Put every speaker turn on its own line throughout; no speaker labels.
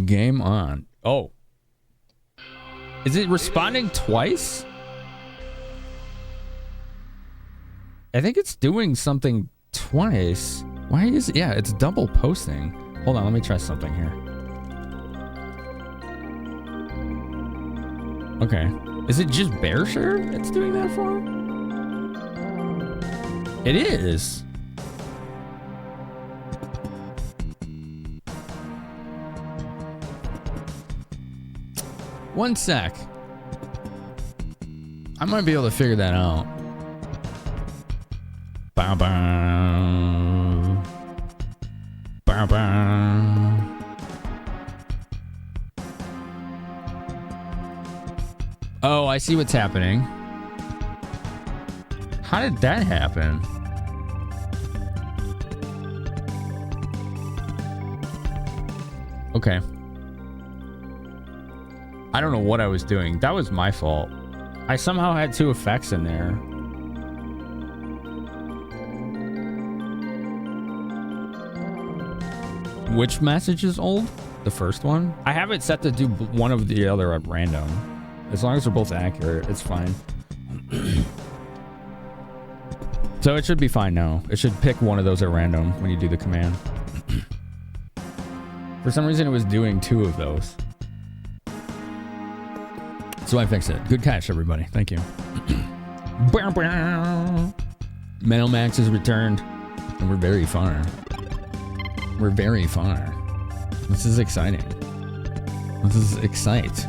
Game on. Oh. Is it responding twice? I think it's doing something twice. Why is it? Yeah, it's double posting. Hold on, let me try something here. Okay. Is it just Bear Share it's doing that for? It is. One sec. I might be able to figure that out. Bow bow. Bow bow. Oh, I see what's happening. How did that happen? Okay. I don't know what I was doing. That was my fault. I somehow had two effects in there. Which message is old? The first one? I have it set to do one of the other at random. As long as they're both accurate, it's fine. So it should be fine now. It should pick one of those at random when you do the command. For some reason, it was doing two of those. So I fixed it. Good catch, everybody. Thank you. Metal Max has returned, and we're very far. We're very far. This is exciting. This is excite.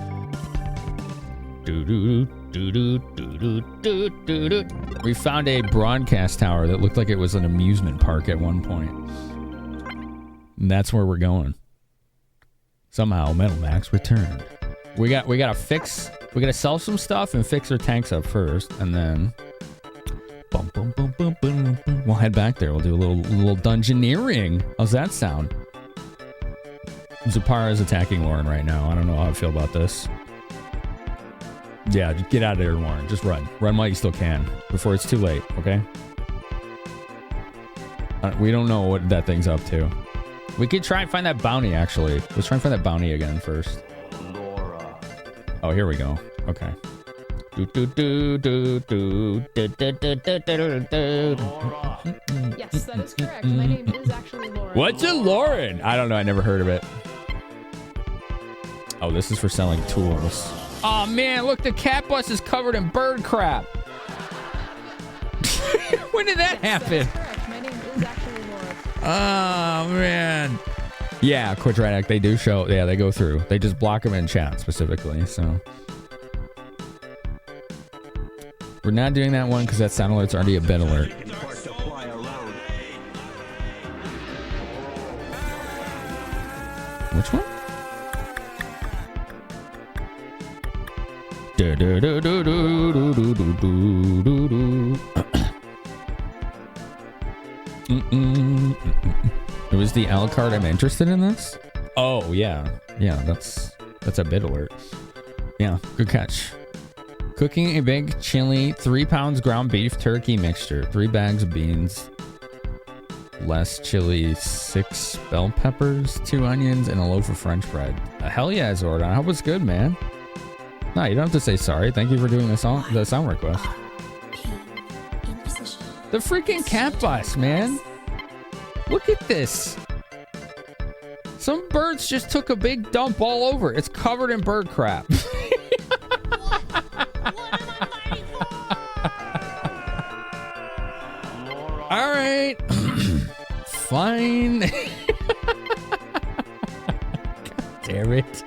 We found a broadcast tower that looked like it was an amusement park at one point. And that's where we're going. Somehow Metal Max returned. We gotta sell some stuff and fix our tanks up first, and then we'll head back there. We'll do a little dungeoneering. How's that sound? Zapara is attacking Lauren right now. I don't know how I feel about this. Yeah, just get out of there, Lauren. Just run. Run while you still can before it's too late, okay? We don't know what that thing's up to. We could try and find that bounty, actually. Let's try and find that bounty again first. Oh, here we go. Okay.
Yes, that is correct. My name is actually Lauren.
What's a Lauren? I don't know. I never heard of it. Oh, this is for selling tools. Oh, man. Look, the cat bus is covered in bird crap. When did that happen?
Correct. My name is actually Lauren.
Oh, man. Yeah, Quadratic, they do show. Yeah, they go through. They just block them in chat specifically, so. We're not doing that one because that sound alert's already a bit alert. Which one? It was the L card. I'm interested in this. Oh yeah, that's a bit alert. Yeah, good catch. Cooking a big chili, 3 pounds ground beef turkey mixture, 3 bags of beans, less chili, 6 bell peppers, 2 onions, and a loaf of French bread. Hell yeah, Zordon. I hope it's good, man. No, you don't have to say sorry. Thank you for doing the sound request. The freaking cat bus, man. Look at this. Some birds just took a big dump all over. It's covered in bird crap. All right. Fine. God damn it.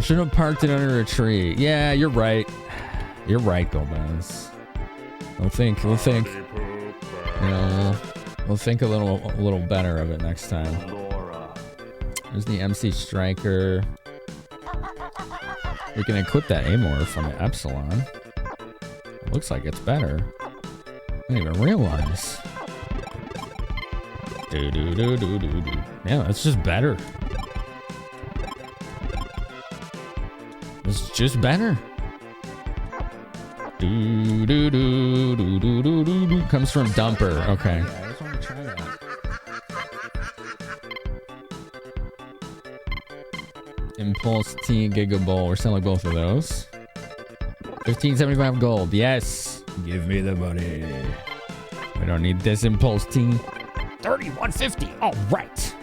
Should have parked it under a tree. Yeah, you're right. You're right, Gomez. We'll think, you know, we'll think a little better of it next time. There's the MC Striker. We can equip that Amorph from the Epsilon. It looks like it's better. I didn't even realize. Yeah, that's just better. It's just better. Comes from Dumper. Okay. Yeah, I just want to try that. Impulse T Gigaball. We're selling both of those. 1575 gold. Yes. Give me the money. We don't need this Impulse T. 3150. All right.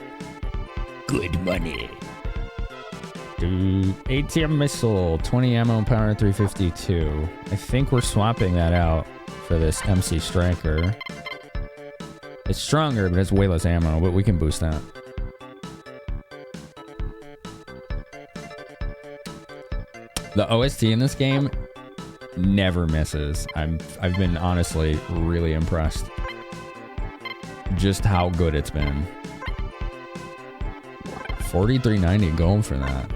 Good money. Dude. ATM missile. 20 ammo power 352. I think we're swapping that out for this MC Striker. It's stronger, but it's way less ammo, but we can boost that. The OST in this game never misses. I've been honestly really impressed. Just how good it's been. 4390 gold for that.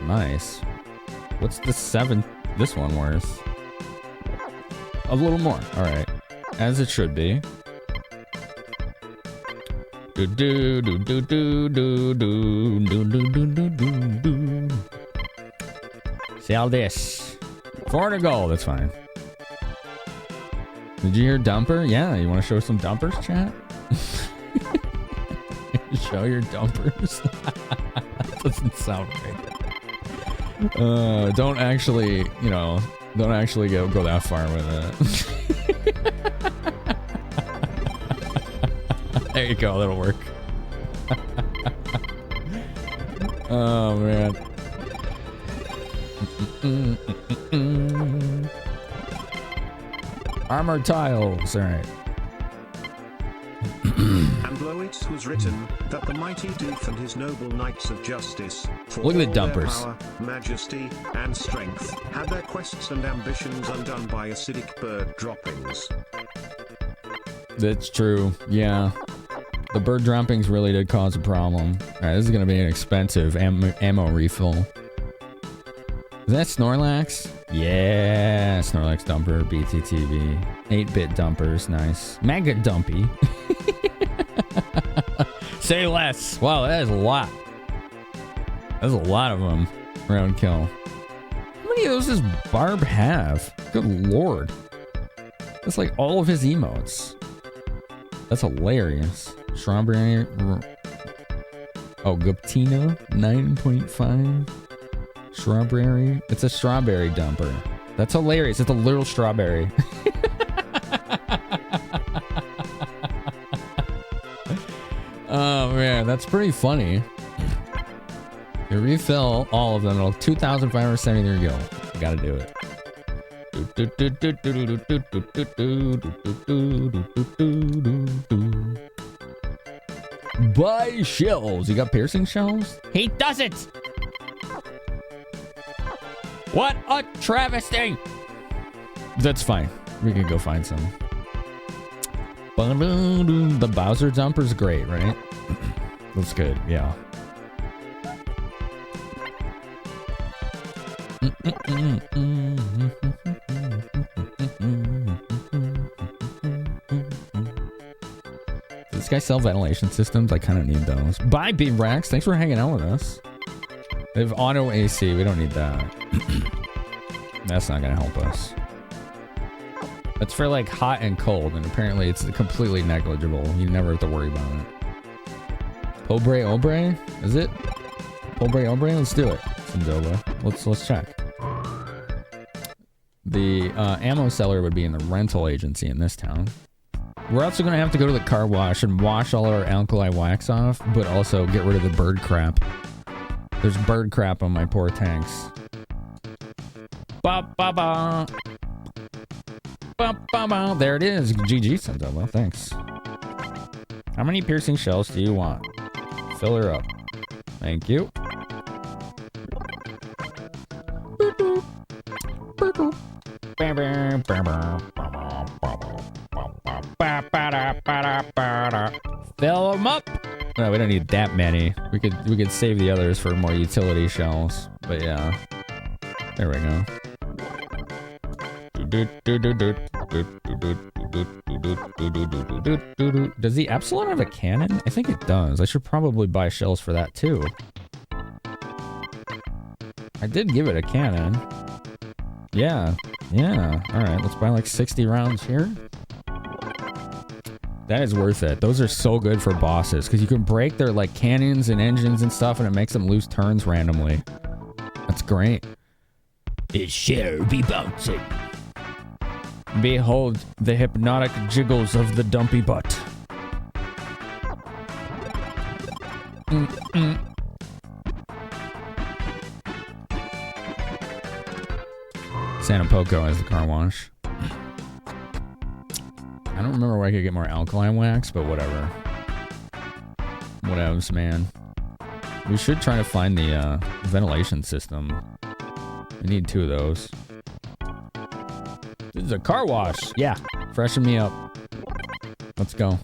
Nice. What's this one worth? A little more. All right. As it should be. Do do do do do do do do do do do do. Sell this. 400 gold. That's fine. Did you hear dumper? Yeah. You want to show some dumpers, chat? Show your dumpers. That doesn't sound right. Don't actually, don't actually go that far with it. There you go. That'll work. Oh, man. Armor tiles. All right.
And below it was written that the mighty Doof and his noble knights of justice, for
look at the
all their
dumpers.
Power, majesty, and strength, had their quests and ambitions undone by acidic bird droppings.
That's true. Yeah. The bird droppings really did cause a problem. Alright, this is going to be an expensive ammo refill. Is that Snorlax? Yeah, Snorlax dumper, BTTV. 8-bit dumpers, nice. Mega dumpy. Say less. Wow, that is a lot. That's a lot of them. Roundkill. How many of those does Barb have? Good lord. That's like all of his emotes. That's hilarious. Strawberry. Oh, Guptina. 9.5. Strawberry. It's a strawberry dumper. That's hilarious. It's a little strawberry. Oh, man. That's pretty funny. You refill all of them. 2,573 gold. You gotta do it. Buy shells. You got piercing shells? He doesn't. What a travesty. That's fine. We can go find some. The Bowser dumper's great, right? That's good. Yeah. Does this guy sell ventilation systems? I kind of need those. Bye, B-Rex. Thanks for hanging out with us. They have auto AC. We don't need that. That's not going to help us. That's for like hot and cold, and apparently it's completely negligible. You never have to worry about it. Pobre Obre? Is it? Pobre Obre? Let's do it. Sindoba. Let's check. The ammo seller would be in the rental agency in this town. We're also going to have to go to the car wash and wash all our alkali wax off, but also get rid of the bird crap. There's bird crap on my poor tanks. Ba ba ba. Ba ba ba. There it is. GG, Sindoba. Thanks. How many piercing shells do you want? Fill her up. Thank you. Fill them up. No, we don't need that many. We could save the others for more utility shells. But yeah, there we go. Does the Epsilon have a cannon? I think it does. I should probably buy shells for that too. I did give it a cannon. Yeah. Alright, let's buy like 60 rounds here. That is worth it. Those are so good for bosses because you can break their like cannons and engines and stuff and it makes them lose turns randomly. That's great. It shall be bouncing. Behold the hypnotic jiggles of the dumpy butt. Santa Poco has the car wash. I don't remember where I could get more alkaline wax, but whatever. Whatevs, man. We should try to find the ventilation system. We need 2 of those. This is a car wash. Yeah, freshen me up. Let's go.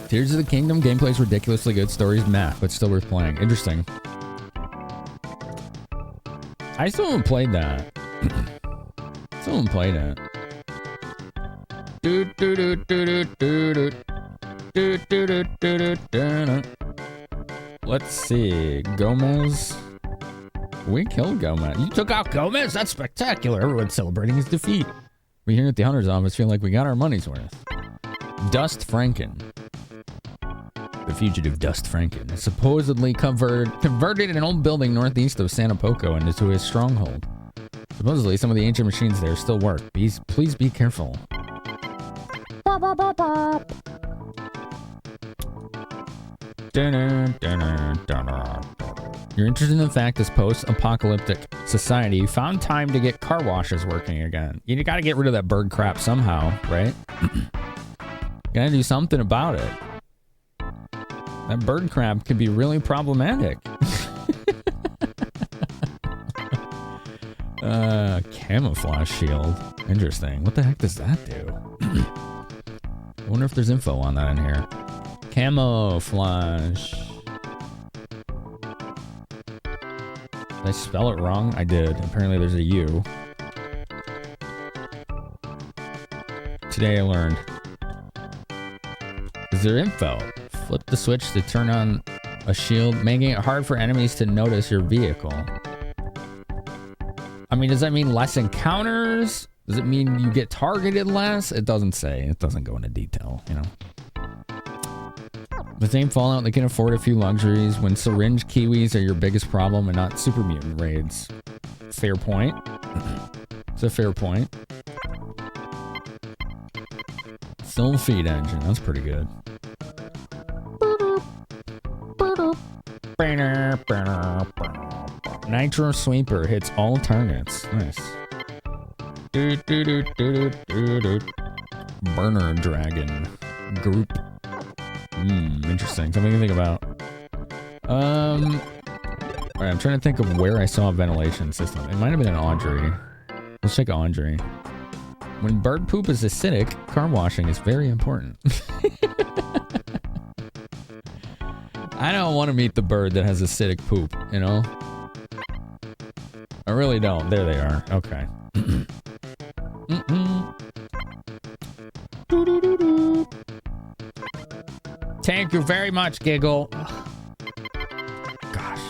Tears of the Kingdom. Gameplay's ridiculously good. Story's math, but still worth playing. Interesting. I still haven't played that. Still haven't played it. Let's see. Gomez. We killed Gomez. You took out Gomez? That's spectacular. Everyone's celebrating his defeat. We here at the Hunter's office feel like we got our money's worth. Dust Franken. The fugitive Dust Franken is supposedly converted an old building northeast of Santa Poco into his stronghold. Supposedly, some of the ancient machines there still work. Please be careful. You're interested in the fact this post-apocalyptic society found time to get car washes working again. You gotta get rid of that bird crap somehow, right? Gotta do something about it. That bird crap could be really problematic. Camouflage shield. Interesting. What the heck does that do? I wonder if there's info on that in here. Camouflage. Did I spell it wrong? I did. Apparently there's a U. Today I learned. Is there info? Flip the switch to turn on a shield, making it hard for enemies to notice your vehicle. I mean, does that mean less encounters? Does it mean you get targeted less? It doesn't say. It doesn't go into detail, you know. The same Fallout, they can afford a few luxuries when syringe kiwis are your biggest problem and not super mutant raids. Fair point. It's a fair point. Still feed engine. That's pretty good. Nitro Sweeper hits all targets. Nice. Burner Dragon group. Interesting. Something to think about. Alright, I'm trying to think of where I saw a ventilation system. It might have been in Audrey. Let's check Audrey. When bird poop is acidic, car washing is very important. I don't want to meet the bird that has acidic poop, you know? I really don't. There they are. Okay. Thank you very much, Giggle. Gosh.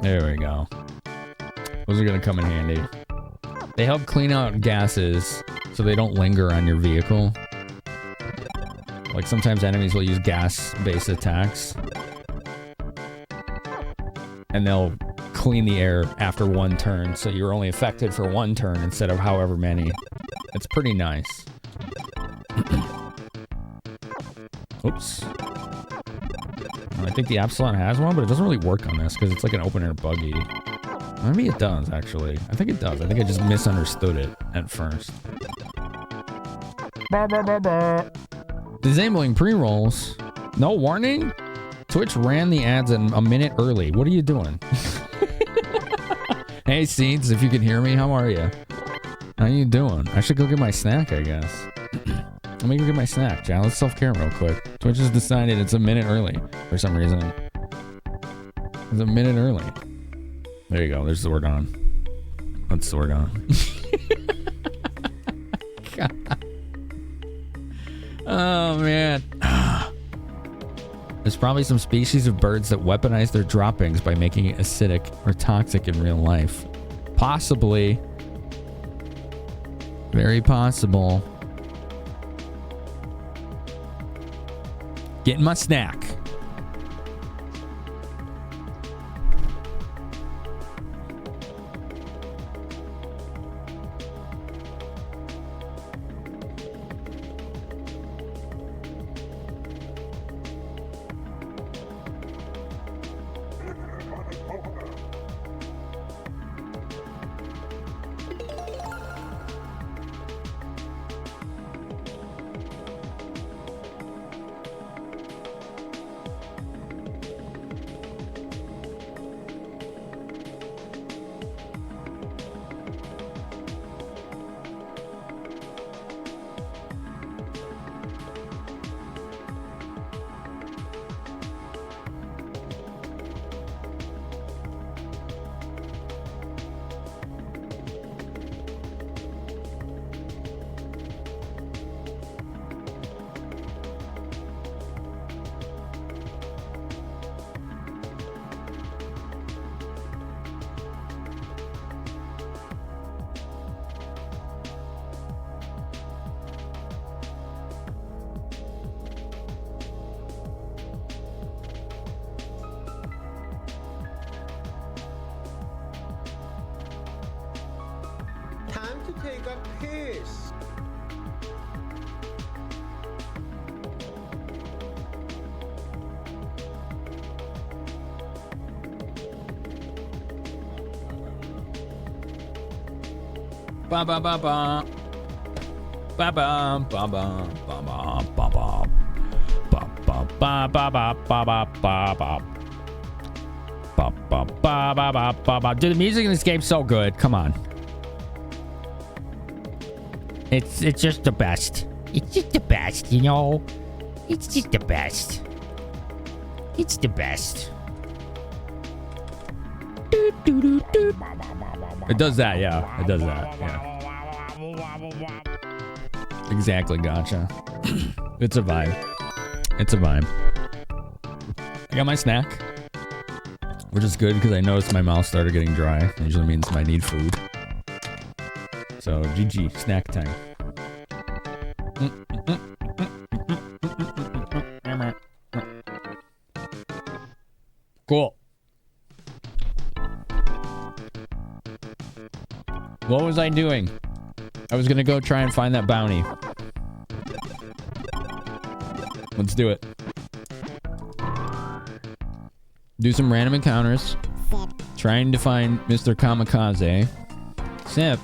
There we go. Those are going to come in handy. They help clean out gases so they don't linger on your vehicle. Like sometimes enemies will use gas-based attacks. And they'll clean the air after one turn, so you're only affected for one turn instead of however many. It's pretty nice. Oops. I think the Absalon has one, but it doesn't really work on this because it's like an open-air buggy. Maybe it does, actually. I think it does. I think I just misunderstood it at first. Disabling pre-rolls. No warning? Twitch ran the ads a minute early. What are you doing? Hey, Seeds, if you can hear me, how are you? How you doing? I should go get my snack, I guess. Let me go get my snack, John. Let's self-care real quick. Twitch has decided it's a minute early for some reason. It's a minute early. There you go. There's Zordon. Let's Zordon. God. Oh, man. There's probably some species of birds that weaponize their droppings by making it acidic or toxic in real life. Possibly. Very possible. Getting my snack.
Time to take a piss.
Ba ba ba ba. Ba ba ba ba ba ba ba ba. Ba ba ba ba ba ba ba ba ba. Ba ba ba ba ba ba ba. Dude, the music in this game's so good. Come on. It's just the best. It's just the best, you know? It's just the best. It's the best. It does that, yeah. It does that, yeah. Exactly, gotcha. It's a vibe. It's a vibe. I got my snack, which is good because I noticed my mouth started getting dry. It usually means I need food. So, GG, snack time. Cool. What was I doing? I was gonna go try and find that bounty. Let's do it. Do some random encounters. Trying to find Mr. Kamikaze. Sip.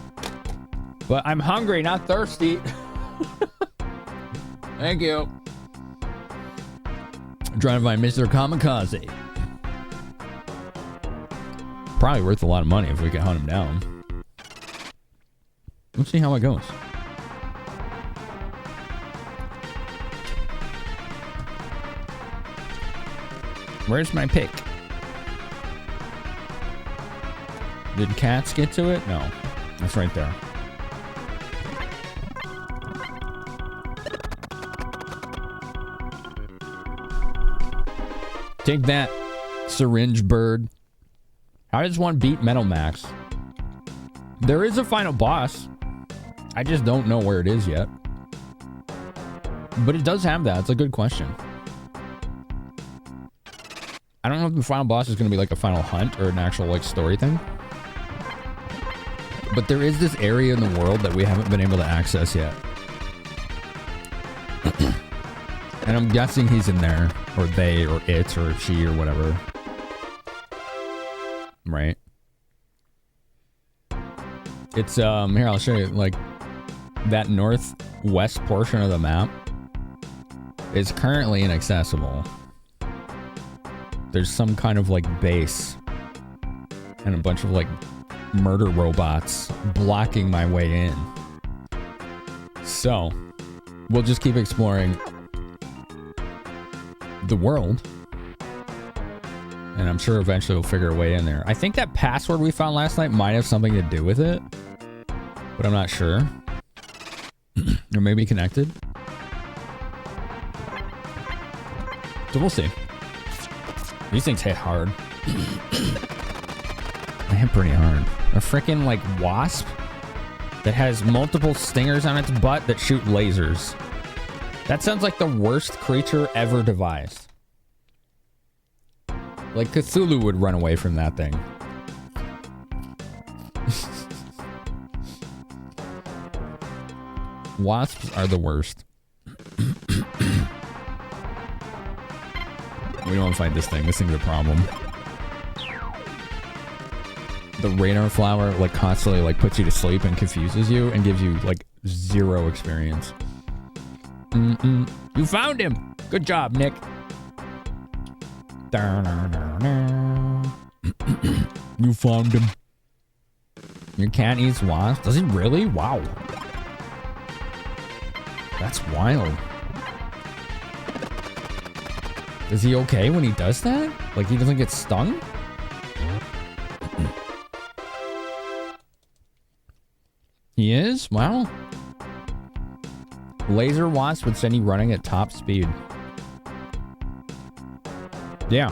But I'm hungry, not thirsty. Thank you. I'm trying to find Mr. Kamikaze. Probably worth a lot of money if we can hunt him down. Let's see how it goes. Where's my pick? Did cats get to it? No. That's right there. Take that, syringe bird. How does one beat Metal Max? There is a final boss. I just don't know where it is yet. But it does have that. It's a good question. I don't know if the final boss is going to be like a final hunt or an actual like story thing. But there is this area in the world that we haven't been able to access yet. And I'm guessing he's in there, or they, or it, or she, or whatever. Right? It's, here, I'll show you, like, that northwest portion of the map is currently inaccessible. There's some kind of, like, base and a bunch of, like, murder robots blocking my way in. So, we'll just keep exploring the world, and I'm sure eventually we'll figure a way in there. I think that password we found last night might have something to do with it, but I'm not sure. Or maybe connected. So we'll see. These things hit hard. They hit pretty hard. A freaking like wasp that has multiple stingers on its butt that shoot lasers. That sounds like the worst creature ever devised. Like Cthulhu would run away from that thing. Wasps are the worst. We don't want to fight this thing. This thing's a problem. The radar flower like constantly like puts you to sleep and confuses you and gives you like 0 experience. You found him. Good job, Nick. You found him. Your cat eats wasps? Does he really? Wow. That's wild. Is he okay when he does that? Like he doesn't get stung? He is? Wow. Laser wasp would send you running at top speed. Yeah.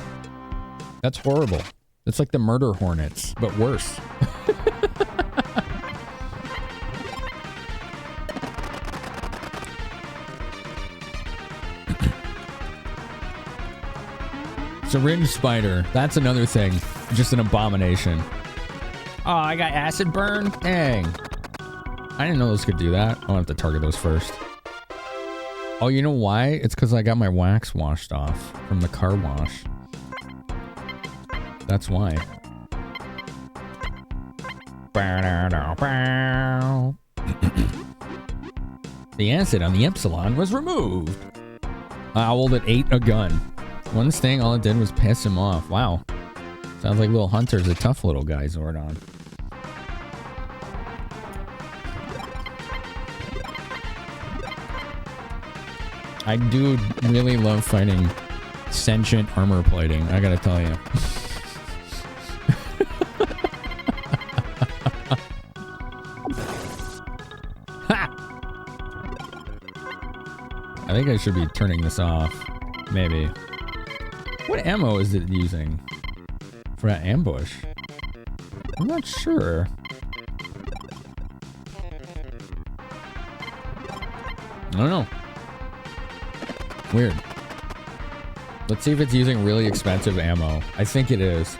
That's horrible. It's like the murder hornets, but worse. Syringe spider. That's another thing. Just an abomination. Oh, I got acid burn? Dang. I didn't know those could do that. I'll have to target those first. Oh, you know why? It's because I got my wax washed off from the car wash. That's why. The acid on the Epsilon was removed. Owl that ate a gun. One sting, all it did was piss him off. Wow. Sounds like Little Hunter's a tough little guy, Zordon. I do really love fighting sentient armor plating, I gotta tell you. Ha! I think I should be turning this off. Maybe. What ammo is it using for that ambush? I'm not sure. I don't know. Weird. Let's see if it's using really expensive ammo. I think it is.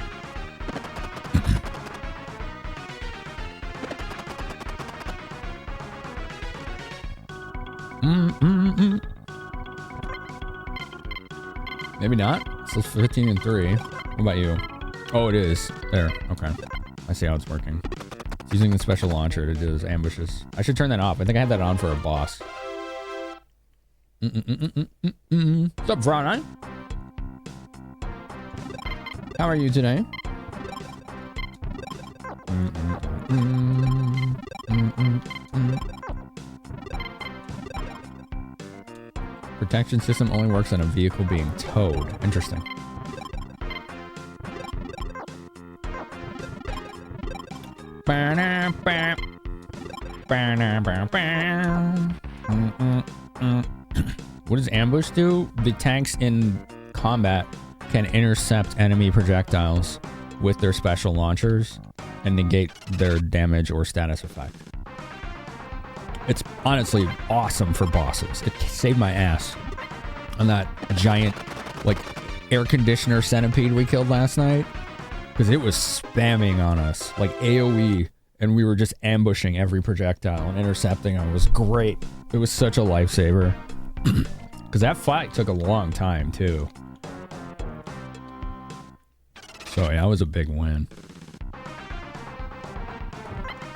Maybe not. It's 15 and 3. What about you? Oh, it is. There. Okay. I see how it's working. It's using the special launcher to do those ambushes. I should turn that off. I think I had that on for a boss. What's up, Vron? How are you today? Protection system only works on a vehicle being towed. Interesting. What does ambush do? The tanks in combat can intercept enemy projectiles with their special launchers and negate their damage or status effect. It's honestly awesome for bosses. It saved my ass on that giant, like, air conditioner centipede we killed last night. Because it was spamming on us, like AoE, and we were just ambushing every projectile and intercepting them. It was great. It was such a lifesaver. Because that fight took a long time, too. So, yeah, that was a big win.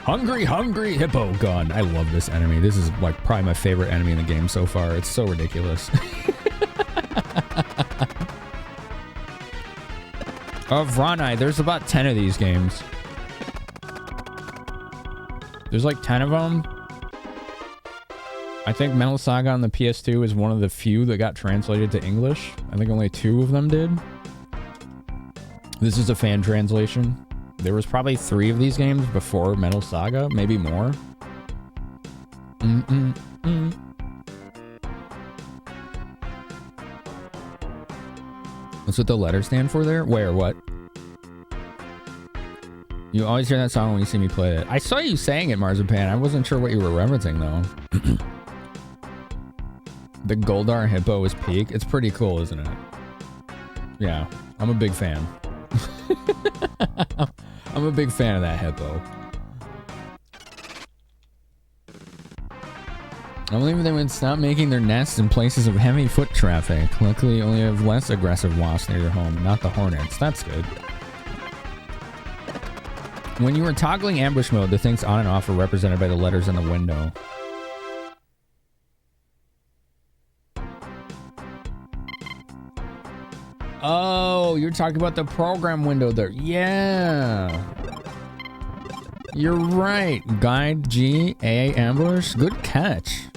Hungry, hungry hippo gun. I love this enemy. This is, like, probably my favorite enemy in the game so far. It's so ridiculous. Vronai, there's about 10 of these games. There's like 10 of them. I think Metal Saga on the PS2 is one of the few that got translated to English. I think only 2 of them did. This is a fan translation. There was probably 3 of these games before Metal Saga, maybe more. That's what the letters stand for there? Where? What? You always hear that song when you see me play it. I saw you saying it, Marzipan. I wasn't sure what you were referencing, though. The Goldar Hippo is peak. It's pretty cool, isn't it? Yeah, I'm a big fan. I'm a big fan of that hippo. I believe they would stop making their nests in places of heavy foot traffic. Luckily, you only have less aggressive wasps near your home, not the hornets. That's good. When you were toggling ambush mode, the things on and off are represented by the letters on the window. Oh, you're talking about the program window there. Yeah. You're right. Guide G, A, ambush. Good catch.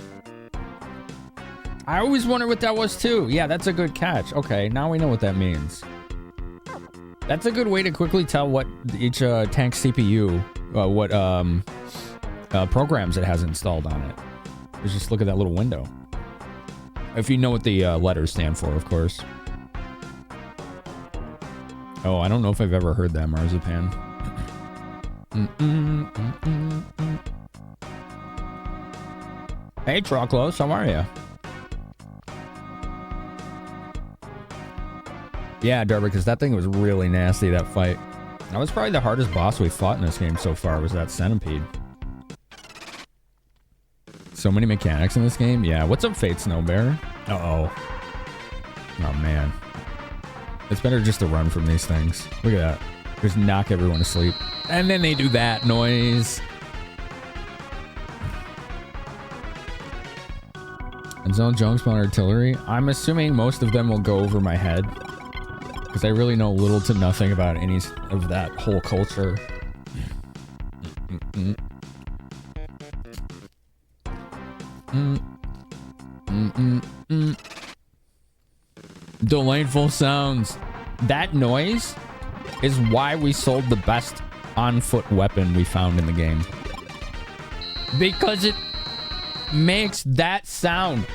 I always wondered what that was too. Yeah, that's a good catch. Okay, now we know what that means. That's a good way to quickly tell what each tank CPU, what programs it has installed on it. Just look at that little window. If you know what the letters stand for, of course. Oh, I don't know if I've ever heard that, Marzipan. Hey, Troclos, how are you? Yeah, Darby, because that thing was really nasty, that fight. That was probably the hardest boss we fought in this game so far, was that centipede. So many mechanics in this game. Yeah, what's up, Fate Snowbear? Uh-oh. Oh, man. It's better just to run from these things. Look at that. Just knock everyone to sleep. And then they do that noise. And zone junk spawn artillery. I'm assuming most of them will go over my head, because I really know little to nothing about any of that whole culture. Delightful sounds. That noise is why we sold the best on-foot weapon we found in the game. Because it makes that sound.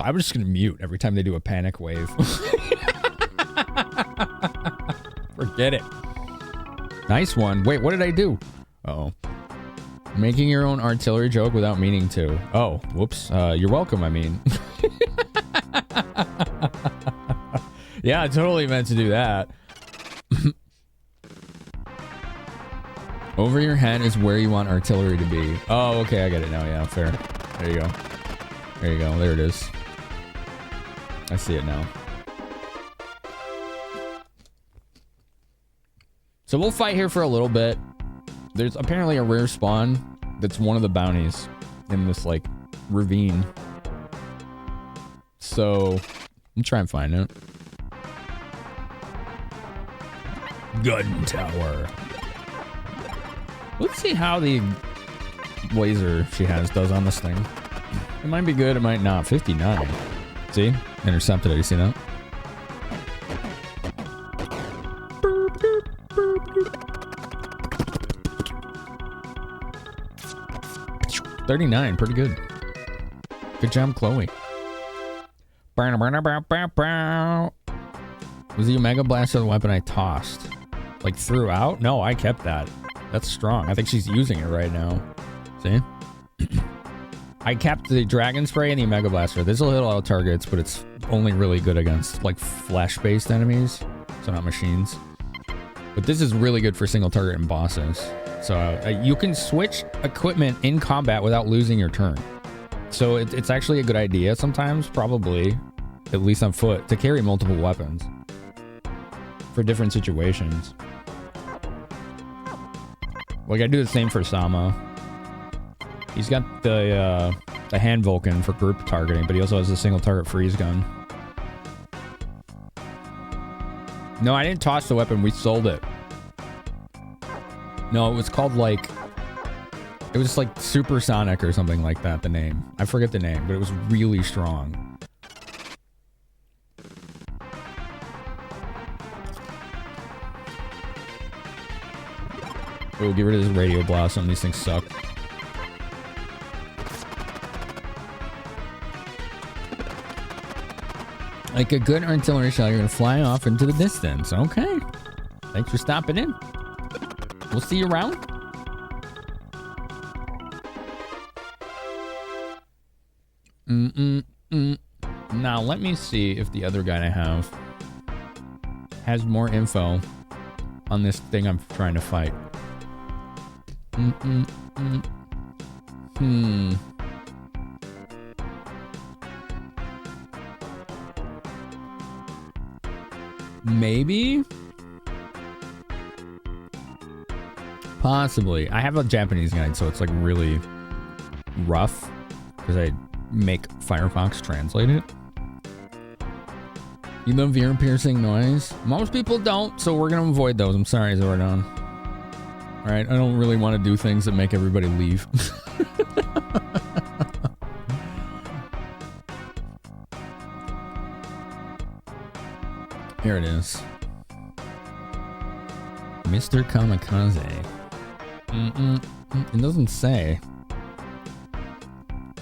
I'm just gonna mute every time they do a panic wave. Forget it. Nice one. Wait, what did I do? Uh-oh. Making your own artillery joke without meaning to. Oh, whoops. You're welcome, I mean. Yeah, I totally meant to do that. Over your head is where you want artillery to be. Oh, okay, I get it now. Yeah, fair. There you go. There you go. There it is. I see it now. So we'll fight here for a little bit. There's apparently a rare spawn that's one of the bounties in this, like, ravine. So, I'll try and find it. Gun tower. Let's see how the laser she has does on this thing. It might be good, it might not. 59. See? Intercepted it, you see that? 39, pretty good. Good job, Chloe. Was the Omega Blaster the weapon I tossed? Like, threw out? No, I kept that. That's strong. I think she's using it right now. See? I kept the Dragon Spray and the Omega Blaster. This will hit a lot of targets, but it's only really good against, like, flesh-based enemies. So not machines. But this is really good for single target and bosses. So you can switch equipment in combat without losing your turn. So it's actually a good idea sometimes, probably, at least on foot, to carry multiple weapons for different situations. Like, I do the same for Sama. He's got the hand Vulcan for group targeting, but he also has a single target freeze gun. No, I didn't toss the weapon. We sold it. No, it was called, like... It was like Supersonic or something like that, the name. I forget the name, but it was really strong. We'll get rid of this Radio Blossom. These things suck. Like a good artillery shell, you're going to fly off into the distance. Okay. Thanks for stopping in. We'll see you around. Now, let me see if the other guy I have has more info on this thing I'm trying to fight. Maybe? Possibly. I have a Japanese guide, so it's like really rough because I make Firefox translate it. You love ear piercing noise? Most people don't, so we're gonna avoid those. I'm sorry, Zordon. Alright, I don't really want to do things that make everybody leave. Here it is. Mr. Kamikaze. It doesn't say.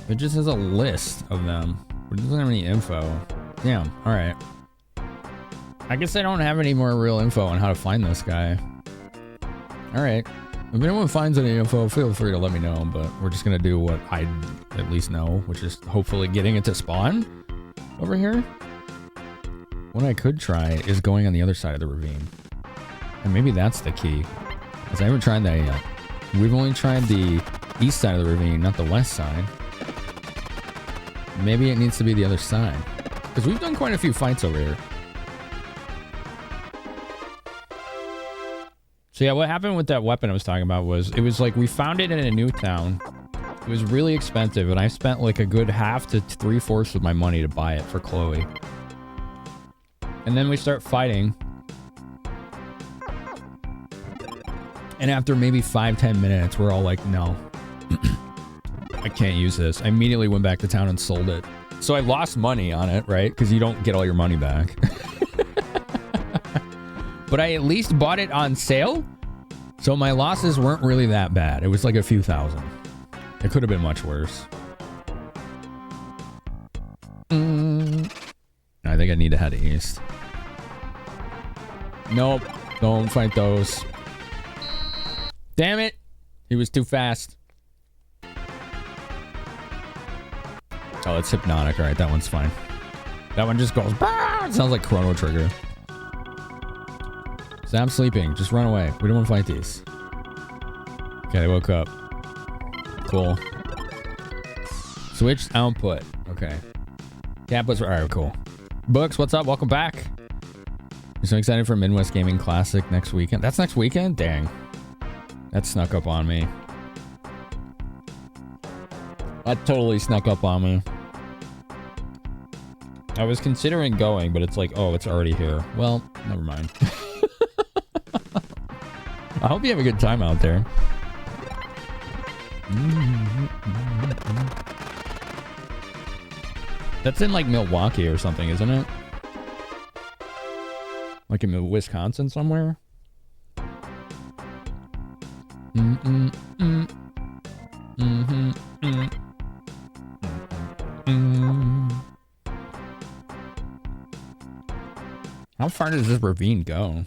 It just has a list of them, but it doesn't have any info. Damn, alright. I guess I don't have any more real info on how to find this guy. Alright. If anyone finds any info, feel free to let me know, but we're just gonna do what I at least know, which is hopefully getting it to spawn over here. What I could try is going on the other side of the ravine. And maybe that's the key. Because I haven't tried that yet. We've only tried the east side of the ravine, not the west side. Maybe it needs to be the other side. Because we've done quite a few fights over here. So yeah, what happened with that weapon I was talking about was, it was like we found it in a new town. It was really expensive, and I spent like a good half to 3/4 of my money to buy it for Chloe. And then we start fighting. And after maybe 5-10 minutes, we're all like, no. I can't use this. I immediately went back to town and sold it. So I lost money on it, right? Because you don't get all your money back. But I at least bought it on sale. So my losses weren't really that bad. It was like a few thousand. It could have been much worse. I think I need to head east. Nope. Don't fight those. Damn it. He was too fast. Oh, it's hypnotic. All right, that one's fine. That one just goes... It sounds like Chrono Trigger. Stop sleeping. Just run away. We don't want to fight these. Okay, they woke up. Cool. Switch output. Okay. Outputs. All right, cool. Books, what's up? Welcome back. I'm so excited for Midwest Gaming Classic next weekend. That's next weekend? Dang. That snuck up on me. That totally snuck up on me. I was considering going, but it's like, oh, it's already here. Well, never mind. I hope you have a good time out there. That's in like Milwaukee or something, isn't it? Like in Wisconsin somewhere? How far does this ravine go?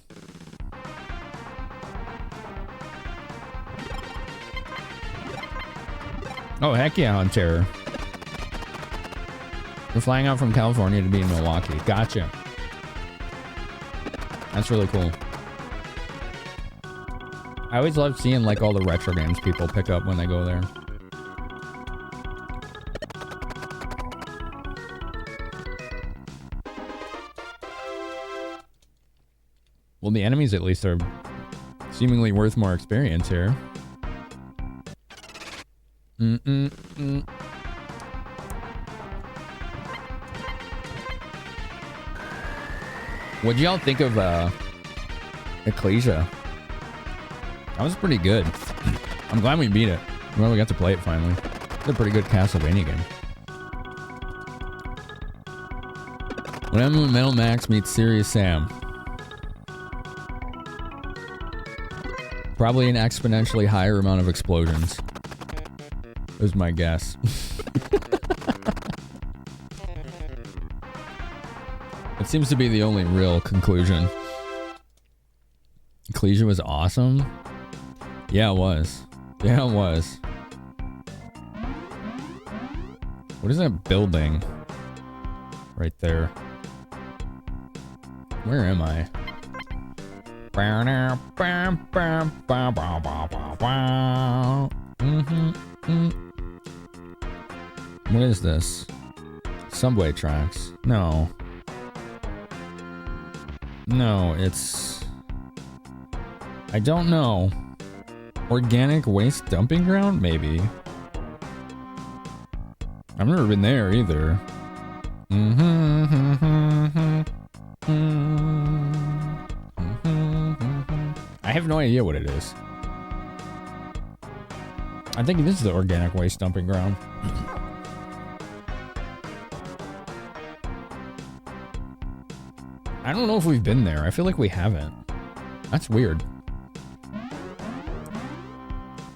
Oh, heck yeah, Hunter. You're flying out from California to be in Milwaukee. Gotcha. That's really cool. I always love seeing like all the retro games people pick up when they go there. Well, the enemies at least are seemingly worth more experience here. What'd y'all think of Ecclesia? That was pretty good. I'm glad we beat it. Well, we got to play it finally. It's a pretty good Castlevania game. What happened when Metal Max meets Serious Sam? Probably an exponentially higher amount of explosions. Is my guess. It seems to be the only real conclusion. Ecclesia was awesome. Yeah, it was. Yeah, it was. What is that building? Right there. Where am I? What is this? Subway tracks. No. No, it's... I don't know. Organic waste dumping ground? Maybe. I've never been there either. I have no idea what it is. I think this is the organic waste dumping ground. I don't know if we've been there. I feel like we haven't. That's weird.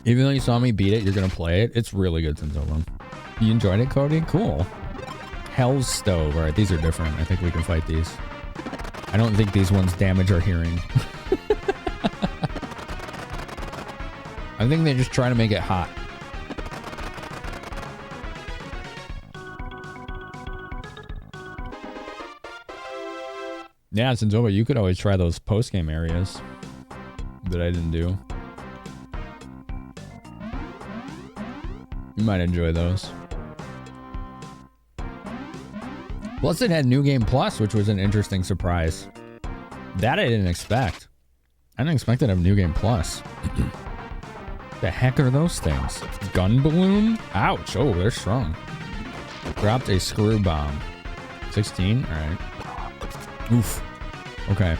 Even though you saw me beat it, you're gonna play it. It's really good, Sensova. You enjoyed it, Cody? Cool. Hell's Stove. Alright, these are different. I think we can fight these. I don't think these ones damage our hearing. I think they just try to make it hot. Yeah, Sensova, you could always try those post-game areas that I didn't do. You might enjoy those. Plus, it had New Game Plus, which was an interesting surprise. That I didn't expect. I didn't expect it to have New Game Plus. The heck are those things? Gun balloon? Ouch. Oh, they're strong. Dropped a screw bomb. 16? Alright. Oof. Okay.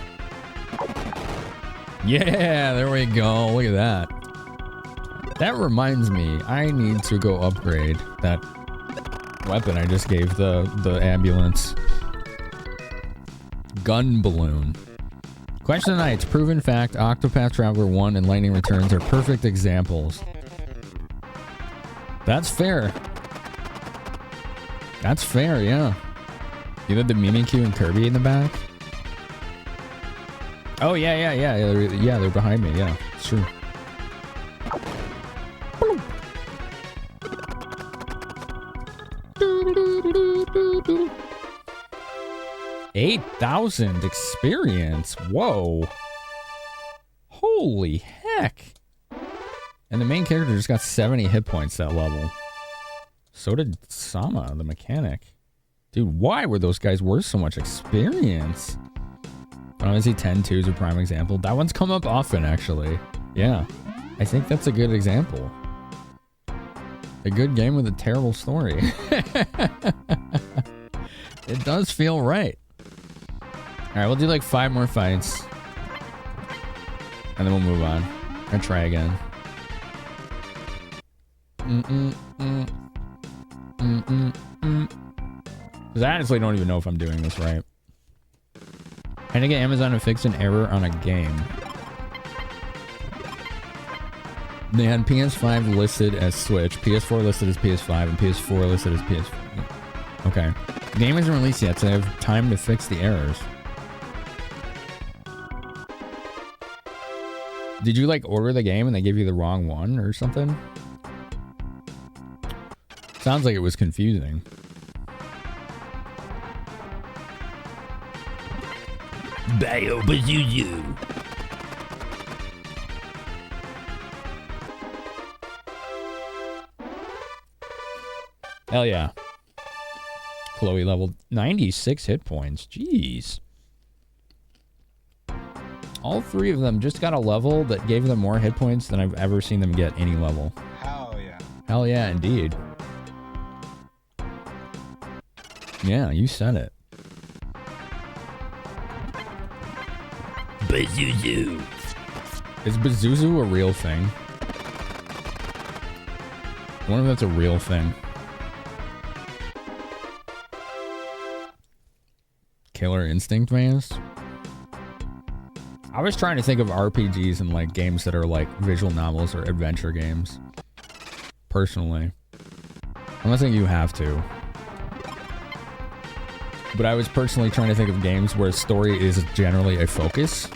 Yeah, there we go. Look at that. That reminds me, I need to go upgrade that weapon I just gave the ambulance. Gun balloon. Question of the night. It's proven fact. Octopath Traveler 1 and Lightning Returns are perfect examples. That's fair. That's fair, yeah. You had the Mimikyu and Kirby in the back? Oh, yeah. Yeah, they're behind me. Yeah, it's true. $8,000 experience. Whoa. Holy heck. And the main character just got 70 hit points that level. So did Sama, the mechanic. Dude, why were those guys worth so much experience? Honestly, 10-2 is a prime example. That one's come up often, actually. Yeah. I think that's a good example. A good game with a terrible story. It does feel right. Alright, we'll do like 5 more fights. And then we'll move on. I'll try again. Because I honestly don't even know if I'm doing this right. I think Amazon to fix an error on a game. They had PS5 listed as Switch, PS4 listed as PS5, and PS4 listed as PS4. Okay. The game isn't released yet, so I have time to fix the errors. Did you like order the game and they gave you the wrong one or something? Sounds like it was confusing. Bayo Bazuzu. Hell yeah. Chloe leveled 96 hit points. Jeez. All 3 of them just got a level that gave them more hit points than I've ever seen them get any level.
Hell yeah.
Hell yeah, indeed. Yeah, you said it. Bazuzu. Is Bazuzu a real thing? I wonder if that's a real thing. Killer Instinct fans? I was trying to think of RPGs and like games that are like visual novels or adventure games. Personally. I'm not saying you have to. But I was personally trying to think of games where story is generally a focus.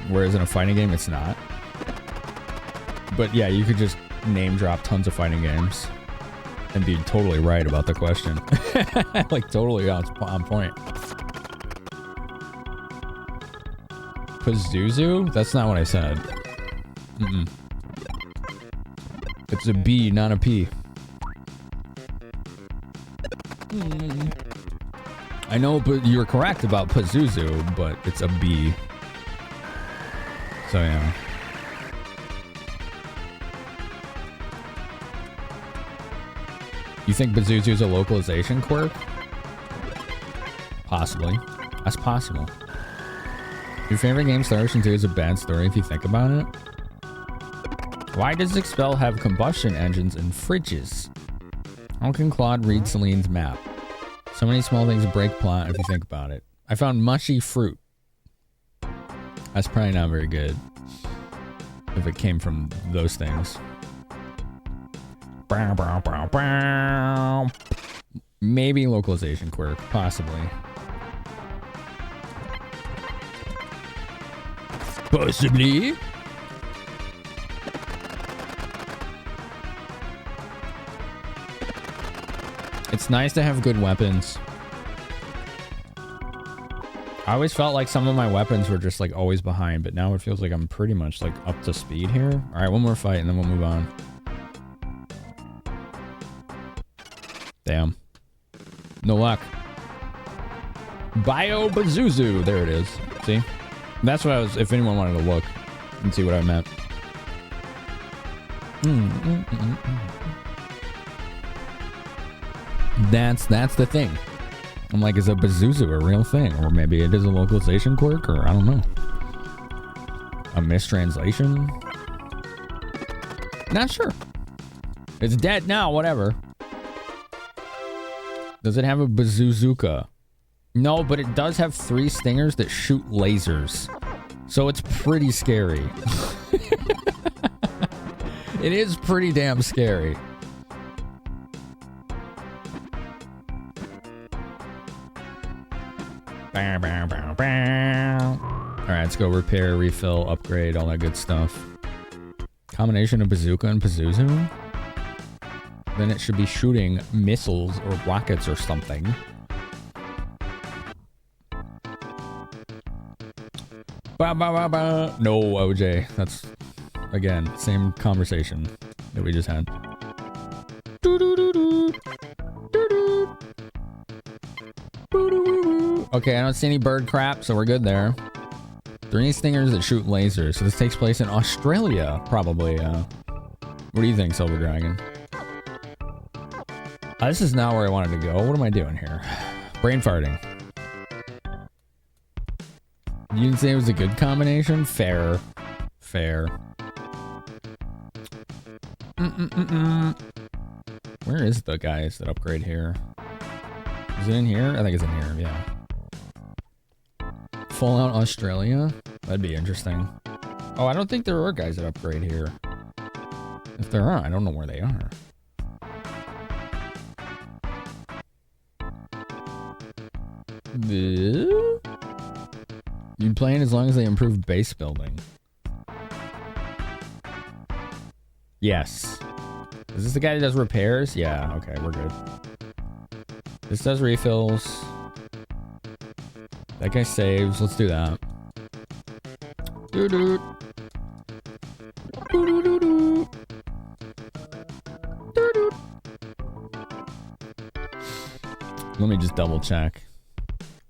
Whereas in a fighting game, it's not. But yeah, you could just name drop tons of fighting games. and be totally right about the question. Like totally on point. Pazuzu? That's not what I said. It's a B, not a P. I know, but you're correct about Pazuzu, but it's a B. So yeah. You think Pazuzu's a localization quirk? Possibly. That's possible. Your favorite game, Star Ocean 2, is a bad story if you think about it. Why does Expel have combustion engines and fridges? How can Claude read Celine's map? So many small things break plot if you think about it. I found mushy fruit. That's probably not very good if it came from those things. Maybe localization quirk, possibly. Possibly. It's nice to have good weapons. I always felt like some of my weapons were just like always behind, but now it feels like I'm pretty much like up to speed here. All right, one more fight and then we'll move on. Damn. No luck. Bio Pazuzu. There it is. See? That's what I was, if anyone wanted to look and see what I meant. That's the thing. I'm like, is a Pazuzu a real thing? Or maybe it is a localization quirk, or I don't know. A mistranslation? Not sure. It's dead now, whatever. Does it have a bazooka? No, but it does have 3 stingers that shoot lasers. So it's pretty scary. It is pretty damn scary. Alright, let's go repair, refill, upgrade, all that good stuff. Combination of bazooka and Pazuzu? Then it should be shooting missiles or rockets or something. Ba, ba, ba, ba. No, OJ. That's, again, same conversation that we just had. Okay, I don't see any bird crap, so we're good there. 3 stingers that shoot lasers. So this takes place in Australia, probably. What do you think, Silver Dragon? This is not where I wanted to go. What am I doing here? Brain farting. You didn't say it was a good combination? Fair. Fair. Where is the guys that upgrade here? Is it in here? I think it's in here, yeah. Fallout Australia? That'd be interesting. Oh, I don't think there are guys that upgrade here. If there are, I don't know where they are. You playing as long as they improve base building. Yes. Is this the guy that does repairs? Yeah, okay, we're good. This does refills. That guy saves. Let's do that. Doo-doo. Doo-doo-doo-doo. Doo-doo. Let me just double check.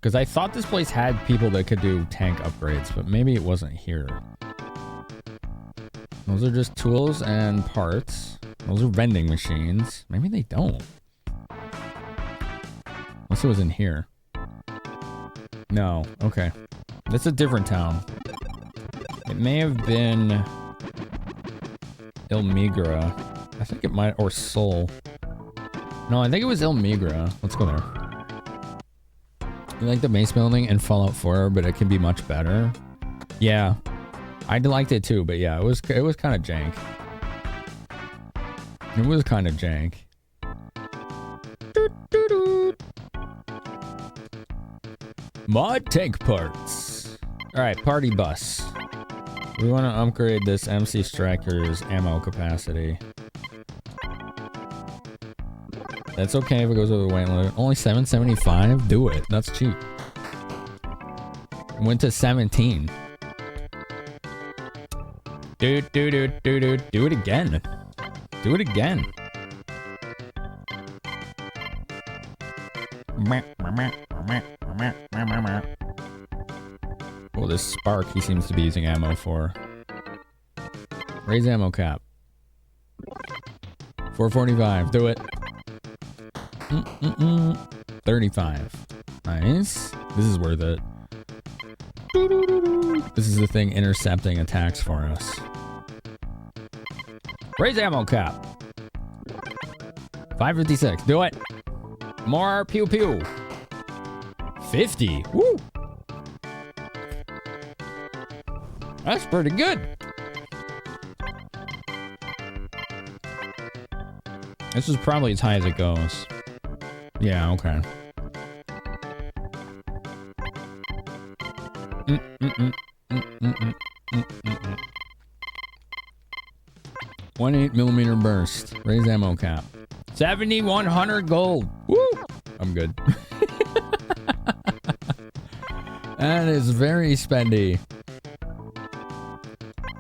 Because I thought this place had people that could do tank upgrades, but maybe it wasn't here. Those are just tools and parts. Those are vending machines. Maybe they don't. Unless it was in here. No. Okay. That's a different town. It may have been Ilmigra. I think it might, or Seoul. No, I think it was Ilmigra. Let's go there. You like the base building in Fallout 4, but it can be much better. Yeah, I liked it too, but yeah, it was kind of jank. It was kind of jank. Mod tank parts. All right, party bus. We want to upgrade this MC Striker's ammo capacity. That's okay if it goes over the weight limit. Only $7.75? Do it. That's cheap. Went to 17. Do it again. Do it again. Oh, this spark he seems to be using ammo for. Raise ammo cap. 445. Do it. 35. Nice. This is worth it. This is the thing intercepting attacks for us. Raise ammo cap. 556. Do it. More pew pew. 50. Woo. That's pretty good. This is probably as high as it goes. Yeah, okay. 1.8mm burst. Raise ammo cap. 7,100 gold. Woo! I'm good. That is very spendy.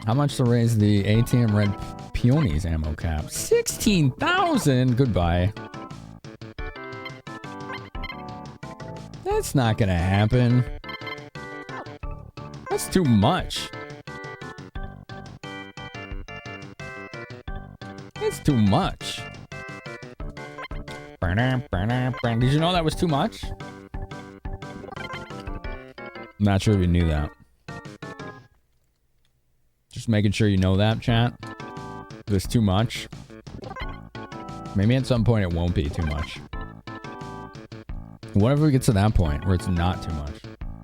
How much to raise the ATM Red Peonies ammo cap? 16,000. Goodbye. That's not gonna happen. That's too much. That's too much. Did you know that was too much? Not sure if you knew that. Just making sure you know that, chat. If it's too much. Maybe at some point it won't be too much. What if we get to that point where it's not too much?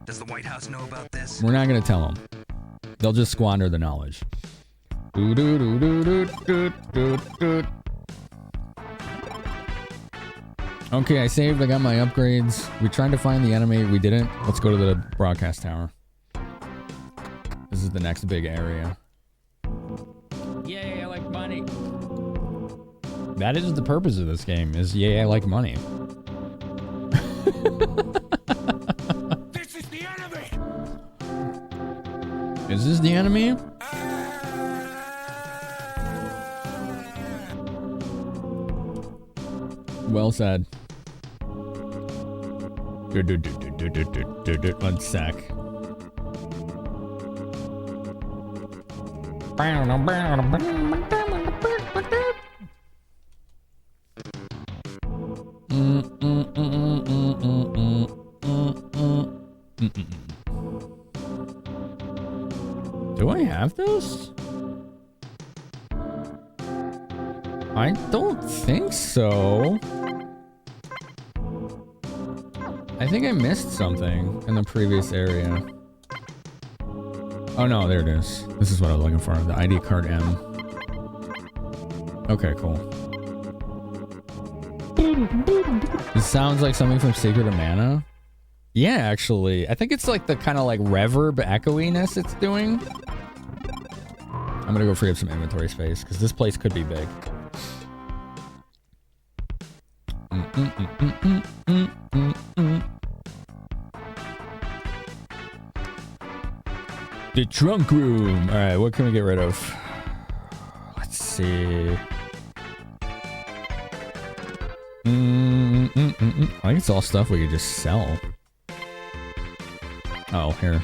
Does the White House know about this?
We're not gonna tell them. They'll just squander the knowledge. Okay, I saved. I got my upgrades. We tried to find the enemy. We didn't. Let's go to the broadcast tower. This is the next big area. Yay, I like money. That is the purpose of this game, is yay, I like money.
This is the enemy!
Is this the enemy? Well said. One sec. Do I have this? I don't think so. I think I missed something in the previous area. Oh no, there it is. This is what I was looking for. The ID card M. Okay, cool. This sounds like something from Secret of Mana. Yeah, actually. I think it's like the kind of like reverb echoiness it's doing. I'm gonna go free up some inventory space because this place could be big. The trunk room. All right, what can we get rid of? Let's see. I think it's all stuff we could just sell. Oh, here.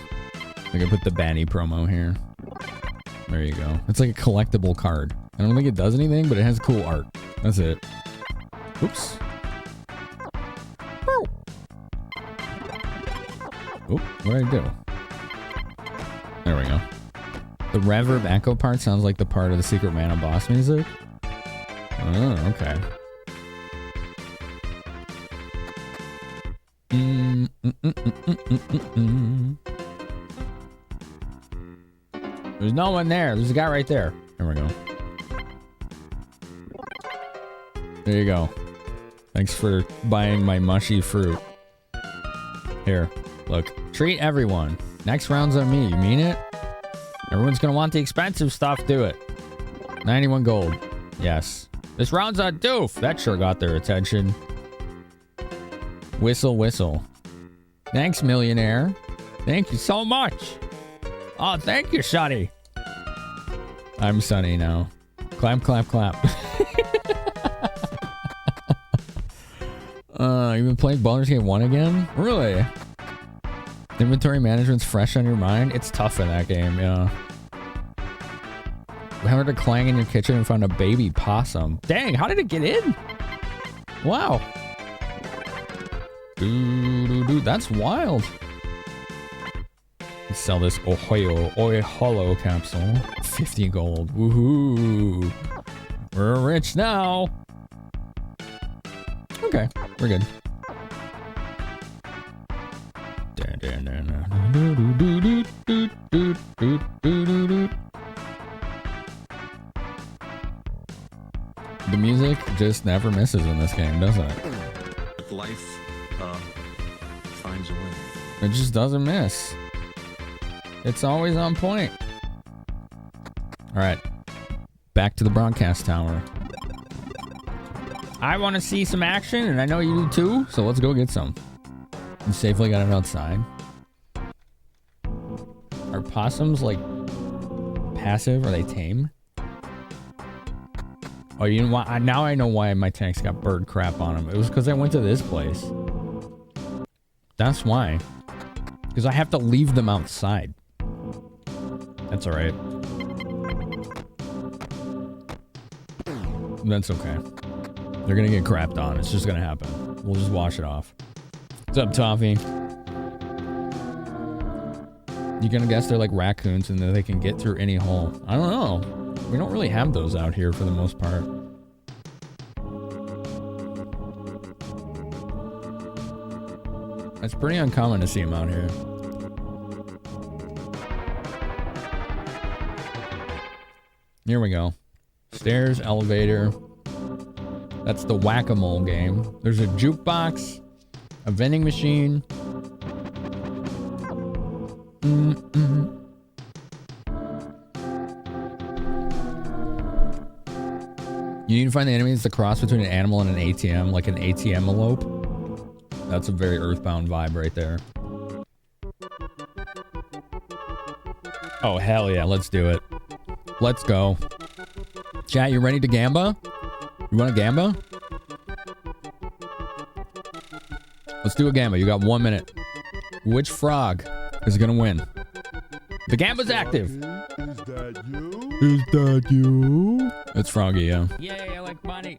We can put the Banny promo here. There you go. It's like a collectible card. I don't think it does anything, but it has cool art. That's it. Oops. Oop, what did I do? There we go. The reverb echo part sounds like the part of the Secret Mana boss music. Oh, okay. There's no one there. There's a guy right there. There we go. There you go. Thanks for buying my mushy fruit. Here, look. Treat everyone. Next round's on me. You mean it? Everyone's gonna want the expensive stuff. Do it. 91 gold. Yes. This round's a doof. That sure got their attention. Whistle, whistle. Thanks, millionaire. Thank you so much. Oh, thank you, Sonny. I'm Sonny now. Clap, clap, clap. You've been playing Baldur's Gate 1 again? Really? Inventory management's fresh on your mind? It's tough in that game, yeah. We heard a clang in your kitchen and found a baby possum. Dang, how did it get in? Wow. Dude, that's wild. Let's sell this Ohio capsule. 50 gold. Woohoo. We're rich now. Okay, we're good. The music just never misses in this game, does it?
Life finds a way.
It just doesn't miss. It's always on point. All right, back to the broadcast tower. I want to see some action, and I know you do too, so let's go get some. You safely got it outside. Are possums, like, passive? Are they tame? Oh, you know what? Now I know why my tanks got bird crap on them. It was because I went to this place. That's why. Because I have to leave them outside. That's alright. That's okay. They're gonna get crapped on. It's just gonna happen. We'll just wash it off. What's up, Toffee? You gonna guess they're like raccoons and that they can get through any hole? I don't know. We don't really have those out here for the most part. It's pretty uncommon to see them out here. Here we go. Stairs, elevator. That's the whack-a-mole game. There's a jukebox, a vending machine. You need to find the enemy. It's the cross between an animal and an ATM, like an ATM-elope. That's a very Earthbound vibe right there. Oh, hell yeah. Let's do it. Let's go. Chat, you ready to gamba? You want a gamba? Let's do a gamba. You got 1 minute. Which frog is gonna win? The gamba's active.
Is that you?
Is that you? It's Froggy, yeah.
Yay, I like money.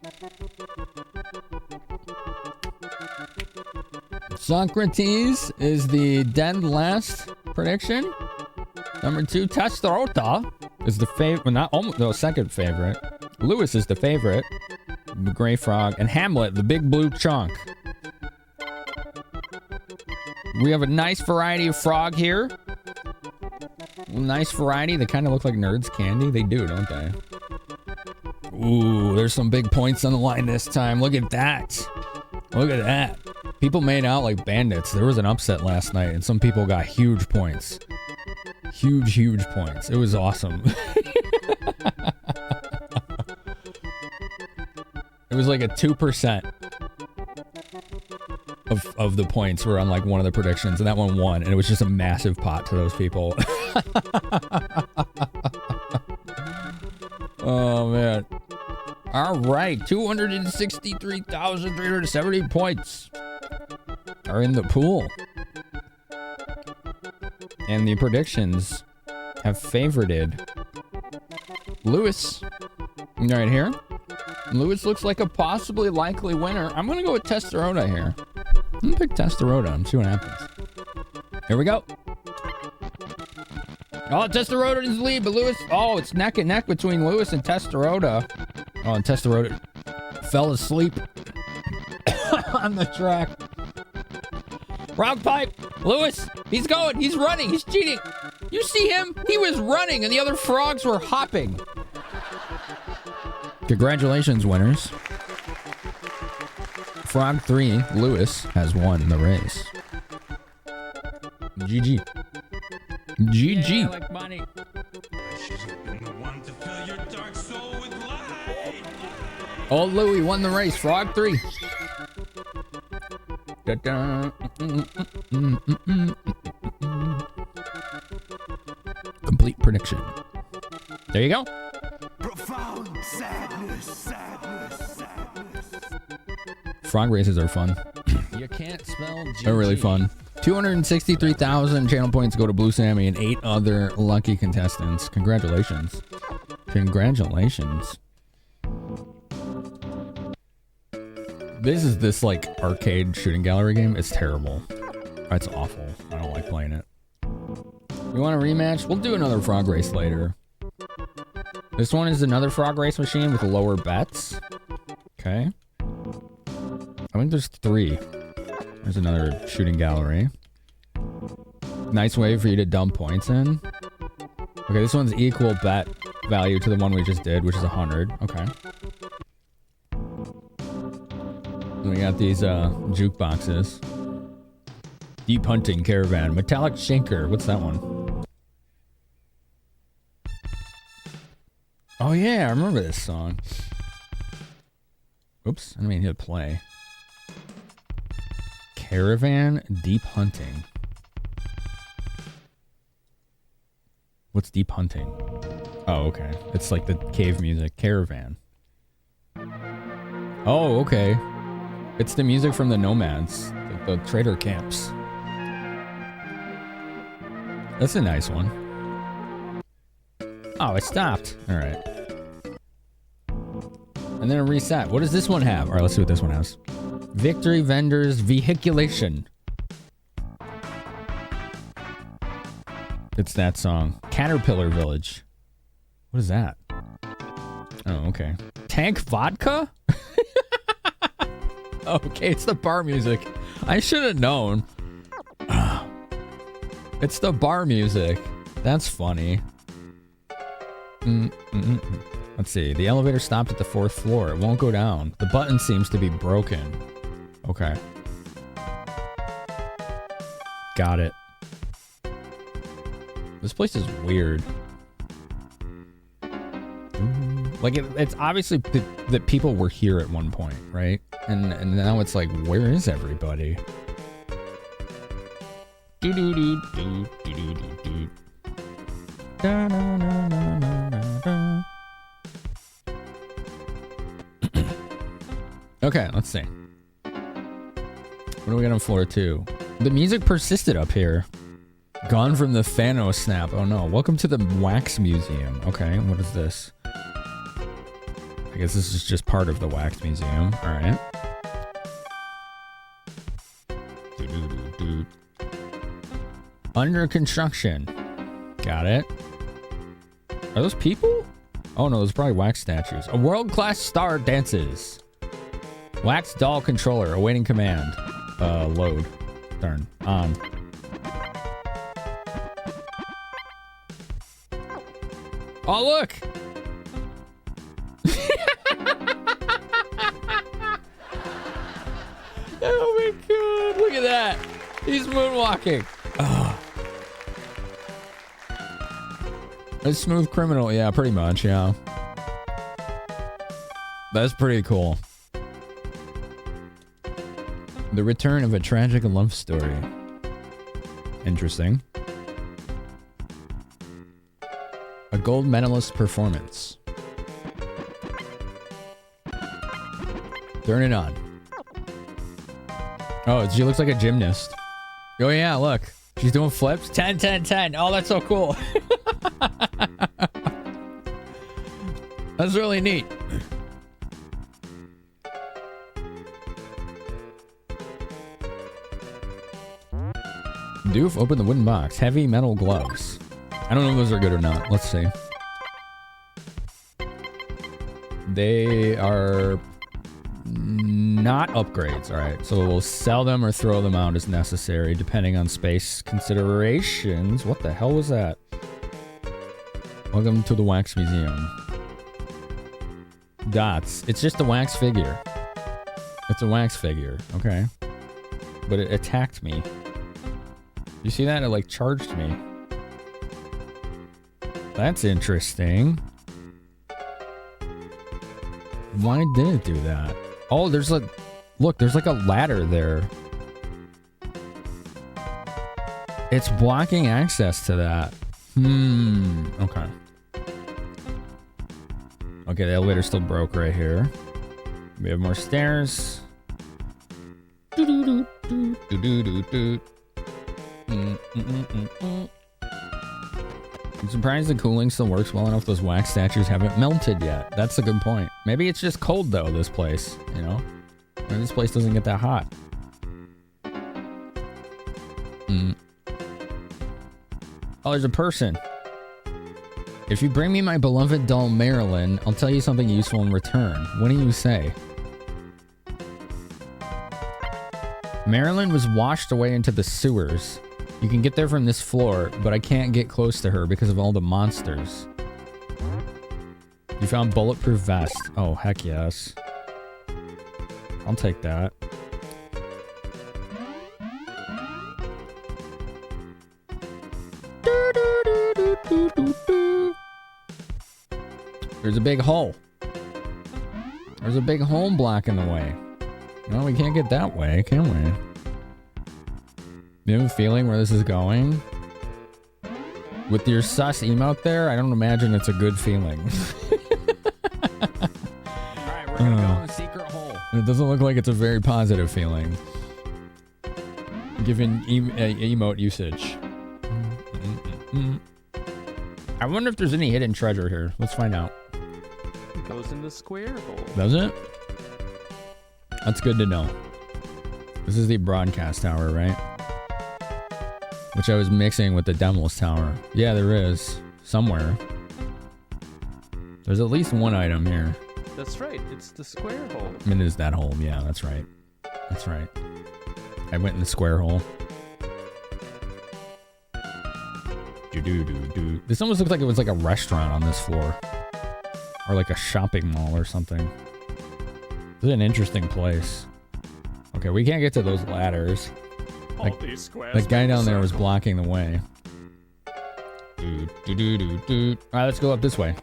Socrates is the dead last prediction. Number 2, Testosterota is the favorite, well, not almost, no, second favorite. Lewis is the favorite, the gray frog, and Hamlet, the big blue chunk. We have a nice variety of frog here. Nice variety. They kind of look like Nerds candy. They do, don't they? Ooh, there's some big points on the line this time. Look at that. Look at that. People made out like bandits. There was an upset last night, and some people got huge points. Huge points. It was awesome. It was like a 2% of the points were on like one of the predictions, and that one won, and it was just a massive pot to those people. Oh man. All right, 263,370 points are in the pool. And the predictions have favorited Lewis right here. Lewis looks like a possibly likely winner. I'm going to go with Testosterota here. I'm going to pick Testosterota and see what happens. Here we go. Oh, Testosterota is the lead, but Lewis... Oh, it's neck and neck between Lewis and Testosterota. Oh, and Testosterota fell asleep on the track. Round pipe. Lewis, he's going. He's running. He's cheating. You see him? He was running, and the other frogs were hopping. Congratulations, winners. Frog 3, Lewis, has won the race. GG. GG.
Yeah, I like money. She's been the one to fill your dark soul with light.
Oh, Louie won the race. Frog 3. Da-da. Complete prediction. There you go.
Profound sadness.
Frog races are fun.
You can't spell GG.
They're really fun. 263,000 channel points go to Blue Sammy and 8 other lucky contestants. Congratulations. Congratulations. This is this like arcade shooting gallery game. It's terrible. It's awful. I don't like playing it. You want a rematch? We'll do another frog race later. This one is another frog race machine with lower bets. Okay. I think there's 3. There's another shooting gallery. Nice way for you to dump points in. Okay, this one's equal bet value to the one we just did, which is 100. Okay. And we got these jukeboxes. Deep Hunting Caravan. Metallic Shanker. What's that one? Oh yeah, I remember this song. Oops, I didn't mean to hit play. Caravan Deep Hunting. What's Deep Hunting? Oh, okay. It's like the cave music. Caravan. Oh, okay. It's the music from the Nomads, like the trader camps. That's a nice one. Oh, it stopped. All right. And then a reset. What does this one have? All right, let's see what this one has. Victory Vendors Vehiculation. It's that song. Caterpillar Village. What is that? Oh, okay. Tank Vodka? Okay, it's the bar music. I should have known. It's the bar music. That's funny. Let's see. The elevator stopped at the 4th floor. It won't go down. The button seems to be broken. Okay. Got it. This place is weird. Like, it's obviously that people were here at one point, right? And now it's like, where is everybody? Okay, let's see. What do we got on floor 2? The music persisted up here. Gone from the Thanos snap. Oh no. Welcome to the Wax Museum. Okay, what is this? I guess this is just part of the Wax Museum. Alright. Under construction. Got it. Are those people? Oh no, those are probably wax statues. A world-class star dances. Wax doll controller awaiting command. Load. Darn. On. Oh, look! Oh my god, look at that. He's moonwalking. Oh. A smooth criminal. Yeah, pretty much, yeah. That's pretty cool. The return of a tragic love story. Interesting. A gold medalist performance. Turn it on. Oh, she looks like a gymnast. Oh yeah, look. She's doing flips. 10, 10, 10. Oh, that's so cool. That's really neat. Doof, open the wooden box. Heavy metal gloves. I don't know if those are good or not. Let's see. They are not upgrades. All right, so we'll sell them or throw them out as necessary, depending on space considerations. What the hell was that? Welcome to the Wax Museum. Dots. It's just a wax figure. It's a wax figure. Okay. But it attacked me. You see that? It like charged me. That's interesting. Why did it do that? Oh, there's a... Look, there's like a ladder there. It's blocking access to that. Okay. Okay, the elevator still broke right here. We have more stairs. I'm surprised the cooling still works well enough. Those wax statues haven't melted yet. That's a good point. Maybe it's just cold though, this place, you know? Maybe this place doesn't get that hot. Oh, there's a person. If you bring me my beloved doll Marilyn, I'll tell you something useful in return. What do you say? Marilyn was washed away into the sewers. You can get there from this floor, but I can't get close to her because of all the monsters. You found bulletproof vest. Oh, heck yes. I'll take that. There's a big hole. There's a big hole blocking the way. No, we can't get that way, can we? You have a feeling where this is going? With your sus emote there, I don't imagine it's a good feeling.
Alright, we're gonna go in the secret hole.
It doesn't look like it's a very positive feeling. Given emote usage. I wonder if there's any hidden treasure here. Let's find out.
It goes in the square hole.
Does it? That's good to know. This is the broadcast tower, right? Which I was mixing with the Devil's Tower. Yeah, there is. Somewhere. There's at least one item here.
That's right. It's the square hole.
It is that hole. Yeah, that's right. That's right. I went in the square hole. This almost looks like it was like a restaurant on this floor. Or like a shopping mall or something. This is an interesting place. Okay, we can't get to those ladders.
All these squares.
That guy down there was blocking the way. Alright, let's go up this way.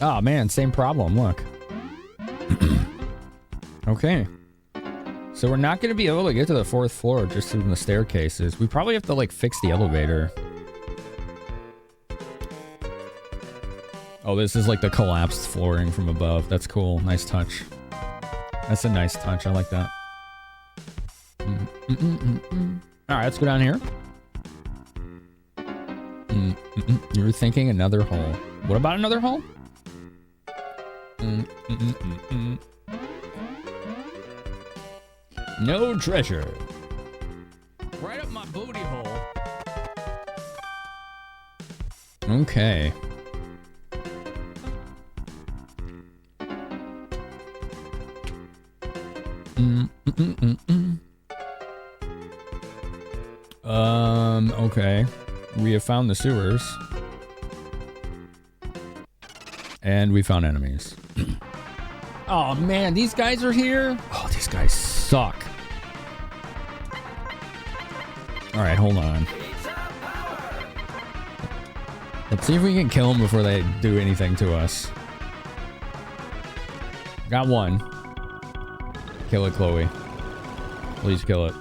Oh man, same problem, look. Okay. So we're not going to be able to get to the 4th floor just from the staircases. We probably have to like fix the elevator. Oh, this is like the collapsed flooring from above. That's cool. Nice touch. That's a nice touch. I like that. Alright, let's go down here. You were thinking another hole. What about another hole? No treasure.
Right up my booty hole.
Okay. Okay. We have found the sewers. And we found enemies. Oh man, these guys are here? Oh, these guys suck. Alright, hold on. Let's see if we can kill them before they do anything to us. Got one. Kill it, Chloe. Please kill it.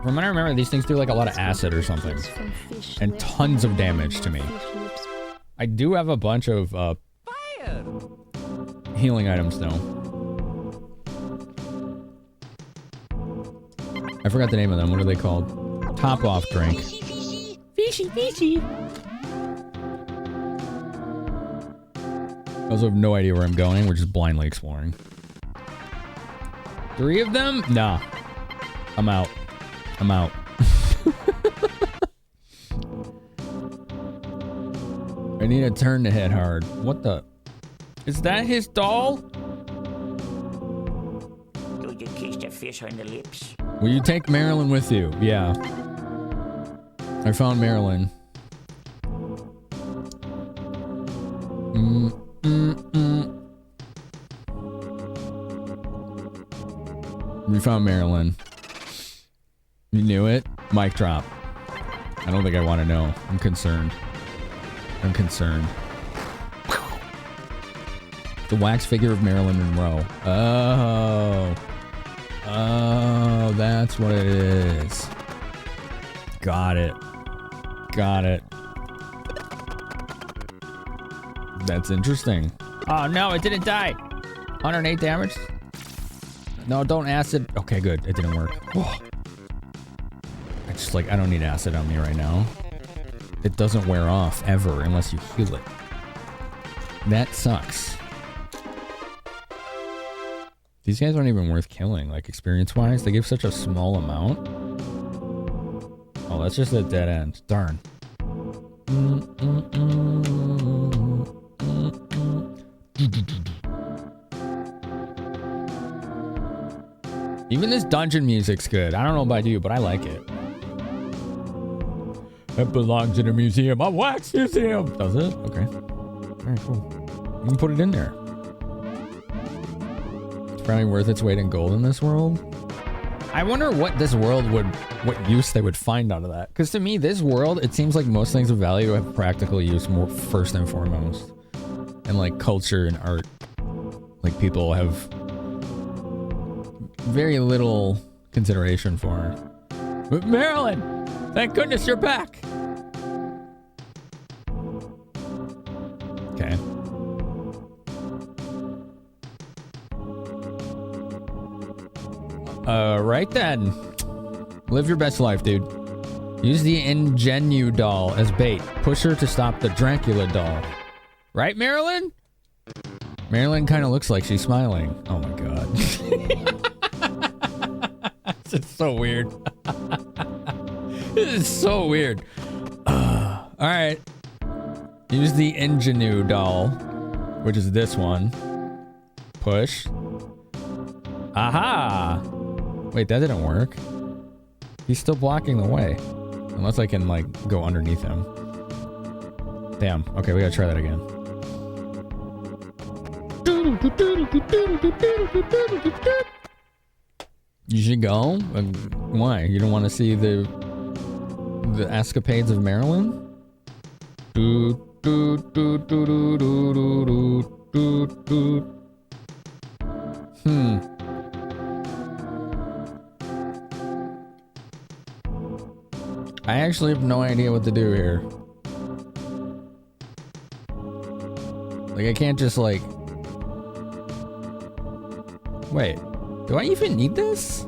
From what I remember, these things do like a lot of acid or something. And tons of damage to me. I do have a bunch of healing items though. I forgot the name of them. What are they called? Top off drink. Fishy, fishy. I also have no idea where I'm going. We're just blindly exploring. 3 of them? Nah. I'm out. I'm out. I need a turn to hit hard. What the? Is that his doll?
Do you kiss the fish on the lips?
Will you take Marilyn with you? Yeah. I found Marilyn. We found Marilyn. You knew it? Mic drop. I don't think I want to know. I'm concerned. I'm concerned. The wax figure of Marilyn Monroe. Oh. Oh, that's what it is. Got it. Got it. That's interesting. Oh, no, it didn't die. 108 damage. No, don't acid. Okay, good. It didn't work. Whoa. I just like, I don't need acid on me right now. It doesn't wear off ever unless you heal it. That sucks. These guys aren't even worth killing, like experience-wise. They give such a small amount. Oh, that's just a dead end. Darn. Even this dungeon music's good. I don't know about you, but I like it. It belongs in a museum. A wax museum! Does it? Okay. Alright, cool. You can put it in there. It's probably worth its weight in gold in this world. I wonder what this world would, what use they would find out of that. Because to me, this world, it seems like most things of value have practical use more first and foremost. And like culture and art. Like people have very little consideration for. But Marilyn! Thank goodness you're back! Okay. Right then. Live your best life, dude. Use the Ingenue doll as bait. Push her to stop the Dracula doll. Right, Marilyn? Marilyn kind of looks like she's smiling. Oh my god. This is so weird. This is so weird. Alright. Use the Ingenue doll, which is this one. Push. Aha! Wait, that didn't work. He's still blocking the way. Unless I can, like, go underneath him. Damn. Okay, we gotta try that again. You should go? Why? You don't want to see the escapades of Marilyn? I actually have no idea what to do here. Like, I can't just, like... Wait, do I even need this?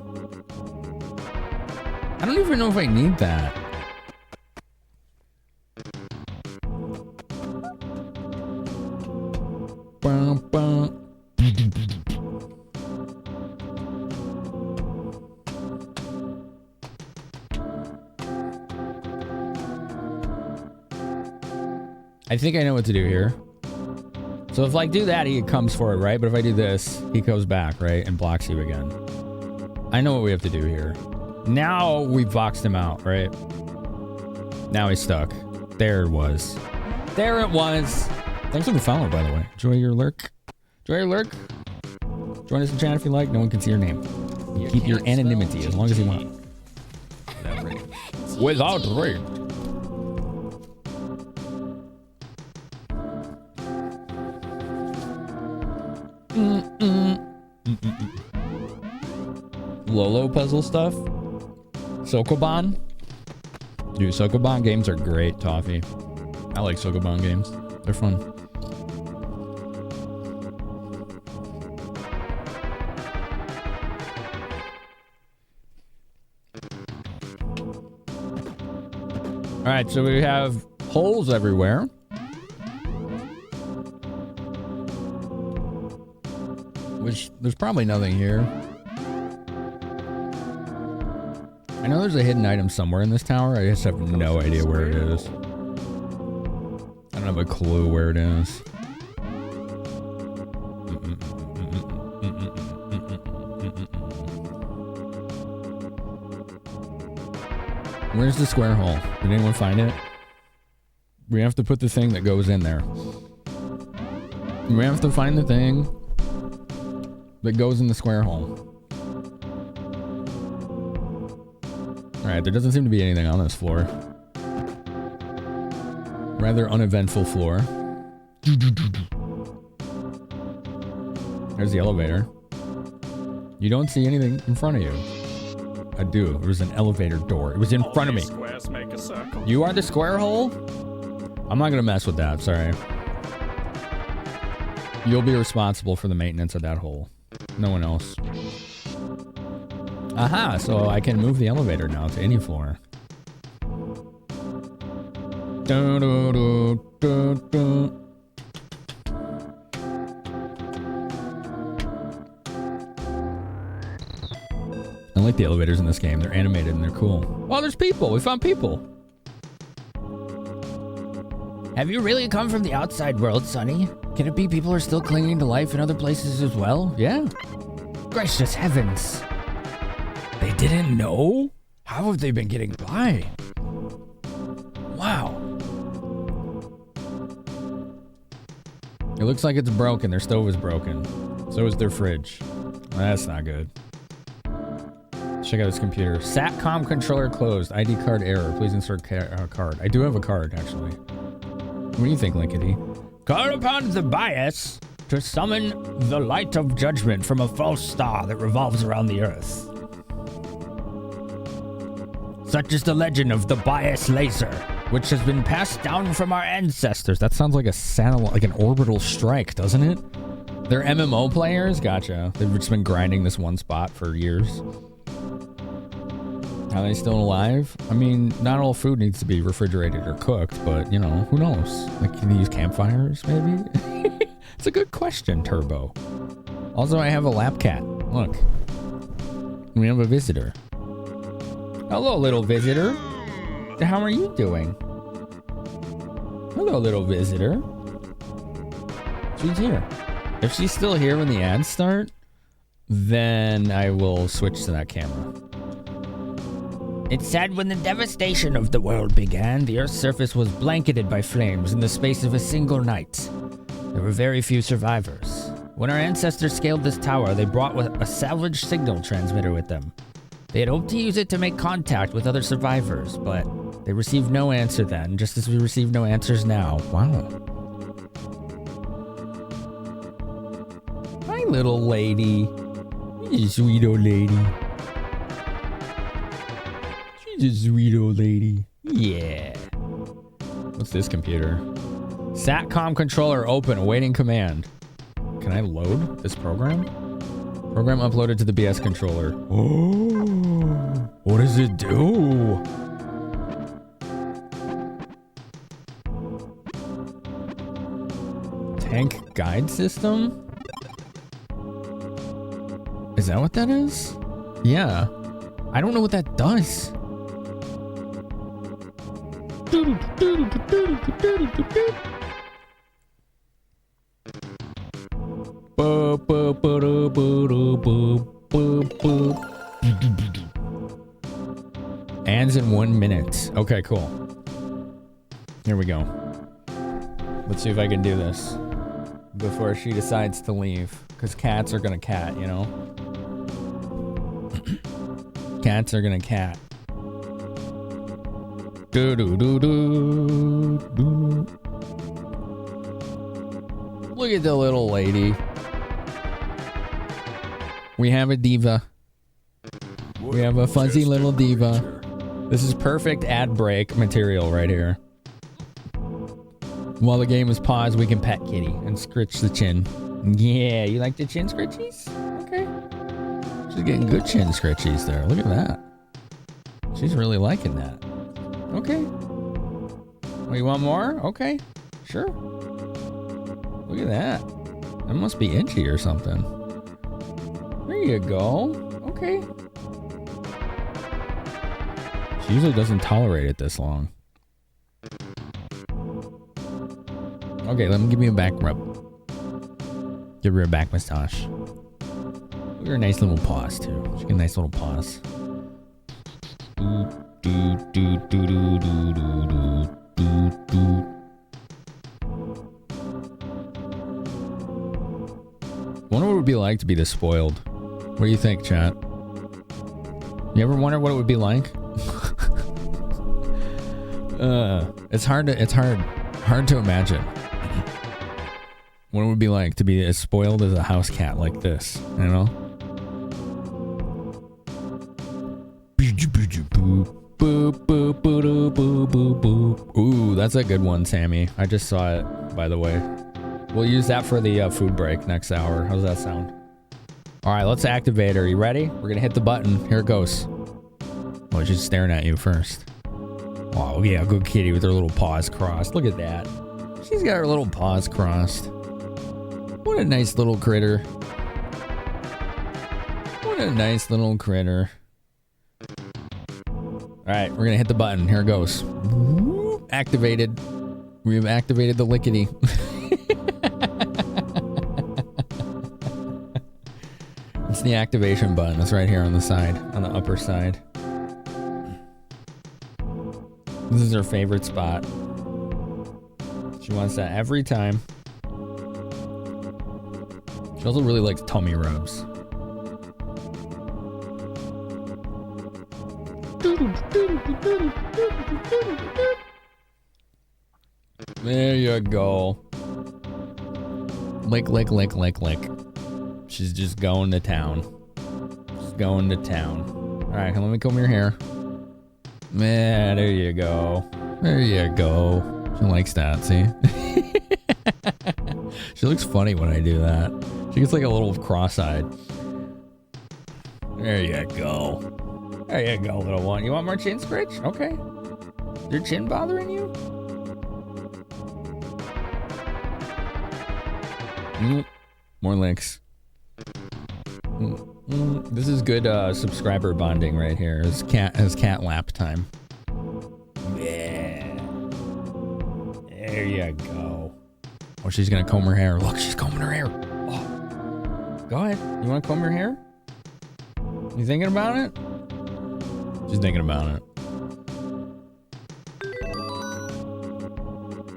I don't even know if I need that. Bum, bum. I think I know what to do here. So if I do that, he comes for it, right? But if I do this, he goes back, right? And blocks you again. I know what we have to do here. Now we've boxed him out, right? Now he's stuck. There it was. There it was. Thanks for the follow, by the way. Enjoy your lurk. Enjoy your lurk. Join us in chat if you like. No one can see your name. You keep your anonymity as long as you want. Without rage. Lolo puzzle stuff. Sokoban. Dude, Sokoban games are great, Toffee. I like Sokoban games. They're fun. Alright, so we have holes everywhere. Which, there's probably nothing here. I know there's a hidden item somewhere in this tower. I just have no idea where it is. I don't have a clue where it is. Where's the square hole? Did anyone find it? We have to put the thing that goes in there. We have to find the thing that goes in the square hole. Alright, there doesn't seem to be anything on this floor. Rather uneventful floor. There's the elevator. You don't see anything in front of you. I do. There was an elevator door. It was in front of me.
Squares make a circle.
You are the square hole? I'm not gonna mess with that, sorry. You'll be responsible for the maintenance of that hole. No one else. Aha, so I can move the elevator now to any floor. Dun, dun, dun, dun, dun. I like the elevators in this game. They're animated and they're cool. Oh, there's people. We found people.
Have you really come from the outside world, Sonny? Can it be people are still clinging to life in other places as well?
Yeah.
Gracious heavens.
They didn't know? How have they been getting by? Wow. It looks like it's broken. Their stove is broken. So is their fridge. That's not good. Check out this computer. SATCOM controller closed. ID card error. Please insert card. I do have a card, actually. What do you think, Linkity?
Call upon the bias to summon the light of judgment from a false star that revolves around the earth. Such is the legend of the bias laser, which has been passed down from our ancestors.
That sounds like a satellite, like an orbital strike, doesn't it? They're MMO players? Gotcha. They've just been grinding this one spot for years. Are they still alive? I mean, not all food needs to be refrigerated or cooked, but, you know, who knows? Like, can they use campfires, maybe? It's a good question, Turbo. Also, I have a lap cat. Look. We have a visitor. Hello, little visitor. How are you doing? Hello, little visitor. She's here. If she's still here when the ads start, then I will switch to that camera.
It said when the devastation of the world began, the Earth's surface was blanketed by flames in the space of a single night. There were very few survivors. When our ancestors scaled this tower, they brought a salvaged signal transmitter with them. They had hoped to use it to make contact with other survivors, but they received no answer then, just as we receive no answers now.
Wow. Hi, little lady. She's a sweet old lady. She's a sweet old lady. Yeah. What's this computer? SATCOM controller open, awaiting command. Can I load this program? Program uploaded to the BS controller. Oh, what does it do? Tank guide system? Is that what that is? Yeah. I don't know what that does. Ends in 1 minute. Okay, cool. Here we go. Let's see if I can do this before she decides to leave. Because cats are gonna cat, you know? Cats are gonna cat. Do do do do do. Look at the little lady. We have a diva. We have a fuzzy little diva. This is perfect ad break material right here. While the game is paused, we can pet Kitty and scritch the chin. Yeah, you like the chin scritchies? Okay. She's getting good chin scritchies there. Look at that. She's really liking that. Okay. Oh, you want more? Okay. Sure. Look at that. That must be itchy or something. There you go. Okay. She usually doesn't tolerate it this long. Okay, let me give you a back rub. Give her a back massage. Look at her nice little paws too. She got nice little paws. Do do do do do do do do. Wonder what it would be like to be this spoiled. What do you think, chat? You ever wonder what it would be like? It's hard to imagine what it would be like to be as spoiled as a house cat like this, you know? Ooh, that's a good one, Sammy. I just saw it, by the way. We'll use that for the food break next hour. How's that sound? All right, let's activate her. You ready? We're gonna hit the button. Here it goes. Oh, she's staring at you first. Oh, yeah, good kitty with her little paws crossed. Look at that. She's got her little paws crossed. What a nice little critter. What a nice little critter. All right, we're gonna hit the button. Here it goes. Activated. We've activated the lickety. It's the activation button. It's right here on the side, on the upper side. This is her favorite spot. She wants that every time. She also really likes tummy rubs. There you go. Lick, lick, lick, lick, lick. She's just going to town. She's going to town. All right, let me comb your hair. Yeah, there you go. There you go. She likes that, see? She looks funny when I do that. She gets like a little cross-eyed. There you go. There you go, little one. You want more chin scratch? Okay. Is your chin bothering you? More links. This is good subscriber bonding right here. It's cat lap time. Yeah. There you go. Oh, she's gonna comb her hair. Look, she's combing her hair. Oh. Go ahead. You wanna comb your hair? You thinking about it? She's thinking about it.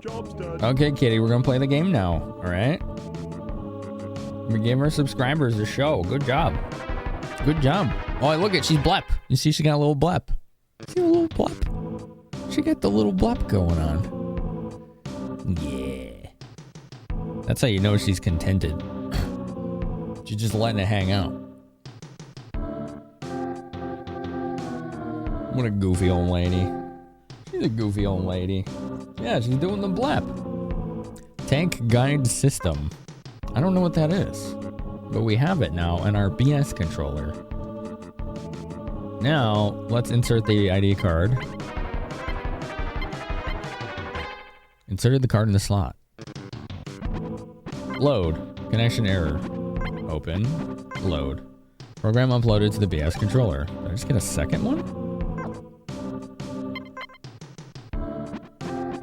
Job's done.
Okay, kitty, we're gonna play the game now. All right. We gave our subscribers a show. Good job. Good job. Oh, look at, she's blep. You see, she got a little blep. See a little blep? She got the little blep going on. Yeah. That's how you know she's contented. She's just letting it hang out. What a goofy old lady. She's a goofy old lady. Yeah, she's doing the blep. Tank guide system. I don't know what that is, but we have it now in our BS controller. Now, let's insert the ID card. Inserted the card in the slot. Load. Connection error. Open. Load. Program uploaded to the BS controller. Did I just get a second one?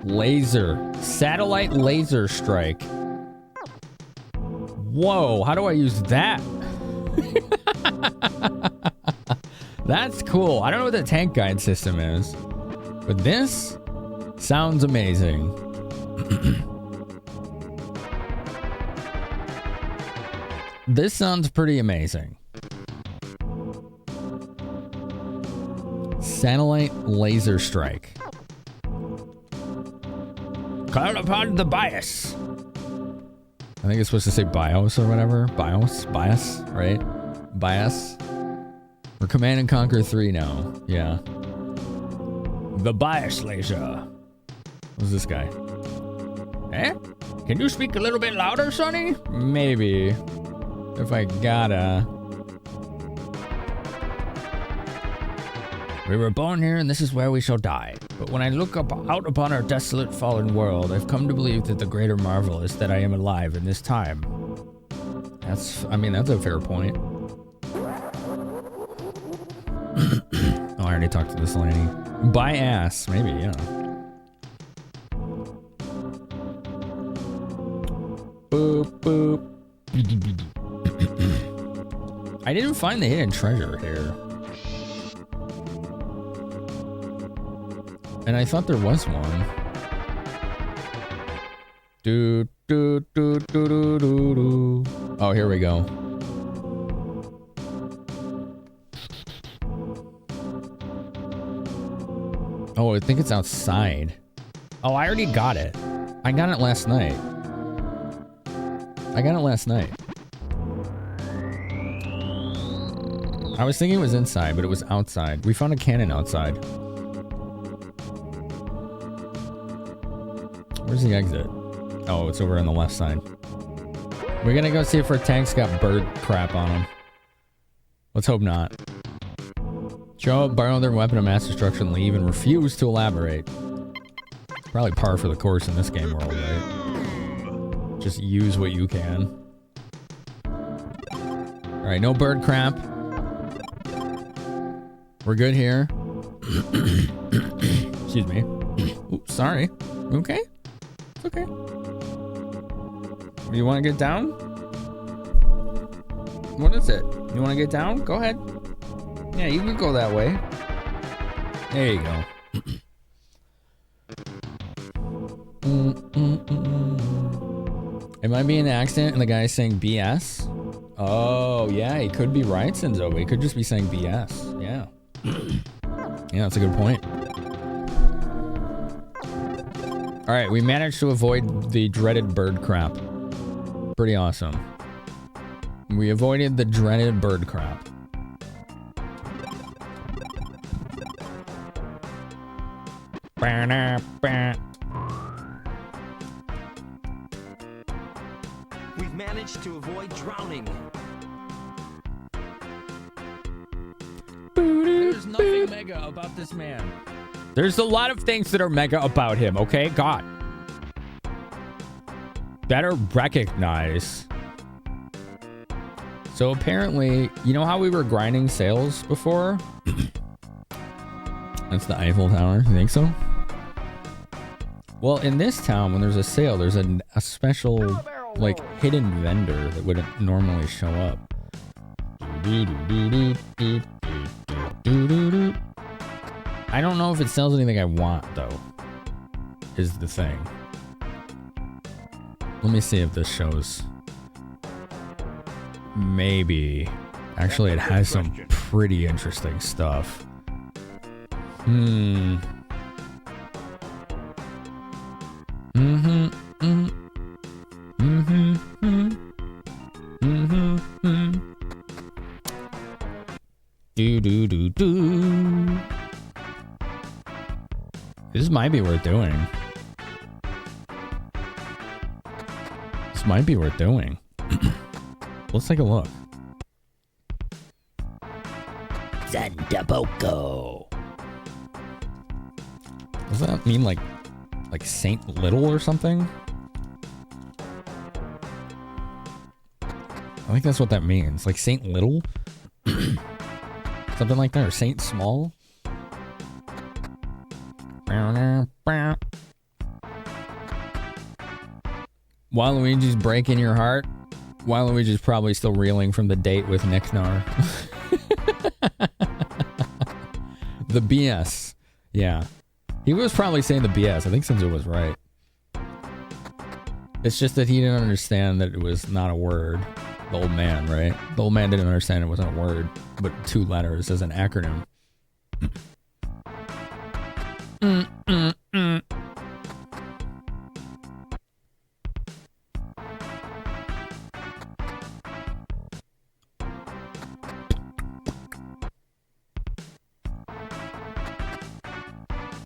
Laser. Satellite laser strike. Whoa, how do I use that? That's cool. I don't know what the tank guide system is, but this sounds amazing. This sounds pretty amazing. Satellite laser strike. Call upon the bias. I think it's supposed to say BIOS or whatever. BIOS, right? BIOS. We're Command and Conquer 3 now. Yeah. The BIOS laser. Who's this guy? Eh? Can you speak a little bit louder, Sonny? Maybe. If I gotta. We were born here and this is where we shall die. But when I look out upon our desolate fallen world, I've come to believe that the greater marvel is that I am alive in this time. That's a fair point. Oh, I already talked to this lady. By ass, maybe, yeah. Boop, boop. I didn't find the hidden treasure here. And I thought there was one. Do, do, do, do, do, do, do. Oh, here we go. Oh, I think it's outside. Oh, I already got it. I got it last night. I was thinking it was inside, but it was outside. We found a cannon outside. Where's the exit? Oh, it's over on the left side. We're gonna go see if our tank's got bird crap on them. Let's hope not. Show up, borrow their weapon of mass destruction, leave, and refuse to elaborate. Probably par for the course in this game world, right? Just use what you can. Alright, no bird crap. We're good here. Excuse me. Oops, sorry. Okay? It's okay. You want to get down? What is it? You want to get down? Go ahead. Yeah, you can go that way. There you go. It might be an accident and the guy's saying BS. Oh, yeah, he could be right, Sinzo. He could just be saying BS. Yeah. Yeah, that's a good point. Alright, we managed to avoid the dreaded bird crap. Pretty awesome. We avoided the dreaded bird crap.
We've managed to avoid drowning.
There's nothing mega about this man. There's a lot of things that are mega about him, okay? God. Better recognize. So apparently, you know how we were grinding sales before? That's the Eiffel Tower. You think so? Well, in this town, when there's a sale, there's a special, like, hidden vendor that wouldn't normally show up. I don't know if it sells anything I want, though, is the thing. Let me see if this shows. Maybe. Actually, it has some pretty interesting stuff. This might be worth doing. This might be worth doing. Let's take a look.
Zandaboko.
Does that mean like Saint Little or something? I think that's what that means. Like Saint Little? Something like that, or Saint Small? Waluigi's breaking your heart. Waluigi's probably still reeling from the date with Nicknar. The BS. Yeah. He was probably saying the BS. I think Sinzo was right. It's just that he didn't understand that it was not a word. The old man, right? The old man didn't understand it wasn't a word, but 2 letters as an acronym.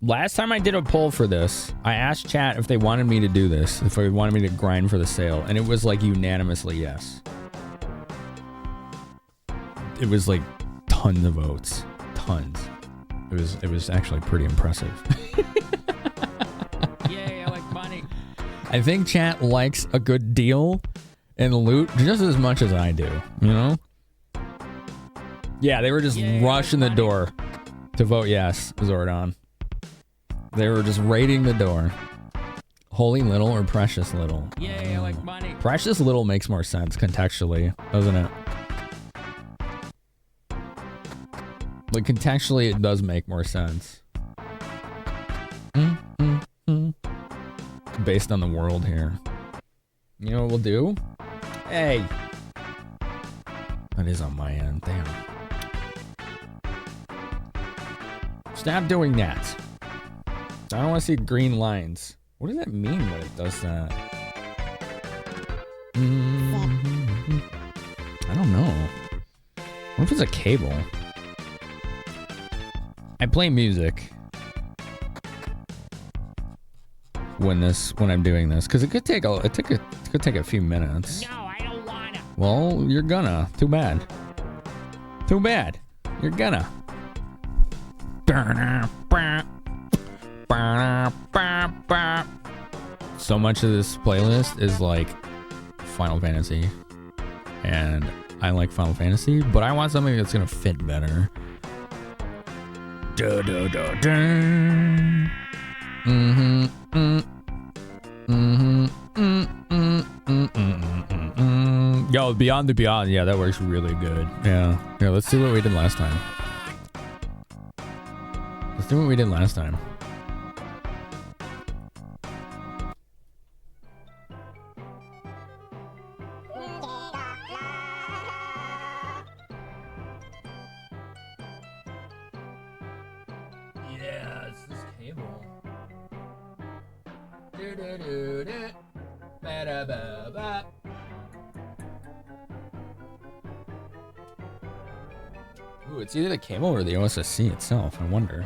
Last time I did a poll for this, I asked chat if they wanted me to do this, if they wanted me to grind for the sale, and it was like unanimously yes. It was like tons of votes. Tons. It was actually pretty impressive. Yay, I like money. I think chat likes a good deal and loot just as much as I do, you know? Yeah, they were just rushing the door to vote yes, Zordon. They were just raiding the door. Holy Little or Precious Little? Yay, I like money. Precious Little makes more sense contextually, doesn't it? Like, contextually, it does make more sense. Based on the world here. You know what we'll do? Hey! That is on my end, damn. Stop doing that. I don't want to see green lines. What does that mean when it does that? I don't know. What if it's a cable? I play music when I'm doing this because it could take a few minutes.
No, I don't wanna.
Well, you're gonna. Too bad. Too bad. You're gonna. So much of this playlist is like Final Fantasy, and I like Final Fantasy, but I want something that's gonna fit better. Yo, Beyond the Beyond, yeah, that works really good. Yeah, let's see what we did last time. Let's do what we did last time. Yeah, it's this cable. Ooh, it's either the cable or the OSSC itself, I wonder.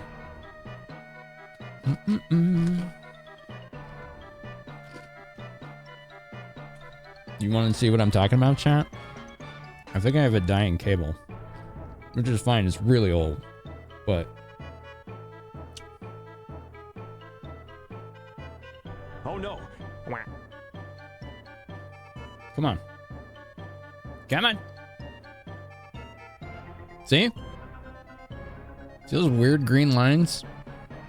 You want to see what I'm talking about, chat? I think I have a dying cable, which is fine. It's really old, but
Oh no!
come on. Come on. See? See those weird green lines?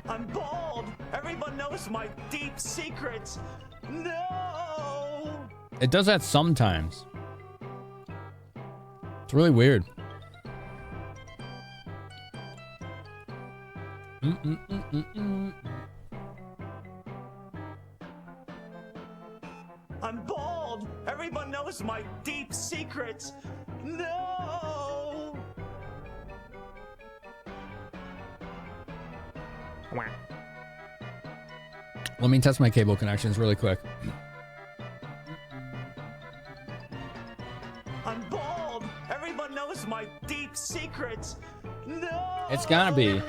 I'm bald! Everyone knows my deep secrets! No!
It does that sometimes. It's really weird.
I'm bald! Everyone knows my deep secrets! No!
Let me test my cable connections really quick.
I'm bald! Everyone knows my deep secrets! No!
It's gotta be.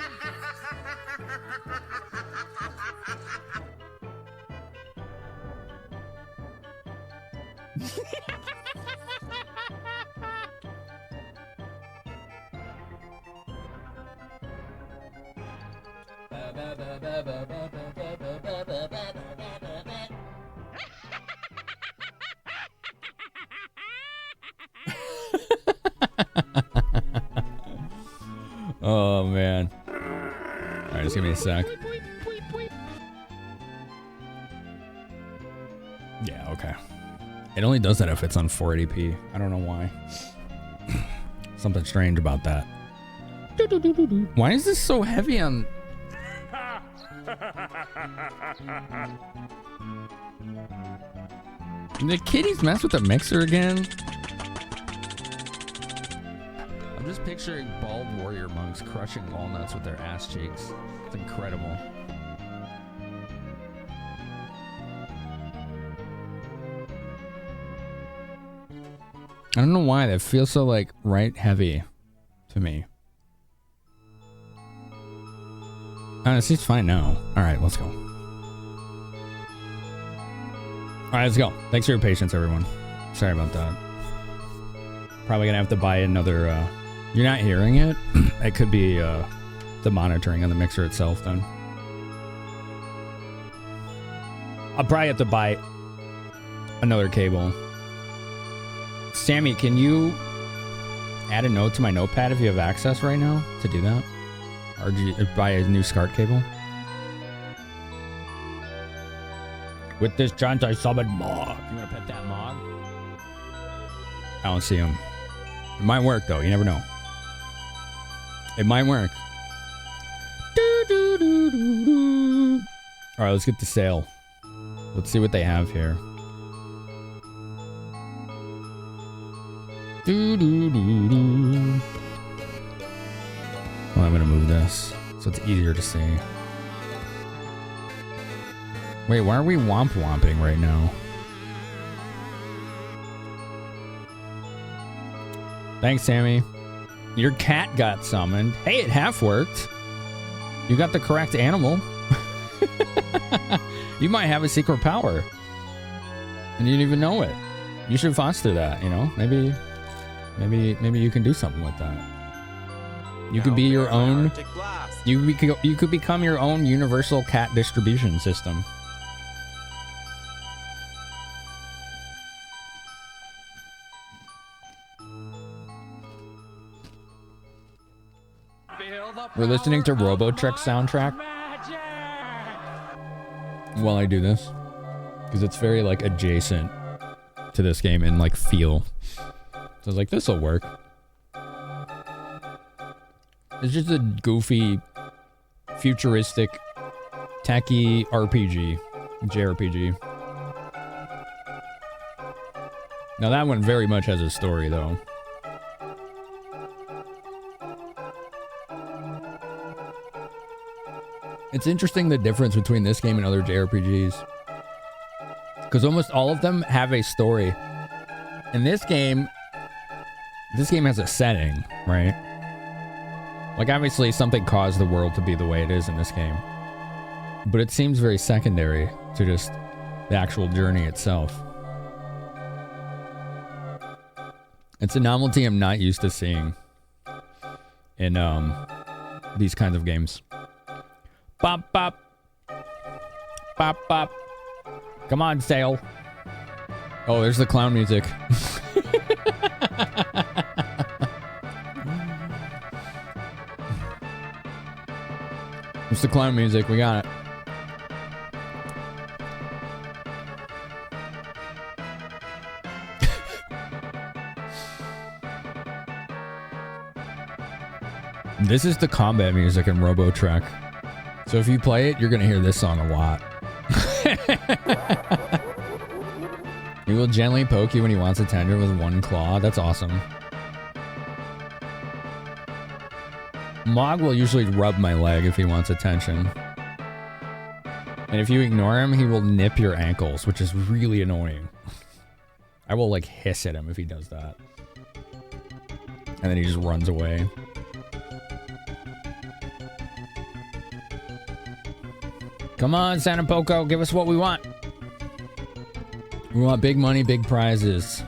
Oh man. Alright, just give me a sec. Yeah, okay. It only does that if it's on 480p. I don't know why. Something strange about that. Why is this so heavy on... Did the kitties mess with the mixer again? I'm just picturing bald warrior monks crushing walnuts with their ass cheeks. It's incredible. I don't know why that feels so like right heavy to me. Honestly, it's fine now. All right, let's go. All right, let's go. Thanks for your patience, everyone. Sorry about that. Probably gonna have to buy another. You're not hearing it? It could be the monitoring on the mixer itself then. I'll probably have to buy another cable. Sammy, can you add a note to my notepad if you have access right now to do that? Or buy a new SCART cable? With this chant I summon Mog. You wanna pet that Mog? I don't see him. It might work though, you never know. It might work. Alright, let's get to sale. Let's see what they have here. Oh, I'm gonna move this so it's easier to see. Wait, why are we womp-womping right now? Thanks, Sammy. Your cat got summoned. Hey, it half worked. You got the correct animal. You might have a secret power. And you didn't even know it. You should foster that, you know? Maybe you can do something with that. You could be your own... You could become your own universal cat distribution system. We're listening to Robotrek soundtrack while I do this, because it's very like adjacent to this game and like feel. So I was like, this will work. It's just a goofy, futuristic, tacky RPG, JRPG. Now that one very much has a story though. It's interesting the difference between this game and other JRPGs. Because almost all of them have a story. In this game has a setting, right? Like obviously something caused the world to be the way it is in this game. But it seems very secondary to just the actual journey itself. It's a novelty I'm not used to seeing in these kinds of games. Bop, bop. Bop, bop. Come on, Sail. Oh, there's the clown music. It's the clown music. We got it. This is the combat music in Robotrek. So if you play it, you're going to hear this song a lot. He will gently poke you when he wants attention with one claw. That's awesome. Mog will usually rub my leg if he wants attention. And if you ignore him, he will nip your ankles, which is really annoying. I will like hiss at him if he does that. And then he just runs away. Come on, Santa Poco, give us what we want. We want big money, big prizes.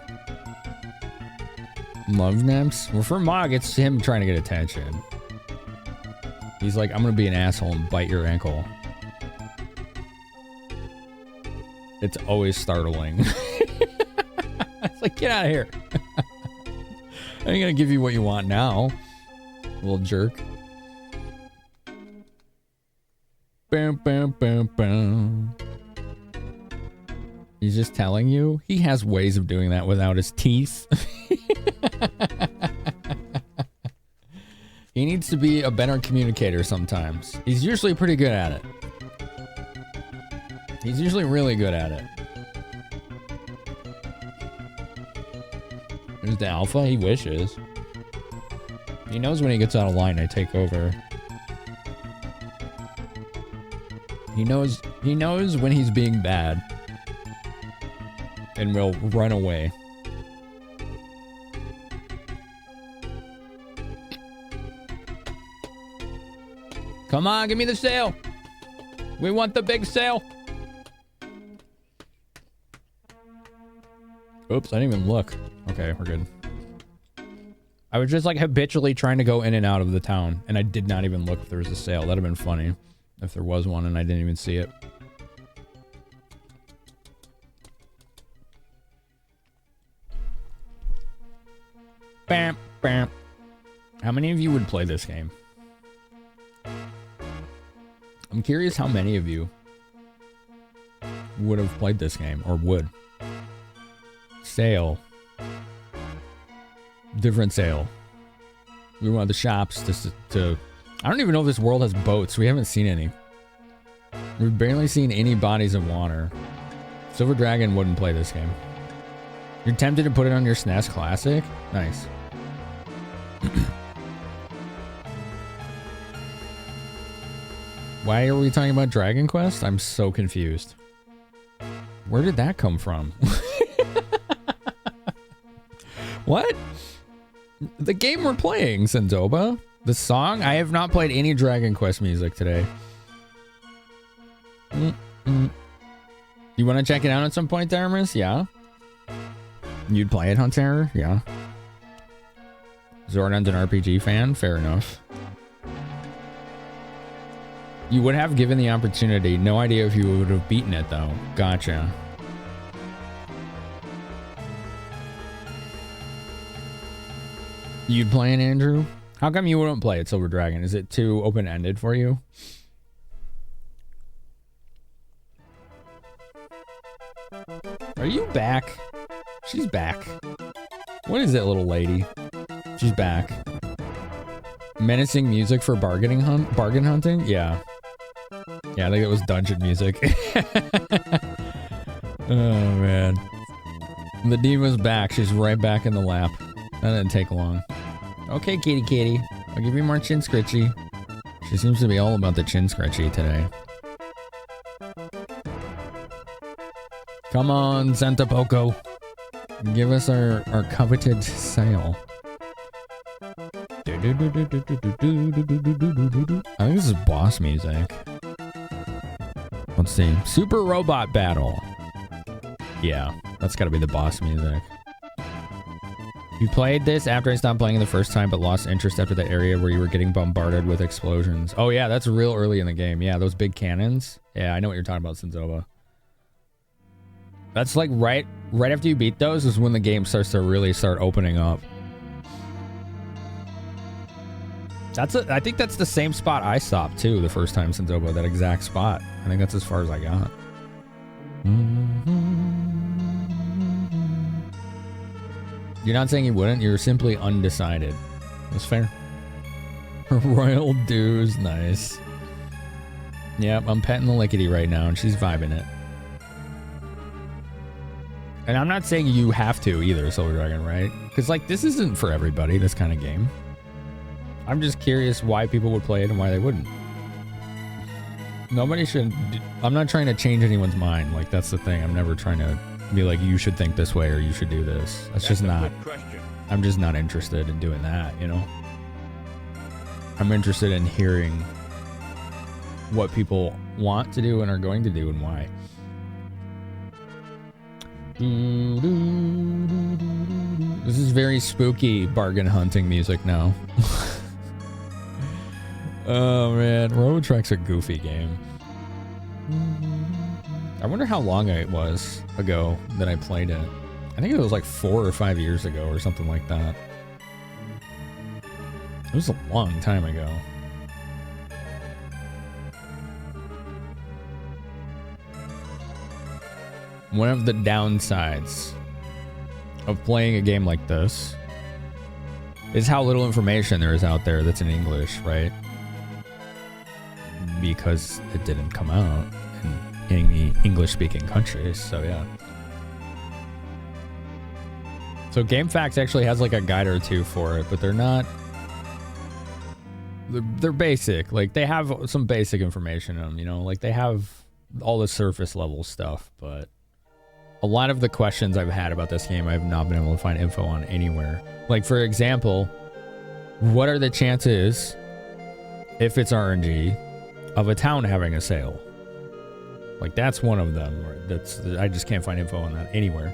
Love names? Well, for Mog, it's him trying to get attention. He's like, I'm gonna be an asshole and bite your ankle. It's always startling. It's like, get out of here. I ain't gonna give you what you want now, little jerk. Bam, bam, bam, bam. He's just telling you. He has ways of doing that without his teeth. He needs to be a better communicator sometimes. He's usually pretty good at it. He's usually really good at it. There's the alpha. He wishes. He knows when he gets out of line, I take over. He knows when he's being bad. And will run away. Come on, give me the sail. We want the big sail. Oops, I didn't even look. Okay, we're good. I was just like habitually trying to go in and out of the town, and I did not even look if there was a sail. That'd have been funny if there was one and I didn't even see it. Bam, bam. How many of you would play this game? I'm curious how many of you would have played this game, or would. Sail. Different sail. We want the shops to... I don't even know if this world has boats. We haven't seen any. We've barely seen any bodies of water. Silver Dragon wouldn't play this game. You're tempted to put it on your SNES Classic? Nice. Why are we talking about Dragon Quest? I'm so confused. Where did that come from? What? The game we're playing, Senzoba. The song? I have not played any Dragon Quest music today. You want to check it out at some point, Theramis? Yeah. You'd play it, Hunter? Yeah. Zordon's an RPG fan? Fair enough. You would have given the opportunity. No idea if you would have beaten it, though. Gotcha. You'd play it, Andrew? How come you wouldn't play it, Silver Dragon? Is it too open-ended for you? Are you back? She's back. What is it, little lady? She's back. Menacing music for bargain hunting? Yeah. Yeah, I think it was dungeon music. Oh, man. The diva's back. She's right back in the lap. That didn't take long. Okay, kitty kitty. I'll give you more chin scritchy. She seems to be all about the chin scritchy today. Come on, Santa Poco. Give us our coveted sail. I think this is boss music. Let's see. Super Robot Battle. Yeah, that's gotta be the boss music. You played this after I stopped playing the first time, but lost interest after the area where you were getting bombarded with explosions. Oh yeah, that's real early in the game. Yeah, those big cannons. Yeah, I know what you're talking about, Senzoba. That's like right after you beat those is when the game starts to really start opening up. I think that's the same spot I stopped too the first time, Senzoba. That exact spot. I think that's as far as I got. You're not saying you wouldn't, you're simply undecided. That's fair. Royal Dues, nice. Yep, I'm petting the lickety right now and she's vibing it. And I'm not saying you have to either, Silver Dragon, right? Because like this isn't for everybody, this kind of game. I'm just curious why people would play it and why they wouldn't. Nobody should... I'm not trying to change anyone's mind. Like, that's the thing. I'm never trying to be like, you should think this way or you should do this. That's just not... I'm just not interested in doing that, you know? I'm interested in hearing what people want to do and are going to do and why. This is very spooky bargain hunting music now. Oh man, Robotrek's a goofy game. I wonder how long it was ago that I played it. I think it was like 4 or 5 years ago or something like that. It was a long time ago. One of the downsides of playing a game like this is how little information there is out there that's in English, right? Because it didn't come out in any English-speaking countries, so yeah. So GameFAQs actually has like a guide or two for it, but they're not... They're basic. Like, they have some basic information in them, you know? Like, they have all the surface level stuff, but... A lot of the questions I've had about this game, I've not been able to find info on anywhere. Like, for example, what are the chances, if it's RNG, of a town having a sale? Like, that's one of them. I just can't find info on that anywhere.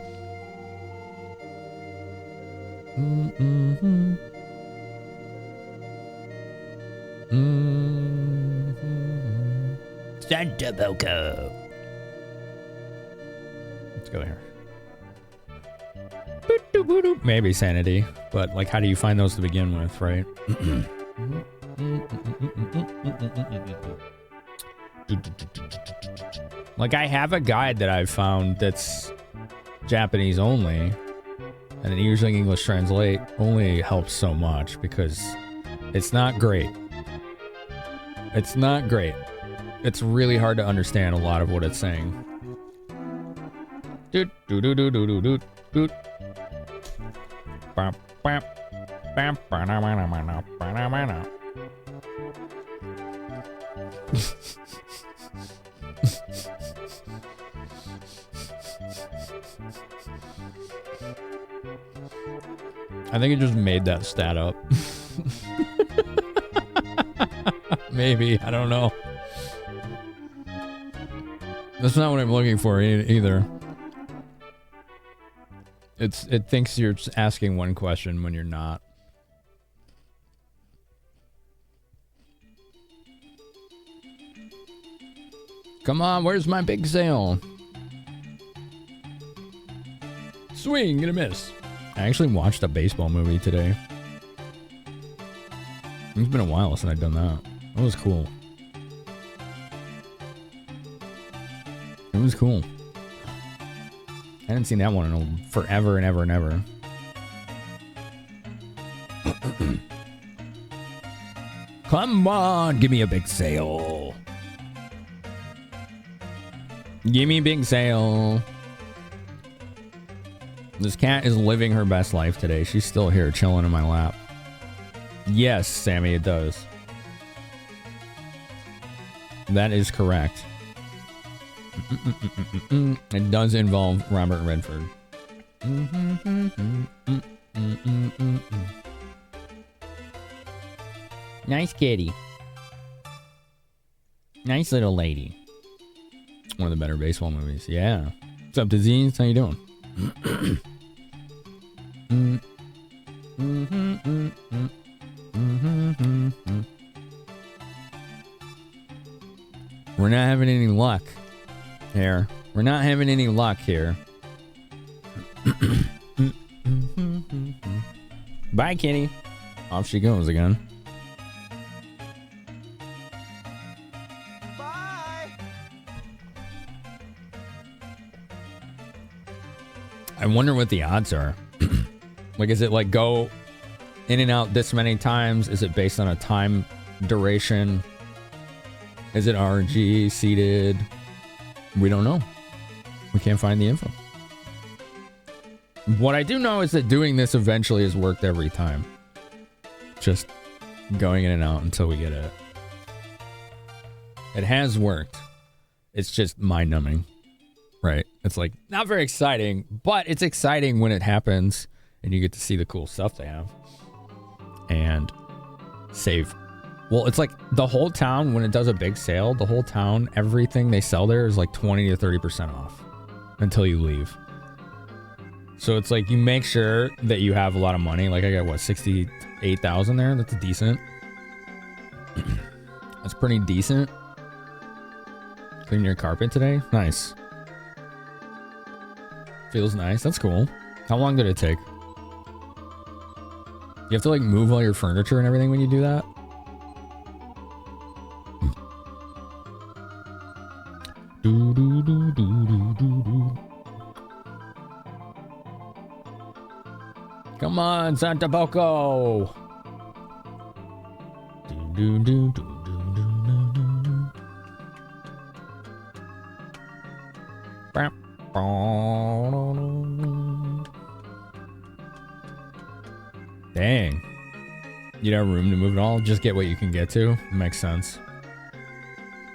Santa Boco.
Let's go here. Maybe sanity, but like, how do you find those to begin with, right? Like, I have a guide that I've found that's Japanese only, and using English Translate only helps so much because it's not great. It's not great. It's really hard to understand a lot of what it's saying. Doot doot doot doot doot doot doot. Bam bam bam bam. I think it just made that stat up. Maybe. I don't know. That's not what I'm looking for either. It thinks you're asking one question when you're not. Come on, where's my big sale? Swing and a miss. I actually watched a baseball movie today. It's been a while since I've done that. That was cool. It was cool. I hadn't seen that one in forever and ever and ever. Come on, give me a big sale. Give me a big sale. This cat is living her best life today. She's still here chilling in my lap. Yes, Sammy, it does. That is correct. It does involve Robert Redford. Nice kitty. Nice little lady. One of the better baseball movies. Yeah. What's up, Disease? How you doing? We're not having any luck here. We're not having any luck here. Bye, kitty. Off she goes again.
Bye.
I wonder what the odds are. Like, is it like go in and out this many times? Is it based on a time duration? Is it RNG seeded? We don't know. We can't find the info. What I do know is that doing this eventually has worked every time. Just going in and out until we get it. It has worked. It's just mind-numbing. Right? It's like not very exciting, but it's exciting when it happens and you get to see the cool stuff they have. And save. Well, it's like the whole town, when it does a big sale, the whole town, everything they sell there is like 20 to 30% off until you leave. So it's like you make sure that you have a lot of money. Like I got what, 68,000 there? That's decent. That's pretty decent. Clean your carpet today? Nice. Feels nice. That's cool. How long did it take? You have to like move all your furniture and everything when you do that? Do, do, do, do, do, do, do. Come on, Santa Poco. Do, do, do, do, do, do, do, do. Bam. Dang. You don't have room to move it all? Just get what you can get to? Makes sense.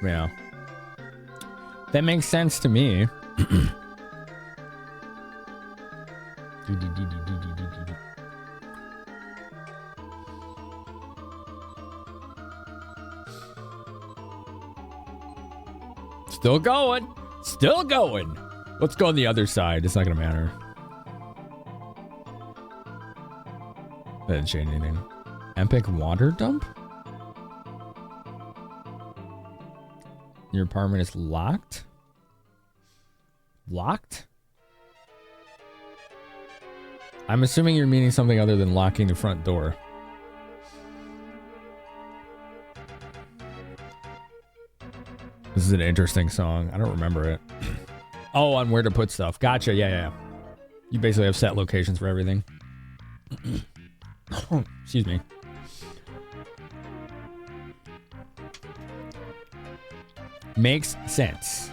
Yeah. That makes sense to me. Still going. Still going. Let's go on the other side. It's not going to matter. That didn't change anything. Epic water dump? Your apartment is locked? Locked? I'm assuming you're meaning something other than locking the front door. This is an interesting song. I don't remember it. Oh, on where to put stuff. Gotcha. Yeah. You basically have set locations for everything. Excuse me. Makes sense.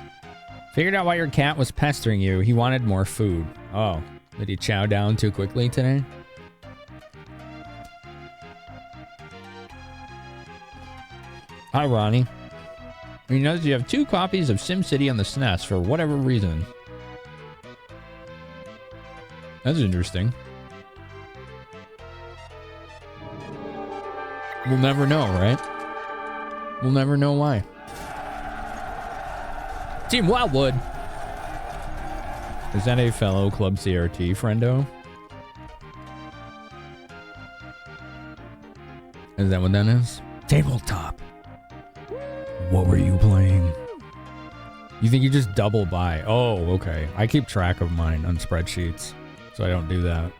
Figured out why your cat was pestering you. He wanted more food. Oh, did he chow down too quickly today? Hi, Ronnie. He knows you have 2 copies of SimCity on the SNES for whatever reason. That's interesting. We'll never know, right? We'll never know why. Team Wildwood. Is that a fellow Club CRT friendo? Is that what that is? Tabletop. What were you playing? You think you just double buy? Oh, okay. I keep track of mine on spreadsheets, so I don't do that.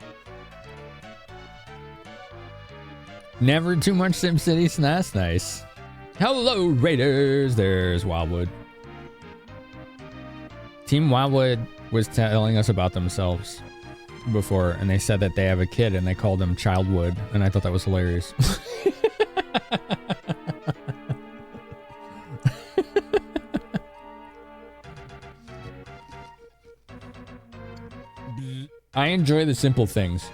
Never too much SimCity SNES. Nice. Hello, Raiders. There's Wildwood. Team Wildwood was telling us about themselves before, and they said that they have a kid, and they called him Childwood, and I thought that was hilarious. I enjoy the simple things.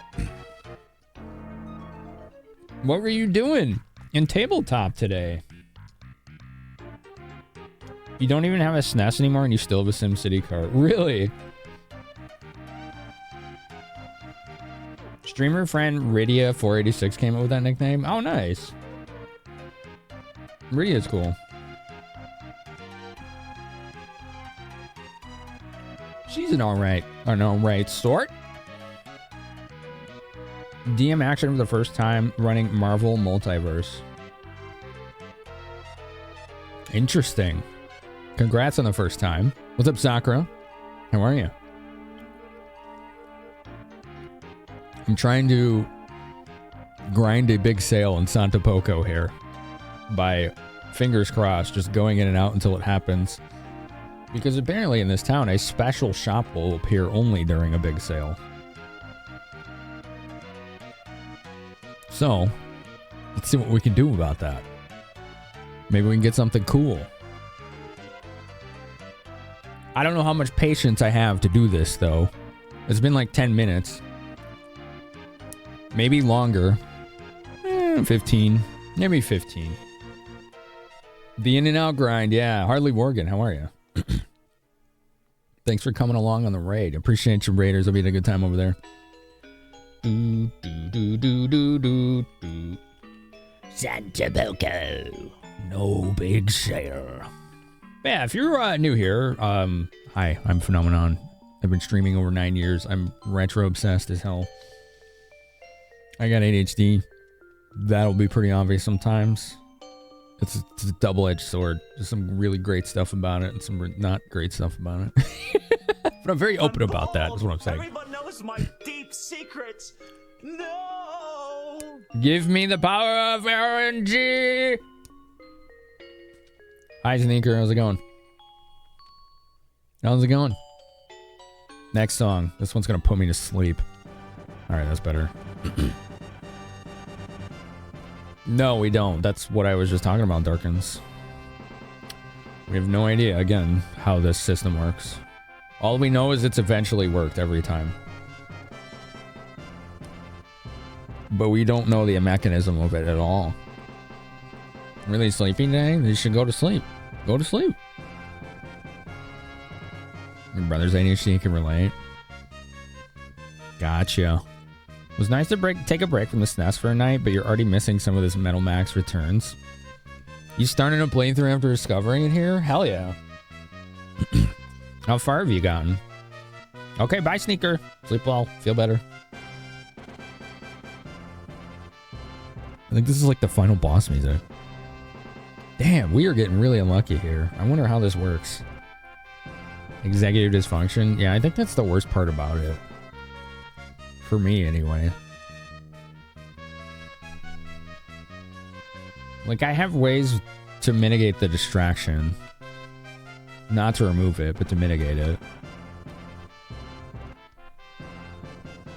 What were you doing in tabletop today? You don't even have a SNES anymore and you still have a SimCity cart. Really? Streamer friend Rydia486 came up with that nickname. Oh, nice. Rydia's cool. She's an alright sort. DM action for the first time running Marvel Multiverse. Interesting. Congrats on the first time. What's up, Sakura? How are you? I'm trying to grind a big sale in Santa Poco here by, fingers crossed, just going in and out until it happens. Because apparently in this town, a special shop will appear only during a big sale. So, let's see what we can do about that. Maybe we can get something cool. I don't know how much patience I have to do this, though. It's been like 10 minutes. Maybe longer. 15. Maybe 15. The in and out grind, yeah. Harley Morgan, how are you? Thanks for coming along on the raid. Appreciate you, Raiders. I'll be having a good time over there.
Santa Poco. No big share.
Yeah, if you're new here, hi, I'm Finamenon. I've been streaming over 9 years. I'm retro obsessed as hell. I got ADHD. That'll be pretty obvious sometimes. It's a double-edged sword. There's some really great stuff about it and some not great stuff about it. But I'm very open about that, is what I'm saying.
Everyone knows my deep secrets. No.
Give me the power of RNG. Hi, Sneaker. How's it going? How's it going? Next song. This one's going to put me to sleep. All right, that's better. No, we don't. That's what I was just talking about, Darkins. We have no idea, again, how this system works. All we know is it's eventually worked every time. But we don't know the mechanism of it at all. Really sleeping today? You should go to sleep. Go to sleep. Your brother's ADHD can relate. Gotcha. It was nice to take a break from the SNES for a night, but you're already missing some of this Metal Max Returns. You started a playthrough after discovering it here? Hell yeah. How far have you gotten? Okay, bye, Sneaker. Sleep well. Feel better. I think this is like the final boss music. Damn, we are getting really unlucky here. I wonder how this works. Executive dysfunction? Yeah, I think that's the worst part about it. For me, anyway. Like, I have ways to mitigate the distraction. Not to remove it, but to mitigate it.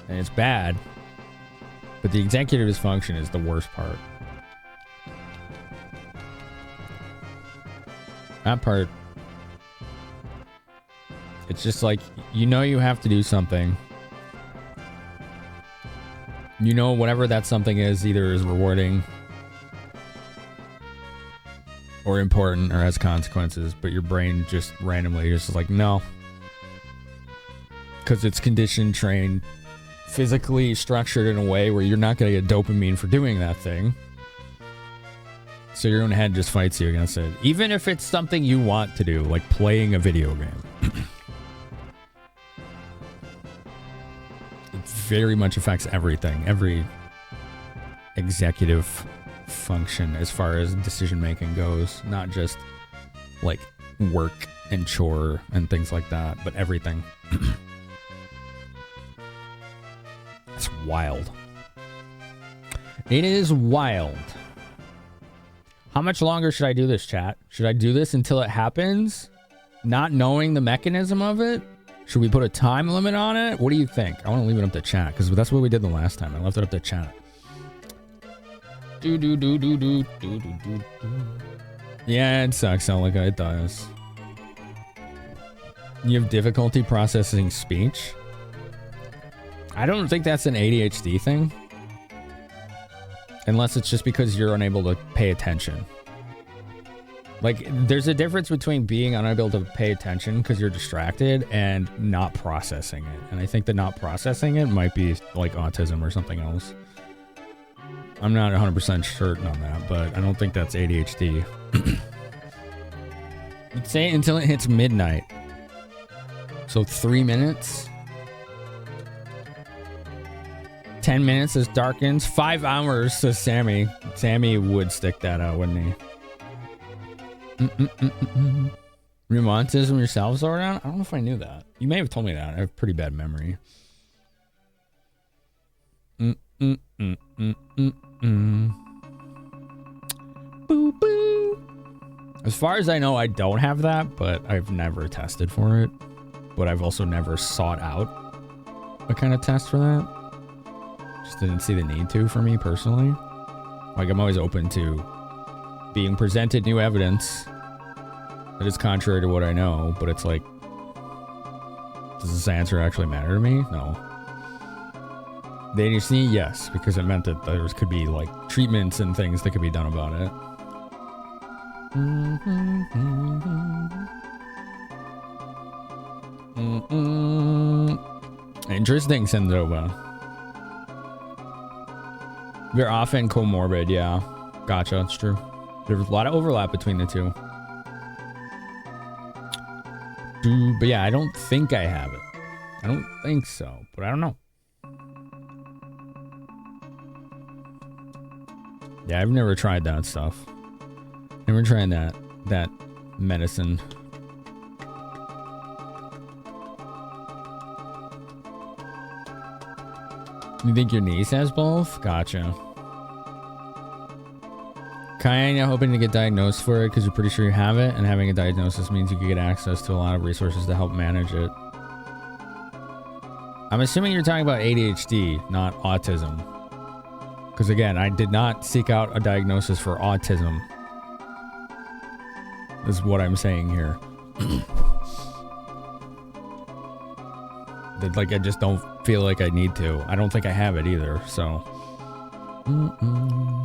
And it's bad. But the executive dysfunction is the worst part. That part, it's just like, you know you have to do something. You know whatever that something is either is rewarding or important or has consequences, but your brain just randomly is just like, no. Because it's conditioned, trained, physically structured in a way where you're not going to get dopamine for doing that thing. So your own head just fights you against it. Even if it's something you want to do, like playing a video game. It very much affects everything. Every executive function as far as decision making goes. Not just like work and chore and things like that, but everything. It's wild. It is wild. How much longer should I do this, chat? Should I do this until it happens? Not knowing the mechanism of it? Should we put a time limit on it? What do you think? I want to leave it up to chat, because that's what we did the last time. I left it up to chat. Yeah, it sucks, Elika. It does. You have difficulty processing speech? I don't think that's an ADHD thing. Unless it's just because you're unable to pay attention. Like, there's a difference between being unable to pay attention because you're distracted and not processing it. And I think that not processing it might be like autism or something else. I'm not 100% certain on that, but I don't think that's ADHD. You'd say until it hits midnight. So 3 minutes. 10 minutes as darkens. 5 hours, says Sammy. Sammy would stick that out, wouldn't he? Rheumatism yourself, Zordon? I don't know if I knew that. You may have told me that. I have pretty bad memory. Boo boo. As far as I know, I don't have that, but I've never tested for it. But I've also never sought out a kind of test for that. Just didn't see the need to for me personally. Like, I'm always open to being presented new evidence that is contrary to what I know, but it's like, does this answer actually matter to me? No. The ADHD, yes, because it meant that there could be like treatments and things that could be done about it. Interesting, Sindova. We're often comorbid, yeah. Gotcha, that's true. There's a lot of overlap between the two. But yeah, I don't think I have it. I don't think so, but I don't know. Yeah, I've never tried that stuff. Never tried that medicine. You think your niece has both? Gotcha. Kinda hoping to get diagnosed for it because you're pretty sure you have it, and having a diagnosis means you can get access to a lot of resources to help manage it. I'm assuming you're talking about ADHD, not autism. Because again, I did not seek out a diagnosis for autism. Is what I'm saying here. That, like, I just don't feel like I need to. I don't think I have it either, so.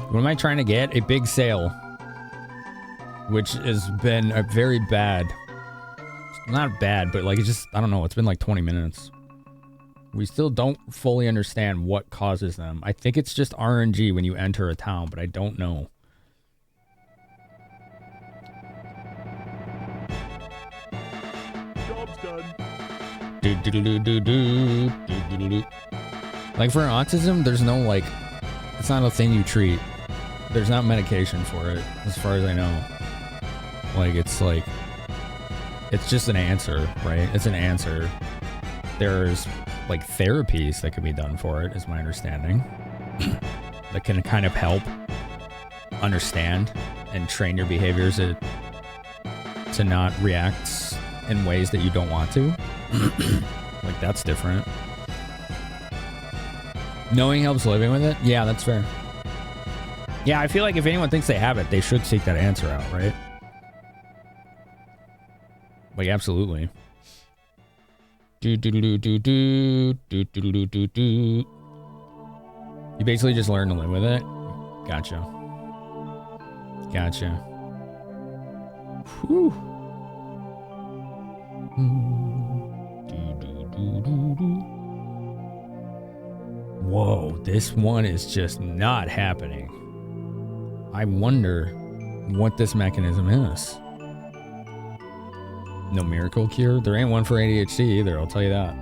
What am I trying to get? A big sale. Which has been a very bad. Not bad, but like, it's just, I don't know. It's been like 20 minutes. We still don't fully understand what causes them. I think it's just RNG when you enter a town, but I don't know.
Job's done.
Like for autism, there's no like, it's not a thing you treat. There's not medication for it, as far as I know. Like, it's just an answer, right? It's an answer. There's like therapies that can be done for it, is my understanding. That can kind of help understand and train your behaviors to not react in ways that you don't want to. Like, that's different. Knowing helps living with it? Yeah, that's fair. Yeah, I feel like if anyone thinks they have it, they should seek that answer out, right? Like, absolutely. You basically just learn to live with it? Gotcha. Gotcha. Whew. Whoa, this one is just not happening. I wonder what this mechanism is. No miracle cure. There ain't one for ADHD either, I'll tell you that.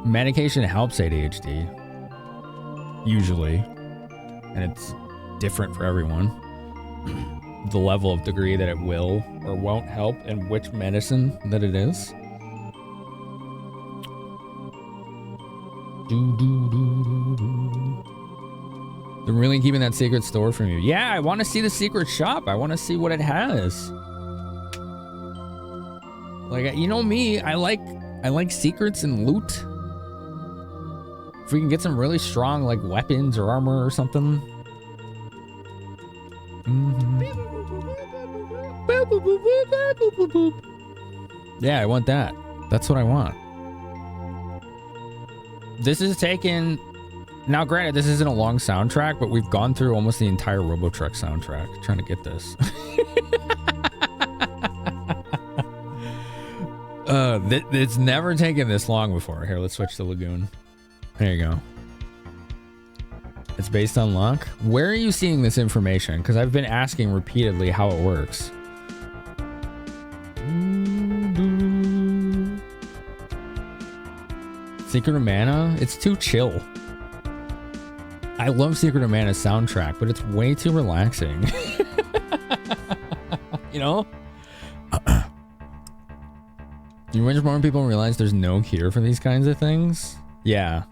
Medication helps ADHD. Usually. And it's different for everyone. The level of degree that it will or won't help and which medicine that it is. They're really keeping that secret store from you. Yeah, I want to see the secret shop. I want to see what it has. Like, you know me, I like secrets and loot. If we can get some really strong like weapons or armor or something. Yeah, I want that. That's what I want. This is taken... Now, granted, this isn't a long soundtrack, but we've gone through almost the entire Robotruck soundtrack trying to get this. It's never taken this long before. Here, let's switch to Lagoon. There you go. It's based on luck. Where are you seeing this information? Because I've been asking repeatedly how it works. Secret of Mana? It's too chill. I love Secret of Mana's soundtrack, but it's way too relaxing. You know? You wish more people realize there's no cure for these kinds of things? Yeah.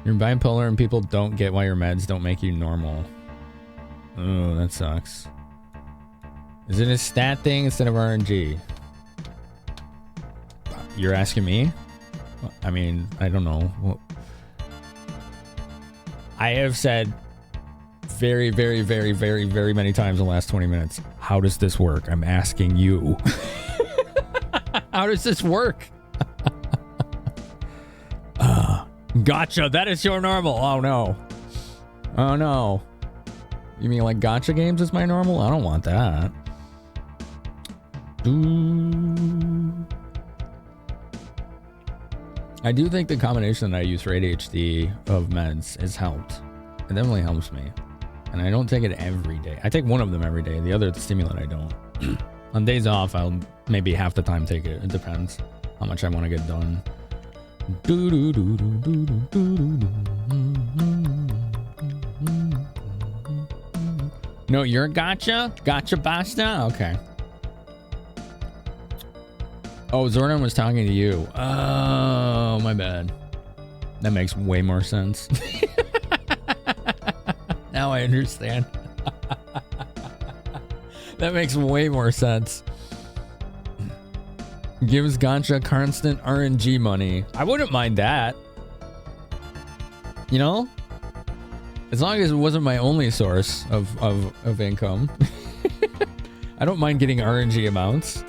You're bipolar and people don't get why your meds don't make you normal. Oh, that sucks. Is it a stat thing instead of RNG? You're asking me? I mean, I don't know. Well, I have said very, very, very, very, very many times in the last 20 minutes, how does this work? I'm asking you. How does this work? Gotcha. That is your normal. Oh, no. Oh, no. You mean like gotcha games is my normal? I don't want that. I do think the combination that I use for ADHD of meds has helped. It definitely helps me. And I don't take it every day. I take one of them every day. The other, the stimulant, I don't. On days off, I'll maybe half the time take it. It depends how much I want to get done. No, you're a gotcha? Gotcha basta? Okay. Oh, Zordon was talking to you. Oh, my bad. That makes way more sense. Now I understand. That makes way more sense. Gives Gotcha constant RNG money. I wouldn't mind that. You know? As long as it wasn't my only source of income. I don't mind getting RNG amounts.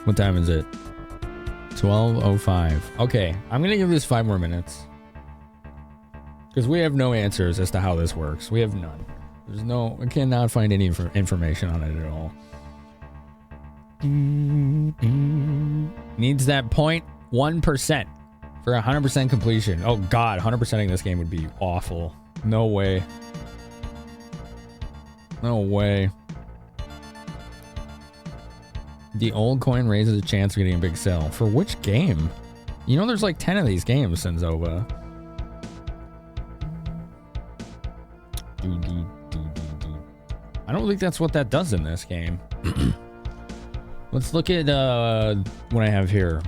What time is it? 12:05. Okay, I'm gonna give this 5 more minutes. Because we have no answers as to how this works. We have none. There's no... I cannot find any information on it at all. Needs that 0.1% for 100% completion. Oh god, 100%ing this game would be awful. No way. No way. The old coin raises a chance of getting a big sell. For which game? You know there's like 10 of these games, Senzoba. I don't think that's what that does in this game. Let's look at what I have here.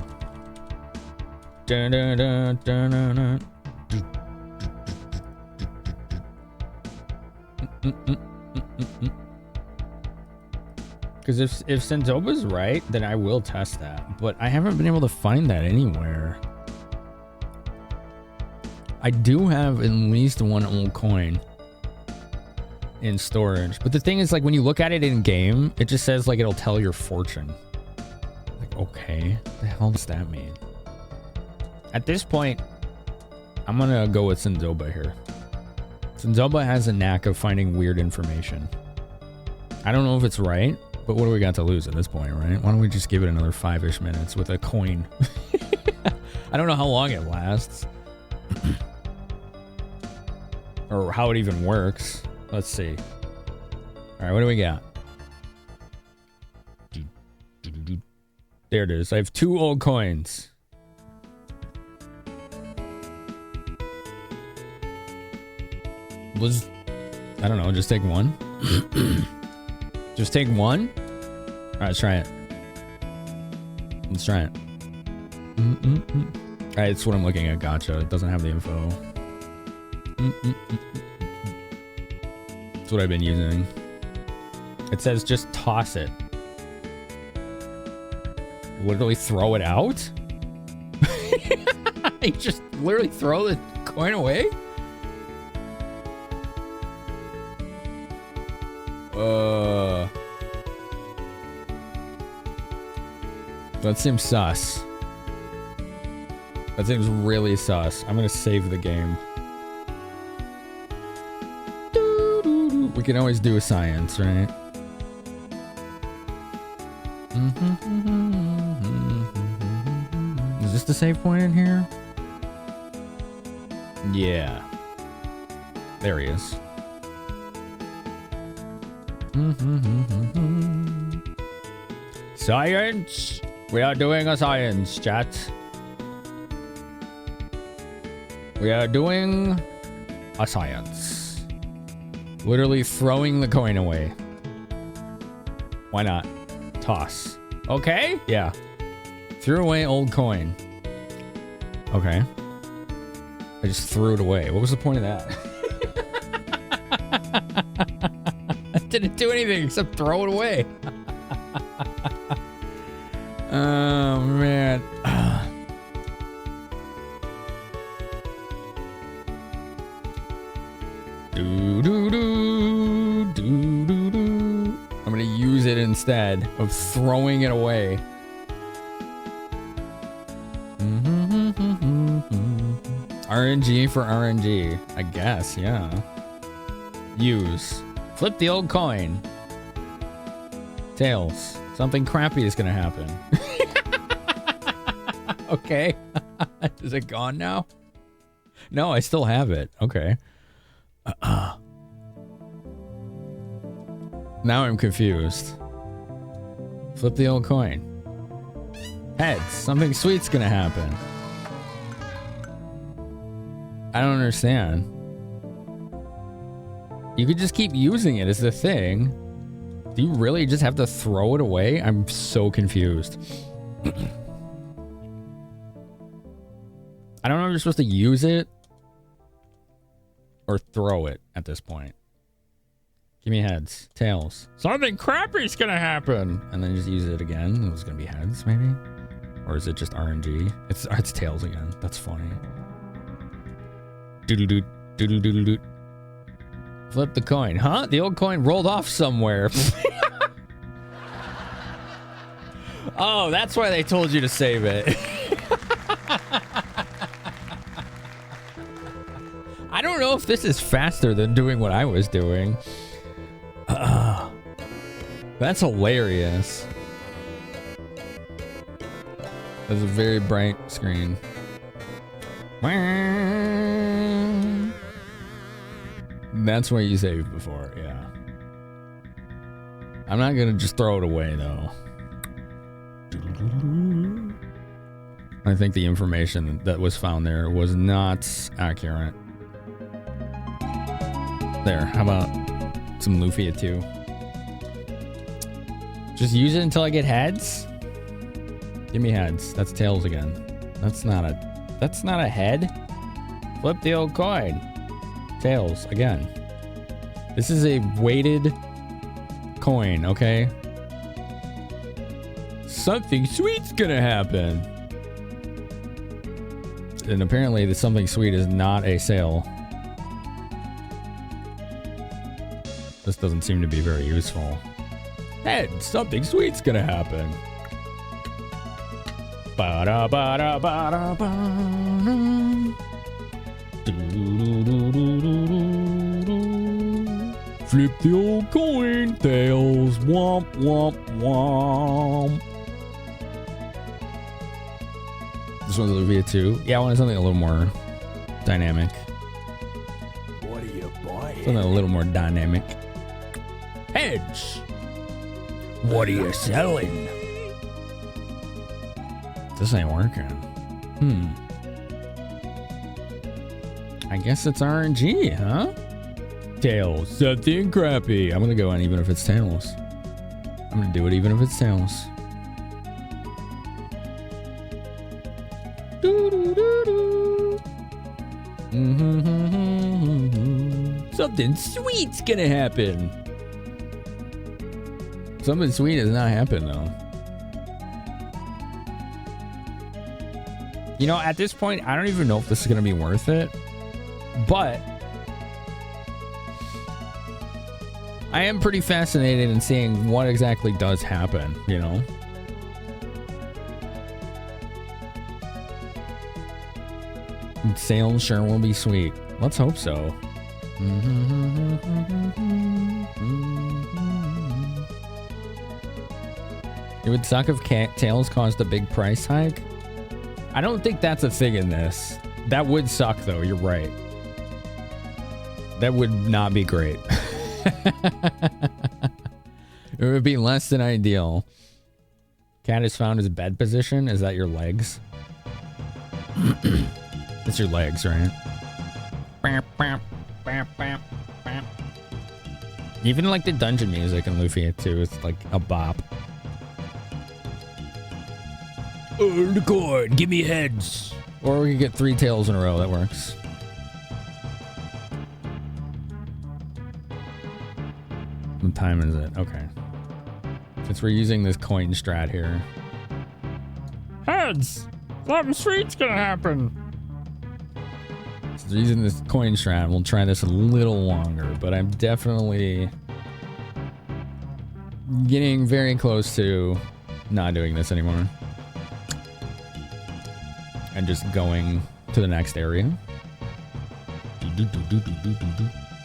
Because if Senzoba's right, then I will test that. But I haven't been able to find that anywhere. I do have at least one old coin in storage. But the thing is, like, when you look at it in game, it just says, like, it'll tell your fortune. Like, okay. What the hell does that mean? At this point, I'm gonna go with Senzoba here. Senzoba has a knack of finding weird information. I don't know if it's right, But what do we got to lose at this point, right? Why don't we just give it another 5-ish minutes with a coin? I don't know how long it lasts. Or how it even works. Let's see. Alright, what do we got? There it is. I have 2 old coins. I don't know, just take one. Just take one? Alright, let's try it. Let's try it. Alright, it's what I'm looking at. Gotcha. It doesn't have the info. That's what I've been using. It says just toss it. Literally throw it out? You just literally throw the coin away? That seems sus. That seems really sus. I'm gonna save the game. We can always do a science, right? Is this the save point in here? Yeah. There he is. Science! We are doing a science, chat. We are doing a science. Literally throwing the coin away. Why not? Toss. Okay? Yeah. Threw away old coin. Okay. I just threw it away. What was the point of that? I didn't do anything except throw it away. Oh, man. I'm gonna use it instead of throwing it away. RNG for RNG, I guess, yeah. Use. Flip the old coin. Tails. Something crappy is gonna happen. Okay. Is it gone now? No, I still have it. Okay. Now I'm confused. Flip the old coin. Heads. Something sweet's gonna happen. I don't understand. You could just keep using it as the thing. Do you really just have to throw it away? I'm so confused. I don't know if you're supposed to use it or throw it at this point. Give me heads. Tails. Something crappy's gonna happen. And then just use it again. It was gonna be heads, maybe? Or is it just RNG? It's tails again. That's funny. Doodle-doo. Doodle-doodle-doo. Flip the coin. Huh? The old coin rolled off somewhere. Oh, that's why they told you to save it. I don't know if this is faster than doing what I was doing. That's hilarious. That's a very bright screen. That's where you saved before, yeah. I'm not gonna just throw it away though. I think the information that was found there was not accurate. There, how about some Lufia too? Just use it until I get heads? Give me heads. That's tails again. That's not a head. Flip the old coin. Tails again. This is a weighted coin, okay? Something sweet's gonna happen. And apparently the something sweet is not a sale. This doesn't seem to be very useful. Head, something sweet's gonna happen. Ba-da-ba-da-ba-da-ba. flip the old coin. Tails. Womp, womp, womp. This one's Olivia too. Yeah, I wanted something a little more dynamic.
What are you buying?
Something a little more dynamic. Heads.
What are you selling?
This ain't working. I guess it's RNG, huh? Tails. Something crappy. I'm gonna go on even if it's tails. I'm gonna do it even if it's tails. Something sweet's gonna happen. Something sweet has not happened though. You know, at this point, I don't even know if this is gonna be worth it, but I am pretty fascinated in seeing what exactly does happen, you know? Sales sure will be sweet. Let's hope so. It would suck if Tails caused a big price hike. I don't think that's a thing in this. That would suck though, you're right. That would not be great. It would be less than ideal. Cat has found his bed position. Is that your legs? It's your legs, right? Even like the dungeon music in Lufia 2 is like a bop.
Oh, the coin, give me heads.
Or we could get 3 tails in a row. That works. What time is it? Okay. Since we're using this coin strat here. Heads! Something sweet's gonna happen. Since we're using this coin strat, we'll try this a little longer, but I'm definitely getting very close to not doing this anymore. And just going to the next area.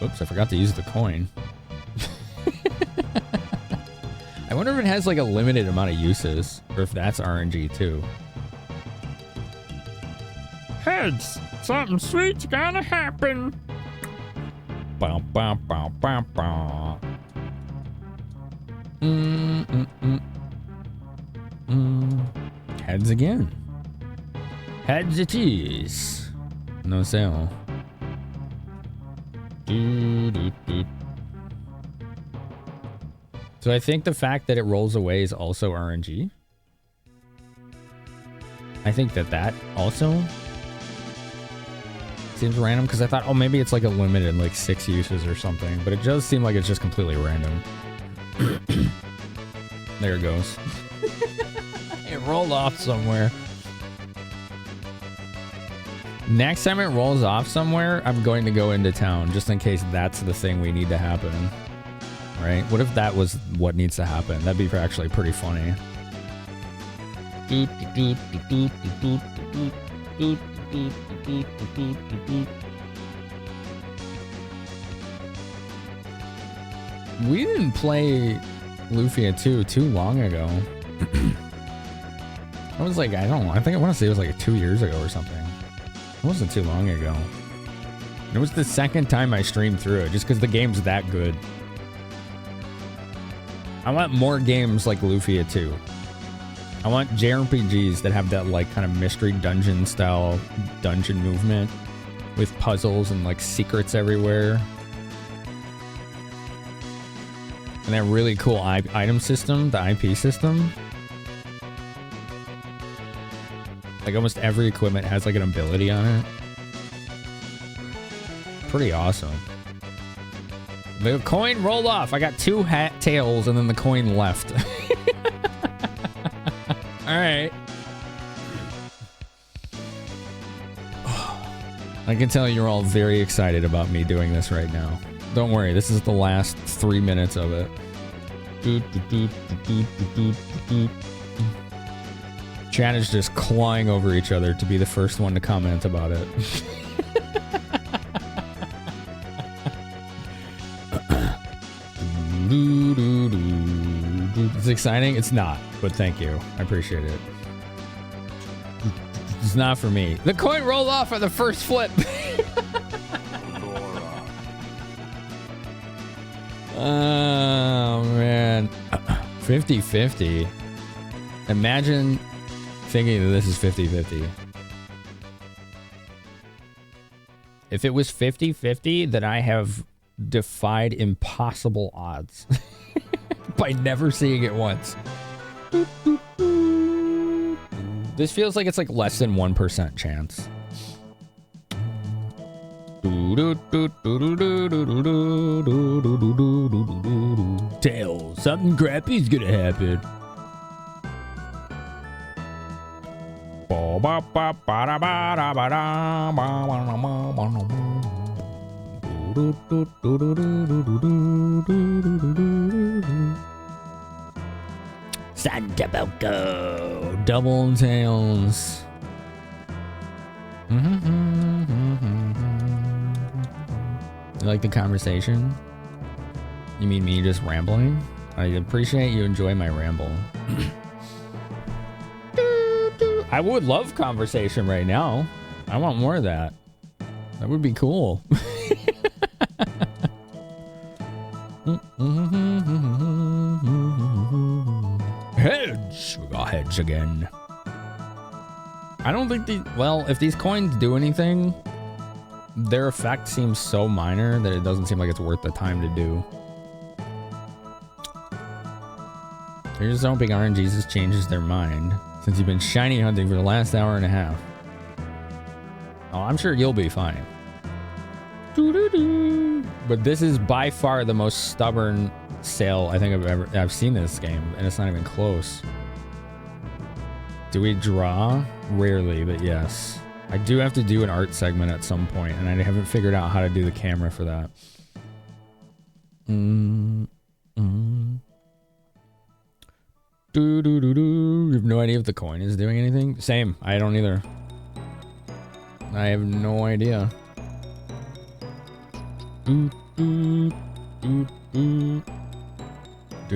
Oops, I forgot to use the coin. I wonder if it has like a limited amount of uses, or if that's RNG too. Heads, something sweet's gonna happen. Bow, bow, bow, bow, bow. Heads again. Heads it is. No sale. So I think the fact that it rolls away is also RNG. I think that also seems random because I thought, oh, maybe it's like a limited, like 6 uses or something. But it does seem like it's just completely random. There it goes. It rolled off somewhere. Next time it rolls off somewhere, I'm going to go into town just in case that's the thing we need to happen. Right? What if that was what needs to happen? That'd be actually pretty funny. We didn't play Lufia 2 too long ago. I was like, I don't know. I think I want to say it was like 2 years ago or something. It wasn't too long ago. It was the second time I streamed through it just because the game's that good. I want more games like Lufia 2. I want JRPGs that have that like kind of mystery dungeon style dungeon movement with puzzles and like secrets everywhere. And that really cool item system, the IP system. Like almost every equipment has like an ability on it. Pretty awesome. The coin rolled off. I got 2 tails and then the coin left. All right. I can tell you're all very excited about me doing this right now. Don't worry, this is the last 3 minutes of it. Chat is just clawing over each other to be the first one to comment about it. It's exciting. It's not, but thank you. I appreciate it. It's not for me. The coin rolled off at the first flip. Oh, man. 50-50. Imagine thinking that this is 50-50. If it was 50-50, then I have defied impossible odds by never seeing it once. This feels like it's like less than 1% chance. Tails, something crappy's gonna happen. Santa Boko, double tails. You like the conversation? You mean me just rambling? I appreciate you enjoy my ramble. I would love conversation right now. I want more of that. That would be cool. Hedge! We got hedge again. I don't think well, if these coins do anything, their effect seems so minor that it doesn't seem like it's worth the time to do. You're just hoping RNGesus changes their mind, since you've been shiny hunting for the last hour and a half. Oh, I'm sure you'll be fine. But this is by far the most stubborn sale I think I've seen this game, and it's not even close. Do we draw? Rarely, but yes. I do have to do an art segment at some point, and I haven't figured out how to do the camera for that. You have no idea if the coin is doing anything? Same. I don't either. I have no idea. Dude,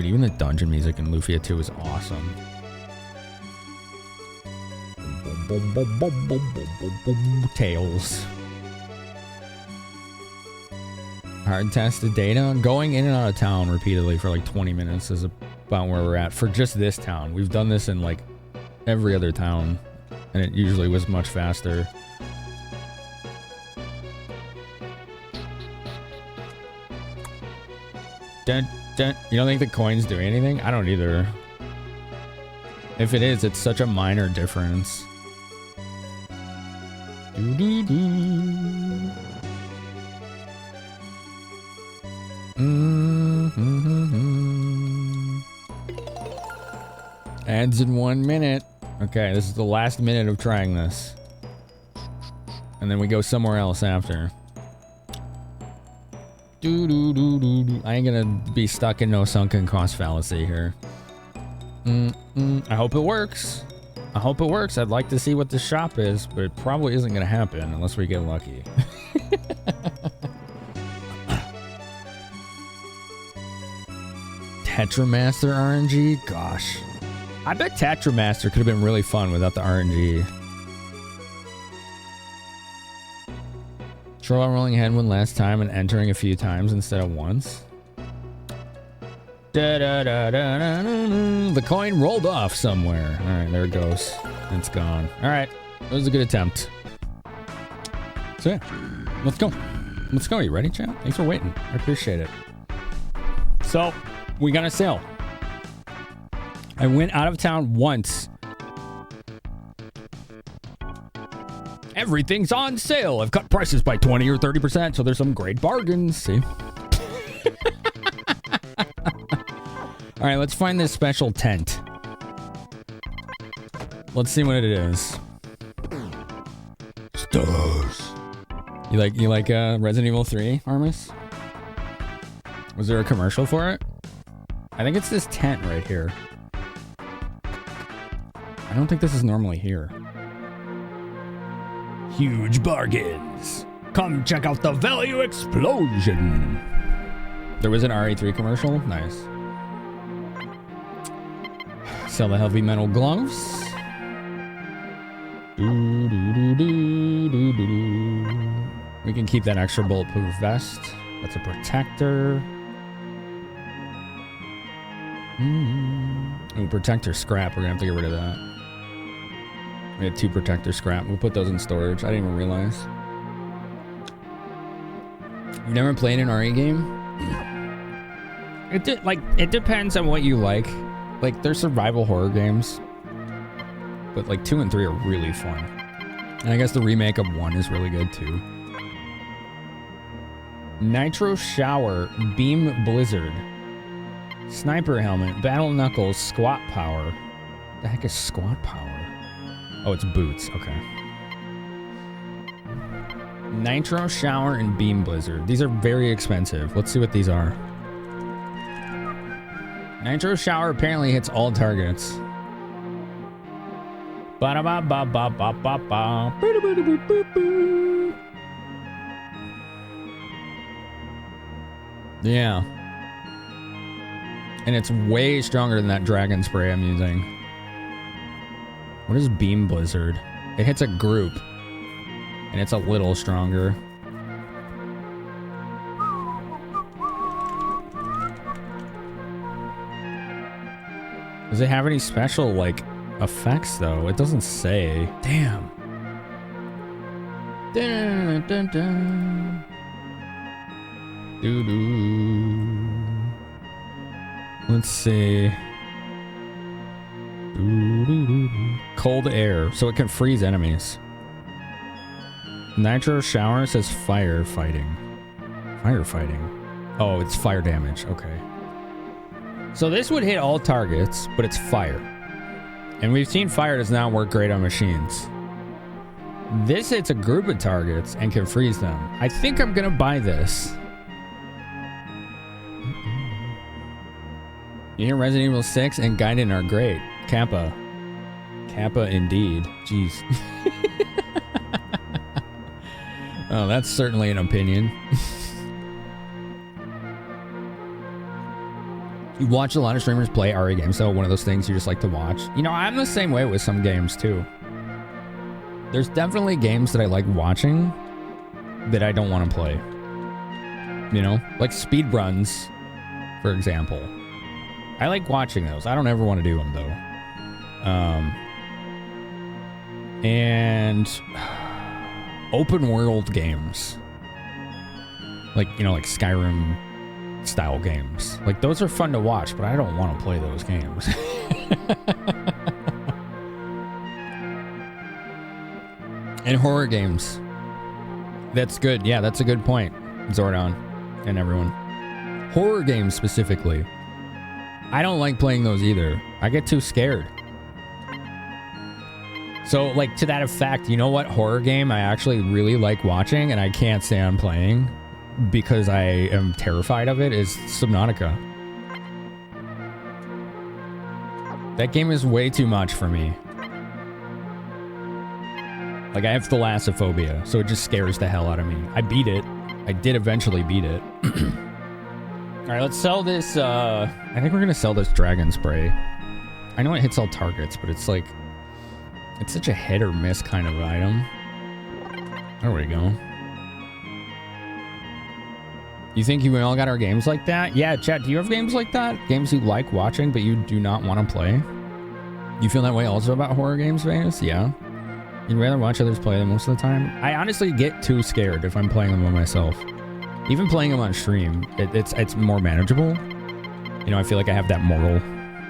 even the dungeon music in Lufia 2 is awesome. Tails. Hard tested data. Going in and out of town repeatedly for like 20 minutes is about where we're at for just this town. We've done this in like every other town, and it usually was much faster. Dun, dun. You don't think the coin's doing anything? I don't either. If it is, it's such a minor difference. Ads in 1 minute. Okay, this is the last minute of trying this. And then we go somewhere else after. I ain't gonna be stuck in no sunken cost fallacy here. I hope it works. I hope it works. I'd like to see what the shop is, but it probably isn't gonna happen unless we get lucky. Tetramaster RNG? Gosh. I bet Tetramaster could have been really fun without the RNG. Sure, rolling ahead one last time and entering a few times instead of once. The coin rolled off somewhere. All right, there it goes. It's gone. All right, that was a good attempt. So yeah, let's go. Let's go. You ready, chat? Thanks for waiting. I appreciate it. So we got a sale. I went out of town once. Everything's on sale. I've cut prices by 20 or 30%, so there's some great bargains. See? All right, let's find this special tent. Let's see what it is. Stars. You like Resident Evil 3, Armus? Was there a commercial for it? I think it's this tent right here. I don't think this is normally here. Huge bargains. Come check out the value explosion. There was an RE3 commercial? Nice. Sell the heavy metal gloves. We can keep that extra bulletproof vest. That's a protector. Ooh, protector scrap. We're gonna have to get rid of that. We had 2 protector scrap. We'll put those in storage. I didn't even realize. You've never played an RE game? It depends on what you like. Like, there's survival horror games, but like 2 and 3 are really fun. And I guess the remake of 1 is really good too. Nitro Shower, Beam Blizzard, Sniper Helmet, Battle Knuckles, Squat Power. The heck is Squat Power? Oh, it's boots. Okay. Nitro Shower and Beam Blizzard. These are very expensive. Let's see what these are. Nitro Shower apparently hits all targets. Yeah. And it's way stronger than that dragon spray I'm using. What is Beam Blizzard? It hits a group. And it's a little stronger. Does it have any special, like, effects, though? It doesn't say. Damn. Dun, dun, dun. Doo-doo. Let's see. Doo-doo-doo-doo. Cold air, so it can freeze enemies. Nitro Shower says firefighting. Firefighting. Oh, it's fire damage. Okay. So this would hit all targets, but it's fire. And we've seen fire does not work great on machines. This hits a group of targets and can freeze them. I think I'm gonna buy this. You hear Resident Evil 6 and Gaiden are great. Kappa. Kappa indeed. Jeez. Oh, that's certainly an opinion. You watch a lot of streamers play RE games, so one of those things you just like to watch. You know, I'm the same way with some games too. There's definitely games that I like watching that I don't want to play. You know, like speedruns, for example. I like watching those. I don't ever want to do them though. And open world games, like, you know, like Skyrim style games, like those are fun to watch, but I don't want to play those games. And horror games, that's good. Yeah, that's a good point, Zordon and everyone. Horror games specifically, I don't like playing those either. I get too scared. So, like, to that effect, you know what horror game I actually really like watching and I can't stand playing because I am terrified of it is Subnautica. That game is way too much for me. Like, I have thalassophobia, so it just scares the hell out of me. I beat it. I did eventually beat it. All right, let's sell this. I think we're going to sell this dragon spray. I know it hits all targets, but it's like, it's such a hit or miss kind of item. There we go. You think we all got our games like that? Yeah, chat, do you have games like that? Games you like watching, but you do not want to play? You feel that way also about horror games, Vegas? Yeah. You'd rather watch others play them most of the time? I honestly get too scared if I'm playing them by myself. Even playing them on stream, it's more manageable. You know, I feel like I have that moral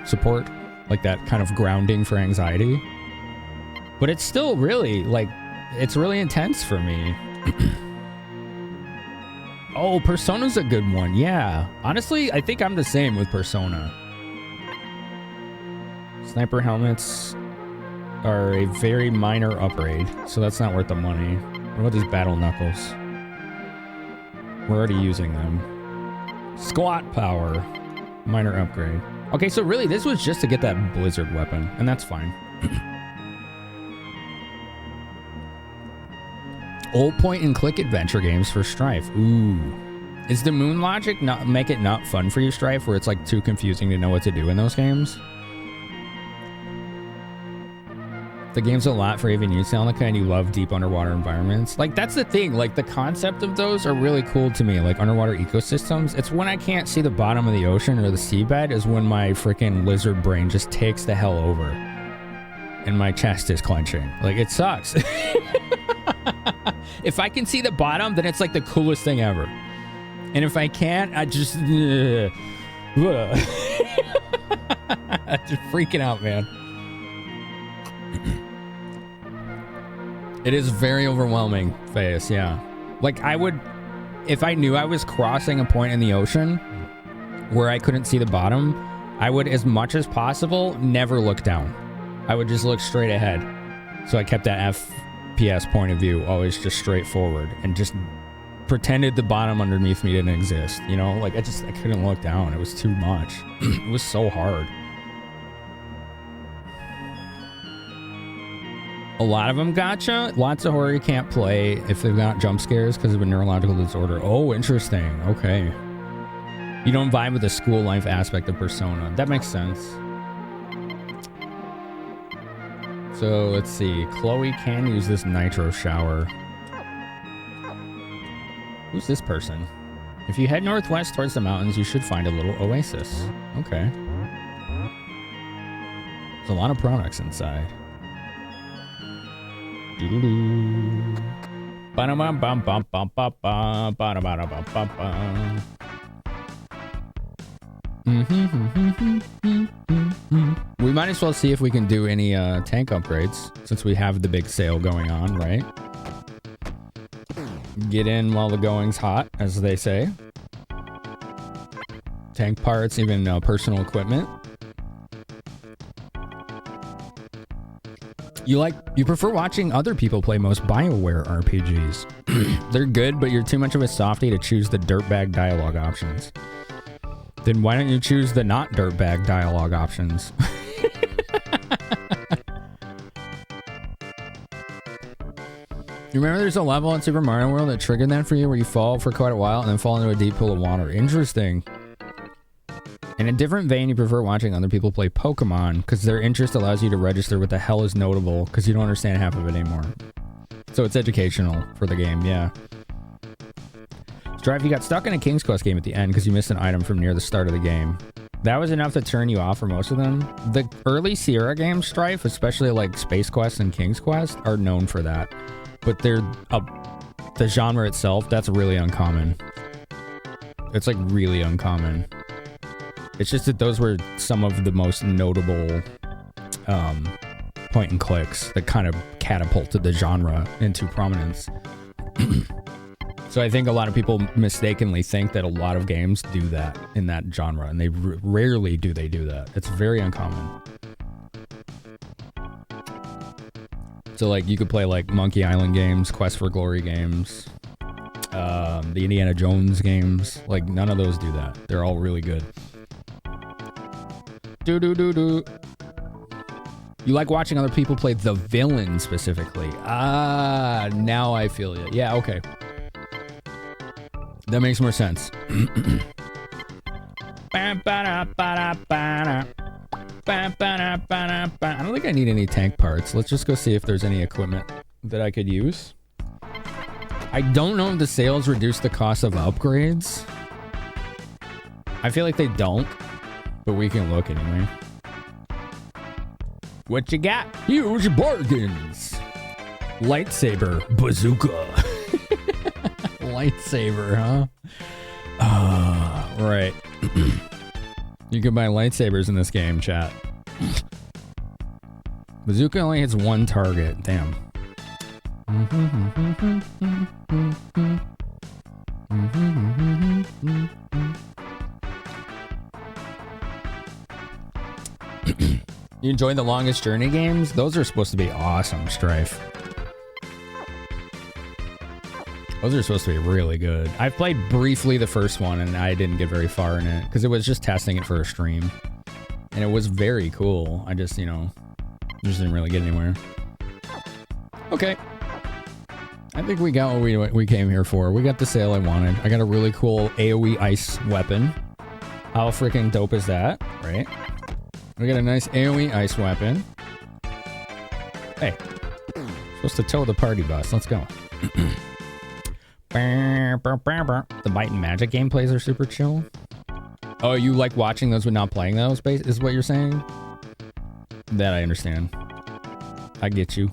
support, like that kind of grounding for anxiety. But it's still really, like, it's really intense for me. Oh, Persona's a good one. Yeah. Honestly, I think I'm the same with Persona. Sniper helmets are a very minor upgrade, so that's not worth the money. What about these battle knuckles? We're already using them. Squat power. Minor upgrade. Okay, so really, this was just to get that blizzard weapon, and that's fine. Old point and click adventure games for Strife. Ooh. Is the moon logic make it not fun for you, Strife, where it's like too confusing to know what to do in those games? The game's a lot for even you sound like kind you love deep underwater environments. Like that's the thing, like the concept of those are really cool to me, like underwater ecosystems. It's when I can't see the bottom of the ocean or the seabed is when my freaking lizard brain just takes the hell over. And my chest is clenching. Like it sucks. If I can see the bottom, then it's like the coolest thing ever. And if I can't, I just I'm just freaking out, man. It is very overwhelming, Face, yeah. Like I would, if I knew I was crossing a point in the ocean where I couldn't see the bottom, I would, as much as possible, never look down. I would just look straight ahead. So I kept that FPS point of view always just straight forward and just pretended the bottom underneath me didn't exist. You know, like I couldn't look down. It was too much. It was so hard. A lot of them gotcha. Lots of horror you can't play if they've got jump scares because of a neurological disorder. Oh, interesting. Okay. You don't vibe with the school life aspect of Persona. That makes sense. So let's see. Chloe can use this nitro shower. Who's this person? If you head northwest towards the mountains, you should find a little oasis. Okay. There's a lot of products inside. Doo-doo-doo. Ba-da-bum-bum-bum-bum-bum, ba-da-ba-da-bum-bum-bum. We might as well see if we can do any tank upgrades since we have the big sale going on, right? Get in while the going's hot, as they say. Tank parts, even personal equipment. You prefer watching other people play most BioWare RPGs. They're good, but you're too much of a softie to choose the dirtbag dialogue options. Then why don't you choose the not dirtbag dialogue options? You remember there's a level in Super Mario World that triggered that for you where you fall for quite a while and then fall into a deep pool of water. Interesting. In a different vein, you prefer watching other people play Pokemon because their interest allows you to register what the hell is notable because you don't understand half of it anymore. So it's educational for the game, yeah. Strife, you got stuck in a King's Quest game at the end because you missed an item from near the start of the game. That was enough to turn you off for most of them. The early Sierra games, Strife, especially like Space Quest and King's Quest, are known for that. But they're the genre itself, that's really uncommon. It's like really uncommon. It's just that those were some of the most notable point and clicks that kind of catapulted the genre into prominence. So I think a lot of people mistakenly think that a lot of games do that in that genre, and they rarely do they do that. It's very uncommon. So like you could play like Monkey Island games, Quest for Glory games, the Indiana Jones games. Like none of those do that. They're all really good. Do. You like watching other people play the villain specifically. Ah, now I feel it. Yeah, okay. That makes more sense. I don't think I need any tank parts. Let's just go see if there's any equipment that I could use. I don't know if the sales reduce the cost of upgrades. I feel like they don't, but we can look anyway. What you got? Huge bargains. Lightsaber bazooka. Lightsaber, huh? Right. You can buy lightsabers in this game, chat. Bazooka only hits one target. Damn. You enjoy the Longest Journey games? Those are supposed to be awesome, Strife. Those are supposed to be really good. I played briefly the first one and I didn't get very far in it because it was just testing it for a stream. And it was very cool. I just, you know, just didn't really get anywhere. Okay. I think we got what we came here for. We got the sale I wanted. I got a really cool AoE ice weapon. How freaking dope is that, right? We got a nice AoE ice weapon. Hey, supposed to tow the party bus. Let's go. The Might and Magic gameplays are super chill. Oh, you like watching those but not playing those, is what you're saying? That I understand. I get you.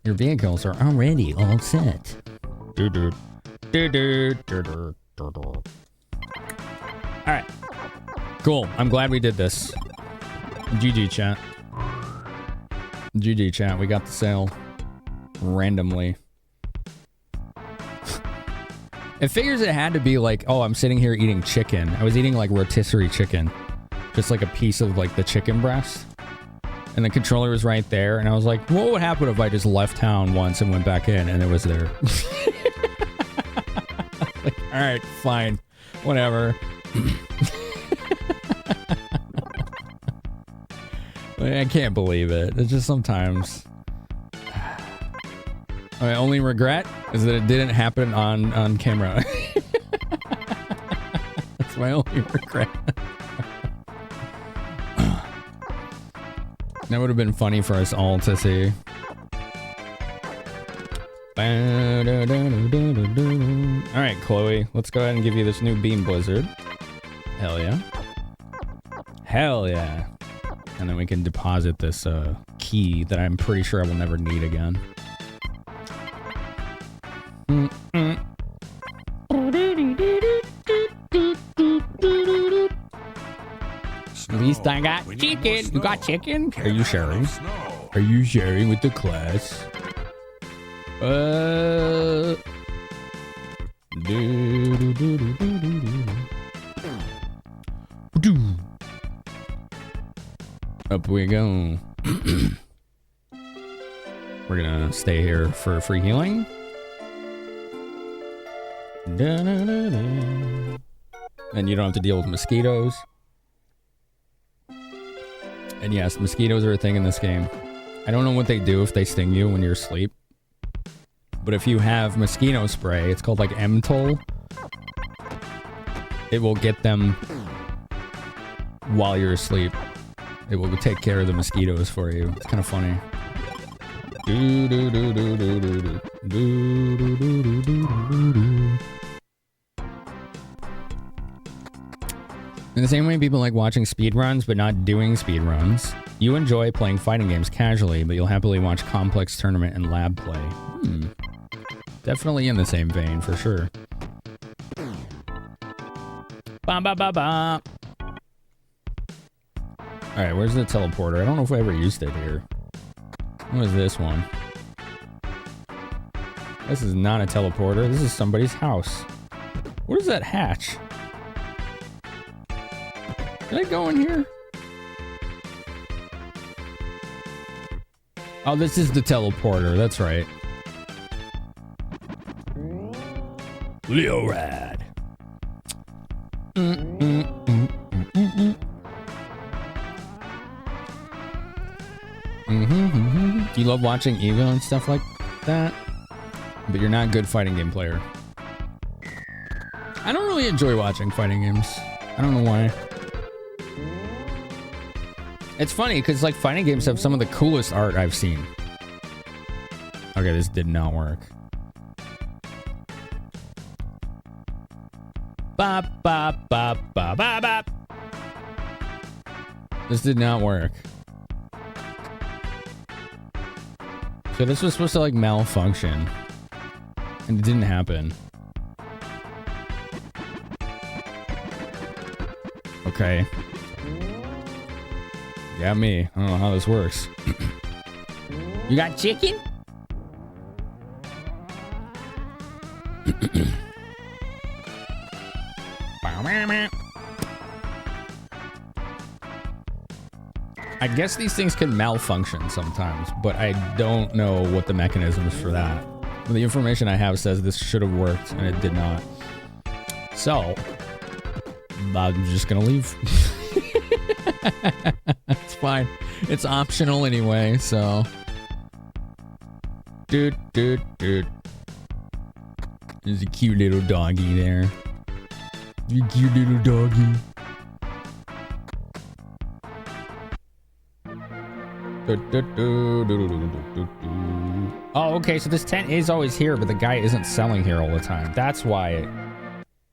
Your vehicles are already all set. Alright. Cool. I'm glad we did this. GG, chat. GG, chat. We got the sale. Randomly. It figures it had to be like, oh, I'm sitting here eating chicken. I was eating like rotisserie chicken. Just like a piece of like the chicken breast. And the controller was right there. And I was like, what would happen if I just left town once and went back in and it was there? Like, all right, fine. Whatever. I can't believe it. It's just sometimes. My only regret is that it didn't happen on camera. That's my only regret. That would have been funny for us all to see. Alright, Chloe. Let's go ahead and give you this new Beam Blizzard. Hell yeah. Hell yeah. And then we can deposit this key that I'm pretty sure I will never need again. At least I got chicken. You got chicken? Are you sharing? Are you sharing with the class? Up we go. We're gonna stay here for free healing. And you don't have to deal with mosquitoes. And yes, mosquitoes are a thing in this game. I don't know what they do if they sting you when you're asleep. But if you have mosquito spray, it's called like Emtol. It will get them while you're asleep. It will take care of the mosquitoes for you. It's kind of funny. In the same way people like watching speedruns but not doing speedruns, you enjoy playing fighting games casually, but you'll happily watch complex tournament and lab play. Definitely in the same vein, for sure. Ba ba ba ba. Alright, where's the teleporter? I don't know if I ever used it here. What is this one? This is not a teleporter. This is somebody's house. What is that hatch? Can I go in here? Oh, this is the teleporter. That's right. Leo Rad. You love watching Evo and stuff like that, but you're not a good fighting game player. I don't really enjoy watching fighting games. I don't know why. It's funny because like fighting games have some of the coolest art I've seen. Okay, this did not work. Bop bop bop bop bop bop. This did not work. So this was supposed to like malfunction, and it didn't happen. Okay. Got me. I don't know how this works. You got chicken? I guess these things can malfunction sometimes, but I don't know what the mechanism is for that. The information I have says this should have worked, and it did not. So, I'm just gonna leave. It's fine. It's optional anyway, so. Dude. There's a cute little doggy there. You cute little doggy. Oh, okay, so this tent is always here, but the guy isn't selling here all the time. That's why.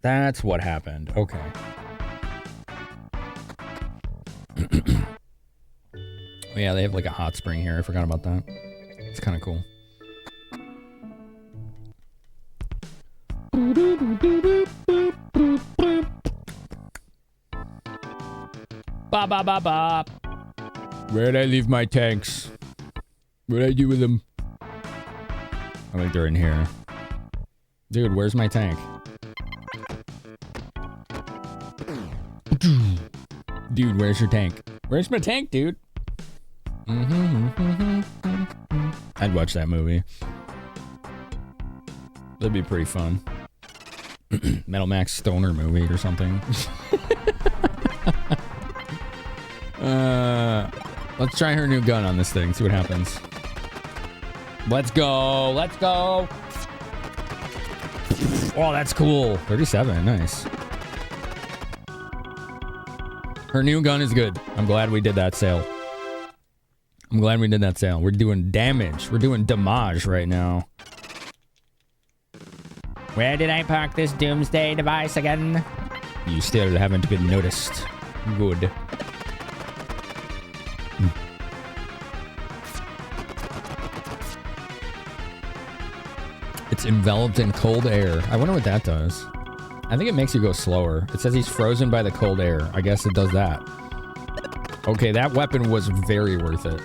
That's what happened. Okay. Oh, yeah, they have like a hot spring here. I forgot about that. It's kind of cool. Ba ba ba ba. Where'd I leave my tanks? What'd I do with them? I think they're in here. Dude, where's my tank? Dude, where's your tank? Where's my tank, dude? I'd watch that movie. That'd be pretty fun. Metal Max Stoner movie or something. Let's try her new gun on this thing. See what happens. Let's go. Let's go. Oh, that's cool. 37. Nice. Her new gun is good. I'm glad we did that sale. We're doing damage. We're doing damage right now. Where did I park this doomsday device again? You still haven't been noticed. Good. It's enveloped in cold air. I wonder what that does. I think it makes you go slower. It says he's frozen by the cold air. I guess it does that. Okay, that weapon was very worth it.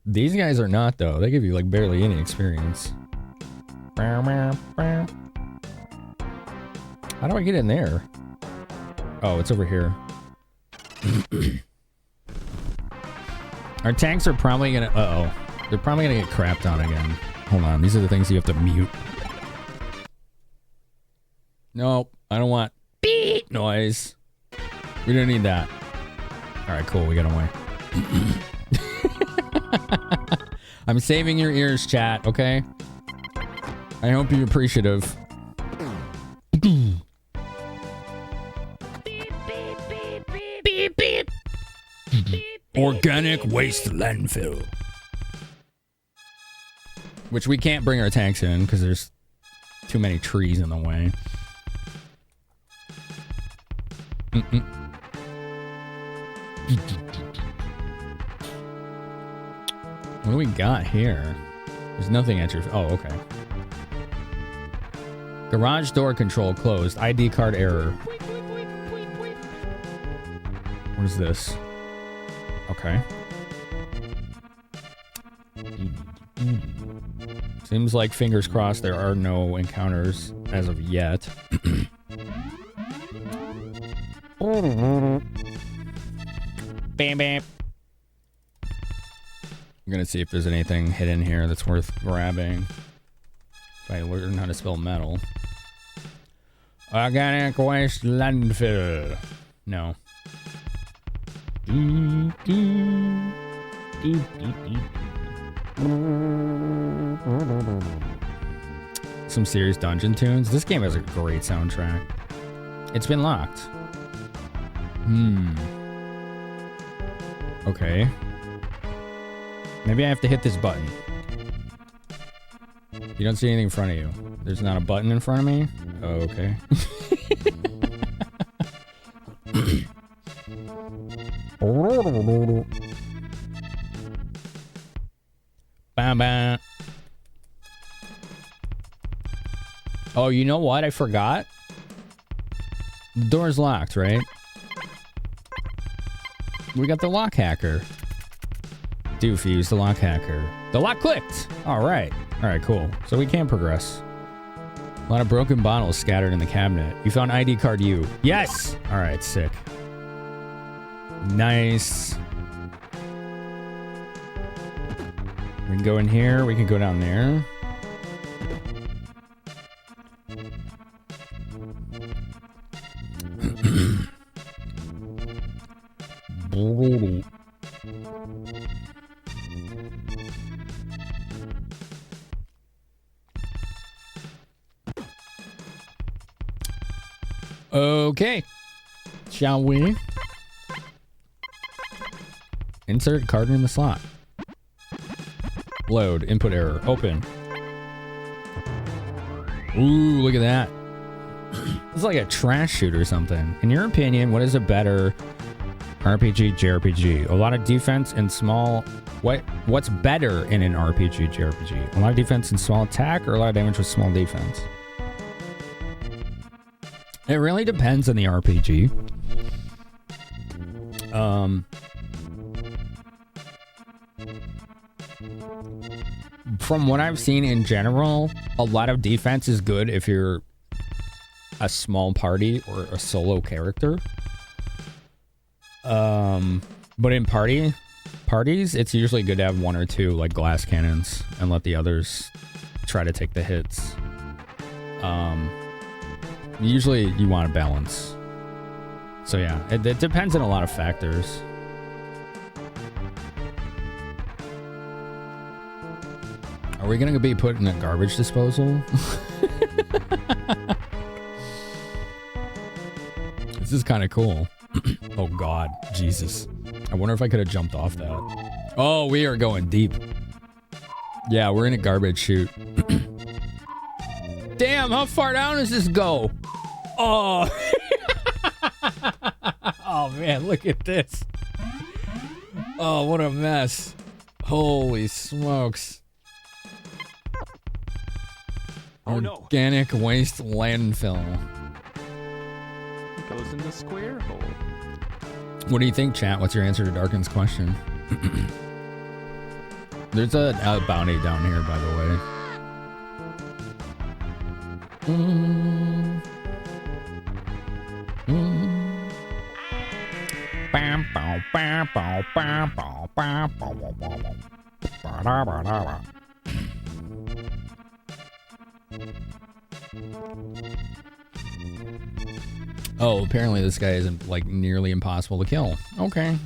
These guys are not, though. They give you, like, barely any experience. How do I get in there? Oh, it's over here. Our tanks are probably gonna... Uh-oh. They're probably gonna get crapped on again. Hold on. These are the things you have to mute. Nope. I don't want beep noise. We don't need that. Alright, cool. We got away. I'm saving your ears, chat, okay? I hope you're appreciative. Beep, beep, beep, beep, beep. Organic waste landfill. Which we can't bring our tanks in because there's too many trees in the way. What do we got here? There's nothing at your... Oh, okay. Garage door control closed. ID card error. What is this? Okay. Seems like, fingers crossed, there are no encounters as of yet. Bam, bam. I'm gonna see if there's anything hidden here that's worth grabbing. If I learn how to spell metal. Organic waste landfill. No. Some serious dungeon tunes. This game has a great soundtrack. It's been locked. Okay. Maybe I have to hit this button. You don't see anything in front of you. There's not a button in front of me? Oh, okay. Bam, bam. Oh, you know what? I forgot. The door's locked, right? We got the lock hacker. Doofy used the lock hacker. The lock clicked! Alright. Alright, cool. So we can progress. A lot of broken bottles scattered in the cabinet. You found ID card U. Yes! Alright, sick. Nice. We can go in here. We can go down there. Okay. Shall we? Insert card in the slot. Load. Input error. Open. Ooh, look at that. It's like a trash shoot or something. In your opinion, what is a better RPG, JRPG? A lot of defense and small... What's better in an RPG, JRPG? A lot of defense and small attack, or a lot of damage with small defense? It really depends on the RPG. From what I've seen in general, a lot of defense is good if you're a small party or a solo character. But in parties, it's usually good to have one or two like glass cannons and let the others try to take the hits. Usually you want a balance. So yeah, it depends on a lot of factors. Are we gonna be put in a garbage disposal? This is kind of cool. Oh God, Jesus. I wonder if I could have jumped off that. Oh, we are going deep. Yeah, we're in a garbage chute. Damn, how far down does this go? Oh. Oh man, look at this. Oh, what a mess. Holy smokes.
Oh no.
Organic waste landfill.
It goes in the square hole.
What do you think, chat? What's your answer to Darkin's question? There's a bounty down here, by the way. Oh, apparently this guy isn't like nearly impossible to kill. Okay.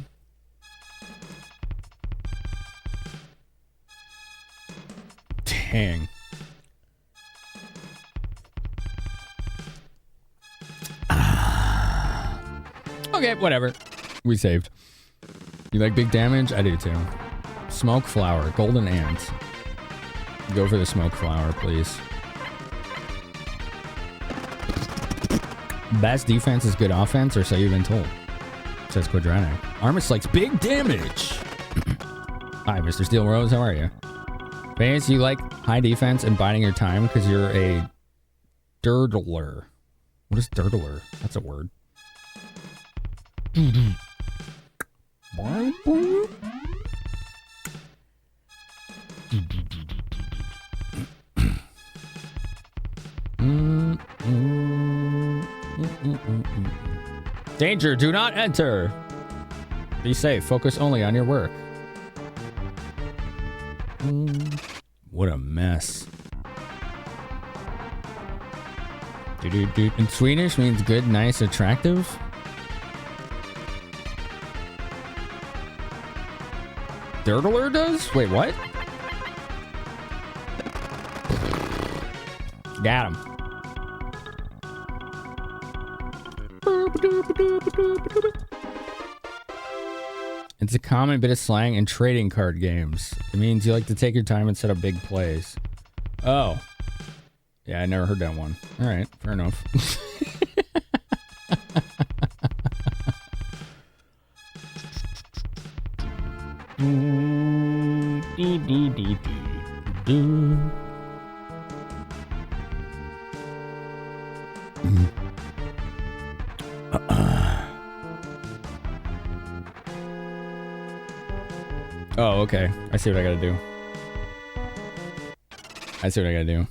Dang. Okay, whatever. We saved. You like big damage? I do too. Smoke flower, golden ant. Go for the smoke flower, please. Best defense is good offense, or so you've been told. Says Quadratic. Armor likes big damage. Hi, Mr. Steel Rose. How are you? Vance, you like high defense and biding your time because you're a dirtler. What is dirtler? That's a word. Danger, do not enter. Be safe, focus only on your work. What a mess. In Swedish means good, nice, attractive. Dirtler does? Wait, what? Got him. It's a common bit of slang in trading card games. It means you like to take your time and set up big plays. Oh. Yeah, I never heard that one. Alright, fair enough. Oh, okay. I see what I gotta do.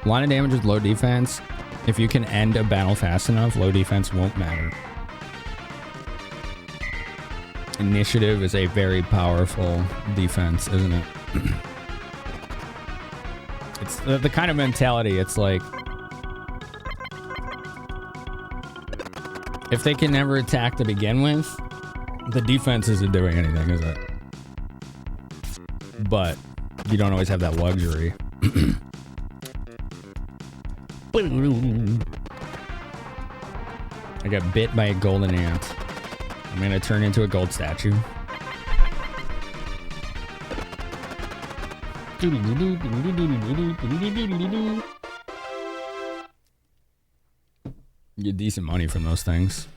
Line of damage with low defense. If you can end a battle fast enough, low defense won't matter. Initiative is a very powerful defense, isn't it? It's the kind of mentality, it's like... if they can never attack to begin with, the defense isn't doing anything, is it? But you don't always have that luxury. I got bit by a golden ant. I'm gonna turn into a gold statue. You get decent money from those things.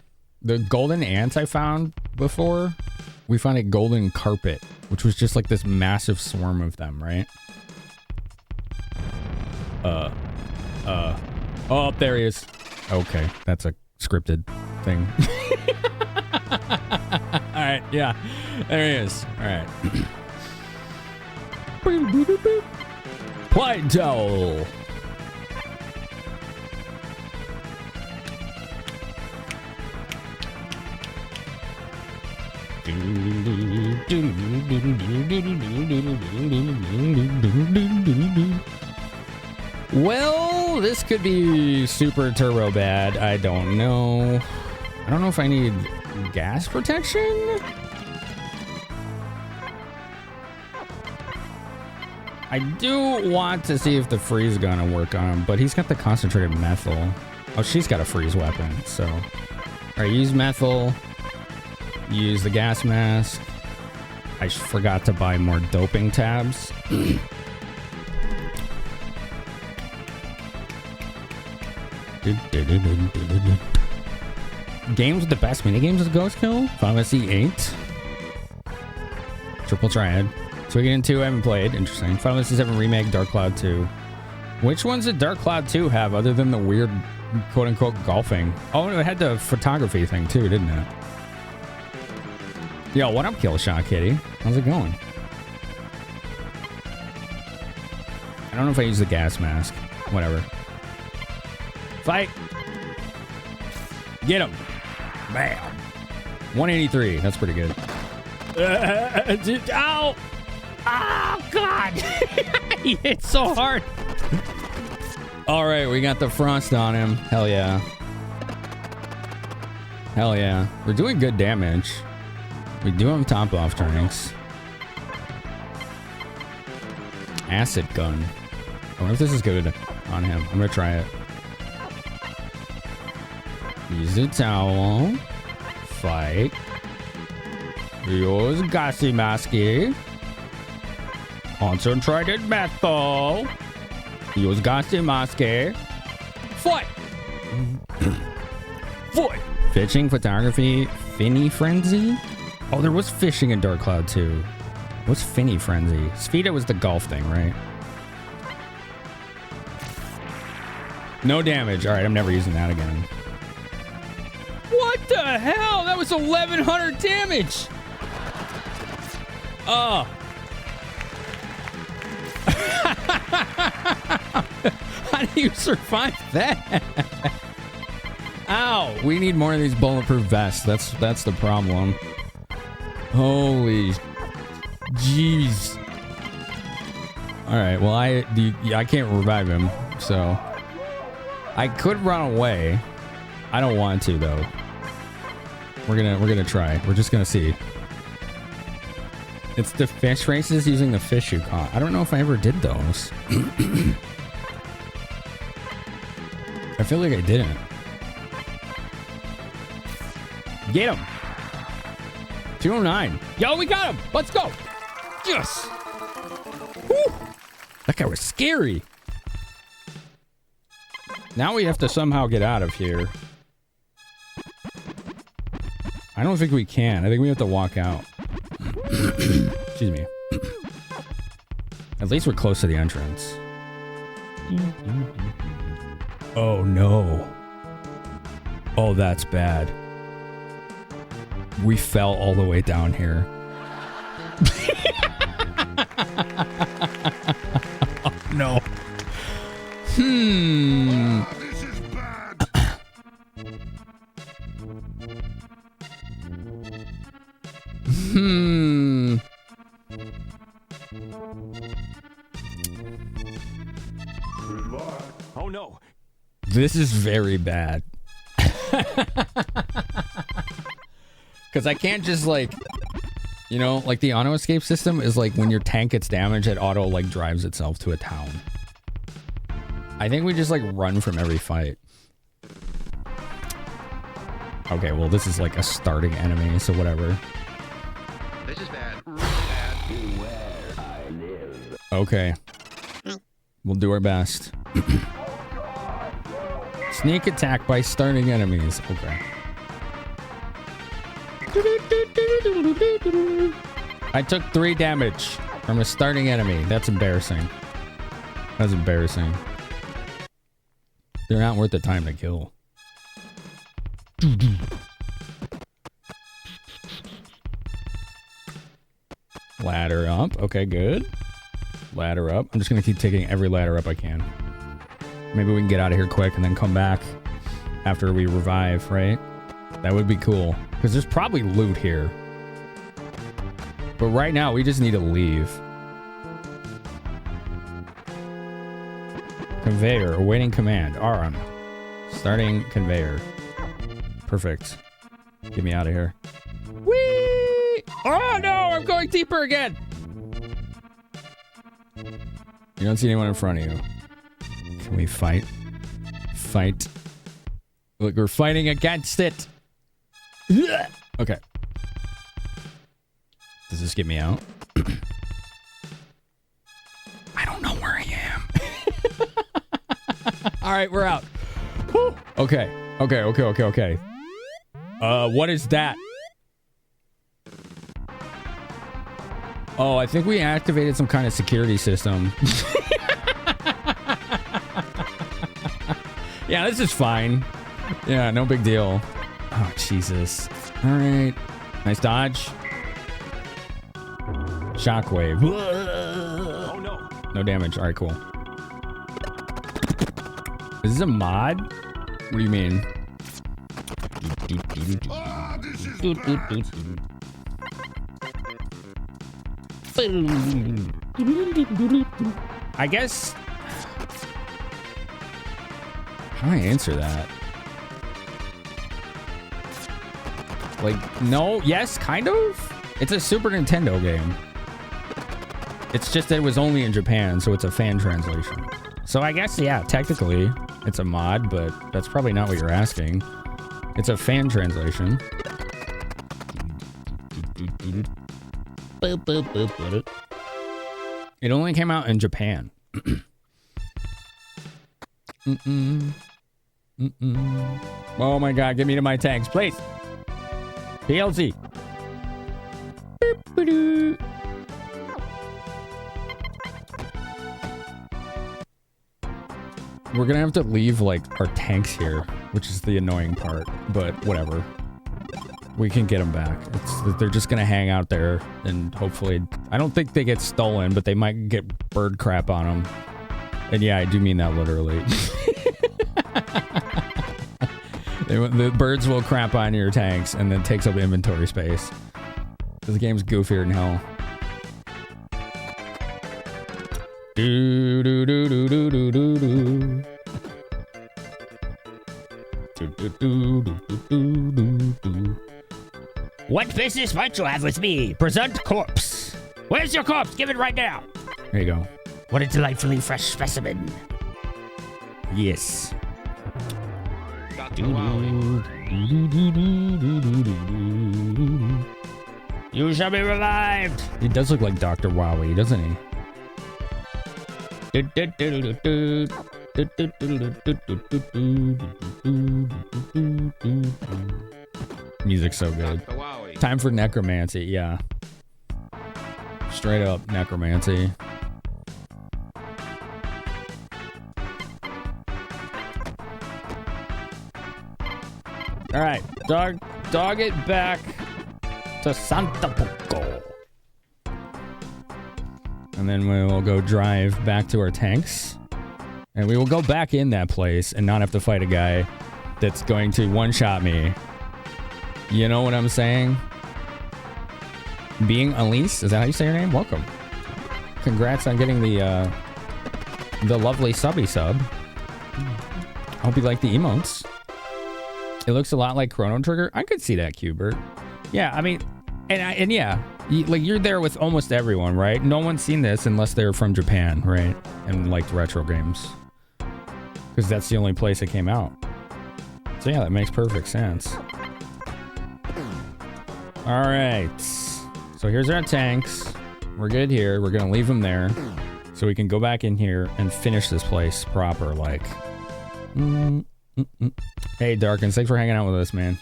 The golden ants I found before, we found a golden carpet, which was just like this massive swarm of them, right? Oh, there he is. Okay, that's a scripted thing. All right, yeah, there he is. All right. Play-Doh. Well, this could be super turbo bad. I don't know. I don't know if I need gas protection. I do want to see if the freeze gun will work on him, but he's got the concentrated methyl. Oh, she's got a freeze weapon, so. All right, use methyl. Use the gas mask. I forgot to buy more doping tabs. Games with the best minigames with Ghost Kill? Final Fantasy 8. Triple Triad. Suikoden 2 I haven't played. Interesting. Final Fantasy 7 Remake, Dark Cloud 2. Which ones did Dark Cloud 2 have other than the weird quote-unquote golfing? Oh, it had the photography thing too, didn't it? Yo, what up, Killshot Kitty? How's it going? I don't know if I use the gas mask. Whatever. Fight! Get him! Bam! 183. That's pretty good. Ow! Oh, God! He hit so hard! Alright, we got the frost on him. Hell yeah. Hell yeah. We're doing good damage. We do have top off drinks. Acid gun. I wonder if this is good on him. I'm gonna try it. Use a towel. Fight. Use gassy masky. Concentrated methyl. Use gassy masky. Fight. Fight. Fishing, photography, Finny Frenzy. Oh, there was fishing in Dark Cloud 2. What's Finny Frenzy? Spheda was the golf thing, right? No damage. All right, I'm never using that again. What the hell? That was 1,100 damage. Oh. How do you survive that? Ow. We need more of these bulletproof vests. That's the problem. Holy jeez. All right, well I can't revive him, so I could run away. I don't want to though. We're gonna try. We're just gonna see. It's the fish races using the fish you caught. I don't know if I ever did those. I feel like I didn't. Get him. 209. Yo, we got him. Let's go. Yes. Woo. That guy was scary. Now we have to somehow get out of here. I don't think we can. I think we have to walk out. Excuse me. At least we're close to the entrance. Oh, no. Oh, that's bad. We fell all the way down here. Oh, no.
This is bad.
Oh no.
This is very bad. Because I can't just like, you know, like the auto escape system is like when your tank gets damaged, it auto like drives itself to a town. I think we just like run from every fight. Okay, well, this is like a starting enemy, so whatever.
This is bad. Really bad.
Okay. We'll do our best. Sneak attack by starting enemies. Okay. I took 3 damage from a starting enemy. That's embarrassing. That's embarrassing. They're not worth the time to kill. Ladder up. Okay, good. Ladder up. I'm just gonna keep taking every ladder up I can. Maybe we can get out of here quick and then come back after we revive, right? That would be cool. Because there's probably loot here. But right now, we just need to leave. Conveyor, awaiting command. Arm. Starting conveyor. Perfect. Get me out of here. Whee! Oh no, I'm going deeper again! You don't see anyone in front of you. Can we fight? Fight. Look, we're fighting against it. Okay. Does this get me out? I don't know where I am. All right, we're out. Whew. Okay. What is that? Oh, I think we activated some kind of security system. Yeah, this is fine. Yeah, no big deal. Oh, Jesus. All right. Nice dodge. Shockwave.
Oh no.
No damage. All right, cool. Is this a mod? What do you mean? I guess. How do I answer that? Like, no, yes, kind of? It's a Super Nintendo game. It's just that it was only in Japan, so it's a fan translation. So I guess, yeah, technically, it's a mod, but that's probably not what you're asking. It's a fan translation. It only came out in Japan. Oh my god, get me to my tanks, please. PLZ. We're gonna have to leave, like, our tanks here, which is the annoying part, but whatever. We can get them back. They're just gonna hang out there, and hopefully... I don't think they get stolen, but they might get bird crap on them. And yeah, I do mean that literally. The birds will crap on your tanks, and then takes up inventory space. The game's goofier than hell. Do do do do do do do do.
What business might you have with me? Present corpse. Where's your corpse? Give it right now.
There you go.
What a delightfully fresh specimen.
Yes.
You shall be revived.
He does look like Dr. Wowie, doesn't he? Music's so good. Time for necromancy, yeah. Straight up necromancy. All right, dog it back to Santa Poco. And then we will go drive back to our tanks. And we will go back in that place and not have to fight a guy that's going to one-shot me. You know what I'm saying? Being Elise, is that how you say your name? Welcome. Congrats on getting the lovely subby sub. I hope you like the emotes. It looks a lot like Chrono Trigger. I could see that, Qbert. Yeah, I mean, and yeah, you're there with almost everyone, right? No one's seen this unless they're from Japan, right? And liked retro games. Because that's the only place it came out. So yeah, that makes perfect sense. All right. So here's our tanks. We're good here. We're going to leave them there so we can go back in here and finish this place proper. Like, Hey, Darkins, thanks for hanging out with us, man.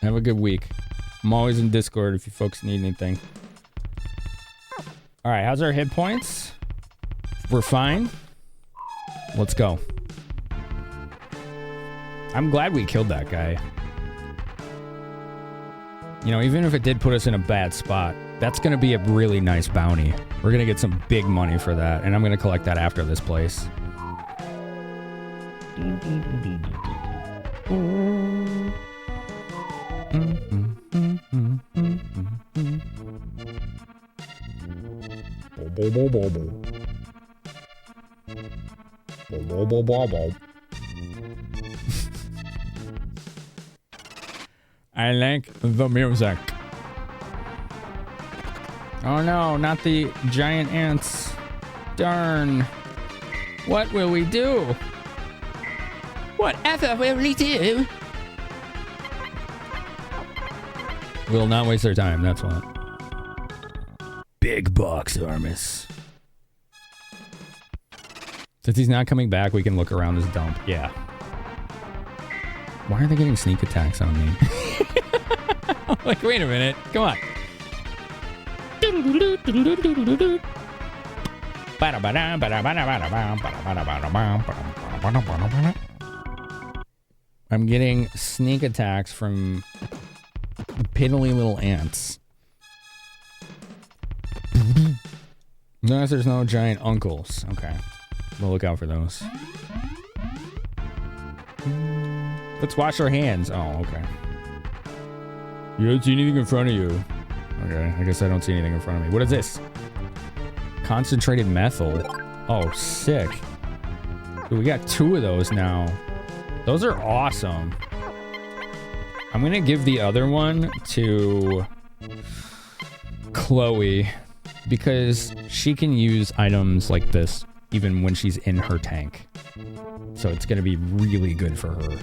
Have a good week. I'm always in Discord if you folks need anything. All right, how's our hit points? We're fine. Let's go. I'm glad we killed that guy. You know, even if it did put us in a bad spot, that's going to be a really nice bounty. We're going to get some big money for that, and I'm going to collect that after this place. I like the music. Oh no, not the giant ants. Darn. What will we do? Whatever will we do? We'll not waste our time, that's what. Big box, Armis. Since he's not coming back, we can look around this dump. Yeah. Why are they getting sneak attacks on me? Like, wait a minute. Come on. I'm getting sneak attacks from piddly little ants. Notice there's no giant uncles. Okay. We'll look out for those. Let's wash our hands. Oh, okay. You don't see anything in front of you. Okay, I guess I don't see anything in front of me. What is this? Concentrated methyl. Oh, sick. Dude, we got 2 of those now. Those are awesome. I'm gonna give the other one to Chloe because she can use items like this even when she's in her tank. So it's gonna be really good for her.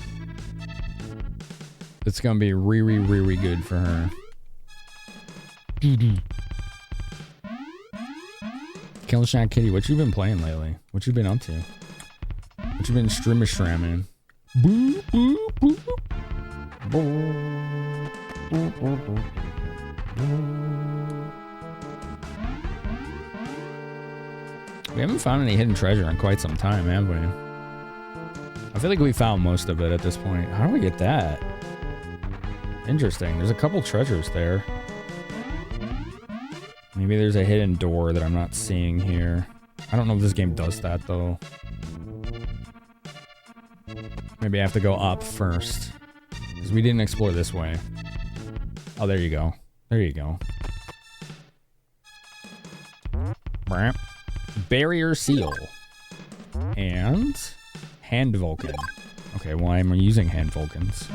It's gonna be really, really good for her. Killshot Kitty, what you been playing lately? What you been up to? What you been stramming? Boo, boo, boo. Boo. Boo, boo, boo. We haven't found any hidden treasure in quite some time, have we? I feel like we found most of it at this point. How do we get that? Interesting. There's a couple treasures there. Maybe there's a hidden door that I'm not seeing here. I don't know if this game does that, though. Maybe I have to go up first. Because we didn't explore this way. Oh, there you go. There you go. Barrier seal. And hand Vulcan. Okay, well, I'm using hand Vulcans.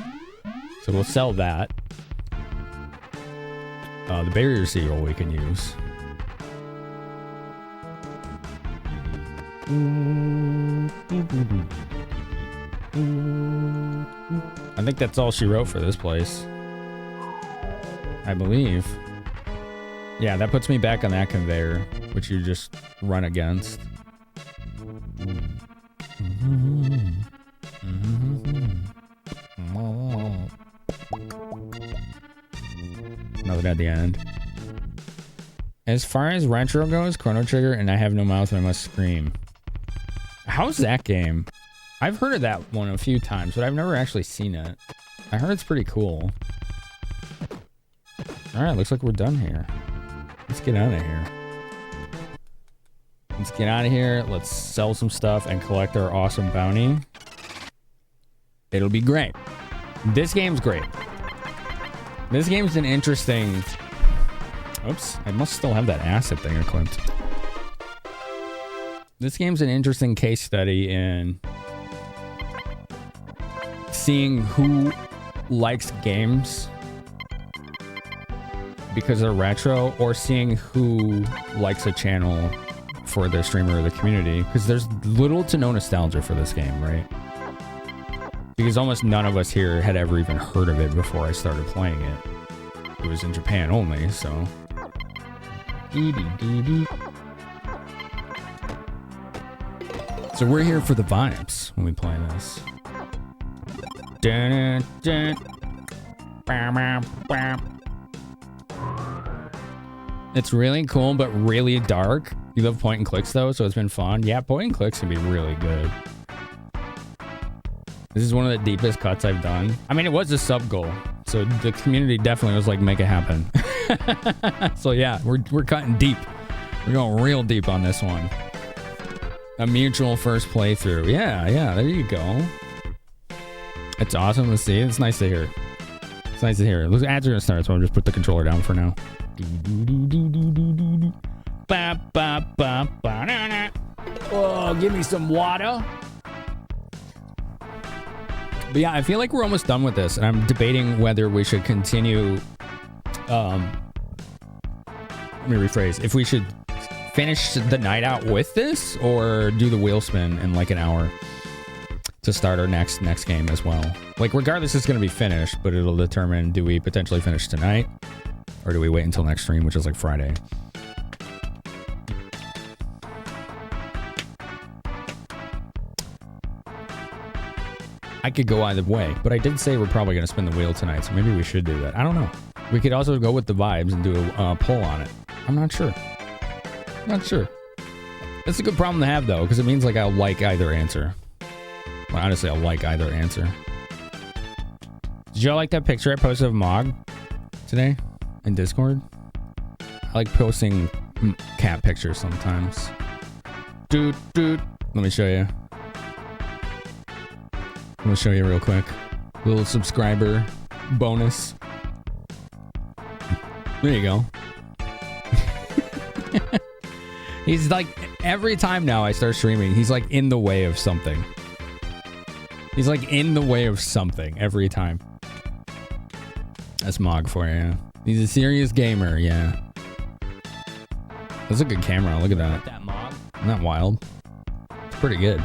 So we'll sell that. The barrier seal we can use. I think that's all she wrote for this place. I believe. Yeah, that puts me back on that conveyor, which you just run against. Nothing at the end. As far as retro goes, Chrono Trigger and I Have No Mouth and I Must Scream. How's that game? I've heard of that one a few times, but I've never actually seen it. I heard it's pretty cool. Alright, looks like we're done here. Let's get out of here. Let's get out of here. Let's sell some stuff and collect our awesome bounty. It'll be great. This game's great. This game's an interesting... Oops, I must still have that acid thing equipped. This game's an interesting case study in seeing who likes games because they're retro, or seeing who likes a channel for the streamer or the community, because there's little to no nostalgia for this game, right? Because almost none of us here had ever even heard of it before I started playing it. it was in Japan only, so. So we're here for the vibes when we play this. Dun, dun. It's really cool, but really dark. You love point and clicks though, so it's been fun. Yeah, point and clicks can be really good. This is one of the deepest cuts I've done. I mean, it was a sub goal, so the community definitely was like, make it happen. So yeah, we're cutting deep. We're going real deep on this one. A mutual first playthrough. Yeah, there you go. It's awesome to see. It's nice to hear. It's nice to hear. Those ads are gonna start, so I'll just put the controller down for now. Oh, give me some water. But yeah, I feel like we're almost done with this, and I'm debating whether we should continue. Let me rephrase. If we should finish the night out with this, or do the wheel spin in like an hour to start our next game as well. Like, regardless, it's going to be finished, but it'll determine, do we potentially finish tonight, or do we wait until next stream, which is like Friday. I could go either way, but I did say we're probably going to spin the wheel tonight, so maybe we should do that. I don't know. We could also go with the vibes and do a poll on it. I'm not sure. Not sure. That's a good problem to have, though, because it means like I'll like either answer. Well, honestly, I'll like either answer. Did y'all like that picture I posted of Mog today in Discord? I like posting cat pictures sometimes. Dude. Let me show you. I'm gonna show you real quick. Little subscriber bonus. There you go. He's like, every time now I start streaming, he's like in the way of something. He's like in the way of something every time. That's Mog for you. He's a serious gamer, yeah. That's a good camera. Look at that. That Mog. Isn't that wild? It's pretty good.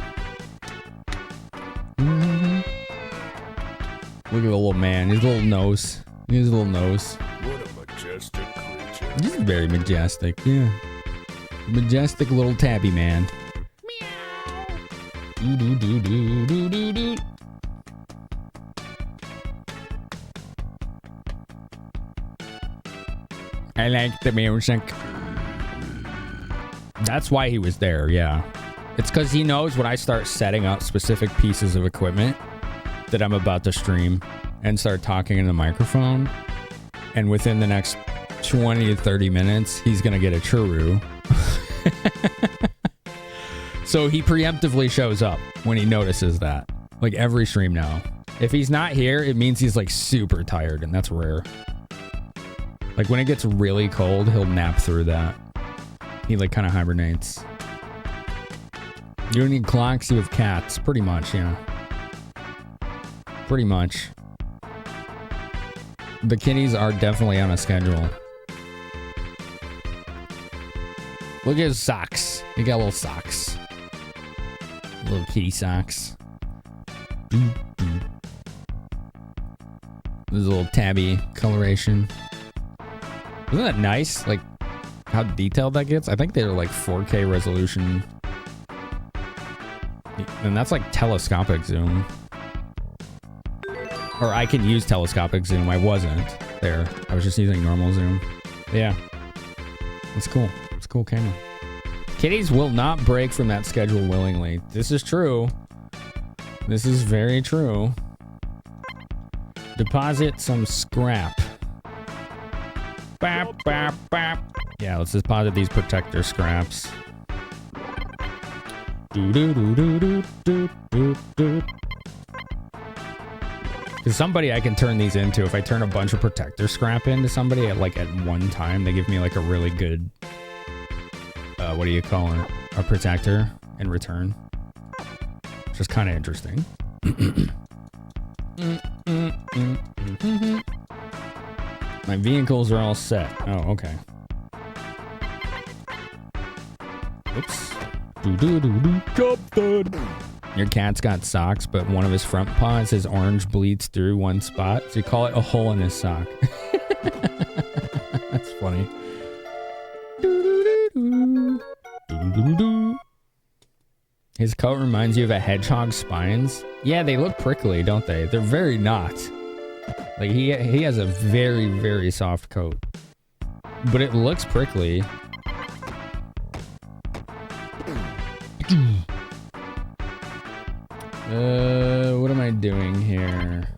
Look at the little man. His little nose. His little nose.
What a majestic creature.
He's very majestic, yeah. Majestic little tabby man. Meow. I like the music. That's why he was there, yeah. It's because he knows when I start setting up specific pieces of equipment that I'm about to stream and start talking in the microphone, and within the next 20 to 30 minutes, he's going to get a churu. So he preemptively shows up when he notices that. Like every stream now. If he's not here, it means he's like super tired, and that's rare. Like when it gets really cold, he'll nap through that. He like kind of hibernates. You don't need clocks, you have cats. Pretty much, yeah. Pretty much. The kitties are definitely on a schedule. Look at his socks. He got little socks. Little kitty socks. There's a little tabby coloration. Isn't that nice? Like, how detailed that gets? I think they're like 4K resolution. And that's like telescopic zoom. Or I can use telescopic zoom. I wasn't there. I was just using normal zoom. Yeah. It's cool. It's a cool camera. Kitties will not break from that schedule willingly. This is true. This is very true. Deposit some scrap. Bap, bap, bap. Yeah, let's deposit these protector scraps. Because somebody I can turn these into. If I turn a bunch of protector scrap into somebody at one time, they give me like a really good, what do you call it? A protector in return. Which is kind of interesting. My vehicles are all set. Oh, okay. Oops. Your cat's got socks, but one of his front paws, his orange bleeds through one spot, so you call it a hole in his sock. That's funny. His coat reminds you of a hedgehog's spines. Yeah, they look prickly, don't they? They're very not. Like he has a very, very soft coat. But it looks prickly. What am I doing here?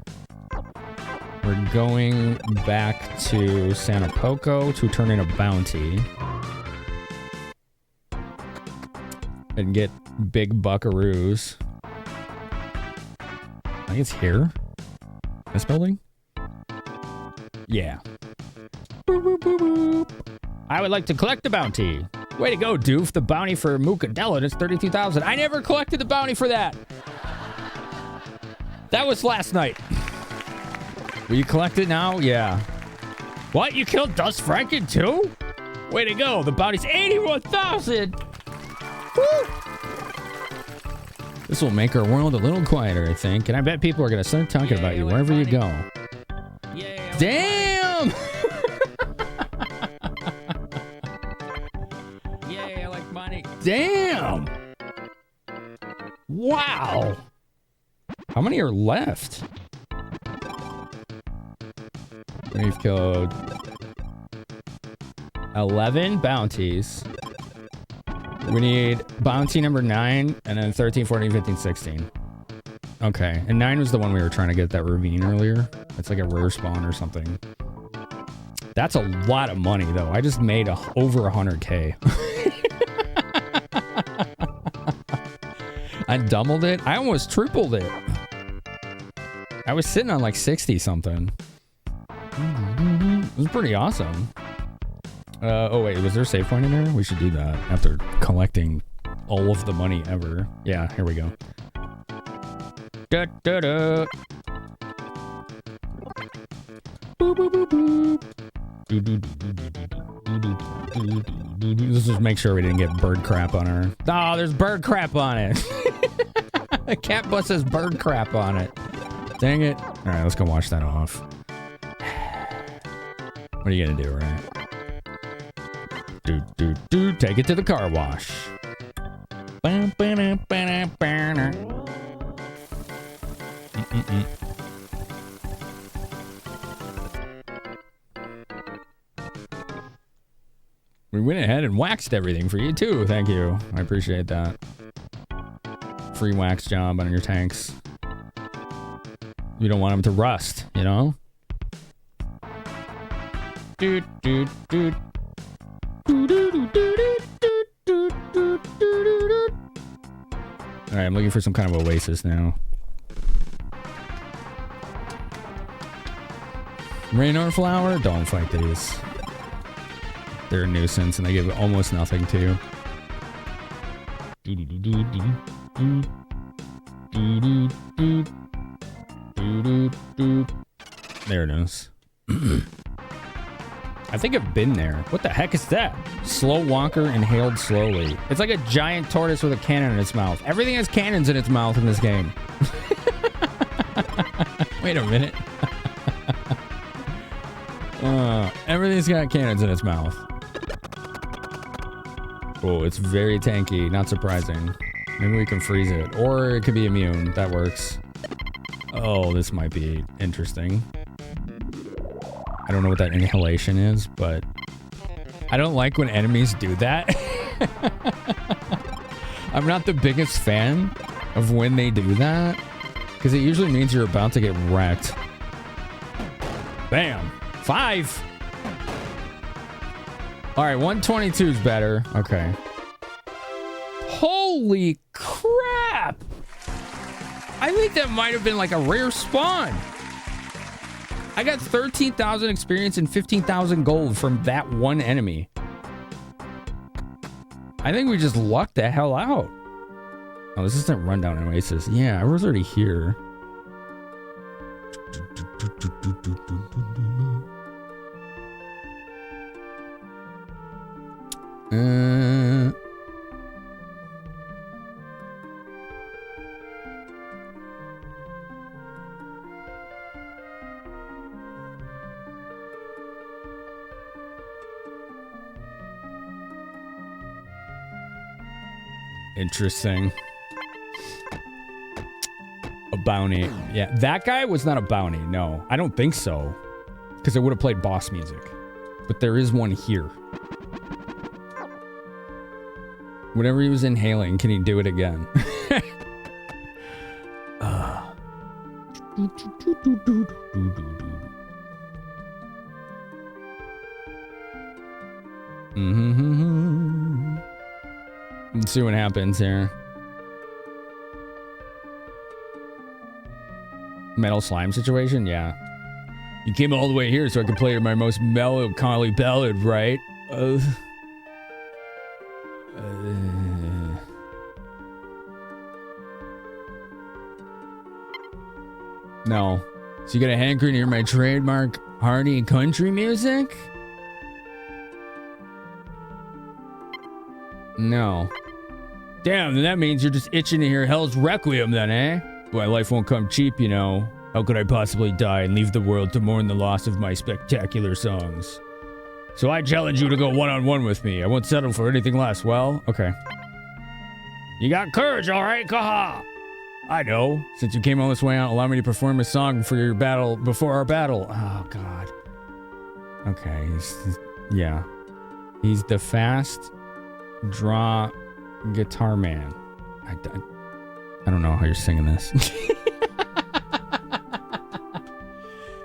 We're going back to Santa Poco to turn in a bounty. And get big buckaroos. I think it's here. This building? Yeah. Boop, boop, boop, boop. I would like to collect the bounty. Way to go, Doof. The bounty for Mookadella is 32,000. I never collected the bounty for that. That was last night. Will you collect it now? Yeah. What? You killed Dust Franken too? Way to go. The bounty's 81,000. Woo! This will make our world a little quieter, I think. And I bet people are going to start talking about you wherever you go. Yeah. Damn! Yeah, I like money. Damn! Wow! How many are left? We've killed 11 bounties. We need bounty number 9 and then 13, 14, 15, 16. Okay, and 9 was the one we were trying to get that ravine earlier. It's like a rare spawn or something. That's a lot of money though. I just made over 100K. I doubled it. I almost tripled it. I was sitting on like 60 something. It was pretty awesome. Oh wait, was there a save point in there? We should do that after collecting all of the money ever. Yeah, here we go. Da, da, da. Boop, boop, boop, boop. Do, do, do, do, do, do, do, do, do, do. Let's just make sure we didn't get bird crap on her. Oh, there's bird crap on it. The cat bus has bird crap on it. Dang it. All right, let's go wash that off. What are you gonna do, right? Do, take it to the car wash. We went ahead and waxed everything for you too. Thank you. I appreciate that. Free wax job on your tanks. You don't want them to rust, you know? Alright, I'm looking for some kind of oasis now. Raynor flower? Don't fight these. They're a nuisance and they give almost nothing to you. There it is. I think I've been there. What the heck is that? Slow walker inhaled slowly. It's like a giant tortoise with a cannon in its mouth. Everything has cannons in its mouth in this game. Wait a minute. Everything's got cannons in its mouth. Oh, it's very tanky. Not surprising. Maybe we can freeze it. Or it could be immune. That works. Oh, this might be interesting. I don't know what that inhalation is, but I don't like when enemies do that. I'm not the biggest fan of when they do that, because it usually means you're about to get wrecked. Bam. 5. All right, 122 is better. Okay. Holy crap. I think that might have been like a rare spawn. I got 13,000 experience and 15,000 gold from that one enemy. I think we just lucked the hell out. Oh, this isn't Rundown Oasis. Yeah, I was already here. Interesting. A bounty. Yeah, that guy was not a bounty. No, I don't think so. Because it would have played boss music. But there is one here. Whatever he was inhaling, can he do it again? Let's see what happens here. Metal slime situation? Yeah. You came all the way here so I could play my most melancholy ballad, right? No. So you got a hankering to hear my trademark hearty country music? No. Damn, then that means you're just itching to hear Hell's Requiem then, eh? Boy, life won't come cheap, you know. How could I possibly die and leave the world to mourn the loss of my spectacular songs? So I challenge you to go one-on-one with me. I won't settle for anything less. Well, okay. You got courage, all right, Kaha? I know. Since you came all this way out, allow me to perform a song for your battle, before our battle. Oh, God. Okay, yeah. He's the fast draw guitar man. I don't know how you're singing this.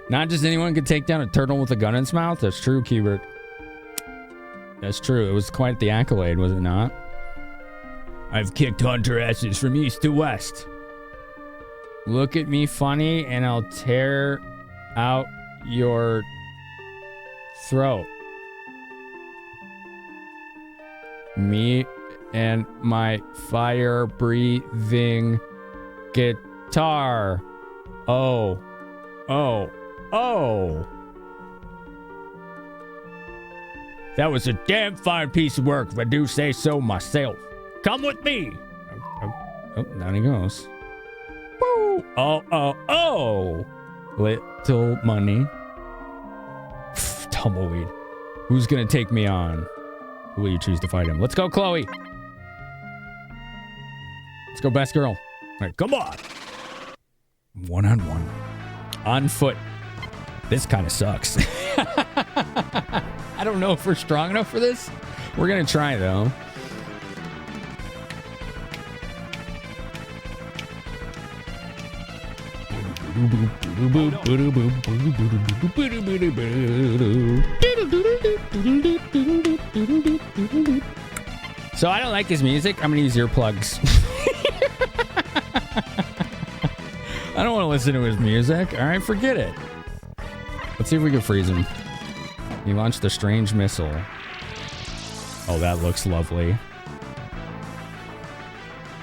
Not just anyone could take down a turtle with a gun in its mouth. That's true, Keybert. That's true. It was quite the accolade, was it not? I've kicked hunter asses from east to west. Look at me funny and I'll tear out your throat. Me and my fire-breathing guitar. Oh. That was a damn fine piece of work, if I do say so myself. Come with me. Oh, down he goes. Woo. Oh. Little money. Tumbleweed. Who's gonna take me on? Who will you choose to fight him? Let's go, Chloe. Let's go, best girl. All right, come on. One-on-one. On foot. This kind of sucks. I don't know if we're strong enough for this. We're gonna try, though. So I don't like his music. I'm gonna use earplugs. I don't want to listen to his music. All right, forget it. Let's see if we can freeze him. He launched a strange missile. Oh, that looks lovely.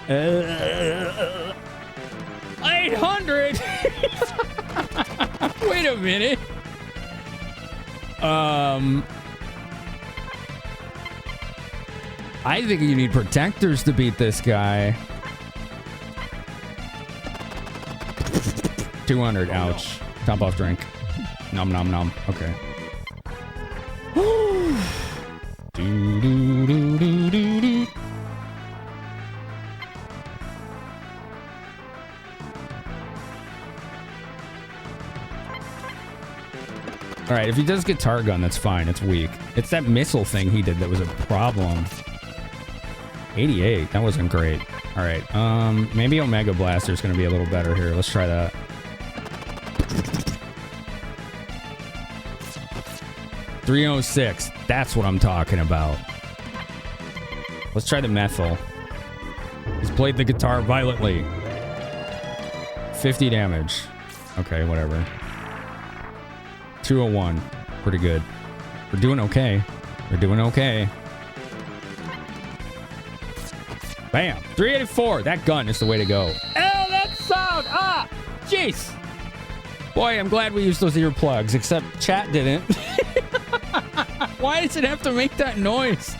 800. Wait a minute. I think you need protectors to beat this guy. 200. Ouch. Top off drink. Nom nom nom. Okay. All right, if he does guitar gun, that's fine. It's weak. It's that missile thing he did that was a problem. 88. That wasn't great. All right. Maybe Omega Blaster's going to be a little better here. Let's try that. .306. That's what I'm talking about. Let's try the methyl. He's played the guitar violently. 50 damage. Okay, whatever. 201. Pretty good. We're doing okay. We're doing okay. Bam. 384. That gun is the way to go. Oh, that sound. Ah, jeez. Boy, I'm glad we used those earplugs, except chat didn't. Why does it have to make that noise?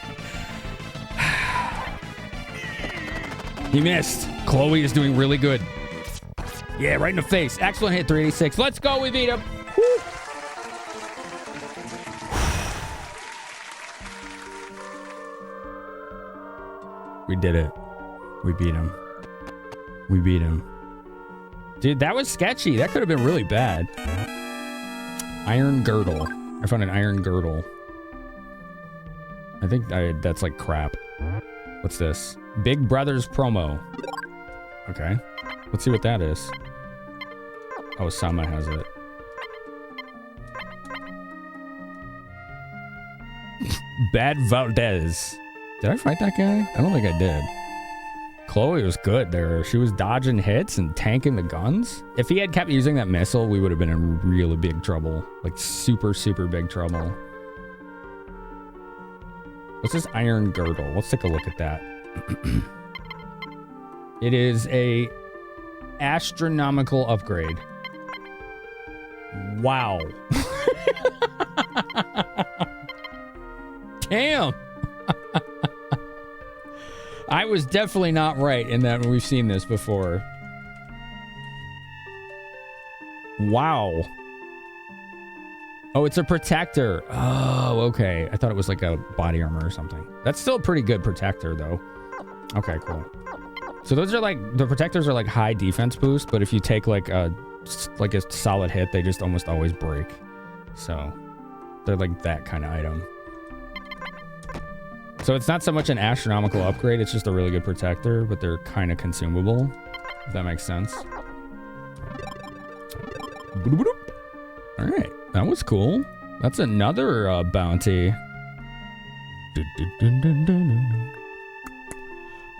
He missed. Chloe is doing really good. Yeah, right in the face. Excellent hit, 386. Let's go. We beat him. Woo. We did it. We beat him. We beat him. Dude, that was sketchy. That could have been really bad. Iron girdle. I found an iron girdle. I think that's like crap. What's this? Big Brothers promo. Okay. Let's see what that is. Oh, Sama has it. Bad Valdez. Did I fight that guy? I don't think I did. Chloe was good there. She was dodging hits and tanking the guns. If he had kept using that missile, we would have been in really big trouble. Like super, super big trouble. What's this iron girdle? Let's take a look at that. It is a astronomical upgrade. Wow. Damn. I was definitely not right in that we've seen this before. Wow. Oh, it's a protector. Oh, okay. I thought it was like a body armor or something. That's still a pretty good protector, though. Okay, cool. So those are like, the protectors are like high defense boost, but if you take like a solid hit, they just almost always break. So they're like that kind of item. So it's not so much an astronomical upgrade, it's just a really good protector, but they're kind of consumable, if that makes sense. All right, that was cool. That's another bounty.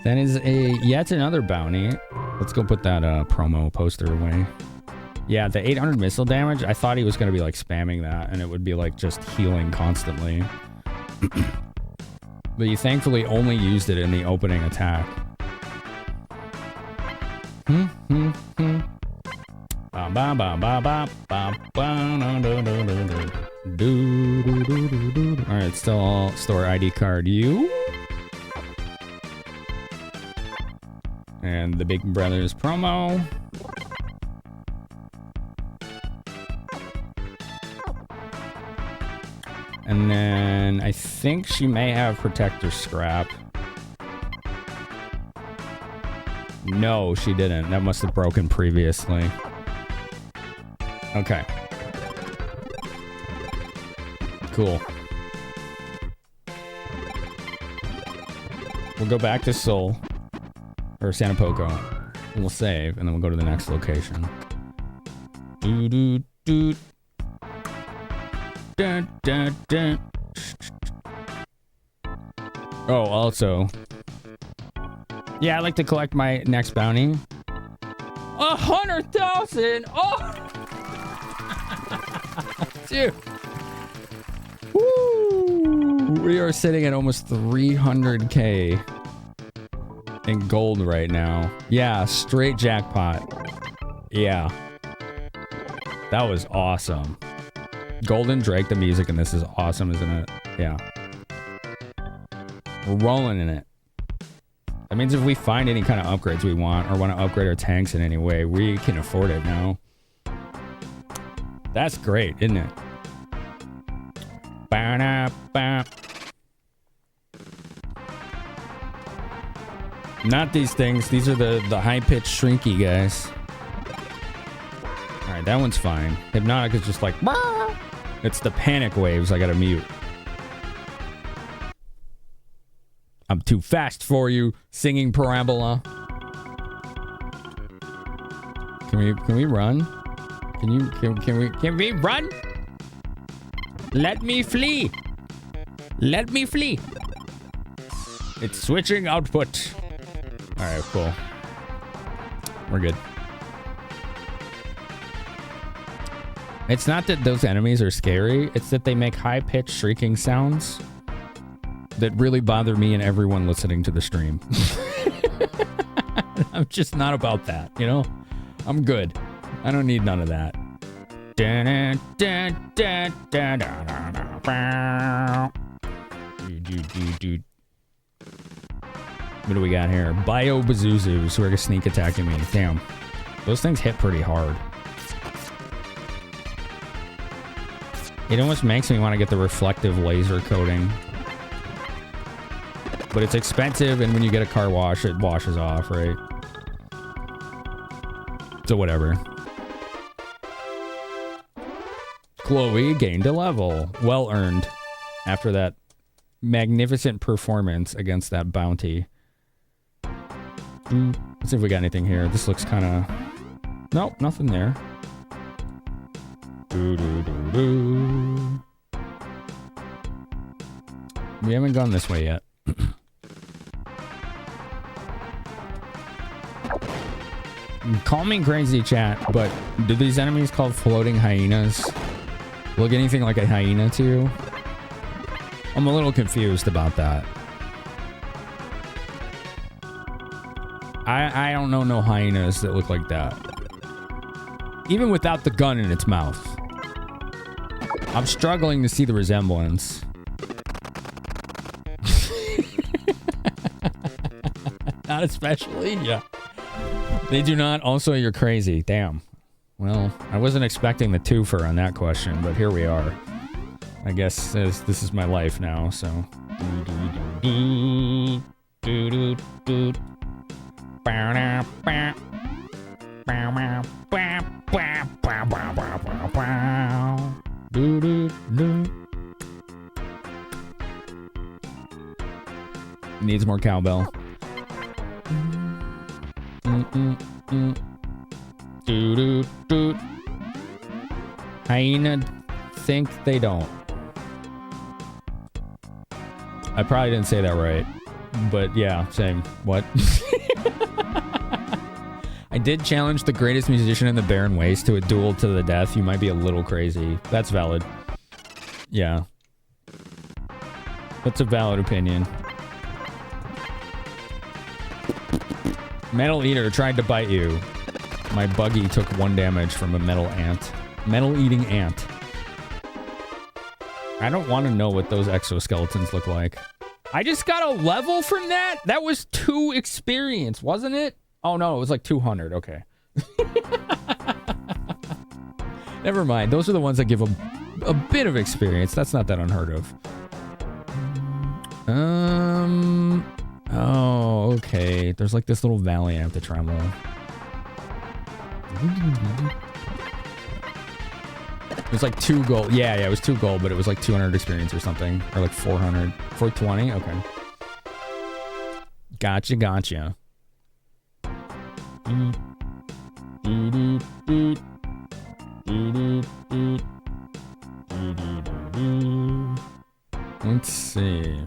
That is yet another bounty. Let's go put that promo poster away. Yeah, the 800 missile damage, I thought he was going to be like spamming that, and it would be like just healing constantly. But you thankfully only used it in the opening attack. Alright, still store ID card you. And the Big Brothers promo. And then I think she may have protector scrap. No, she didn't. That must have broken previously. Okay. Cool. We'll go back to Seoul. Or Santa Poco. We'll save, and then we'll go to the next location. Dun, dun, dun. Oh, also. Yeah, I'd like to collect my next bounty. 100,000! Oh! Dude. Woo! We are sitting at almost 300k in gold right now. Yeah, straight jackpot. Yeah. That was awesome. Golden Drake, the music in this is awesome, isn't it? Yeah. We're rolling in it. That means if we find any kind of upgrades we want or want to upgrade our tanks in any way, we can afford it now. That's great, isn't it? Ba-da-ba. Not these things. These are the high-pitched shrinky guys. Alright, that one's fine. Hypnotic is just like... Bah! It's the panic waves I gotta mute. I'm too fast for you, singing parabola. Can we run? Can we run? Let me flee. Let me flee. It's switching output. All right, cool. We're good. It's not that those enemies are scary. It's that they make high-pitched shrieking sounds that really bother me and everyone listening to the stream. I'm just not about that, you know? I'm good. I don't need none of that. What do we got here? Bio Bazuzus who are sneak attacking me. Damn. Those things hit pretty hard. It almost makes me want to get the reflective laser coating. But it's expensive, and when you get a car wash, it washes off, right? So whatever. Chloe gained a level. Well earned. After that magnificent performance against that bounty. Let's see if we got anything here. This looks kind of... Nope, nothing there. We haven't gone this way yet. Call me crazy, chat, but do these enemies called floating hyenas look anything like a hyena to you? I'm a little confused about that. I don't know no hyenas that look like that. Even without the gun in its mouth. I'm struggling to see the resemblance. Not especially? Yeah. They do not. Also, you're crazy. Damn. Well, I wasn't expecting the twofer on that question, but here we are. I guess this is my life now, so. Needs more cowbell. Hyena think they don't. I probably didn't say that right, but yeah, same. What? I did challenge the greatest musician in the barren waste to a duel to the death. You might be a little crazy. That's valid. Yeah. That's a valid opinion. Metal Eater tried to bite you. My buggy took 1 damage from a metal ant. Metal-eating ant. I don't want to know what those exoskeletons look like. I just got a level from that? That was 2 experience, wasn't it? Oh no, it was like 200. Okay. Never mind. Those are the ones that give a bit of experience. That's not that unheard of. Oh, okay. There's like this little valley I have to travel. It was like 2 gold. Yeah, it was 2 gold, but it was like 200 experience or something. Or like 400. 420? Okay. Gotcha. Let's see.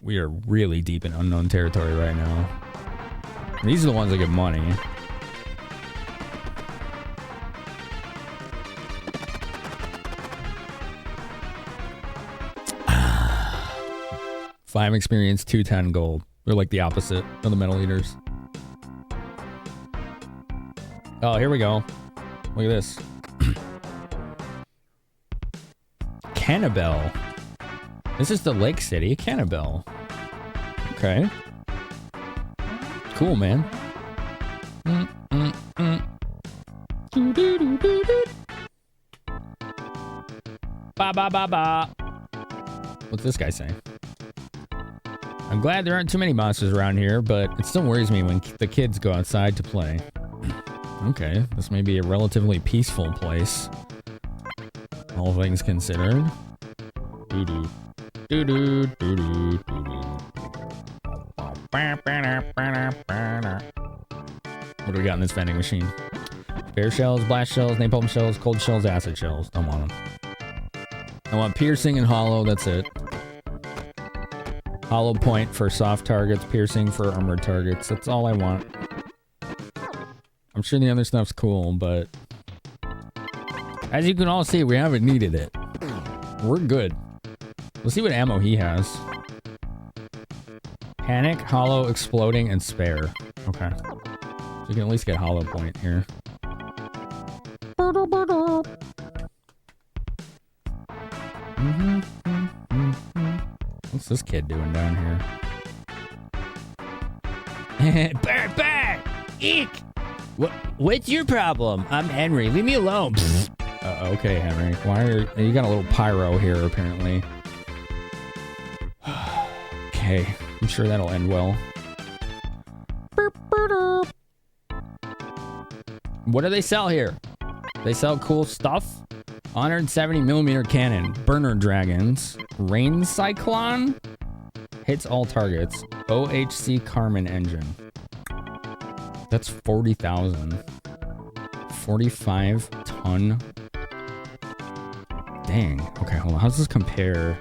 We are really deep in unknown territory right now. These are the ones that get money. Five experience, 210 gold. They're like the opposite of the Metal Eaters. Oh, here we go. Look at this. Cannibal. This is the Lake City, Cannibal. Okay. Cool, man. Ba ba ba ba. What's this guy saying? I'm glad there aren't too many monsters around here, but it still worries me when the kids go outside to play. Okay, this may be a relatively peaceful place. All things considered. Doo-doo. Doo-doo, doo-doo, doo-doo. What do we got in this vending machine? Bear shells, blast shells, napalm shells, cold shells, acid shells. Don't want them. I want piercing and hollow, that's it. Hollow point for soft targets, piercing for armored targets. That's all I want. I'm sure the other stuff's cool, but as you can all see, we haven't needed it. We're good. Let's see what ammo he has. Panic, hollow, exploding, and spare. Okay. So you can at least get hollow point here. What's this kid doing down here? Burr! Eek! What's your problem? I'm Henry. Leave me alone. Okay, Henry. Why are you got a little pyro here, apparently. okay. I'm sure that'll end well. What do they sell here? They sell cool stuff. 170mm cannon, burner dragons, rain cyclone, hits all targets, OHC Carmen engine. That's 40,000. 45 ton. Dang. Okay, hold on. How does this compare?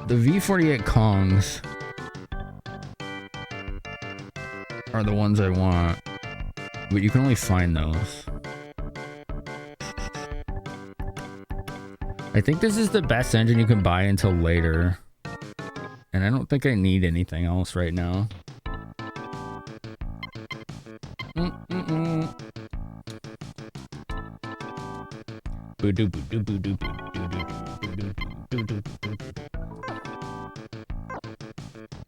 The V48 Kongs are the ones I want, but you can only find those. I think this is the best engine you can buy until later. And I don't think I need anything else right now.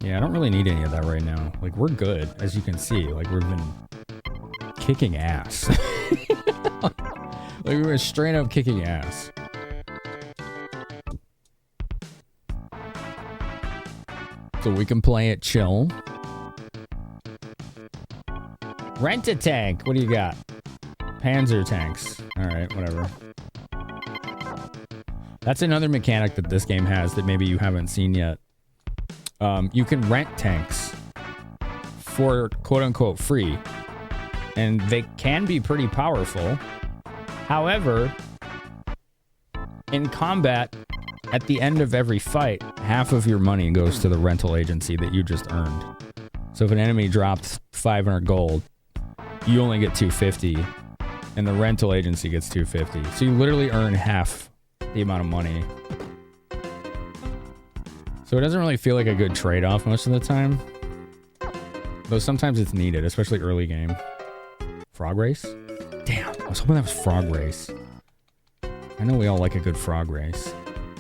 Yeah, I don't really need any of that right now. Like, we're good, as you can see. Like, we've been kicking ass. Like, we were straight up kicking ass. So we can play it chill. Rent a tank. What do you got? Panzer tanks. Alright, whatever. That's another mechanic that this game has that maybe you haven't seen yet. You can rent tanks for quote-unquote free. And they can be pretty powerful. However, in combat, at the end of every fight, half of your money goes to the rental agency that you just earned. So if an enemy drops 500 gold, you only get 250, and the rental agency gets 250. So you literally earn half the amount of money. So it doesn't really feel like a good trade-off most of the time. Though sometimes it's needed, especially early game. Frog race? Damn, I was hoping that was frog race. I know we all like a good frog race.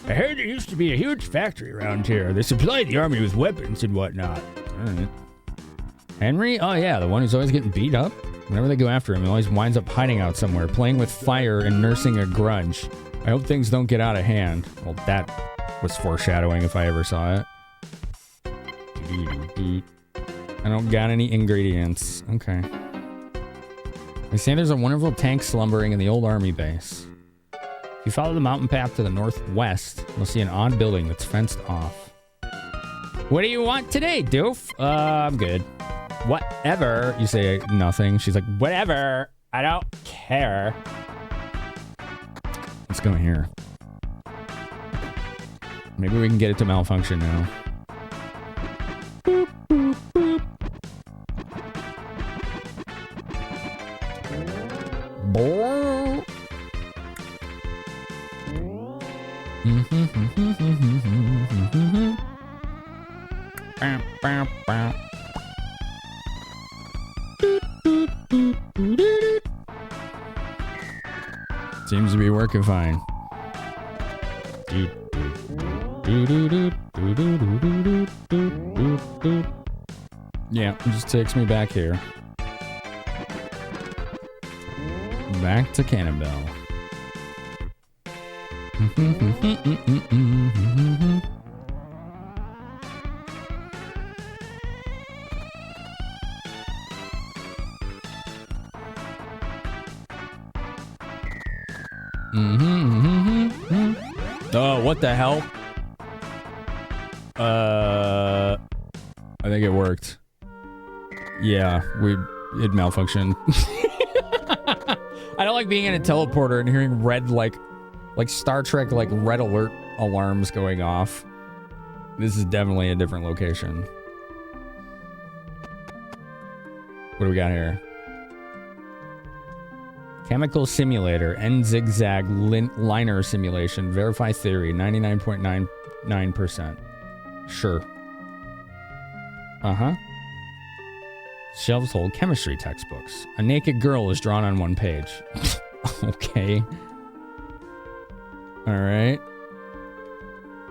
I heard there used to be a huge factory around here. They supplied the army with weapons and whatnot. Alright. Henry? Oh yeah, the one who's always getting beat up. Whenever they go after him, he always winds up hiding out somewhere, playing with fire and nursing a grudge. I hope things don't get out of hand. Well, that was foreshadowing if I ever saw it. I don't got any ingredients. Okay. They say there's a wonderful tank slumbering in the old army base. If you follow the mountain path to the northwest, you'll see an odd building that's fenced off. What do you want today, doof? I'm good. Whatever. You say nothing. She's like, whatever. I don't care. Let's go here. Maybe we can get it to malfunction now. Boop, boop, boop. Boop. Seems to be working fine. Yeah, it just takes me back here. Back to Cannonbell. Oh, what the hell? I think it worked. Yeah, it malfunctioned. I don't like being in a teleporter and hearing red, like Star Trek, like red alert alarms going off. This is definitely a different location. What do we got here? Chemical simulator, end zigzag liner simulation, verify theory, 99.99%. Sure. Uh-huh. Shelves hold chemistry textbooks. A naked girl is drawn on one page. Okay. All right.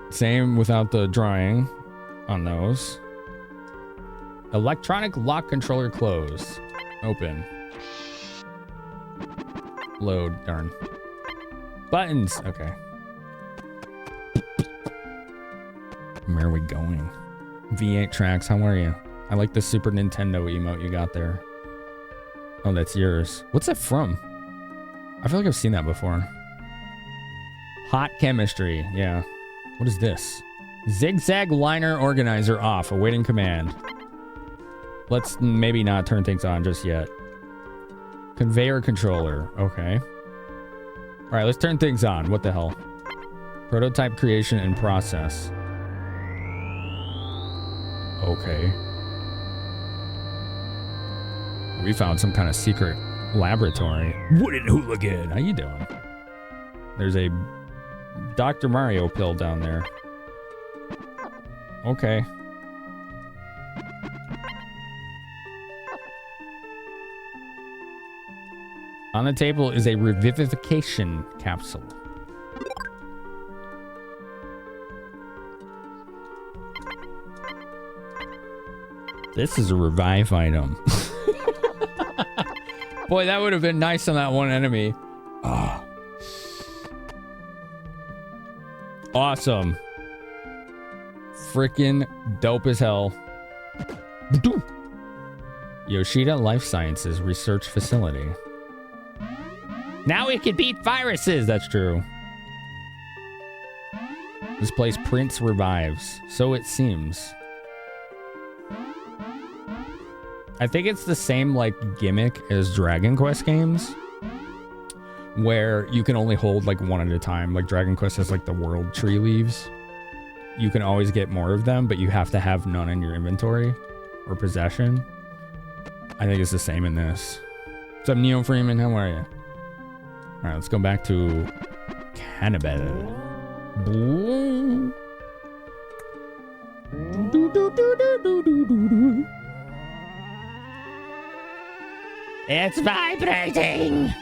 Same without the drawing on those. Electronic lock controller closed. Open. Load. Darn. Buttons. Okay. Where are we going? V8 tracks, how are you? I like the Super Nintendo emote you got there. Oh, that's yours. What's that from? I feel like I've seen that before. Hot chemistry, yeah. What is this? Zigzag liner organizer off, awaiting command. Let's maybe not turn things on just yet. Conveyor controller, okay. All right, let's turn things on. What the hell? Prototype creation and process. Okay. We found some kind of secret laboratory. Wooden hooligan. How you doing? There's a Dr. Mario pill down there. Okay. On the table is a revivification capsule. This is a revive item. Boy, that would have been nice on that one enemy. Oh. Awesome. Freaking dope as hell. Yoshida Life Sciences Research Facility. Now we can beat viruses. That's true. This place prints revives. So it seems. I think it's the same like gimmick as Dragon Quest games, where you can only hold like one at a time. Like Dragon Quest has like the world tree leaves. You can always get more of them, but you have to have none in your inventory or possession. I think it's the same in this. What's up, Neo Freeman? How are you? All right, let's go back to Cannibal.
It's vibrating.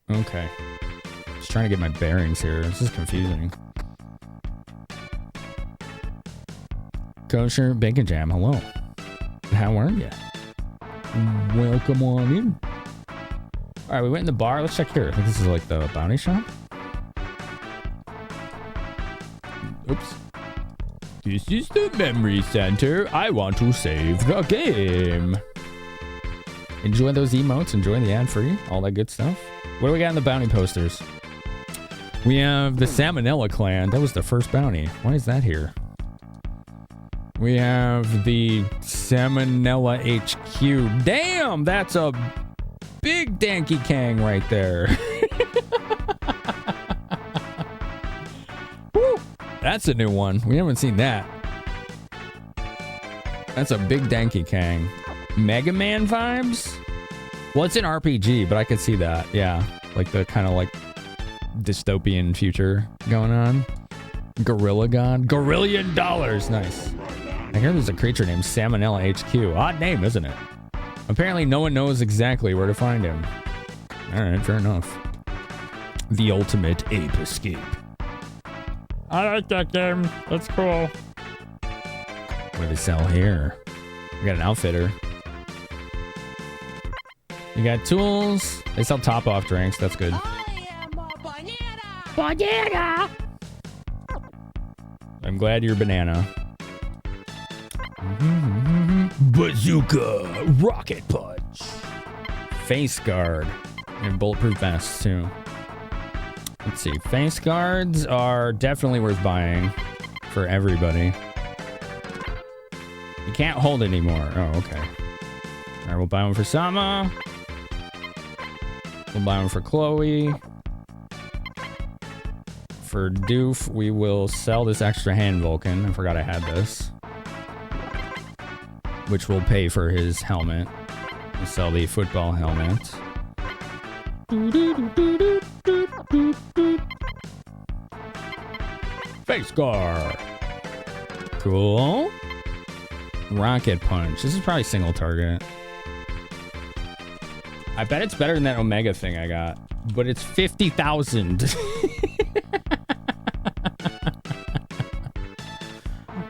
Okay. Just trying to get my bearings here. This is confusing. Kosher Bacon Jam, hello. How are you? Welcome on in. Alright, we went in the bar. Let's check here. I think this is like the bounty shop. Oops. This is the memory center. I want to save the game. Enjoy those emotes. Enjoy the ad free. All that good stuff. What do we got in the bounty posters? We have the Salmonella clan. That was the first bounty. Why is that here? We have the Salmonella HQ. Damn, that's a big Danky Kang right there. Woo, that's a new one. We haven't seen that. That's a big Danky Kang. Mega Man vibes? Well, it's an RPG, but I could see that. Yeah, like the kind of like dystopian future going on. Gorilla God. Gorillion dollars. Nice. I hear there's a creature named Salmonella HQ. Odd name, isn't it? Apparently no one knows exactly where to find him. Alright, fair enough. The ultimate ape escape. I like that game. That's cool. What do they sell here? We got an outfitter. You got tools. They sell top-off drinks. That's good.
Banana.
I'm glad you're banana. Bazooka, rocket punch, face guard, and bulletproof vests too. Let's see. Face guards are definitely worth buying for everybody. You can't hold anymore. Oh, okay. All right, we'll buy one for Sama. We'll buy one for Chloe. For Doof, we will sell this extra hand Vulcan. I forgot I had this. Which will pay for his helmet. We'll sell the football helmet. Face guard. Cool. Rocket punch. This is probably single target. I bet it's better than that Omega thing I got, but it's 50,000.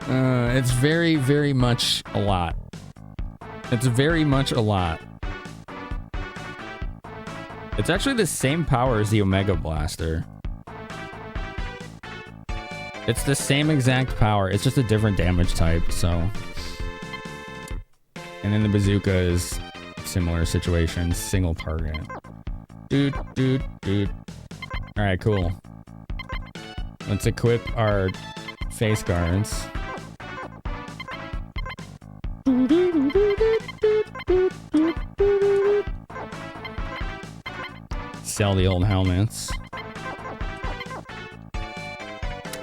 It's very, very much a lot. It's very much a lot. It's actually the same power as the Omega Blaster. It's the same exact power. It's just a different damage type, so. And then the bazooka is similar situation, single target. Dude. All right, cool. Let's equip our face guards. Sell the old helmets.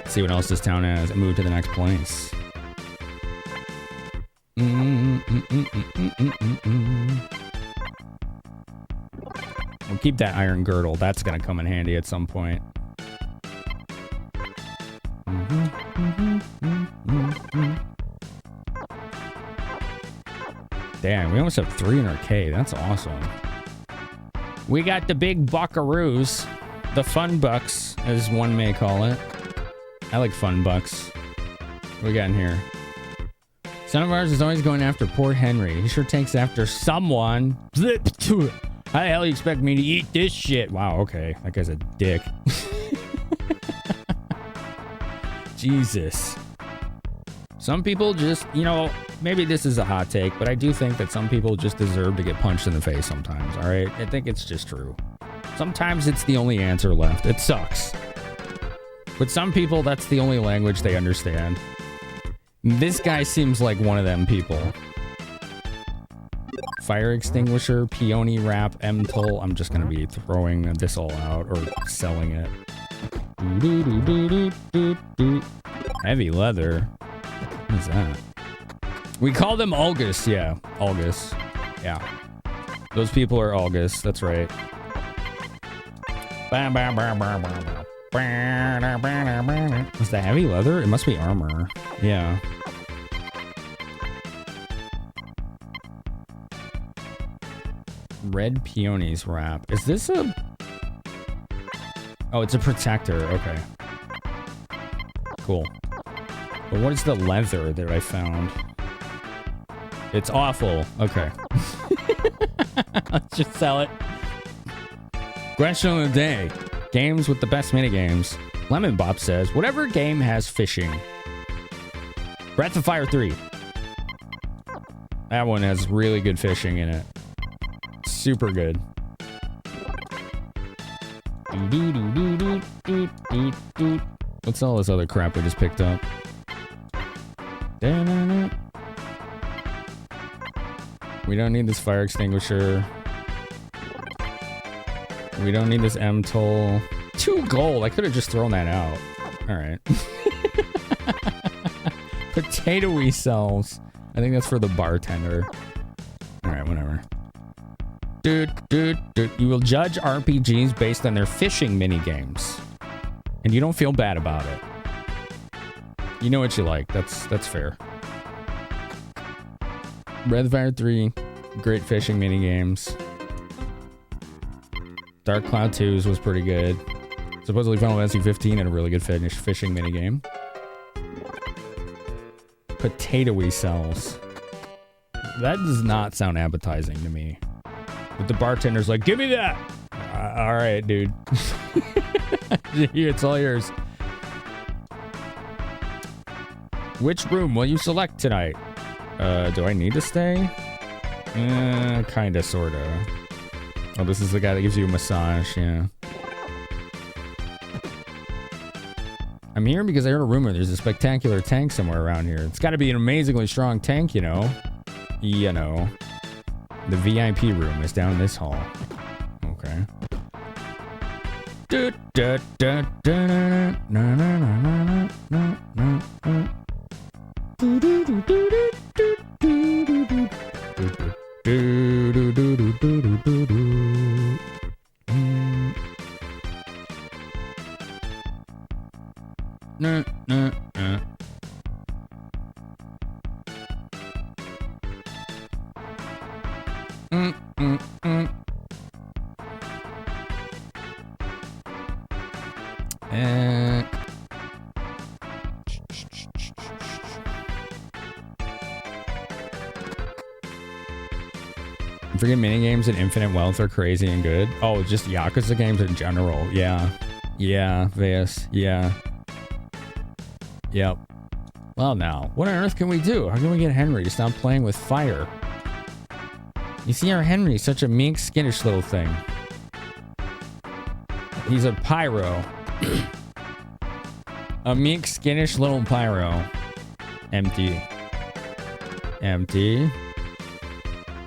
See what else this town has and move to the next place. We'll keep that iron girdle. That's gonna come in handy at some point. Damn, we almost have 300k. That's awesome. We got the big buckaroos. The fun bucks, as one may call it. I like fun bucks. What we got in here? Son of ours is always going after Port Henry. He sure takes after someone. How the hell you expect me to eat this shit? Wow, okay. That guy's a dick. Jesus. Some people just, you know, maybe this is a hot take, but I do think that some people just deserve to get punched in the face sometimes, all right? I think it's just true. Sometimes it's the only answer left. It sucks. But some people, that's the only language they understand. This guy seems like one of them people. Fire extinguisher, peony wrap, M-toll. I'm just going to be throwing this all out or selling it. Heavy leather. What is that? We call them August. Yeah, August. Yeah. Those people are August. That's right. Is that heavy leather? It must be armor. Yeah. Red peonies wrap. Is this a... Oh, it's a protector. Okay. Cool. But what is the leather that I found? It's awful. Okay. Let's just sell it. Question of the day. Games with the best minigames. Lemon Bop says, whatever game has fishing. Breath of Fire 3. That one has really good fishing in it. Super good. What's all this other crap we just picked up? We don't need this fire extinguisher. We don't need this M-toll. 2 gold. I could have just thrown that out. All right. Potato-y cells. I think that's for the bartender. All right, whatever. Dude. You will judge RPGs based on their fishing mini-games. And you don't feel bad about it. You know what you like. That's fair. Breath of Fire 3. Great fishing mini-games. Dark Cloud 2's was pretty good. Supposedly Final Fantasy 15 had a really good fishing minigame. Potato-y cells. That does not sound appetizing to me. But the bartender's like, give me that! All right, dude. It's all yours. Which room will you select tonight? Do I need to stay? Kinda, sorta. Oh, this is the guy that gives you a massage, yeah. I'm here because I heard a rumor there's a spectacular tank somewhere around here. It's gotta be an amazingly strong tank, you know. You know. The VIP room is down this hall. Okay. Freaking minigames and Infinite Wealth are crazy and good. Oh, just Yakuza games in general. Yeah. Yeah, Veus. Yeah. Yep. Well, now, what on earth can we do? How can we get Henry to stop playing with fire? You see, our Henry's such a meek, skittish little thing. He's a pyro. A meek, skittish little pyro. Empty. Empty.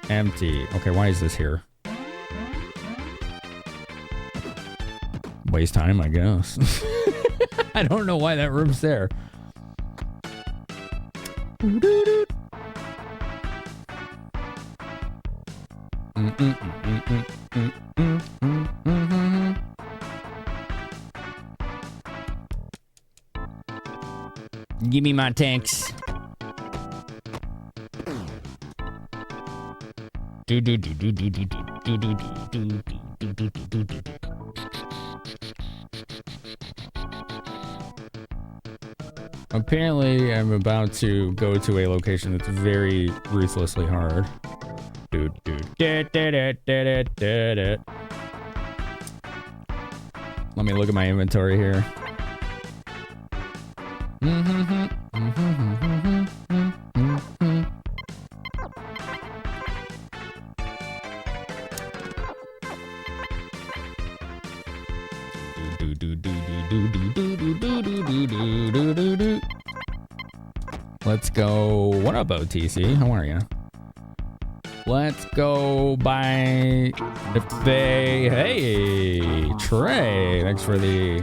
Empty. Okay, why is this here? Waste time, I guess. I don't know why that room's there. Give me my tanks. Apparently, I'm about to go to a location that's very ruthlessly hard. Let me look at my inventory here. Let's go. What up, OTC? How are you? Let's go by the hey Trey. Thanks for the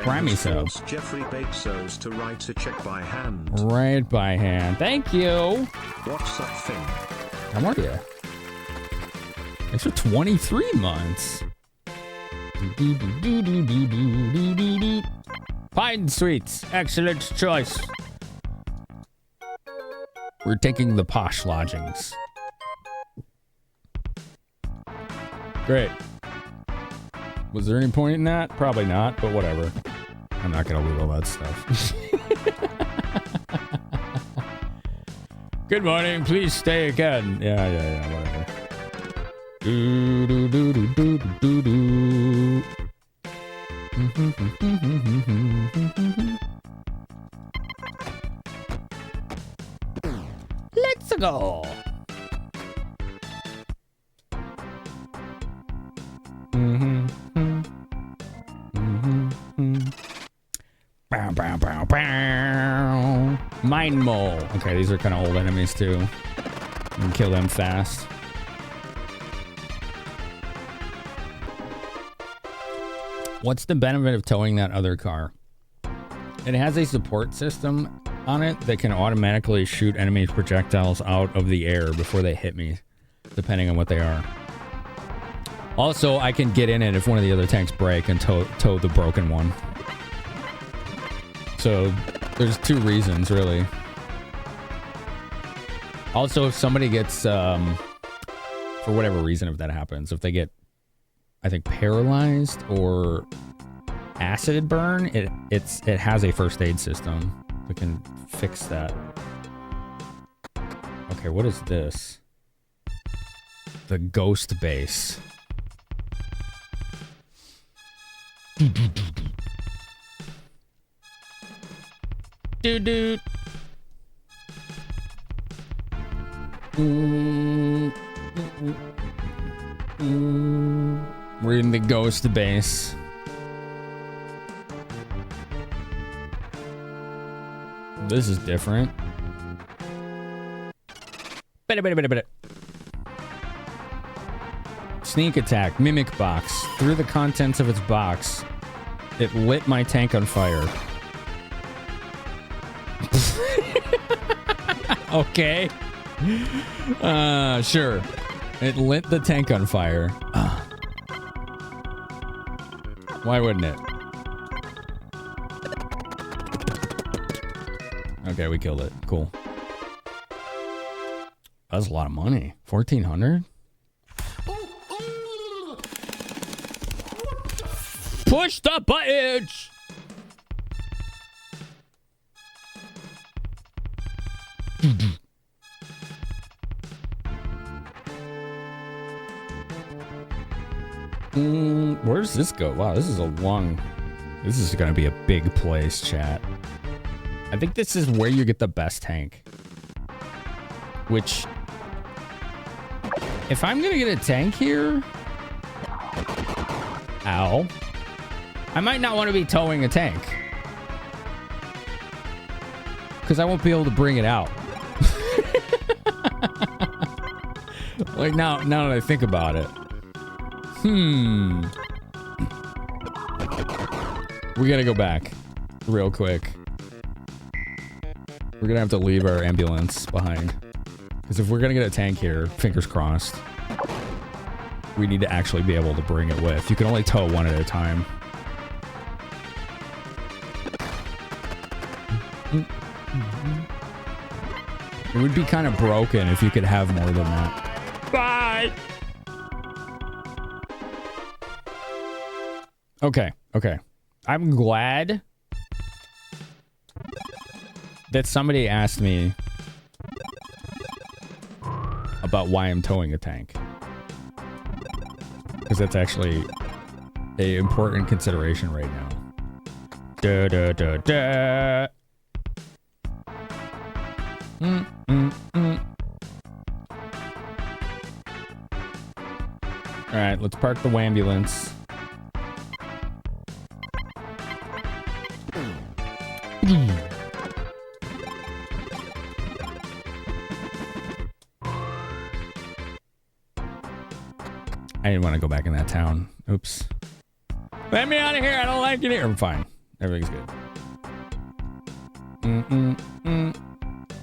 Grammy sub.
Jeffrey Bezos to write a check by hand.
Right by hand. Thank you.
What's up, Finn?
How are you? Thanks for 23 months. Pine Sweets. Excellent choice. We're taking the posh lodgings. Great. Was there any point in that? Probably not, but whatever. I'm not gonna loot all that stuff. Good morning, please stay again. Yeah, whatever. Do do do do do do do. Let's go. Bow, bow, bow, bow. Mine mole. Okay, these are kind of old enemies too. You can kill them fast. What's the benefit of towing that other car? It has a support system on it that can automatically shoot enemy projectiles out of the air before they hit me, depending on what they are. Also, I can get in it if one of the other tanks break and tow the broken one. So, there's two reasons, really. Also, if somebody gets, for whatever reason, if that happens, if they get, I think, paralyzed or acid burn, it has a first aid system that can fix that. Okay, what is this? The ghost base. Doo-doo. We're in the ghost base. This is different. Sneak attack, mimic box. Through the contents of its box, it lit my tank on fire. Okay. Sure. It lit the tank on fire. Why wouldn't it? Okay, we killed it. Cool. That's a lot of money. 1,400? Push the buttons. Where does this go? Wow, this is a long... This is going to be a big place, chat. I think this is where you get the best tank. Which... If I'm going to get a tank here... Ow. I might not want to be towing a tank. Because I won't be able to bring it out. Like, now that I think about it. We gotta go back real quick. We're gonna have to leave our ambulance behind. Because if we're gonna get a tank here, fingers crossed, we need to actually be able to bring it with. You can only tow one at a time. It would be kind of broken if you could have more than that. Bye! Okay. I'm glad that somebody asked me about why I'm towing a tank. Because that's actually an important consideration right now. Da da da da. Alright, let's park the wambulance. I didn't want to go back in that town. Oops. Let me out of here. I don't like it here. I'm fine. Everything's good.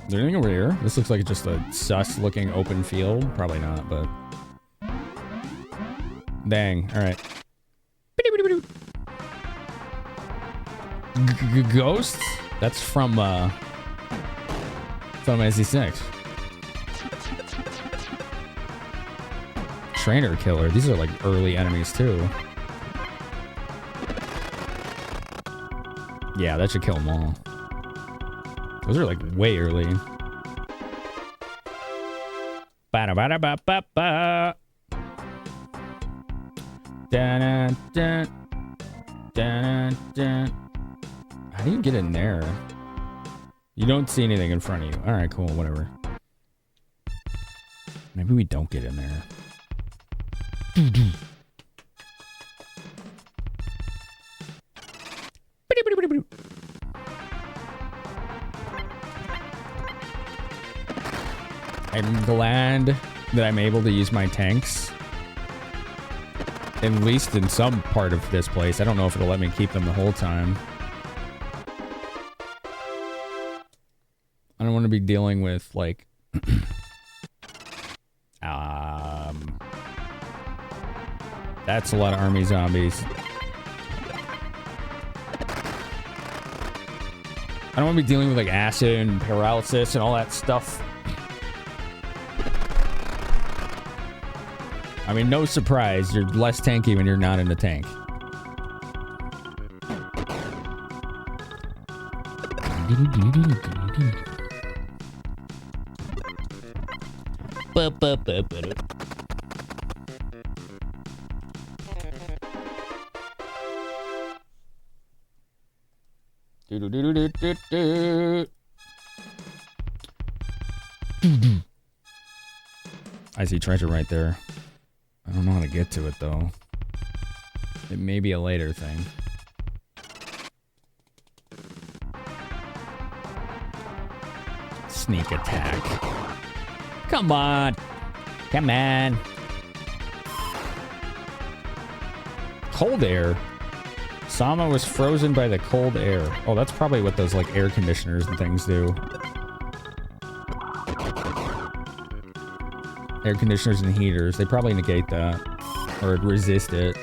Is there anything over here? This looks like just a sus-looking open field. Probably not, but... Dang. All right. Ghosts? That's from Final Fantasy 6. Trainer killer. These are like early enemies too. Yeah, that should kill them all. Those are like way early. Ba-da-ba-da-ba-ba-ba. Da-da-da. Da-da-da. How do you get in there? You don't see anything in front of you. Alright, cool, whatever. Maybe we don't get in there. I'm glad that I'm able to use my tanks. At least in some part of this place. I don't know if it'll let me keep them the whole time. I don't want to be dealing with, like... That's a lot of army zombies. I don't want to be dealing with, like, acid and paralysis and all that stuff. I mean, no surprise, you're less tanky when you're not in the tank. I see treasure right there. I don't know how to get to it though. It may be a later thing. Sneak attack. Come on. Come on. Cold air. Sama was frozen by the cold air. Oh, that's probably what those like air conditioners and things do. Air conditioners and heaters, they probably negate that. Or resist it.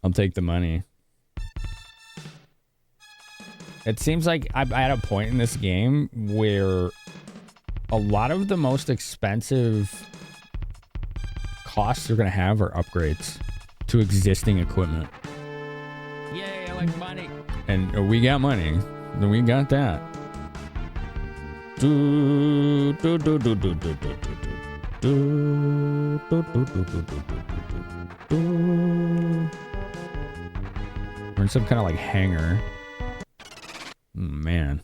I'll take the money. It seems like I'm at a point in this game where a lot of the most expensive costs you're going to have are upgrades to existing equipment. Yay, I like money. And we got money. We got that. We're in some kind of like hangar. Man.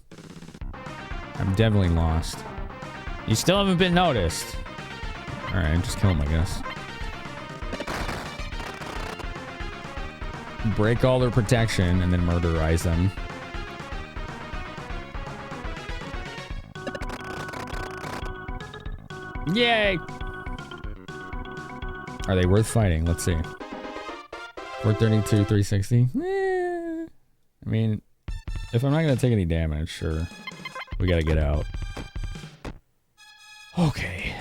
I'm definitely lost. You still haven't been noticed. Alright, just kill him, I guess. Break all their protection and then murderize them. Yay! Are they worth fighting? Let's see. 432, 360. I mean, if I'm not going to take any damage, sure. We got to get out. Okay.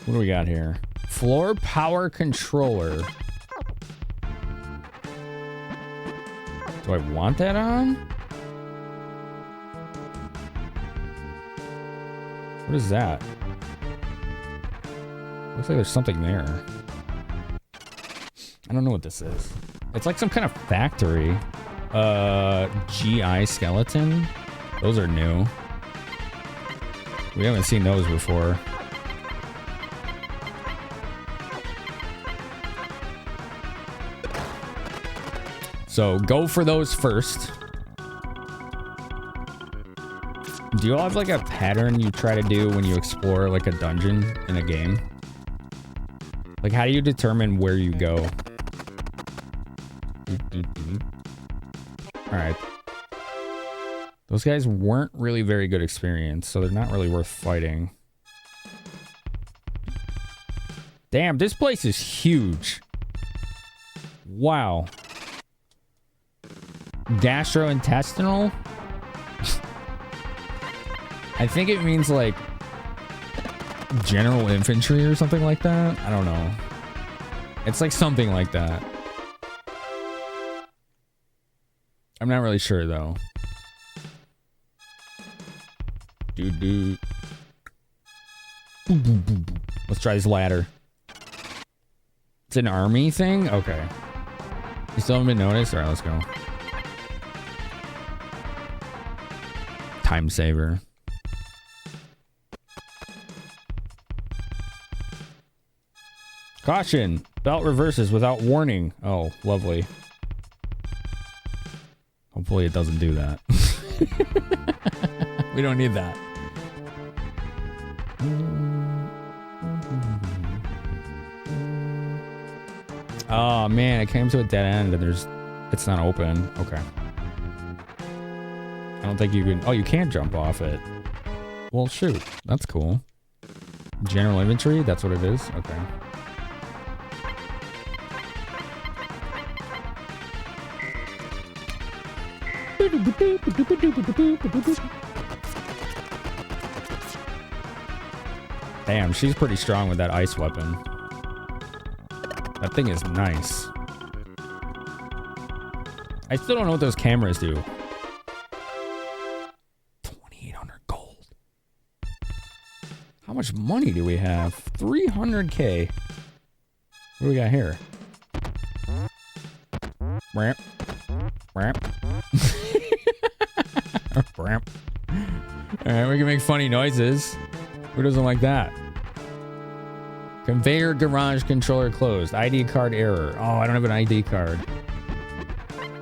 What do we got here? Floor power controller. Do I want that on? What is that? Looks like there's something there. I don't know what this is. It's like some kind of factory. GI skeleton. Those are new. We haven't seen those before. So go for those first. Do you all have like a pattern you try to do when you explore like a dungeon in a game? Like how do you determine where you go? Alright. Those guys weren't really very good experience, so they're not really worth fighting. Damn, this place is huge. Wow. Gastrointestinal? I think it means like general infantry or something like that. I don't know. It's like something like that. I'm not really sure though. Dude. Let's try this ladder. It's an army thing? Okay. You still haven't been noticed? Alright, let's go. Time saver. Caution! Belt reverses without warning. Oh, lovely. Hopefully it doesn't do that. We don't need that. Oh man, it came to a dead end and it's not open. Okay. I don't think you can. Oh, you can't jump off it. Well, shoot. That's cool. General inventory? That's what it is? Okay. Damn, she's pretty strong with that ice weapon. That thing is nice. I still don't know what those cameras do. 2,800 gold. How much money do we have? 300k. What do we got here? Ramp. Ramp. Ramp. Alright, we can make funny noises. Who doesn't like that? Conveyor garage controller closed. ID card error. Oh, I don't have an ID card.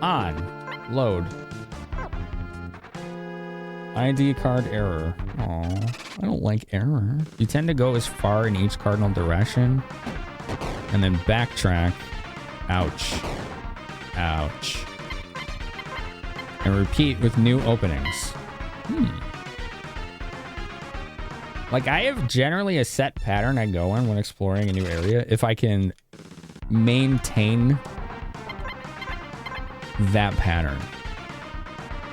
On. Load. ID card error. Oh, I don't like error. You tend to go as far in each cardinal direction and then backtrack. Ouch. Ouch. And repeat with new openings. Like, I have generally a set pattern I go in when exploring a new area. If I can maintain that pattern.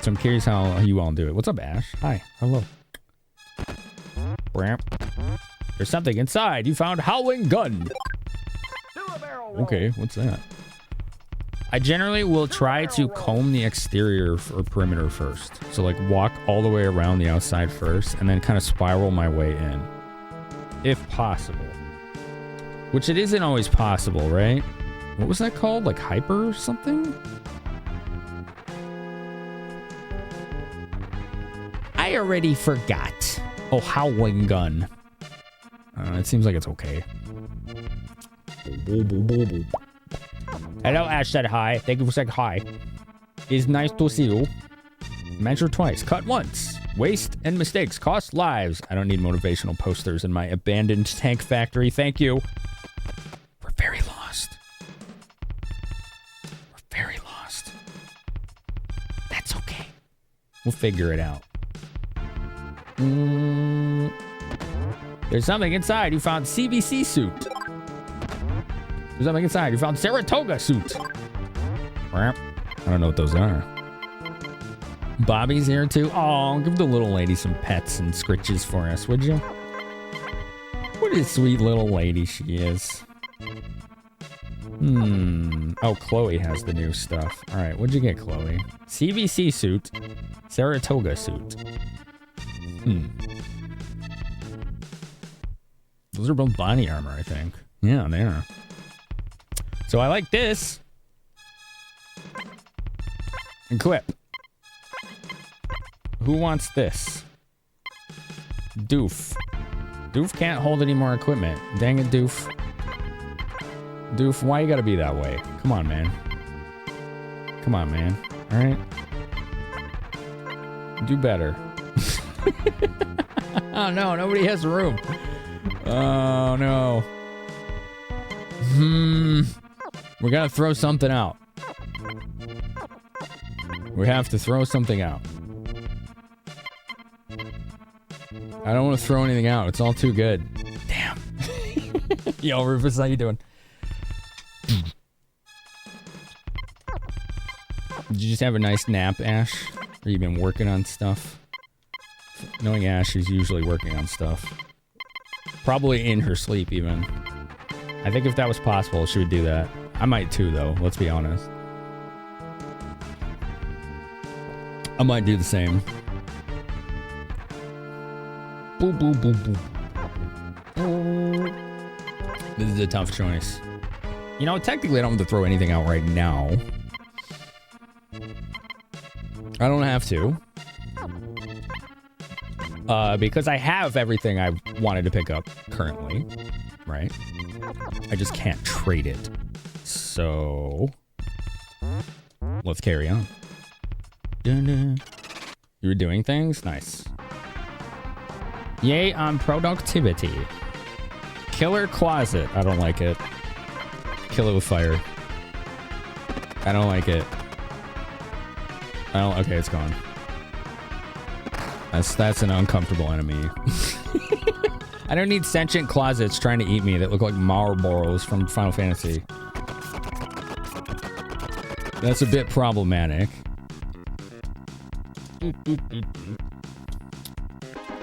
So I'm curious how you all do it. What's up, Ash? Hi. Hello. Ramp. There's something inside. You found Howling Gun. Okay, what's that? I generally will try to comb the exterior or perimeter first. So like walk all the way around the outside first and then kind of spiral my way in. If possible. Which it isn't always possible, right? What was that called? Like hyper or something? I already forgot. Oh, howling gun. It seems like it's okay. Hello, Ash said hi. Thank you for saying hi. It's nice to see you. Measure twice, cut once. Waste and mistakes cost lives. I don't need motivational posters in my abandoned tank factory. Thank you. We're very lost. We're very lost. That's okay. We'll figure it out. There's something inside. You found CBC suit. There's something inside. You found Saratoga suit. I don't know what those are. Bobby's here too. Oh, give the little lady some pets and scritches for us, would you? What a sweet little lady she is. Oh, Chloe has the new stuff. All right, what'd you get, Chloe? CBC suit. Saratoga suit. Those are both body armor, I think. Yeah, they are. So I like this. Equip. Who wants this? Doof. Doof can't hold any more equipment. Dang it, Doof. Doof, why you gotta be that way? Come on, man. Come on, man. All right. Do better. Oh, no. Nobody has room. Oh, no. We gotta throw something out. We have to throw something out. I don't want to throw anything out. It's all too good. Damn. Yo, Rufus, how you doing? Did you just have a nice nap, Ash? Or you been working on stuff? Knowing Ash, she's usually working on stuff. Probably in her sleep, even. I think if that was possible, she would do that. I might too, though. Let's be honest. I might do the same. Boo, boo, boo, boo. This is a tough choice. You know, technically, I don't have to throw anything out right now. I don't have to. Because I have everything I wanted to pick up currently, right? I just can't trade it. So, let's carry on. Dun-dun. You were doing things? Nice. Yay on productivity. Killer closet. I don't like it. Kill it with fire. I don't like it. I don't. Okay, it's gone. That's an uncomfortable enemy. I don't need sentient closets trying to eat me that look like Marlboros from Final Fantasy. That's a bit problematic.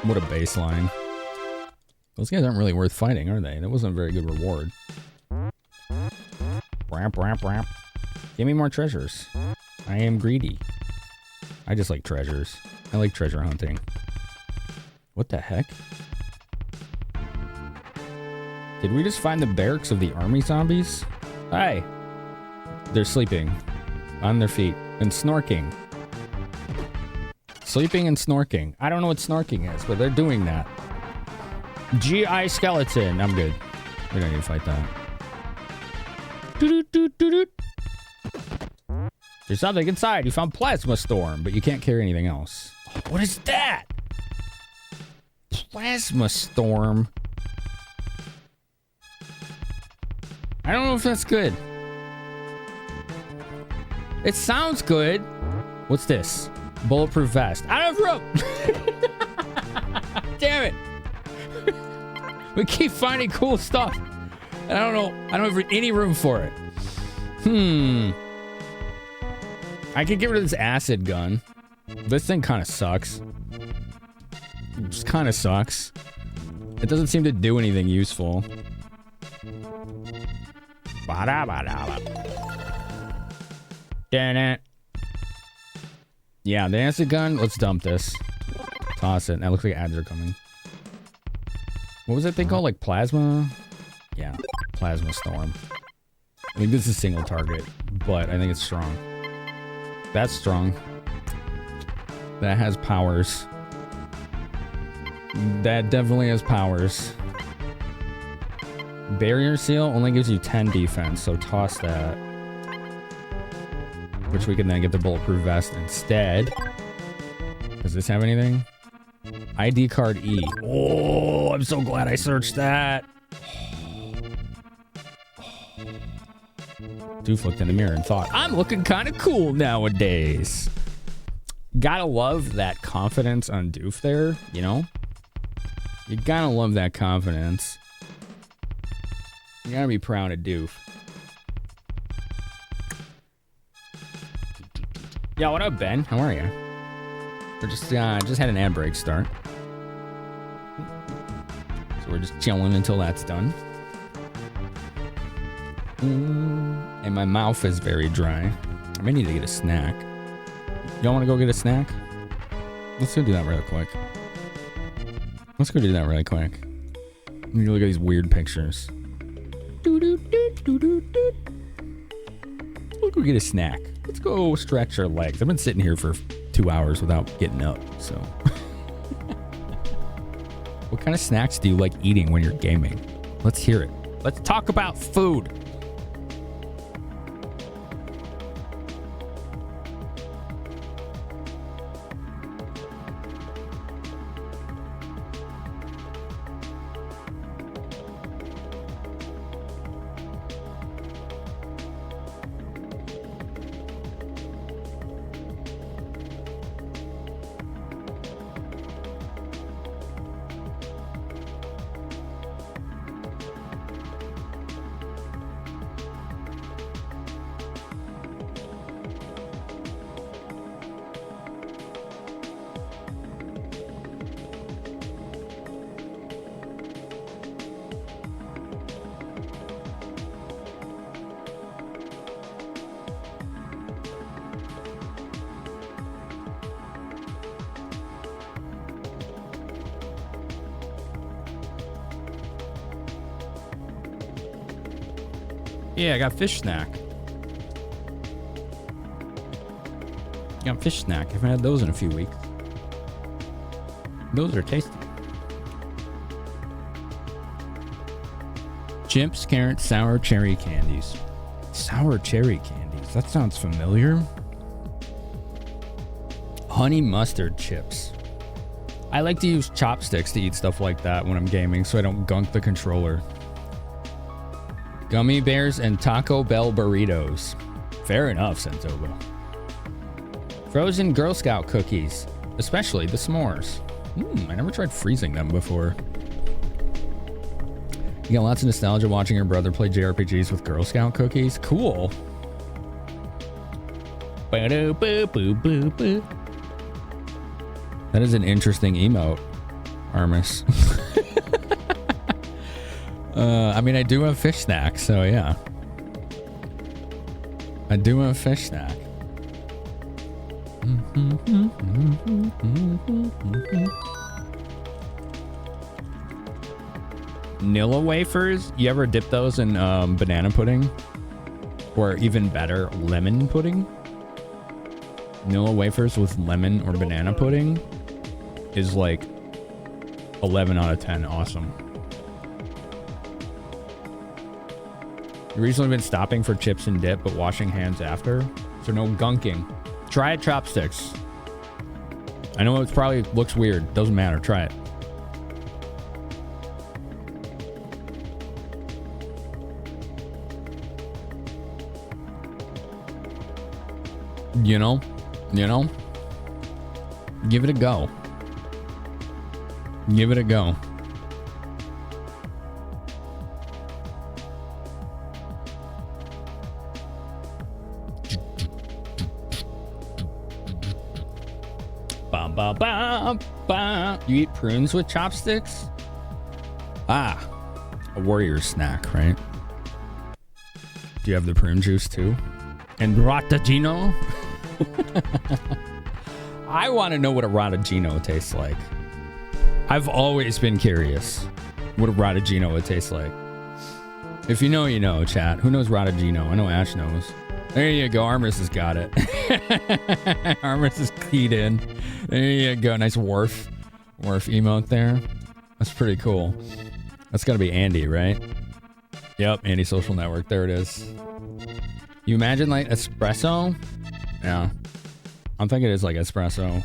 What a baseline. Those guys aren't really worth fighting, are they? That wasn't a very good reward. Ramp, ramp, ramp. Give me more treasures. I am greedy. I just like treasures. I like treasure hunting. What the heck? Did we just find the barracks of the army zombies? Hi. They're sleeping. On their feet. And snorking. Sleeping and snorking. I don't know what snorking is, but they're doing that. GI skeleton. I'm good. We don't need to fight that. There's something inside. You found plasma storm, but you can't carry anything else. What is that? Plasma storm. I don't know if that's good. It sounds good. What's this? Bulletproof vest. I don't have room. Damn it. We keep finding cool stuff. And I don't know. I don't have any room for it. I could get rid of this acid gun. This thing kind of sucks. It just kind of sucks. It doesn't seem to do anything useful. Damn it. Yeah, the acid gun. Let's dump this. Toss it. That looks like ads are coming. What was that thing called? Like plasma? Yeah, plasma storm. I think this is single target, but I think it's strong. That's strong. That has powers. That definitely has powers. Barrier seal only gives you 10 defense, so toss that. Which we can then get the bulletproof vest instead. Does this have anything? ID card E. Oh, I'm so glad I searched that. Doof looked in the mirror and thought, I'm looking kind of cool nowadays. Gotta love that confidence on Doof there, you know? You gotta love that confidence. You gotta be proud of Doof. Yeah, what up, Ben? How are you? We're just had an ad break start. So we're just chilling until that's done. And my mouth is very dry. I may need to get a snack. Y'all want to go get a snack? Let's go do that really quick. Let's go do that really quick. Let me look at these weird pictures. Let's go get a snack. Let's go stretch our legs. I've been sitting here for 2 hours without getting up, so. What kind of snacks do you like eating when you're gaming? Let's hear it. Let's talk about food. Yeah, I got fish snack. Got fish snack. I haven't had those in a few weeks. Those are tasty. Chips, carrots, sour cherry candies. Sour cherry candies. That sounds familiar. Honey mustard chips. I like to use chopsticks to eat stuff like that when I'm gaming so I don't gunk the controller. Gummy bears and Taco Bell burritos. Fair enough, Sentobo. Frozen Girl Scout cookies, especially the s'mores. I never tried freezing them before. You got lots of nostalgia watching your brother play JRPGs with Girl Scout cookies. Cool. That is an interesting emote, Armis. I mean, I do have fish snack, so yeah. I do have fish snack. Nilla wafers? You ever dip those in banana pudding? Or even better, lemon pudding? Nilla wafers with lemon or banana pudding is like 11 out of 10 awesome. You've recently been stopping for chips and dip, but washing hands after, so no gunking. Try it, chopsticks. I know it probably looks weird. Doesn't matter. Try it. You know, give it a go. Give it a go. You eat prunes with chopsticks? Ah, a warrior snack, right? Do you have the prune juice too? And Rattagino? I want to know what a Rattagino tastes like. I've always been curious what a Rattagino would taste like. If you know, you know, chat. Who knows Rattagino? I know Ash knows. There you go. Armus has got it. Armus is keyed in. There you go. Nice Worf emote there. That's pretty cool. That's got to be Andy, right? Yep, Andy Social Network. There it is. You imagine like espresso? Yeah. I'm thinking it's like espresso.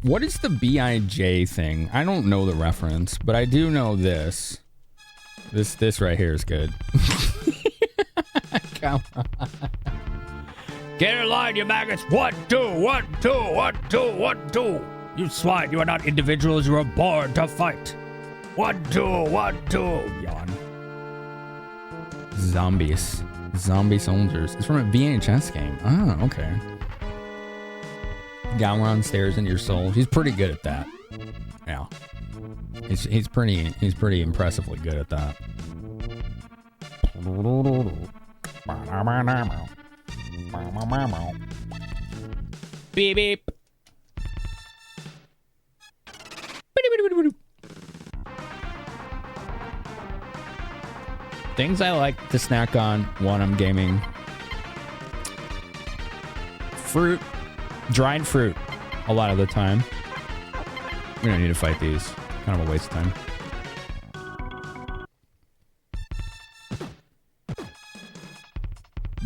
What is the B.I.J. thing? I don't know the reference, but I do know this. This right here is good. Come on. Get in line, you maggots. 1, 2, 1, 2, 1, 2, 1, 2. You swine, you are not individuals, you are born to fight. 1, 2, 1, 2. Yawn. Zombies. Zombie soldiers. It's from a VHS game. Oh, okay. Gamron stares into your soul. He's pretty good at that. Yeah. He's pretty impressively good at that. Beep beep. Things I like to snack on when I'm gaming. Fruit. Dried fruit. A lot of the time. We don't need to fight these. Kind of a waste of time.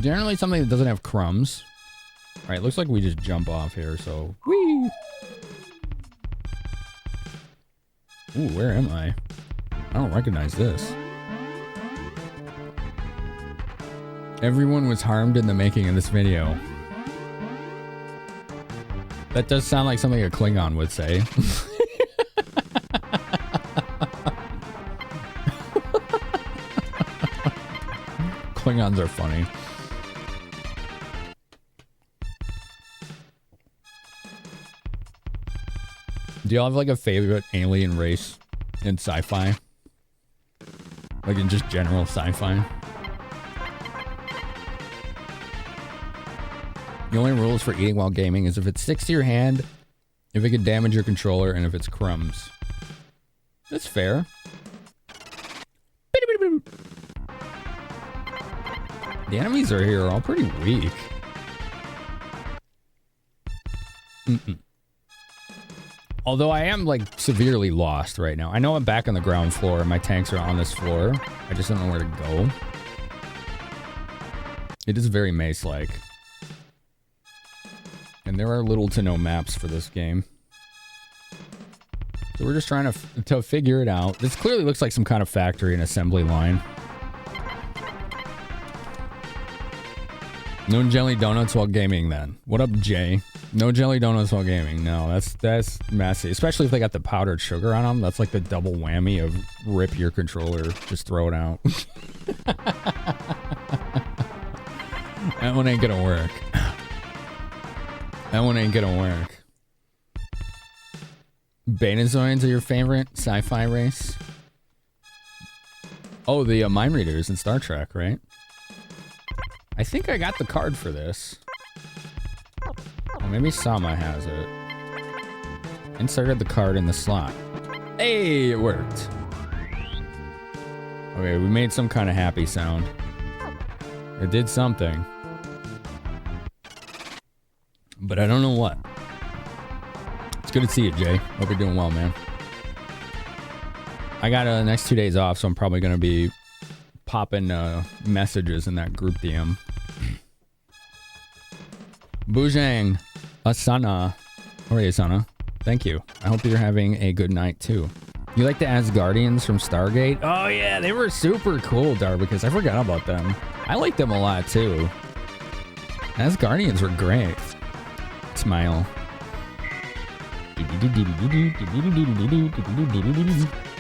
Generally something that doesn't have crumbs. Alright, looks like we just jump off here, so... Whee! Ooh, where am I? I don't recognize this. Everyone was harmed in the making of this video. That does sound like something a Klingon would say. Klingons are funny. Do y'all have like a favorite alien race in sci-fi? Like in just general sci-fi? The only rules for eating while gaming is if it sticks to your hand, if it could damage your controller, and if it's crumbs. That's fair. The enemies are here are all pretty weak. Although I am like severely lost right now. I know I'm back on the ground floor and my tanks are on this floor. I just don't know where to go. It is very maze-like. And there are little to no maps for this game. So we're just trying to figure it out. This clearly looks like some kind of factory and assembly line. No jelly donuts while gaming then. What up, Jay? No jelly donuts while gaming. No, that's messy. Especially if they got the powdered sugar on them. That's like the double whammy of rip your controller. Just throw it out. That one ain't gonna work. That one ain't gonna work. Betazoids are your favorite sci-fi race? Oh, the mind readers in Star Trek, right? I think I got the card for this. Or maybe Sama has it. Inserted the card in the slot. Hey, it worked. Okay, we made some kind of happy sound. It did something. But I don't know what. It's good to see you, Jay. Hope you're doing well, man. I got the next 2 days off, so I'm probably going to be popping messages in that group DM. Boojang, Asana. How are you, Asana? Thank you. I hope you're having a good night, too. You like the Asgardians from Stargate? Oh, yeah, they were super cool, Darbicus. I forgot about them. I like them a lot, too. Asgardians were great. Smile.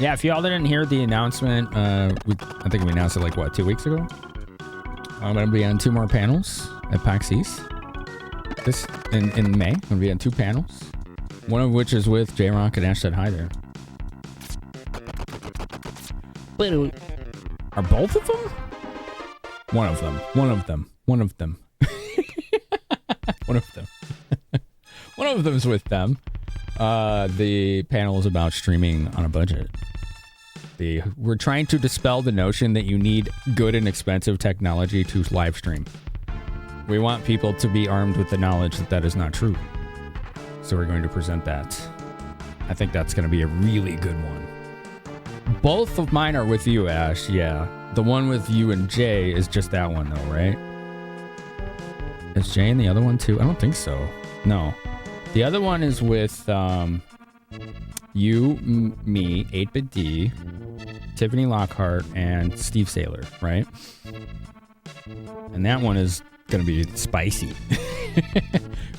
Yeah, if y'all didn't hear the announcement, I think we announced it like, what, 2 weeks ago? I'm going to be on 2 more panels at PAX East. This, in May, I'm going to be on 2 panels. One of which is with J-Rock and Ash said hi there. Are both of them? One of them. One of them. One of them. One of them. One of them's with them. The panel is about streaming on a budget. We're trying to dispel the notion that you need good and expensive technology to live stream. We want people to be armed with the knowledge that that is not true. So we're going to present that. I think that's going to be a really good one. Both of mine are with you, Ash. Yeah. The one with you and Jay is just that one, though, right? Is Jay in the other one, too? I don't think so. No. The other one is with you, me, 8-Bit-D, Tiffany Lockhart, and Steve Saylor, right? And that one is going to be spicy.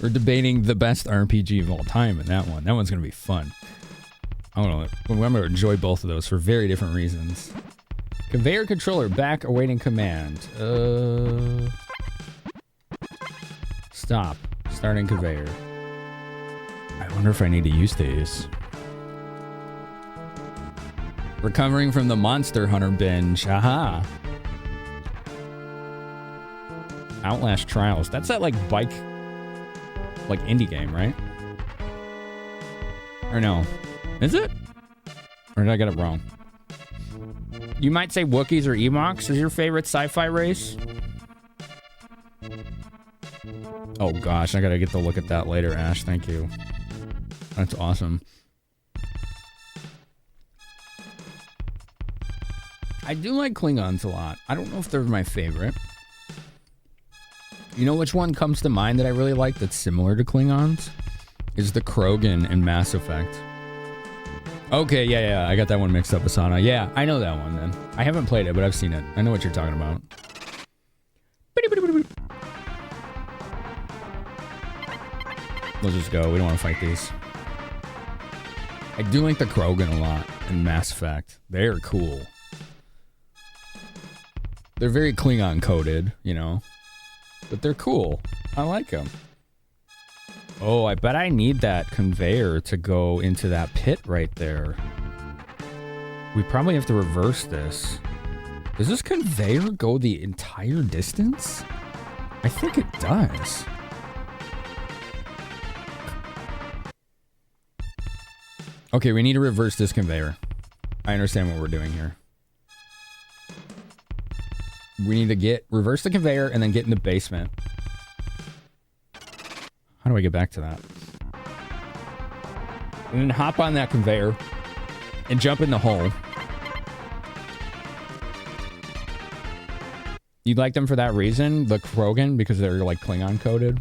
We're debating the best RPG of all time in that one. That one's going to be fun. I don't know. I'm going to enjoy both of those for very different reasons. Conveyor controller back awaiting command. Stop. Starting conveyor. I wonder if I need to use these. Recovering from the Monster Hunter binge. Aha. Outlast Trials. That's that like bike, like indie game, right? Or no? Is it? Or did I get it wrong? You might say Wookiees or Ewoks is your favorite sci-fi race. Oh gosh, I gotta get to look at that later, Ash. Thank you. That's awesome. I do like Klingons a lot. I don't know if they're my favorite. You know which one comes to mind that I really like that's similar to Klingons? Is the Krogan in Mass Effect. Okay, yeah, I got that one mixed up with Asana. Yeah, I know that one then. I haven't played it, but I've seen it. I know what you're talking about. Let's just go. We don't want to fight these. I do like the Krogan a lot in Mass Effect. They're cool. They're very Klingon coded, you know. But they're cool. I like them. Oh, I bet I need that conveyor to go into that pit right there. We probably have to reverse this. Does this conveyor go the entire distance? I think it does. Okay, we need to reverse this conveyor. I understand what we're doing here. We need to reverse the conveyor and then get in the basement. How do I get back to that? And then hop on that conveyor and jump in the hole. You like them for that reason? The Krogan? Because they're like Klingon coded?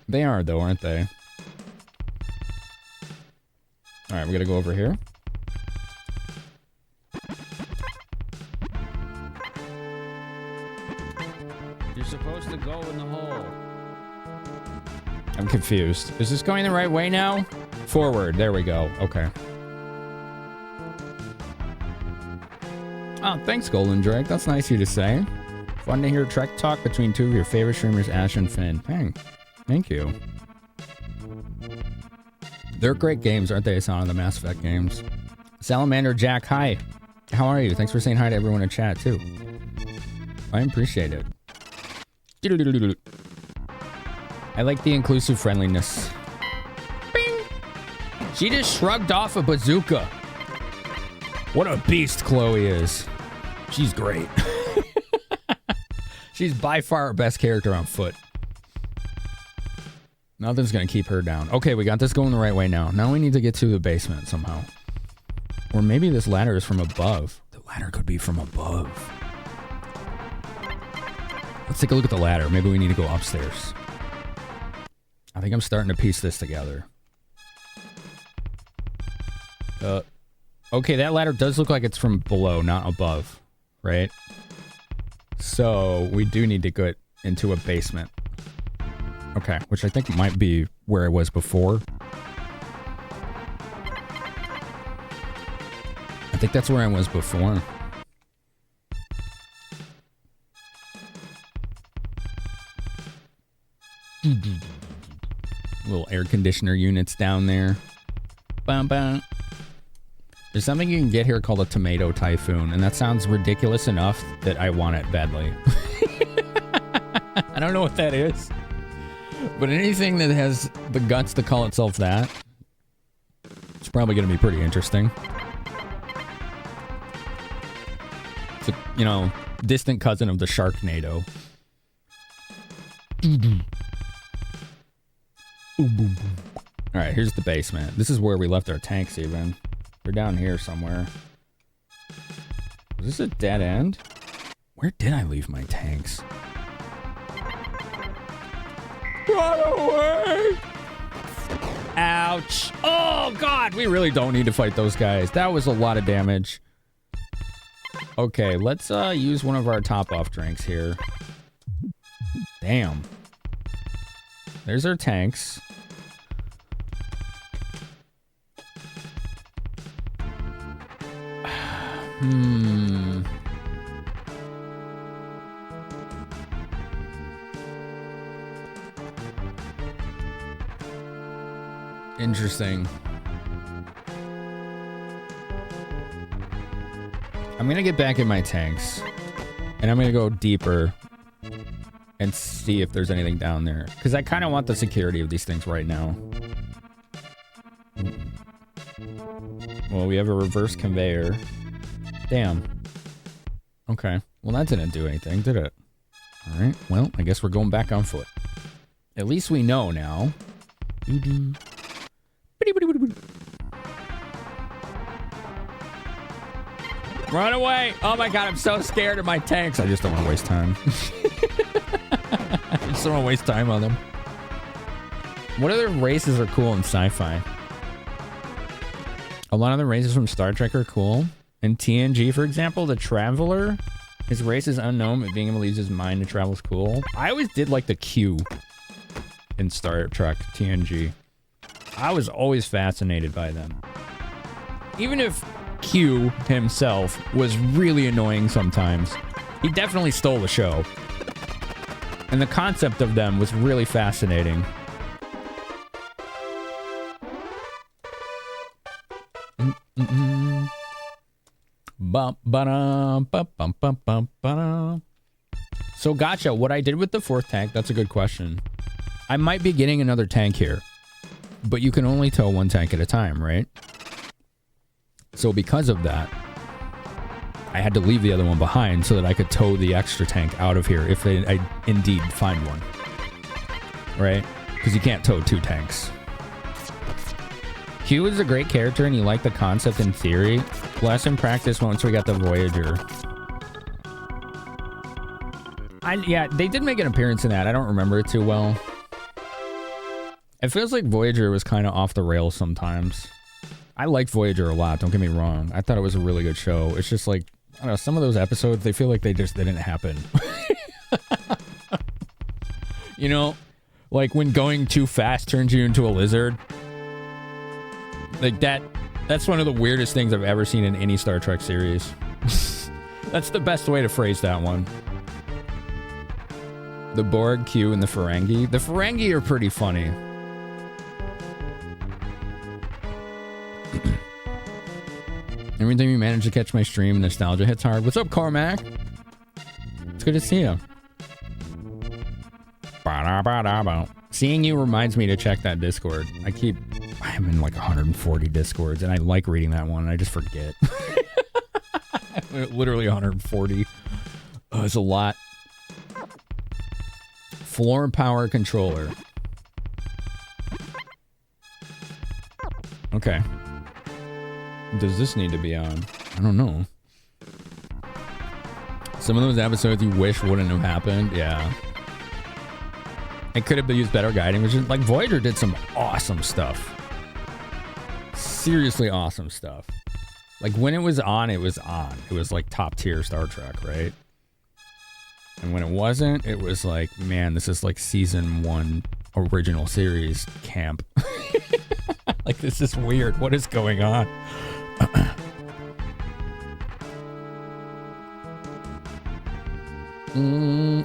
They are though, aren't they? Alright, we gotta go over here. You're supposed to go in the hole. I'm confused. Is this going the right way now? Forward. There we go. Okay. Oh, thanks, Golden Drake. That's nice of you to say. Fun to hear Trek talk between two of your favorite streamers, Ash and Finn. Thank you. They're great games, aren't they? Asana, the Mass Effect games. Salamander Jack, hi. How are you? Thanks for saying hi to everyone in chat, too. I appreciate it. I like the inclusive friendliness. Bing! She just shrugged off a bazooka. What a beast Chloe is. She's great. She's by far our best character on foot. Nothing's gonna keep her down. Okay, we got this going the right way now. Now we need to get to the basement somehow. Or maybe this ladder is from above. The ladder could be from above. Let's take a look at the ladder. Maybe we need to go upstairs. I think I'm starting to piece this together. Okay, that ladder does look like it's from below, not above, right? So we do need to get into a basement. Okay, which I think might be where I was before. I think that's where I was before. Little air conditioner units down there. Bum, bum. There's something you can get here called a tomato typhoon, and that sounds ridiculous enough that I want it badly. I don't know what that is, but anything that has the guts to call itself that, it's probably going to be pretty interesting. It's a, you know, distant cousin of the Sharknado. All right, here's the basement. This is where we left our tanks even. They're down here somewhere. Is this a dead end? Where did I leave my tanks? Run away! Ouch. Oh, God. We really don't need to fight those guys. That was a lot of damage. Okay, let's use one of our top-off drinks here. Damn. There's our tanks. Interesting. I'm gonna get back in my tanks, and I'm gonna go deeper and see if there's anything down there, because I kind of want the security of these things right now. Well, we have a reverse conveyor. Damn. Okay. Well, that didn't do anything, did it? All right. Well, I guess we're going back on foot. At least we know now. Run away! Oh my God, I'm so scared of my tanks. I just don't want to waste time. I just don't want to waste time on them. What other races are cool in sci-fi? A lot of the races from Star Trek are cool. In TNG, for example, the Traveler, his race is unknown, but being able to use his mind to travel is cool. I always did like the Q in Star Trek TNG. I was always fascinated by them. Even if Q himself was really annoying sometimes, he definitely stole the show. And the concept of them was really fascinating. So gotcha, what I did with the fourth tank, that's a good question. I might be getting another tank here, but you can only tow one tank at a time, right? So because of that, I had to leave the other one behind so that I could tow the extra tank out of here if I indeed find one. Right? Because you can't tow two tanks. Q is a great character and you like the concept in theory. Less in practice once we got the Voyager. Yeah, they did make an appearance in that. I don't remember it too well. It feels like Voyager was kind of off the rails sometimes. I liked Voyager a lot, don't get me wrong. I thought it was a really good show. It's just like, I don't know, some of those episodes, they feel like they just didn't happen. You know, like when going too fast turns you into a lizard. Like that's one of the weirdest things I've ever seen in any Star Trek series. That's the best way to phrase that one. The Borg, Q, and the Ferengi. The Ferengi are pretty funny. Every time you manage to catch my stream, nostalgia hits hard. What's up, Carmack? It's good to see you. Seeing you reminds me to check that Discord. I'm in like 140 Discords, and I like reading that one, and I just forget. Literally 140. It's a lot. Floor power controller. Okay. Does this need to be on? I don't know. Some of those episodes you wish wouldn't have happened. Yeah. It could have been used better guiding, which is like Voyager did some awesome stuff. Seriously awesome stuff. Like when it was on, it was on. It was like top tier Star Trek, right? And when it wasn't, it was like, man, this is like season 1 original series camp. Like, this is weird. What is going on?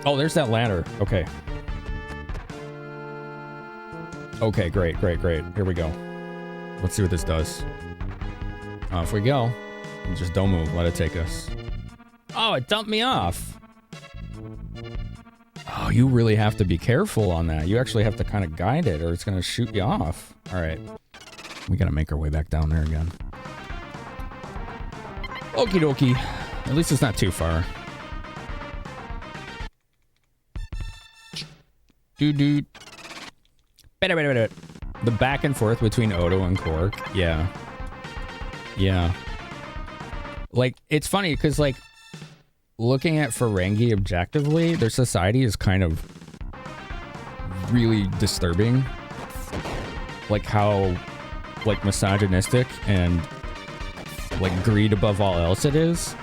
Oh, there's that ladder. Okay. Okay, great. Here we go. Let's see what this does. Off we go. Just don't move. Let it take us. Oh, it dumped me off. Oh, you really have to be careful on that. You actually have to kind of guide it or it's going to shoot you off. All right. We got to make our way back down there again. Okie dokie. At least it's not too far. Doo-doo. The back and forth between Odo and Quark. Yeah. Yeah. Like, it's funny because, like, looking at Ferengi objectively, their society is kind of really disturbing. Like how, like, misogynistic and, like, greed above all else it is.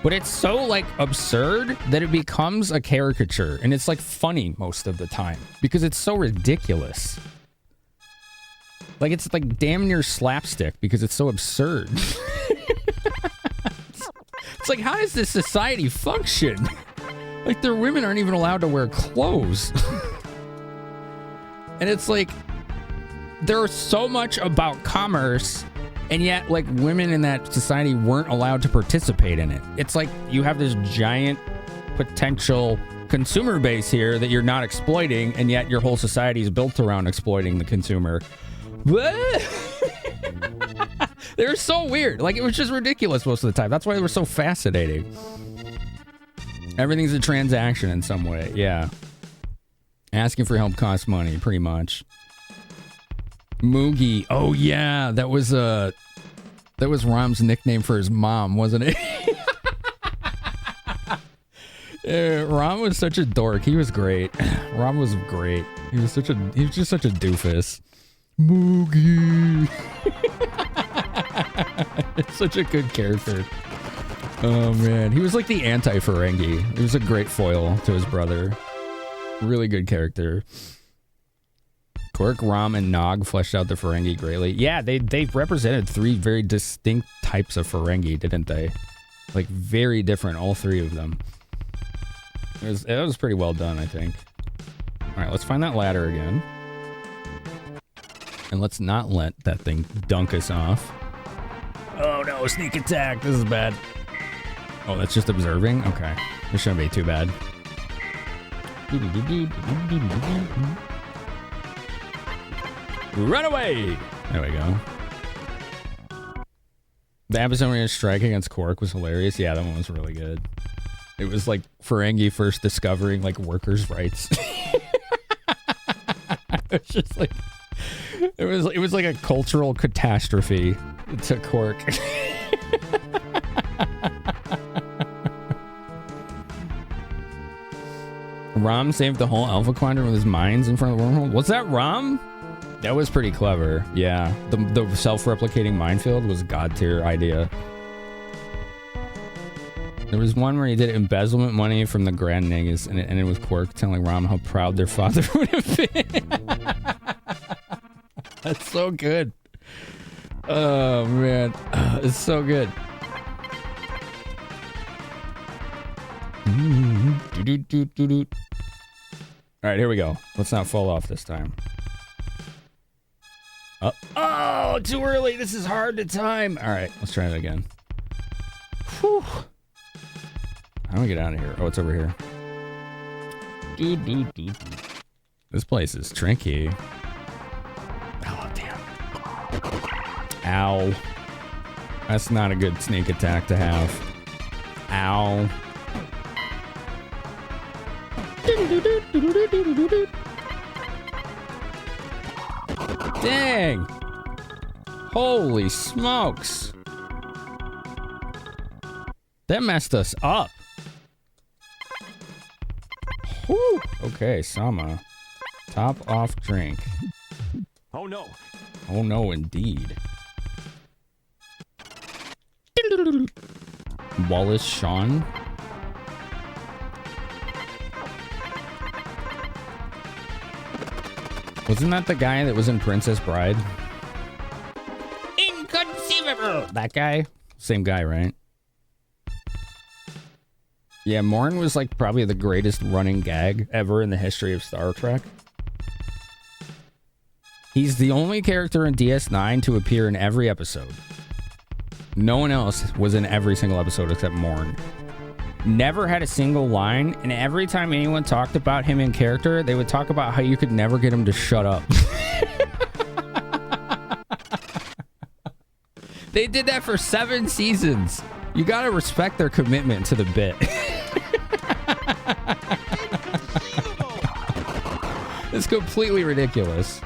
But it's so, like, absurd that it becomes a caricature. And it's, like, funny most of the time because it's so ridiculous. Like, it's, like, damn near slapstick because it's so absurd. It's like, how does this society function? Like, their women aren't even allowed to wear clothes. And it's like, there's so much about commerce, and yet, like, women in that society weren't allowed to participate in it. It's like you have this giant potential consumer base here that you're not exploiting, and yet your whole society is built around exploiting the consumer. They were so weird. Like, it was just ridiculous most of the time. That's why they were so fascinating. Everything's a transaction in some way. Yeah. Asking for help costs money, pretty much. Moogie. Oh, yeah. That was Rom's nickname for his mom, wasn't it? Rom was such a dork. He was great. Rom was great. He was just such a doofus. Moogie. It's such a good character. Oh man, he was like the anti-Ferengi. He was a great foil to his brother. Really good character. Quark, Rom, and Nog fleshed out the Ferengi greatly. Yeah, they represented three very distinct types of Ferengi, didn't they? Like, very different, all three of them. It was pretty well done, I think. All right, let's find that ladder again. And let's not let that thing dunk us off. Oh no, sneak attack. This is bad. Oh, that's just observing? Okay. This shouldn't be too bad. Run away! There we go. The episode where he was striking against Quark was hilarious. Yeah, that one was really good. It was like Ferengi first discovering, like, workers' rights. It's just like... It was like a cultural catastrophe to Quark. Rom saved the whole Alpha Quadrant with his mines in front of the wormhole. Was that Rom? That was pretty clever. Yeah, the self-replicating minefield was a god tier idea. There was one where he did embezzlement money from the Grand Nagus, and it ended with Quark telling Rom how proud their father would have been. That's so good. Oh, man. It's so good. All right, here we go. Let's not fall off this time. Oh, too early. This is hard to time. All right, let's try it again. Whew. How do we get out of here? Oh, it's over here. This place is tricky. Oh, damn. Ow. That's not a good sneak attack to have. Ow. Dang. Holy smokes. That messed us up. Whew. Okay, Sama. Top off drink.
Oh no.
Oh no, indeed. Wallace Shawn. Wasn't that the guy that was in Princess Bride? Inconceivable! That guy? Same guy, right? Yeah, Morn was like probably the greatest running gag ever in the history of Star Trek. He's the only character in DS9 to appear in every episode. No one else was in every single episode except Morn. Never had a single line, and every time anyone talked about him in character, they would talk about how you could never get him to shut up. They did that for 7 seasons. You gotta respect their commitment to the bit. It's completely ridiculous.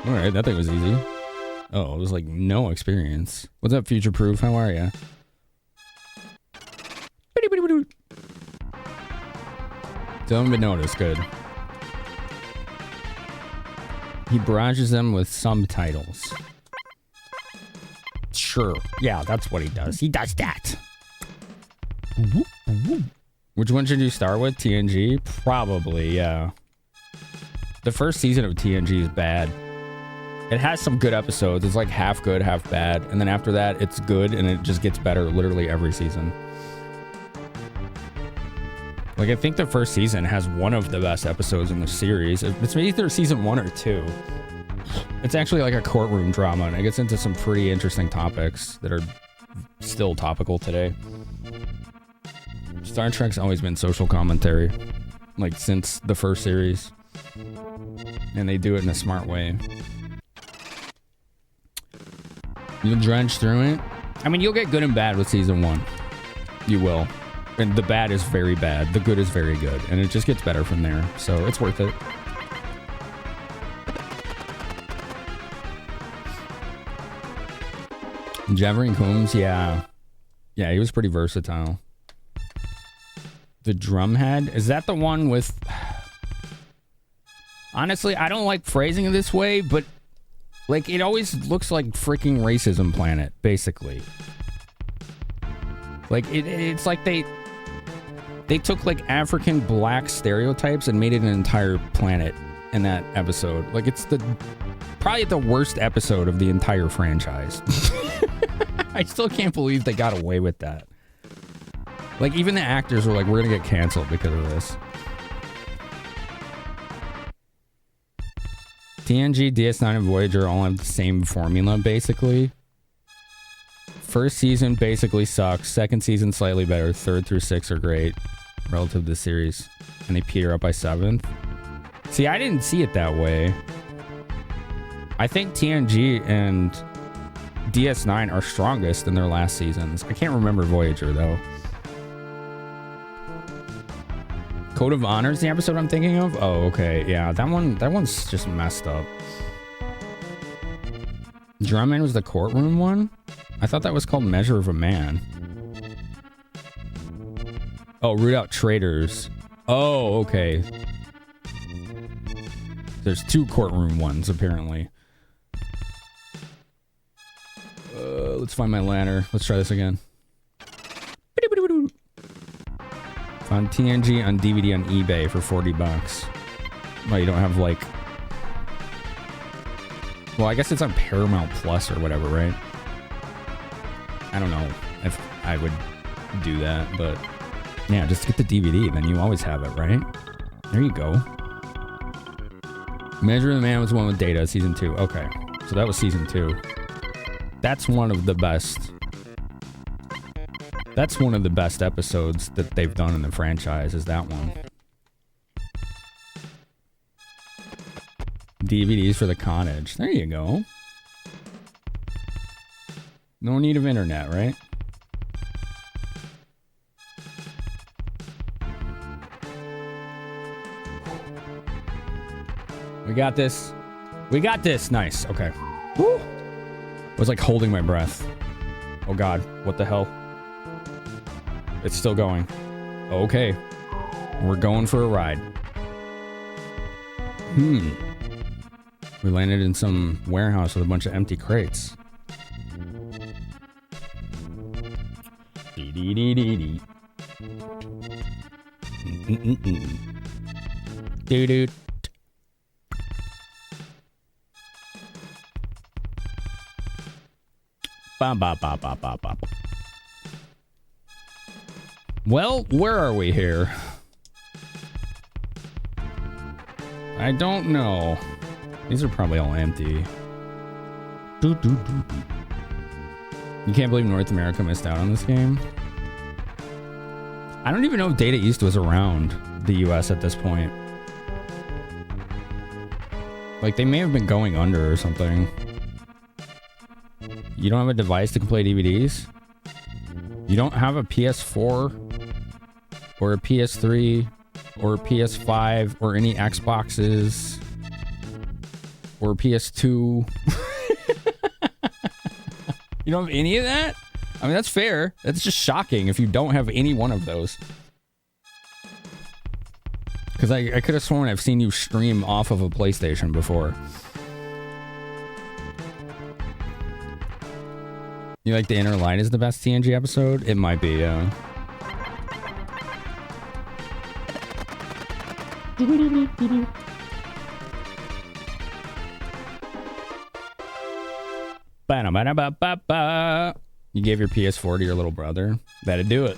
Alright, that thing was easy. Oh, it was like no experience. What's up, Future Proof? How are ya? Still haven't been noticed. Good. He barrages them with subtitles. Sure. Yeah, that's what he does. He does that. Which one should you start with? TNG? Probably, yeah. The first season of TNG is bad. It has some good episodes. It's like half good, half bad. And then after that, it's good, and it just gets better literally every season. Like, I think the first season has one of the best episodes in the series. It's either season 1 or 2. It's actually like a courtroom drama, and it gets into some pretty interesting topics that are still topical today. Star Trek's always been social commentary, like since the first series. And they do it in a smart way. You'll drench through it. I mean, you'll get good and bad with season 1. You will. And the bad is very bad. The good is very good. And it just gets better from there. So it's worth it. Jeffrey Combs, yeah. Yeah, he was pretty versatile. The Drumhead? Is that the one with... Honestly, I don't like phrasing it this way, but... Like, it always looks like freaking Racism Planet, basically. Like, it's like they took, like, African black stereotypes and made it an entire planet in that episode. Like, it's probably the worst episode of the entire franchise. I still can't believe they got away with that. Like, even the actors were like, we're gonna get canceled because of this. TNG, DS9, and Voyager all have the same formula, basically. First season basically sucks. Second season slightly better. 3rd through 6 are great relative to the series. And they peter up by 7th. See, I didn't see it that way. I think TNG and DS9 are strongest in their last seasons. I can't remember Voyager, though. Code of Honor is the episode I'm thinking of? Oh, okay. Yeah, that one's just messed up. Drumman was the courtroom one? I thought that was called Measure of a Man. Oh, Root Out Traitors. Oh, okay. There's 2 courtroom ones, apparently. Let's find my ladder. Let's try this again. Found TNG on DVD on eBay for $40. Well, you don't have, like... Well, I guess it's on Paramount Plus or whatever, right? I don't know if I would do that, but... Yeah, just get the DVD, then you always have it, right? There you go. Measure of the Man was the one with Data, season 2. Okay, so that was season 2. That's one of the best... That's one of the best episodes that they've done in the franchise, is that one. DVDs for the cottage. There you go. No need of internet, right? We got this. We got this. Nice. Okay. Woo. I was like holding my breath. Oh God. What the hell? It's still going. Okay. We're going for a ride. We landed in some warehouse with a bunch of empty crates. Dee-dee-dee-dee-dee. Doo-doo. Ba ba ba ba ba ba. Well, where are we here? I don't know. These are probably all empty. You can't believe North America missed out on this game. I don't even know if Data East was around the US at this point. Like, they may have been going under or something. You don't have a device that can play DVDs? You don't have a PS4 or a PS3 or a PS5 or any Xboxes or a PS2? You don't have any of that? I mean, that's fair. That's just shocking if you don't have any one of those. Because I could have sworn I've seen you stream off of a PlayStation before. You like The Inner Light is the best TNG episode? It might be, yeah. Ba-da-ba-da-ba-ba-ba. You gave your PS4 to your little brother? That'd do it.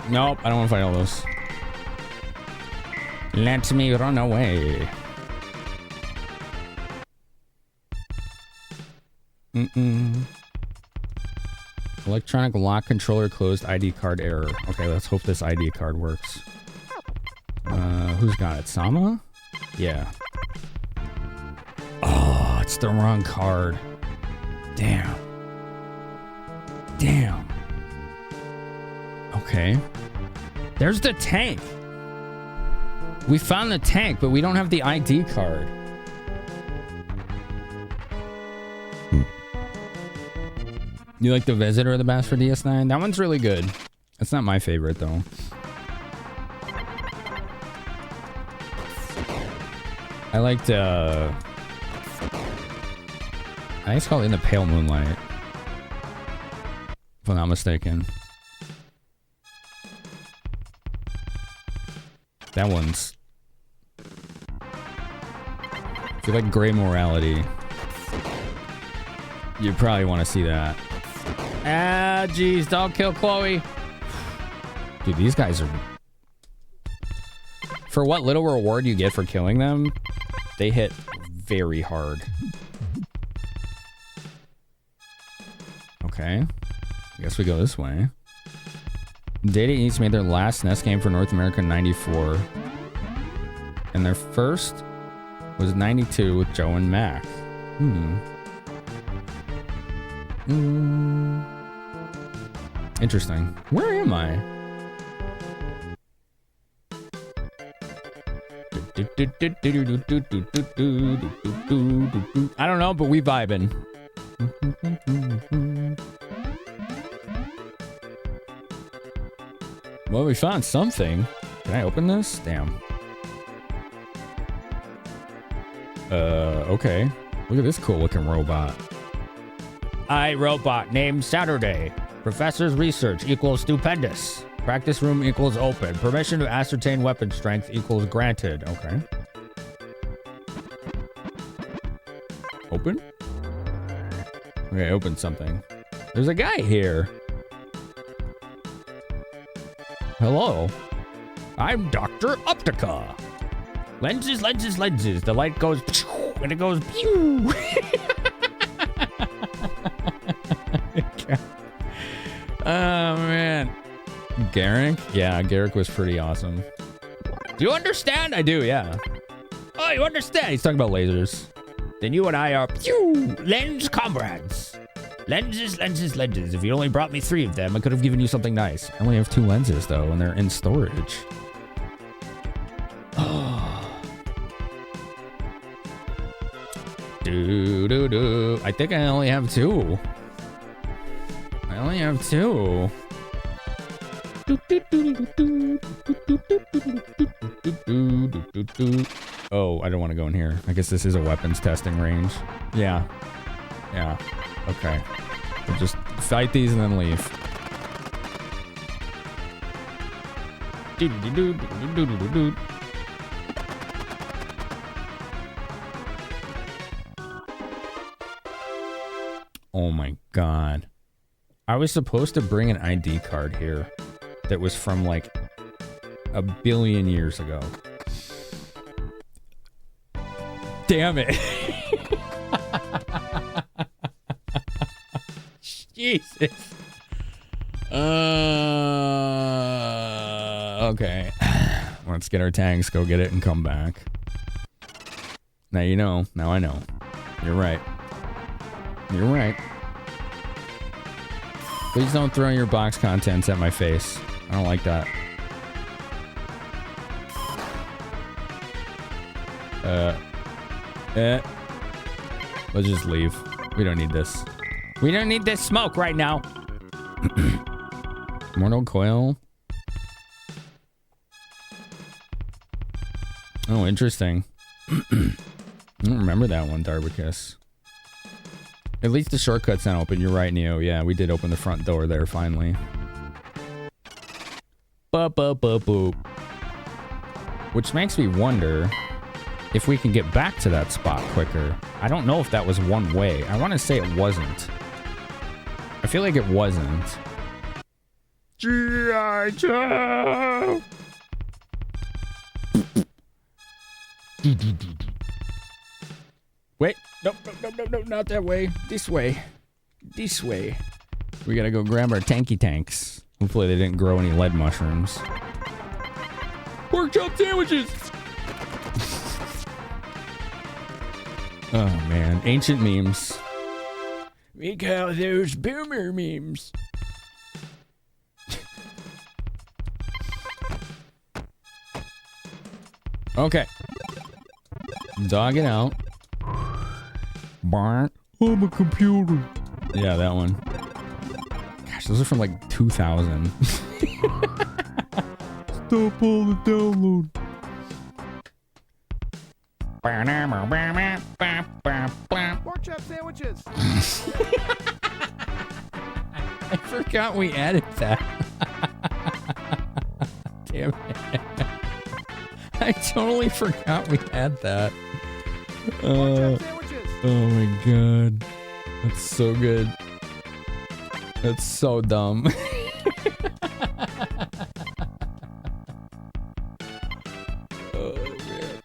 Nope, I don't want to fight all those. Let me run away. Electronic lock controller closed, ID card error. Okay, let's hope this ID card works. Who's got it? Sama? Yeah. Oh, it's the wrong card. Damn. Damn. Okay. There's the tank. We found the tank, but we don't have the ID card. You like the Visitor the best for DS9? That one's really good. It's not my favorite, though. I liked, I think it's called In the Pale Moonlight. If I'm not mistaken. That one's... If you like Gray Morality, you probably want to see that. Ah, jeez, don't kill Chloe. Dude, these guys are... For what little reward you get for killing them, they hit very hard. Okay. I guess we go this way. Data East made their last SNES game for North America in 94. And their first was 92 with Joe and Mac. Interesting. Where am I? I don't know, but we vibing. Well, we found something. Can I open this? Damn. Okay. Look at this cool looking robot. iRobot named Saturday. Professor's research equals stupendous. Practice room equals open. Permission to ascertain weapon strength equals granted. Okay. Open? Okay, open something. There's a guy here. Hello. I'm Dr. Optica. Lenses, lenses, lenses. The light goes and it goes pew. Oh, man. Garrick? Yeah, Garrick was pretty awesome. Do you understand? I do, yeah. Oh, you understand? He's talking about lasers. Then you and I are pew, lens comrades. Lenses, lenses, lenses. If you only brought me 3 of them, I could have given you something nice. I only have 2 lenses, though, and they're in storage. Do. I think I only have 2. I only have 2. Oh, I don't want to go in here. I guess this is a weapons testing range. Yeah. Yeah. Okay. We'll just fight these and then leave. Oh my god. I was supposed to bring an ID card here that was from like a billion years ago. Damn it. Jesus. Okay. Let's get our tanks, go get it, and come back. Now you know. Now I know. You're right. You're right. Please don't throw your box contents at my face. I don't like that. Let's just leave. We don't need this. We don't need this smoke right now. Mortal Coil. Oh, interesting. I don't remember that one, Darbicus. At least the shortcut's not open. You're right, Neo. Yeah, we did open the front door there, finally. Boop, boop, boop, boop. Which makes me wonder if we can get back to that spot quicker. I don't know if that was one way. I want to say it wasn't. I feel like it wasn't. G.I. Joe! Wait, no, not that way. This way. This way. We gotta go grab our tanky tanks. Hopefully they didn't grow any lead mushrooms. Pork chop sandwiches! Oh man, ancient memes. We call those boomer memes. Okay. Dog it out. Barn. I'm a computer. Yeah, that one. Gosh, those are from like 2000. Stop all the download.
Pork chop sandwiches.
I forgot we added that. Damn it. I totally forgot we had that. Oh my god. That's so good. That's so dumb. Oh man.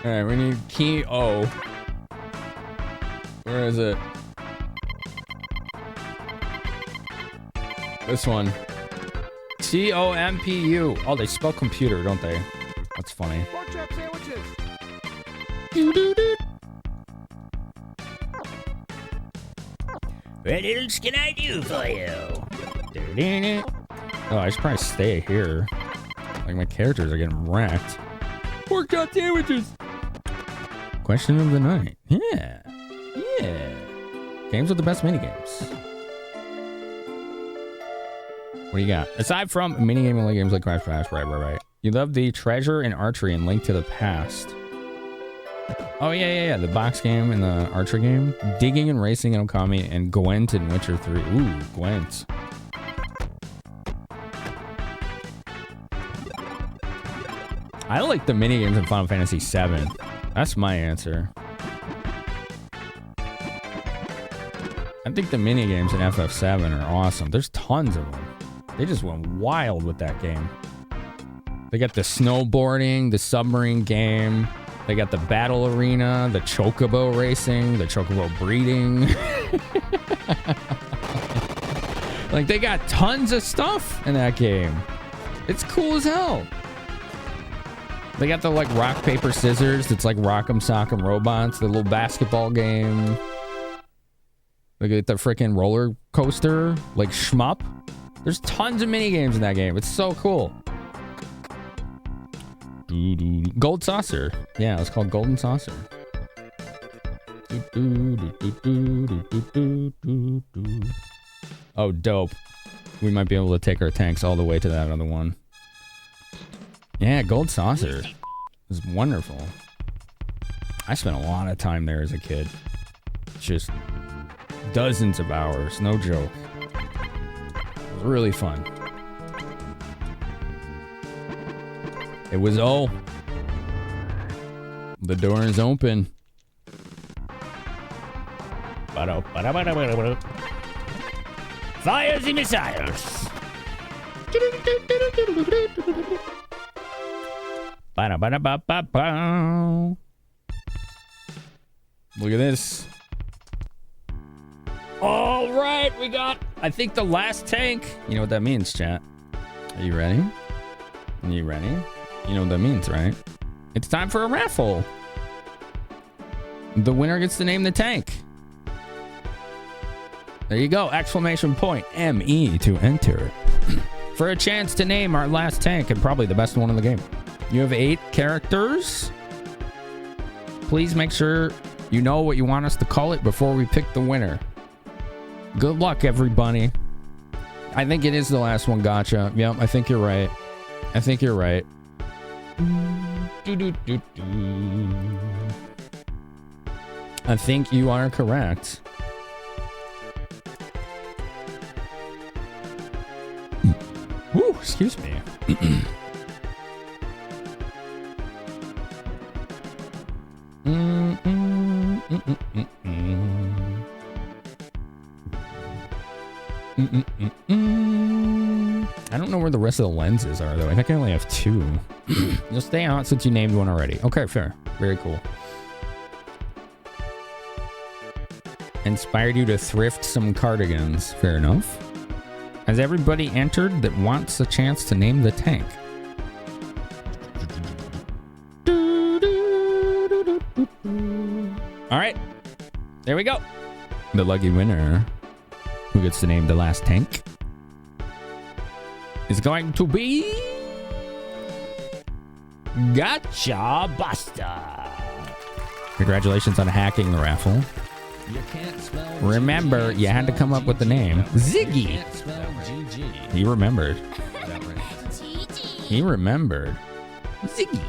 Alright, we need key O. Where is it? This one. C-O-M-P-U. Oh, they spell computer, don't they? That's funny.
Pork chop sandwiches.
What else can I do for you?
Oh, I should probably stay here. Like, my characters are getting wrecked. Pork chop sandwiches! Question of the night. Yeah. Yeah. Games with the best minigames. What do you got? Aside from minigaming games like Crash Bash, right. You love the treasure and archery and Link to the Past. Oh, yeah. The box game and the archer game. Digging and racing in Okami and Gwent in Witcher 3. Ooh, Gwent. I like the minigames in Final Fantasy VII. That's my answer. I think the minigames in FF7 are awesome. There's tons of them. They just went wild with that game. They got the snowboarding, the submarine game. They got the battle arena, the chocobo racing, the chocobo breeding. Like, they got tons of stuff in that game. It's cool as hell. They got the, like, rock, paper, scissors. It's like Rock'em Sock'em Robots, the little basketball game. They get the freaking roller coaster, like Shmup. There's tons of minigames in that game. It's so cool. Gold Saucer. Yeah, it's called Golden Saucer. Oh, dope. We might be able to take our tanks all the way to that other one. Yeah, Gold Saucer is wonderful. I spent a lot of time there as a kid. Just dozens of hours, no joke. It was really fun. It was the door is open.
Fire the missiles. Ba-da-ba-da-ba-ba-ba.
Look at this. All right, we got, I think, the last tank. You know what that means, chat? Are you ready? Are you ready? You know what that means, right? It's time for a raffle. The winner gets to name the tank. There you go. Exclamation point ME to enter. For a chance to name our last tank and probably the best one in the game. You have 8 characters. Please make sure you know what you want us to call it before we pick the winner. Good luck, everybody. I think it is the last one, gotcha. Yep, I think you're right. I think you're right. I think you are correct. Woo, excuse me. I don't know where the rest of the lenses are, though. I think I only have 2. You'll stay out since you named one already. Okay, fair. Very cool. Inspired you to thrift some cardigans. Fair enough. Has everybody entered that wants a chance to name the tank? All right. There we go. The lucky winner who gets to name the last tank is going to be Gotcha Buster. Congratulations on hacking the raffle. Remember, you had to come up with the name. Ziggy. He remembered. He remembered. Ziggy.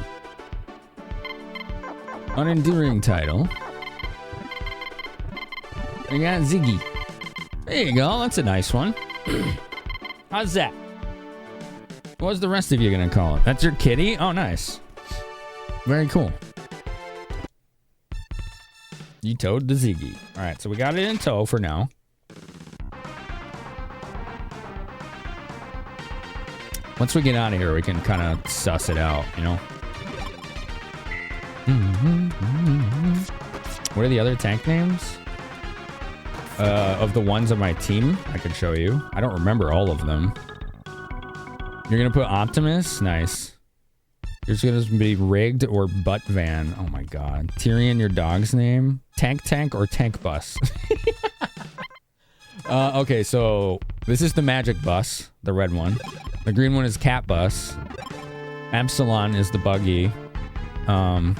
Unenduring title. We got Ziggy. There you go. That's a nice one. How's that? What's the rest of you gonna call it? That's your kitty? Oh, nice. Very cool. You towed the Ziggy. All right, so we got it in tow for now. Once we get out of here, we can kind of suss it out, you know? What are the other tank names? Of the ones on my team, I could show you. I don't remember all of them. You're gonna put Optimus? Nice. You're just gonna be Rigged or Butt Van. Oh my god. Tyrion, your dog's name? Tank or Tank Bus? Okay, so this is the magic bus, the red one. The green one is Cat Bus. Absalon is the buggy. The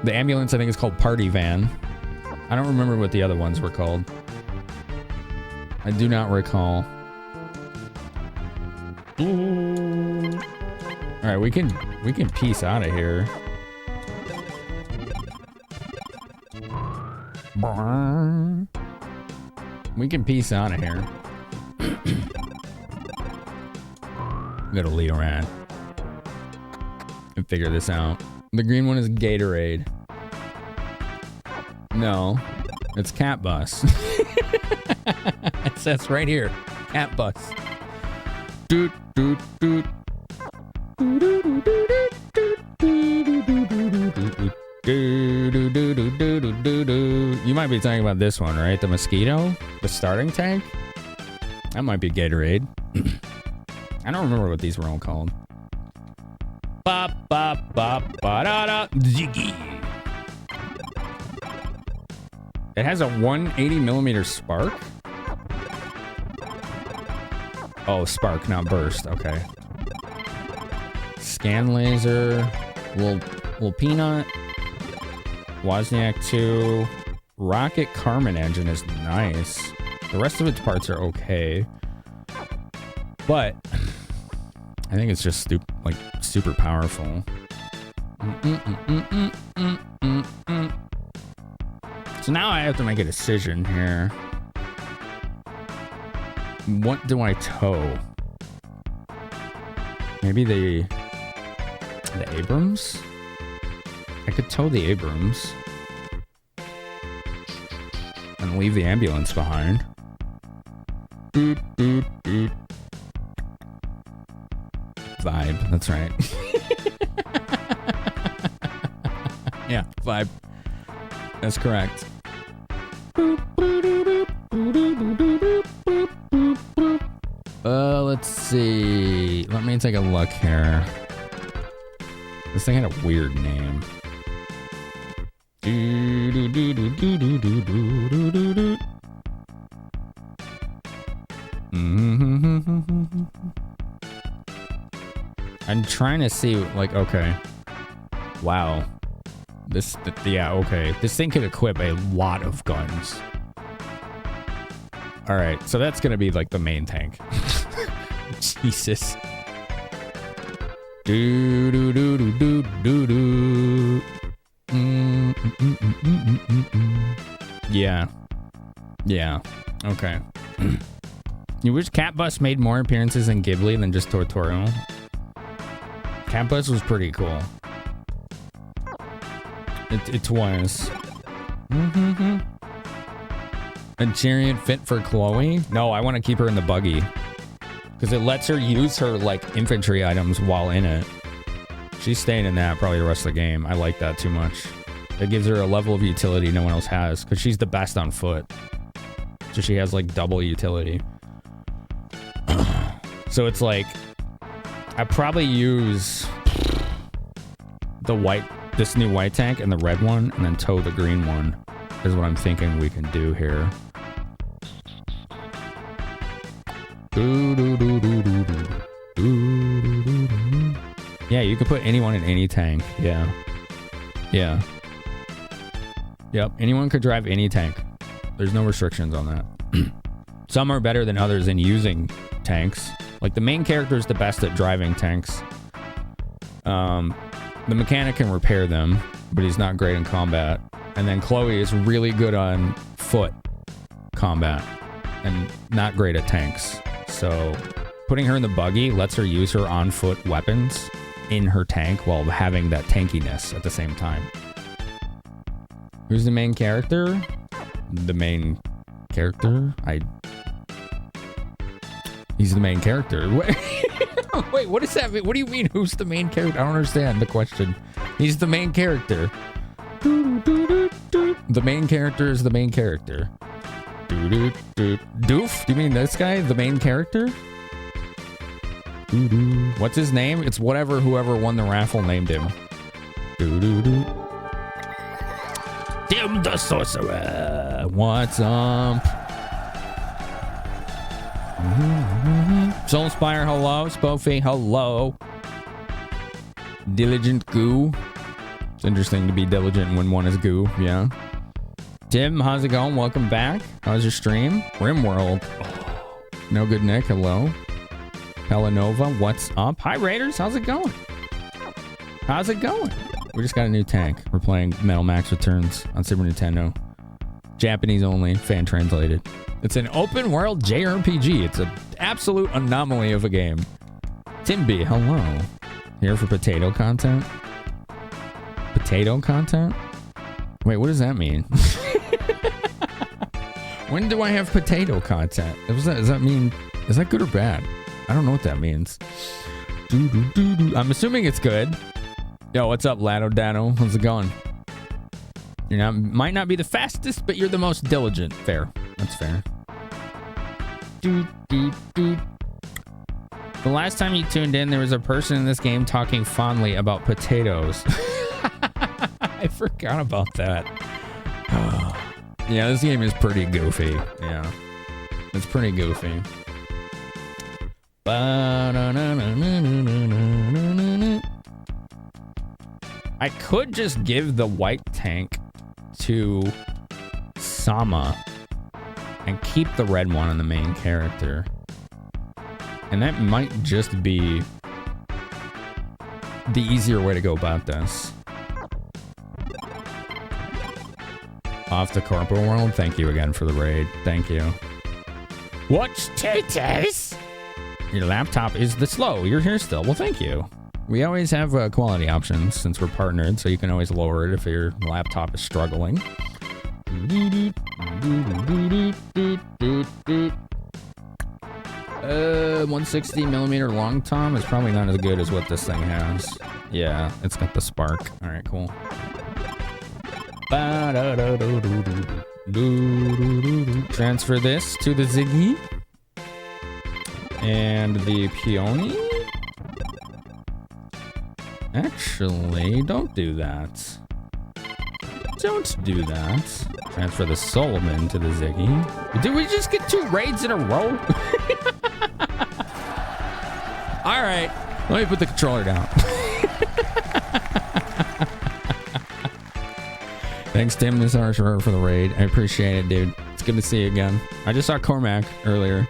ambulance, I think, is called Party Van. I don't remember what the other ones were called. I do not recall. All right, we can peace out of here. We can peace out of here. I'm gonna lead around and figure this out. The green one is Gatorade. No, it's Cat Bus. It says right here, Cat Bus. Doot doot doot. You might be talking about this one, right? The mosquito? The starting tank? That might be Gatorade. I don't remember what these were all called. Ba ba ba ba da da Ziggy. It has a 180 millimeter spark. Oh, spark, not burst. Okay. Scan laser. Little peanut. Wozniak 2. Rocket Carmen engine is nice. The rest of its parts are okay. But I think it's just super powerful. So now I have to make a decision here. What do I tow? Maybe the Abrams? I could tow the Abrams and leave the ambulance behind. Vibe, that's right. Yeah, vibe. That's correct. Let's see. Let me take a look here. This thing had a weird name. I'm trying to see, like, okay. Wow. Yeah, okay. This thing could equip a lot of guns. Alright, so that's gonna be, like, the main tank. Jesus. Yeah. Yeah. Okay. You wish Cat Bus made more appearances in Ghibli than just Totoro? Cat Bus was pretty cool. It was. A chariot fit for Chloe? No, I want to keep her in the buggy. Because it lets her use her, like, infantry items while in it. She's staying in that probably the rest of the game. I like that too much. It gives her a level of utility no one else has. Because she's the best on foot. So she has, like, double utility. So it's like... I probably use... this new white tank and the red one. And then tow the green one. Is what I'm thinking we can do here. Yeah, you can put anyone in any tank. Yeah. Yeah. Yep, anyone could drive any tank. There's no restrictions on that. Some are better than others in using tanks. Like, the main character is the best at driving tanks. The mechanic can repair them, but he's not great in combat. And then Chloe is really good on foot combat and not great at tanks. So putting her in the buggy lets her use her on-foot weapons in her tank while having that tankiness at the same time. Who's the main character? The main character? He's the main character. Wait, what does that mean? What do you mean, who's the main character? I don't understand the question. He's the main character. The main character is the main character. Doof? Do you mean this guy? The main character? What's his name? It's whatever whoever won the raffle named him. Dim the Sorcerer. What's up? Soulspire, hello. Spoofy, hello. Diligent Goo. It's interesting to be diligent when one is goo, yeah. Tim, how's it going? Welcome back. How's your stream? Rimworld. Oh, no good Nick, hello. Pelanova, what's up? Hi Raiders, how's it going? How's it going? We just got a new tank. We're playing Metal Max Returns on Super Nintendo. Japanese only, fan translated. It's an open world JRPG. It's an absolute anomaly of a game. Tim B, hello. Here for potato content? Potato content? Wait, what does that mean? When do I have potato content? Does that mean, is that good or bad? I don't know what that means. I'm assuming it's good. Yo, what's up, Lado Dano? How's it going? Might not be the fastest, but you're the most diligent. Fair. That's fair. The last time you tuned in, there was a person in this game talking fondly about potatoes. I forgot about that. Yeah, this game is pretty goofy. Yeah. It's pretty goofy. I could just give the white tank to Sama and keep the red one on the main character. And that might just be the easier way to go about this. Off the corporate world, thank you again for the raid. Thank you. Watch titties! Your laptop is the slow. You're here still. Well, thank you. We always have quality options since we're partnered, so you can always lower it if your laptop is struggling. 160 millimeter long tom is probably not as good as what this thing has. Yeah, it's got the spark. All right, cool. Transfer this to the Ziggy. And the Peony. Actually, don't do that. Don't do that. Transfer the Solomon to the Ziggy. Did we just get 2 raids in a row? All right, let me put the controller down. Thanks, Tim this Archer, for the raid. I appreciate it, dude. It's good to see you again. I just saw Cormac earlier.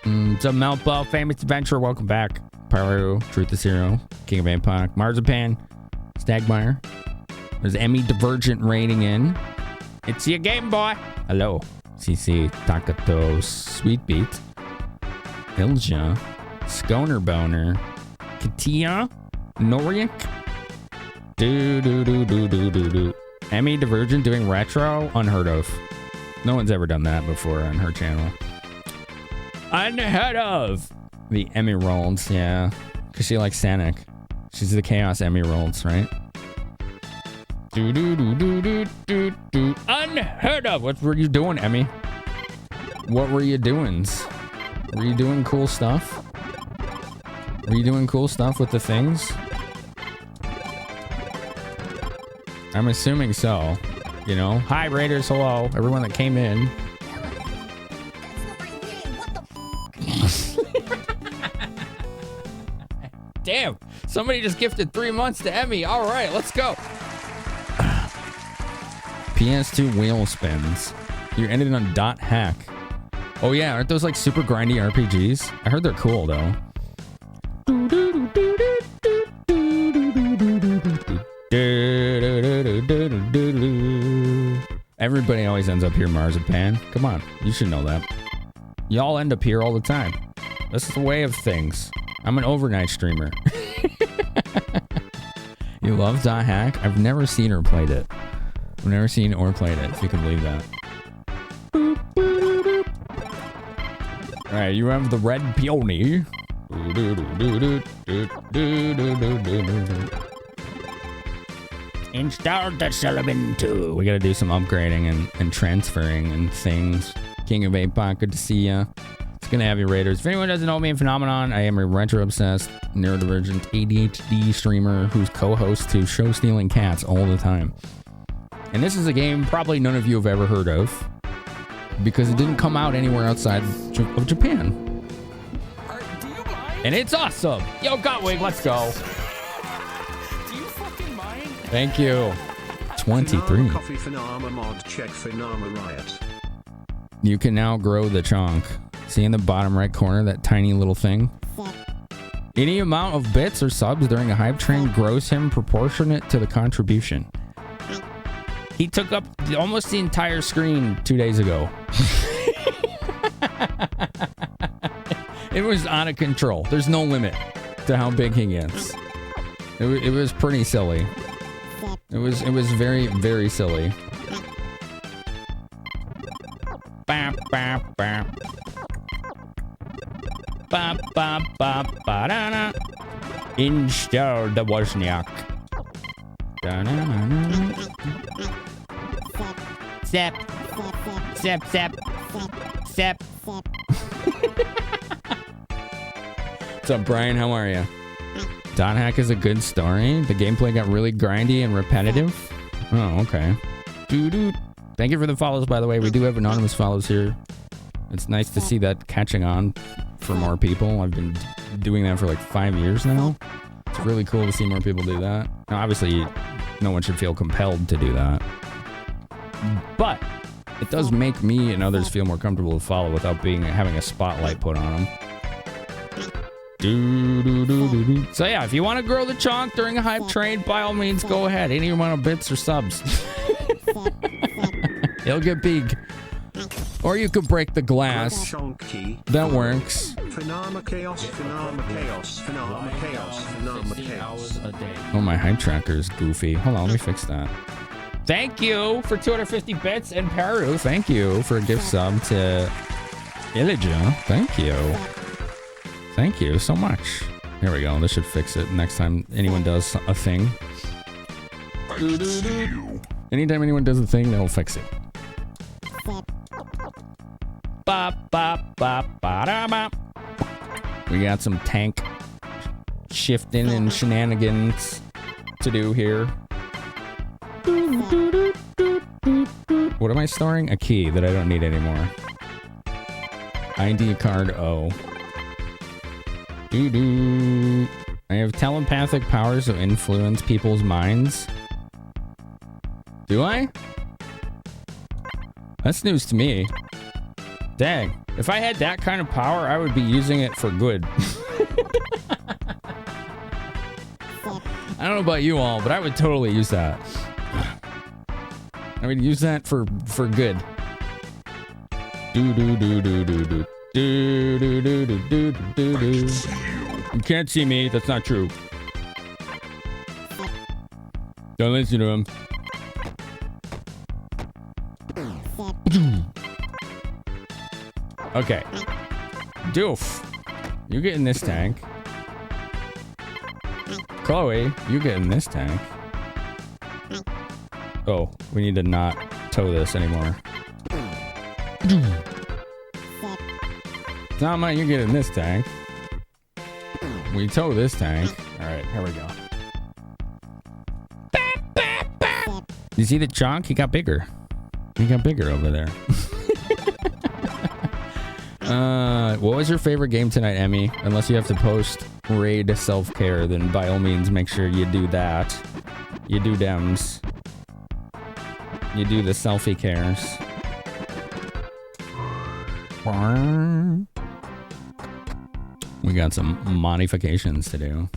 What's up, Mount Ball, Famous Adventurer? Welcome back. Pyro, Truth is Hero, King of Apoc, Marzipan, Stagmire. There's Emmy Divergent raiding in. It's your game, boy. Hello. CC, Takato, Sweet Beat, Ilja, Sconer Boner, Katia, Noriak. Do. Emmy Divergent doing retro? Unheard of. No one's ever done that before on her channel. Unheard of. The Emmy Rolls, yeah. Because she likes Sanic. She's the Chaos Emmy Rolls, right? Do. Unheard of. What were you doing, Emmy? What were you doing? Were you doing cool stuff? Were you doing cool stuff with the things? I'm assuming so. You know? Hi, Raiders. Hello. Everyone that came in. Damn. Somebody just gifted 3 months to Emmy. All right, let's go. PS2 wheel spins. You ended on dot hack. Oh, yeah. Aren't those like super grindy RPGs? I heard they're cool, though. Everybody always ends up here, Marzipan. Come on, you should know that. Y'all end up here all the time. This is the way of things. I'm an overnight streamer. You love Dot Hack? I've never seen her played it. I've never seen or played it, if you can believe that. Alright, you have the red peony.
Install the Solomon 2.
We gotta do some upgrading and transferring and things. King of Apoc, good to see ya. It's gonna have you Raiders. If anyone doesn't know me in Finamenon, I am a retro-obsessed, neurodivergent ADHD streamer who's co-host to Show Stealing Cats all the time. And this is a game probably none of you have ever heard of because it didn't come out anywhere outside of Japan. And it's awesome. Yo, Gotwig, let's go. Thank you. 23.
Coffee Finama mod check Finama riot.
You can now grow the chonk. See in the bottom right corner, that tiny little thing? Any amount of bits or subs during a hype train grows him proportionate to the contribution. He took up almost the entire screen 2 days ago. It was out of control. There's no limit to how big he gets. It was pretty silly. It was very, very silly. Bap, bap, bap. Bap, bap, bap, ba-da-da. Install the Wozniak. Zap. Zap, zap. Zap. What's up, Brian? How are you? Dot Hack is a good story. The gameplay got really grindy and repetitive. Oh, okay. Doo-doo. Thank you for the follows, by the way. We do have anonymous follows here. It's nice to see that catching on for more people. I've been doing that for like 5 years now. It's really cool to see more people do that. Now, obviously, no one should feel compelled to do that. But it does make me and others feel more comfortable to follow without having a spotlight put on them. So yeah, if you want to grow the chonk during a hype train, by all means, go ahead. Any amount of bits or subs. It'll get big. Or you could break the glass. That works.
Finama chaos, Finama chaos, Finama chaos, Finama chaos.
Oh, my hype tracker is goofy. Hold on, let me fix that. Thank you for 250 bits. And Peru, thank you for a gift sub to Ilija. Thank you. Thank you so much. There we go. This should fix it next time anyone does a thing. Anytime anyone does a thing, that'll fix it. We got some tank shifting and shenanigans to do here. What am I storing? A key that I don't need anymore. ID card O. I have telepathic powers to influence people's minds. Do I? That's news to me. Dang. If I had that kind of power, I would be using it for good. I don't know about you all, but I would totally use that. I would use that for good. You can't see me. That's not true. Don't listen to him. Okay. Doof. You get in this tank. Chloe, you get in this tank. Oh, we need to not tow this anymore. Zama, you get in this tank. We tow this tank. Alright, here we go. You see the chunk? He got bigger. He got bigger over there. What was your favorite game tonight, Emmy? Unless you have to post raid self-care, then by all means make sure you do that. You do dems. You do the selfie cares. We got some modifications to do.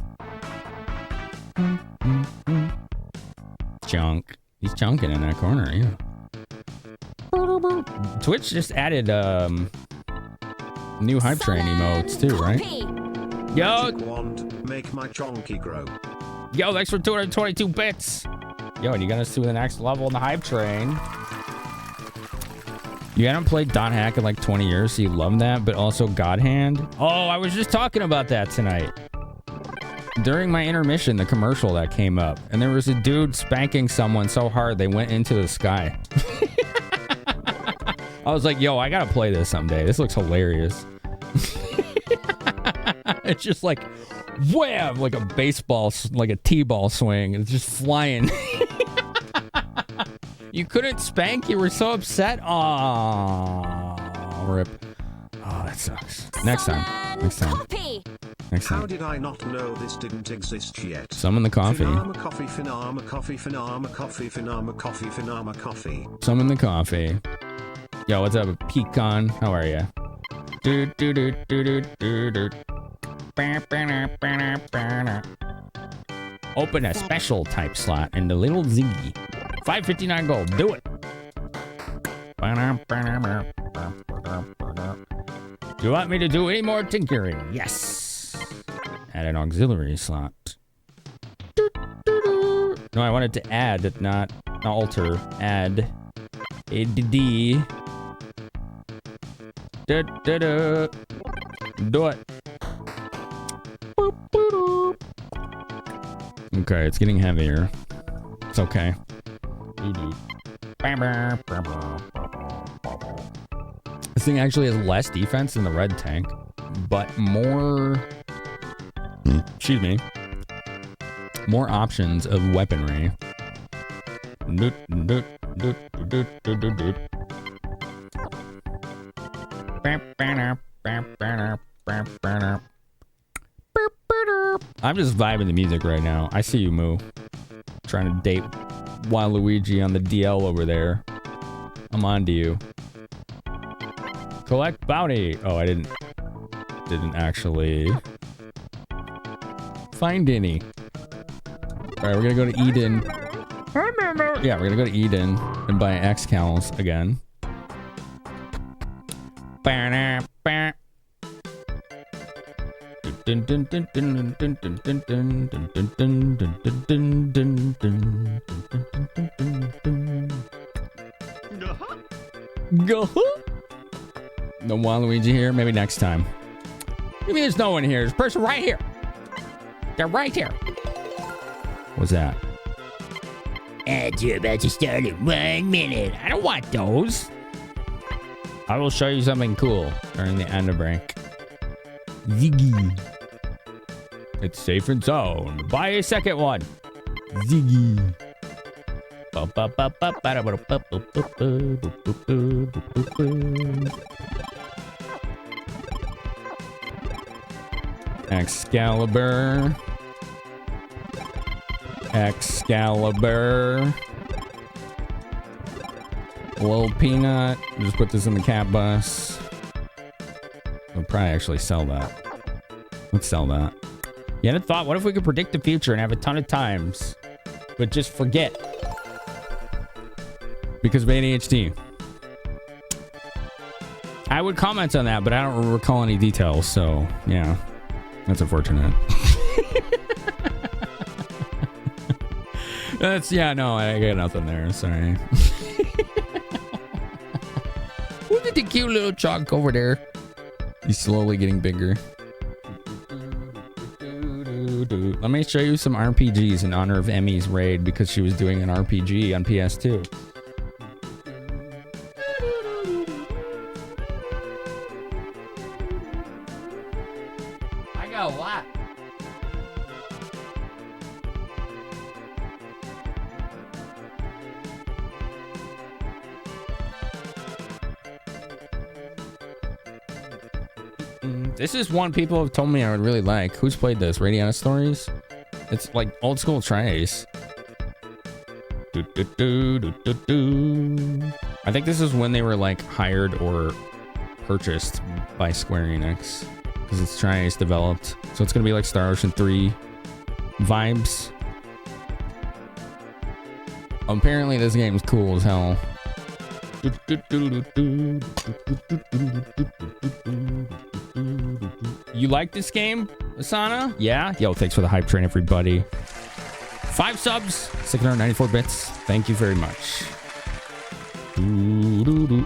Chunk. He's chunking in that corner, yeah. Twitch just added new hype train emotes too, right? Yo,
Wand, make my chonky grow.
Yo, thanks for 222 bits. Yo, and you got us to the next level in the hype train. You hadn't played Dot Hack in like 20 years, so you love that, but also God Hand. Oh, I was just talking about that tonight. During my intermission, the commercial that came up, and there was a dude spanking someone so hard they went into the sky. I was like, yo, I gotta play this someday. This looks hilarious. It's just like, wham, like a baseball, like a T-ball swing. It's just flying. You couldn't spank? You were so upset? Aww, rip. Oh, that sucks. Next time. Next time. Next time.
How did I not know this didn't exist yet?
Summon the coffee.
Finama coffee, Finama coffee, Finama coffee, Finama coffee, Finama coffee.
Summon the coffee. Yo, what's up, Pecan? How are ya? Open a special type slot in the little Z. 559 gold. Do it. Do you want me to do any more tinkering? Yes. Add an auxiliary slot. No, I wanted to add, not alter. Add a D. Do it. Okay, it's getting heavier. It's okay. This thing actually has less defense than the red tank, but more... Excuse me. More options of weaponry. I'm just vibing the music right now. I see you, Moo. Trying to date Waluigi on the DL over there. I'm on to you. Collect bounty. Oh, I didn't actually find any. All right, we're gonna go to Eden. Yeah, we're gonna go to Eden and buy X-Cals again. No Waluigi here. Maybe next time. You mean there's no one here? There's a person right here. They're right here. What's that?
Ads are about to start in 1 minute.
I don't want those. I will show you something cool during the end of break. Ziggy. It's safe and sound. Buy a second one. Ziggy. Excalibur. Excalibur. Little peanut. Just put this in the cat bus. We'll probably actually sell that. Let's sell that. You had a thought, what if we could predict the future and have a ton of times, but just forget? Because of ADHD. I would comment on that, but I don't recall any details, so yeah. That's unfortunate. No, I got nothing there. Sorry. Look at the cute little chunk over there. He's slowly getting bigger. Let me show you some RPGs in honor of Emmy's raid because she was doing an RPG on PS2. I got a lot. This is one people have told me I would really like. Who's played this? Radiana Stories? It's like old school Trace. I think this is when they were like hired or purchased by Square Enix. Because it's Trace developed. So it's going to be like Star Ocean 3 vibes. Apparently this game's cool as hell. You like this game, Asana? Yeah? Yo, thanks for the hype train, everybody. 5 subs, 694 bits. Thank you very much.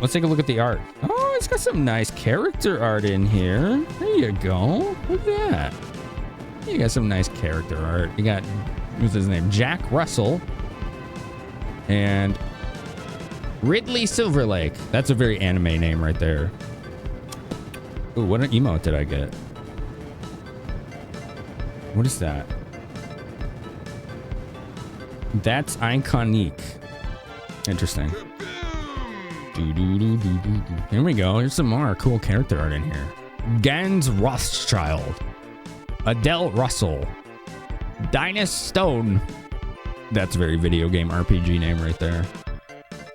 Let's take a look at the art. Oh, it's got some nice character art in here. There you go. Look at that. You got some nice character art. You got, what's his name? Jack Russell. And Ridley Silverlake. That's a very anime name right there. Ooh, what an emote did I get? What is that? That's iconic. Interesting. Here we go. Here's some more cool character art in here. Gans Rothschild. Adele Russell. Dinus Stone. That's a very video game RPG name right there.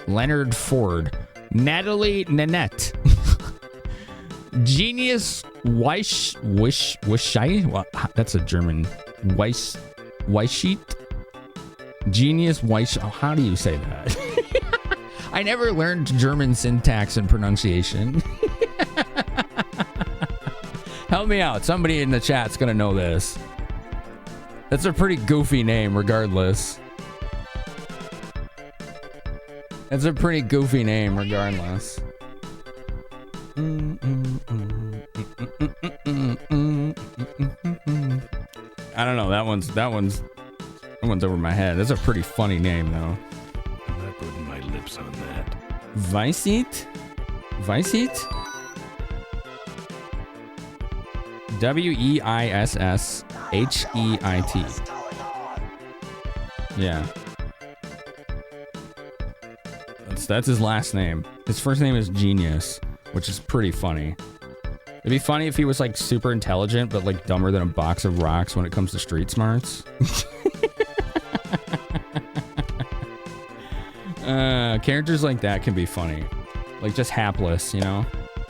Leonard Ford. Natalie Nanette. Genius Wischei? Well, that's a German. Weisschied? Genius Weiss. Oh, how do you say that? I never learned German syntax and pronunciation. Help me out. Somebody in the chat's gonna know this. That's a pretty goofy name, regardless. That's a pretty goofy name, regardless. I don't know. That one's over my head. That's a pretty funny name, though.
I'm not putting my lips on that.
Weissheit? Weissheit? Weissheit. Yeah. That's his last name. His first name is Genius, which is pretty funny. It'd be funny if he was like super intelligent, but like dumber than a box of rocks when it comes to street smarts. Characters like that can be funny. Like just hapless, you know?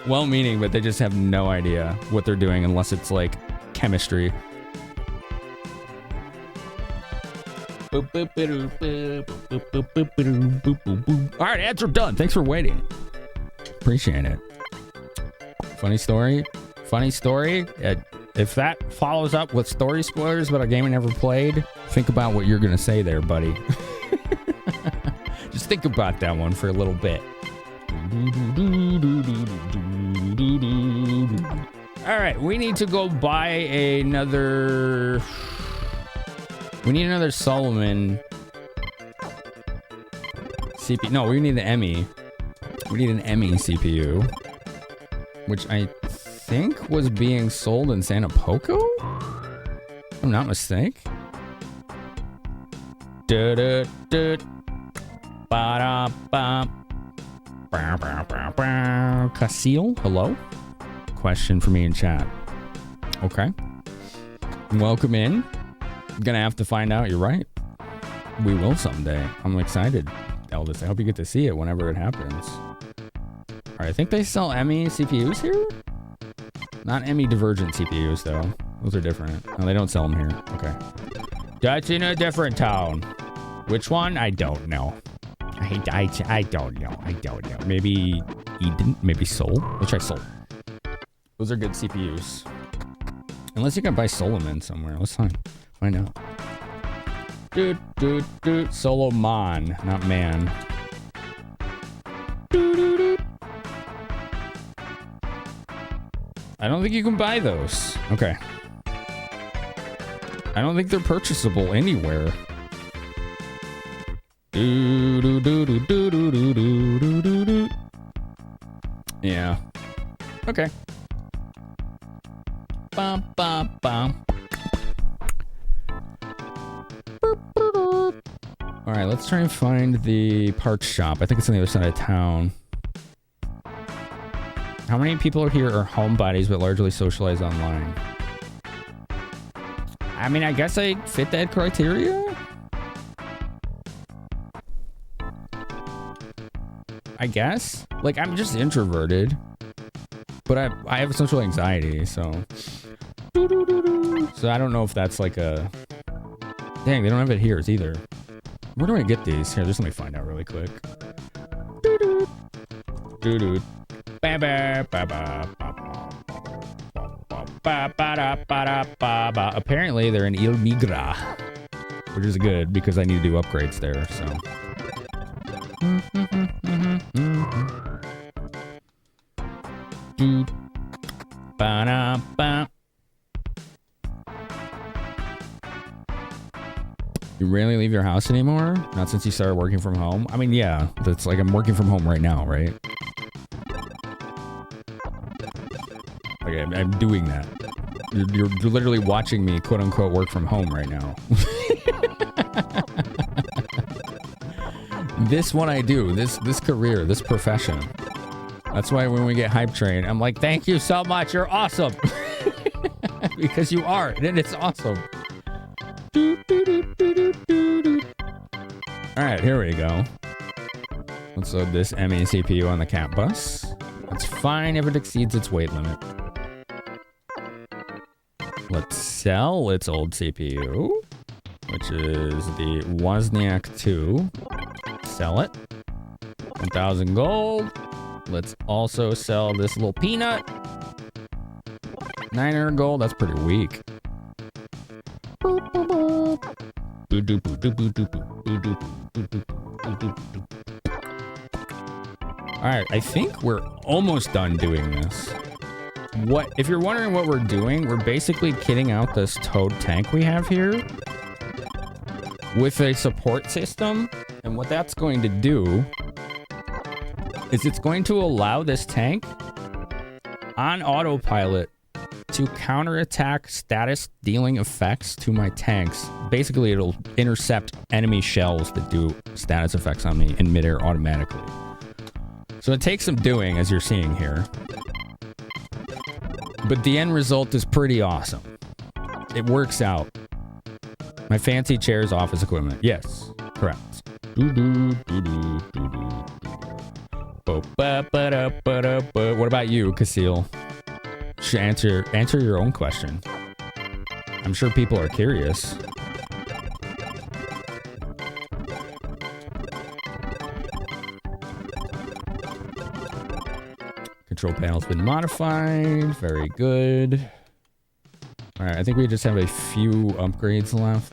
Well-meaning, but they just have no idea what they're doing unless it's like chemistry. All right, ads are done. Thanks for waiting. Appreciate it. Funny story. If that follows up with story spoilers about a game I never played, think about what you're gonna say there, buddy. Just think about that one for a little bit. All right, we need to go buy another... We need another Solomon CPU. No, we need the ME. We need an ME CPU, which I think was being sold in Santa Poco? If I'm not mistaken. Casil, hello? Question for me in chat. Okay. Welcome in. I'm gonna have to find out. You're right. We will someday. I'm excited, Eldest. I hope you get to see it whenever it happens. All right, I think they sell ME CPUs here? Not ME Divergent CPUs, though. Those are different. No, they don't sell them here. Okay. That's in a different town. Which one? I don't know. I don't know. I don't know. Maybe Eden? Maybe Seoul? Let's try Seoul. Those are good CPUs. Unless you can buy Solomon somewhere. Let's find out. Solomon, not man. I don't think you can buy those. Okay. I don't think they're purchasable anywhere. Yeah. Okay. Bum, bum, bum. All right, let's try and find the parts shop. I think it's on the other side of town. How many people are here are homebodies but largely socialize online? I mean, I guess I fit that criteria. I guess. Like, I'm just introverted. But I have social anxiety, so... So I don't know if that's like a... Dang, they don't have it here either. Where do I get these? Here, just let me find out really quick. Apparently, they're in Il Migra. Which is good, because I need to do upgrades there, so... You rarely leave your house anymore? Not since you started working from home? I mean, yeah, that's like I'm working from home right now, right? Okay, I'm doing that. You're literally watching me, quote unquote, work from home right now. This one I do, this career, this profession. That's why when we get Hype Train, I'm like, thank you so much, you're awesome. Because you are, and it's awesome. Alright, here we go. Let's load this ME CPU on the cat bus. That's fine if it exceeds its weight limit. Let's sell its old CPU, which is the Wozniak 2. Sell it. 1,000 gold. Let's also sell this little peanut. 900 gold. That's pretty weak. Alright, I think we're almost done doing this. If you're wondering what we're doing, we're basically kitting out this Toad tank we have here with a support system. And what that's going to do is it's going to allow this tank on autopilot to counterattack status dealing effects to my tanks. Basically, it'll intercept enemy shells that do status effects on me in midair automatically. So it takes some doing, as you're seeing here. But the end result is pretty awesome. It works out. My fancy chair's office equipment. Yes, correct. What about you, Casil? Should answer your own question. I'm sure people are curious. Control panel's been modified. Very good. All right, I think we just have a few upgrades left.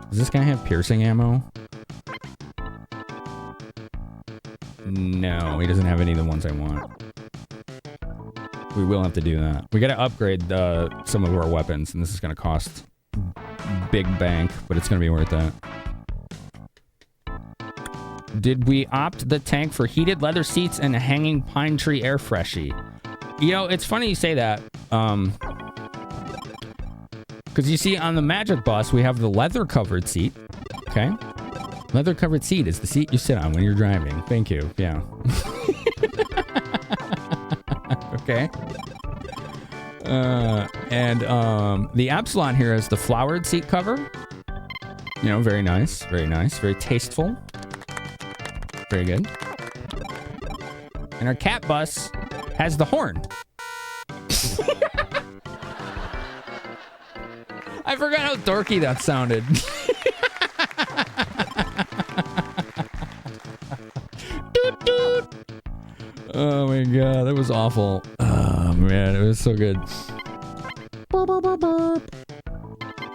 Does this guy have piercing ammo? No, he doesn't have any of the ones I want. We will have to do that. We got to upgrade some of our weapons, and this is going to cost big bank, but it's going to be worth it. Did we opt the tank for heated leather seats and a hanging pine tree air freshie? You know, it's funny you say that. Because you see, on the Magic Bus, we have the leather-covered seat. Okay? Leather-covered seat is the seat you sit on when you're driving. Thank you. Yeah. Okay. And the Epsilon here is the flowered seat cover. You know, very nice. Very nice. Very tasteful. Very good. And our Cat Bus has the horn. I forgot how dorky that sounded. Doot, doot. Oh my god, that was awful. Oh man, it was so good.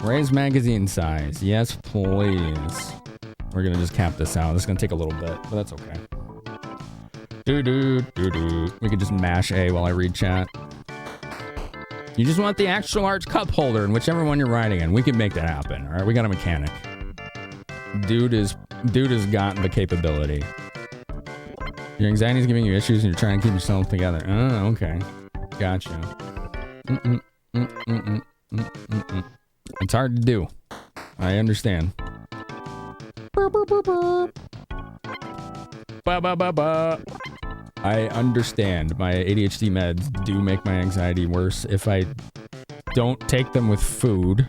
Raise magazine size. Yes, please. We're gonna just cap this out. This is gonna take a little bit, but that's okay. Doo-doo. We could just mash A while I read chat. You just want the extra large cup holder in whichever one you're riding in. We can make that happen, all right? We got a mechanic. Dude has got the capability. Your anxiety is giving you issues and you're trying to keep yourself together. Oh, okay. Gotcha. It's hard to do. I understand. I understand. My ADHD meds do make my anxiety worse if I don't take them with food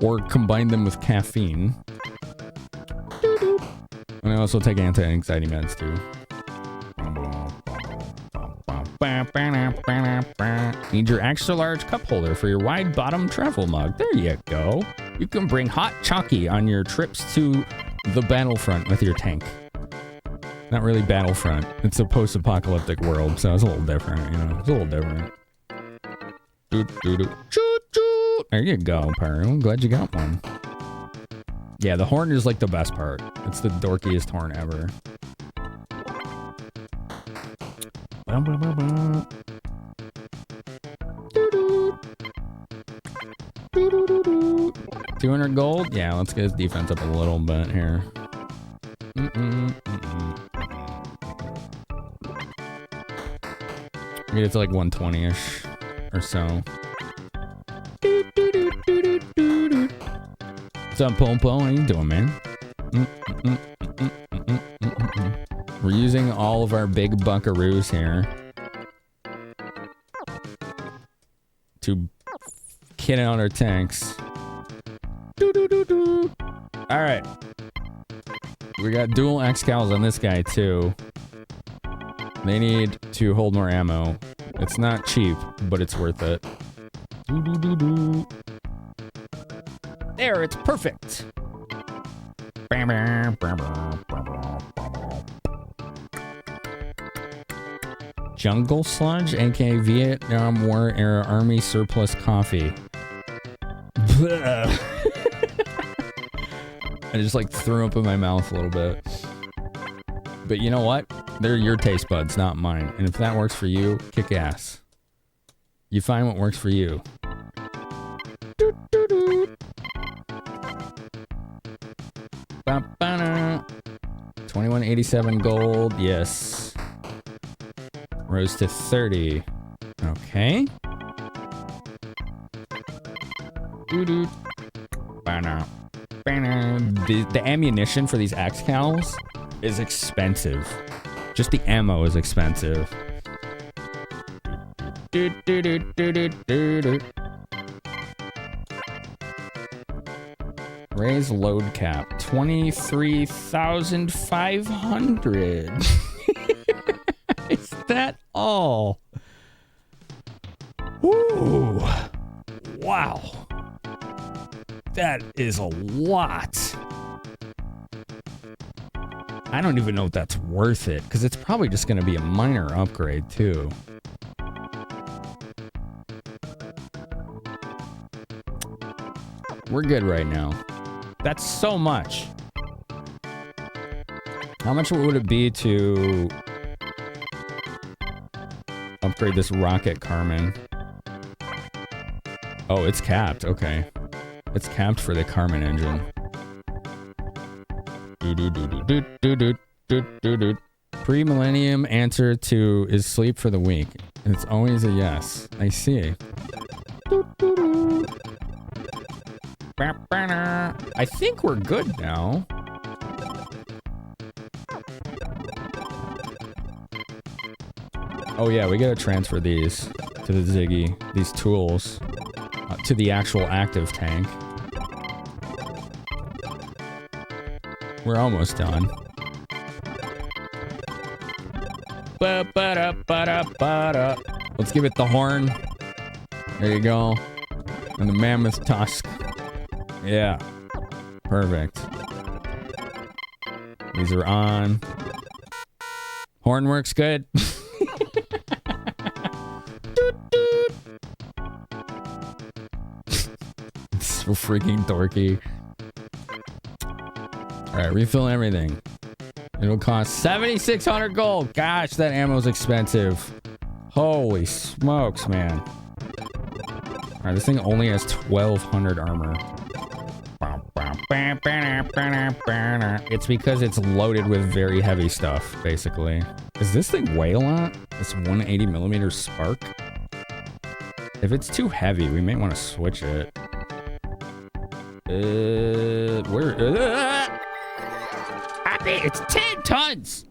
or combine them with caffeine. And I also take anti-anxiety meds too. Need your extra large cup holder for your wide bottom travel mug. There you go. You can bring hot chalky on your trips to the battlefront with your tank. Not really battlefront. It's a post-apocalyptic world, so it's a little different, you know. It's a little different. Choo-choo. There you go, Paru. I'm glad you got one. Yeah, the horn is like the best part. It's the dorkiest horn ever. 200 gold? Yeah, let's get his defense up a little bit here. Get it to like 120-ish or so. What's up, Popo? How you doing, man? We're using all of our big buckaroos here to kit out our tanks. Alright. We got dual Excals on this guy, too. They need to hold more ammo. It's not cheap, but it's worth it. There, it's perfect. Jungle Sludge, aka Vietnam War era Army surplus coffee. I just like threw up in my mouth a little bit. But you know what? They're your taste buds, not mine. And if that works for you, kick ass. You find what works for you. 2187 gold, yes. Rose to 30. Okay. The ammunition for these Excals is expensive. Just the ammo is expensive. Raise load cap. 23,500. Is that all? Ooh. Wow. That is a lot. I don't even know if that's worth it, because it's probably just going to be a minor upgrade, too. We're good right now. That's so much. How much would it be to Upgrade this rocket, Carmen. Oh, it's capped. Okay. It's capped for the Carmen engine. Pre-millennium answer to is sleep for the week. It's always a yes. I see. I think we're good now. Oh yeah, we gotta transfer these to the Ziggy, these tools, to the actual active tank. We're almost done. Let's give it the horn. There you go. And the mammoth tusk. Yeah. Perfect. These are on. Horn works good. It's so freaking dorky. Alright, refill everything. It'll cost 7,600 gold. Gosh, that ammo's expensive. Holy smokes, man. Alright, this thing only has 1,200 armor. It's because it's loaded with very heavy stuff, basically. Does this thing weigh a lot? This 180mm spark? If it's too heavy, we may want to switch it. It's 10 tons!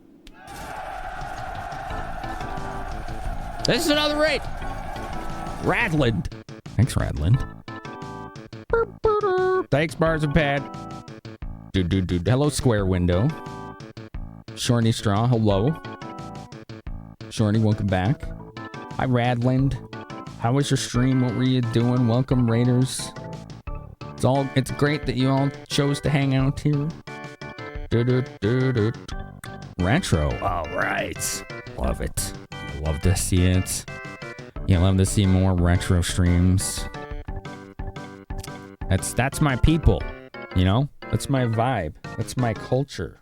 This is another raid! Radland. Thanks, Radland. Thanks, Bars and Pad. Dude. Hello, Square Window. Shorty Straw, hello. Shorty, welcome back. Hi, Radland. How was your stream? What were you doing? Welcome, Raiders. It's great that you all chose to hang out here. Retro. All right. Love it. Love to see it. Yeah, love to see more retro streams. That's my people, you know? That's my vibe. That's my culture.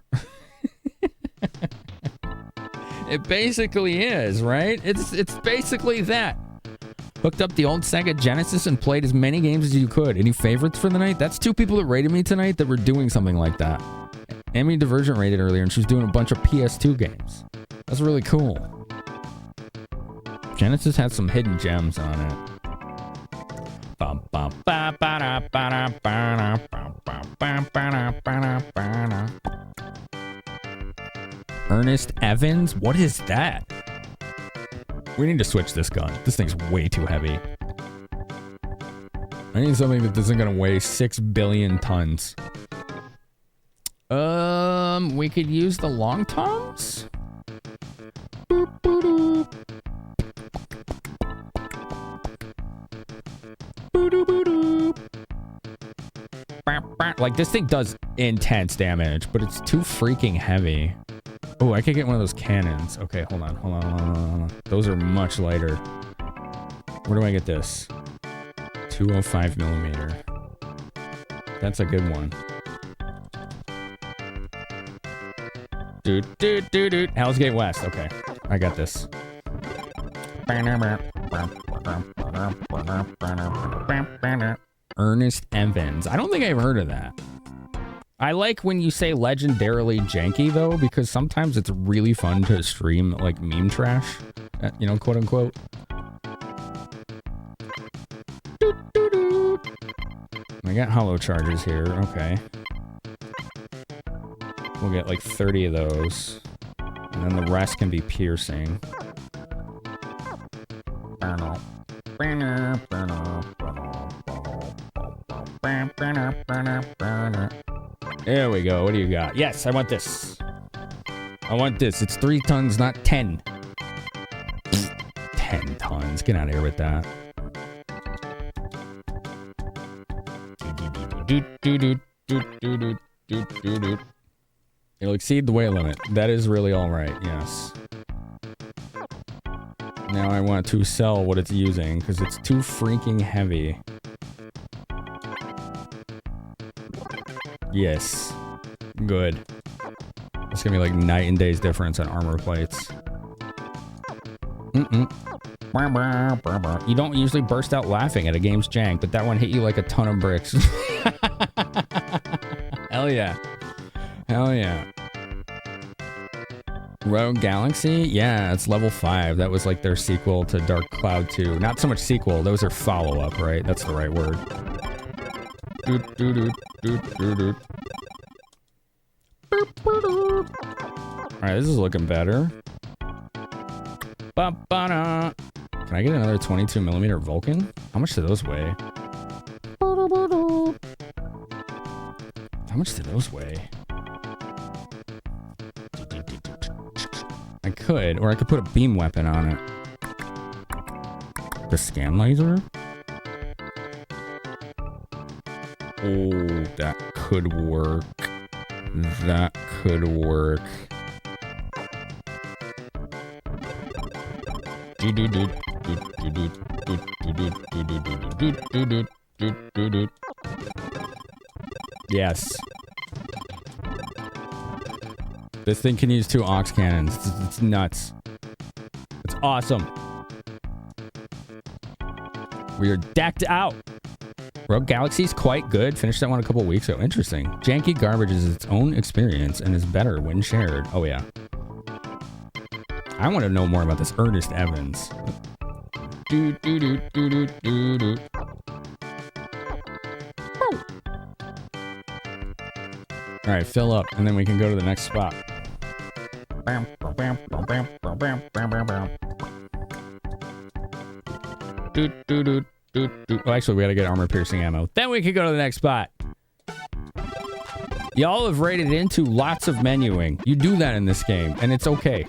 It basically is, right? It's basically that. Hooked up the old Sega Genesis and played as many games as you could. Any favorites for the night? That's 2 people that rated me tonight that were doing something like that. Emmy Divergent rated earlier, and she was doing a bunch of PS2 games. That's really cool. Genesis has some hidden gems on it. Ernest Evans? What is that? We need to switch this gun. This thing's way too heavy. I need something that isn't gonna weigh 6 billion tons. We could use the long toms? Like, this thing does intense damage, but it's too freaking heavy. Oh, I could get one of those cannons. Okay, hold on. Those are much lighter. Where do I get this? 205mm. That's a good one. Dude. Hell's Gate West. Okay, I got this. Ernest Evans. I don't think I've heard of that. I like when you say legendarily janky, though, because sometimes it's really fun to stream, like, meme trash, you know, quote unquote. I got hollow charges here. Okay. We'll get like 30 of those. And then the rest can be piercing. There we go. What do you got? Yes, I want this. I want this. It's 3 tons, not 10. 10 tons. Get out of here with that. It'll exceed the weight limit. That is really all right. Yes. Now I want to sell what it's using because it's too freaking heavy. Yes. Good. It's gonna be like night and day's difference on armor plates. You don't usually burst out laughing at a game's jank, but that one hit you like a ton of bricks. Hell yeah. Hell yeah. Rogue Galaxy? Yeah, it's level 5. That was like their sequel to Dark Cloud 2. Not so much sequel, those are follow-up, right? That's the right word. Alright, this is looking better. Can I get another 22mm Vulcan? How much do those weigh? How much do those weigh? I could, or I could put a beam weapon on it. The scan laser? Oh, that could work. That could work. Yes. This thing can use 2 aux cannons. It's nuts. It's awesome. We are decked out. Rogue Galaxy's quite good. Finished that one a couple weeks ago. Interesting. Janky garbage is its own experience and is better when shared. Oh, yeah. I want to know more about this Ernest Evans. All right, fill up, and then we can go to the next spot. Oh, actually, we gotta get armor-piercing ammo. Then we can go to the next spot. Y'all have raided into lots of menuing. You do that in this game, and it's okay.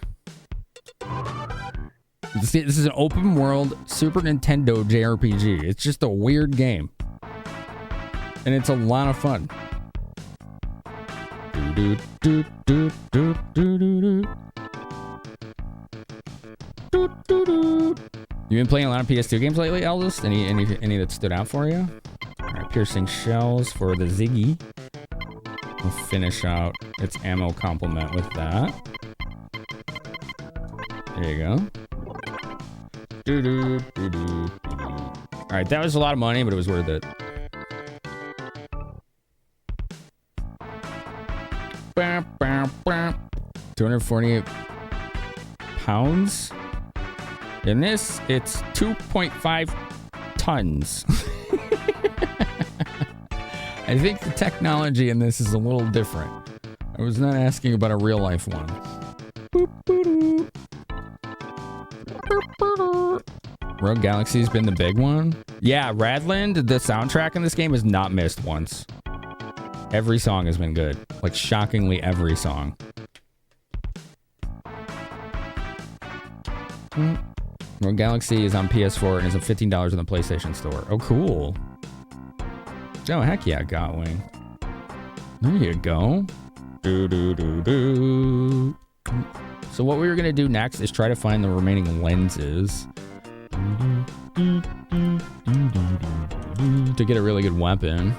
This is an open world Super Nintendo JRPG. It's just a weird game. And it's a lot of fun. You been playing a lot of PS2 games lately, Eldest? Any that stood out for you? Alright, piercing shells for the Ziggy. We'll finish out its ammo complement with that. There you go. Alright, that was a lot of money, but it was worth it. £248. In this, it's 2.5 tons. I think the technology in this is a little different. I was not asking about a real life one. Rogue Galaxy's been the big one. Yeah, Radland, the soundtrack in this game has not missed once. Every song has been good. Like, shockingly every song. Rogue Galaxy is on PS4 and is at $15 in the PlayStation Store. Oh, cool. Oh, heck yeah, Gotwing. There you go. So what we were going to do next is try to find the remaining lenses to get a really good weapon.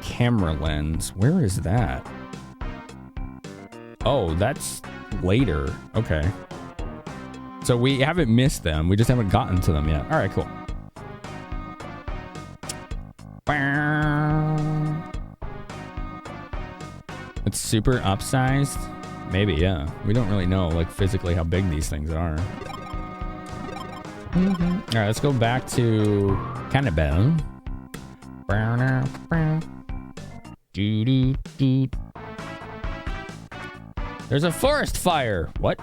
Camera lens. Where is that? Oh, that's later. Okay. So we haven't missed them. We just haven't gotten to them yet. All right, cool. It's super upsized. Maybe, yeah. We don't really know, like, physically how big these things are. All right, let's go back to Cannibal. There's a forest fire. What?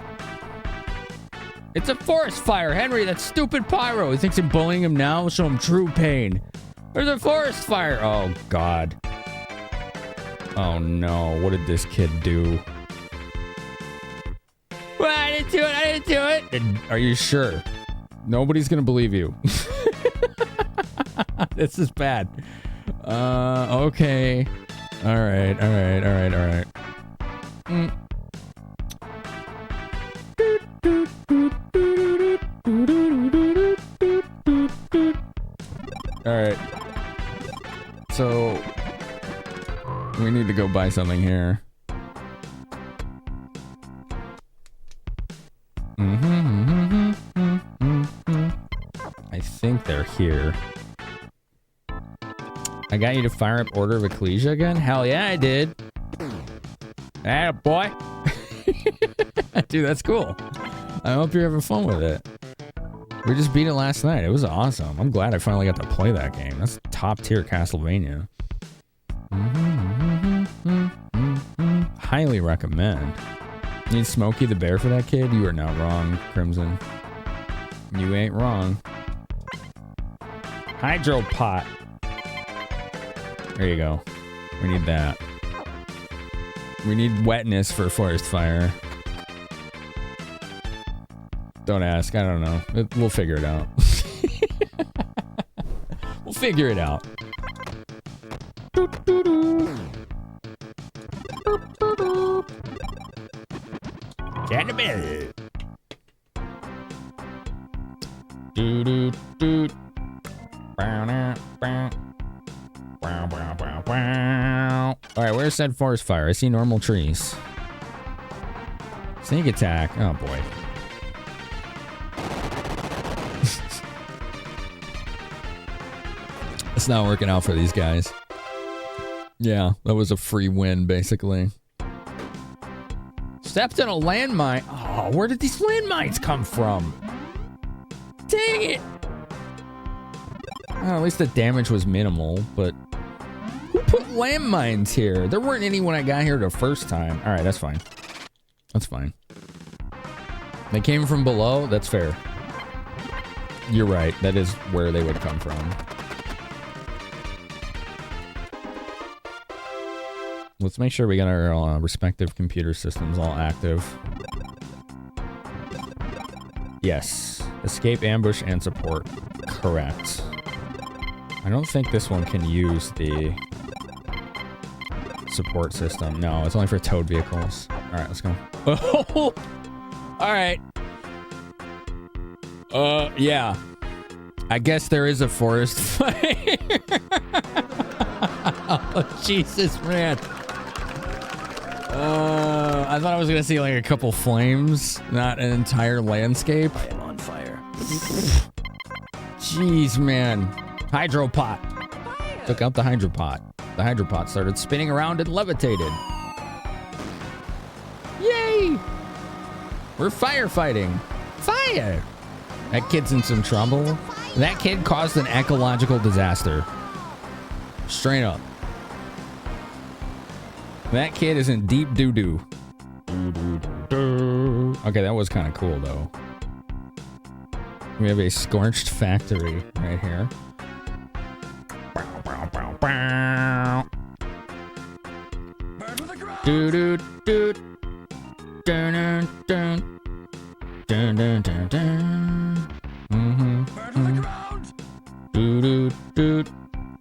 It's a forest fire. Henry, that stupid pyro. He thinks I'm bullying him now. Show him true pain. There's a forest fire. Oh, God. Oh, no. What did this kid do? Well, I didn't do it. I didn't do it. Are you sure? Nobody's going to believe you. This is bad. Okay. All right. All right. So We need to go buy something here. I think they're here. I got you to fire up Order of Ecclesia again? Hell yeah, I did. Hey, boy. Dude, that's cool. I hope you're having fun with it. We just beat it last night. It was awesome. I'm glad I finally got to play that game. That's top tier Castlevania. Highly recommend. Need Smokey the Bear for that kid? You are not wrong, Crimson. You ain't wrong. Hydro pot. There you go. We need that. We need wetness for forest fire. Don't ask. I don't know. We'll figure it out. We'll figure it out. Get a bit. Do do do. Alright, where's said forest fire? I see normal trees. Sneak attack. Oh boy. It's not working out for these guys. Yeah, that was a free win, basically. Stepped in a landmine. Oh, where did these landmines come from? Dang it! Oh, at least the damage was minimal, but who put landmines here? There weren't any when I got here the first time. All right, that's fine. That's fine. They came from below. That's fair. You're right. That is where they would come from. Let's make sure we got our respective computer systems all active. Yes. Escape, ambush, and support. Correct. I don't think this one can use the support system. No, it's only for towed vehicles. All right, let's go. Oh, all right. Yeah. I guess there is a forest fire. Oh, Jesus, man. I thought I was gonna see like a couple flames, not an entire landscape.
I am on fire.
Jeez, man. Hydropot. Took out the hydropot. The hydropot started spinning around and levitated. Yay! We're firefighting. Fire! That kid's in some trouble. That kid caused an ecological disaster. Straight up. That kid is in deep doo-doo. Okay, that was kind of cool, though. We have a scorched factory right here. Doo-doo-doo. Dun-dun-dun. Dun-dun-dun-dun. Mm-hmm. Burn to the ground. Doo-doo-doo.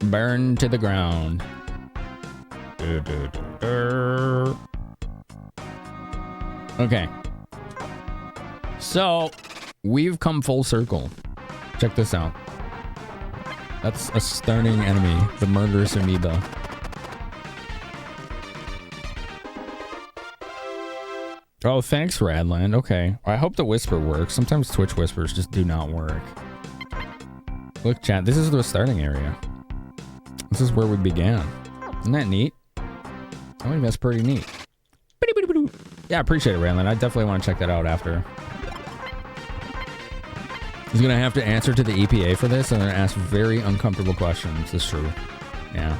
Burn to the ground. Okay. So, we've come full circle. Check this out. That's a stunning enemy, the murderous amoeba. Oh, thanks, Radland. Okay. I hope the whisper works. Sometimes Twitch whispers just do not work. Look, chat, this is the starting area. This is where we began. Isn't that neat? I think that's pretty neat. Yeah, I appreciate it, Radland. I definitely want to check that out after. He's going to have to answer to the EPA for this, and they're going to ask very uncomfortable questions. It's true. Yeah.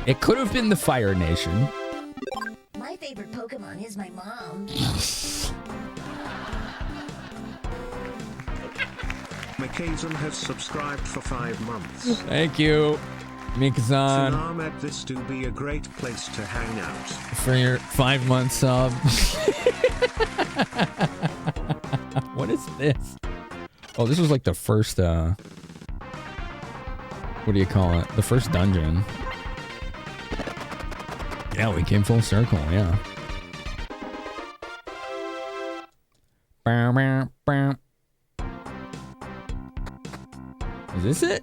It could have been the Fire Nation.
My favorite Pokemon is my mom.
Mikazan has subscribed for 5 months.
Thank you, Mikazan.
Ahmed, this do be a great place to hang out.
For your 5-month sub. What is this? Oh, this was like the first, what do you call it? The first dungeon. Yeah, we came full circle, yeah. Is this it?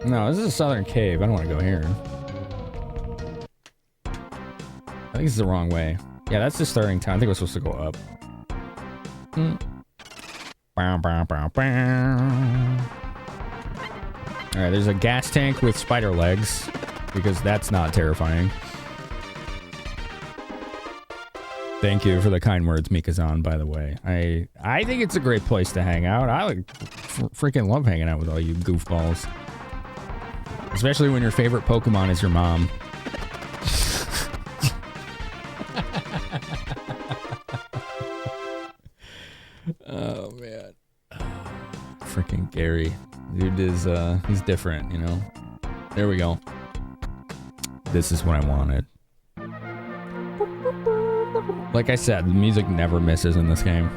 No, this is a southern cave. I don't want to go here. think it's the wrong way. Yeah, that's the starting time. I think we're supposed to go up. Bow, bow, bow, bow. All right, there's a gas tank with spider legs, because that's not terrifying. Thank you for the kind words, Mikazan, by the way. I think it's a great place to hang out. I like freaking love hanging out with all you goofballs. Especially when your favorite Pokemon is your mom. Oh, man. Freaking Gary. Dude is, he's different, you know? There we go. This is what I wanted. Like I said, the music never misses in this game.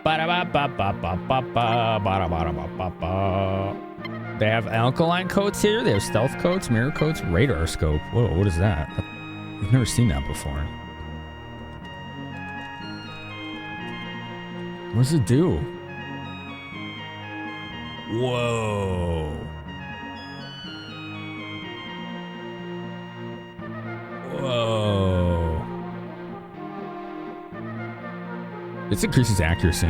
They have alkaline coats here. They have stealth coats, mirror coats, radar scope. Whoa, what is that? I've never seen that before. What does it do? Whoa. Whoa. This increases accuracy.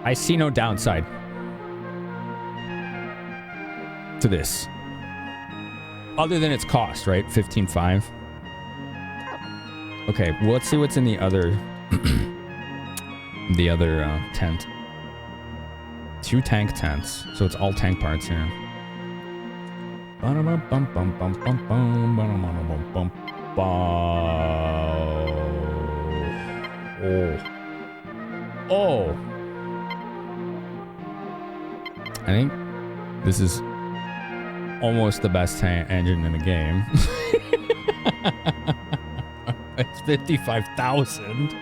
I see no downside to this. Other than its cost, right? 15.5. Okay, well, let's see what's in the other the other tent. 2 tank tents. So it's all tank parts here. Oh. I think this is almost the best engine in the game. It's 55,000.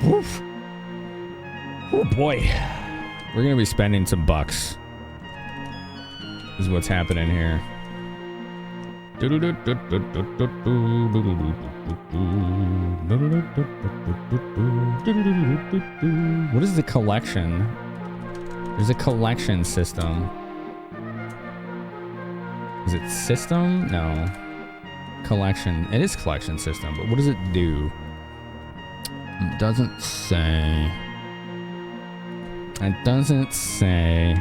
Oof. Oh boy. We're gonna be spending some bucks. This is what's happening here. What is the collection? There's a collection system. Is it system? No. Collection. It is collection system, but what does it do? It doesn't say. It doesn't say.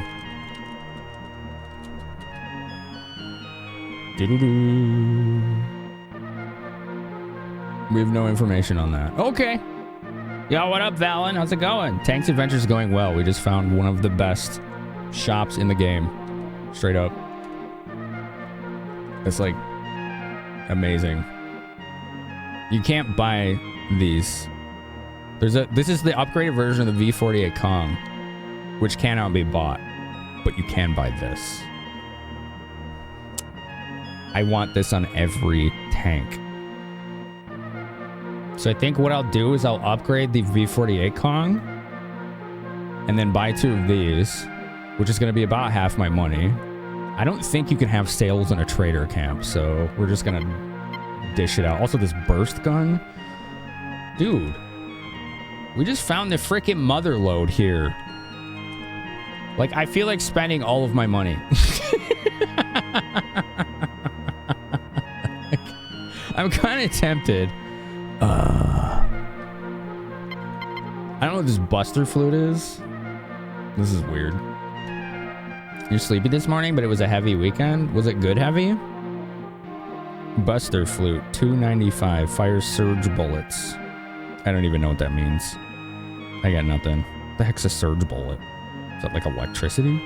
Diddle-doo. We have no information on that. Okay. Yo, what up, Valen? How's it going? Tank's Adventure's going well. We just found one of the best shops in the game. Straight up. It's like amazing. You can't buy these. This is the upgraded version of the V48 Kong, which cannot be bought, but you can buy this. I want this on every tank. So I think what I'll do is I'll upgrade the V48 Kong and then buy 2 of these, which is going to be about half my money. I don't think you can have sales in a trader camp, so we're just going to dish it out. Also, this burst gun. Dude, we just found the freaking mother lode here. Like, I feel like spending all of my money. I'm kind of tempted. I don't know what this Buster Flute is. This is weird. You're sleepy this morning, but it was a heavy weekend. Was it good heavy? Buster Flute, $2.95. Fires surge bullets. I don't even know what that means. I got nothing. What the heck's a surge bullet? Is that like electricity?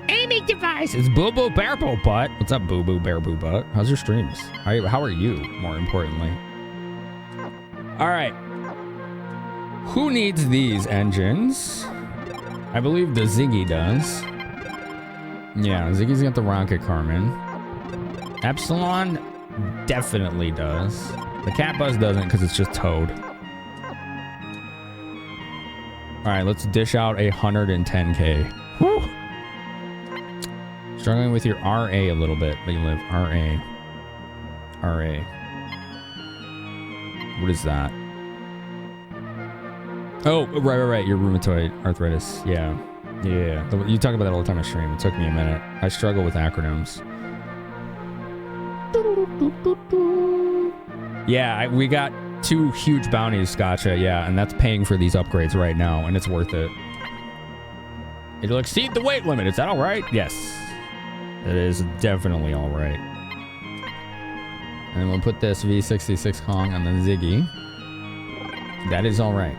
Aiming device! It's Boo Boo Bear Boo Butt. What's up, Boo Boo Bear Boo Butt? How's your streams? How are you, more importantly? Alright. Who needs these engines? I believe the Ziggy does. Yeah, Ziggy's got the rocket Carmen. Epsilon definitely does. The Cat Buzz doesn't because it's just Toad. Alright, let's dish out 110k. Woo! Struggling with your RA a little bit, but you live RA. RA. What is that? Oh, right. Your rheumatoid arthritis. Yeah. Yeah, you talk about that all the time on stream. It took me a minute. I struggle with acronyms. Yeah, we got 2 huge bounties, gotcha, yeah, and that's paying for these upgrades right now, and it's worth it. It'll exceed the weight limit. Is that all right? Yes. It is definitely all right. And we'll put this V66 Kong on the Ziggy. That is all right.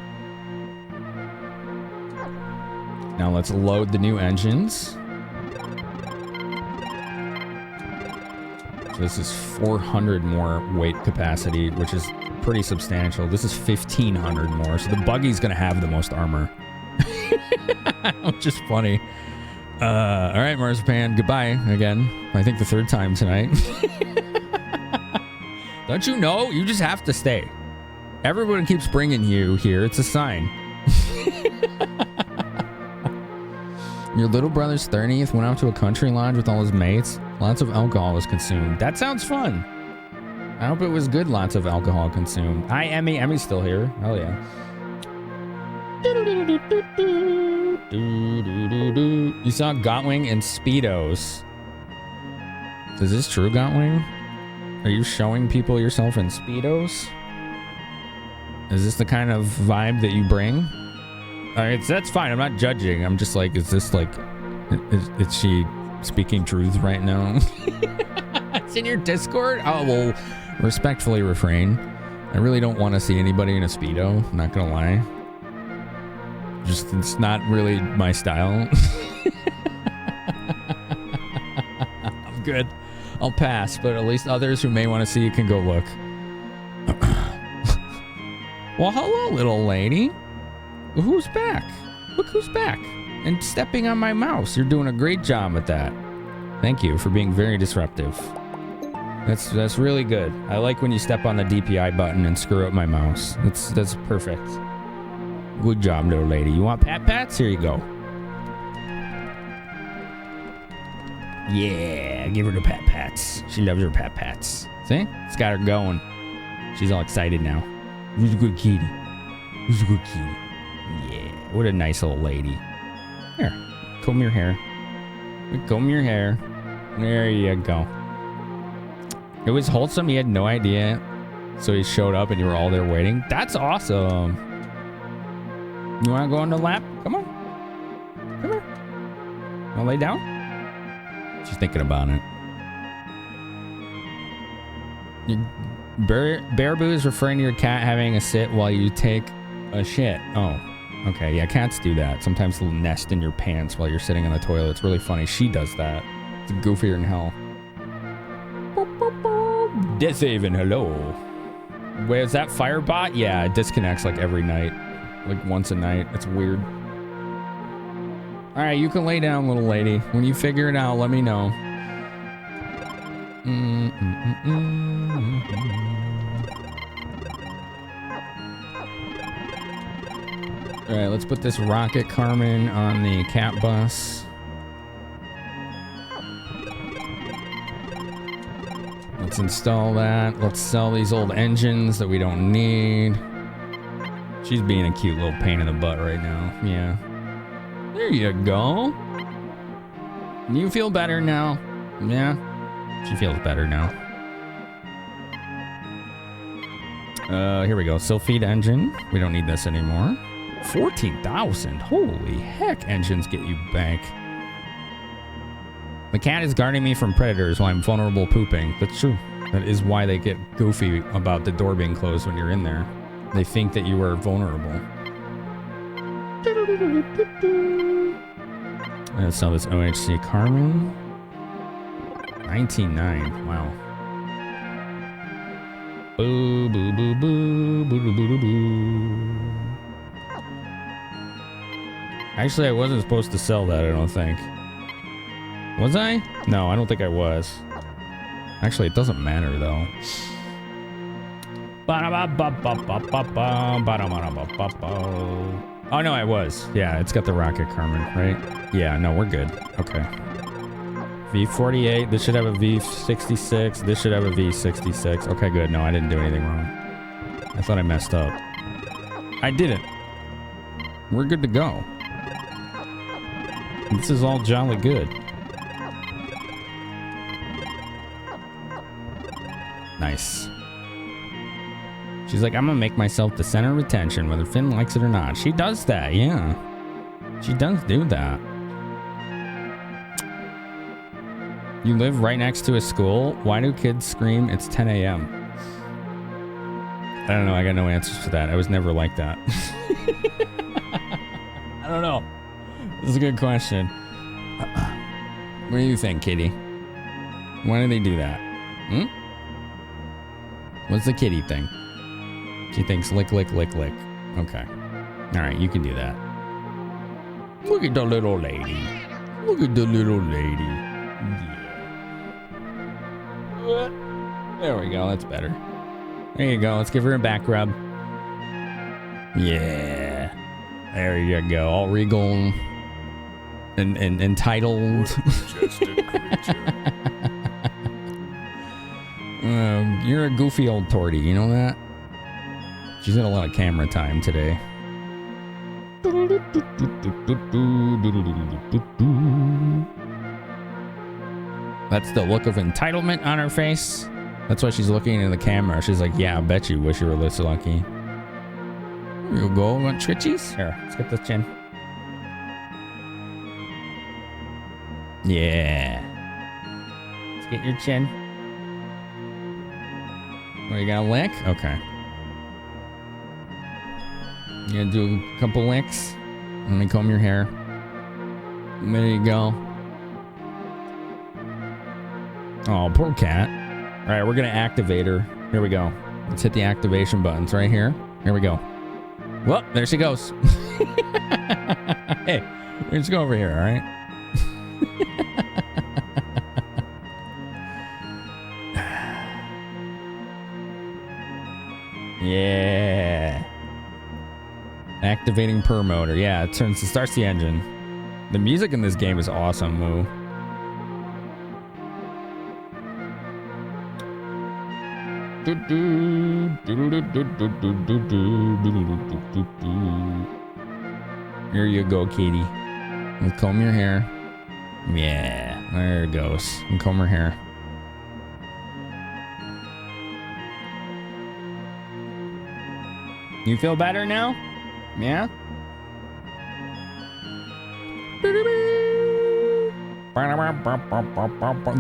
Now let's load the new engines. So this is 400 more weight capacity, which is pretty substantial. This is 1,500 more, so the buggy's gonna have the most armor. Which is funny. All right, Marzipan, goodbye again. I think the 3rd time tonight. Don't you know? You just have to stay. Everyone keeps bringing you here. It's a sign. Your little brother's 30th went out to a country lodge with all his mates. Lots of alcohol was consumed. That sounds fun. I hope it was good lots of alcohol consumed. Hi, Emmy. Emmy's still here. Hell yeah. You saw Gotwing in Speedos. Is this true, Gotwing? Are you showing people yourself in Speedos? Is this the kind of vibe that you bring? That's fine. I'm not judging. I'm just like, is this like, is she speaking truth right now? It's in your Discord? Oh, well, respectfully refrain. I really don't want to see anybody in a Speedo. I'm not going to lie. Just, it's not really my style. I'm good. I'll pass, but at least others who may want to see it can go look. Well, hello, little lady. Who's back? Look who's back. And stepping on my mouse. You're doing a great job at that. Thank you for being very disruptive. That's really good. I like when you step on the DPI button and screw up my mouse. That's perfect. Good job, little lady. You want pat-pats? Here you go. Yeah, give her the pat-pats. She loves her pat-pats. See? It's got her going. She's all excited now. Who's a good kitty? Who's a good kitty? Yeah, what a nice little lady. Here, comb your hair. Comb your hair. There you go. It was wholesome. He had no idea. So he showed up and you were all there waiting. That's awesome. You want to go on the lap? Come on. Come here. Want to lay down? She's thinking about it. Bearboo is referring to your cat having a sit while you take a shit. Oh, okay. Yeah, cats do that. Sometimes they'll nest in your pants while you're sitting on the toilet. It's really funny. She does that. It's goofier than hell. Dishaven, hello. Wait, is that Firebot? Yeah, it disconnects like every night. Like once a night. It's weird. All right, you can lay down, little lady. When you figure it out, let me know. All right, let's put this Rocket Carmen on the cat bus. Let's install that. Let's sell these old engines that we don't need. She's being a cute little pain in the butt right now. Yeah. There you go. You feel better now? Yeah. She feels better now. Here we go. Sylphide engine. We don't need this anymore. 14,000. Holy heck. Engines get you back. The cat is guarding me from predators while I'm vulnerable pooping. That's true. That is why they get goofy about the door being closed when you're in there. They think that you are vulnerable. Let's sell this OHC Carmen. 19.9. Wow. Boo, boo, boo, boo, boo, boo, boo, boo. Actually, I wasn't supposed to sell that, I don't think. Was I? No, I don't think I was. Actually, it doesn't matter, though. Oh, no, I was. Yeah, it's got the Rocket Carmen, right? Yeah, no, we're good. Okay. V48. This should have a V66. This should have a V66. Okay, good. No, I didn't do anything wrong. I thought I messed up. I didn't. We're good to go. This is all jolly good. Nice. She's like, I'm gonna make myself the center of attention, whether Finn likes it or not. She does that, yeah. She does do that. You live right next to a school? Why do kids scream it's 10 a.m.? I don't know. I got no answers to that. I was never like that. I don't know. This is a good question. What do you think, Kitty? Why do they do that? Hmm? What's the kitty thing? She thinks lick, lick, lick, lick. Okay. All right, you can do that. Look at the little lady. Look at the little lady. Yeah. There we go. That's better. There you go. Let's give her a back rub. Yeah. There you go. All regal and entitled. You're a goofy old tortie. You know that? She's had a lot of camera time today. That's the look of entitlement on her face. That's why she's looking in the camera. She's like, yeah, I bet you wish you were this lucky. Here you go. Want twitchies? Here, let's get the chin. Yeah. Let's get your chin. Oh, you got a lick? Okay. You gonna do a couple licks? Let me comb your hair. There you go. Oh, poor cat. All right, we're gonna activate her. Here we go. Let's hit the activation buttons right here. Here we go. Well, there she goes. Hey, let's go over here, all right? Yeah. Activating per motor. Yeah, it starts the engine. The music in this game is awesome, Moo. Here you go, Katie. And comb your hair. Yeah, there it goes. And comb her hair. You feel better now? Yeah?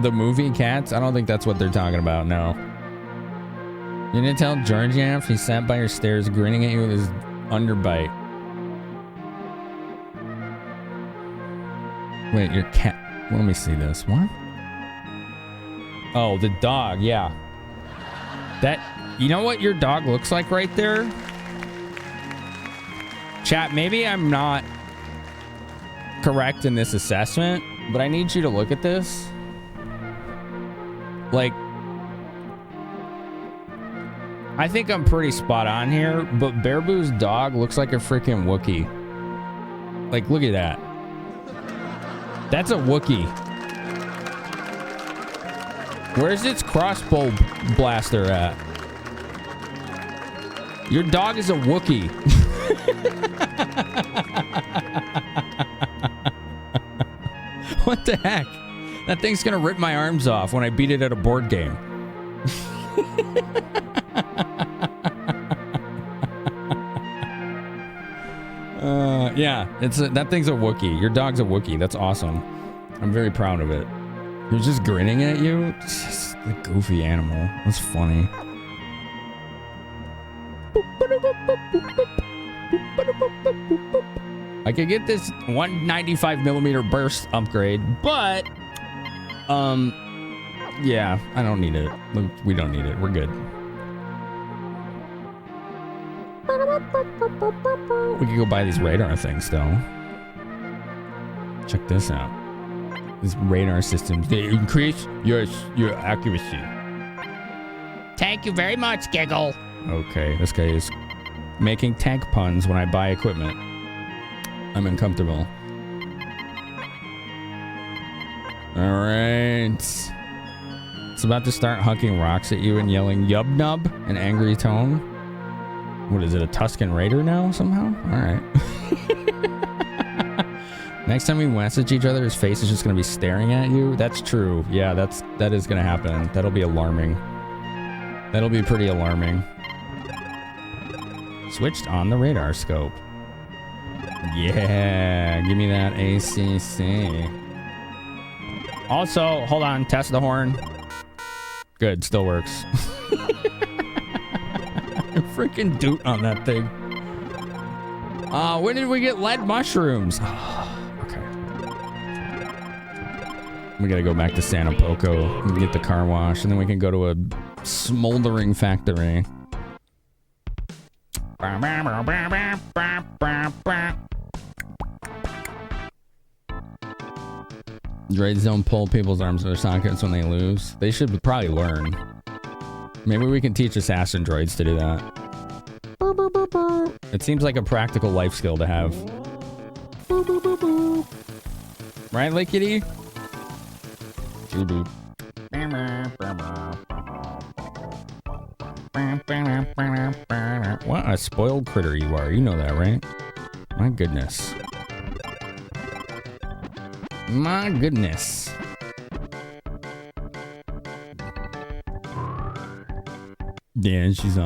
The movie Cats? I don't think that's what they're talking about, no. You didn't tell Georgiev he sat by your stairs grinning at you with his underbite. Wait, your cat... Let me see this. What? Oh, the dog, yeah. That... You know what your dog looks like right there? Chat, maybe I'm not correct in this assessment, but I need you to look at this. Like, I think I'm pretty spot on here, but Bearboo's dog looks like a freaking Wookiee. Like, look at that. That's a Wookiee. Where's its crossbow blaster at? Your dog is a Wookiee. What the heck? That thing's gonna rip my arms off when I beat it at a board game. Yeah, that thing's a Wookiee. Your dog's a Wookiee. That's awesome. I'm very proud of it. He was just grinning at you. Just a goofy animal. That's funny. I could get this 195mm burst upgrade, but yeah, I don't need it. We don't need it. We're good. We could go buy these radar things though. Check this out. These radar systems, they increase your accuracy.
Thank you very much, Giggle.
Okay, this guy is making tank puns when I buy equipment. I'm uncomfortable. All right. It's about to start hucking rocks at you and yelling "Yub Nub" in angry tone. What is it, a Tusken Raider now somehow? All right. Next time we message each other, his face is just gonna be staring at you. That's true. Yeah, that is gonna happen. That'll be alarming. That'll be pretty alarming. Switched on the radar scope. Yeah, give me that ACC. Also, hold on, test the horn. Good, still works. Freaking doot on that thing. When did we get lead mushrooms? Okay. We gotta go back to Santa Poco and get the car wash, and then we can go to a smoldering factory. Droids don't pull people's arms to their sockets when they lose. They should probably learn. Maybe we can teach assassin droids to do that. It seems like a practical life skill to have. Right, Lickety? What a spoiled critter you are. You know that, right? My goodness. My goodness. Yeah, she's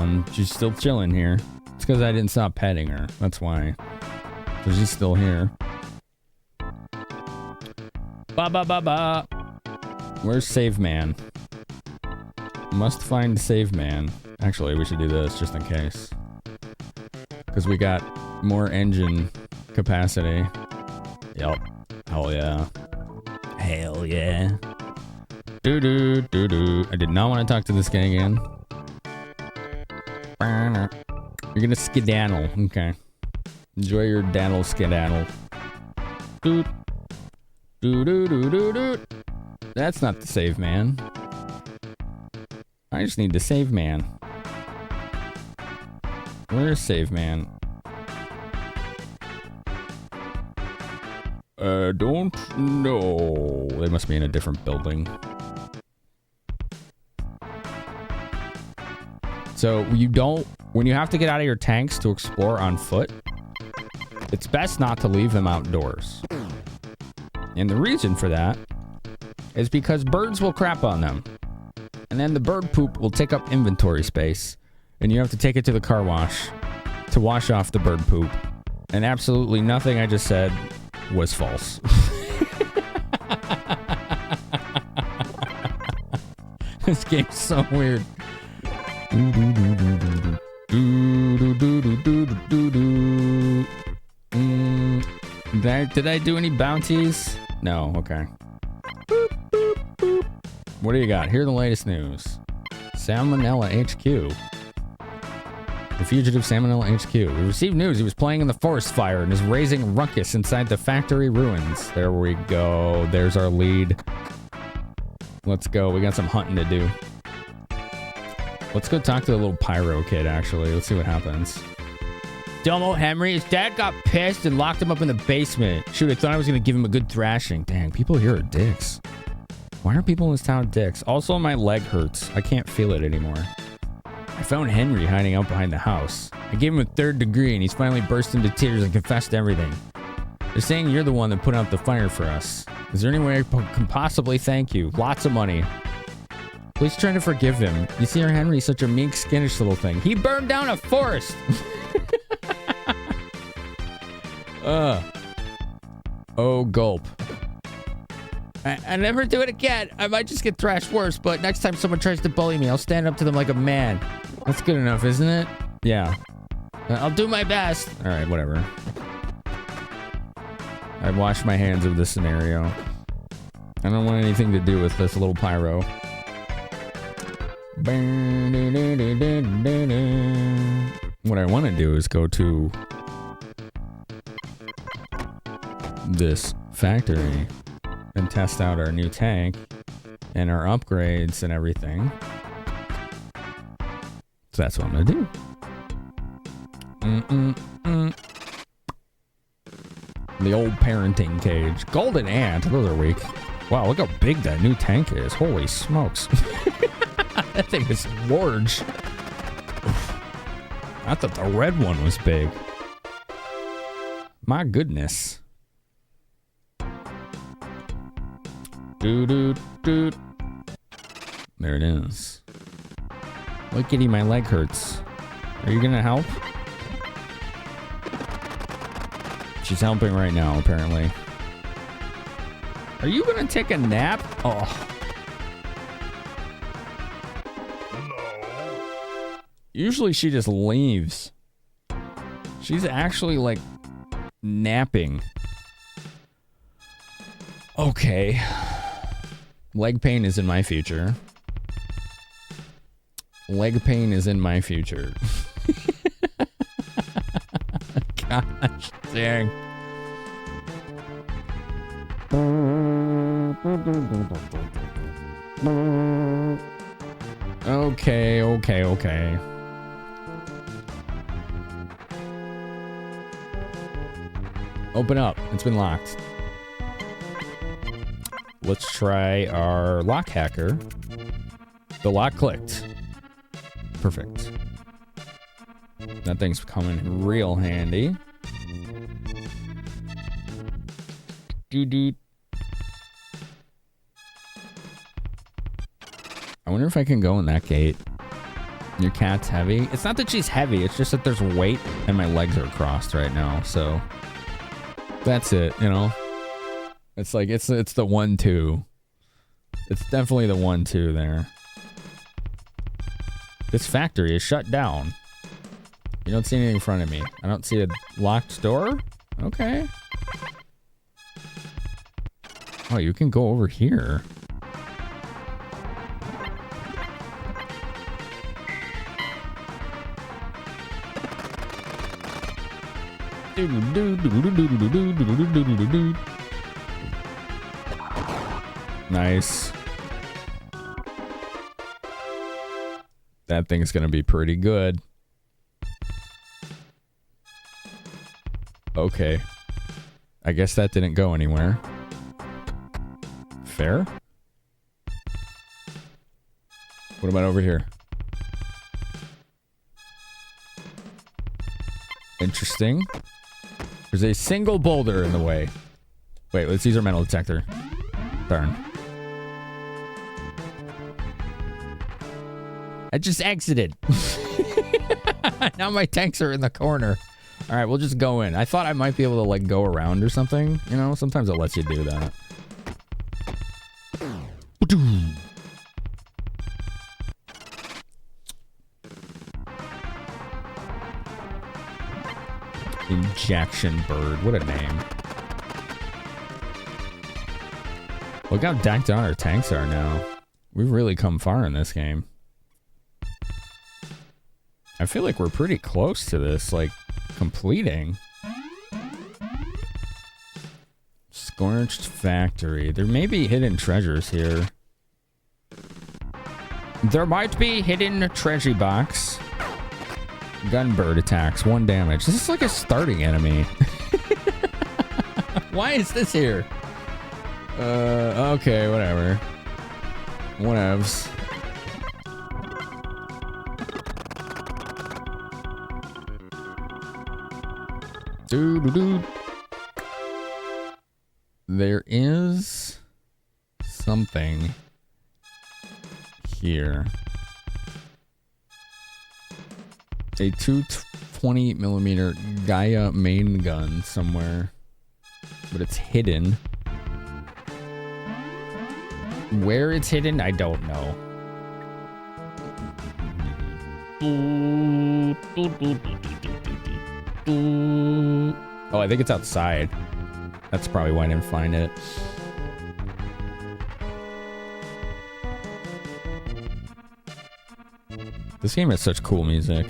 still chilling here. It's because I didn't stop petting her. That's why. So she's still here. Ba. Where's Save Man? Must find Save Man. Actually, we should do this just in case. Because we got more engine capacity. Yep. Hell yeah. Hell yeah. Doo-doo. I did not want to talk to this guy again. You're gonna skedaddle. Okay. Enjoy your daddle skedaddle. Doot. Doo-doo-doo-doo-doo. That's not the Save Man. I just need the Save Man. Where's Save Man? Don't know. They must be in a different building. So when you have to get out of your tanks to explore on foot, it's best not to leave them outdoors. And the reason for that is because birds will crap on them. And then the bird poop will take up inventory space. And you have to take it to the car wash to wash off the bird poop. And absolutely nothing I just said was false. This game's so weird. Did I do any bounties? No, okay. What do you got? Here are the latest news. Salmonella HQ. The fugitive Salmonella HQ. We received news he was playing in the forest fire and is raising a ruckus inside the factory ruins. There we go. There's our lead. Let's go. We got some hunting to do. Let's go talk to the little pyro kid, actually. Let's see what happens. Domo Henry, his dad got pissed and locked him up in the basement. Shoot, I thought I was going to give him a good thrashing. Dang, people here are dicks. Why are people in this town dicks? Also, my leg hurts. I can't feel it anymore. I found Henry hiding out behind the house. I gave him a 3rd degree and he's finally burst into tears and confessed everything. They're saying you're the one that put out the fire for us. Is there any way I can possibly thank you? Lots of money. Please try to forgive him. You see, our Henry's such a meek, skittish little thing. He burned down a forest! Oh, gulp. I never do it again. I might just get thrashed worse, but next time someone tries to bully me, I'll stand up to them like a man. That's good enough, isn't it? Yeah. I'll do my best. All right, whatever. I washed my hands of this scenario. I don't want anything to do with this little pyro. What I want to do is go to this factory and test out our new tank and our upgrades and everything. So that's what I'm gonna do. The old parenting cage. Golden ant. Those are weak. Wow, look how big that new tank is. Holy smokes. That thing is large. I thought the red one was big. My goodness. Doo. There it is. Look, Kitty, my leg hurts. Are you gonna help? She's helping right now, apparently. Are you gonna take a nap? Oh. No. Usually she just leaves. She's actually like napping. Okay. Leg pain is in my future. Leg pain is in my future. Gosh dang. Okay. Open up. It's been locked. Let's try our lock hacker. The lock clicked. Perfect. That thing's coming real handy. Doo. I wonder if I can go in that gate. Your cat's heavy. It's not that she's heavy. It's just that there's weight and my legs are crossed right now. So that's it, you know. It's like it's the 1-2. It's definitely the 1-2 there. This factory is shut down. You don't see anything in front of me. I don't see a locked door? Okay. Oh, you can go over here. Nice. That thing's gonna be pretty good. Okay. I guess that didn't go anywhere. Fair? What about over here? Interesting. There's a single boulder in the way. Wait, let's use our metal detector. Darn. I just exited. Now my tanks are in the corner. All right, we'll just go in. I thought I might be able to like go around or something. You know, sometimes it lets you do that. Injection bird. What a name. Look how decked out our tanks are now. We've really come far in this game. I feel like we're pretty close to this, like, completing. Scorched factory. There may be hidden treasures here. There might be hidden treasure box. Gunbird attacks, 1 damage. This is like a starting enemy. Why is this here? Okay, whatever. Whatevs. Dude. There is something here. A 220mm Gaia main gun somewhere, but it's hidden. Where it's hidden, I don't know. Oh, I think it's outside. That's probably why I didn't find it. This game has such cool music.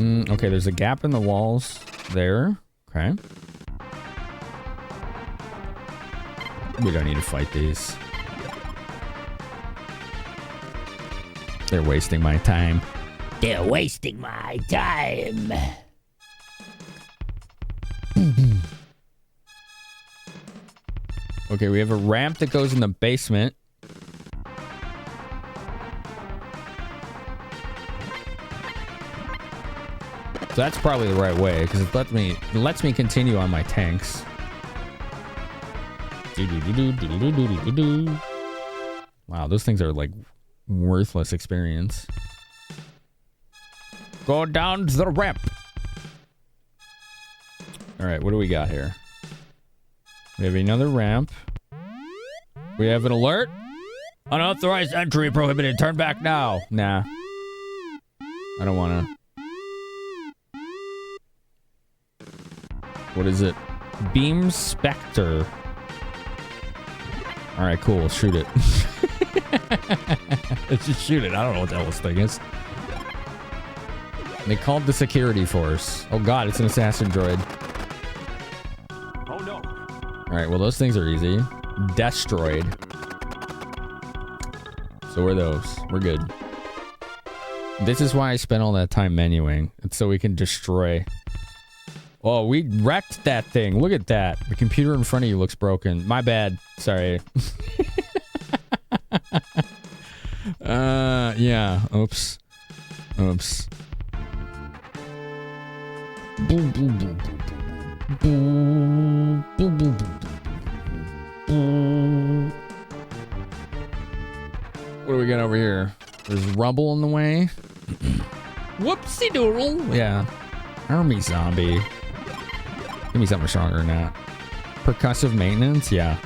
Okay, there's a gap in the walls there. Okay. We don't need to fight these. They're wasting my time.
They're wasting my time.
Okay, we have a ramp that goes in the basement. So that's probably the right way because it lets me continue on my tanks. Wow, those things are like worthless experience. Go down the ramp. All right, what do we got here? We have another ramp. We have an alert. Unauthorized entry prohibited. Turn back now. Nah. I don't want to. What is it? Beam Spectre. All right, cool. Shoot it. Let's just shoot it. I don't know what the hell this thing is. They called the security force. Oh god, it's an assassin droid.
Oh no.
All right, well, those things are easy. Destroyed. So we're those. We're good. This is why I spent all that time menuing. It's so we can destroy. Oh, we wrecked that thing. Look at that. The computer in front of you looks broken. My bad. Sorry. Yeah. Oops. Oops. Boom, boom, boom, boom, boom, boom, boom, boom. What do we got over here? There's rubble in the way. Whoopsie doodle. Yeah. Army zombie. Give me something stronger than that. Percussive maintenance? Yeah.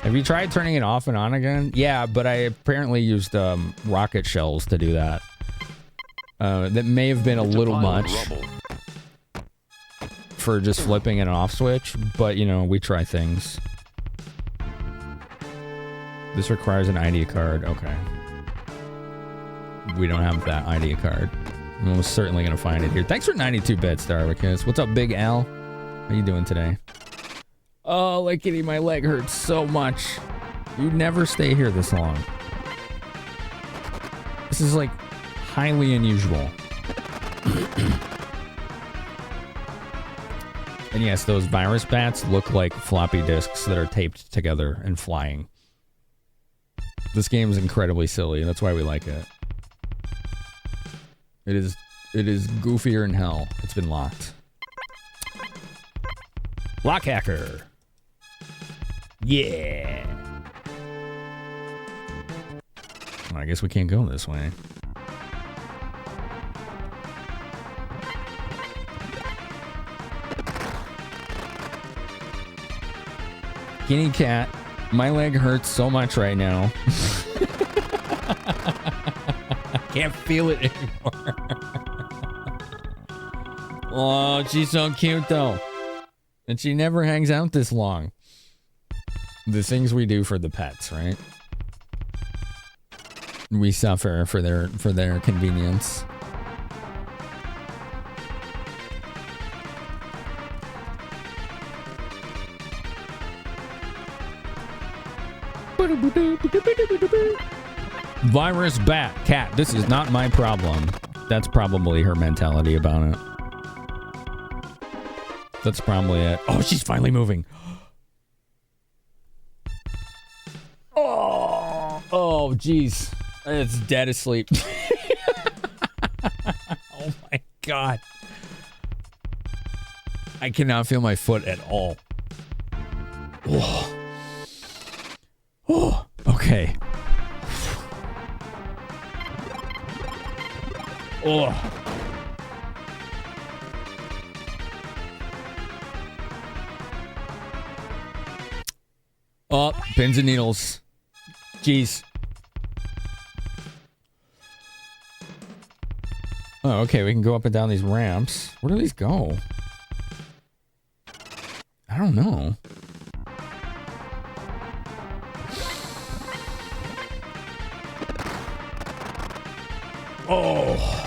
Have you tried turning it off and on again? Yeah, but I apparently used rocket shells to do that. That may have been a little much for just flipping an off switch, but you know, we try things. This requires an ID card. Okay. We don't have that ID card. I'm most certainly going to find it here. Thanks for 92 bits, Darwicus. What's up, Big Al? How you doing today? Oh, Lickety, my leg hurts so much. You never stay here this long. This is like highly unusual. And yes, those virus bats look like floppy disks that are taped together and flying. This game is incredibly silly. That's why we like it. It is goofier than hell. It's been locked. Lock hacker. Yeah. Well, I guess we can't go this way. Guinea cat, my leg hurts so much right now. I can't feel it anymore. Oh, she's so cute though. And she never hangs out this long. The things we do for the pets, right? We suffer for their convenience. Virus bat cat. This is not my problem. That's probably her mentality about it. That's probably it. Oh, she's finally moving. Oh, jeez. It's dead asleep. Oh my god. I cannot feel my foot at all. Oh. Oh, okay. Oh. Oh, pins and needles. Jeez. Oh, okay, we can go up and down these ramps. Where do these go? I don't know. Oh.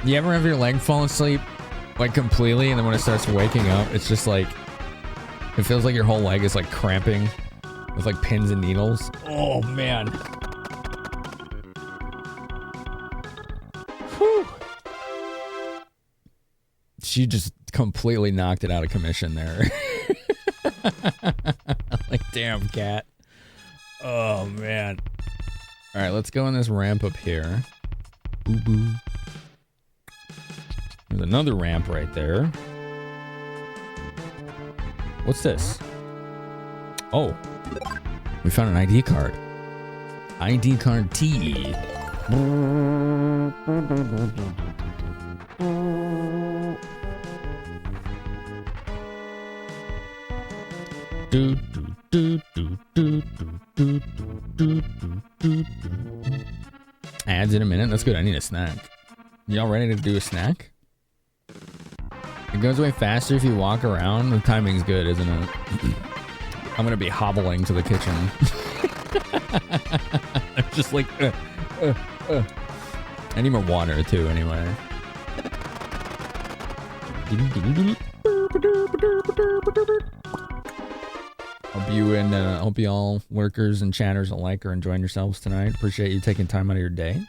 You ever have your leg fall asleep like completely, and then when it starts waking up, it's just like, it feels like your whole leg is like cramping with like pins and needles. Oh man. Whew. She just completely knocked it out of commission there. Like, damn, cat. Oh man. All right, let's go on this ramp up here. Boo boo. There's another ramp right there. What's this? Oh, we found an ID card. ID card T. Ads in a minute. That's good. I need a snack. Y'all ready to do a snack? It goes way faster if you walk around. The timing's good, isn't it? I'm gonna be hobbling to the kitchen. I'm just like, I need more water too, anyway. Hope you all lurkers and chatters alike are enjoying yourselves tonight. Appreciate you taking time out of your day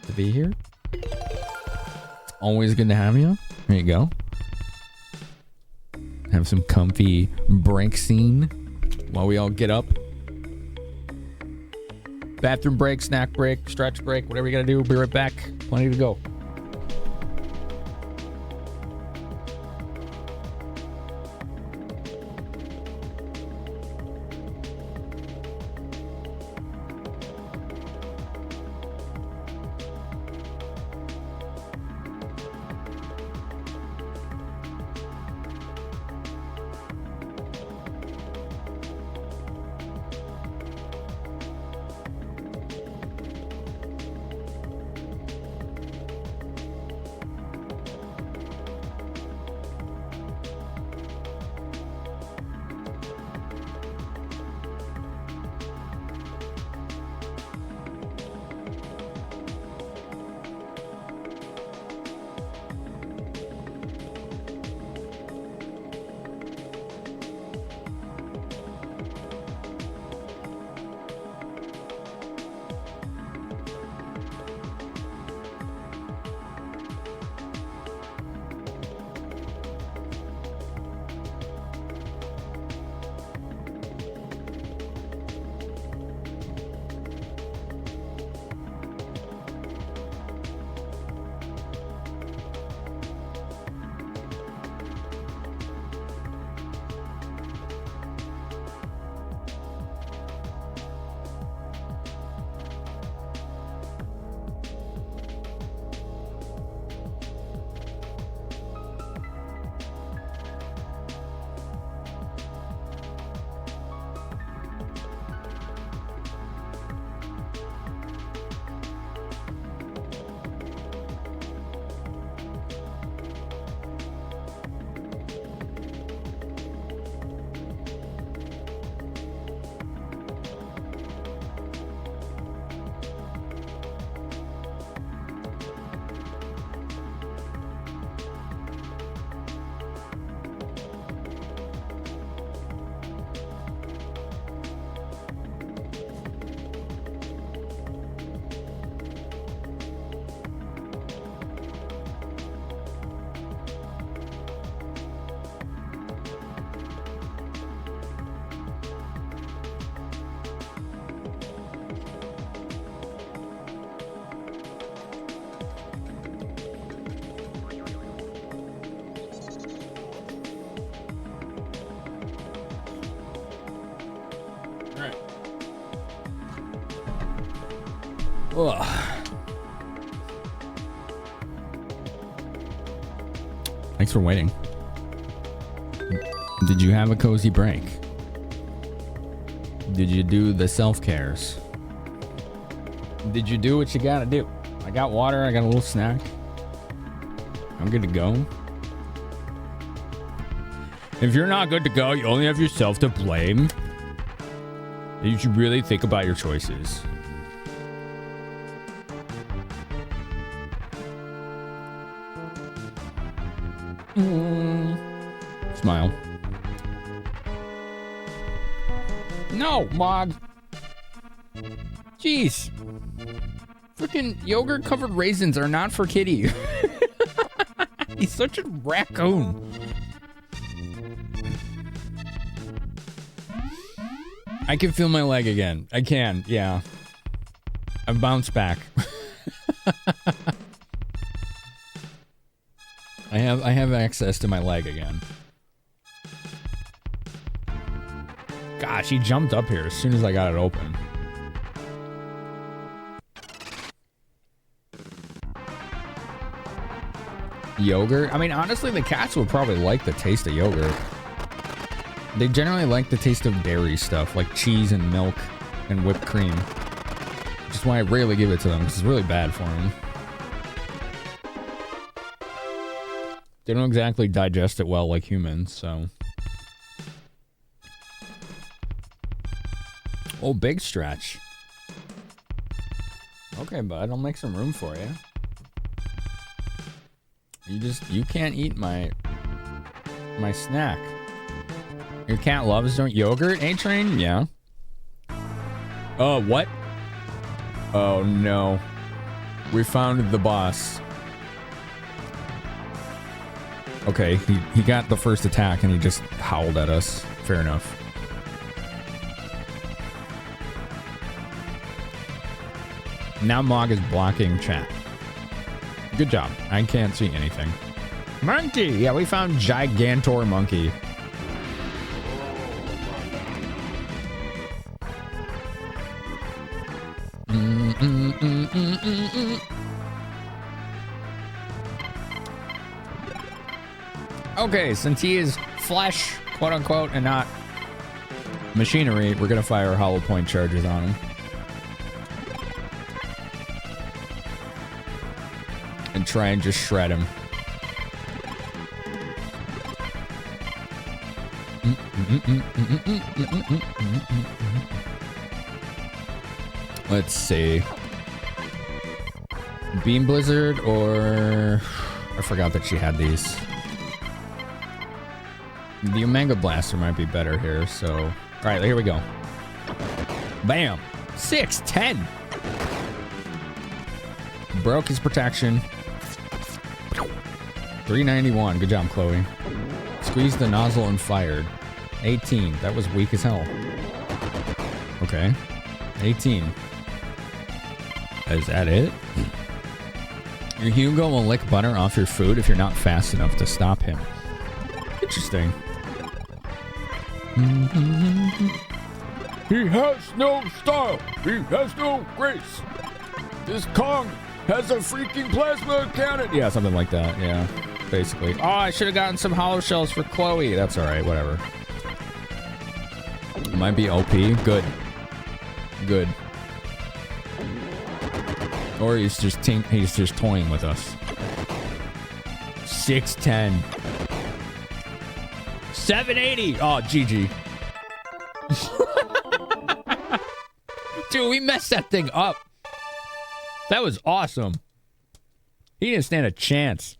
to be here. It's always good to have you. There you go. Have some comfy break scene while we all get up. Bathroom break, snack break, stretch break, whatever you gotta do. We'll be right back. Plenty to go. Ugh. Thanks for waiting. Did you have a cozy break? Did you do the self-cares? Did you do what you gotta do? I got water, I got a little snack. I'm good to go. If you're not good to go, you only have yourself to blame. You should really think about your choices. Smile. No, Mog. Jeez. Freaking yogurt covered raisins are not for Kitty. He's such a raccoon. I can feel my leg again. I can, yeah. I've bounced back. I have access to my leg again. Gosh, he jumped up here as soon as I got it open. Yogurt? I mean, honestly, the cats would probably like the taste of yogurt. They generally like the taste of dairy stuff, like cheese and milk and whipped cream. Which is why I rarely give it to them, because it's really bad for them. They don't exactly digest it well like humans, so... Oh, big stretch. Okay, bud, I'll make some room for you. You can't eat my snack. Your cat loves yogurt, A-Train? Yeah. Oh, what? Oh, no. We found the boss. Okay, he got the first attack and he just howled at us. Fair enough. Now Mog is blocking chat. Good job. I can't see anything. Monkey! Yeah, we found Gigantor Monkey. Okay, since he is flesh, quote unquote, and not machinery, we're gonna fire hollow point charges on him. And try and just shred him. Let's see. Beam Blizzard or... I forgot that she had these. The Omega Blaster might be better here, so... Alright, here we go. Bam! 610! Broke his protection. 391. Good job, Chloe. Squeezed the nozzle and fired. 18. That was weak as hell. Okay. 18. Is that it? Your Hugo will lick butter off your food if you're not fast enough to stop him. Interesting. He has no style. He has no grace. This Kong has a freaking plasma cannon. Yeah, something like that. Yeah, basically. Oh, I should have gotten some hollow shells for Chloe. That's all right. Whatever. Might be OP. Good. Good. Or he's just toying with us. 610. 780. Oh, GG. Dude, we messed that thing up. That was awesome. He didn't stand a chance.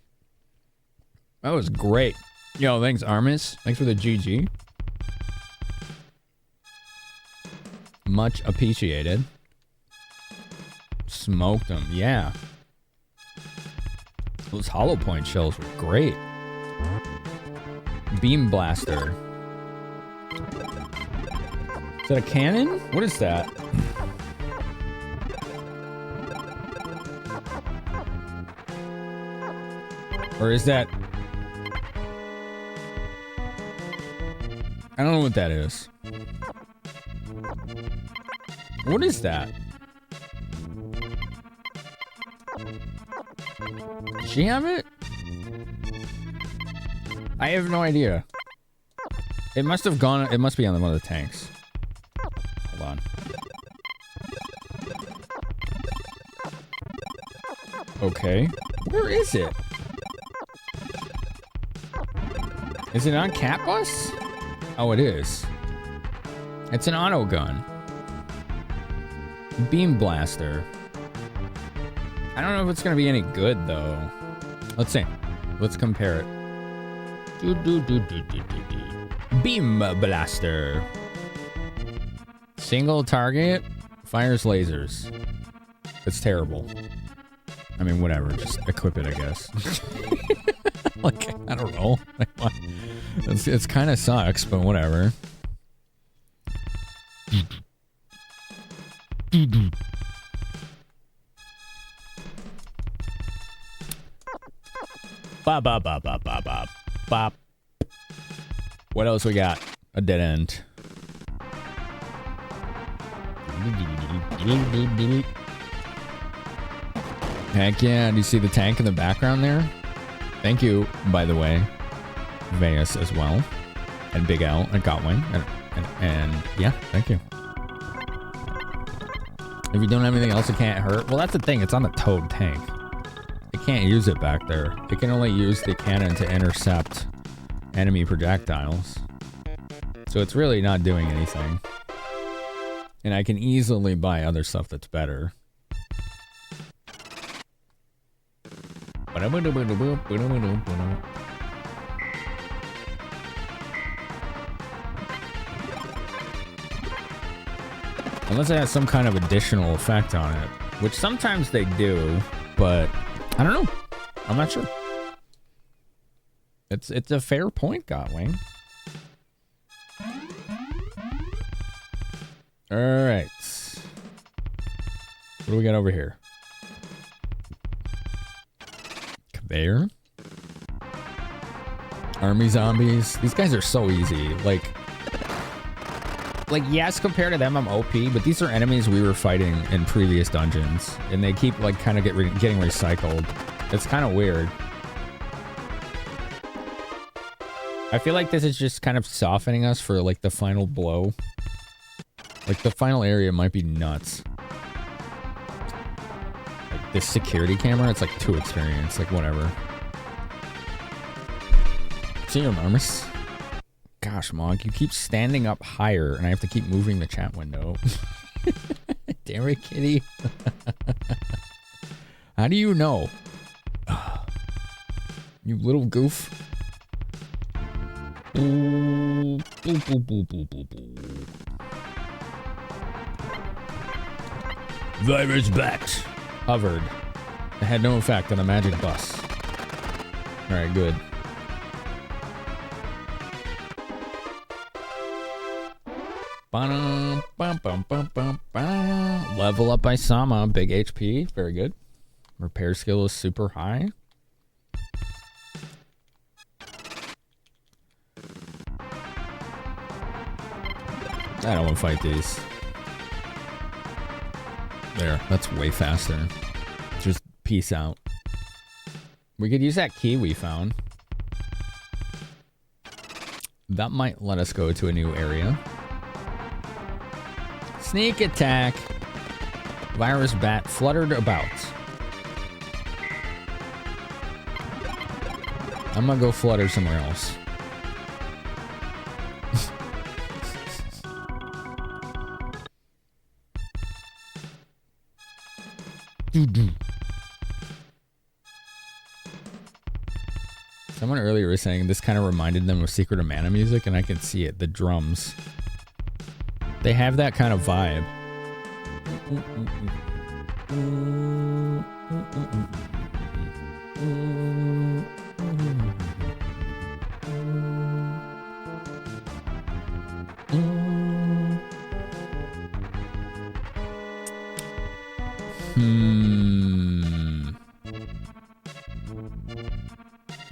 That was great. Yo, thanks, Armis. Thanks for the GG. Much appreciated. Smoked them, yeah. Those hollow point shells were great. Beam Blaster. Is that a cannon? What is that? Or is that... I don't know what that is. What is that? Does she have it? I have no idea. It must have gone... It must be on one of the tanks. Hold on. Okay. Where is it? Is it on Cat Bus? Oh, it is. It's an auto gun. Beam Blaster. I don't know if it's going to be any good, though. Let's see. Let's compare it. Beam Blaster. Single target. Fires lasers. It's terrible. I mean, whatever. Just equip it, I guess. Like, I don't know. It's kind of sucks, but whatever. Bop, bop, bop, bop, bop, bop, bop. What else we got? A dead end. Heck yeah, do you see the tank in the background there? Thank you, by the way, Veus as well, and Big L and Gotwing, and yeah, thank you. If you don't have anything else, it can't hurt. Well, that's the thing, it's on the Toad tank. It can't use it back there. It can only use the cannon to intercept enemy projectiles. So it's really not doing anything. And I can easily buy other stuff that's better. Unless it has some kind of additional effect on it, which sometimes they do, but I don't know. I'm not sure. It's a fair point, Gotwing. All right. What do we got over here? Conveyor. Army zombies. These guys are so easy. Like yes, compared to them, I'm OP, but these are enemies we were fighting in previous dungeons, and they keep like kind of getting recycled. It's kind of weird. I feel like this is just kind of softening us for like the final blow. Like the final area might be nuts. Like this security camera, it's like too experienced, like whatever. See you, enormous. Gosh, Monk, you keep standing up higher and I have to keep moving the chat window. Damn it, kitty. How do you know? You little goof. Boo, boo, boo, boo, boo, boo, boo. Virus bat. Hovered. It had no effect on the magic bus. Alright, good. Level up by Sama. Big HP. Very good. Repair skill is super high. I don't want to fight these. There, that's way faster. Just peace out. We could use that key we found. That might let us go to a new area. Sneak attack. Virus bat fluttered about. I'm gonna go flutter somewhere else. Someone earlier was saying this kind of reminded them of Secret of Mana music, and I can see it. The drums. They have that kind of vibe.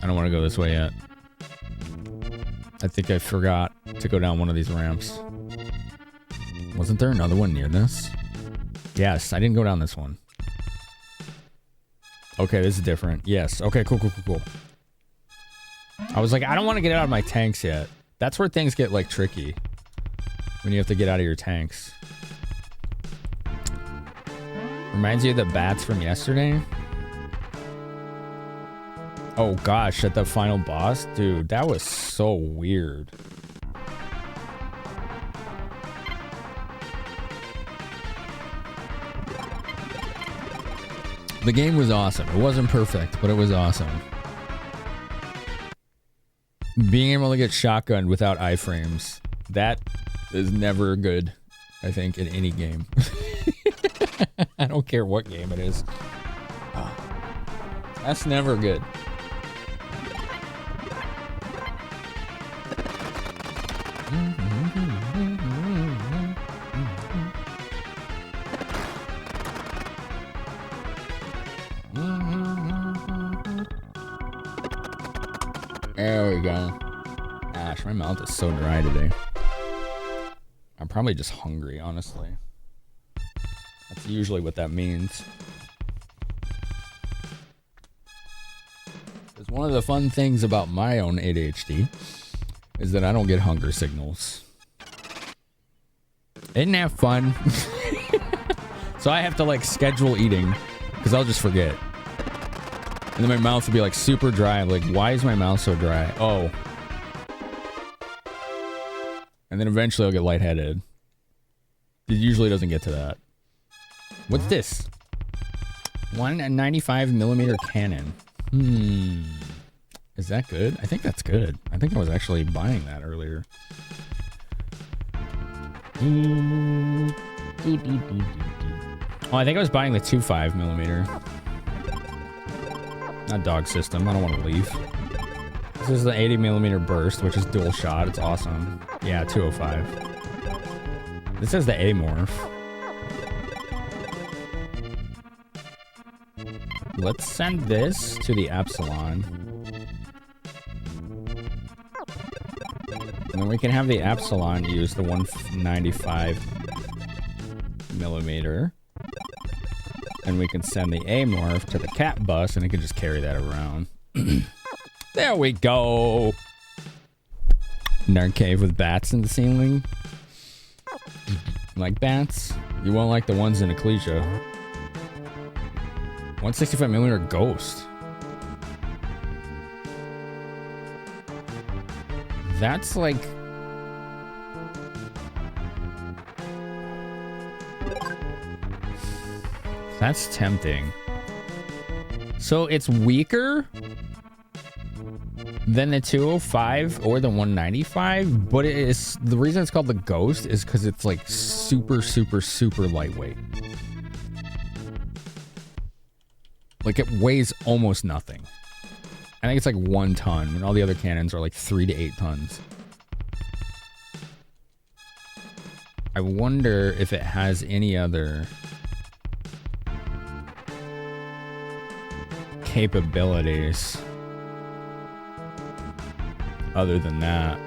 I don't want to go this way yet. I think I forgot to go down one of these ramps. Wasn't there another one near this? Yes, I didn't go down this one. Okay, this is different. Yes. Okay, cool. I was like, I don't want to get out of my tanks yet. That's where things get, like, tricky. When you have to get out of your tanks. Reminds you of the bats from yesterday? Oh gosh, at the final boss? Dude, that was so weird. The game was awesome. It wasn't perfect, but it was awesome. Being able to get shotgunned without iframes, that is never good, I think, in any game. I don't care what game it is. That's never good. There we go. Gosh, my mouth is so dry today. I'm probably just hungry, honestly. That's usually what that means. Because one of the fun things about my own ADHD is that I don't get hunger signals. Isn't that fun? So I have to like schedule eating because I'll just forget. And then my mouth will be like super dry. I'm like, why is my mouth so dry? Oh. And then eventually I'll get lightheaded. It usually doesn't get to that. What's this? 195mm cannon. Is that good? I think that's good. I think I was actually buying that earlier. Oh, I think I was buying the 25mm. Not dog system. I don't want to leave. This is the 80mm burst, which is dual shot. It's awesome. Yeah, 205. This is the A-morph. Let's send this to the Epsilon. And then we can have the Epsilon use the 195mm. And we can send the A-morph to the cat bus, and it can just carry that around. There we go! Nerd cave with bats in the ceiling. Like bats? You won't like the ones in Ecclesia. 165mm ghost. That's like... That's tempting. So it's weaker than the 205 or the 195, but it is, the reason it's called the Ghost is because it's like super, super, super lightweight. Like it weighs almost nothing. I think it's like 1 ton, and all the other cannons are like 3 to 8 tons. I wonder if it has any other capabilities other than that.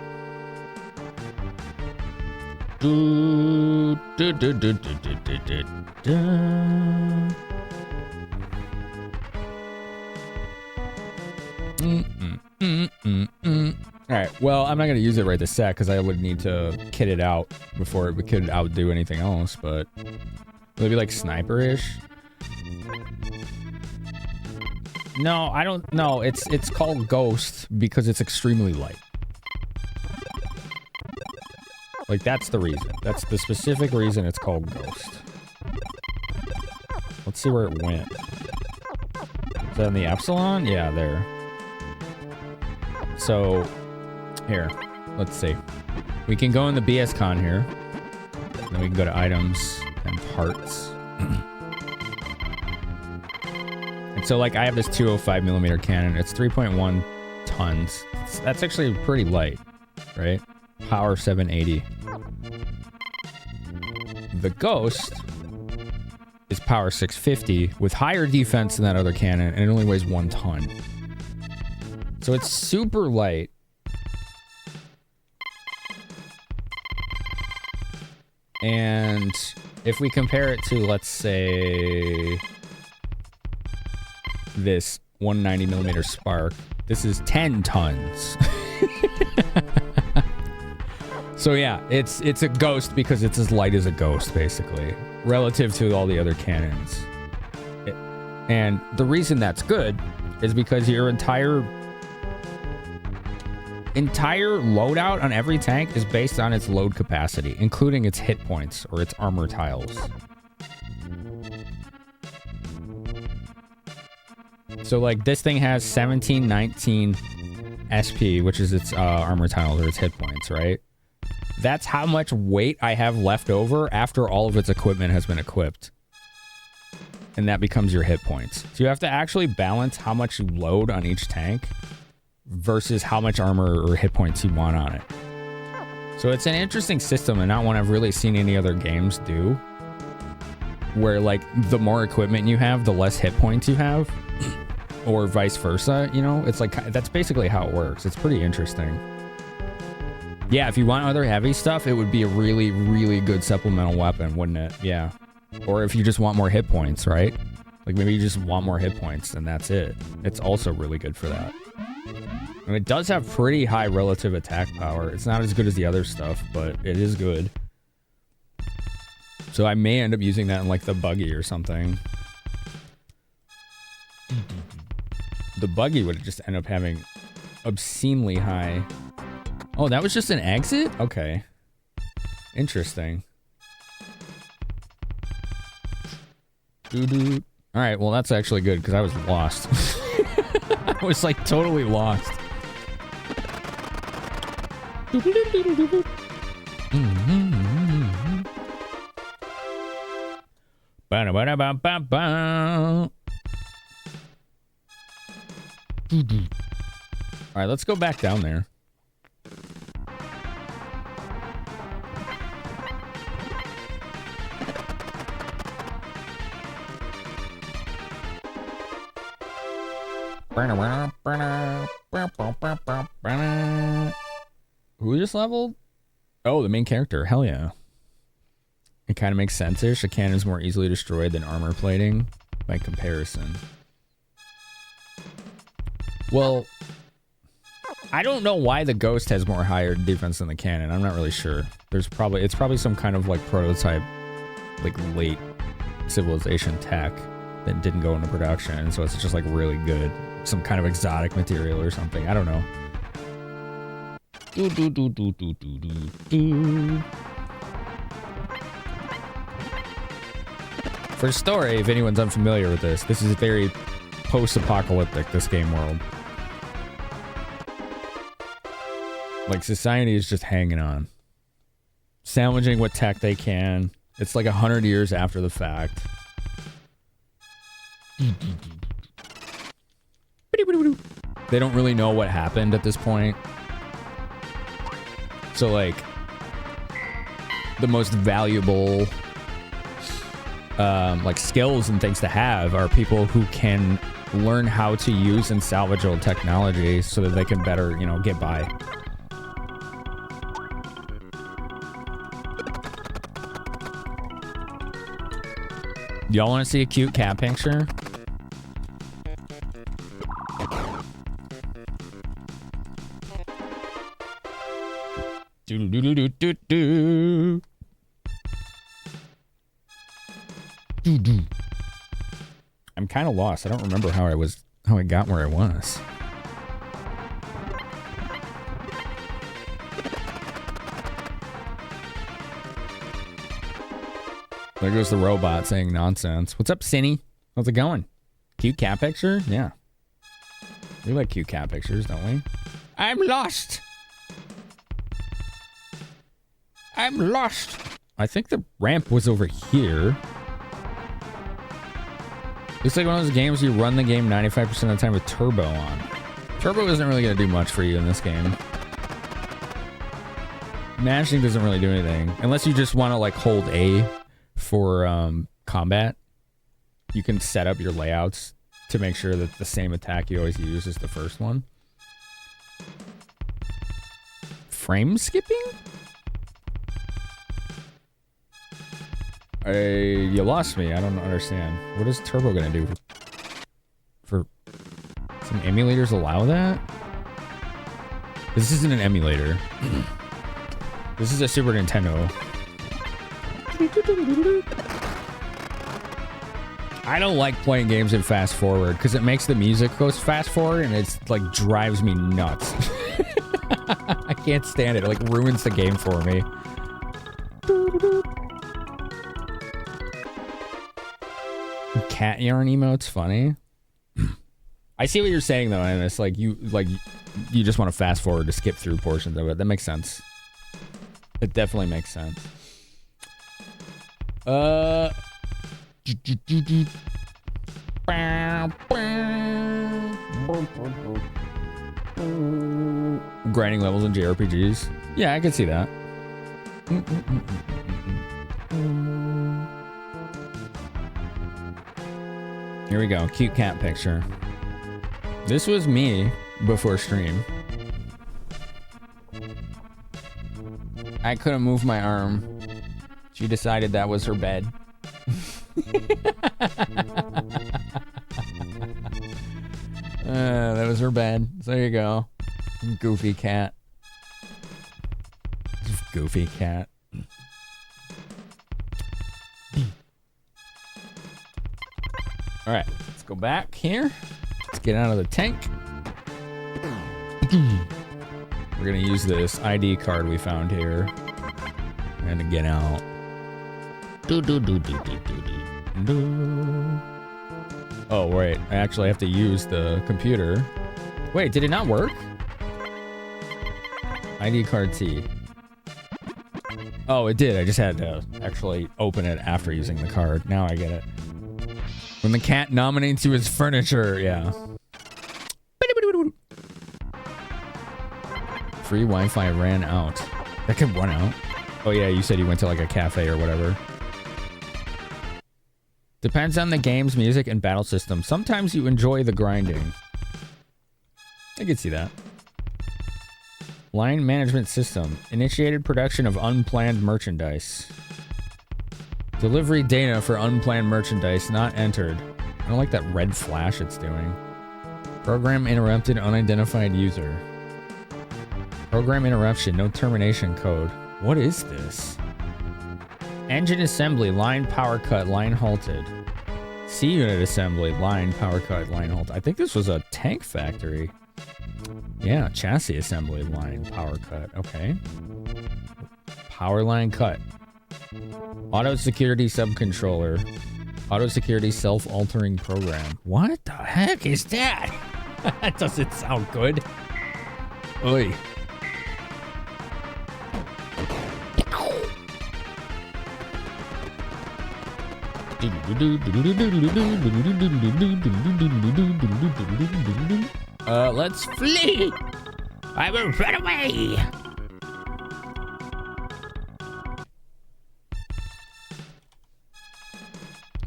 Alright, well, I'm not going to use it right this sec because I would need to kit it out before it could outdo anything else, but maybe like sniper-ish. No, I don't know. It's called Ghost because it's extremely light. Like, that's the reason. That's the specific reason it's called Ghost. Let's see where it went. Is that in the Epsilon? Yeah, there. So, here. Let's see. We can go in the BSCon here. Then we can go to items and parts. And so, like, I have this 205mm cannon. It's 3.1 tons. That's actually pretty light, right? Power 780. The Ghost is power 650 with higher defense than that other cannon, and it only weighs 1 ton. So it's super light. And if we compare it to, let's say, this 190mm Spark, this is 10 tons. So yeah, it's a Ghost because it's as light as a Ghost, basically, relative to all the other cannons. And the reason that's good is because your entire loadout on every tank is based on its load capacity, including its hit points or its armor tiles. So like this thing has 1719 SP, which is its armor tiles or its hit points, right? That's how much weight I have left over after all of its equipment has been equipped. And that becomes your hit points. So you have to actually balance how much you load on each tank versus how much armor or hit points you want on it. So it's an interesting system and not one I've really seen any other games do. Where like the more equipment you have, the less hit points you have. Or vice versa, you know? It's like, that's basically how it works. It's pretty interesting. Yeah, if you want other heavy stuff, it would be a really, really good supplemental weapon, wouldn't it? Yeah. Or if you just want more hit points, right? Like maybe you just want more hit points and that's it. It's also really good for that. And it does have pretty high relative attack power. It's not as good as the other stuff, but it is good. So I may end up using that in like the buggy or something. The buggy would just end up having obscenely high. Oh, that was just an exit? Okay. Interesting. Doo-doo. All right, well, that's actually good because I was lost. I was like totally lost. All right, let's go back down there. Who just leveled? Oh, the main character. Hell yeah. It kind of makes sense-ish. A cannon is more easily destroyed than armor plating by comparison. Well, I don't know why the Ghost has more higher defense than the cannon. I'm not really sure. It's probably some kind of like prototype, like late Civilization tech that didn't go into production, so it's just like really good. Some kind of exotic material or something. I don't know. For story, if anyone's unfamiliar with this is very post-apocalyptic, this game world. Like, society is just hanging on. Sandwiching what tech they can. It's like 100 years after the fact. They don't really know what happened at this point. So, like, the most valuable, like, skills and things to have are people who can learn how to use and salvage old technology so that they can better, you know, get by. Y'all want to see a cute cat picture? Do-do-do-do-do-do. Do-do. I'm kind of lost. I don't remember how I got where I was. There goes the robot saying nonsense. What's up, Cinny? How's it going? Cute cat picture? Yeah. We like cute cat pictures, don't we? I'm lost. I'm lost. I think the ramp was over here. Looks like one of those games you run the game 95% of the time with turbo on. Turbo isn't really going to do much for you in this game. Mashing doesn't really do anything. Unless you just want to like hold A for combat. You can set up your layouts to make sure that the same attack you always use is the first one. Frame skipping? You lost me. I don't understand. What is turbo gonna do? For some emulators allow that? This isn't an emulator. This is a Super Nintendo. I don't like playing games in fast forward because it makes the music go fast forward and it's like drives me nuts. I can't stand it. It like ruins the game for me. Cat yarn emote's funny. I see what you're saying though, and it's like you just want to fast forward to skip through portions of it. That makes sense. It definitely makes sense. Grinding levels in JRPGs. Yeah, I can see that. Here we go. Cute cat picture. This was me before stream. I couldn't move my arm. She decided that was her bed. That was her bed. So there you go. Goofy cat. Goofy cat. All right, let's go back here. Let's get out of the tank. We're gonna use this ID card we found here and to get out. Oh wait, I actually have to use the computer. Wait, did it not work? ID card T. Oh, it did. I just had to actually open it after using the card. Now I get it. When the cat nominates you as furniture, yeah. Free Wi-Fi ran out. That could run out. Oh yeah, you said you went to like a cafe or whatever. Depends on the game's music and battle system. Sometimes you enjoy the grinding. I can see that. Line management system. Initiated production of unplanned merchandise. Delivery data for unplanned merchandise not entered. I don't like that red flash it's doing. Program interrupted, unidentified user. Program interruption, no termination code. What is this? Engine assembly, line power cut, line halted. C-unit assembly, line power cut, line halted. I think this was a tank factory. Yeah, chassis assembly, line power cut. Okay. Power line cut. Auto security subcontroller. Auto security self-altering program. What the heck is that? That doesn't sound good. Oi. Let's flee. I will run away.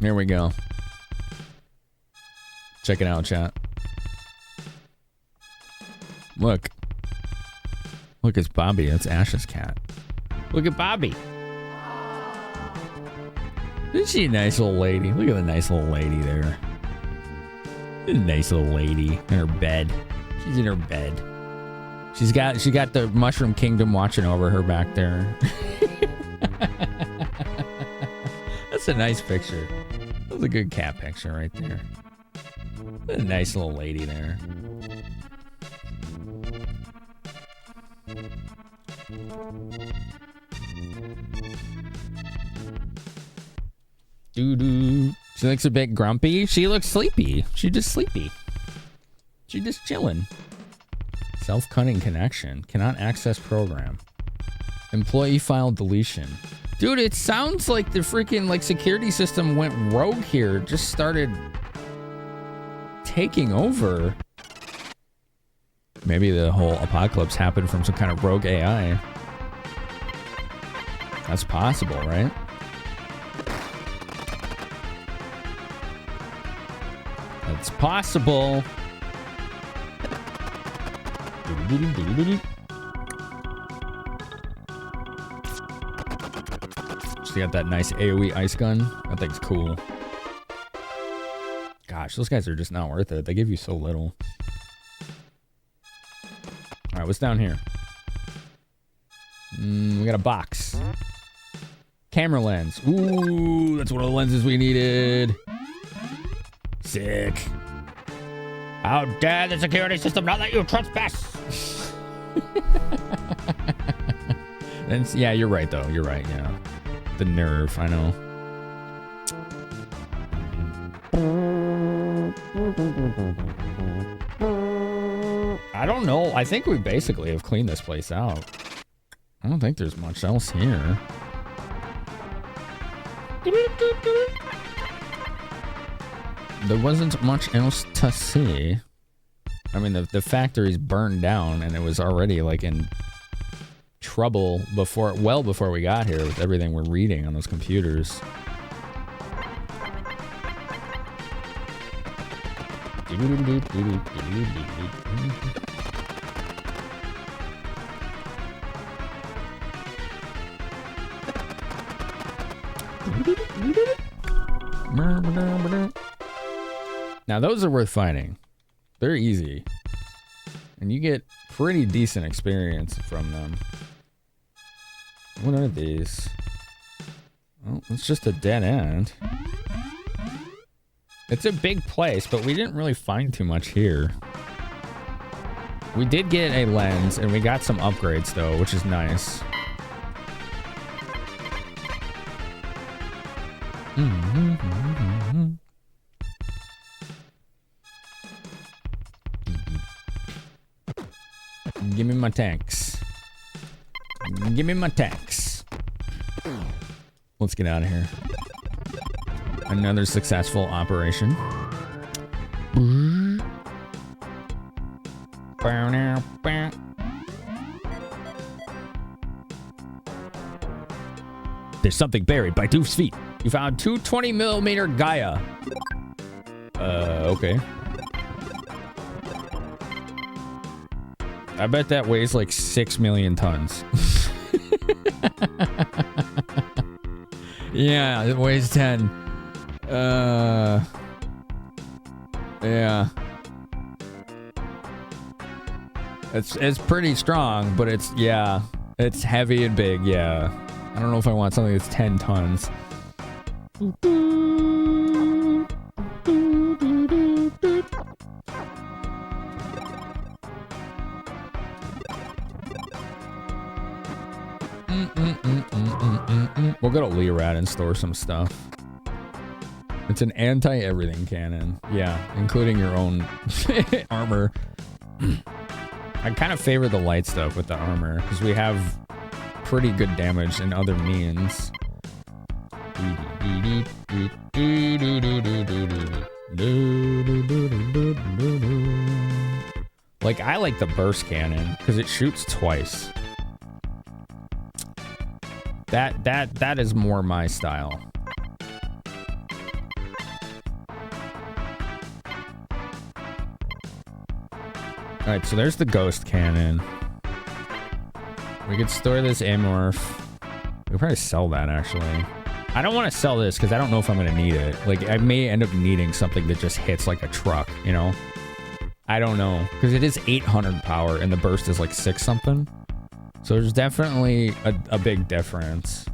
Here we go. Check it out, chat. Look. Look, it's Bobby. That's Ash's cat. Look at Bobby. Isn't she a nice little lady? Look at the nice little lady there. A nice little lady in her bed. She's in her bed. She got the Mushroom Kingdom watching over her back there. That's a nice picture. That's a good cat picture right there. A nice little lady there. Doo-doo. She looks a bit grumpy. She looks sleepy. She just sleepy. She just chilling. Self-cutting connection. Cannot access program. Employee file deletion. Dude, it sounds like the freaking like security system went rogue here. Just started taking over. Maybe the whole apocalypse happened from some kind of rogue AI. That's possible, right? It's possible. She got that nice AoE ice gun. That thing's cool. Gosh, those guys are just not worth it. They give you so little. All right, what's down here? We got a box. Camera lens. Ooh, that's one of the lenses we needed. Sick. How dare the security system not let you trespass? And yeah, you're right though. You're right. Yeah, the nerve. I know. I don't know. I think we basically have cleaned this place out. I don't think there's much else here. There wasn't much else to see. I mean, the factory's burned down, and it was already like in trouble well before we got here with everything we're reading on those computers. Now those are worth fighting. They're easy. And you get pretty decent experience from them. What are these? Oh, it's just a dead end. It's a big place, but we didn't really find too much here. We did get a lens, and we got some upgrades, though, which is nice. Give me my tanks. Give me my tanks. Let's get out of here. Another successful operation. There's something buried by Doof's feet. You found 220mm Gaia. Okay. I bet that weighs like 6 million tons. Yeah, it weighs 10. Yeah. It's pretty strong, but it's heavy and big, yeah. I don't know if I want something that's 10 tons. We'll go to Leorad and store some stuff. It's an anti-everything cannon. Yeah, including your own armor. I kind of favor the light stuff with the armor, because we have pretty good damage in other means. Like, I like the burst cannon, because it shoots twice. That is more my style. Alright, so there's the ghost cannon. We could store this amorph. We could probably sell that, actually. I don't want to sell this, because I don't know if I'm going to need it. Like, I may end up needing something that just hits like a truck, you know? I don't know. Because it is 800 power, and the burst is like 6 something. So there's definitely a big difference.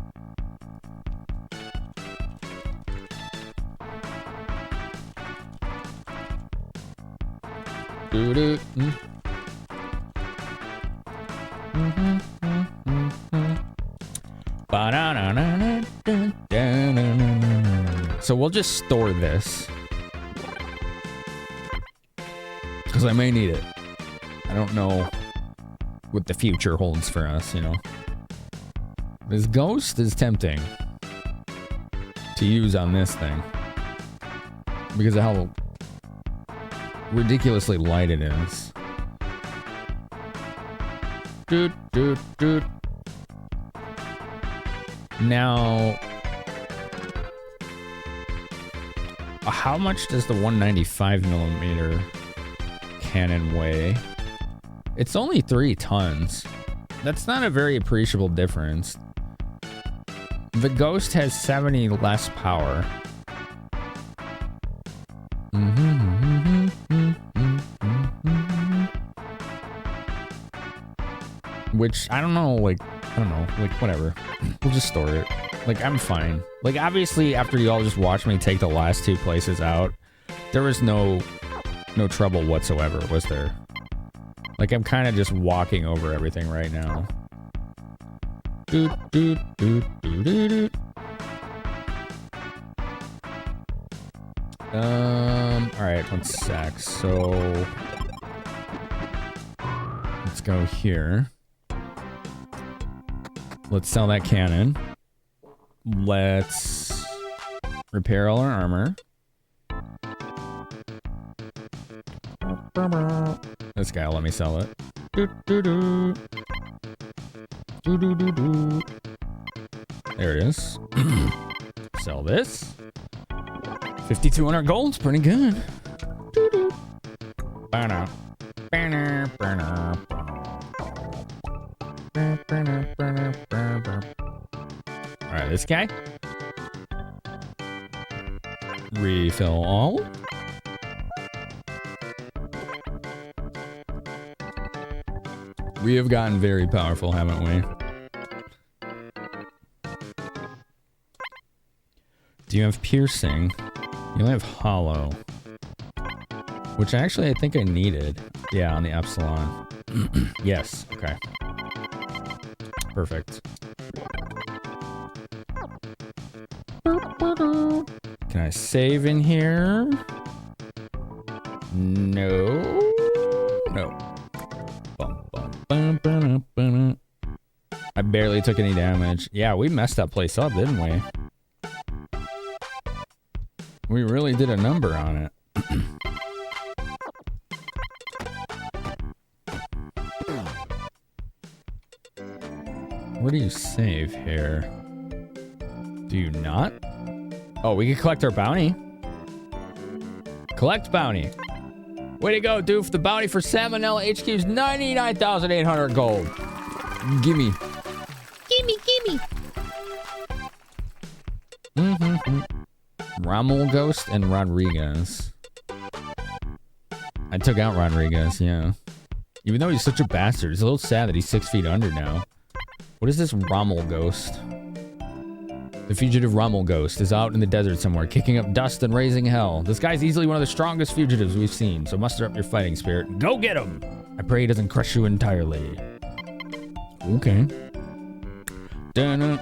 Doo-doo. So we'll just store this. Because I may need it. I don't know what the future holds for us, you know. This ghost is tempting to use on this thing. Because of how ridiculously light it is. Doot, doot, doot. Now, how much does the 195mm cannon weigh? It's only 3 tons. That's not a very appreciable difference. The Ghost has 70 less power. Which, I don't know, like, whatever. We'll just store it. Like, I'm fine. Like, obviously, after you all just watched me take the last 2 places out, there was no trouble whatsoever, was there? Like, I'm kind of just walking over everything right now. Doot, doot, doot, doot, doot, doot. Alright, 1 sec. So, let's go here. Let's sell that cannon. Let's repair all our armor. This guy will let me sell it. There it is. Sell this. 5,200 gold's pretty good. Alright, this guy. Refill all. We have gotten very powerful, haven't we? Do you have piercing? You only have hollow. Which actually I think I needed. Yeah, on the epsilon. Yes, okay. Perfect. Can I save in here? No. No. I barely took any damage. Yeah, we messed that place up, didn't we? We really did a number on it. Where do you save here? Do you not? Oh, we can collect our bounty. Collect bounty. Way to go, Doof. The bounty for Salmonella HQ is 99,800 gold. Gimme.
Gimme, gimme.
Rommel Ghost and Rodriguez. I took out Rodriguez, yeah. Even though he's such a bastard, it's a little sad that he's 6 feet under now. What is this Rommel Ghost? The fugitive Rommel Ghost is out in the desert somewhere, kicking up dust and raising hell. This guy's easily one of the strongest fugitives we've seen, so muster up your fighting spirit. Go get him! I pray he doesn't crush you entirely. Okay. Dun-dun.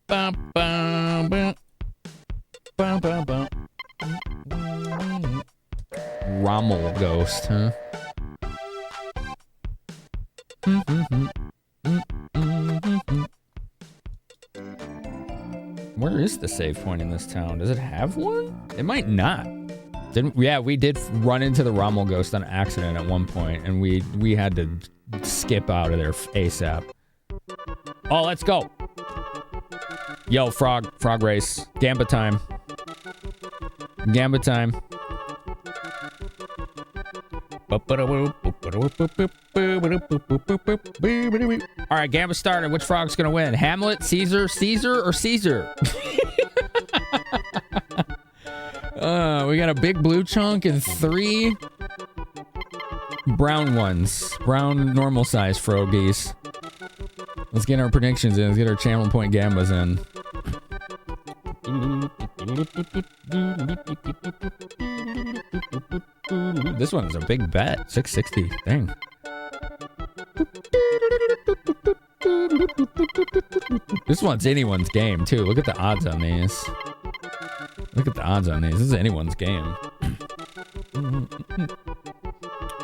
Ba-ba-ba. Ba-ba-ba. Rommel Ghost, huh? Where is the save point in this town? Does it have one? It might not. Yeah, we did run into the Rommel Ghost on accident at one point, and we had to skip out of there ASAP. Oh, let's go. Yo, frog race. Gamba time. Gamba time. All right, Gamba started. Which frog's gonna win? Hamlet, Caesar, or Caesar? We got a big blue chunk and 3 brown ones. Brown normal size frogies. Let's get our predictions in. Let's get our channel point Gambas in. This one's a big bet. 660. Dang. This one's anyone's game, too. Look at the odds on these. Look at the odds on these. This is anyone's game.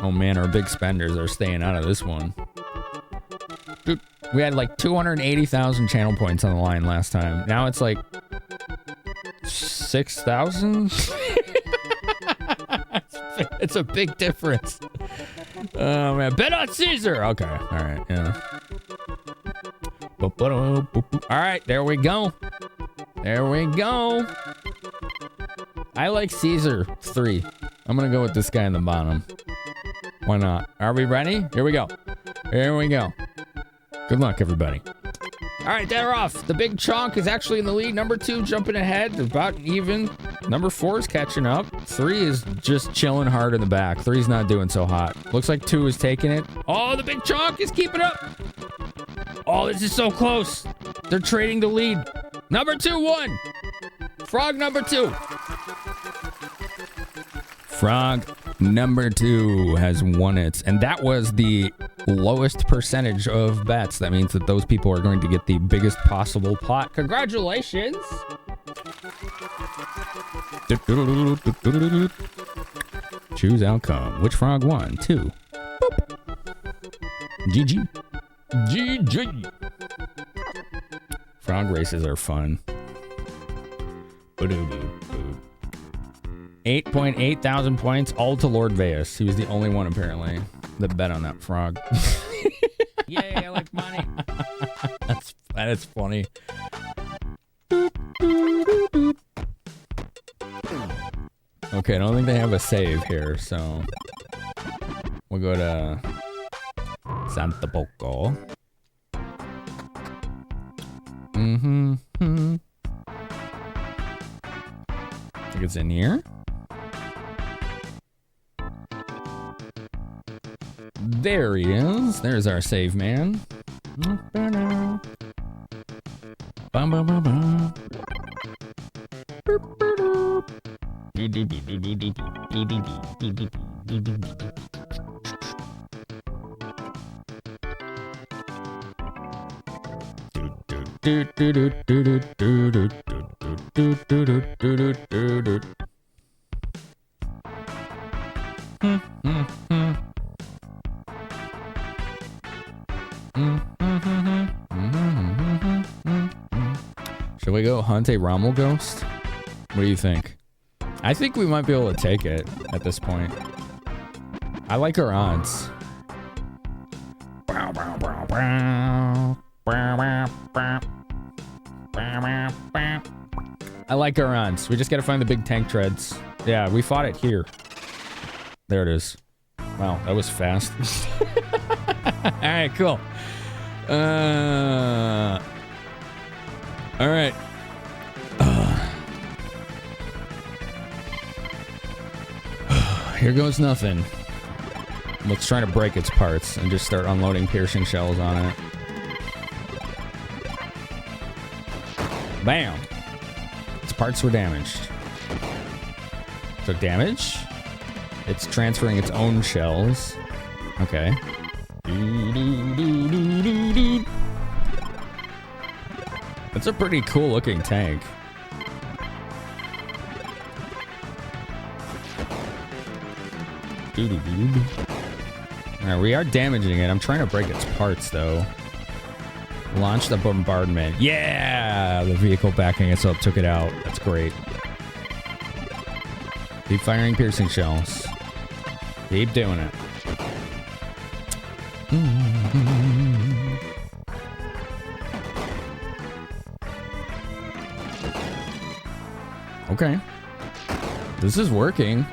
Oh, man, our big spenders are staying out of this one. Dude, we had like 280,000 channel points on the line last time. Now it's like 6,000? It's a big difference. Oh, man. Bet on Caesar. Okay. All right. Yeah. All right. There we go. There we go. I like Caesar 3. I'm going to go with this guy in the bottom. Why not? Are we ready? Here we go. Here we go. Good luck, everybody. All right, they're off. The big chonk is actually in the lead. Number 2 jumping ahead, about even. Number 4 is catching up. 3 is just chilling hard in the back. 3's not doing so hot. Looks like 2 is taking it. Oh, the big chonk is keeping up. Oh, this is so close. They're trading the lead. Number 2 won. Frog number 2. Frog number 2 has won it. And that was the lowest percentage of bets. That means that those people are going to get the biggest possible pot. Congratulations. Choose outcome. Which frog won? 2. Boop. GG. GG. Frog races are fun. 8.8 thousand points, all to Lord Veus. He was the only one, apparently, that bet on that frog. Yay, I like money. That is funny. Okay, I don't think they have a save here, so we'll go to Santa Poco. think it's in here. There he is. There's our save man. Should we go hunt a Rommel ghost? What do you think? I think we might be able to take it at this point. I like our odds. I like our odds. We just gotta find the big tank treads. Yeah, we fought it here. There it is. Wow, that was fast. Alright, cool. Alright. Here goes nothing. Let's try to break its parts and just start unloading piercing shells on it. Bam! Its parts were damaged. So damage? It's transferring its own shells. Okay. That's a pretty cool looking tank. Alright, we are damaging it. I'm trying to break its parts, though. Launch the bombardment. Yeah! The vehicle backing us up took it out. That's great. Keep firing piercing shells. Keep doing it. Okay. This is working.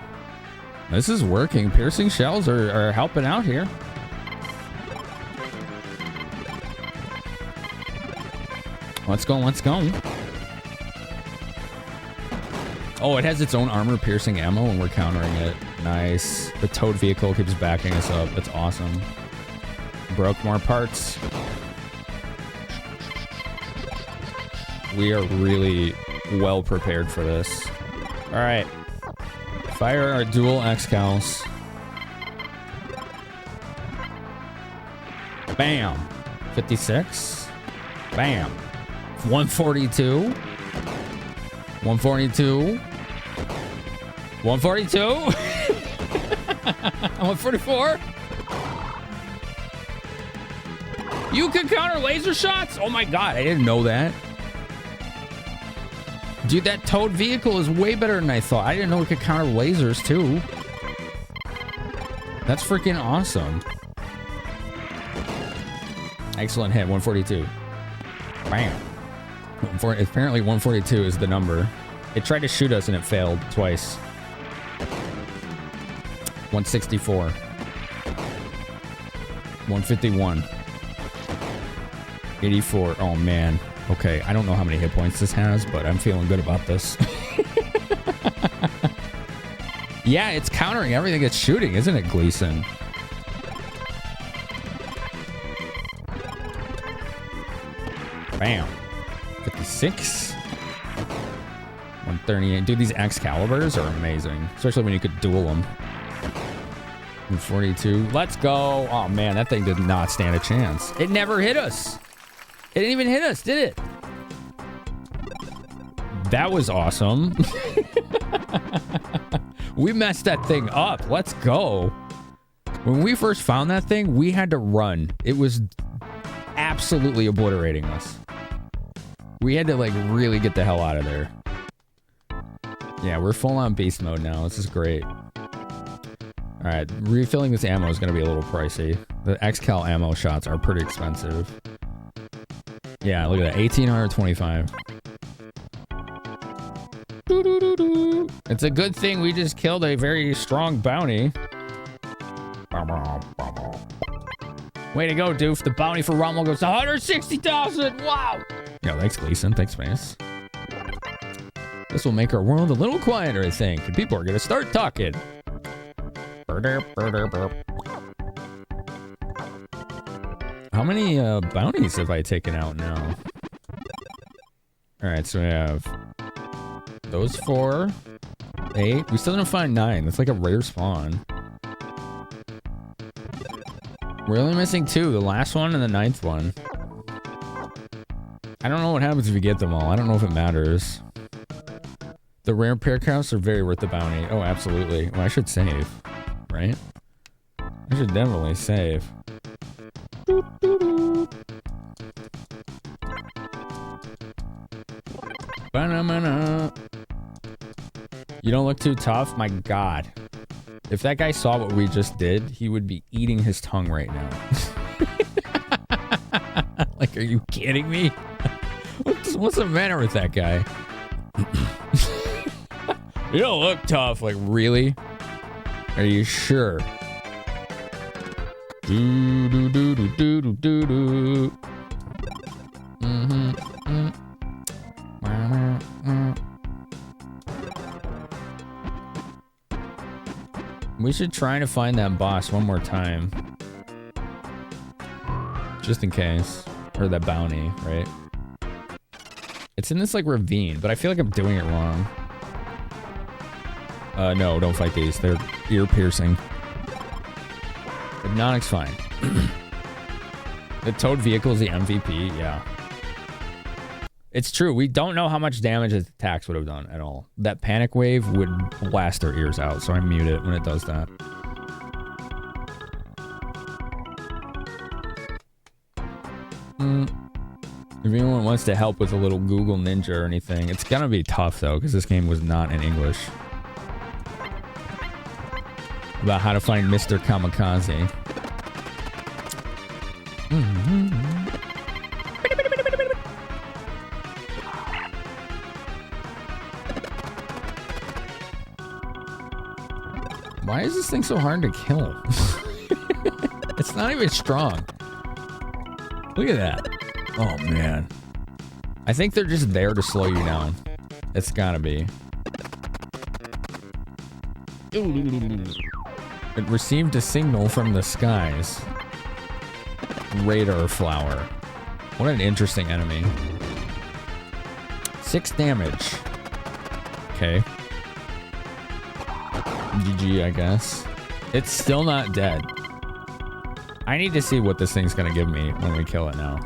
This is working. Piercing shells are helping out here. Let's go, let's go. Oh, it has its own armor-piercing ammo and we're countering it. Nice. The towed vehicle keeps backing us up. That's awesome. Broke more parts. We are really well prepared for this. All right. Fire our dual X-Cals. Bam. 56. Bam. 142. 142. 142. 144. You can counter laser shots? Oh my god, I didn't know that. Dude, that towed vehicle is way better than I thought. I didn't know we could counter lasers, too. That's freaking awesome. Excellent hit, 142. Bam. Apparently 142 is the number. It tried to shoot us and it failed twice. 164. 151. 84. Oh, man. Okay, I don't know how many hit points this has, but I'm feeling good about this. Yeah, it's countering everything it's shooting, isn't it, Gleason? Bam. 56. 138. Dude, these Excaliburs are amazing, especially when you could duel them. 142. Let's go. Oh, man, that thing did not stand a chance. It never hit us. It didn't even hit us, did it? That was awesome. We messed that thing up. Let's go. When we first found that thing, we had to run. It was absolutely obliterating us. We had to, like, really get the hell out of there. Yeah, we're full on beast mode now. This is great. All right, refilling this ammo is going to be a little pricey. The X-Cal ammo shots are pretty expensive. Yeah, look at that. 1,825. It's a good thing we just killed a very strong bounty. Way to go, Doof. The bounty for Rommel goes to 160,000. Wow. Yeah, thanks, Gleason. Thanks, Mace. This will make our world a little quieter, I think, and people are gonna start talking. How many bounties have I taken out now? Alright, so we have those 4, 8. We still didn't find 9. That's like a rare spawn. We're only missing 2, the last one and the 9th one. I don't know what happens if you get them all. I don't know if it matters. The rare pair counts are very worth the bounty. Oh, absolutely. Well, I should save, right? I should definitely save. Ba-na-ma-na. You don't look too tough? My God. If that guy saw what we just did, he would be eating his tongue right now. Like, are you kidding me? What's the matter with that guy? You don't look tough. Like, really? Are you sure? Do do do do do do do do. We should try to find that boss one more time. Just in case. Or that bounty, right? It's in this, like, ravine, but I feel like I'm doing it wrong. No, don't fight these. They're ear-piercing. Hypnotic's fine. The towed vehicle is the MVP, yeah. It's true, we don't know how much damage its attacks would have done at all. That panic wave would blast their ears out, so I mute it when it does that. If anyone wants to help with a little Google Ninja or anything, it's gonna be tough though, because this game was not in English. About how to find Mr. Kamikaze. Why is this thing so hard to kill? It's not even strong. Look at that. Oh, man. I think they're just there to slow you down. It's gotta be. It received a signal from the skies. Radar flower. What an interesting enemy. 6 damage. Okay. GG, I guess. It's still not dead. I need to see what this thing's gonna give me when we kill it now.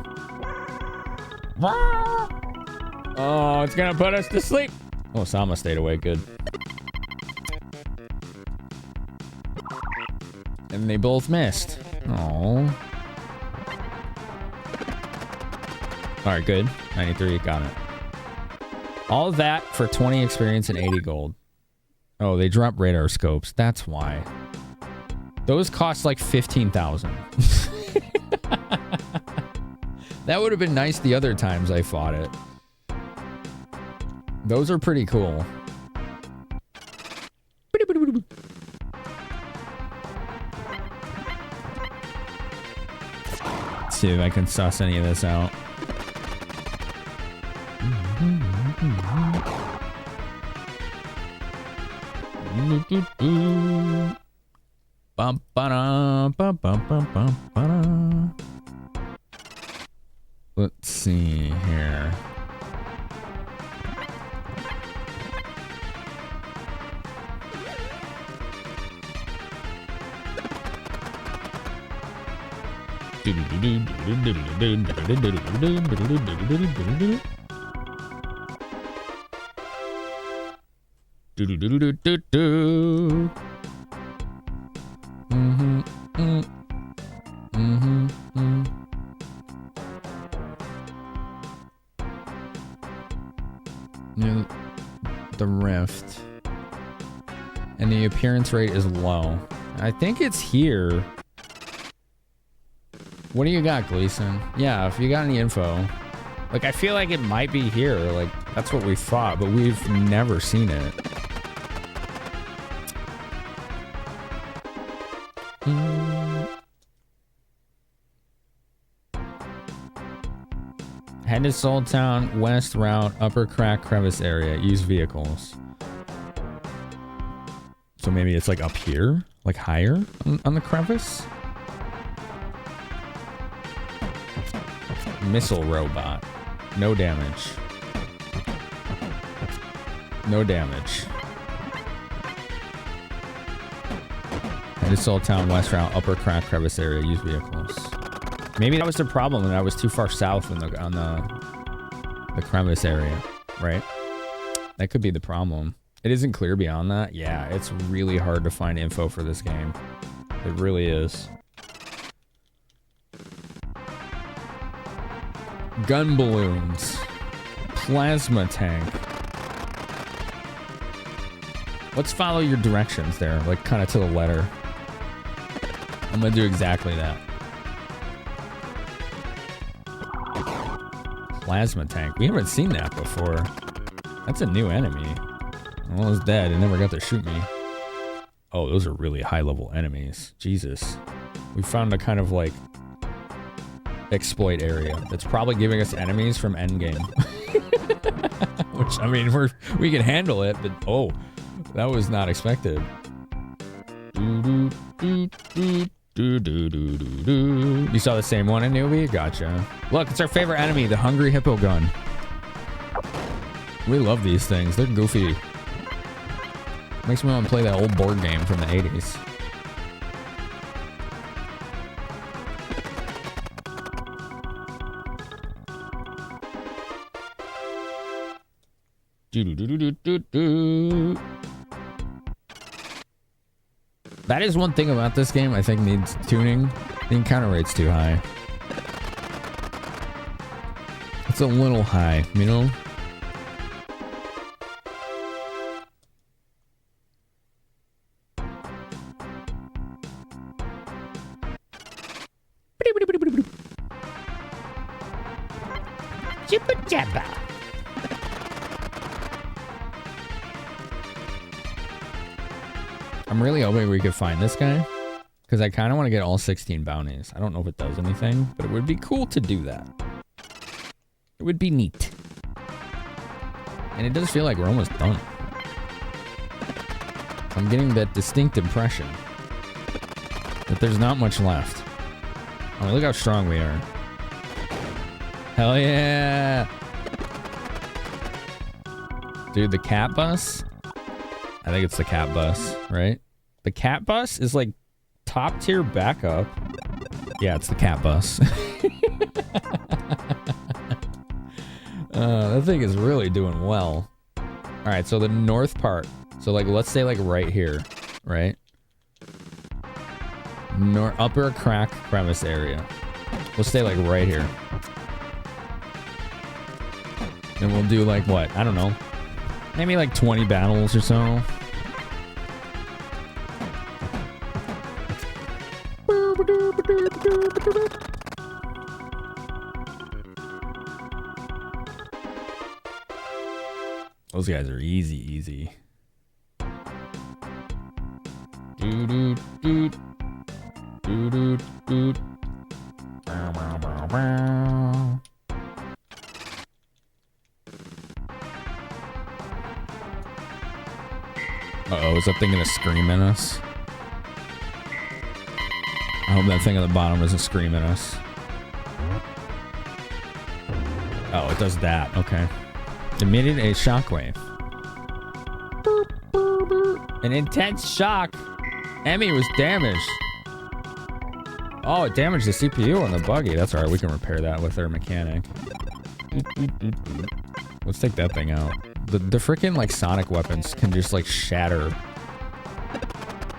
Oh, it's gonna put us to sleep. Oh, Sama stayed awake. Good. And they both missed. Oh. Alright, good. 93, got it. All of that for 20 experience and 80 gold. Oh, they drop radar scopes. That's why. Those cost like 15,000. That would have been nice the other times I fought it. Those are pretty cool. Let's see if I can suss any of this out. Bum, ba-da, bum, bum, bum, bum, ba-da. Let's see here. The rift. And the appearance rate is low. I think it's here. What do you got, Gleason? Yeah, if you got any info. Like, I feel like it might be here. Like, that's what we thought, but we've never seen it. Head to Soul Town, west route, upper crack crevice area. Use vehicles. So maybe it's like up here? Like higher on the crevice? Missile robot. No damage. No damage. Head to Soul Town, west route, upper crack crevice area. Use vehicles. Maybe that was the problem, and I was too far south on the crevice area, right? That could be the problem. It isn't clear beyond that. Yeah, it's really hard to find info for this game. It really is. Gun balloons. Plasma tank. Let's follow your directions there, like kind of to the letter. I'm gonna do exactly that. Plasma tank. We haven't seen that before. That's a new enemy. Well, it's dead. It never got to shoot me. Oh, those are really high-level enemies. Jesus. We found a kind of like exploit area that's probably giving us enemies from endgame. Which, I mean, we can handle it, but oh, that was not expected. You saw the same one in Newbie? Gotcha. Look, it's our favorite enemy, the Hungry Hippo Gun. We love these things. They're goofy. Makes me want to play that old board game from the 80s. That is one thing about this game I think needs tuning. The encounter rate's too high. It's a little high, you know? I'm really hoping we could find this guy, because I kind of want to get all 16 bounties. I don't know if it does anything, but it would be cool to do that. It would be neat. And it does feel like we're almost done. I'm getting that distinct impression that there's not much left. Oh, look how strong we are. Hell yeah! Dude, the cat bus? I think it's the cat bus, right? The cat bus is like top tier backup. Yeah, it's the cat bus. That thing is really doing well. All right, so the north part. So like, let's say like right here, right? Upper crack crevice area. We'll stay like right here. And we'll do like what? I don't know. Maybe like 20 battles or so. Those guys are easy. Uh-oh, is that thing gonna scream at us? I hope that thing at the bottom doesn't scream at us. Oh, it does that. Okay. Emitted a shockwave. An intense shock. Emmy was damaged. Oh, it damaged the CPU on the buggy. That's alright. We can repair that with our mechanic. Let's take that thing out. The freaking like sonic weapons can just like shatter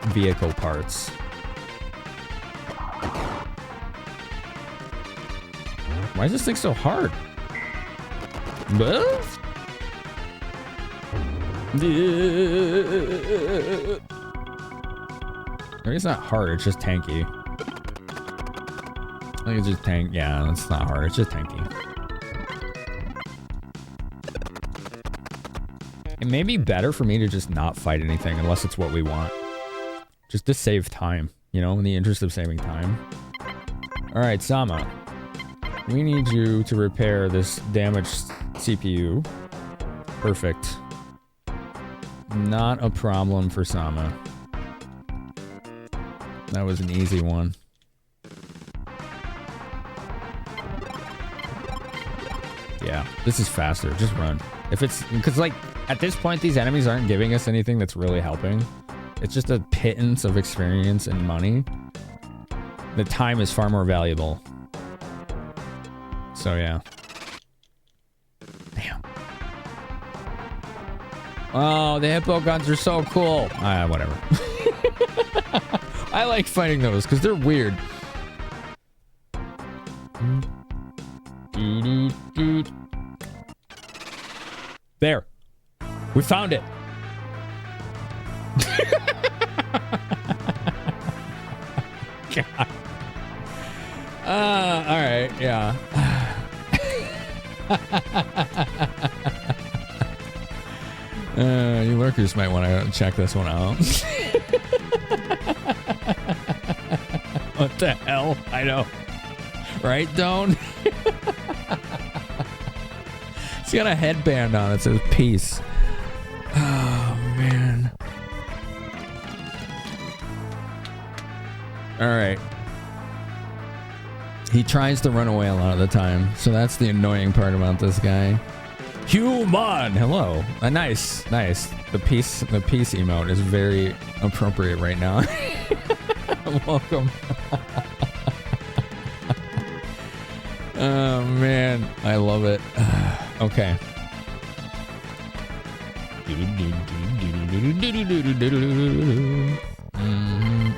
vehicle parts. Why is this thing so hard? Maybe it's not hard, it's just tanky. I think it's just tank. Yeah, it's not hard, it's just tanky. It may be better for me to just not fight anything unless it's what we want. Just to save time, you know, in the interest of saving time. Alright, Sama. We need you to repair this damaged CPU. Perfect. Not a problem for Sama. That was an easy one. Yeah, this is faster. Just run. If it's... Because, like, at this point, these enemies aren't giving us anything that's really helping. It's just a pittance of experience and money. The time is far more valuable. So, yeah. Damn. Oh, the hippo guns are so cool. Whatever. I like fighting those because they're weird. There. We found it. God. All right, yeah. You lurkers might want to check this one out. What the hell? I know. Right, Doan? He's got a headband on that says peace. Oh, man. All right. He tries to run away a lot of the time, so that's the annoying part about this guy. Human! Hello. Nice, nice. The peace emote is very appropriate right now. Welcome. Oh, man. I love it. Okay.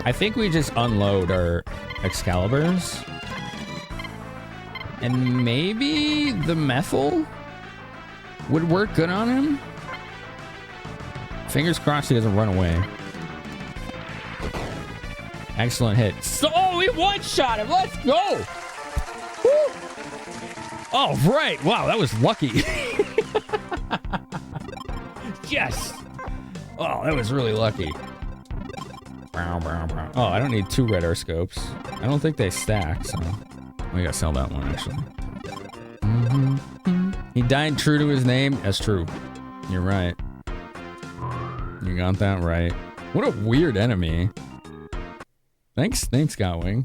I think we just unload our Excaliburs. And maybe the methyl would work good on him. Fingers crossed he doesn't run away. Excellent hit. So, we one-shot him. Let's go. Woo. Oh, right. Wow, that was lucky. Yes. Oh, that was really lucky. Oh, I don't need 2 radar scopes. I don't think they stack, so we gotta sell that one, actually. He died true to his name. That's true. You're right. You got that right. What a weird enemy. Thanks, Godwing.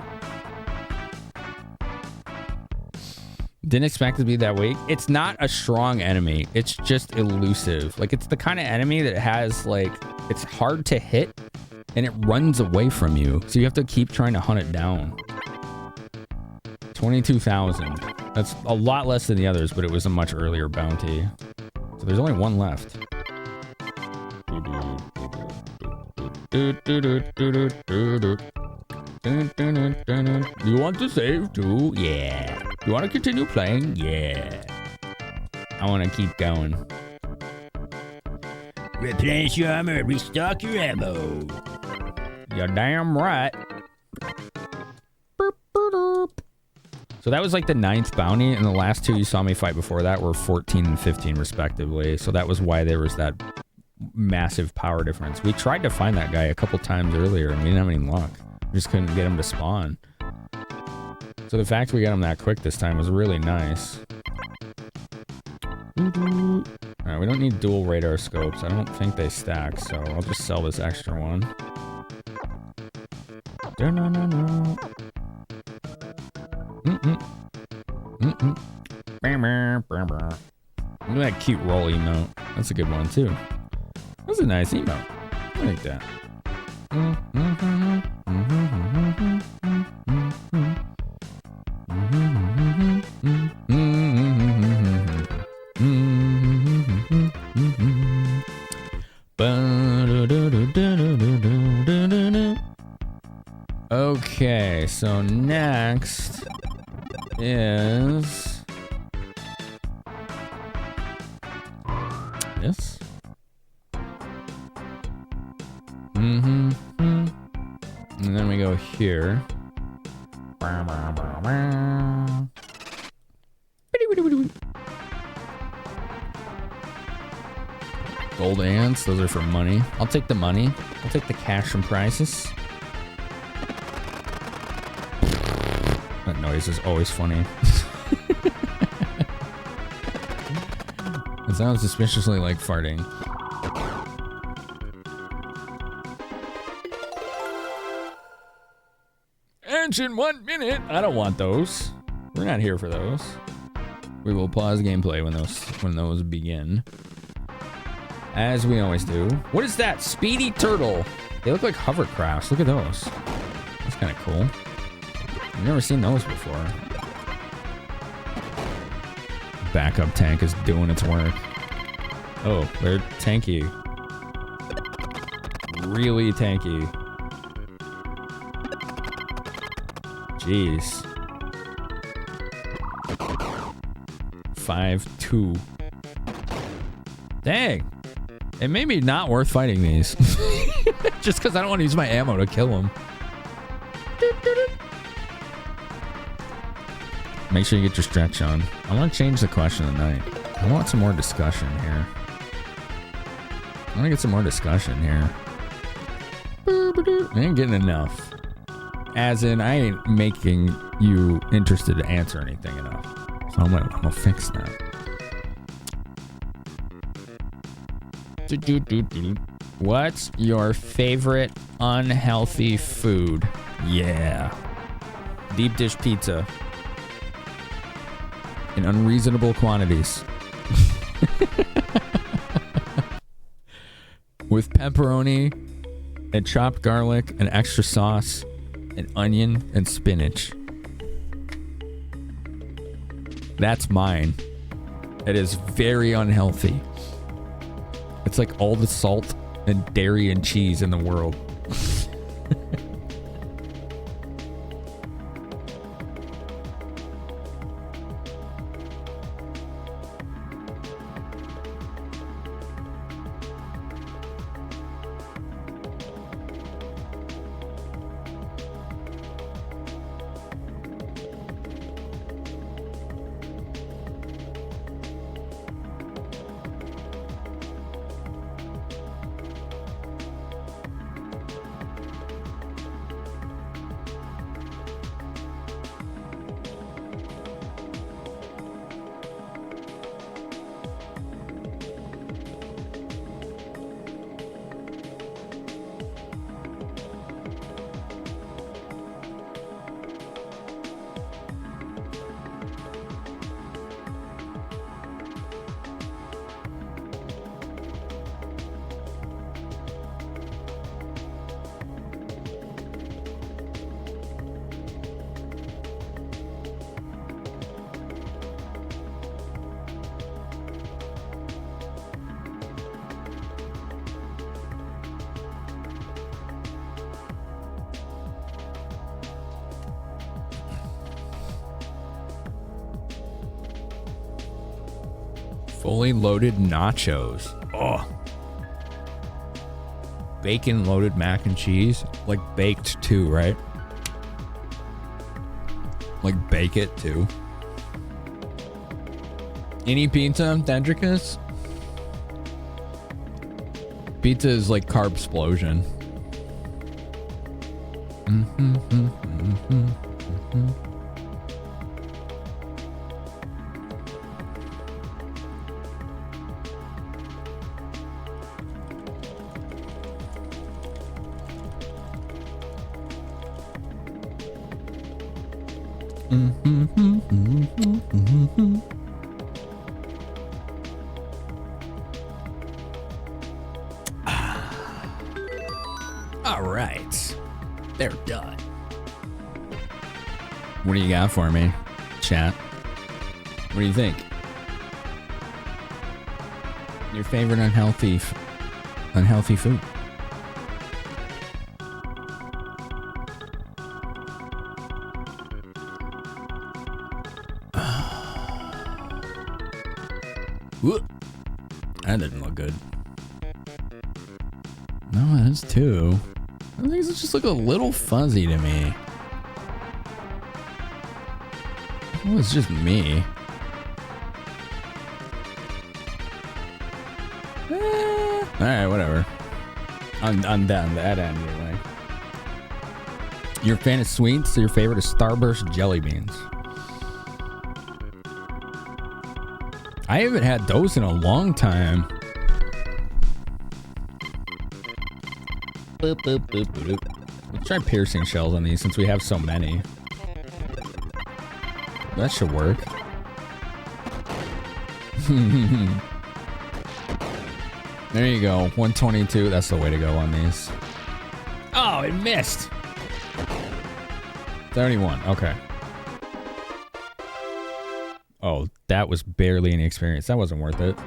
Didn't expect it to be that weak. It's not a strong enemy. It's just elusive. Like, it's the kind of enemy that has, like, it's hard to hit and it runs away from you. So you have to keep trying to hunt it down. 22,000. That's a lot less than the others, but it was a much earlier bounty. So there's only one left. You want to save too? Yeah. You want to continue playing? Yeah. I want to keep going. Replenish your armor, restock your ammo. You're damn right. So that was like the 9th bounty, and the last 2 you saw me fight before that were 14 and 15 respectively. So that was why there was that massive power difference. We tried to find that guy a couple times earlier, and we didn't have any luck. We just couldn't get him to spawn. So the fact we got him that quick this time was really nice. Alright, we don't need dual radar scopes. I don't think they stack, so I'll just sell this extra one. Look at that cute roll emote. That's a good one, too. That's a nice emote. I like that. Okay, so next is this. And then we go here. Gold ants, those are for money. I'll take the money. I'll take the cash and prizes. That noise is always funny. It sounds suspiciously like farting. Engine 1 minute. I don't want those. We're not here for those. We will pause gameplay when those begin. As we always do. What is that? Speedy turtle. They look like hovercrafts. Look at those. That's kind of cool. I've never seen those before. Backup tank is doing its work. Oh, they're tanky. Really tanky. Jeez. 5-2. Dang. It may be not worth fighting these. Just because I don't want to use my ammo to kill them. Make sure you get your stretch on. I want to change the question of the night. I want some more discussion here. I want to get some more discussion here. I ain't getting enough. As in, I ain't making you interested to answer anything enough. So I'm gonna fix that. What's your favorite unhealthy food? Yeah. Deep dish pizza. In unreasonable quantities. With pepperoni and chopped garlic and extra sauce and onion and spinach. That's mine. It is very unhealthy. It's like all the salt and dairy and cheese in the world. Fully loaded nachos. Oh. Bacon loaded mac and cheese. Like baked too, right? Like bake it too. Any pizza, Dendricus? Pizza is like carb explosion. All right, they're done. What do you got for me, chat? What do you think? Your favorite unhealthy food? That didn't look good. No, that's two. I think it just look a little fuzzy to me. Well, it's just me. Alright, whatever. I'm done that end anyway. You're a fan of sweets, so your favorite is Starburst jelly beans. I haven't had those in a long time. Boop, boop, boop, boop. Let's try piercing shells on these since we have so many. That should work. There you go. 122. That's the way to go on these. Oh, it missed. 31. Okay. Oh, that was barely any experience. That wasn't worth it.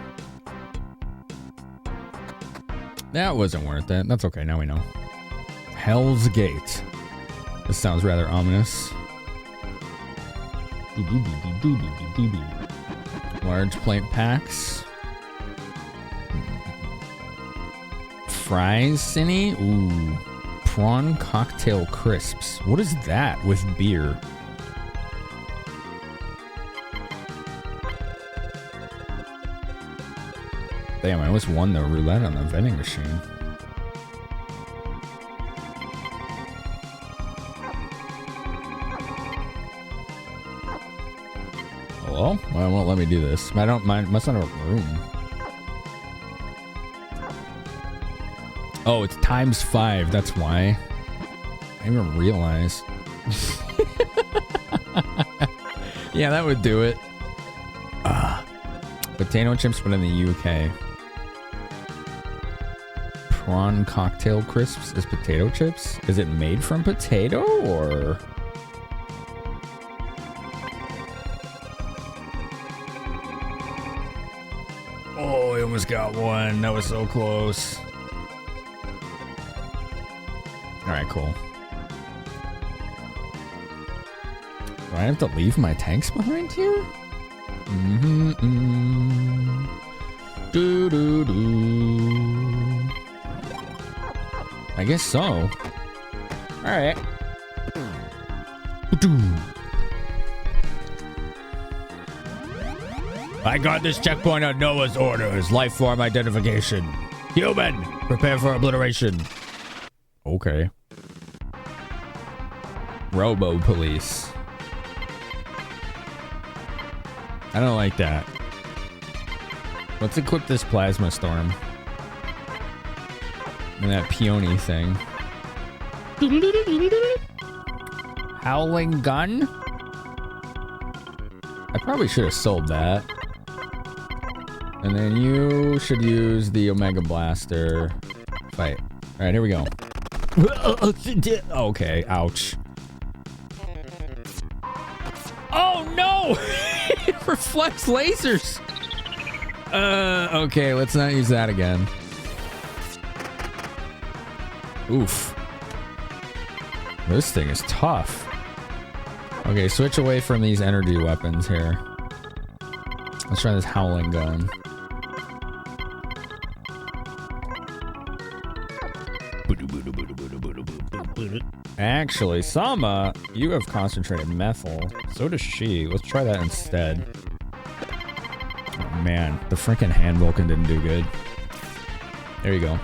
That wasn't worth it. That's okay. Now we know. Hell's Gate. This sounds rather ominous. Large plate packs. Fries, Cinny? Ooh. Prawn cocktail crisps. What is that with beer? Damn, I almost won the roulette on the vending machine. Hello? Well, it won't let me do this. I don't mind. Must not have a room. Oh, it's ×5. That's why. I didn't even realize. Yeah, that would do it. Potato chips, but in the UK. Prawn cocktail crisps is potato chips? Is it made from potato or? Oh, I almost got one. That was so close. All right, cool. Do I have to leave my tanks behind here? I guess so. All right. I got this checkpoint on Noah's orders. Life form identification. Human, prepare for obliteration. Okay. Robo police. I don't like that. Let's equip this plasma storm. And that peony thing. Howling gun? I probably should have sold that. And then you should use the Omega Blaster. Fight. Alright, here we go. Okay, ouch. Oh no! It reflects lasers! Okay, let's not use that again. Oof. This thing is tough. Okay, switch away from these energy weapons here. Let's try this howling gun. Actually, Sama, you have concentrated methyl. So does she. Let's try that instead. Oh man, the freaking hand Vulcan didn't do good. There you go.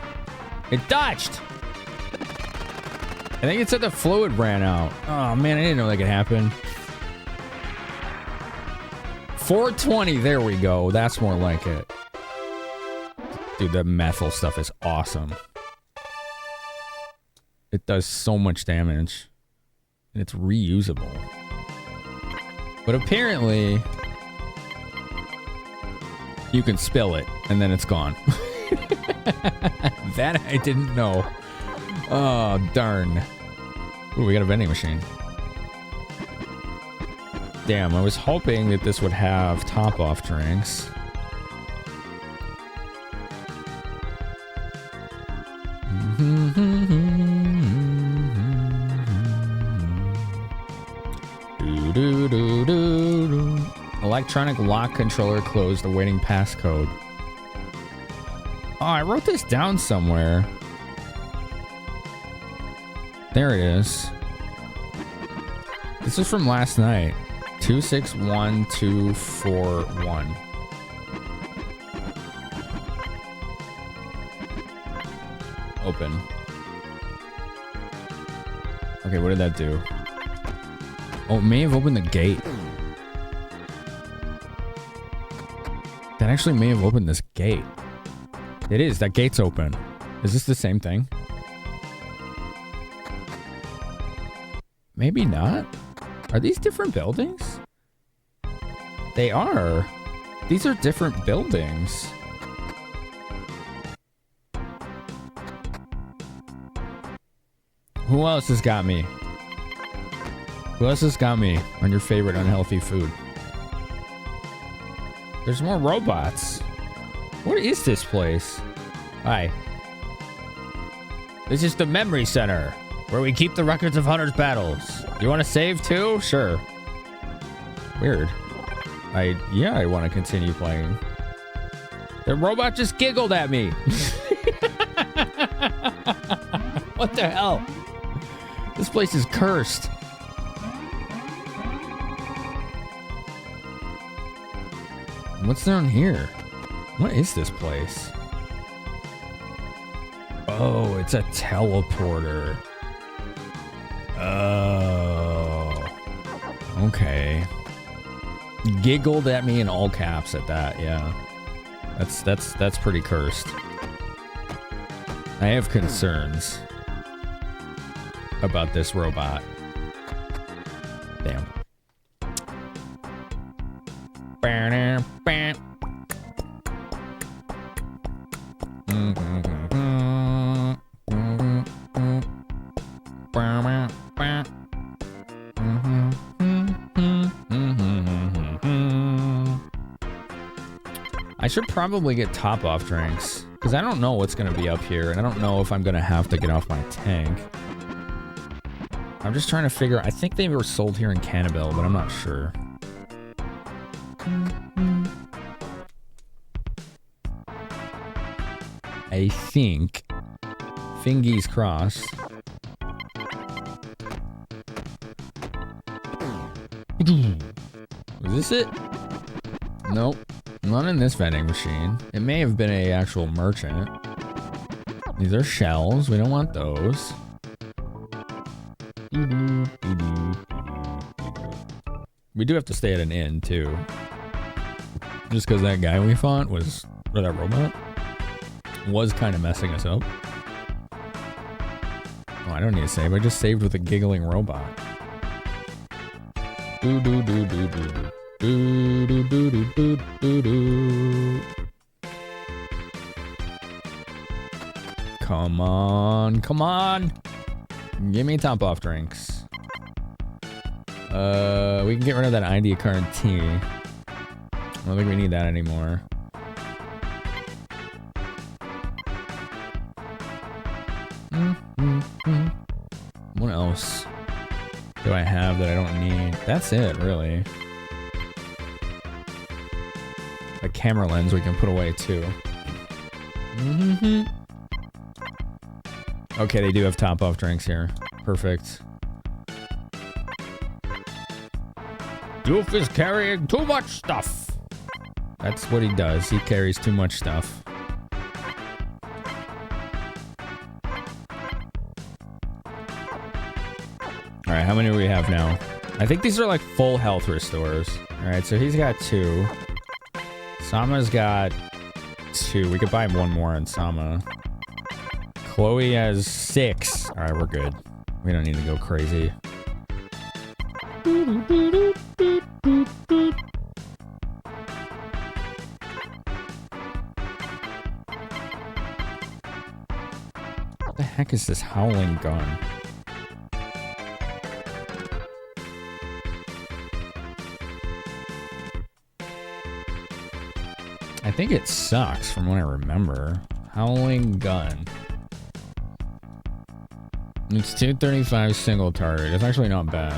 It dodged! I think it said the fluid ran out. Oh man, I didn't know that could happen. 420, there we go. That's more like it. Dude, the methyl stuff is awesome. It does so much damage. And it's reusable. But apparently, you can spill it, and then it's gone. That I didn't know. Oh, darn. Ooh, we got a vending machine. Damn, I was hoping that this would have top-off drinks. Electronic lock controller closed, awaiting passcode. Oh, I wrote this down somewhere. There it is. This is from last night. 261241. Open. Okay, what did that do? Oh, it may have opened the gate. That actually may have opened this gate. It is. That gate's open. Is this the same thing? Maybe not. Are these different buildings? They are. These are different buildings. Who else has got me? Who else has got me on your favorite unhealthy food? There's more robots. What is this place? Hi. This is the memory center, where we keep the records of Hunter's battles. You want to save too? Sure. Weird. I want to continue playing. The robot just giggled at me. What the hell? This place is cursed. What's down here? What is this place? Oh, it's a teleporter. Oh. Okay. Giggled at me in all caps at that, yeah. That's pretty cursed. I have concerns about this robot. Damn. I should probably get top-off drinks, because I don't know what's going to be up here, and I don't know if I'm going to have to get off my tank. I'm just trying to figure... I think they were sold here in Cannibal, but I'm not sure. I think... Fingies crossed. Was this it? Nope. Not in this vending machine. It may have been a actual merchant. These are shells. We don't want those. We do have to stay at an inn, too. Just because that guy we fought was... Or that robot? Was kind of messing us up. Oh, I don't need to save. I just saved with a giggling robot. Come on, come on. Give me top off drinks. We can get rid of that ID card T. I don't think we need that anymore. What else do I have that I don't need? That's it, really. A camera lens we can put away too. Okay, they do have top off drinks here. Perfect. Doof is carrying too much stuff. That's what he does. He carries too much stuff. Alright, how many do we have now? I think these are like full health restores. Alright, so he's got 2. Sama's got 2. We could buy one more on Sama. Chloe has 6. Alright, we're good. We don't need to go crazy. What the heck is this howling gun? I think it sucks from what I remember. Howling gun. It's 235 single target. It's actually not bad.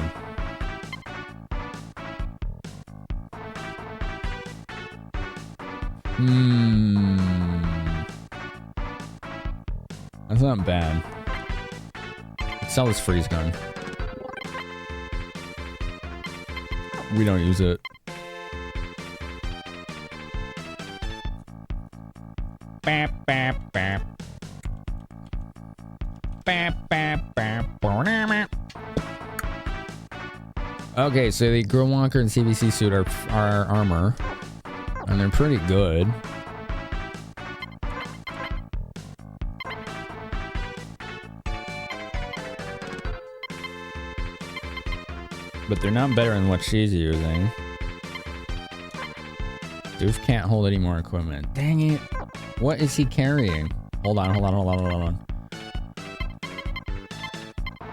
That's not bad. Let's sell this freeze gun. We don't use it. Okay, so the Grill Walker and CBC suit are armor. And they're pretty good. But they're not better than what she's using. Doof can't hold any more equipment. Dang it. What is he carrying? Hold on.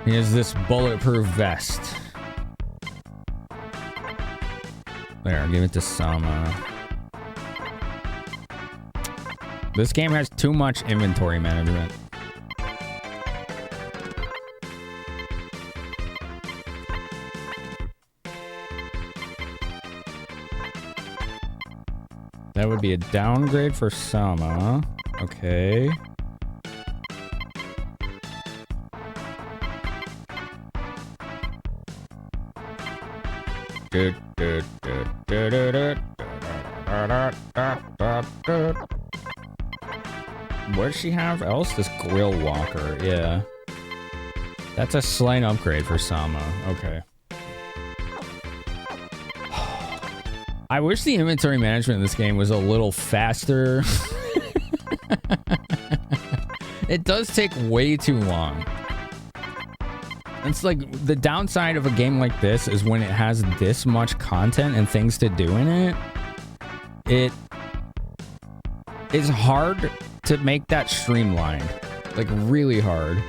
He has this bulletproof vest. There, give it to Sama. This game has too much inventory management. That would be a downgrade for Sama. Okay. What does she have else? This grill walker. Yeah. That's a slight upgrade for Sama. Okay. I wish the inventory management in this game was a little faster. It does take way too long. It's like the downside of a game like this is when it has this much content and things to do in it. It is hard to make that streamlined. Like really hard.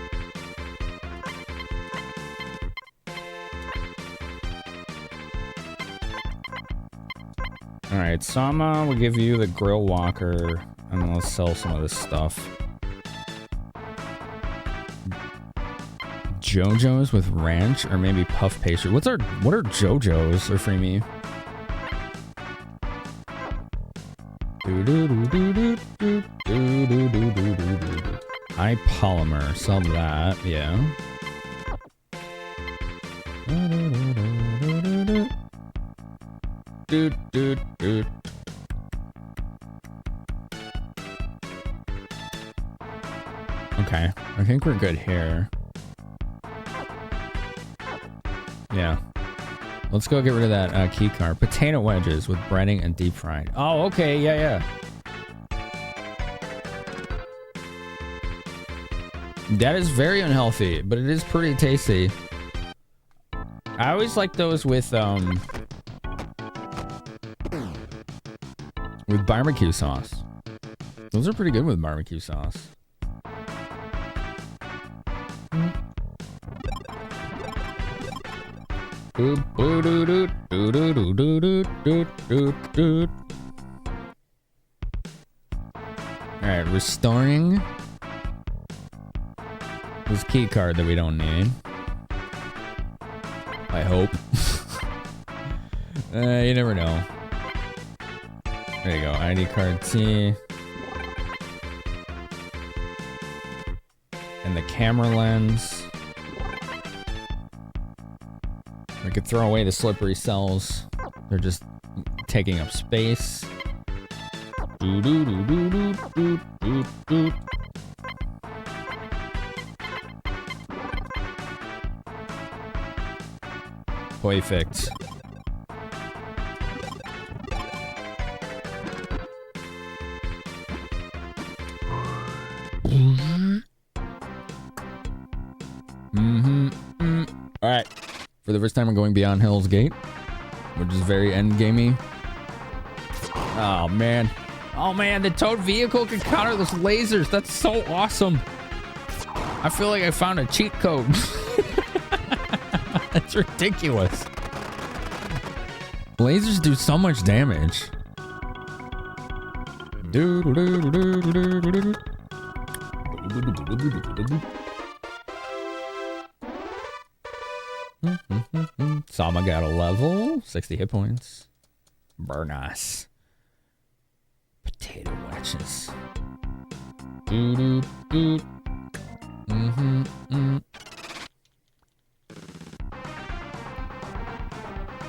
Alright, Sama will give you the grill walker and then let's sell some of this stuff. JoJo's with ranch or maybe puff pastry. What are JoJo's or free me? High polymer, sell that, yeah. Okay, I think we're good here. Yeah. Let's go get rid of that key card. Potato wedges with breading and deep fried. Oh, okay. Yeah. That is very unhealthy, but it is pretty tasty. I always like those with barbecue sauce. Those are pretty good with barbecue sauce. Alright, restoring this key card that we don't need. I hope. You never know. There you go, ID card T. And the camera lens. We could throw away the slippery cells. They're just taking up space. Perfect. Alright. For the first time, we're going beyond Hell's Gate, which is very end-gamey. Oh, man. Oh, man, the towed vehicle can counter those lasers. That's so awesome. I feel like I found a cheat code. That's ridiculous. Lasers do so much damage. Sama got a level, 60 hit points. Burn us. Potato wedges.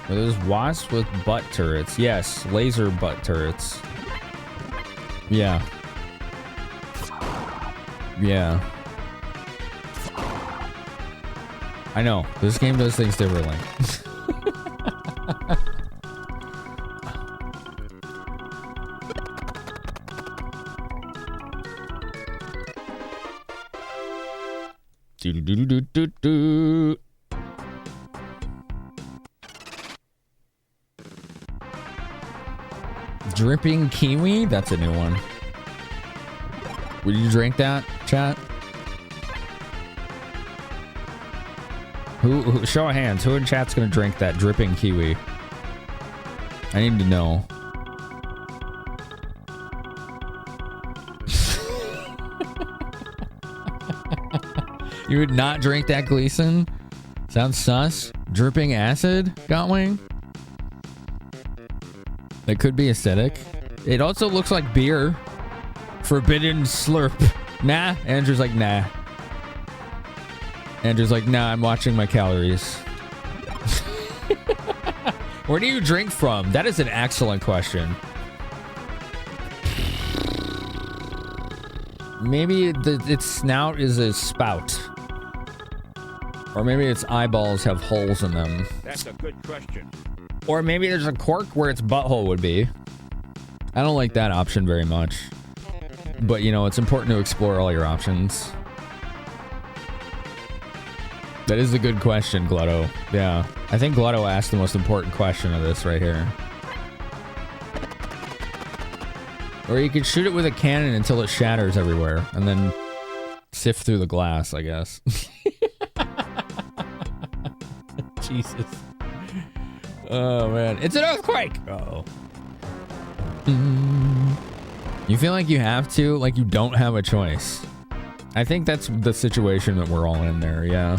Are those wasps with butt turrets? Yes, laser butt turrets. Yeah. Yeah. I know, this game does things differently. Do-do-do-do-do-do. Dripping kiwi? That's a new one. Would you drink that, chat? Who show of hands, who in chat's gonna drink that dripping kiwi? I need to know. You would not drink that, Gleason? Sounds sus. Dripping acid, Gotwing? That could be acidic. It also looks like beer. Forbidden slurp. Nah. Andrew's like, nah. Andrew's like, nah, I'm watching my calories. Where do you drink from? That is an excellent question. Maybe its snout is a spout. Or maybe its eyeballs have holes in them.
That's a good question.
Or maybe there's a cork where its butthole would be. I don't like that option very much. But, you know, it's important to explore all your options. That is a good question, Glutto. Yeah. I think Glutto asked the most important question of this right here. Or you could shoot it with a cannon until it shatters everywhere. And then sift through the glass, I guess. Jesus. Oh, man. It's an earthquake! Uh-oh. You feel like you have to? Like you don't have a choice. I think that's the situation that we're all in there, yeah.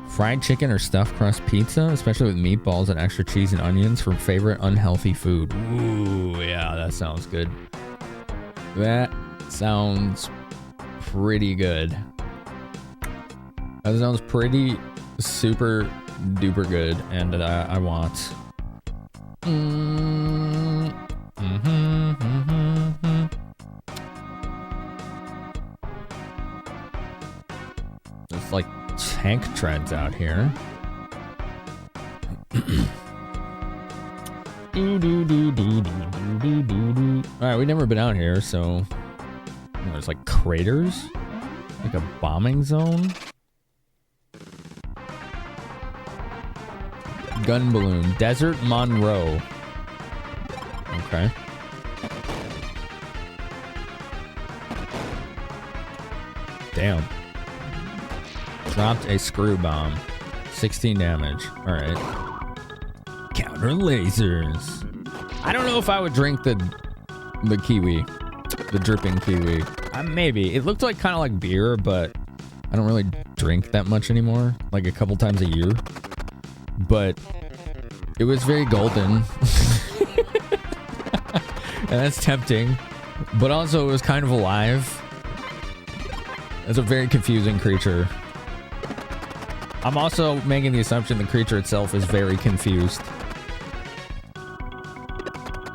Fried chicken or stuffed crust pizza, especially with meatballs and extra cheese and onions from favorite unhealthy food. Ooh, yeah, that sounds good. That sounds pretty good. That sounds pretty super duper good, and I want. There's like tank treads out here. Alright, we've never been out here, so there's like craters, like a bombing zone. Gun balloon, Desert Monroe. Okay. Damn. Dropped a screw bomb. 16 damage. Alright. Counter lasers. I don't know if I would drink the kiwi. The dripping kiwi. Maybe. It looked like kind of like beer, but I don't really drink that much anymore. Like a couple times a year. But it was very golden. And that's tempting. But also it was kind of alive. It's a very confusing creature. I'm also making the assumption the creature itself is very confused.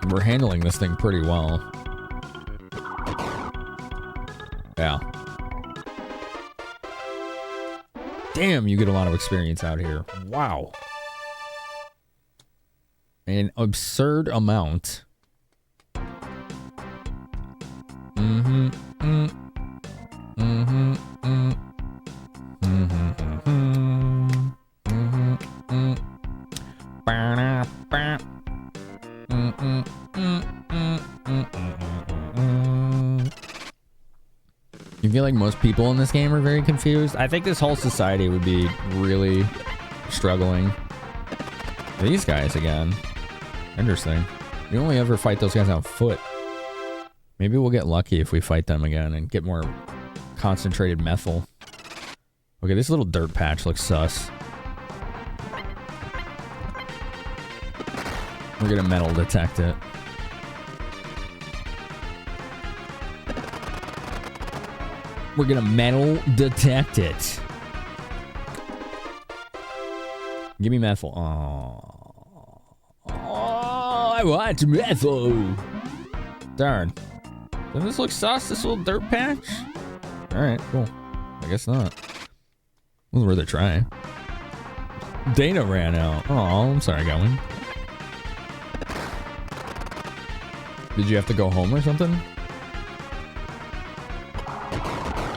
We're handling this thing pretty well. Yeah. Damn, you get a lot of experience out here. Wow. An absurd amount. You feel like most people in this game are very confused? I think this whole society would be really struggling. These guys again. Interesting. You only ever fight those guys on foot. Maybe we'll get lucky if we fight them again and get more concentrated methyl. Okay, this little dirt patch looks sus. We're gonna metal detect it. We're gonna metal detect it. Give me methyl. Oh, I want methyl. Darn. Doesn't this look sus, this little dirt patch? Alright, cool. I guess not. It was worth a try. Data ran out. Oh, I'm sorry, Gowan. Did you have to go home or something?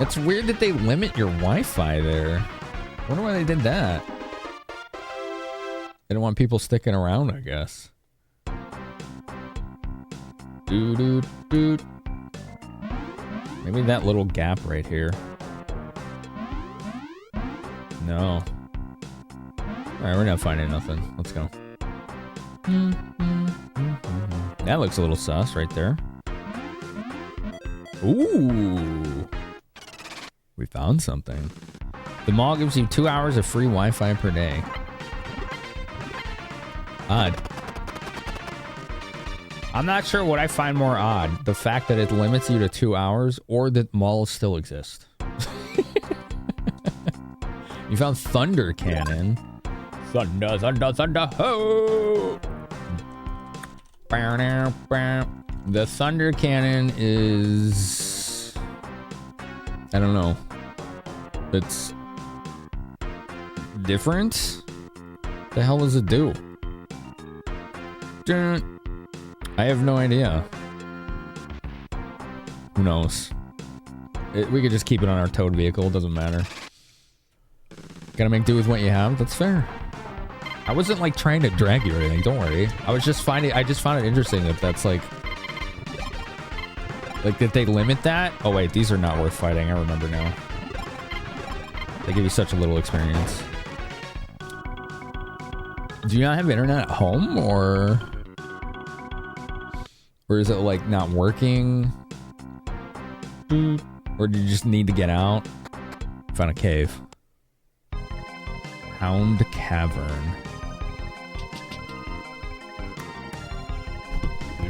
It's weird that they limit your Wi-Fi there. Wonder why they did that. They don't want people sticking around, I guess. Doo. Maybe that little gap right here. No. Alright, we're not finding nothing. Let's go. That looks a little sus right there. Ooh. We found something. The mall gives you 2 hours of free Wi-Fi per day. Odd. I'm not sure what I find more odd. The fact that it limits you to 2 hours or that malls still exist. You found Thunder Cannon. Thunder, thunder, thunder, ho! The Thunder Cannon is... I don't know. It's different? The hell does it do? I have no idea. Who knows? We could just keep it on our towed vehicle. It doesn't matter. Gotta make do with what you have. That's fair. I wasn't like trying to drag you or anything. Don't worry. I just found it interesting that that's like that they limit that. Oh wait, these are not worth fighting. I remember now. They give you such a little experience. Do you not have internet at home, or is it like not working? Or do you just need to get out? Found a cave. Hound Cavern.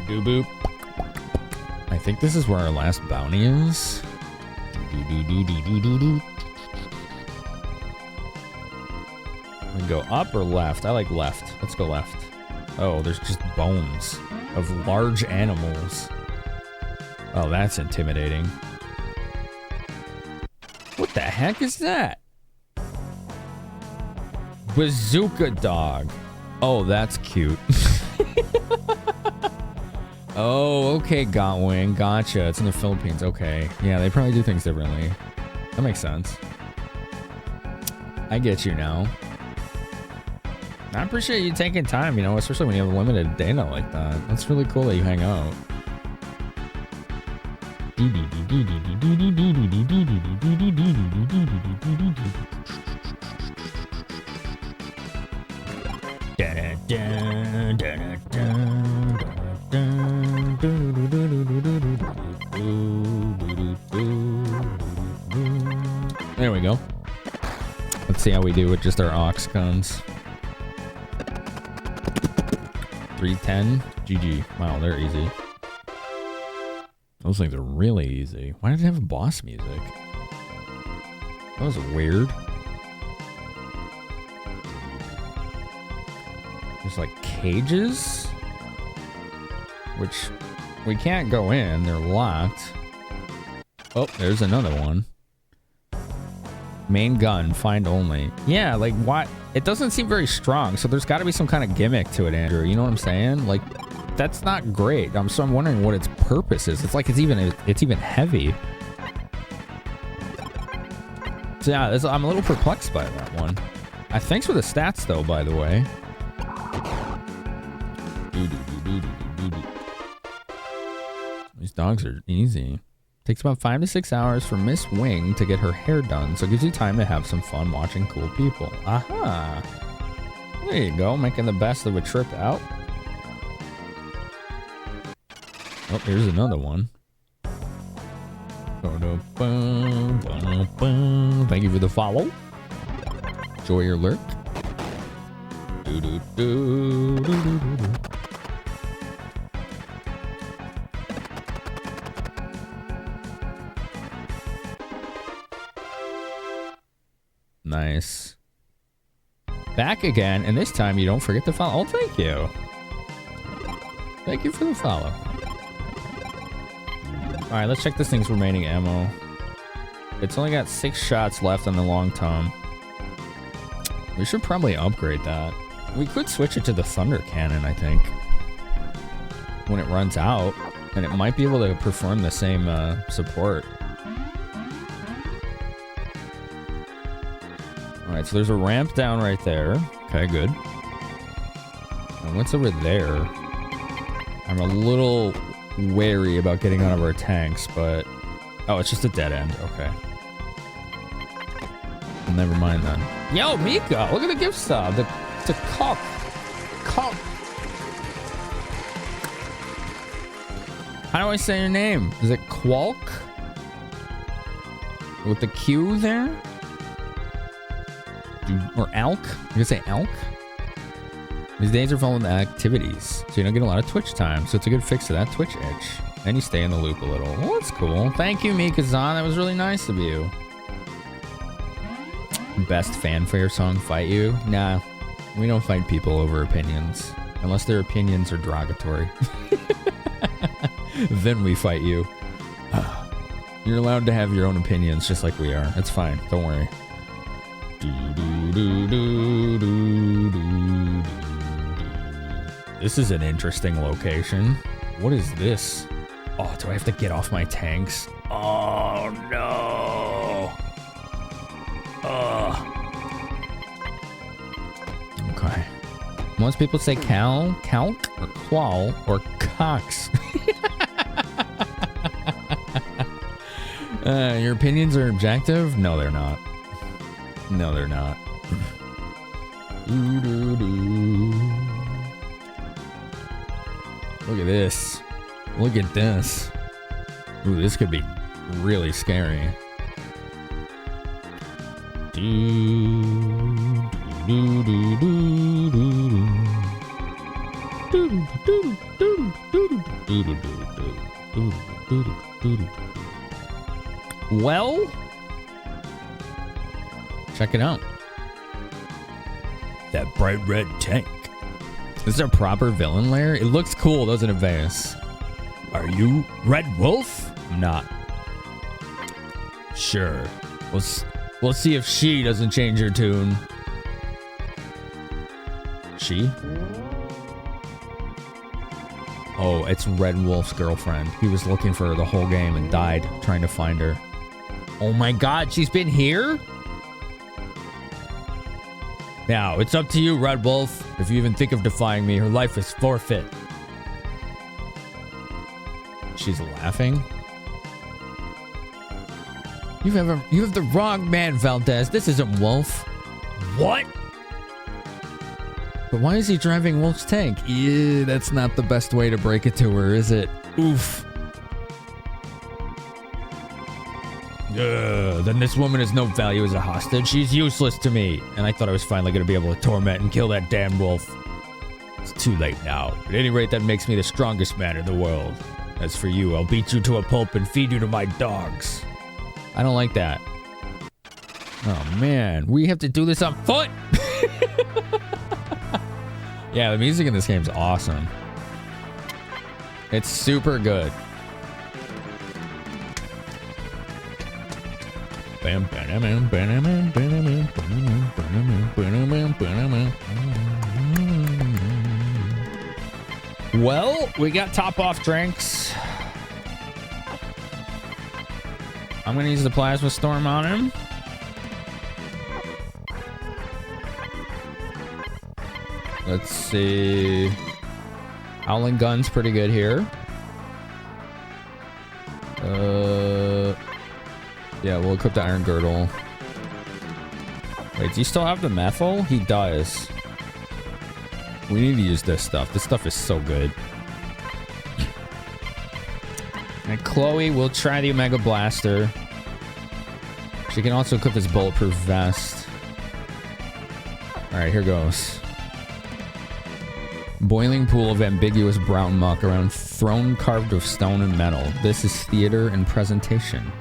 Boop. I think this is where our last bounty is. We go up or left? I like left. Let's go left. Oh, there's just bones of large animals. Oh, that's intimidating. What the heck is that? Bazooka dog. Oh, that's cute. Oh, okay, Gotwing. Gotcha. It's in the Philippines. Okay. Yeah, they probably do things differently. That makes sense. I get you now. I appreciate you taking time, you know, especially when you have limited data like that. That's really cool that you hang out. There we go. Let's see how we do with just our ox guns. 310. GG. Wow, they're easy. Those things are really easy. Why did it have boss music? That was weird. There's like cages, which we can't go in. They're locked. Oh, there's another one. Main gun, find only. Yeah, like what? It doesn't seem very strong, so there's got to be some kind of gimmick to it, Andrew. You know what I'm saying? Like, that's not great. So I'm wondering what its purpose is. It's like it's even heavy. So yeah, I'm a little perplexed by that one. Thanks for the stats, though, by the way. These dogs are easy. Takes about 5 to 6 hours for Miss Wing to get her hair done, so it gives you time to have some fun watching cool people. Aha! There you go, making the best of a trip out. Oh, here's another one. Thank you for the follow. Enjoy your lurk. Nice. Back again, and this time you don't forget to follow. Oh, thank you. Thank you for the follow. Alright, let's check this thing's remaining ammo. It's only got 6 shots left on the long tom. We should probably upgrade that. We could switch it to the Thunder Cannon, I think, when it runs out, and it might be able to perform the same support. Alright, so there's a ramp down right there. Okay, good. And what's over there? I'm a little wary about getting out of our tanks, but... Oh, it's just a dead end. Okay. Never mind then. Yo, Mika! Look at the gift sub. The cock. Cock. How do I say your name? Is it Qualk? With the Q there? Or Alk? You can say Alk? These days are full of activities, so you don't get a lot of Twitch time. So it's a good fix to that Twitch itch. And you stay in the loop a little. Well, that's cool. Thank you, Mika-zan. That was really nice of you. Best fanfare song, Fight You? Nah, we don't fight people over opinions. Unless their opinions are derogatory. Then we fight you. You're allowed to have your own opinions just like we are. It's fine. Don't worry. This is an interesting location. What is this? Oh, do I have to get off my tanks? Oh, no. Okay. Most people say calc, or qual, or cox. Your opinions are objective? No, they're not. No, they're not. Look at this. Look at this. Ooh, this could be really scary. Well, check it out. That bright red tank. This is a proper villain lair. It looks cool, doesn't it, Vance? Are you Red Wolf? I'm not. Sure. We'll see if she doesn't change her tune. She? Oh, it's Red Wolf's girlfriend. He was looking for her the whole game and died trying to find her. Oh my god, she's been here? Now, it's up to you, Red Wolf. If you even think of defying me, her life is forfeit. She's laughing. You have the wrong man, Valdez. This isn't Wolf. What? But why is he driving Wolf's tank? Yeah, that's not the best way to break it to her, is it? Oof. Then this woman has no value as a hostage. She's useless to me. And I thought I was finally going to be able to torment and kill that damn wolf. It's too late now. At any rate, that makes me the strongest man in the world. As for you, I'll beat you to a pulp and feed you to my dogs. I don't like that. Oh, man. We have to do this on foot. Yeah, the music in this game is awesome. It's super good. Well, we got top off drinks. I'm gonna use the plasma storm on him. Let's see. Howling Gun's pretty good here. Yeah, we'll equip the Iron Girdle. Wait, does he still have the methyl? He does. We need to use this stuff. This stuff is so good. And Chloe will try the Omega Blaster. She can also equip this bulletproof vest. Alright, here goes. Boiling pool of ambiguous brown muck around throne carved of stone and metal. This is theater and presentation.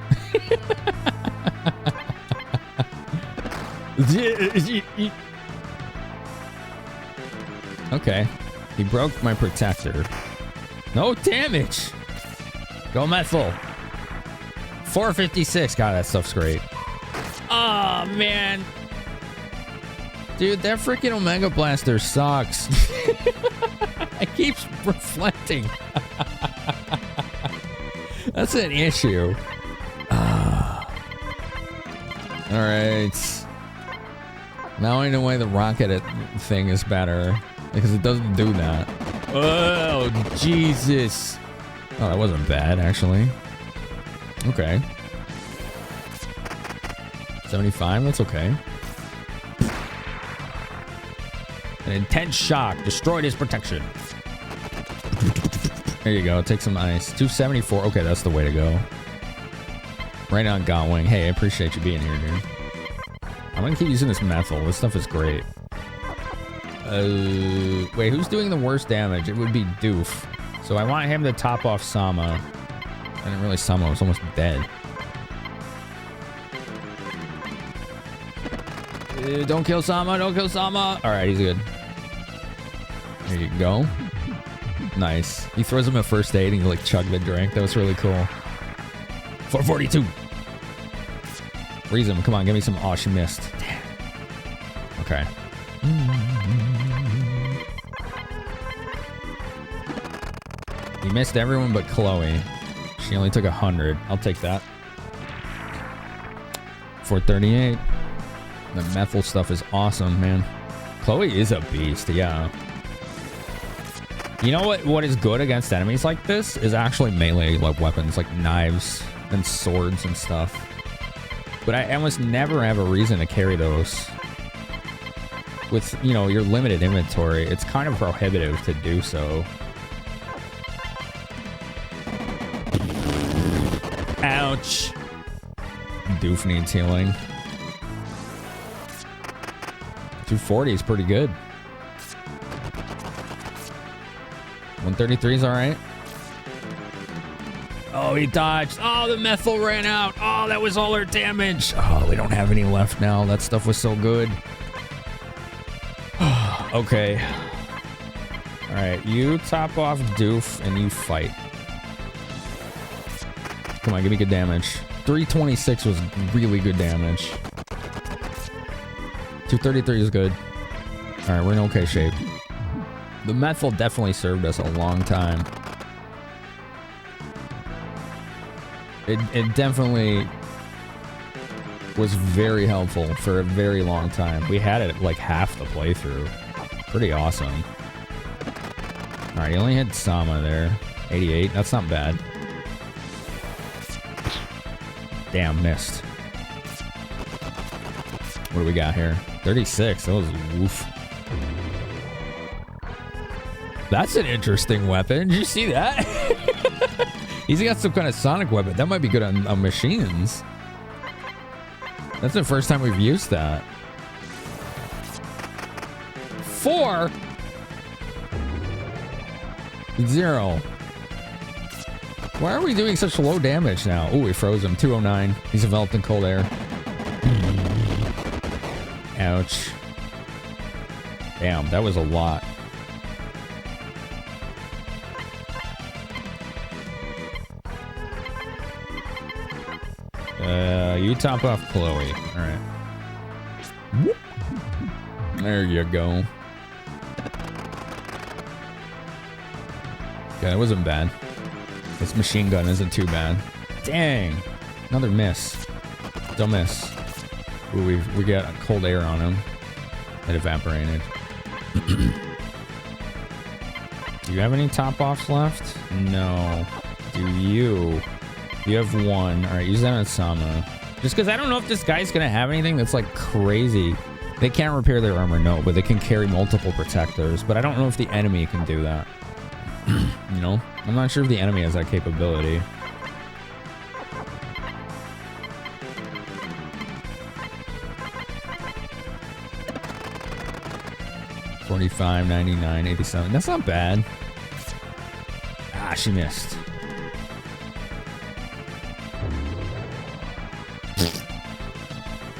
Okay. He broke my protector. No damage! Go methyl. 456. God, that stuff's great. Oh, man. Dude, that freaking Omega Blaster sucks. It keeps reflecting. That's an issue. Alright. Now I know why the rocket thing is better. Because it doesn't do that. Oh, Jesus. Oh, that wasn't bad, actually. Okay. 75, that's okay. An intense shock destroyed his protection. There you go, take some ice. 274, okay, that's the way to go. Right on Gotwing. Hey, I appreciate you being here, dude. I'm gonna keep using this methyl. This stuff is great. Wait, who's doing the worst damage? It would be Doof. So I want him to top off Sama. I didn't really Sama, I was almost dead. Don't kill Sama, don't kill Sama. All right, he's good. There you go. Nice. He throws him a first aid and he like chug the drink. That was really cool. 442. Freeze him. Come on, give me some. Oh, she missed. Damn. Okay. He missed everyone but Chloe. She only took 100. I'll take that. 438. The methyl stuff is awesome, man. Chloe is a beast, yeah. You know what is good against enemies like this is actually melee like weapons, like knives and swords and stuff. But I almost never have a reason to carry those. With, you know, your limited inventory, it's kind of prohibitive to do so. Ouch. Doof needs healing. 240 is pretty good. 133 is all right. Oh, he dodged. Oh, the methyl ran out. Oh, that was all our damage. Oh, we don't have any left now. That stuff was so good. Okay. All right, you top off Doof and you fight. Come on, give me good damage. 326 was really good damage. 233 is good. All right, we're in okay shape. The methyl definitely served us a long time. It definitely was very helpful for a very long time. We had it like half the playthrough. Pretty awesome. All right, you only hit Sama there. 88, that's not bad. Damn, missed. What do we got here? 36, that was woof. That's an interesting weapon. Did you see that? He's got some kind of sonic weapon. That might be good on machines. That's the first time we've used that. 4 0. Why are we doing such low damage now? Oh, we froze him. 209. He's enveloped in cold air. Ouch. Damn, that was a lot. You top off Chloe. All right. There you go. Okay, that wasn't bad. This machine gun isn't too bad. Dang. Another miss. Don't miss. Ooh, we got cold air on him. It evaporated. Do you have any top-offs left? No. Do you? You have one. All right, use that on Sama. Just because I don't know if this guy's going to have anything that's like crazy. They can't repair their armor, no, but they can carry multiple protectors. But I don't know if the enemy can do that. You know? I'm not sure if the enemy has that capability. $45, $99, $87. That's not bad. Ah, she missed.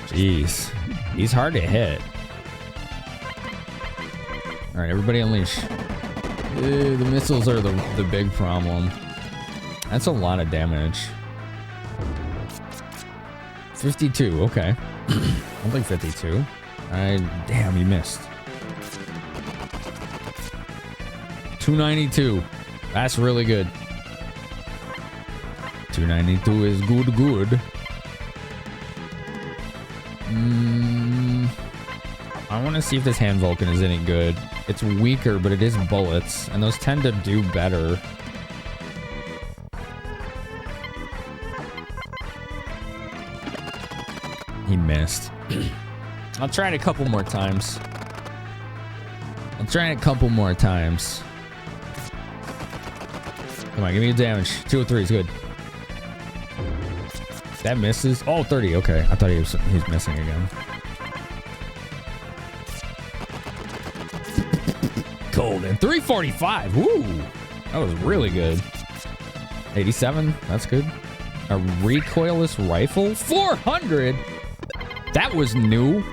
Jeez. He's hard to hit. Alright, everybody unleash. The missiles are the big problem. That's a lot of damage. 52, okay. I'll take 52. Damn, you missed. 292. That's really good. 292 is good. I want to see if this hand Vulcan is any good. It's weaker, but it is bullets, and those tend to do better. He missed. I'll try it a couple more times. Come on, give me a damage. 203 is good. That misses. Oh, 30. Okay, I thought he's missing again. Cold and 345. Woo, that was really good. 87. That's good. A recoilless rifle. 400. That was new.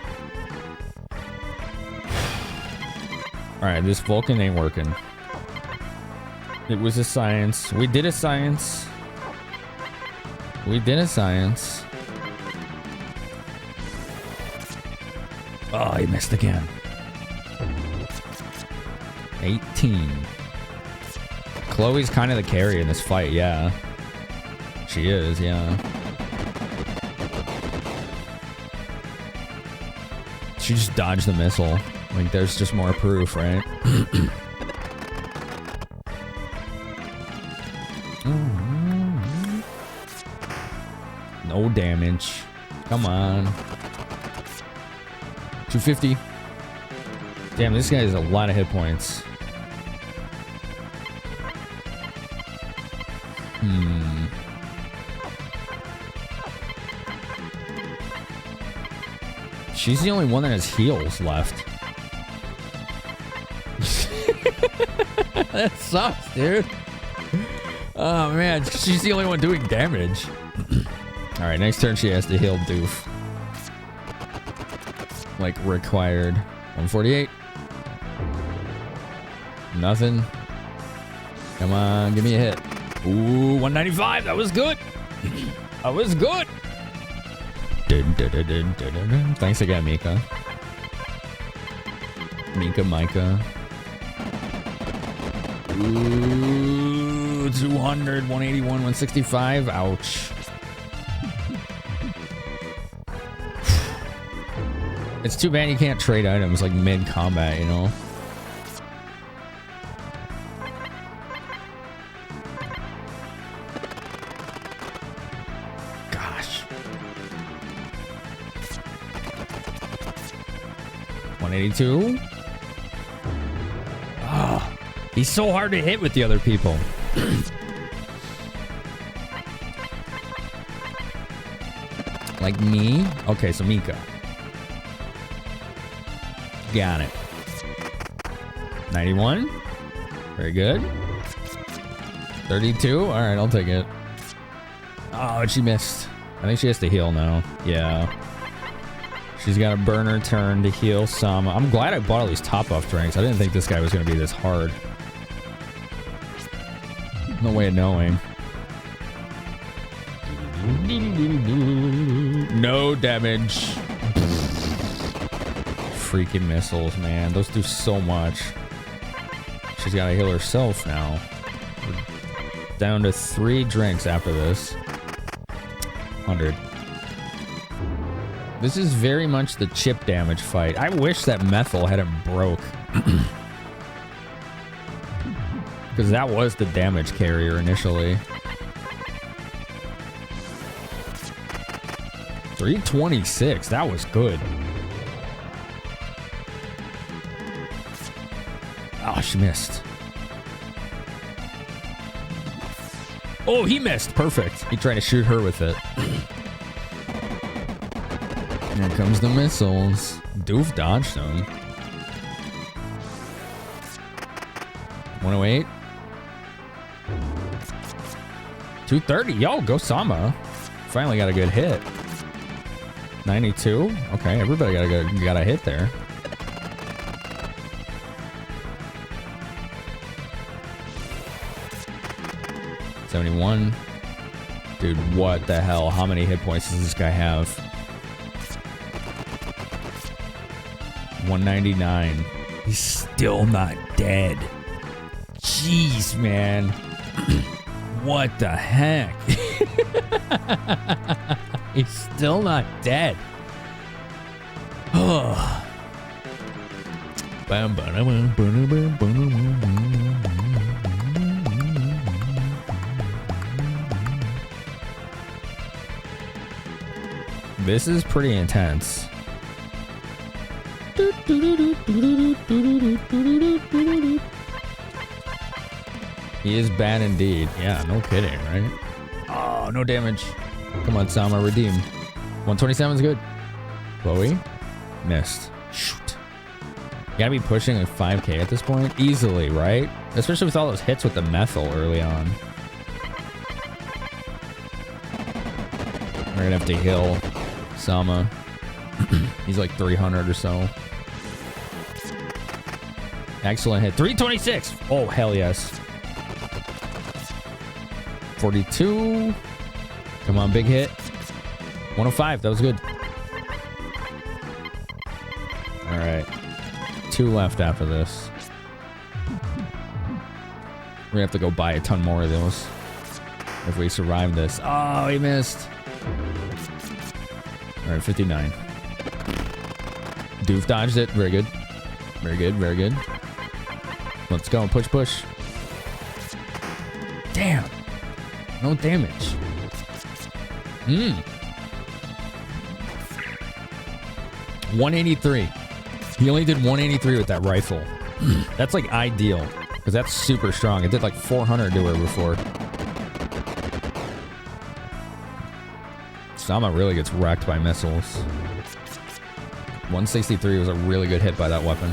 All right, this Vulcan ain't working. It was a science. We did a science. Oh, he missed again. 18. Chloe's kind of the carry in this fight, yeah. She is, yeah. She just dodged the missile. Like, there's just more proof, right? No damage. Come on. 250. Damn, this guy has a lot of hit points. She's the only one that has heals left. That sucks, dude. Oh, man. She's the only one doing damage. All right, next turn she has to heal Doof. Like, required. 148. Nothing. Come on, give me a hit. Ooh, 195. That was good. That was good. Thanks again, Mika. Micah. Ooh, 200, 181, 165. Ouch. It's too bad you can't trade items like mid-combat, you know? Gosh. 182. Oh, he's so hard to hit with the other people. Like me? Okay, so Mika. Got it. 91. Very good. 32. All right, I'll take it. Oh, she missed. I think she has to heal now. Yeah. She's got a burner turn to heal some. I'm glad I bought all these top buff drinks. I didn't think this guy was going to be this hard. No way of knowing. No damage. Freaking missiles, man. Those do so much. She's got to heal herself now. We're down to 3 drinks after this. 100. This is very much the chip damage fight. I wish that methyl hadn't broke. Because that was the damage carrier initially. 326. That was good. Oh, she missed. Oh, he missed. Perfect. He tried to shoot her with it. Here comes the missiles. Doof dodged them. 108. 230. Yo, go Sama. Finally got a good hit. 92. Okay, everybody got a hit there. $71. Dude, what the hell? How many hit points does this guy have? 199. He's still not dead. Jeez, man. What the heck? He's still not dead. Oh. This is pretty intense. He is bad indeed. Yeah, no kidding, right? Oh, no damage. Come on, Sama, redeem. 127 is good. Chloe? Missed. Shoot. You gotta be pushing like 5k at this point. Easily, right? Especially with all those hits with the methyl early on. We're gonna have to heal Sama. He's like 300 or so. Excellent hit. 326! Oh, hell yes. 42. Come on, big hit. 105. That was good. All right. 2 left after this. We're gonna have to go buy a ton more of those if we survive this. Oh, he missed. All right, 59. Doof dodged it. Very good. Very good. Very good. Let's go. Push, push. Damn. No damage. 183. He only did 183 with that rifle. That's like ideal because that's super strong. It did like 400 to her before. Sama really gets wrecked by missiles. 163 was a really good hit by that weapon.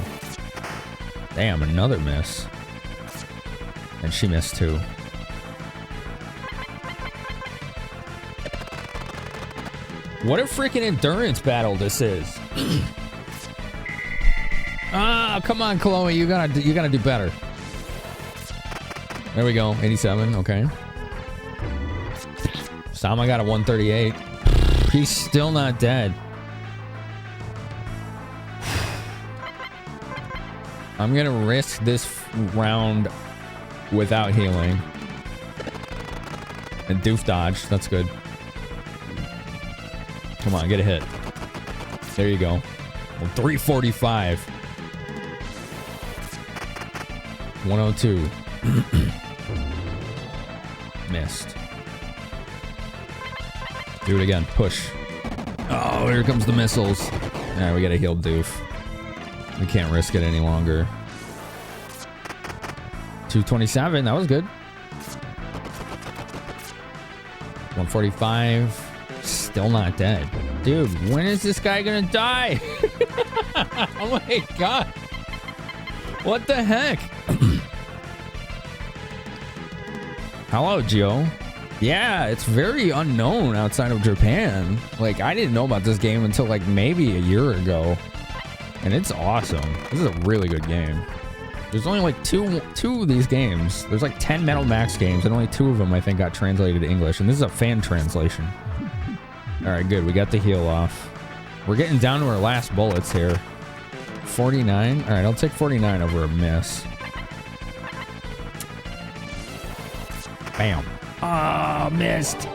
Damn, another miss. And she missed too. What a freaking endurance battle this is. Ah, come on, Chloe. You gotta do better. There we go. 87. Okay. Sama got a 138. He's still not dead. I'm gonna risk this round without healing. And doof dodge. That's good. Come on, get a hit. There you go. Well, 345. 102. Missed. Do it again. Push. Oh, here comes the missiles. All right, we gotta heal Doof. We can't risk it any longer. 227. That was good. 145. Still not dead. Dude, when is this guy gonna die? Oh my god. What the heck? Hello, Joe. Yeah, it's very unknown outside of Japan. Like, I didn't know about this game until like maybe a year ago. And it's awesome. This is a really good game. There's only like two of these games. There's like 10 Metal Max games, and only 2 of them I think got translated to English. And this is a fan translation. All right, good. We got the heal off. We're getting down to our last bullets here. 49. All right, I'll take 49 over a miss. Bam. Oh, missed.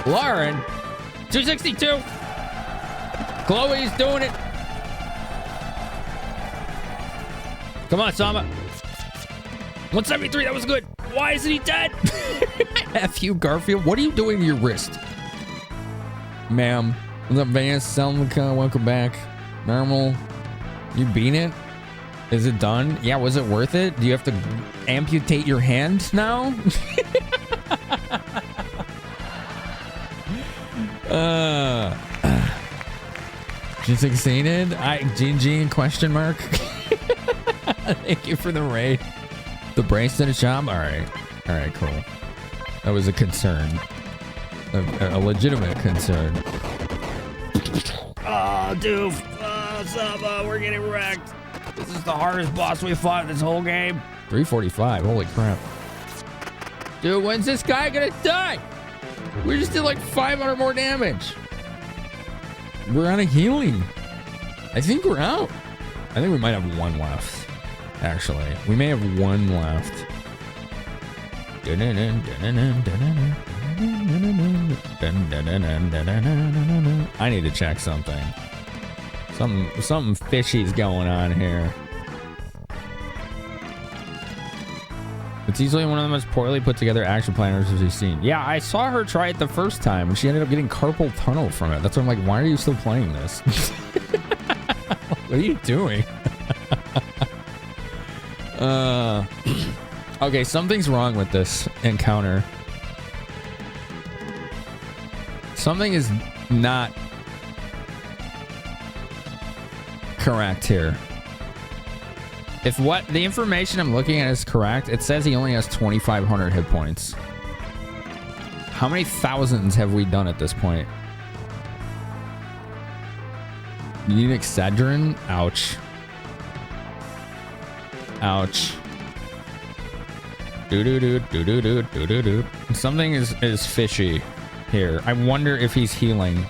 Lauren. 262. Chloe's doing it. Come on, Sama. 173. That was good. Why isn't he dead? F you, Garfield. What are you doing to your wrist? Ma'am. What's up, Vance? Selma, welcome back. Normal. You beat it? Is it done? Yeah, was it worth it? Do you have to amputate your hand now? She succeeded? GG question mark? Thank you for the raid. The bracelet shop? Alright. Alright, cool. That was a concern. A legitimate concern. Oh, doof. Oh, Saba, we're getting wrecked. This is the hardest boss we fought this whole game. 345. Holy crap. Dude, when's this guy gonna die? We just did like 500 more damage. We're out of healing. I think we're out. I think we might have 1 left. Actually, we may have 1 left. I need to check something. Something fishy's going on here. It's easily one of the most poorly put together action planners we've seen. Yeah, I saw her try it the first time, and she ended up getting carpal tunnel from it. That's why I'm like, why are you still playing this? What are you doing? Okay, something's wrong with this encounter. Something is not correct here. If what the information I'm looking at is correct, it says he only has 2,500 hit points. How many thousands have we done at this point? You need Excedrin? Ouch. Ouch. Do-do-do-do-do-do-do-do-do. Something is fishy here. I wonder if he's healing.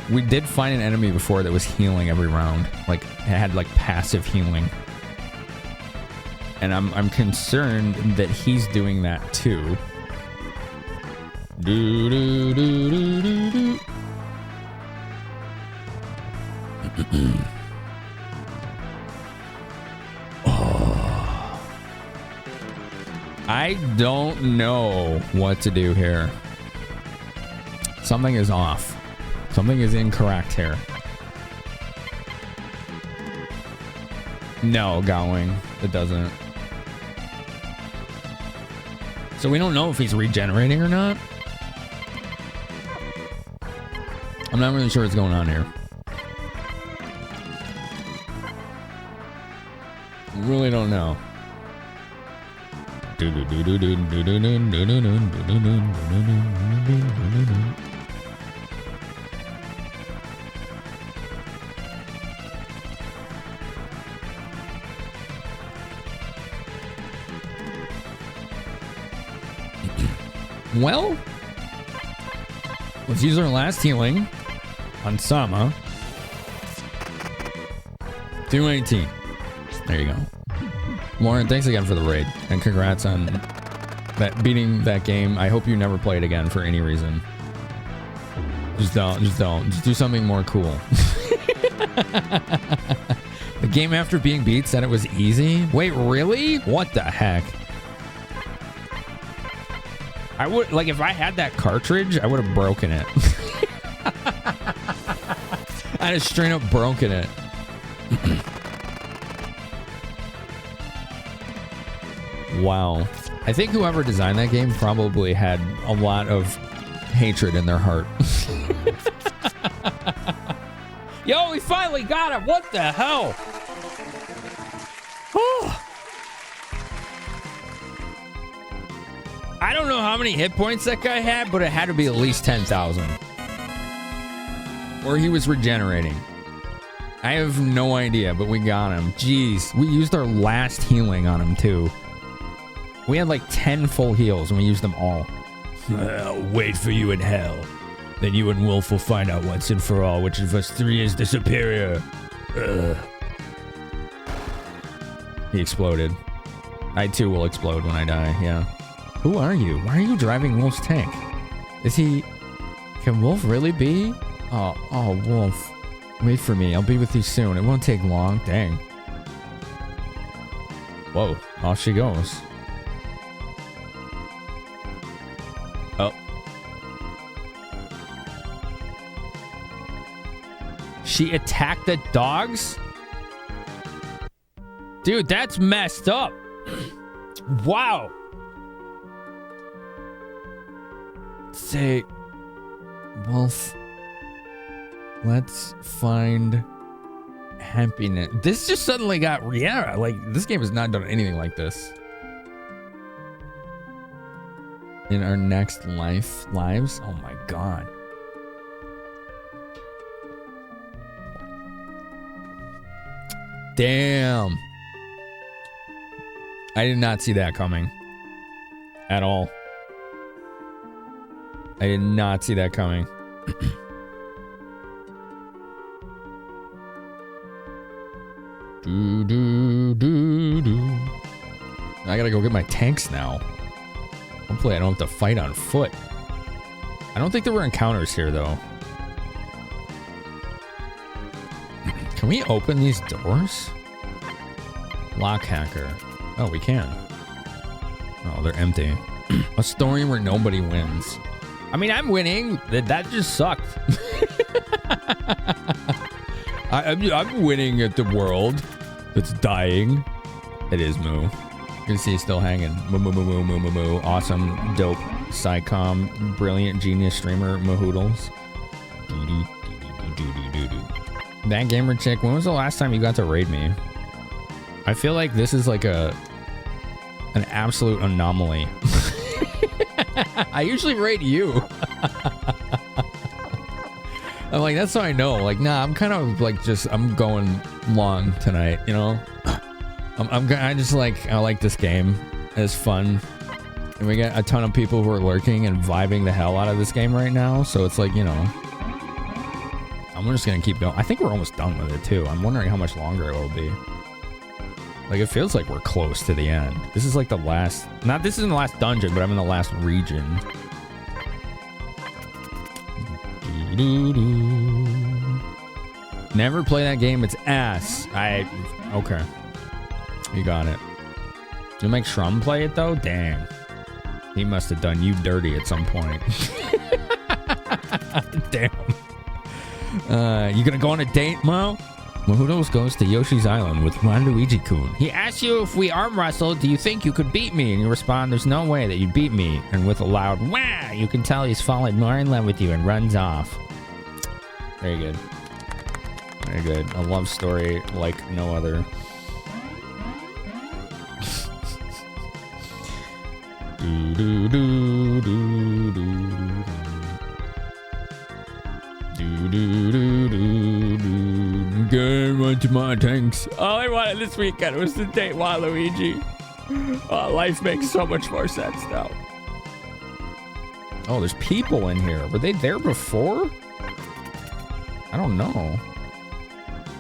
We did find an enemy before that was healing every round. Like, it had like passive healing. And I'm concerned that he's doing that too. Do do do do do do. Oh. I don't know what to do here. Something is off. Something is incorrect here. No, going. It doesn't. So we don't know if he's regenerating or not. I'm not really sure what's going on here. Really don't know. Well, let's use our last healing on Sama. 218. There you go. Lauren, thanks again for the raid, and congrats on that beating that game. I hope you never play it again for any reason. Just don't. Just do something more cool. The game after being beat said it was easy? Wait, really? What the heck? I would, like, if I had that cartridge, I would have broken it. I'd have straight up broken it. Wow. I think whoever designed that game probably had a lot of hatred in their heart. Yo, we finally got him. What the hell? I don't know how many hit points that guy had, but it had to be at least 10,000. Or he was regenerating. I have no idea, but we got him. Jeez, we used our last healing on him too. We had like 10 full heals and we used them all. I'll wait for you in hell. Then you and Wolf will find out once and for all which of us three is the superior. He exploded. I too will explode when I die, yeah. Who are you? Why are you driving Wolf's tank? Is he... Can Wolf really be? Oh, Wolf. Wait for me. I'll be with you soon. It won't take long. Dang. Whoa. Off she goes. Oh. She attacked the dogs? Dude, that's messed up. Wow. Say, Wolf, let's find happiness. This just suddenly got, yeah, like, this game has not done anything like this. In our next lives? Oh my god. Damn. I did not see that coming. At all. I did not see that coming. I gotta go get my tanks now. Hopefully I don't have to fight on foot. I don't think there were encounters here though. Can we open these doors? Lock hacker. Oh, we can. Oh, they're empty. A story where nobody wins. I mean, I'm winning. That just sucked. I'm winning at the world that's dying. It is Moo. You can see he's still hanging. Moo, moo, moo, moo, moo, moo, moo. Awesome, dope, psychom, brilliant, genius streamer, Mahoodles. That gamer chick, when was the last time you got to raid me? I feel like this is like an absolute anomaly. I usually raid you. I'm like, that's how I know. Like, nah, I'm kind of like I'm going long tonight, you know? I just like, I like this game. It's fun. And we got a ton of people who are lurking and vibing the hell out of this game right now. So it's like, you know, I'm just going to keep going. I think we're almost done with it too. I'm wondering how much longer it will be. Like, it feels like we're close to the end. This is like the last, this isn't the last dungeon, but I'm in the last region. Never play that game. It's ass. Okay. You got it. You make Shrum play it though? Dang. He must have done you dirty at some point. Damn. You gonna go on a date, Mo? Mahoodles goes to Yoshi's Island with Waluigi-kun. He asks you if we arm wrestle, do you think you could beat me? And you respond, there's no way that you'd beat me. And with a loud wah, you can tell he's fallen more in love with you and runs off. Very good. Very good. A love story like no other. Do do do do do do do do do do. Game onto my tanks. All I wanted this weekend was to date Waluigi. Oh, life makes so much more sense now. Oh, there's people in here. Were they there before? I don't know.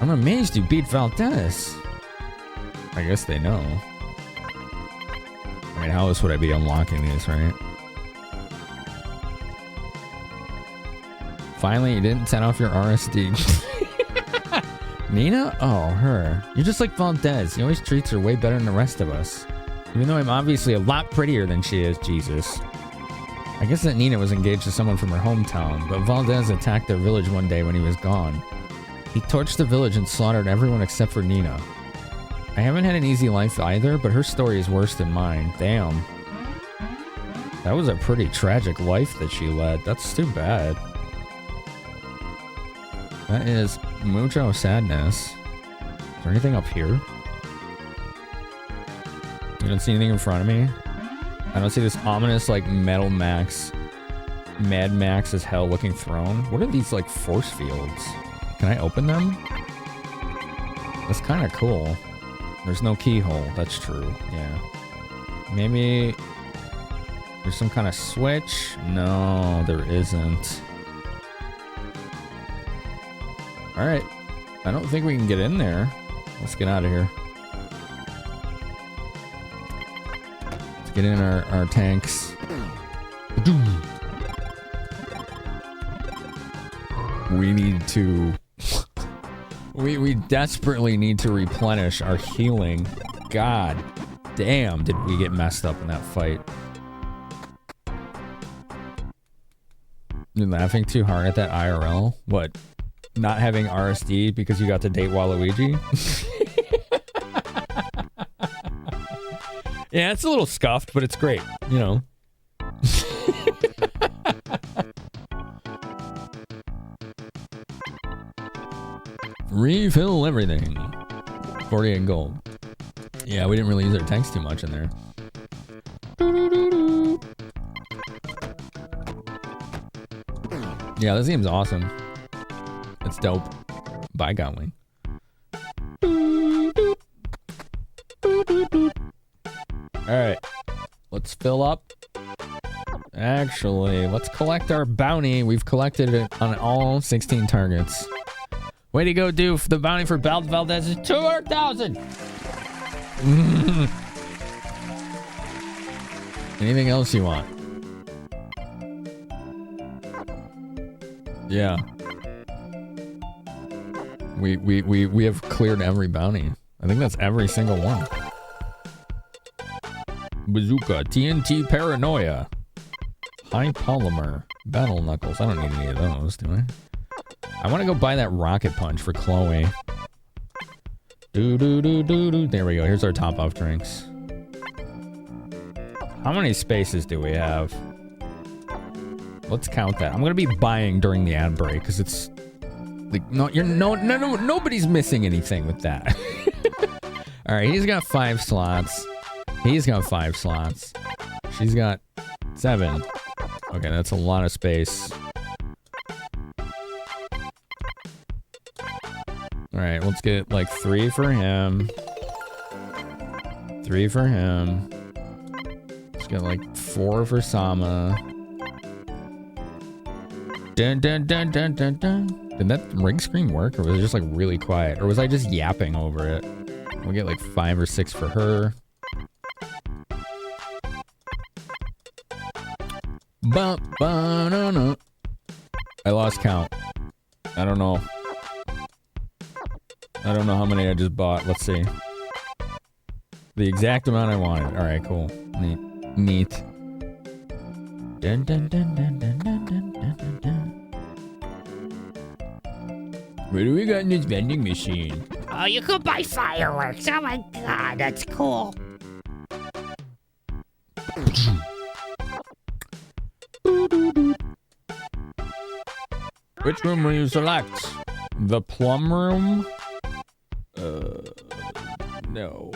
I'm amazed you beat Valdez. I guess they know. I mean, how else would I be unlocking these, right? Finally, you didn't set off your RSD. Nina? Oh, her. You're just like Valdez. He always treats her way better than the rest of us. Even though I'm obviously a lot prettier than she is, Jesus. I guess that Nina was engaged to someone from her hometown, but Valdez attacked their village one day when he was gone. He torched the village and slaughtered everyone except for Nina. I haven't had an easy life either, but her story is worse than mine. Damn. That was a pretty tragic life that she led. That's too bad. That is mucho sadness. Is there anything up here? You don't see anything in front of me? I don't see this ominous, like, Metal Max, Mad Max as hell looking throne. What are these, like, force fields? Can I open them? That's kind of cool. There's no keyhole. That's true. Yeah. Maybe there's some kind of switch? No, there isn't. All right. I don't think we can get in there. Let's get out of here. Let's get in our tanks. We need to... We desperately need to replenish our healing. God damn, did we get messed up in that fight. You're laughing too hard at that IRL? What? Not having RSD because you got to date Waluigi? Yeah, it's a little scuffed, but it's great, you know. Refill everything. 48 gold. Yeah, we didn't really use our tanks too much in there. Yeah, this game's awesome. It's dope. Bye, Godwing. Alright. Let's fill up. Actually, let's collect our bounty. We've collected it on all 16 targets. Way to go, Doof. The bounty for Valdez is 200,000. Anything else you want? Yeah. We have cleared every bounty. I think that's every single one. Bazooka, TNT Paranoia, High Polymer, Battle Knuckles. I don't need any of those, do I? I want to go buy that Rocket Punch for Chloe. There we go. Here's our top off drinks. How many spaces do we have? Let's count that. I'm gonna be buying during the ad break because it's like nobody's missing anything with that. All right, he's got 5 slots. He's got 5 slots. She's got 7. Okay, that's a lot of space. All right, let's get like 3 for him. 3 for him. Let's get like 4 for Sama. Dun dun dun dun dun dun. Did that ring screen work, or was it just like really quiet, or was I just yapping over it? We'll get like 5 or 6 for her. No. I lost count. I don't know. I don't know how many I just bought. Let's see. The exact amount I wanted. All right, cool. Neat. Dun dun dun dun dun dun dun dun dun. What do we got in this vending machine?
Oh, you could buy fireworks. Oh my god, that's cool.
Which room will you select? The plum room? No.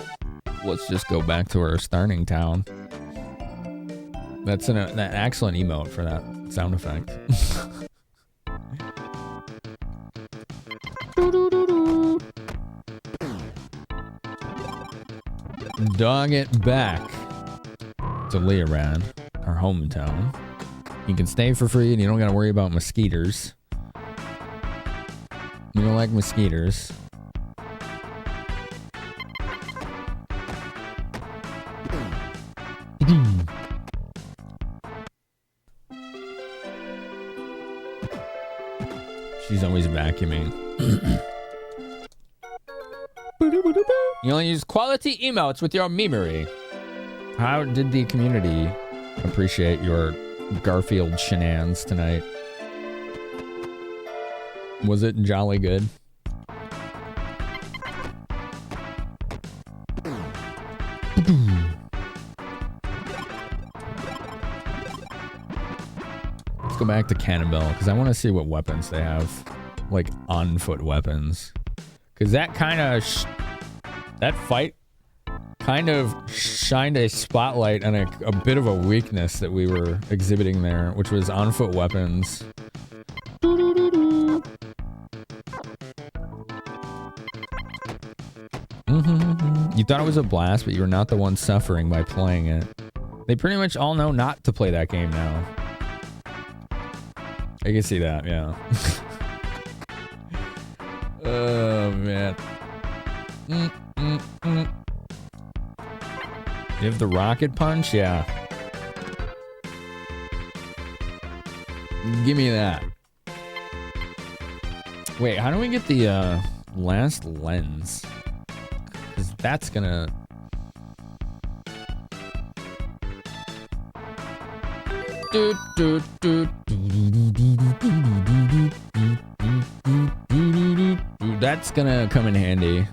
Let's just go back to our starting town. That's an excellent emote for that sound effect. Dog it back to Leorad, our hometown. You can stay for free and you don't gotta worry about mosquitoes. You don't like mosquitoes. She's always vacuuming. You only use quality emotes with your memery. How did the community appreciate your Garfield shenanigans tonight? Was it jolly good? Let's go back to Cannonball because I want to see what weapons they have, like on-foot weapons. Because that kind of that fight kind of shined a spotlight on a bit of a weakness that we were exhibiting there, which was on-foot weapons. You thought it was a blast, but you were not the one suffering by playing it. They pretty much all know not to play that game now. I can see that, yeah. Oh, man. You have the rocket punch? Yeah. Give me that. Wait, how do we get the last lens? Because that's gonna... That's gonna come in handy.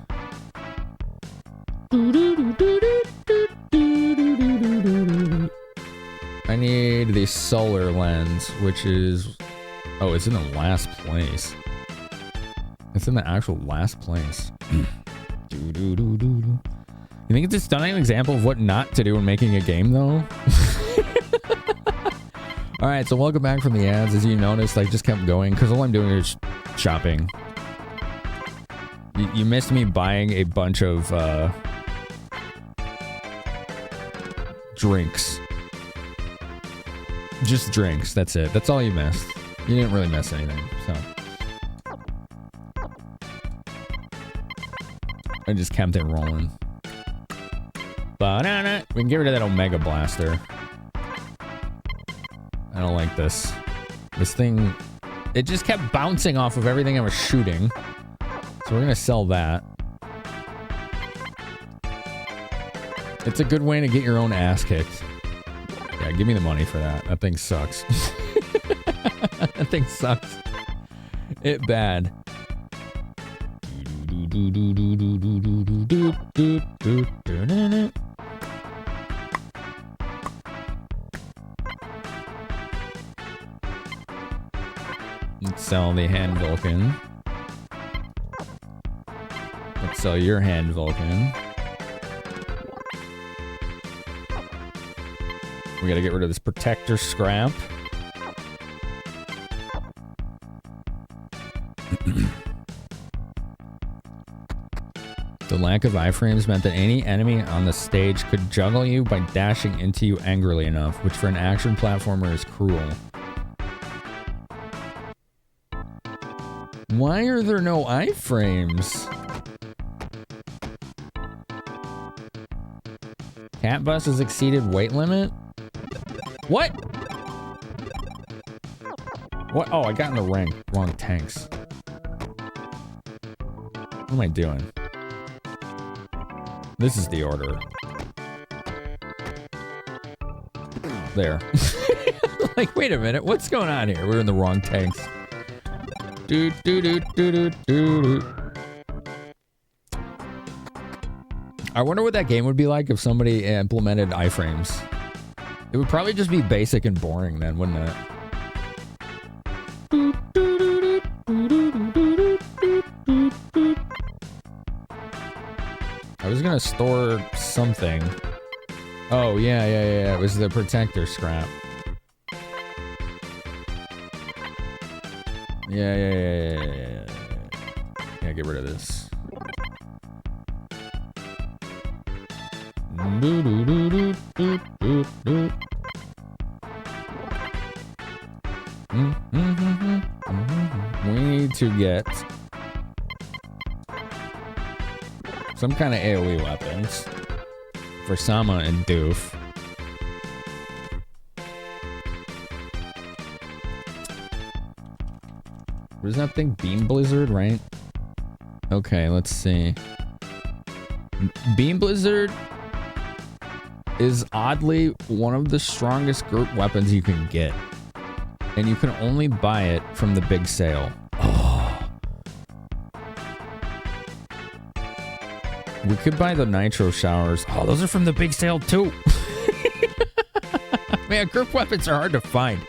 I need the solar lens, which is... Oh, it's in the last place. It's in the actual last place. You think it's a stunning example of what not to do when making a game, though? Alright, so welcome back from the ads. As you noticed, I just kept going, because all I'm doing is shopping. You missed me buying a bunch of, drinks. Just drinks, that's it. That's all you missed. You didn't really miss anything, so. I just kept it rolling. Banana. We can get rid of that Omega Blaster. I don't like this. This thing, it just kept bouncing off of everything I was shooting. So So we're gonna sell that. It's a good way to get your own ass kicked. Yeah, give me the money for that. That thing sucks. That thing sucks. It bad. Let's sell the hand Vulcan. Let's sell your hand Vulcan. We gotta get rid of this protector scrap. The lack of iframes meant that any enemy on the stage could juggle you by dashing into you angrily enough, which for an action platformer is cruel. Why are there no iframes? Cat bus has exceeded weight limit? What? What? Oh, I got in the wrong tanks. What am I doing? This is the order. There. Like, wait a minute. What's going on here? We're in the wrong tanks. I wonder what that game would be like if somebody implemented iframes. It would probably just be basic and boring then, wouldn't it? I was gonna store something. Oh, yeah. It was the protector scrap. Yeah. Yeah, get rid of this. We need to get some kind of AoE weapons for Sama and Doof. What is that thing? Beam Blizzard, right? Okay, let's see. Beam Blizzard is oddly one of the strongest group weapons you can get. And you can only buy it from the big sale. Oh. We could buy the nitro showers. Oh, those are from the big sale too. Man, group weapons are hard to find.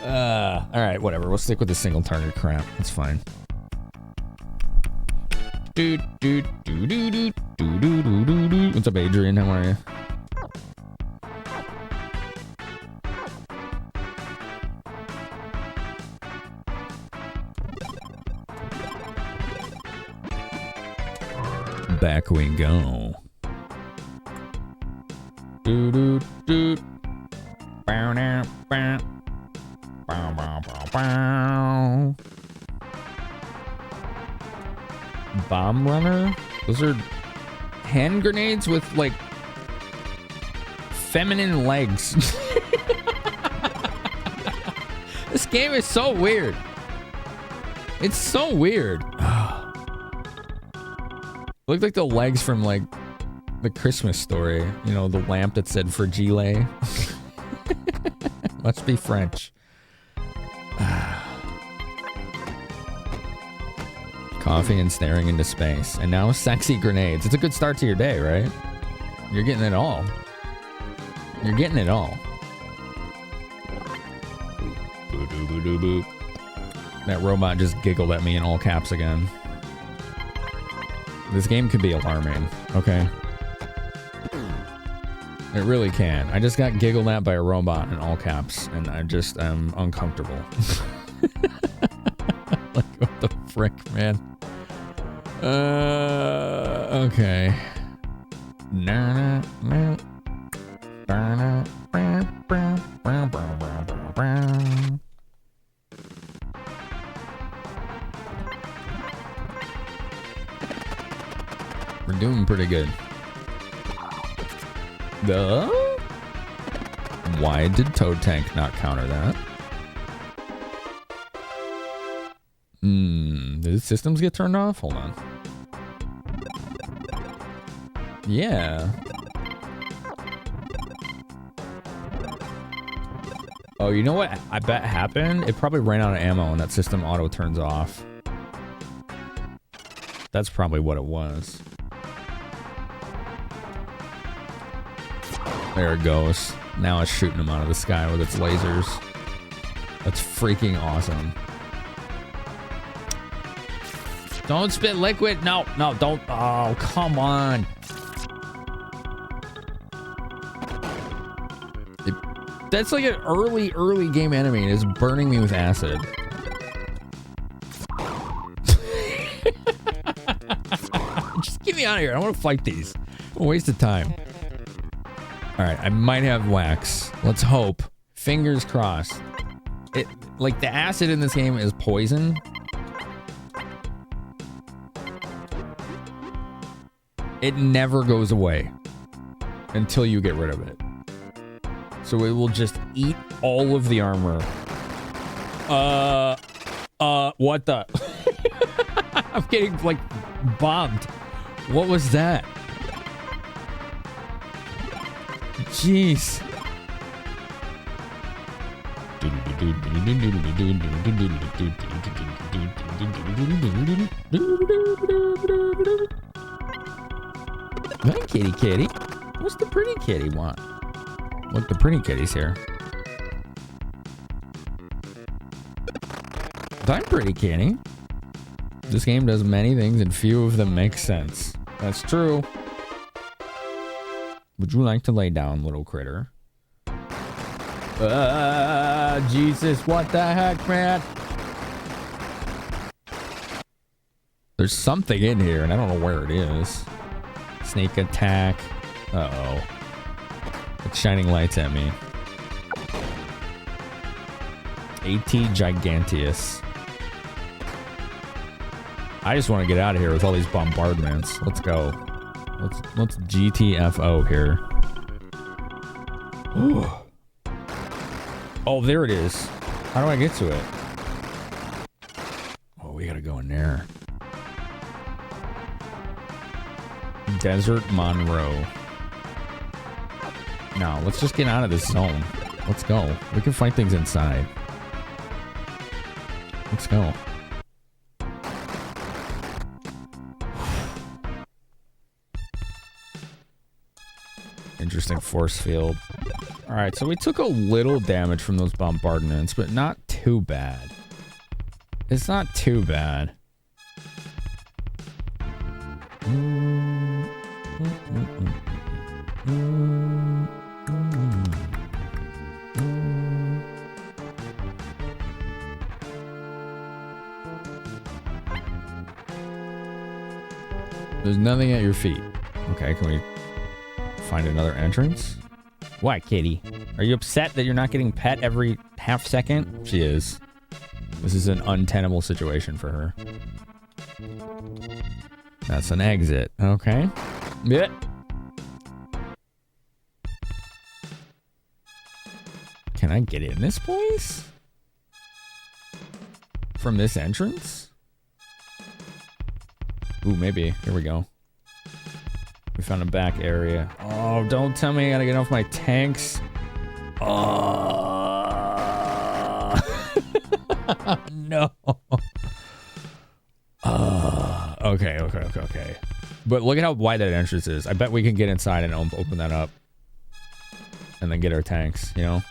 Alright, whatever. We'll stick with the single target crap. That's fine. What's up, Adrian? How are you? Back we go. Bomb runner? Those are hand grenades with like feminine legs. This game is so weird. It's so weird. Looked like the legs from like the Christmas Story. You know, the lamp that said Fragile. Must be French. Coffee and staring into space. And now sexy grenades. It's a good start to your day, right? You're getting it all. You're getting it all. That robot just giggled at me in all caps again. This game could be alarming, okay? It really can. I just got giggled at by a robot in all caps, and I just am uncomfortable. Like, what the frick, man? Okay. We're doing pretty good. Why did Toad Tank not counter that? Did the systems get turned off? Hold on. Yeah. Oh, you know what I bet happened? It probably ran out of ammo and that system auto turns off. That's probably what it was. There it goes. Now it's shooting them out of the sky with its lasers. That's freaking awesome. Don't spit liquid. No, no, don't. Oh, come on. That's like an early game enemy. It's burning me with acid. Just get me out of here. I want to fight these. A waste of time. All right, I might have wax. Let's hope. Fingers crossed. It like the acid in this game is poison. It never goes away until you get rid of it. So it will just eat all of the armor. What the? I'm getting like bombed. What was that? Jeez. Hi, kitty kitty. What's the pretty kitty want? Look, the pretty kitty's here. I'm pretty kitty. This game does many things and few of them make sense. That's true. Would you like to lay down, little critter? Jesus, what the heck, man? There's something in here, and I don't know where it is. Snake attack. Uh-oh. It's shining lights at me. AT Giganteus. I just want to get out of here with all these bombardments. Let's go. Let's GTFO here. Ooh. Oh, there it is. How do I get to it? Oh, we gotta go in there. Desert Monroe. No, let's just get out of this zone. Let's go. We can fight things inside. Let's go. Interesting force field. All right, so we took a little damage from those bombardments, but not too bad. It's not too bad. There's nothing at your feet. Okay, can we find another entrance? Why, kitty? Are you upset that you're not getting pet every half second? She is. This is an untenable situation for her. That's an exit. Okay. Yeah. Can I get in this place? From this entrance? Ooh, maybe. Here we go. We found a back area. Oh, don't tell me I gotta get off my tanks. Oh. No. Okay. But look at how wide that entrance is. I bet we can get inside and open that up. And then get our tanks, you know?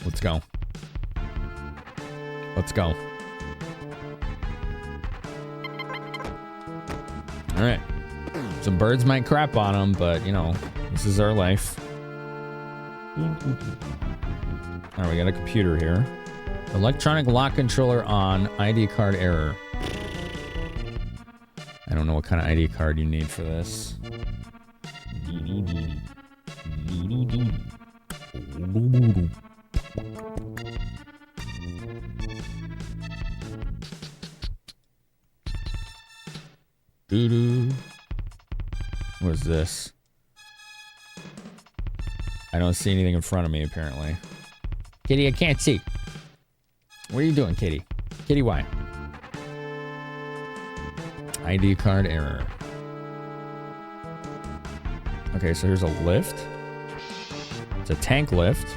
Let's go. Let's go. All right. Some birds might crap on them, but, you know, this is our life. All right, we got a computer here. Electronic lock controller on. ID card error. I don't know what kind of ID card you need for this. Doo-doo. What is this? I don't see anything in front of me, apparently. Kitty, I can't see. What are you doing, kitty? Kitty, why? ID card error. Okay, so here's a lift. It's a tank lift.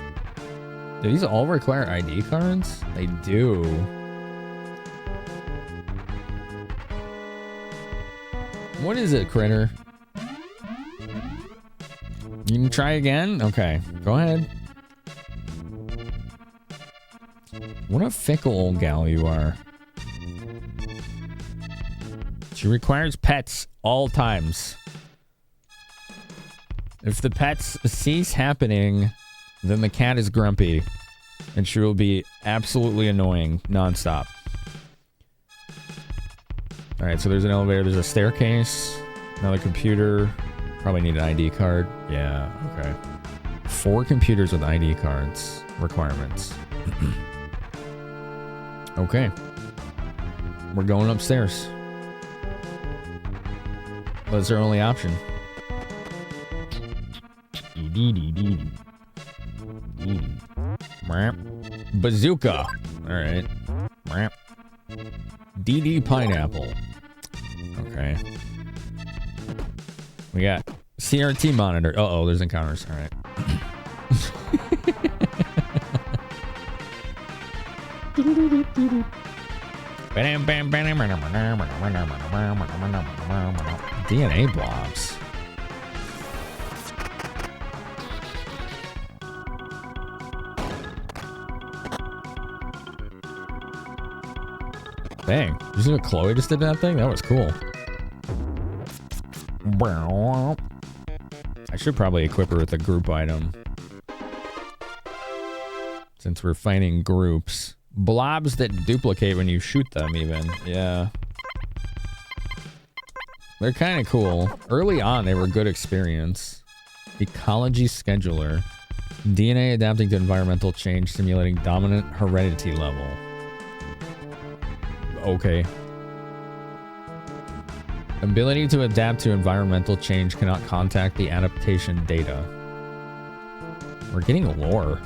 Do these all require ID cards? They do. What is it, critter? You can try again? Okay, go ahead. What a fickle old gal you are. She requires pets all times. If the pets cease happening, then the cat is grumpy. And she will be absolutely annoying nonstop. Alright, so there's an elevator, there's a staircase, another computer. Probably need an ID card. Yeah, okay. 4 computers with ID cards requirements. Okay. We're going upstairs. That's our only option. Bazooka. Alright. DD Pineapple. Okay. We got CRT monitor. Uh-oh, there's encounters. Alright. DNA blobs. Dang, you see what Chloe just did to that thing? That was cool. I should probably equip her with a group item. Since we're fighting groups. Blobs that duplicate when you shoot them even. Yeah. They're kind of cool. Early on, they were good experience. Ecology scheduler. DNA adapting to environmental change, simulating dominant heredity level. Okay. Ability to adapt to environmental change, cannot contact the adaptation data. We're getting lore.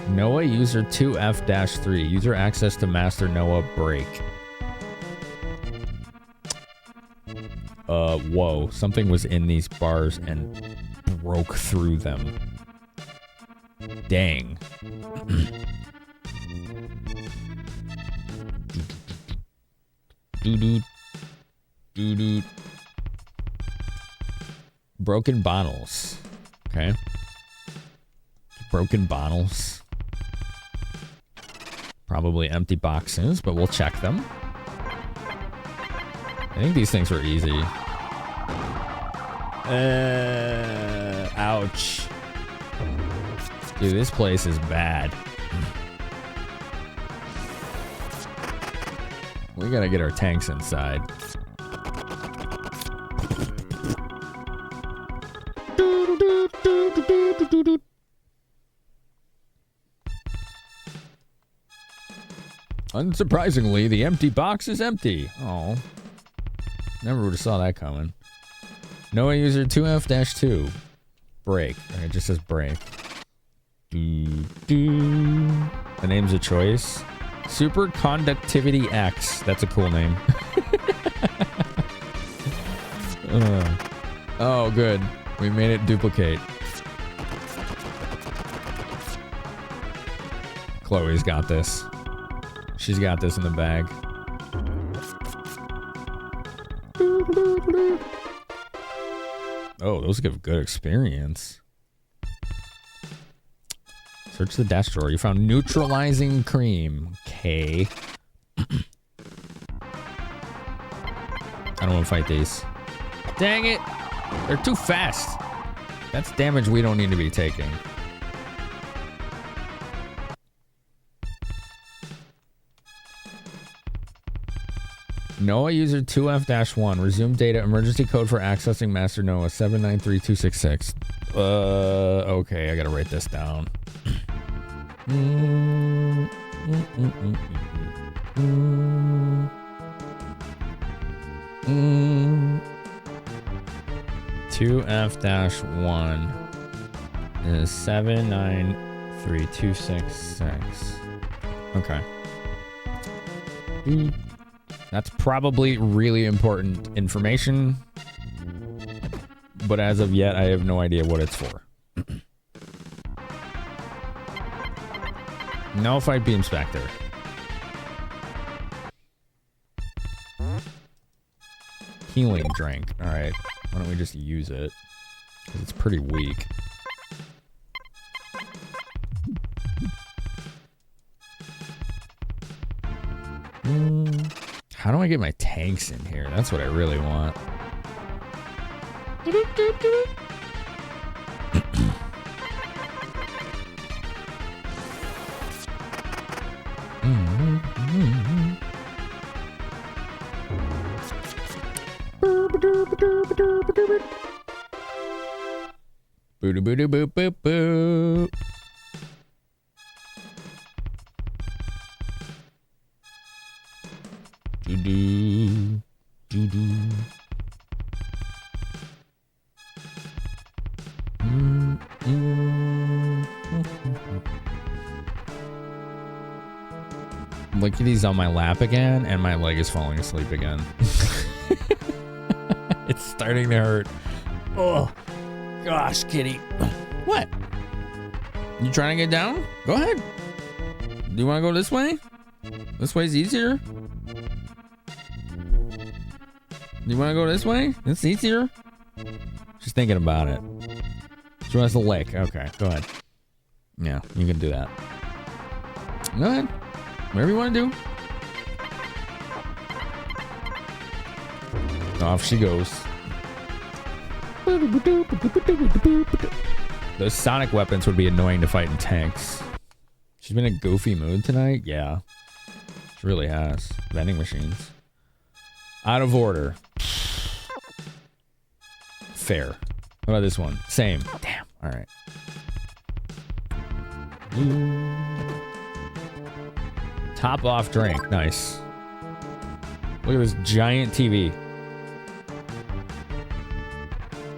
NOAA user 2F-3. User access to master NOAA break. Whoa. Something was in these bars and broke through them. Dang. Doo-doo. Doo-doo. Broken bottles. Okay. Broken bottles. Probably empty boxes, but we'll check them. I think these things were easy. Ouch. Dude, this place is bad. We gotta get our tanks inside. Unsurprisingly, the empty box is empty. Oh. Never would have saw that coming. NOAA user 2F-2. Break. It just says break. The name's a choice. Superconductivity X. That's a cool name. Oh, good. We made it duplicate. Chloe's got this. She's got this in the bag. Oh, those give good experience. Search the dash drawer. You found neutralizing cream. Okay. I don't want to fight these. Dang it! They're too fast. That's damage we don't need to be taking. NOAA user 2F-1. Resume data. Emergency code for accessing Master NOAA 793266. Okay, I gotta write this down. 2F-1 is 793266. Okay. That's probably really important information. But as of yet, I have no idea what it's for. No fight beam specter. Healing drink. Alright. Why don't we just use it? Because it's pretty weak. How do I get my tanks in here? That's what I really want. Boo boo boo boo boo boo. Doo doo doo doo. Look at these on my lap again, and my leg is falling asleep again. It's starting to hurt. Oh, gosh, kitty. What? You trying to get down? Go ahead. Do you want to go this way? This way's easier. Do you want to go this way? It's easier. She's thinking about it. She wants to lick. Okay, go ahead. Yeah, you can do that. Go ahead. Whatever you want to do. Off she goes. Those sonic weapons would be annoying to fight in tanks. She's been in a goofy mood tonight? Yeah. She really has. Vending machines. Out of order. Fair. What about this one? Same. Damn. Alright. Top off drink. Nice. Look at this giant TV.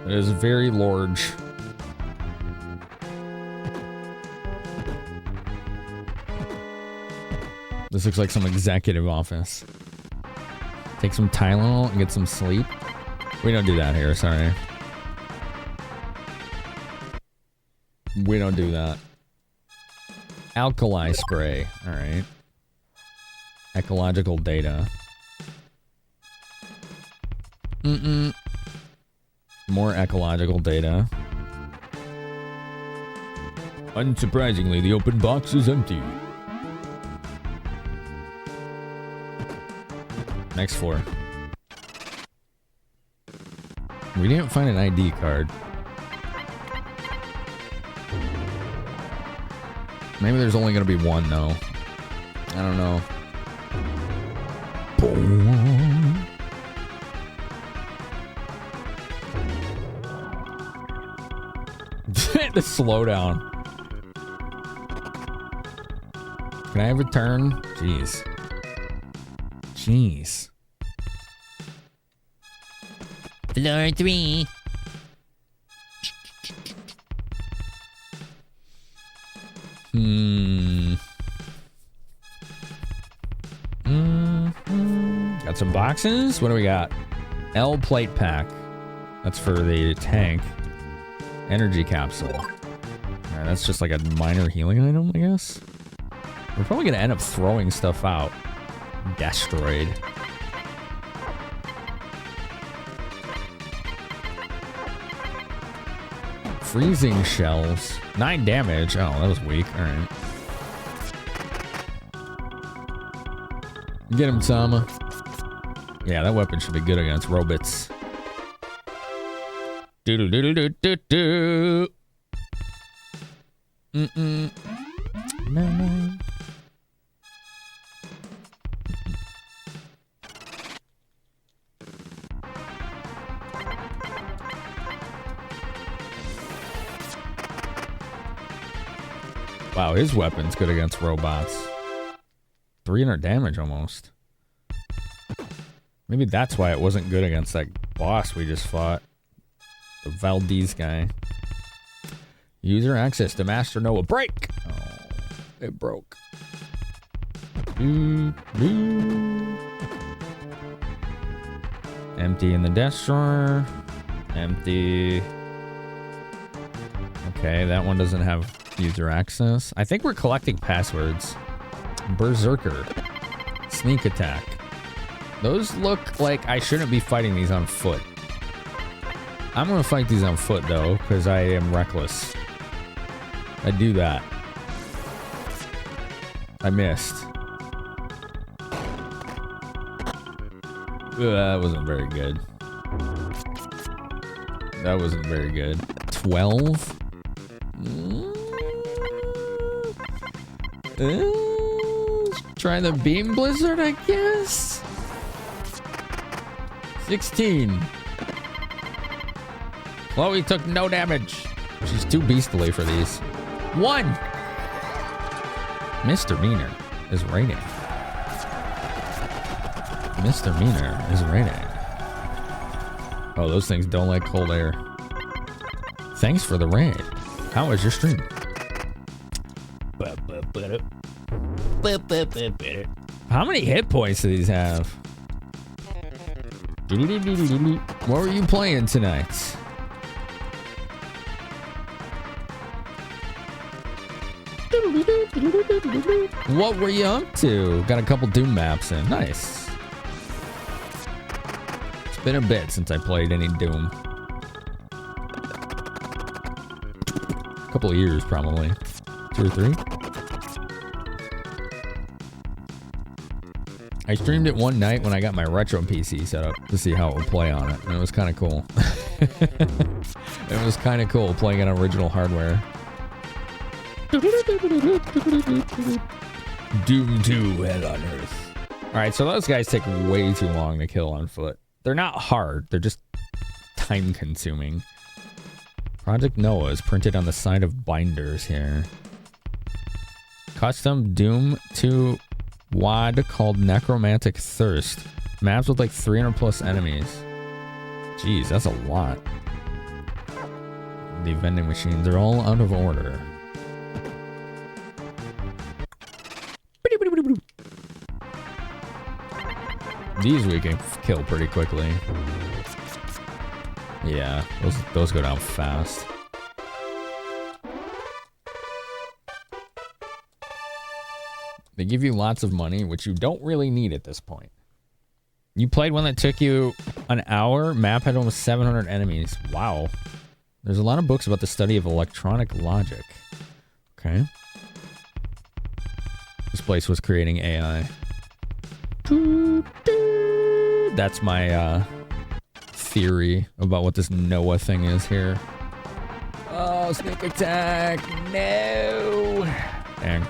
It is very large. This looks like some executive office. Take some Tylenol and get some sleep. We don't do that here, sorry. We don't do that. Alkali spray. Alright. Ecological data. More ecological data. Unsurprisingly, the open box is empty. Next floor. We didn't find an ID card. Maybe there's only gonna be one though. I don't know. The slowdown. Can I have a turn? Jeez. Jeez.
Floor 3.
Got some boxes. What do we got? L plate pack. That's for the tank. Energy capsule. Alright, that's just like a minor healing item, I guess. We're probably gonna end up throwing stuff out. Destroyed. Freezing shells. 9 damage. Oh, that was weak. Alright. Get him, Sama. Yeah, that weapon should be good against robots. Do-do-do-do-do-do. No. Wow, his weapon's good against robots. 300 damage almost. Maybe that's why it wasn't good against that boss we just fought. The Valdez guy. User access to Master Noah. Break! Oh, it broke. Empty in the desk drawer. Empty. Okay, that one doesn't have user access. I think we're collecting passwords. Berserker. Sneak attack. Those look like I shouldn't be fighting these on foot. I'm gonna fight these on foot though, because I am reckless. I do that. I missed. That wasn't very good. That wasn't very good. 12? Try the beam blizzard, I guess. 16. Chloe took no damage. She's too beastly for these. 1. Misdemeanor is rating. Misdemeanor is rating. Oh, those things don't like cold air. Thanks for the raid. How was your stream? How many hit points do these have? What were you playing tonight? What were you up to? Got a couple Doom maps in. Nice. It's been a bit since I played any Doom. A couple of years, probably. 2 or 3. I streamed it one night when I got my retro PC set up to see how it would play on it, and it was kind of cool. It was kind of cool playing it on original hardware. Doom 2, Hell on Earth. Alright, so those guys take way too long to kill on foot. They're not hard, they're just time-consuming. Project Noah is printed on the side of binders here. Custom Doom 2 WAD called Necromantic Thirst. Maps with like 300 plus enemies. Jeez, that's a lot. The vending machines are all out of order. These we can kill pretty quickly. Yeah, those go down fast. They give you lots of money, which you don't really need at this point. You played one that took you an hour. Map had almost 700 enemies. Wow. There's a lot of books about the study of electronic logic. Okay. This place was creating AI. That's my theory about what this Noah thing is here. Oh, sneak attack. No. Dang.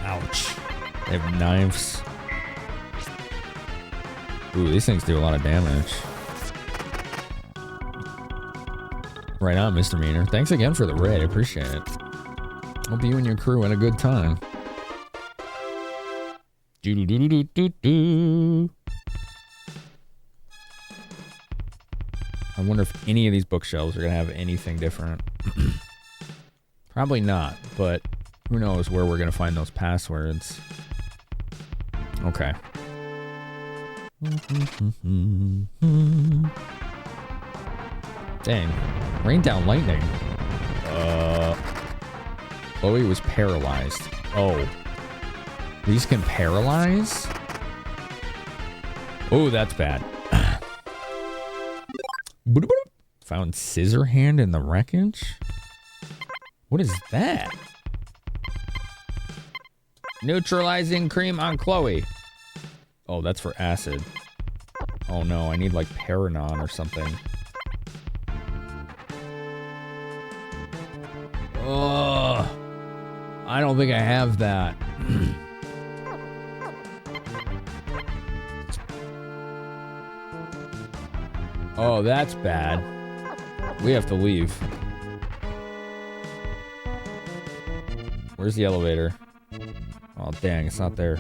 Ouch. They have knives. Ooh, these things do a lot of damage. Right on, Misdemeanor. Thanks again for the raid. I appreciate it. Hope you and your crew had a good time. I wonder if any of these bookshelves are going to have anything different. Probably not, but who knows where we're going to find those passwords. Okay. Dang. Rain down lightning. Chloe was paralyzed. Oh. These can paralyze? Oh, that's bad. Found scissor hand in the wreckage? What is that? Neutralizing cream on Chloe. Oh, that's for acid. Oh no, I need like Paranon or something. Oh, I don't think I have that. Oh, that's bad. We have to leave. Where's the elevator? Oh, dang, it's not there.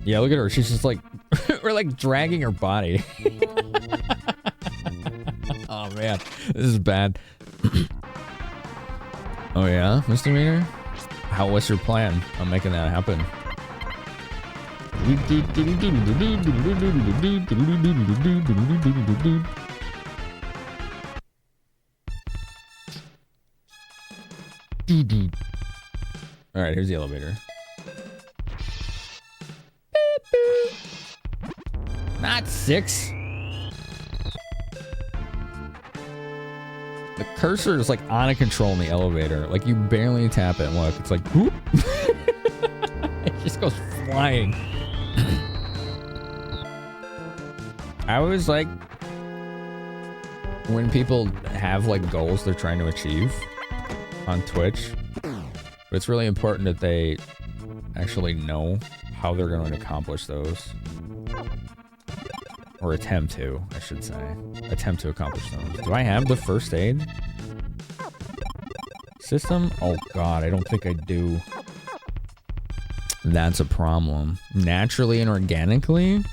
Yeah, look at her. She's just like, we're like dragging her body. Oh, man. This is bad. Oh, yeah? Misdemeanor? What's your plan on making that happen? All right, here's the elevator. Not 6. The cursor is like on a control in the elevator. Like you barely tap it and look. It's like, whoop. It just goes flying. I always like when people have like goals they're trying to achieve on Twitch. But it's really important that they actually know how they're going to accomplish those. Or attempt to, I should say. Attempt to accomplish those. Do I have the first aid system? Oh god, I don't think I do. That's a problem. Naturally and organically?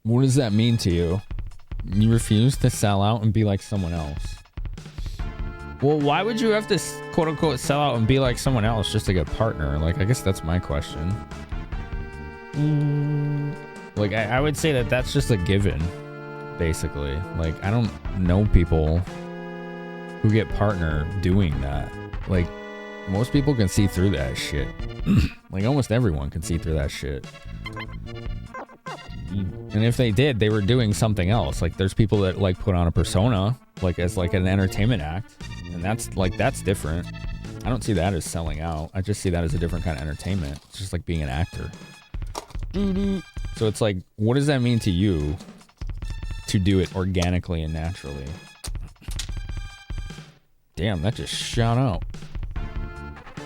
What does that mean to you? You refuse to sell out and be like someone else. Well, why would you have to quote unquote sell out and be like someone else just to get partner? Like, I guess that's my question. Like, I would say that that's just a given, basically. Like, I don't know people who get partner doing that. Like, most people can see through that shit. Like, almost everyone can see through that shit. And if they did, they were doing something else. Like, there's people that, like, put on a persona, like, as, like, an entertainment act. And that's, like, that's different. I don't see that as selling out. I just see that as a different kind of entertainment. It's just like being an actor. So it's like, what does that mean to you to do it organically and naturally? Damn, that just shot out.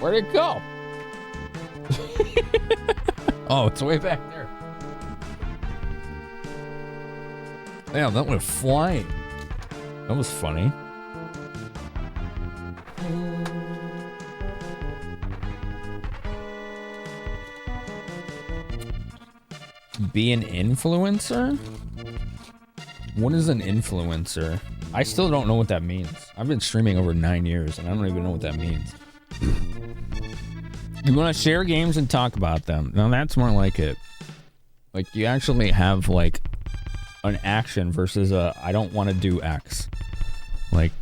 Where'd it go? Oh, it's way back there. Damn, that went flying. That was funny. Be an influencer? What is an influencer? I still don't know what that means. I've been streaming over 9 years and I don't even know what that means. You want to share games and talk about them. Now that's more like it. Like you actually have like an action versus a I don't want to do X. Like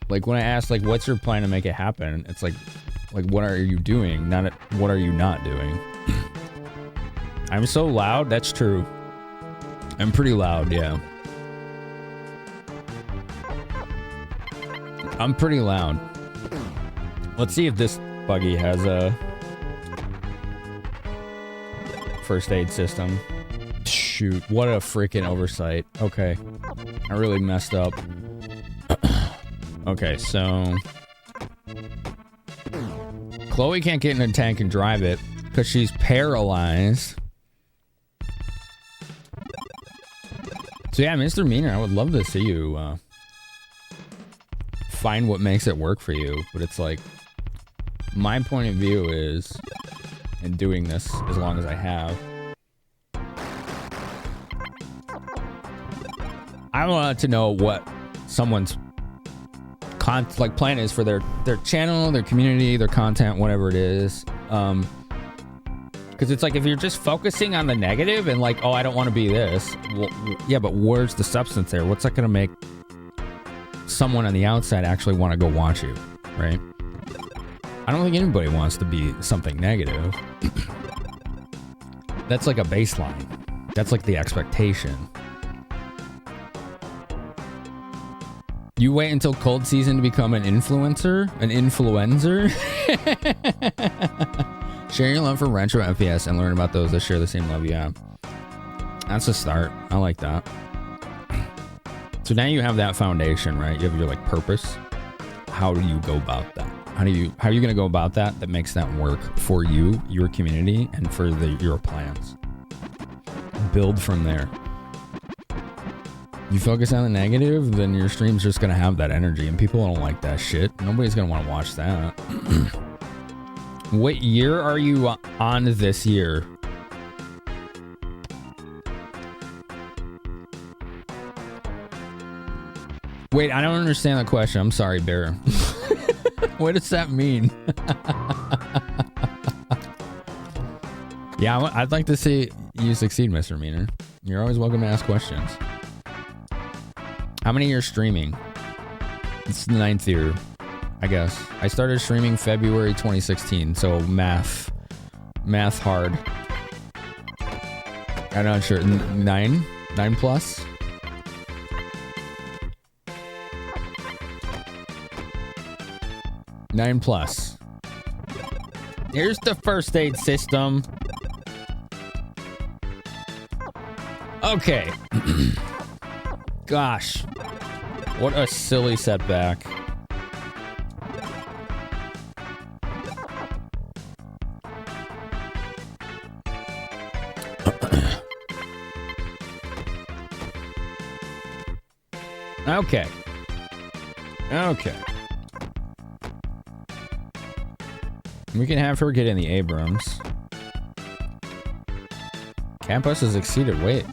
when I ask like what's your plan to make it happen? It's like what are you doing? Not what are you not doing? I'm so loud, that's true. I'm pretty loud, yeah. I'm pretty loud. Let's see if this buggy has a first aid system. Shoot, what a freaking oversight. Okay, I really messed up. Okay, so Chloe can't get in a tank and drive it because she's paralyzed. So yeah, Mr. Meaner, I would love to see you find what makes it work for you. But it's like, my point of view is, in doing this as long as I have, I want to know what someone's plan is for their channel, their community, their content, whatever it is. Because it's like if you're just focusing on the negative and like, oh, I don't want to be this. Well, yeah, but where's the substance there? What's that going to make someone on the outside actually want to go watch you, right? I don't think anybody wants to be something negative. That's like a baseline. That's like the expectation. You wait until cold season to become an influencer? An influencer? Share your love for retro FPS and learn about those that share the same love you have. That's a start. I like that. So now you have that foundation, right? You have your like purpose. How do you go about that? How are you going to go about that makes that work for you, your community, and for your plans? Build from there. You focus on the negative, then your stream's just going to have that energy, and people don't like that shit. Nobody's going to want to watch that. What year are you on this year? Wait, I don't understand the question. I'm sorry, Bear. What does that mean? Yeah, I'd like to see you succeed, Mr. Meaner. You're always welcome to ask questions. How many years streaming? It's the 9th year, I guess. I started streaming February 2016, so math hard. I'm not sure. 9 plus? Nine plus. Here's the first aid system. Okay. Gosh. What a silly setback. Okay. Okay. We can have her get in the Abrams. Campus has exceeded weight.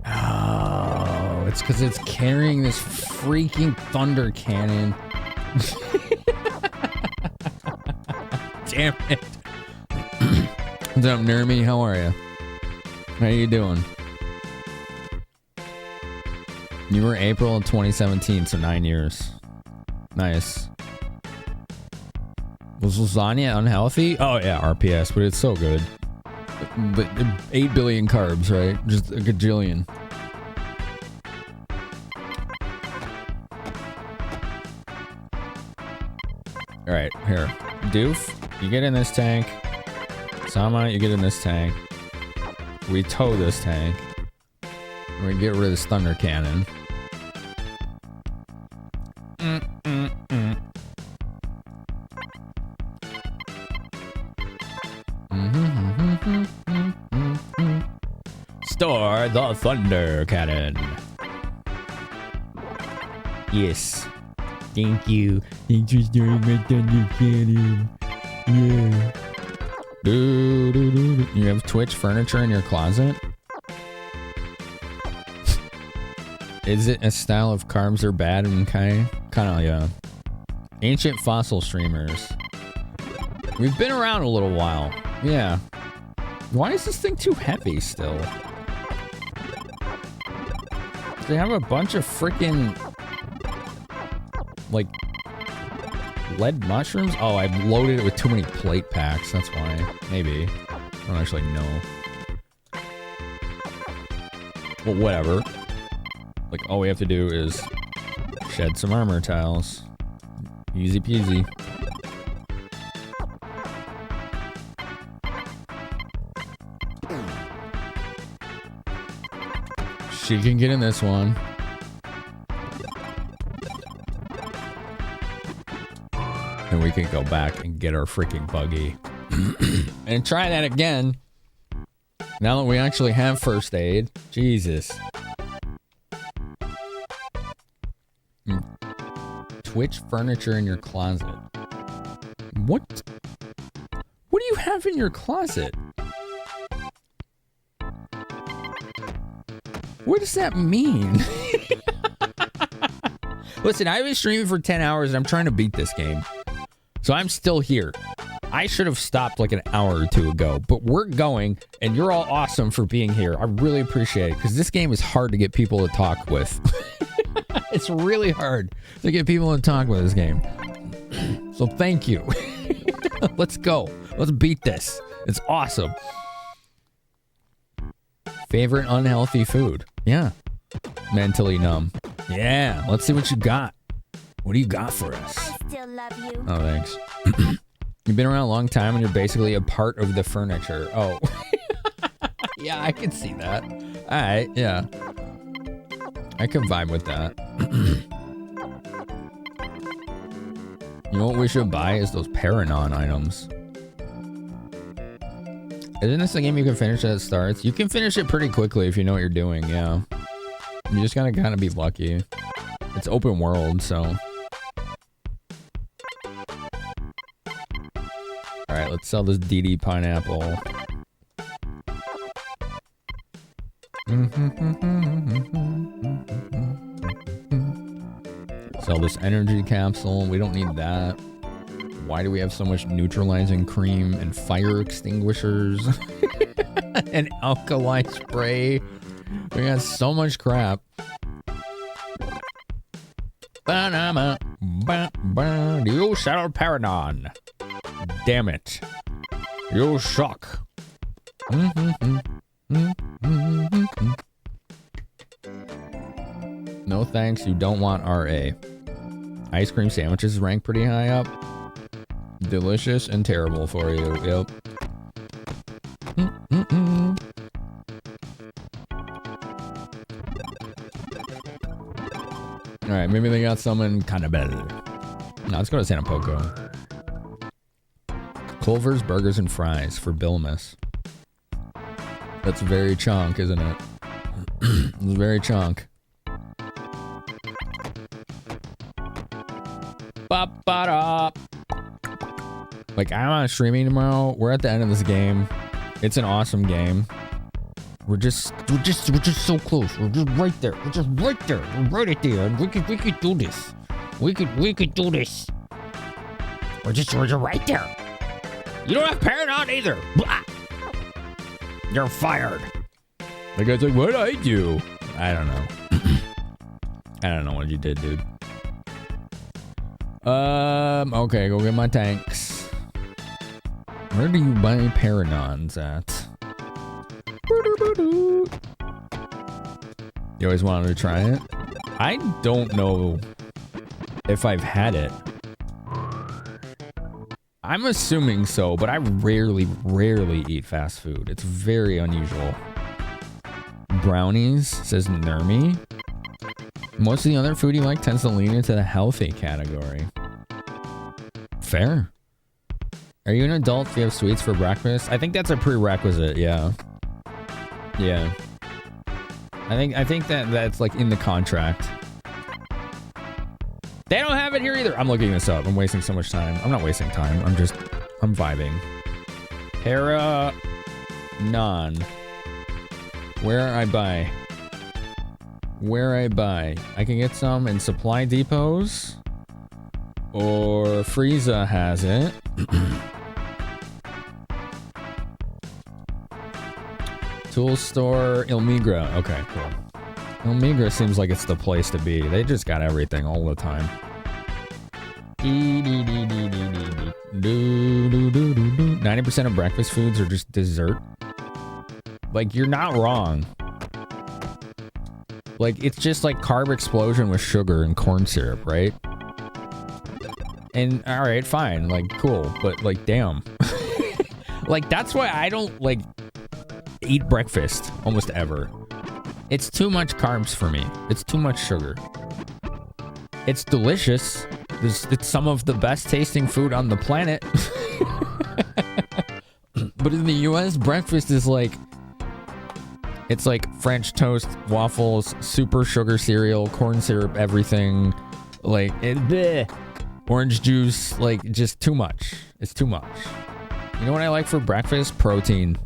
Oh, it's because it's carrying this freaking thunder cannon. Damn it. What's up, Nermy? How are you? How you doing? You were April of 2017, so 9 years. Nice. Was lasagna unhealthy? Oh yeah, RPS, but it's so good. But 8 billion carbs, right? Just a gajillion. Alright, here. Doof, you get in this tank. Sama, you get in this tank. We tow this tank. We get rid of this thunder cannon. Store the thunder cannon. Yes. Thank you. Thanks for storing my thunder cannon. Yeah. You have Twitch furniture in your closet? Is it a style of carbs are bad and kind of, yeah. Ancient fossil streamers. We've been around a little while. Yeah. Why is this thing too heavy still? They have a bunch of freaking like lead mushrooms. Oh, I loaded it with too many plate packs. That's why. Maybe. I don't actually know. Well, whatever. Like, all we have to do is shed some armor tiles. Easy peasy. She can get in this one. And we can go back and get our freaking buggy. And try that again. Now that we actually have first aid. Jesus. Twitch furniture in your closet. What do you have in your closet? What does that mean? Listen, I've been streaming for 10 hours and I'm trying to beat this game. So I'm still here. I should have stopped like an hour or two ago, but we're going and you're all awesome for being here. I really appreciate it because this game is hard to get people to talk with. It's really hard to get people to talk with this game. So thank you. Let's go. Let's beat this. It's awesome. Favorite unhealthy food? Yeah. Mentally numb. Yeah. Let's see what you got. What do you got for us?
I still love you.
Oh, thanks. You've been around a long time and you're basically a part of the furniture. Oh. Yeah, I can see that. All right. Yeah. I can vibe with that. You know what we should buy is those Paranon items. Isn't this a game you can finish as it starts? You can finish it pretty quickly if you know what you're doing, yeah. You just gotta kind of be lucky. It's open world, so. Alright, let's sell this DD pineapple. Sell this energy capsule. We don't need that. Why do we have so much neutralizing cream and fire extinguishers and alkali spray? We got so much crap. Banana, you shall Paranon. Damn it. You suck. No thanks, you don't want RA. Ice cream sandwiches rank pretty high up. Delicious and terrible for you. Yep. Alright, maybe they got someone kind of better. No, let's go to Santa Poco. Culver's Burgers and Fries for Bilmus. That's very chunk, isn't it? It's very chunk. Like, I'm on streaming tomorrow. We're at the end of this game. It's an awesome game. We're just so close. We're just right there. We're just right there. We're right at the end. We could do this. We could do this. We're just right there. You don't have Paranon either. Blah. You're fired. The guy's like, what'd I do? I don't know. I don't know what you did, dude. Okay, go get my tanks. Where do you buy Paranons at? You always wanted to try it? I don't know if I've had it. I'm assuming so, but I rarely eat fast food. It's very unusual. Brownies, says Nermi. Most of the other food you like tends to lean into the healthy category. Fair. Are you an adult if you have sweets for breakfast? I think that's a prerequisite, yeah. Yeah. I think that's like in the contract. They don't have it here either. I'm looking this up. I'm wasting so much time. I'm not wasting time. I'm vibing. Paranon. Where I buy. I can get some in supply depots. Or Frieza has it. Tool store, Ilmigra. Okay, cool. Ilmigra seems like it's the place to be. They just got everything all the time. 90% of breakfast foods are just dessert. Like, you're not wrong. Like, it's just like carb explosion with sugar and corn syrup, right? And, alright, fine. Like, cool. But, like, damn. Like, that's why I don't, like, eat breakfast almost ever. It's too much carbs for me. It's too much sugar. It's delicious. It's some of the best tasting food on the planet. But in the US, breakfast is like... It's like French toast, waffles, super sugar cereal, corn syrup, everything. Like, bleh. Orange juice, like, just too much. It's too much. You know what I like for breakfast? Protein.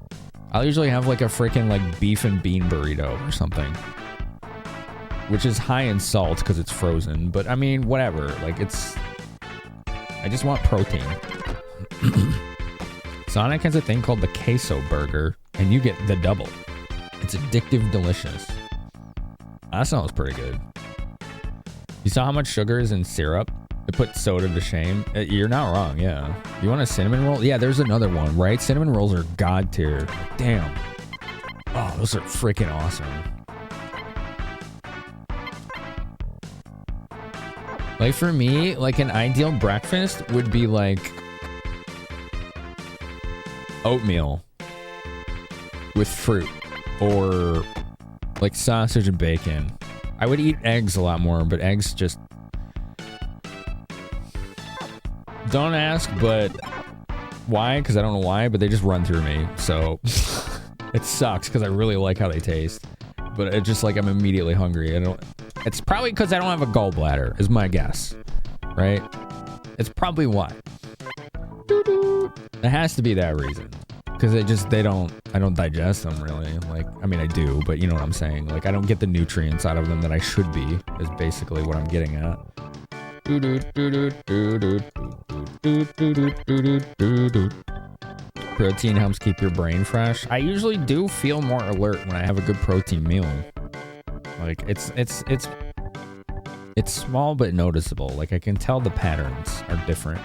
I'll usually have like a freaking like beef and bean burrito or something. Which is high in salt because it's frozen. But I mean, whatever. Like, it's... I just want protein. Sonic has a thing called the queso burger. And you get the double. It's addictive delicious. That sounds pretty good. You saw how much sugar is in syrup? It put soda to shame. You're not wrong, yeah. You want a cinnamon roll? Yeah, there's another one, right? Cinnamon rolls are god tier. Damn. Oh, those are freaking awesome. Like, for me, like, an ideal breakfast would be, like, oatmeal with fruit. Or, like, sausage and bacon. I would eat eggs a lot more, but eggs just... Don't ask, but why? Because I don't know why, but they just run through me. So it sucks because I really like how they taste. But it's just like I'm immediately hungry. It's probably because I don't have a gallbladder, is my guess. Right? It's probably why. It has to be that reason. Because I don't digest them really. Like, I mean, I do, but you know what I'm saying. Like, I don't get the nutrients out of them that I should be, is basically what I'm getting at. Protein helps keep your brain fresh. I usually do feel more alert when I have a good protein meal. Like it's small but noticeable. Like I can tell the patterns are different.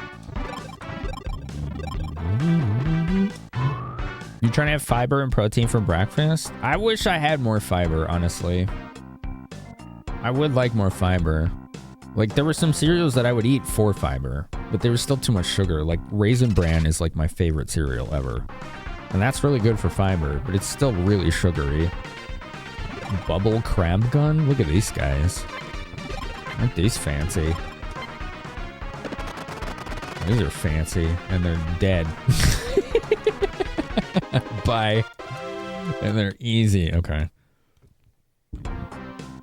You trying to have fiber and protein for breakfast? I wish I had more fiber, honestly. I would like more fiber. Like there were some cereals that I would eat for fiber, but there was still too much sugar. Like Raisin Bran is like my favorite cereal ever. And that's really good for fiber, but it's still really sugary. Bubble crab gun? Look at these guys. Aren't these fancy? These are fancy, and they're dead. Bye. And they're easy. Okay.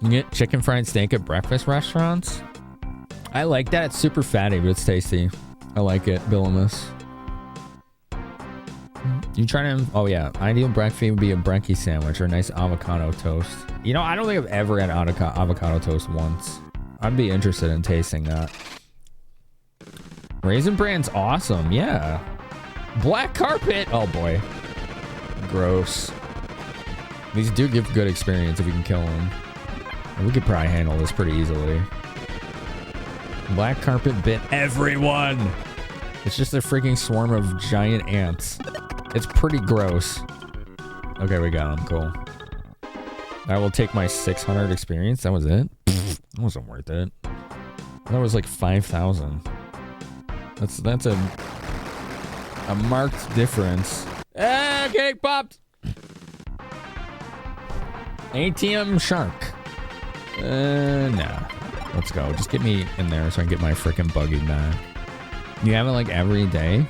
You get chicken fried steak at breakfast restaurants? I like that. It's super fatty, but it's tasty. I like it, Billamus. You trying to... Oh, yeah. Ideal breakfast would be a brekkie sandwich or a nice avocado toast. You know, I don't think I've ever had avocado toast once. I'd be interested in tasting that. Raisin Bran's awesome. Yeah. Black carpet. Oh, boy. Gross. These do give good experience if you can kill them. We could probably handle this pretty easily. Black carpet bit everyone. It's just a freaking swarm of giant ants. It's pretty gross. Okay, we got them. Cool. I will take my 600 experience. That was it? That wasn't worth it. That was like 5,000. That's a marked difference. Ah, getting popped. ATM shark. Nah. Let's go. Just get me in there so I can get my freaking buggy back. You have it like every day?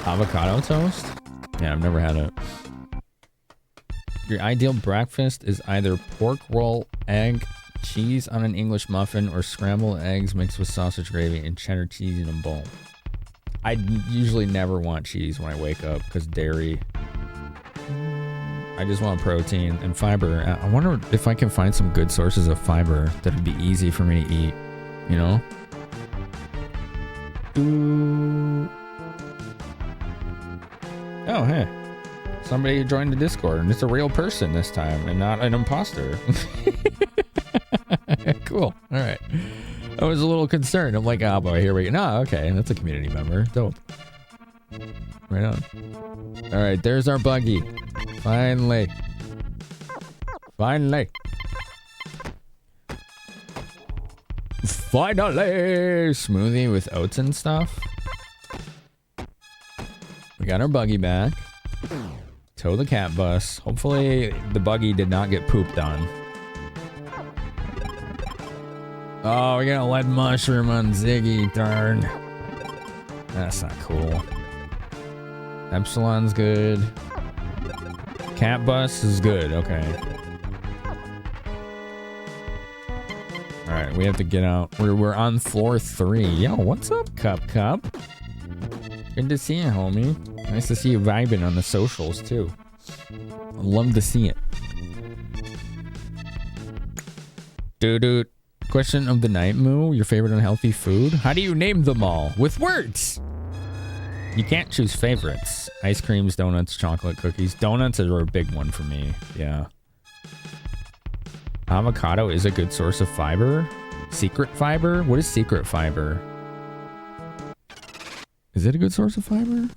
Avocado toast? Yeah, I've never had it. Your ideal breakfast is either pork roll, egg, cheese on an English muffin, or scrambled eggs mixed with sausage gravy and cheddar cheese in a bowl. I usually never want cheese when I wake up because dairy. I just want protein and fiber. I wonder if I can find some good sources of fiber that would be easy for me to eat, you know? Oh, hey. Somebody joined the Discord, and it's a real person this time, and not an imposter. Cool. All right. I was a little concerned. I'm like, oh boy, here we go. No, okay. That's a community member. Dope. Right on. All right, there's our buggy. Finally. Finally. Smoothie with oats and stuff. We got our buggy back. Tow the cat bus. Hopefully the buggy did not get pooped on. Oh, we got a lead mushroom on Ziggy. Darn. That's not cool. Epsilon's good. Cat bus is good. Okay. Alright, we have to get out. We're on floor 3. Yo, what's up, Cup? Good to see you, homie. Nice to see you vibing on the socials, too. Love to see it. Dude. Question of the night, Moo. Your favorite unhealthy food? How do you name them all? With words! You can't choose favorites. Ice creams, donuts, chocolate, cookies. Donuts are a big one for me. Yeah. Avocado is a good source of fiber. Secret fiber? What is secret fiber? Is it a good source of fiber?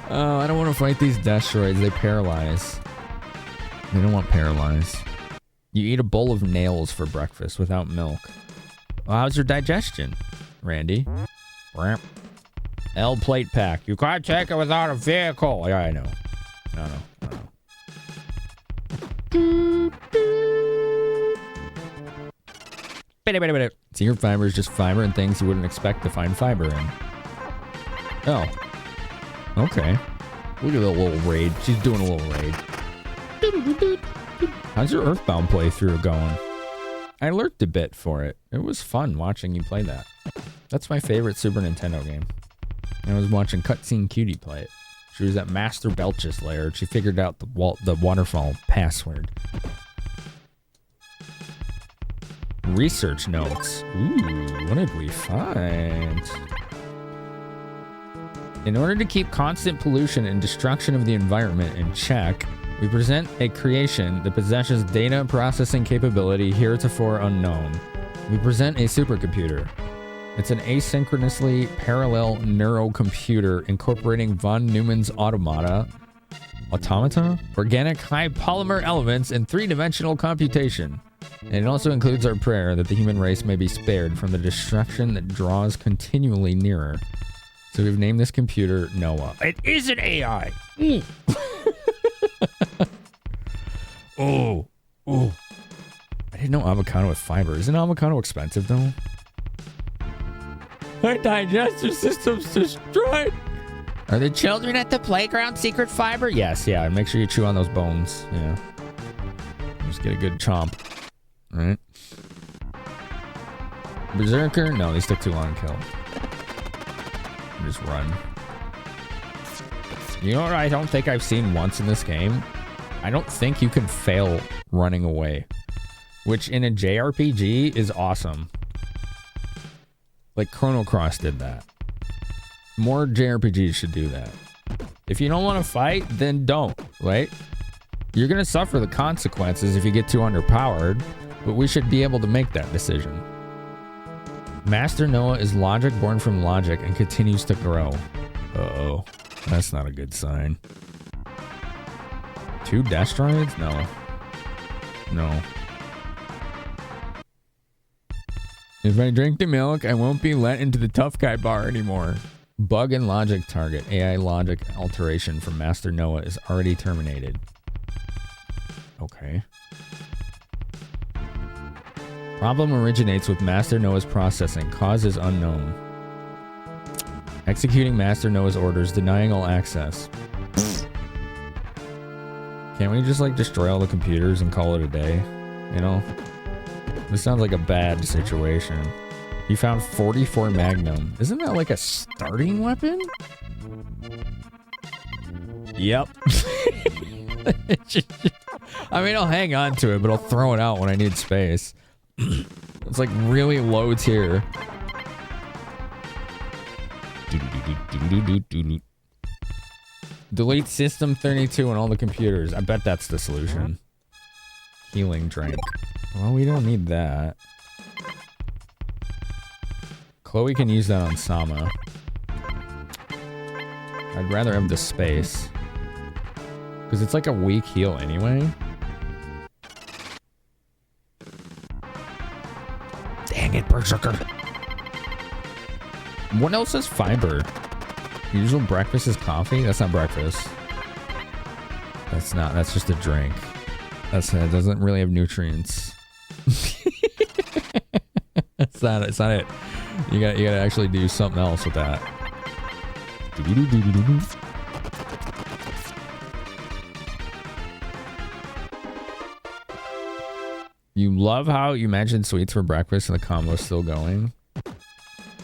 Oh, I don't want to fight these Destroids. They paralyze. They don't want paralyze. You eat a bowl of nails for breakfast without milk. Well, how's your digestion, Randy? L plate pack. You can't take it without a vehicle. Yeah, I know. Secret fiber is just fiber and things you wouldn't expect to find fiber in. Oh. Okay. Look at the little raid. She's doing a little raid. How's your Earthbound playthrough going? I lurked a bit for it. It was fun watching you play that. That's my favorite Super Nintendo game. I was watching Cutscene Cutie play it. She was at Master Belch's lair and she figured out the waterfall password. Research notes. Ooh, what did we find? In order to keep constant pollution and destruction of the environment in check, we present a creation that possesses data processing capability heretofore unknown. We present a supercomputer. It's an asynchronously parallel neurocomputer incorporating von Neumann's automata, organic high polymer elements, and three-dimensional computation. And it also includes our prayer that the human race may be spared from the destruction that draws continually nearer. So we've named this computer Noah. It is an AI. Oh. I didn't know avocado with fiber. Isn't avocado expensive though? My digestive system's destroyed. Are the children at the playground secret fiber? Yes, yeah. Make sure you chew on those bones. Yeah. Just get a good chomp. All right. Berserker? No, these took too long to kill. Just run. You know what I don't think I've seen once in this game? I don't think you can fail running away. Which in a JRPG is awesome. Like Chrono Cross did that. More JRPGs should do that. If you don't want to fight, then don't, right? You're going to suffer the consequences if you get too underpowered, but we should be able to make that decision. Master Noah is logic born from logic and continues to grow. Uh-oh. That's not a good sign. 2 Destroids? No. If I drink the milk, I won't be let into the tough guy bar anymore. Bug and logic target. AI logic alteration from Master Noah is already terminated. Okay. Problem originates with Master Noah's processing. Cause is unknown. Executing Master Noah's orders, denying all access. Can't we just like destroy all the computers and call it a day? You know? This sounds like a bad situation. You found 44 Magnum. Isn't that like a starting weapon? Yep. I mean, I'll hang on to it, but I'll throw it out when I need space. It's like really low tier. Delete system 32 on all the computers. I bet that's the solution. Healing drink. Well, we don't need that. Chloe can use that on Sama. I'd rather have the space. Because it's like a weak heal anyway. Dang it, Berserker. What else is fiber? Usual breakfast is coffee? That's not breakfast. That's just a drink. That doesn't really have nutrients. It's not it. You gotta actually do something else with that. You love how you mentioned sweets for breakfast and the combo's still going.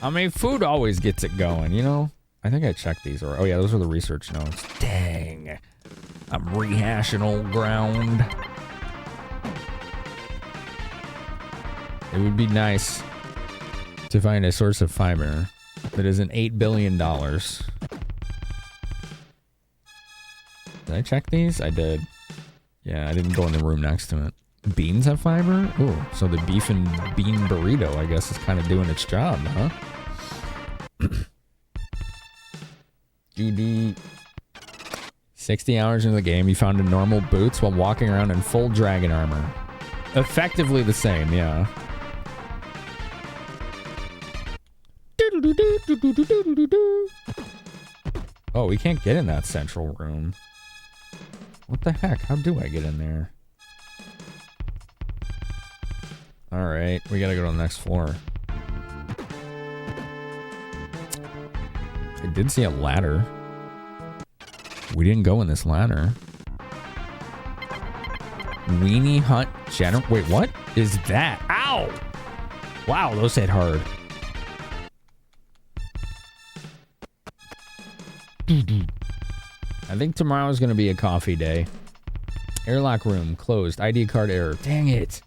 I mean, food always gets it going, you know? I think I checked these. Oh yeah, those are the research notes. Dang. I'm rehashing old ground. It would be nice to find a source of fiber that isn't $8 billion. Did I check these? I did. Yeah, I didn't go in the room next to it. Beans have fiber? Oh, so the beef and bean burrito, I guess, is kind of doing its job, huh? 60 hours into the game, you found a normal boots while walking around in full dragon armor. Effectively the same, yeah. Oh, we can't get in that central room. What the heck? How do I get in there? Alright, we gotta go to the next floor. I did see a ladder. We didn't go in this ladder. Weenie Hunt General. Wait, what is that? Ow! Wow, those hit hard. I think tomorrow is going to be a coffee day. Airlock room closed. ID card error. Dang it.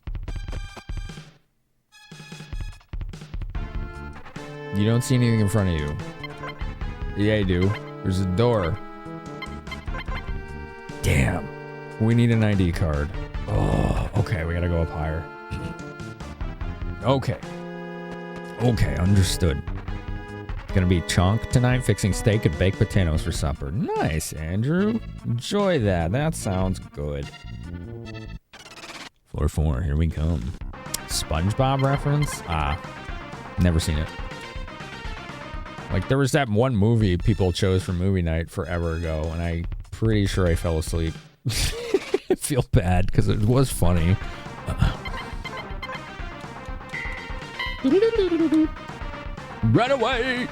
You don't see anything in front of you. Yeah, you do. There's a door. Damn. We need an ID card. Oh, okay. We gotta go up higher. Okay. Okay, understood. Gonna be chunk tonight, fixing steak and baked potatoes for supper. Nice, Andrew. Enjoy that. That sounds good. Floor 4, here we come. SpongeBob reference? Ah, never seen it. Like, there was that one movie people chose for movie night forever ago, and I'm pretty sure I fell asleep. I feel bad, because it was funny. Run away!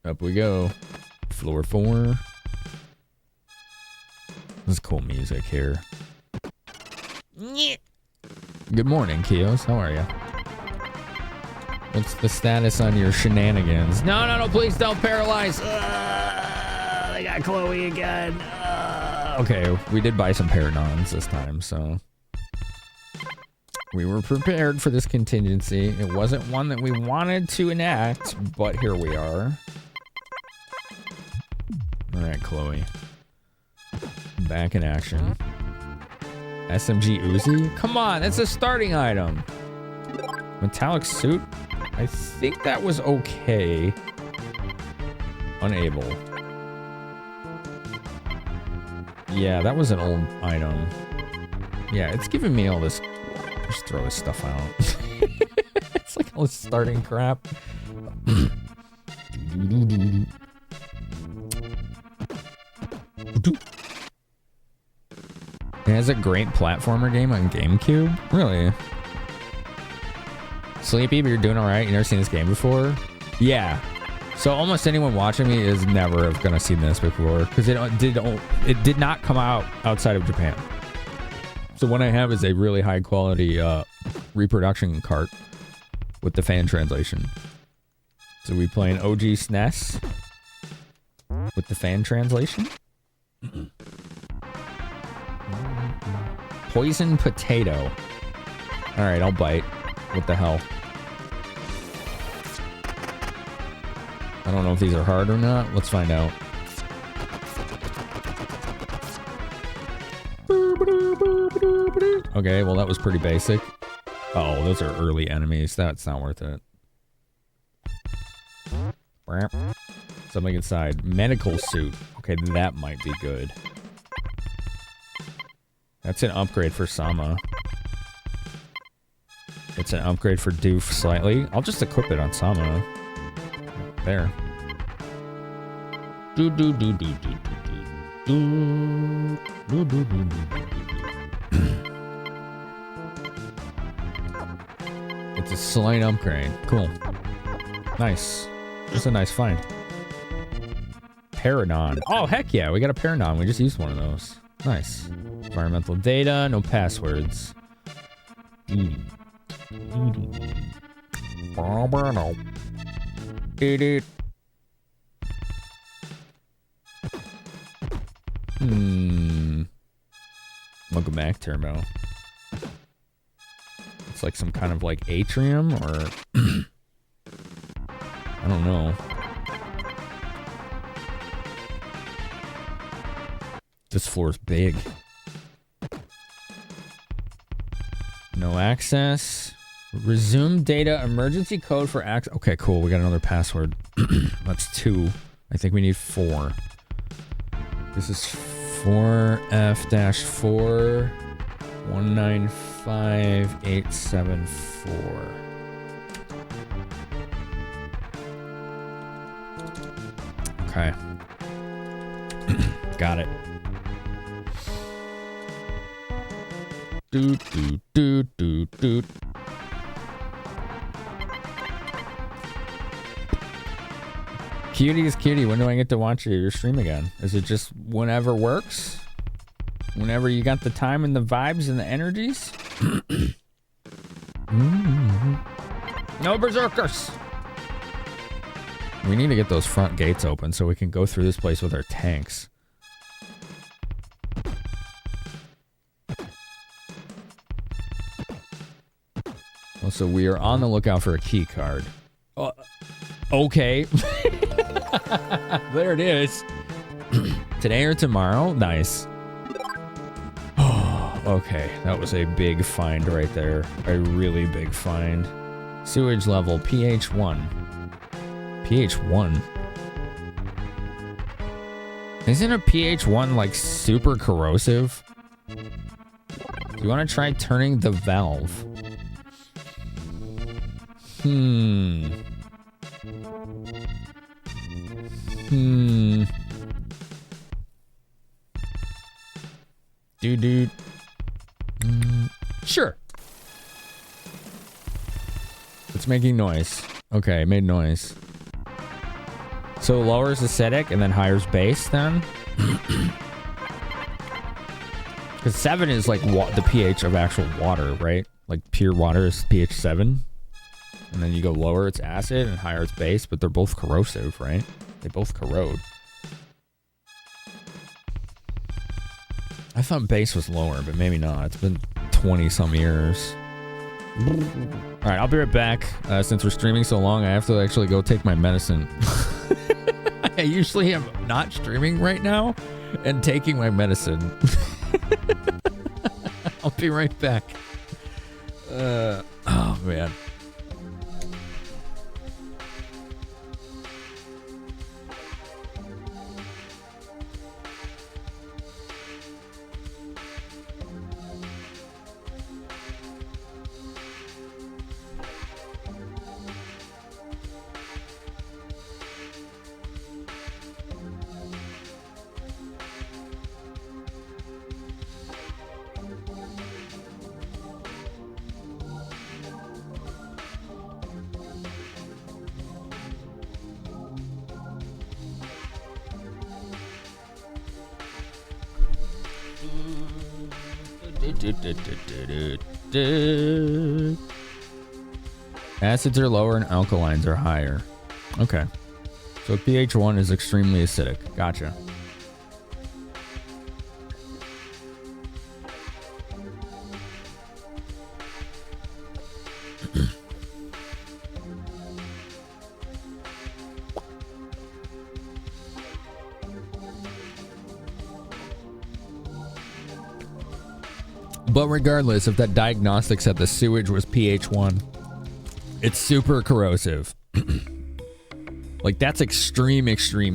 Up we go. Floor 4. This is cool music here. Good morning, Kios. How are you? What's the status on your shenanigans? No, please don't paralyze. They got Chloe again. Okay, we did buy some Paranons this time, so we were prepared for this contingency. It wasn't one that we wanted to enact, but here we are. All right, Chloe. Back in action. SMG Uzi? Come on, that's a starting item. Metallic suit? I think that was okay. Unable. Yeah, that was an old item. Yeah, it's giving me all this. Just throw this stuff out. It's like all this starting crap. It has a great platformer game on GameCube? Really? Sleepy, but you're doing alright? You never seen this game before? Yeah. So almost anyone watching me is never gonna see this before, because it did not come out outside of Japan. So what I have is a really high quality reproduction cart with the fan translation. So we play an OG SNES with the fan translation. Poison potato. All right, I'll bite. What the hell? I don't know if these are hard or not. Let's find out. Okay, well that was pretty basic. Oh, those are early enemies. That's not worth it. Something inside. Medical suit. Okay, that might be good. That's an upgrade for Sama. It's an upgrade for Doof slightly. I'll just equip it on Sama. There. It's a slight upgrade. Cool. Nice. Just a nice find. Paranon. Oh, heck yeah. We got a Paranon. We just used one of those. Nice. Environmental data. No passwords. Welcome back, Turbo. It's like some kind of like atrium or I don't know. This floor's big. No access. Resume data. Emergency code for access. Okay, cool. We got another password. That's 2. I think we need 4. This is 4F-4 195874. Okay. Got it. Doot, doot, doot, doot, doot. Cutie, when do I get to watch your stream again? Is it just whenever works? Whenever you got the time and the vibes and the energies? No berserkers! We need to get those front gates open so we can go through this place with our tanks. so we are on the lookout for a key card. Okay. There it is. Today or tomorrow? Nice. Okay, that was a big find right there. A really big find. Sewage level pH 1. pH 1? Isn't a pH 1 like super corrosive? Do you want to try turning the valve? Dude. Sure. It's making noise. Okay, it made noise. So lowers acidic and then higher's base then? Because 7 is like the pH of actual water, right? Like pure water is pH 7. And then you go lower, it's acid, and higher, it's base, but they're both corrosive, right? They both corrode. I thought base was lower, but maybe not. It's been 20 some years. All right, I'll be right back. Since we're streaming so long, I have to actually go take my medicine. I usually am not streaming right now and taking my medicine. I'll be right back. Oh, man. Acids are lower and alkalines are higher. Okay. So pH 1 is extremely acidic. Gotcha. But regardless, if that diagnostic said the sewage was pH 1, it's super corrosive. Like, that's extreme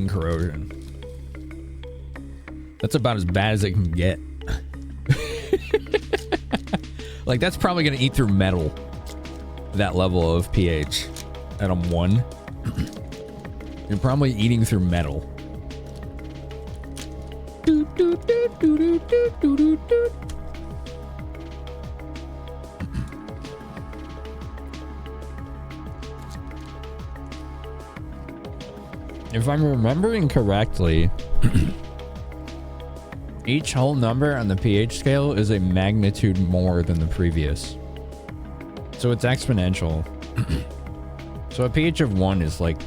corrosion. That's about as bad as it can get. Like, that's probably going to eat through metal. That level of pH at a 1. You're probably eating through metal. If I'm remembering correctly, each whole number on the pH scale is a magnitude more than the previous. So it's exponential. So a pH of 1 is like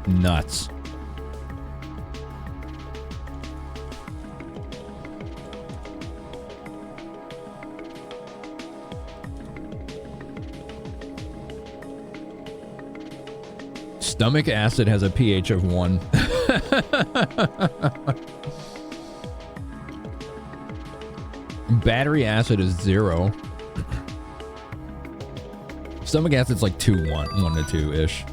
nuts. Stomach acid has a pH of 1. Battery acid is 0. Stomach acid's like 2, 1 to 2-ish.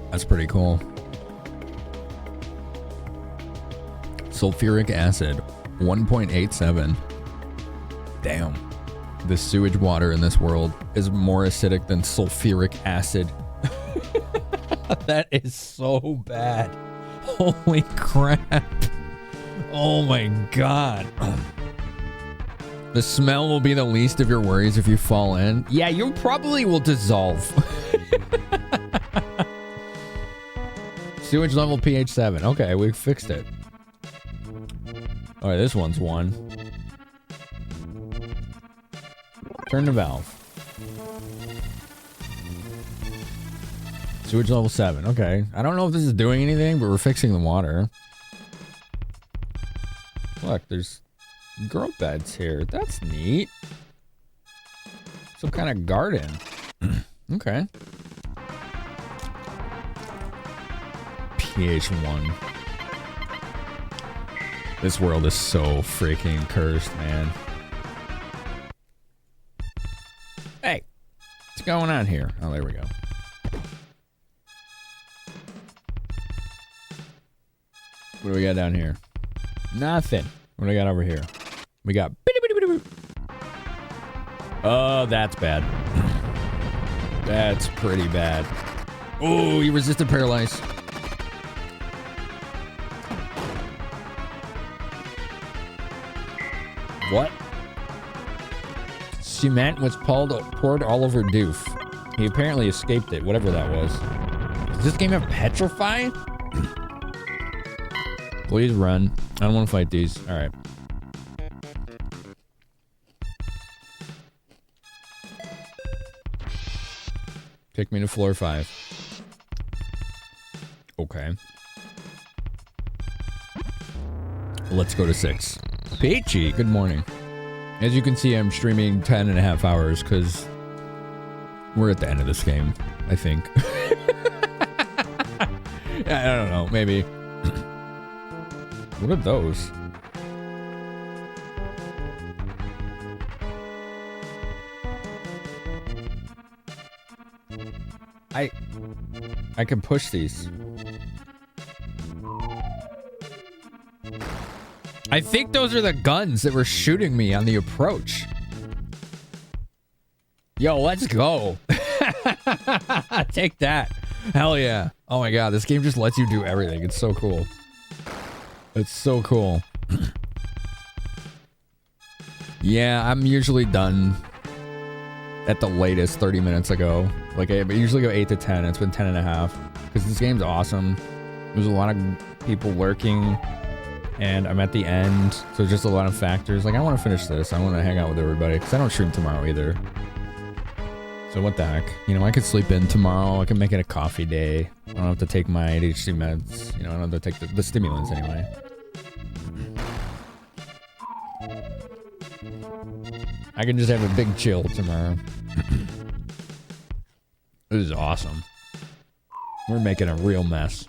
That's pretty cool. Sulfuric acid, 1.87. Damn. The sewage water in this world is more acidic than sulfuric acid. That is so bad. Holy crap. Oh my god. The smell will be the least of your worries if you fall in. Yeah, you probably will dissolve. Sewage level pH 7. Okay, we fixed it. Alright, this one's 1. Turn the valve. Sewage level 7. Okay. I don't know if this is doing anything, but we're fixing the water. Look, there's girl beds here. That's neat. Some kind of garden. Okay. PH1. This world is so freaking cursed, man. Hey, what's going on here? Oh, there we go. What do we got down here? Nothing. What do we got over here? We got... Oh, that's bad. That's pretty bad. Oh, you resisted paralyze. What? Cement was poured all over Doof. He apparently escaped it, whatever that was. Does this game have petrify? Please run. I don't want to fight these. All right. Take me to floor 5. Okay. Let's go to 6. Peachy, good morning. As you can see, I'm streaming 10.5 hours because we're at the end of this game, I think. I don't know, maybe. What are those? I can push these. I think those are the guns that were shooting me on the approach. Yo, let's go. Take that. Hell yeah. Oh my god, this game just lets you do everything. It's so cool. It's so cool. Yeah, I'm usually done at the latest 30 minutes ago. Like, I usually go 8 to 10. It's been 10.5. Because this game's awesome. There's a lot of people lurking. And I'm at the end. So just a lot of factors. Like, I want to finish this. I want to hang out with everybody. Because I don't stream tomorrow either. So what the heck? You know, I could sleep in tomorrow. I can make it a coffee day. I don't have to take my ADHD meds. You know, I don't have to take the stimulants anyway. I can just have a big chill tomorrow. This is awesome. We're making a real mess.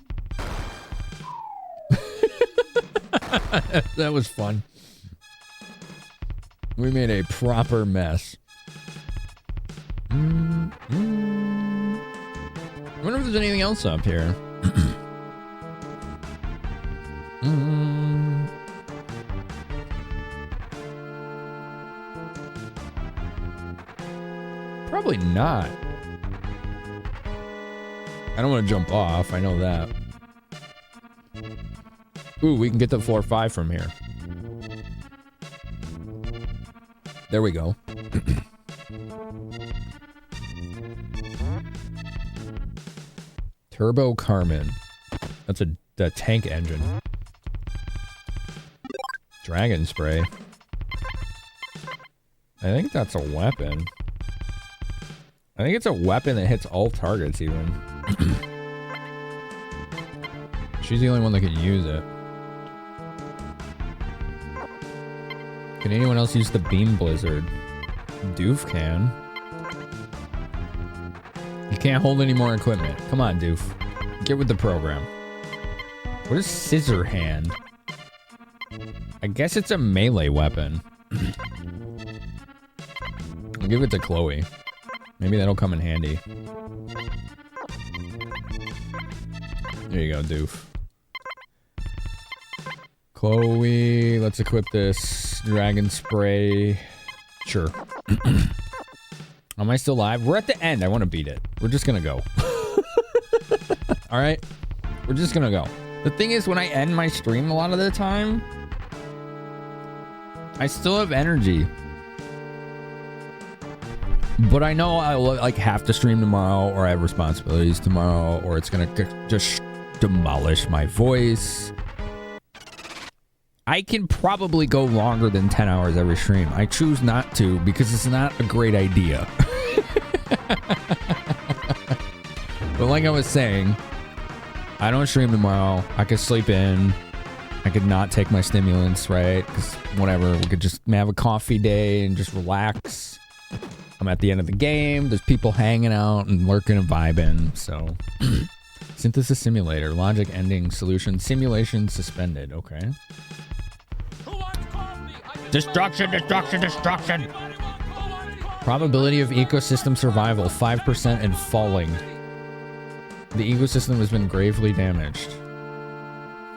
That was fun. We made a proper mess. I wonder if there's anything else up here. Probably not. I don't want to jump off. I know that. Ooh, we can get to floor 5 from here. There we go. Turbo Carmen. That's a tank engine. Dragon spray. I think that's a weapon. I think it's a weapon that hits all targets even. She's the only one that can use it. Can anyone else use the beam blizzard? Doof can. You can't hold any more equipment. Come on, Doof. Get with the program. What is scissor hand? I guess it's a melee weapon. I'll give it to Chloe. Maybe that'll come in handy. There you go, Doof. Chloe, let's equip this. Dragon spray. Sure. Am I still live? We're at the end. I want to beat it. We're just gonna go. Alright? We're just gonna go. The thing is, when I end my stream a lot of the time, I still have energy. But I know I'll like have to stream tomorrow, or I have responsibilities tomorrow, or it's gonna just demolish my voice. I can probably go longer than 10 hours every stream. I choose not to because it's not a great idea. But like I was saying, I don't stream tomorrow. I can sleep in. I could not take my stimulants, right? Because whatever, we could just have a coffee day and just relax. I'm at the end of the game. There's people hanging out and lurking and vibing. So, synthesis simulator, logic ending, solution, simulation suspended. Okay.
Destruction, destruction, destruction.
Probability of ecosystem survival 5% and falling. The ecosystem has been gravely damaged.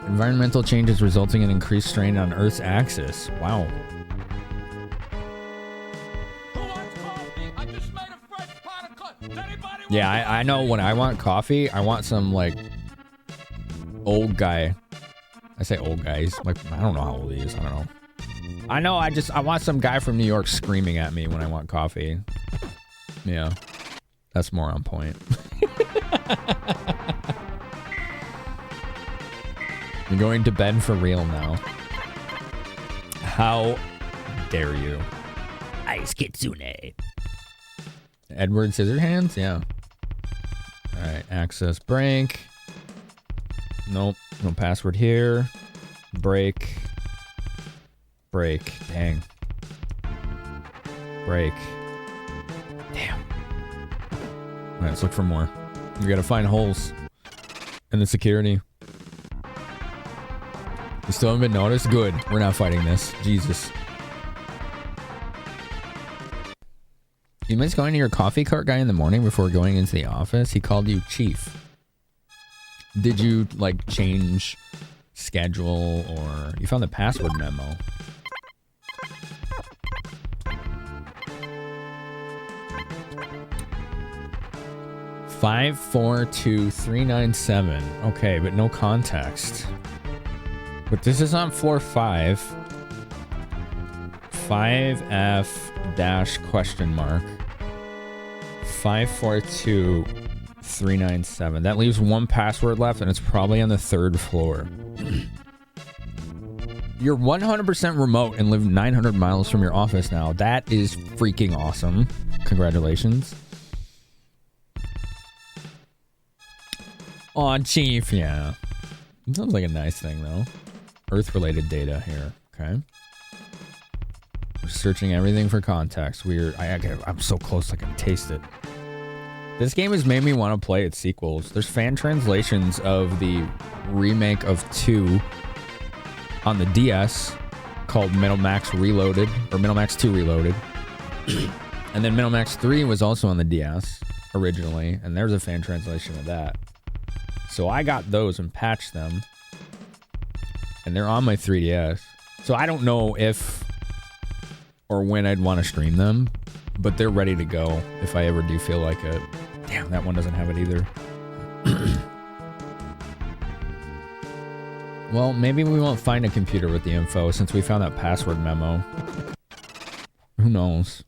Environmental changes resulting in increased strain on Earth's axis. Wow. Yeah, I know when I want coffee, I want some, like, old guy. I say old guy. He's like, I don't know how old he is. I don't know. I know, I want some guy from New York screaming at me when I want coffee. Yeah. That's more on point. You're going to bed for real now. How dare you?
Ice Kitsune.
Edward Scissorhands? Yeah. Alright, access break. Nope, no password here. Break. Break. Dang. Break. Damn. Alright, let's look for more. We gotta find holes in the security. You still haven't been noticed? Good. We're not fighting this. Jesus. You miss going to your coffee cart guy in the morning before going into the office? He called you chief. Did you, like, change schedule or... You found the password memo. $542-397. Okay, but no context. But this is on floor 5. 5F dash question mark. 542-397. That leaves one password left, and it's probably on the 3rd floor. You're 100% remote and live 900 miles from your office now. That is freaking awesome. Congratulations. Aw, Chief, yeah. It sounds like a nice thing, though. Earth-related data here. Okay. We're searching everything for context. I'm so close I can taste it. This game has made me want to play its sequels. There's fan translations of the remake of 2 on the DS called Metal Max Reloaded, or Metal Max 2 Reloaded. And then Metal Max 3 was also on the DS originally, and there's a fan translation of that. So I got those and patched them. And they're on my 3DS. So I don't know if or when I'd want to stream them, but they're ready to go if I ever do feel like it. Damn, that one doesn't have it either. Well, maybe we won't find a computer with the info since we found that password memo. Who knows?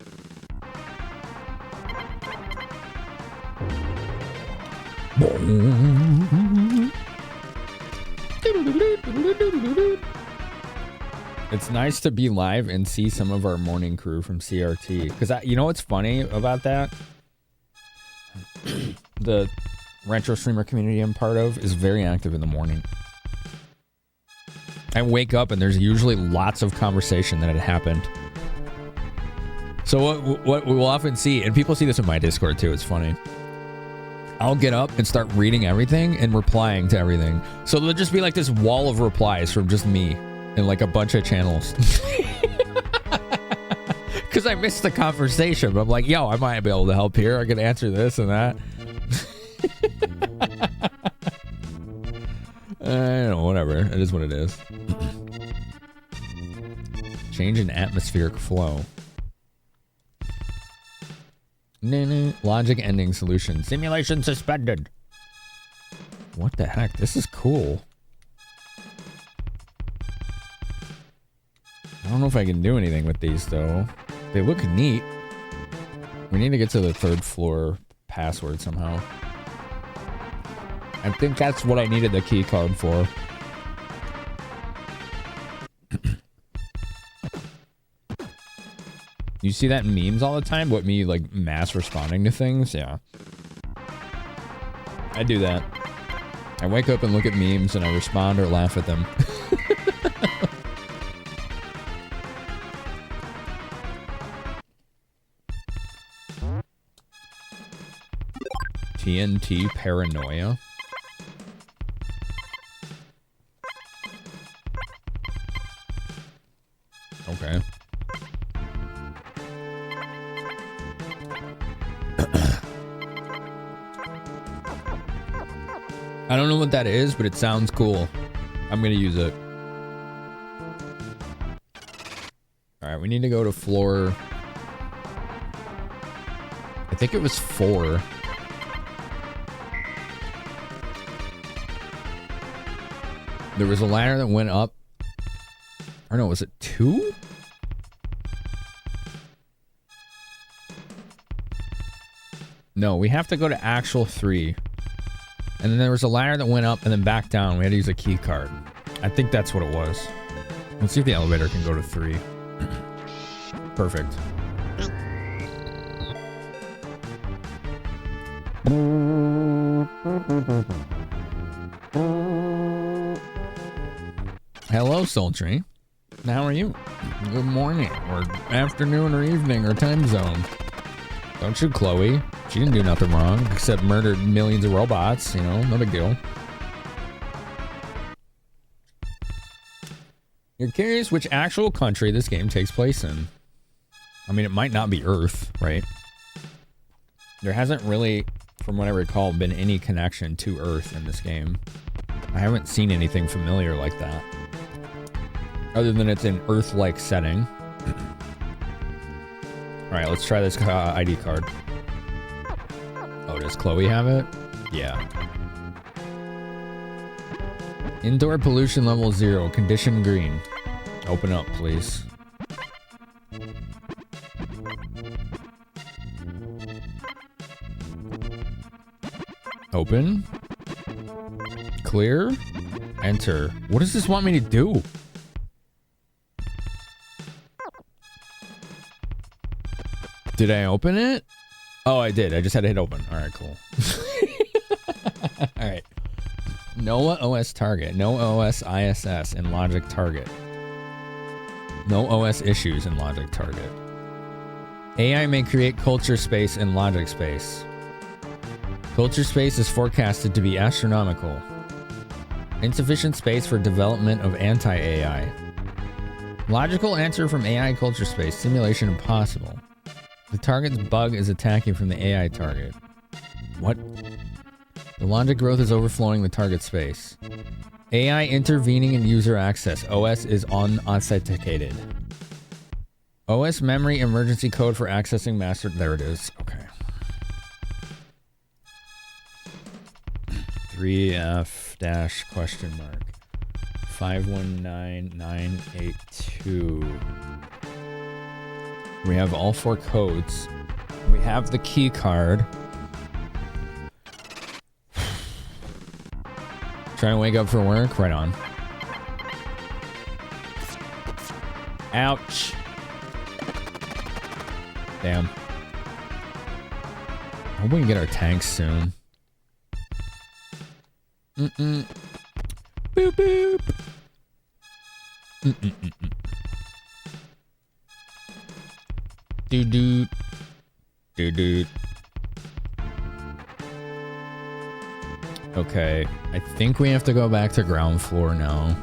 It's nice to be live and see some of our morning crew from CRT. Because you know what's funny about that? The retro streamer community I'm part of is very active in the morning. I wake up and there's usually lots of conversation that had happened. So what we will often see, and people see this in my Discord too, it's funny. I'll get up and start reading everything and replying to everything. So there'll just be like this wall of replies from just me. In like a bunch of channels. Because I missed the conversation. But I'm like, yo, I might be able to help here. I can answer this and that. I don't know, whatever. It is what it is. Change in atmospheric flow. Logic ending solution. Simulation suspended. What the heck? This is cool. I don't know if I can do anything with these, though. They look neat. We need to get to the 3rd floor password somehow. I think that's what I needed the key card for. You see that in memes all the time? What, me, like, mass responding to things? Yeah. I do that. I wake up and look at memes and I respond or laugh at them. TNT paranoia. Okay. I don't know what that is, but it sounds cool. I'm gonna use it. Alright, we need to go to floor... I think it was 4. There was a ladder that went up. Or no, was it 2? No, we have to go to actual 3. And then there was a ladder that went up and then back down. We had to use a key card. I think that's what it was. Let's see if the elevator can go to 3. Perfect. Hello, Sultry. How are you? Good morning, or afternoon, or evening, or time zone. Don't you, Chloe? She didn't do nothing wrong, except murdered millions of robots, you know, no big deal. You're curious which actual country this game takes place in. I mean, it might not be Earth, right? There hasn't really, from what I recall, been any connection to Earth in this game. I haven't seen anything familiar like that. Other than it's an Earth-like setting. Alright, let's try this ID card. Oh, does Chloe have it? Yeah. Indoor pollution level 0, condition green. Open up, please. Open. Clear. Enter. What does this want me to do? Did I open it? Oh, I did. I just had to hit open. All right, cool. All right. NOAA OS target. No OS ISS in logic target. No OS issues in logic target. AI may create culture space in logic space. Culture space is forecasted to be astronomical. Insufficient space for development of anti-AI. Logical answer from AI culture space. Simulation impossible. The target's bug is attacking from the AI target. What? The logic growth is overflowing the target space. AI intervening in user access. OS is unauthenticated. OS memory emergency code for accessing master. There it is. Okay. 3F dash question mark 519982. We have all 4 codes. We have the key card. Trying to wake up for work? Right on. Ouch. Damn. I hope we can get our tanks soon. Boop boop. Doo-doo. Doo-doo. Okay, I think we have to go back to ground floor now.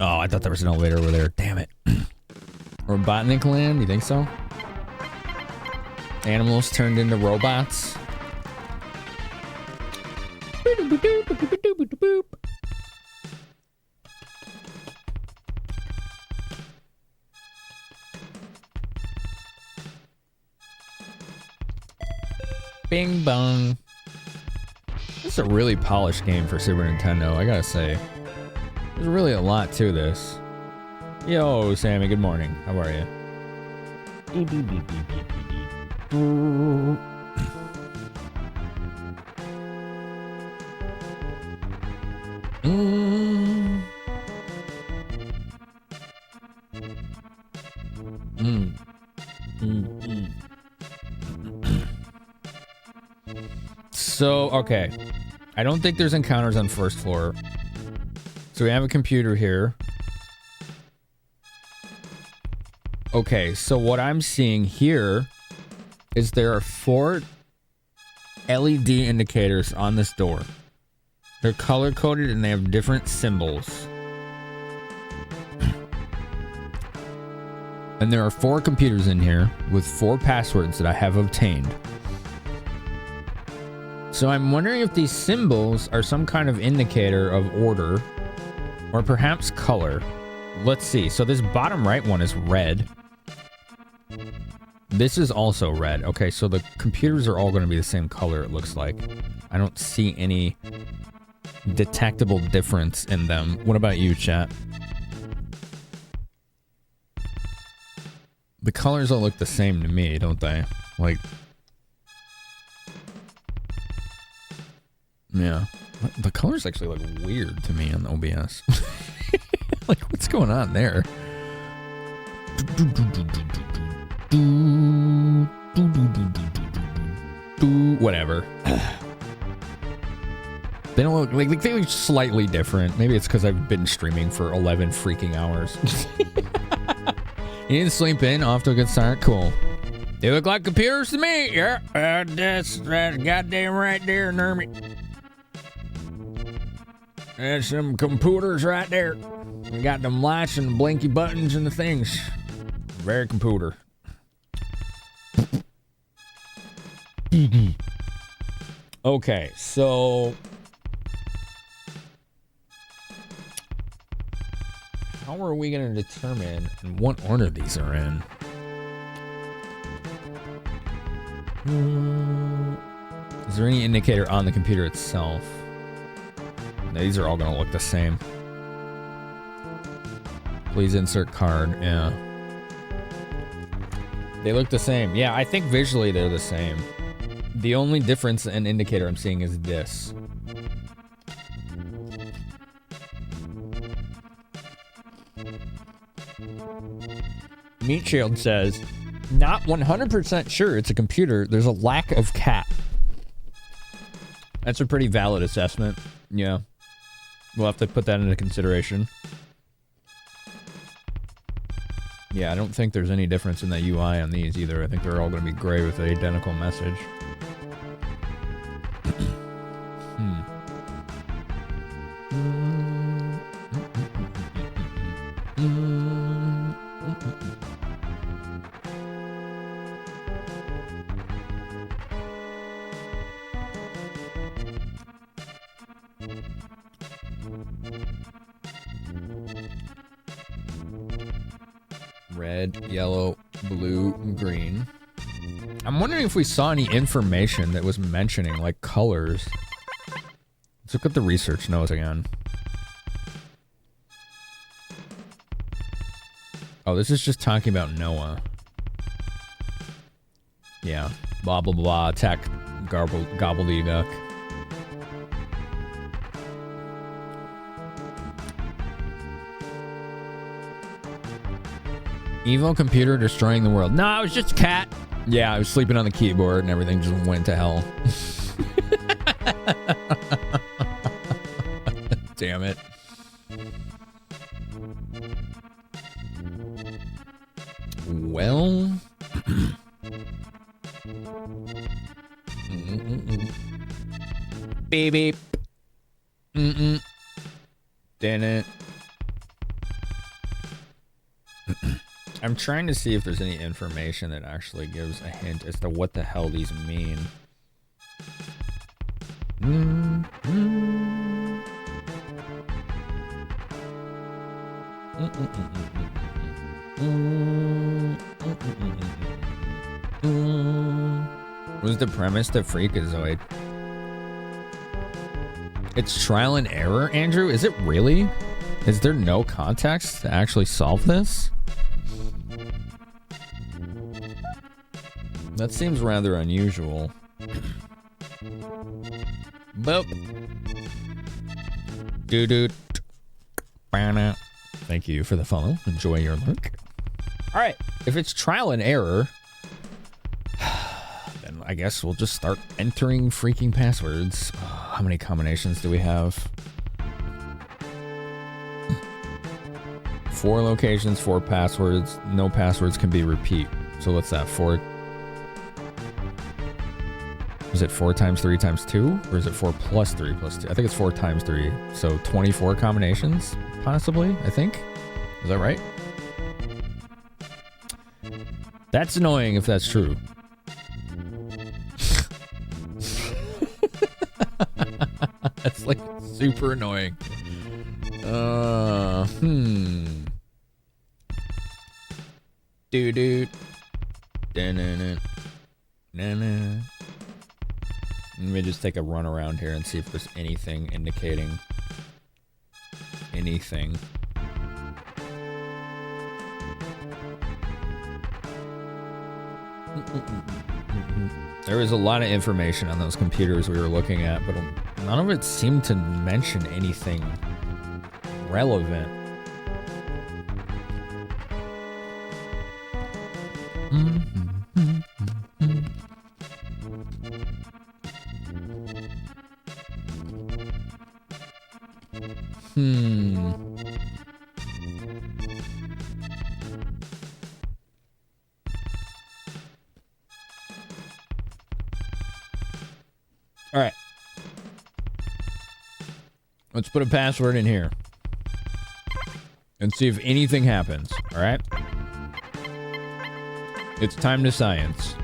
Oh, I thought there was an elevator over there. Damn it. Robotnik land? You think so? Animals turned into robots? Bing bong. This is a really polished game for Super Nintendo, I gotta say. There's really a lot to this. Yo, Sammy, good morning. How are you? So, okay. I don't think there's encounters on first floor. So we have a computer here. Okay, so what I'm seeing here is there are 4 LED indicators on this door. They're color-coded and they have different symbols. And there are 4 computers in here with 4 passwords that I have obtained. So I'm wondering if these symbols are some kind of indicator of order or perhaps color. Let's see. So this bottom right one is red. This is also red. Okay, so the computers are all going to be the same color, it looks like. I don't see any detectable difference in them. What about you, chat? The colors all look the same to me, don't they? Like... Yeah. The colors actually look weird to me on OBS. Like, what's going on there? Whatever. They don't look like they look slightly different. Maybe it's because I've been streaming for 11 freaking hours. You didn't sleep in? Off to a good start? Cool. They look like computers to me. Yeah, that's goddamn right there, Nermit. There's some computers right there. We got them lights and the blinky buttons and the things. Very computer. Okay, so... How are we going to determine in what order these are in? Is there any indicator on the computer itself? These are all going to look the same. Please insert card. Yeah. They look the same. Yeah, I think visually they're the same. The only difference in indicator I'm seeing is this. Meat Shield says, not 100% sure it's a computer. There's a lack of cat. That's a pretty valid assessment. Yeah. We'll have to put that into consideration. Yeah, I don't think there's any difference in the UI on these either. I think they're all going to be gray with the identical message. Red, yellow, blue, green. I'm wondering if we saw any information that was mentioning, like, colors. Let's look at the research notes again. Oh, this is just talking about Noah. Yeah. Blah, blah, blah. Tech. Gobbledygook. Evil computer destroying the world. No, it was just a cat. Yeah, I was sleeping on the keyboard and everything just went to hell. Damn it. Well. Beep beep. Didn't. I'm trying to see if there's any information that actually gives a hint as to what the hell these mean. What's the premise to Freakazoid? It's trial and error, Andrew? Is it really? Is there no context to actually solve this? That seems rather unusual. Boop. Doo-doo. Thank you for the follow. Enjoy your lurk. Alright, if it's trial and error, then I guess we'll just start entering freaking passwords. Oh, how many combinations do we have? 4 locations, 4 passwords. No passwords can be repeat. So what's that? 4? Is it 4 times 3 times 2? Or is it 4 plus 3 plus 2? I think it's 4 times 3. So 24 combinations, possibly, I think. Is that right? That's annoying if that's true. That's like super annoying. Doo-doo. Da-na-na. Na-na. Let me just take a run around here and see if there's anything indicating anything. There was a lot of information on those computers we were looking at, but none of it seemed to mention anything relevant. All right. Let's put a password in here and see if anything happens. All right. It's time to science.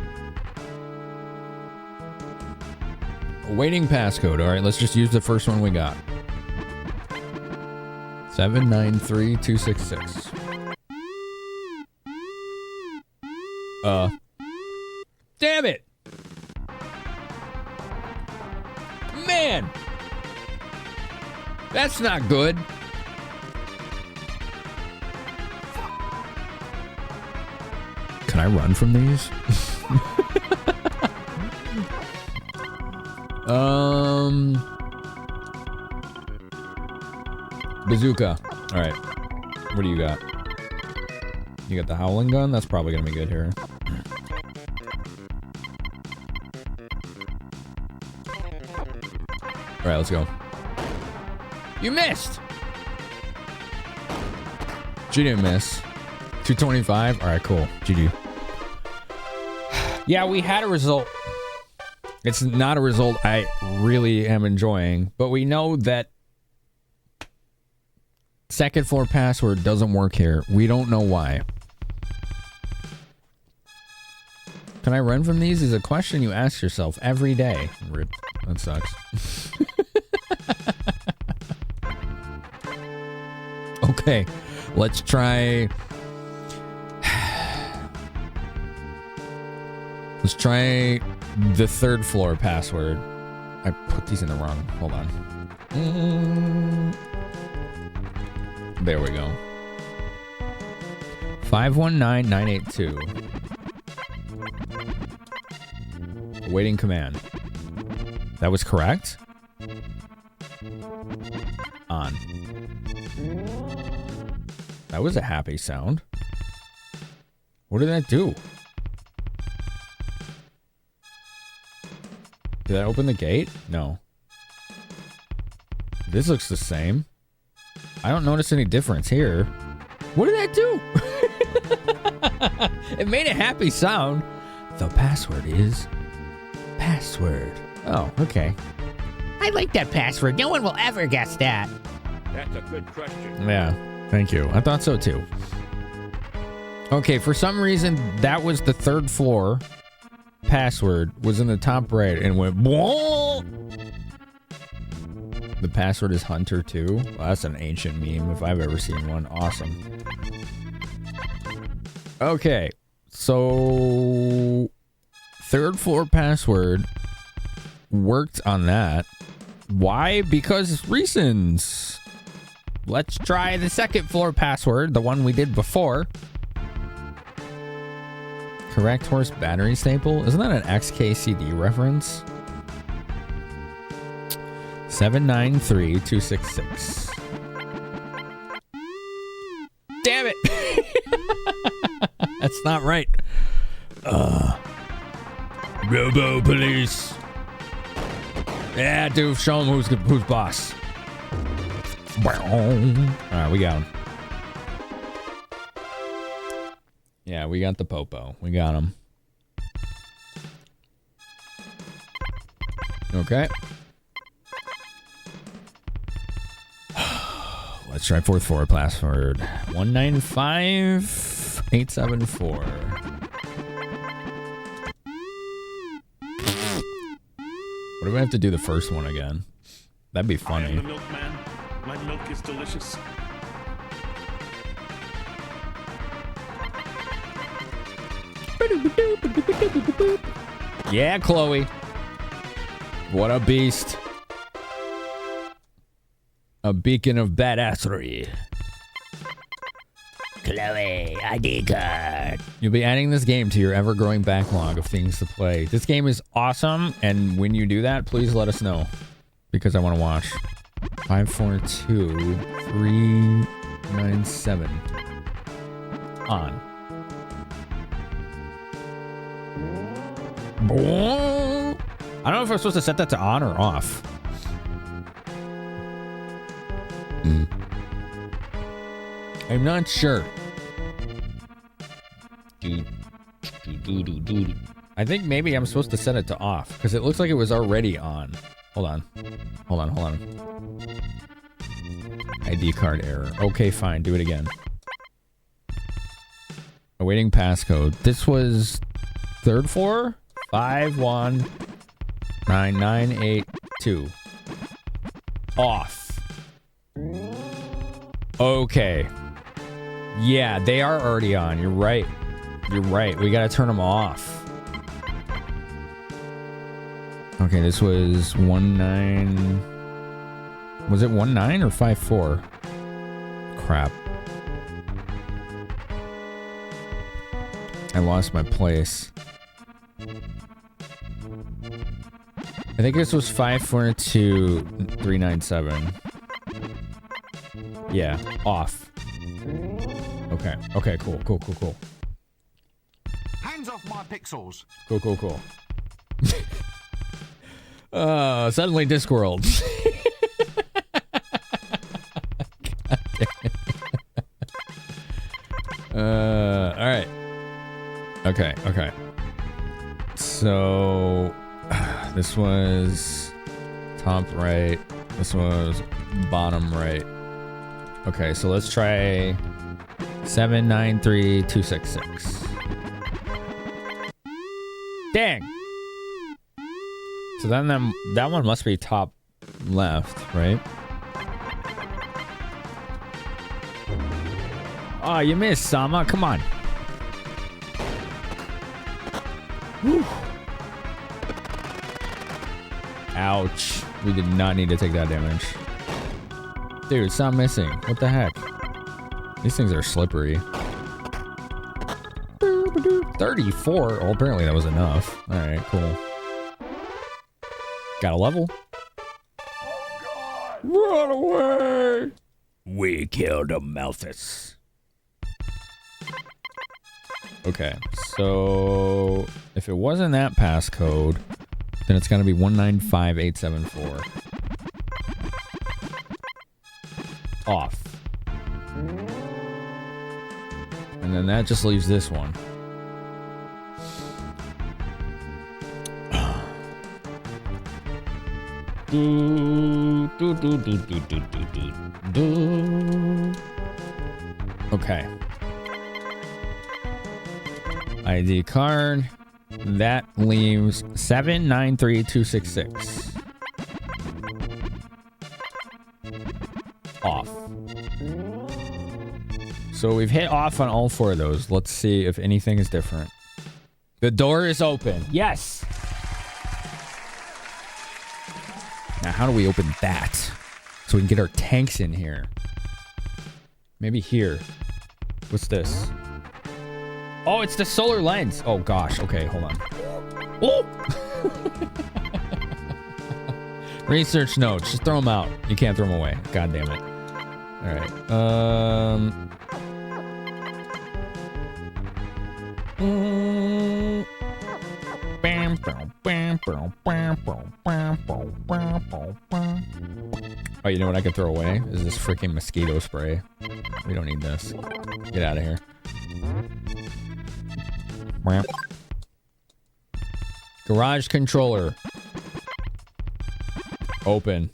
Awaiting passcode. All right, let's just use the first one we got. 793266. Damn it. Man. That's not good. Can I run from these? Bazooka. All right. What do you got? You got the howling gun? That's probably going to be good here. All right, let's go. You missed. She didn't miss. 225. All right, cool. GG. Yeah, we had a result. It's not a result I really am enjoying, but we know that second floor password doesn't work here. We don't know why. Can I run from these is a question you ask yourself every day. Rip. That sucks. Okay, let's try. Let's try the third floor password. I put these in the wrong. Hold on. There we go. 519982. Awaiting command. That was correct. On. That was a happy sound. What did that do? Did that open the gate? No. This looks the same. I don't notice any difference here. What did that do? It made a happy sound. The password is password. Oh, okay.
I like that password. No one will ever guess that.
That's a good question.
Yeah, thank you. I thought so too. Okay, for some reason, that was the third floor password was in the top right and went Whoa! The password is Hunter 2. Well, that's an ancient meme if I've ever seen one. Awesome. Okay, so third floor password worked on that. Why? Because reasons. Let's try the second floor password, the one we did before. Correct horse battery staple? Isn't that an XKCD reference? 793266. Damn it! That's not right. Robo police. Yeah, dude, show him who's boss. Alright, we got him. Yeah, we got the Popo. We got him. Okay. Let's try fourth forward password. 195874. What do we have to do the first one again? That'd be funny.
I am the milkman. My milk is delicious.
Yeah, Chloe. What a beast. A beacon of badassery.
Chloe, ID card.
You'll be adding this game to your ever-growing backlog of things to play. This game is awesome, and when you do that, please let us know. Because I want to watch. 542397. On. I don't know if I'm supposed to set that to on or off. I'm not sure. I think maybe I'm supposed to set it to off because it looks like it was already on. Hold on. ID card error. Okay, fine. Do it again. Awaiting passcode. This was third floor? 519982. Off. Okay. Yeah, they are already on. You're right. We gotta turn them off. Okay, this was 19. Was it 19 or 54? Crap. I lost my place. I think this was 542397. Yeah, off. Okay, cool.
Hands off my pixels.
Cool. Suddenly Discworld. Alright. Okay. So this was top right. This was bottom right. Okay, so let's try 793266. Dang. So then that one must be top left, right? Oh, you missed, Sama. Come on. Whew. Ouch. We did not need to take that damage. Dude, stop missing. What the heck? These things are slippery. 34? Well, apparently that was enough. Alright, cool. Got a level. Run away!
We killed a Malthus.
Okay, so if it wasn't that passcode, then it's gonna be 195874. Off. And then that just leaves this one. Okay. ID card. That leaves 793266. Off. So we've hit off on all four of those. Let's see if anything is different. The door is open. Yes. Now, how do we open that? So we can get our tanks in here. Maybe here. What's this? Oh, it's the solar lens. Oh, gosh. Okay, hold on. Oh! Research notes. Just throw them out. You can't throw them away. God damn it. All right. Oh, you know what I could throw away? Is this freaking mosquito spray. We don't need this. Get out of here. Garage controller. Open.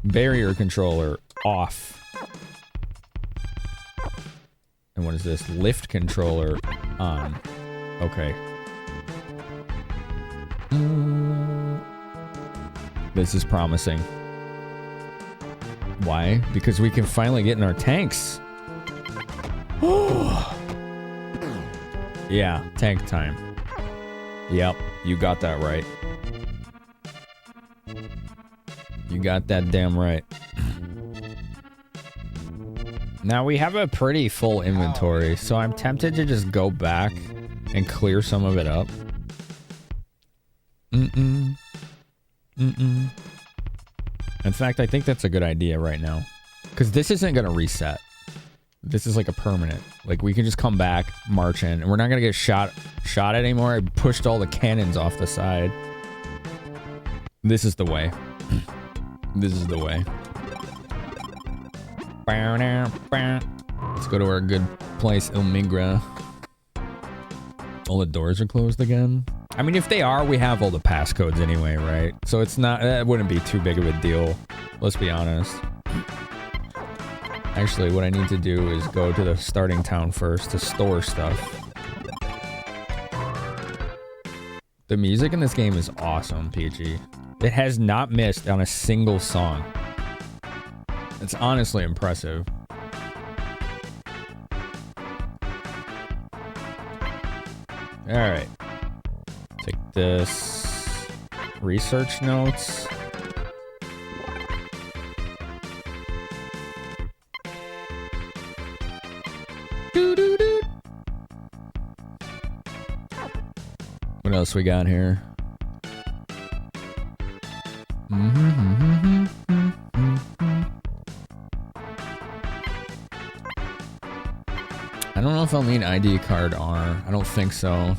Barrier controller. Off. And what is this? Lift controller. On. Okay. This is promising. Why? Because we can finally get in our tanks. Yeah, tank time. Yep, you got that right. You got that damn right. Now we have a pretty full inventory, so I'm tempted to just go back and clear some of it up. In fact, I think that's a good idea right now. Because this isn't going to reset. This is like a permanent. Like, we can just come back, march in, and we're not going to get shot at anymore. I pushed all the cannons off the side. This is the way. This is the way. Let's go to our good place, El Migra. All the doors are closed again. I mean, if they are, we have all the passcodes anyway, right? So it's not, that wouldn't be too big of a deal. Let's be honest. Actually, what I need to do is go to the starting town first to store stuff. The music in this game is awesome, PG. It has not missed on a single song. It's honestly impressive. Alright. Take this. Research notes. Doo-doo-doo. What else we got here? I don't know if I'll need ID card R. I don't think so.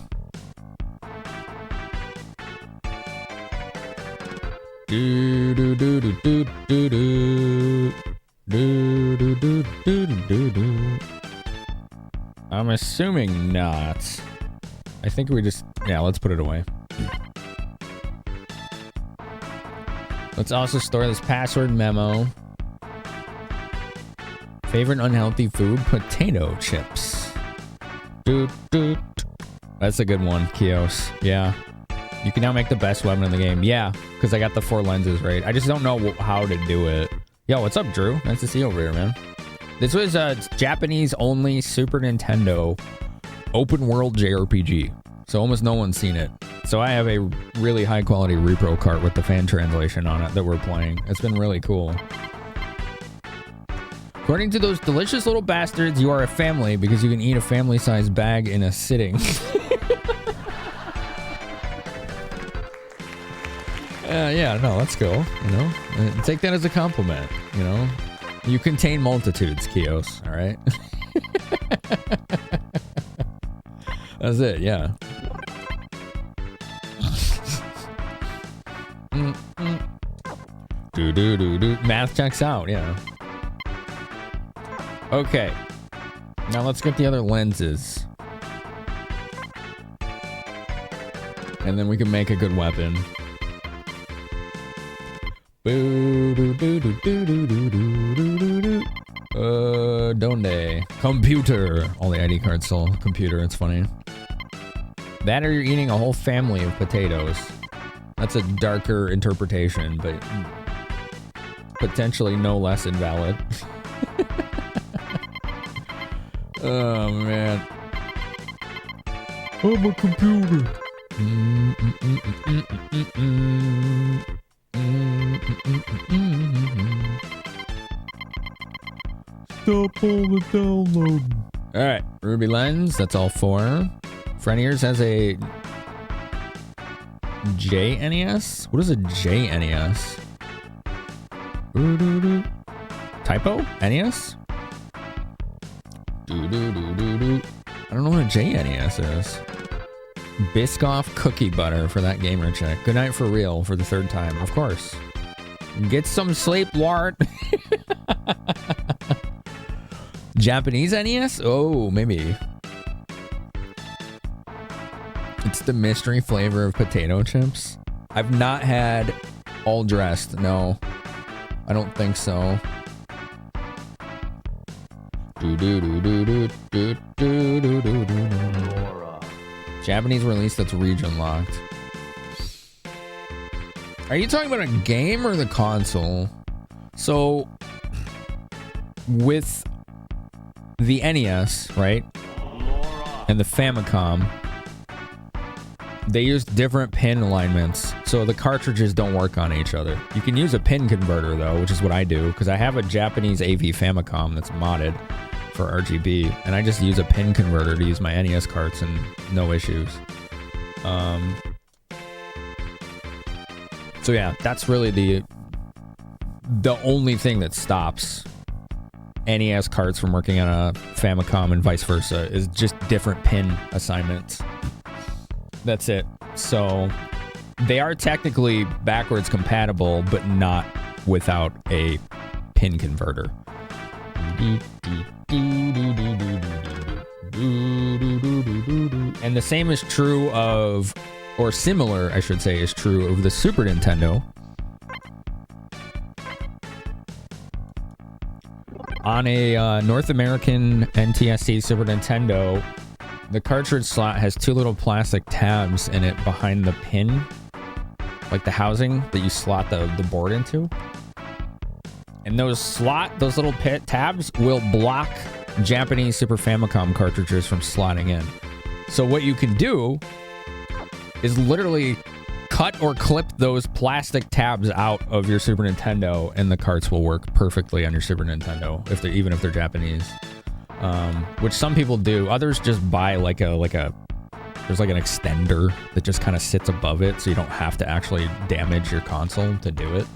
Do do do do do do do do do do do do do. I'm assuming not. I think we just, yeah, let's put it away. Let's also store this password memo. Favorite unhealthy food? Potato chips. That's a good one, Kios. Yeah. You can now make the best weapon in the game. Yeah, because I got the 4 lenses right. I just don't know how to do it. Yo, what's up, Drew? Nice to see you over here, man. This was a Japanese-only Super Nintendo open world JRPG. So almost no one's seen it. So I have a really high-quality repro cart with the fan translation on it that we're playing. It's been really cool. According to those delicious little bastards, you are a family because you can eat a family-sized bag in a sitting. Yeah, no, that's cool. You know, take that as a compliment. You know, you contain multitudes, Kios. All right. That's it. Yeah. Do. Math checks out. Yeah. Okay. Now let's get the other lenses. And then we can make a good weapon. Donde? Computer. All the ID cards still computer. It's funny. That or you're eating a whole family of potatoes. That's a darker interpretation, but potentially no less invalid. Oh, man. I'm a computer. Stop all the download. Alright, Ruby Lens, that's all 4. Freniers has a JNES? What is a JNES? Typo? NES? I don't know what a JNES is. Biscoff cookie butter for that gamer check. Good night for real for the third time. Of course. Get some sleep, Wart. Japanese NES? Oh, maybe. It's the mystery flavor of potato chips. I've not had all dressed. No, I don't think so. Japanese release that's region locked. Are you talking about a game or the console? So with the NES, right? And the Famicom, they use different pin alignments, so the cartridges don't work on each other. You can use a pin converter though, which is what I do, because I have a Japanese AV Famicom that's modded for RGB, and I just use a pin converter to use my NES carts and no issues. So yeah, that's really the only thing that stops NES carts from working on a Famicom and vice versa is just different pin assignments. That's it. So they are technically backwards compatible, but not without a pin converter. And the same is true of, or similar, I should say, is true of the Super Nintendo. On a North American NTSC Super Nintendo, the cartridge slot has two little plastic tabs in it behind the pin, like the housing that you slot the board into. And those little tabs will block Japanese Super Famicom cartridges from slotting in. So what you can do is literally cut or clip those plastic tabs out of your Super Nintendo, and the carts will work perfectly on your Super Nintendo, even if they're Japanese. Which some people do. Others just buy there's like an extender that just kind of sits above it, so you don't have to actually damage your console to do it.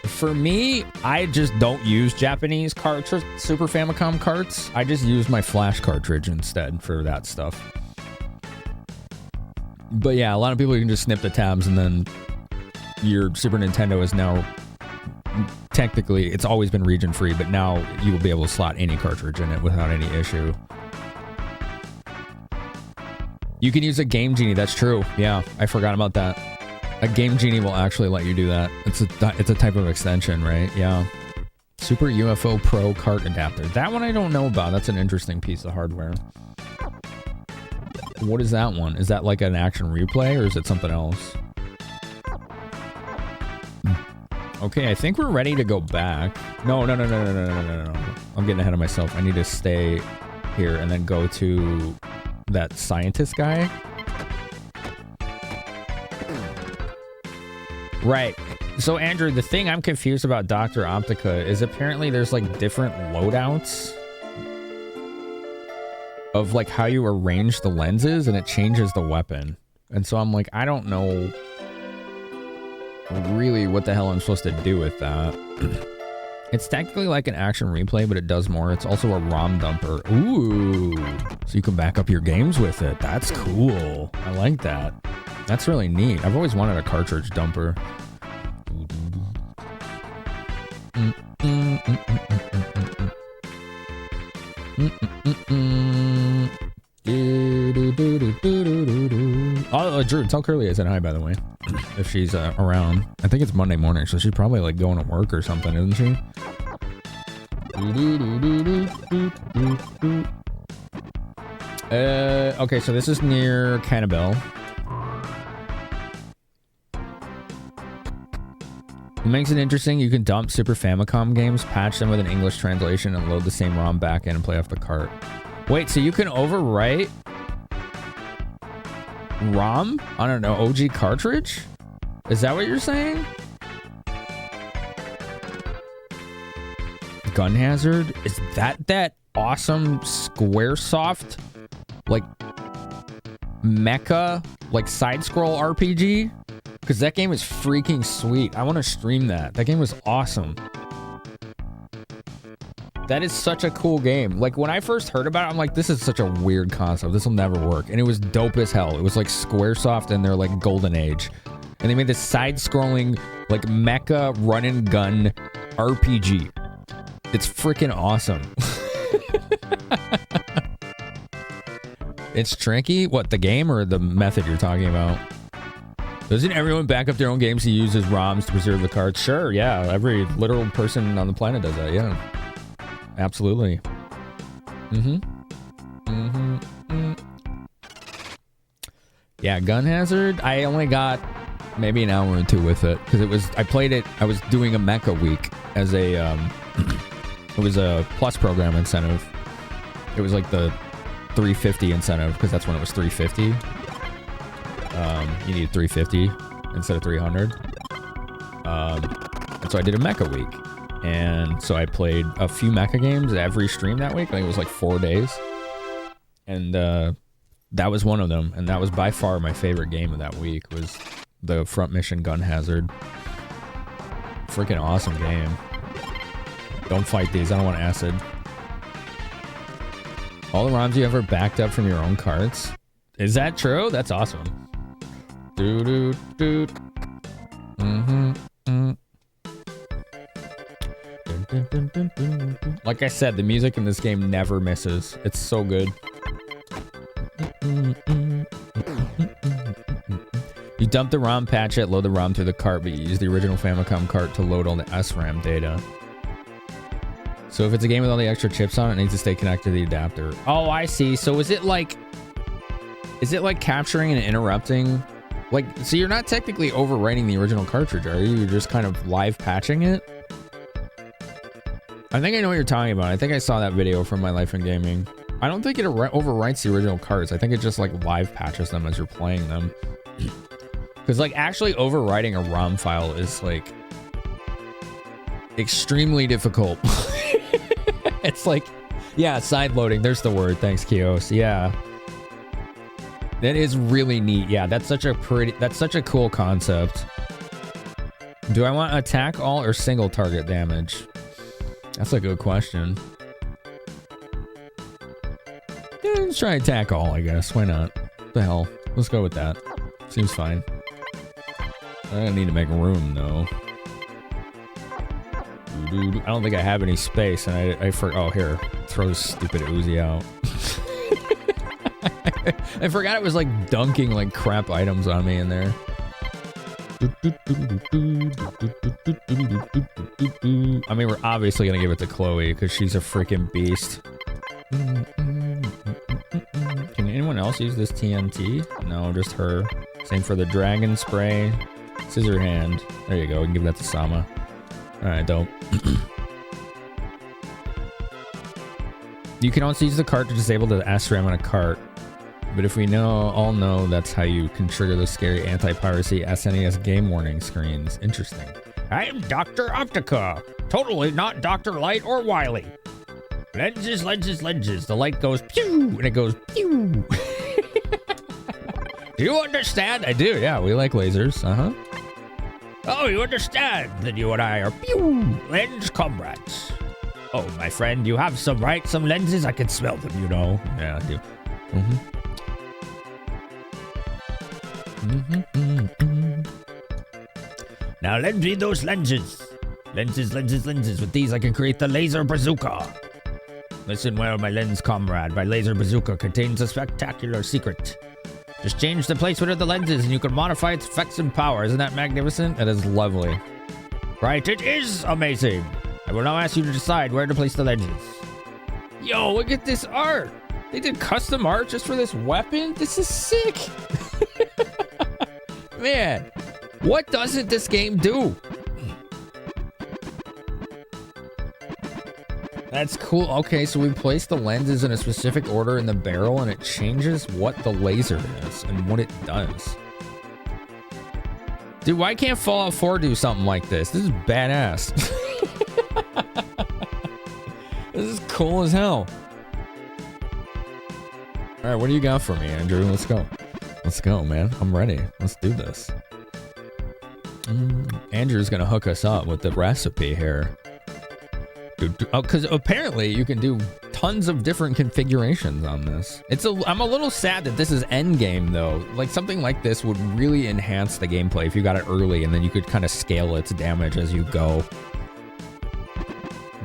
For me, I just don't use Japanese cartridge Super Famicom carts. I just use my flash cartridge instead for that stuff. But yeah, a lot of people, you can just snip the tabs, and then your Super Nintendo is now technically, it's always been region free, but now you will be able to slot any cartridge in it without any issue. You can use a Game Genie. That's true. Yeah, I forgot about that. A Game Genie will actually let you do that. It's a type of extension, right? Yeah. Super UFO Pro cart adapter. That one I don't know about. That's an interesting piece of hardware. What is that one? Is that like an action replay, or is it something else? Okay, I think we're ready to go back. No. I'm getting ahead of myself. I need to stay here and then go to that scientist guy. Right. So Andrew, the thing I'm confused about Dr. Optica is apparently there's like different loadouts of like how you arrange the lenses, and it changes the weapon. And so I'm like, I don't know really what the hell I'm supposed to do with that. It's technically like an action replay, but it does more. It's also a ROM dumper. Ooh, so you can back up your games with it. That's cool. I like that. That's really neat. I've always wanted a cartridge dumper. Oh, Drew, tell Curly I said hi, by the way, if she's around. I think it's Monday morning, so she's probably like going to work or something, isn't she? Okay, so this is near Cannibal. What makes it interesting, you can dump Super Famicom games, patch them with an English translation, and load the same ROM back in and play off the cart. Wait, so you can overwrite ROM on an OG cartridge? Is that what you're saying? Gun Hazard? Is that awesome Squaresoft, like, mecha, like, side-scroll RPG? Because that game is freaking sweet. I want to stream that. That game was awesome. That is such a cool game. Like, when I first heard about it, I'm like, this is such a weird concept. This will never work. And it was dope as hell. It was like Squaresoft in their like golden age. And they made this side-scrolling, like, mecha run-and-gun RPG. It's freaking awesome. It's tricky? What, the game or the method you're talking about? Doesn't everyone back up their own games to use as ROMs to preserve the cards? Sure, yeah. Every literal person on the planet does that, yeah. Absolutely. Yeah, Gun Hazard, I only got maybe an hour or two with it. Because I played it, I was doing a mecha week as a, it was a plus program incentive. It was like the 350 incentive, because that's when it was 350. You needed 350 instead of 300. And so I did a mecha week. And so I played a few mecha games every stream that week. I think it was like 4 days. And that was one of them. And that was by far my favorite game of that week, was the Front Mission Gun Hazard. Freaking awesome game. Don't fight these. I don't want acid. All the ROMs you ever backed up from your own carts? Is that true? That's awesome. Like I said, the music in this game never misses. It's so good. You dump the ROM, patch it, load the ROM through the cart, but you use the original Famicom cart to load all the SRAM data. So if it's a game with all the extra chips on it, it needs to stay connected to the adapter. Oh, I see. So is it like capturing and interrupting? Like, so you're not technically overwriting the original cartridge, are you? You're just kind of live patching it? I think I know what you're talking about. I think I saw that video from My Life in Gaming. I don't think it overwrites the original cards. I think it just like live patches them as you're playing them. Because like actually overwriting a ROM file is like extremely difficult. It's like, yeah, side loading. There's the word. Thanks, Kios. Yeah. That is really neat. Yeah, that's such a cool concept. Do I want attack all or single target damage? That's a good question. Yeah, let's try attack all, I guess. Why not? What the hell? Let's go with that. Seems fine. I don't need to make room, though. I don't think I have any space, and I oh, here. Throw this stupid Uzi out. I forgot it was like dunking like crap items on me in there. I mean, we're obviously gonna give it to Chloe because she's a freaking beast. Can anyone else use this TNT? No, just her. Same for the dragon spray. Scissor hand. There you go. We can give that to Sama. Alright, dope. You can also use the cart to disable the SRAM on a cart. But if we all know that's how you can trigger those scary anti-piracy SNES game warning screens. Interesting.
I am Dr. Optica. Totally not Dr. Light or Wily. Lenses, lenses, lenses. The light goes pew, and it goes pew.
Do you understand? I do, yeah. We like lasers. Uh-huh.
Oh, you understand that you and I are pew, lens comrades. Oh, my friend, you have some lenses. I can smell them, you know.
Yeah, I do.
Now lend me those lenses. Lenses, lenses, lenses. With these, I can create the laser bazooka. Listen well, my lens comrade. My laser bazooka contains a spectacular secret. Just change the placement of the lenses and you can modify its effects and power. Isn't that magnificent?
That is lovely.
Right, it is amazing. I will now ask you to decide where to place the lenses.
Yo, look at this art. They did custom art just for this weapon? This is sick. Man, what doesn't this game do? That's cool. Okay, so we place the lenses in a specific order in the barrel and it changes what the laser is and what it does. Dude, why can't Fallout 4 do something like this? This is badass. This is cool as hell. All right, what do you got for me, Andrew? Let's go. Let's go, man. I'm ready. Let's do this. Andrew's gonna hook us up with the recipe here. Oh, because apparently you can do tons of different configurations on this. I'm a little sad that this is endgame though. Like something like this would really enhance the gameplay if you got it early and then you could kind of scale its damage as you go.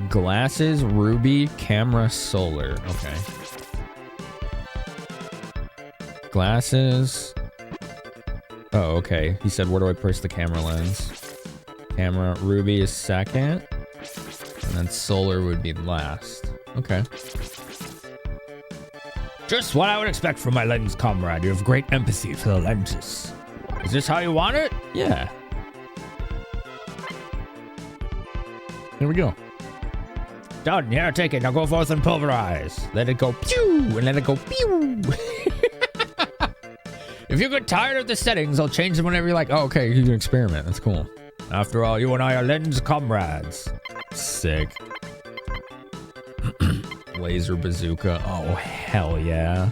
Glasses, ruby, camera, solar. Okay. Glasses. Oh, okay. He said, where do I place the camera lens? Camera, ruby is second. And then solar would be last. Okay.
Just what I would expect from my lens comrade. You have great empathy for the lenses. Is this how you want it?
Yeah. Here we go.
Done. Here, take it. Now go forth and pulverize. Let it go pew and let it go pew.
If you get tired of the settings, I'll change them whenever you like. Oh, okay. You can experiment. That's cool.
After all, you and I are lens comrades.
Sick. Laser bazooka. Oh, hell yeah.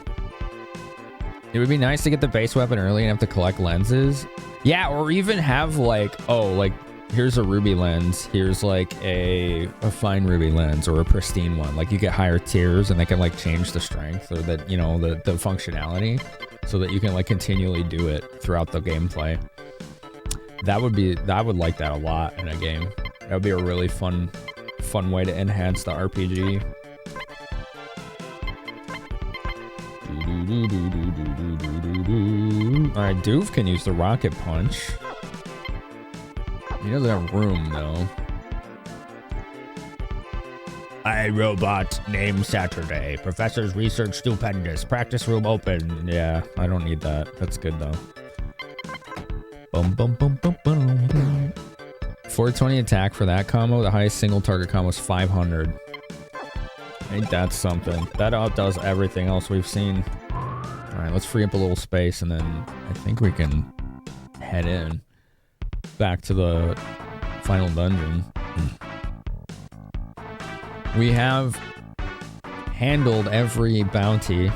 It would be nice to get the base weapon early and have to collect lenses. Yeah, or even have like, oh, like, here's a ruby lens. Here's like a fine ruby lens or a pristine one. Like you get higher tiers and they can like change the strength or the, you know, the functionality so that you can like continually do it throughout the gameplay. I would like that a lot in a game. That would be a really fun way to enhance the RPG. Alright, Doof can use the rocket punch. He doesn't have room though.
iRobot, name Saturday. Professor's research stupendous. Practice room open.
Yeah, I don't need that. That's good though. Bum, bum, bum, bum, bum. 420 attack for that combo. The highest single target combo is 500. Ain't that something? That outdoes everything else we've seen. All right, let's free up a little space and then I think we can head in back to the final dungeon. We have handled every bounty.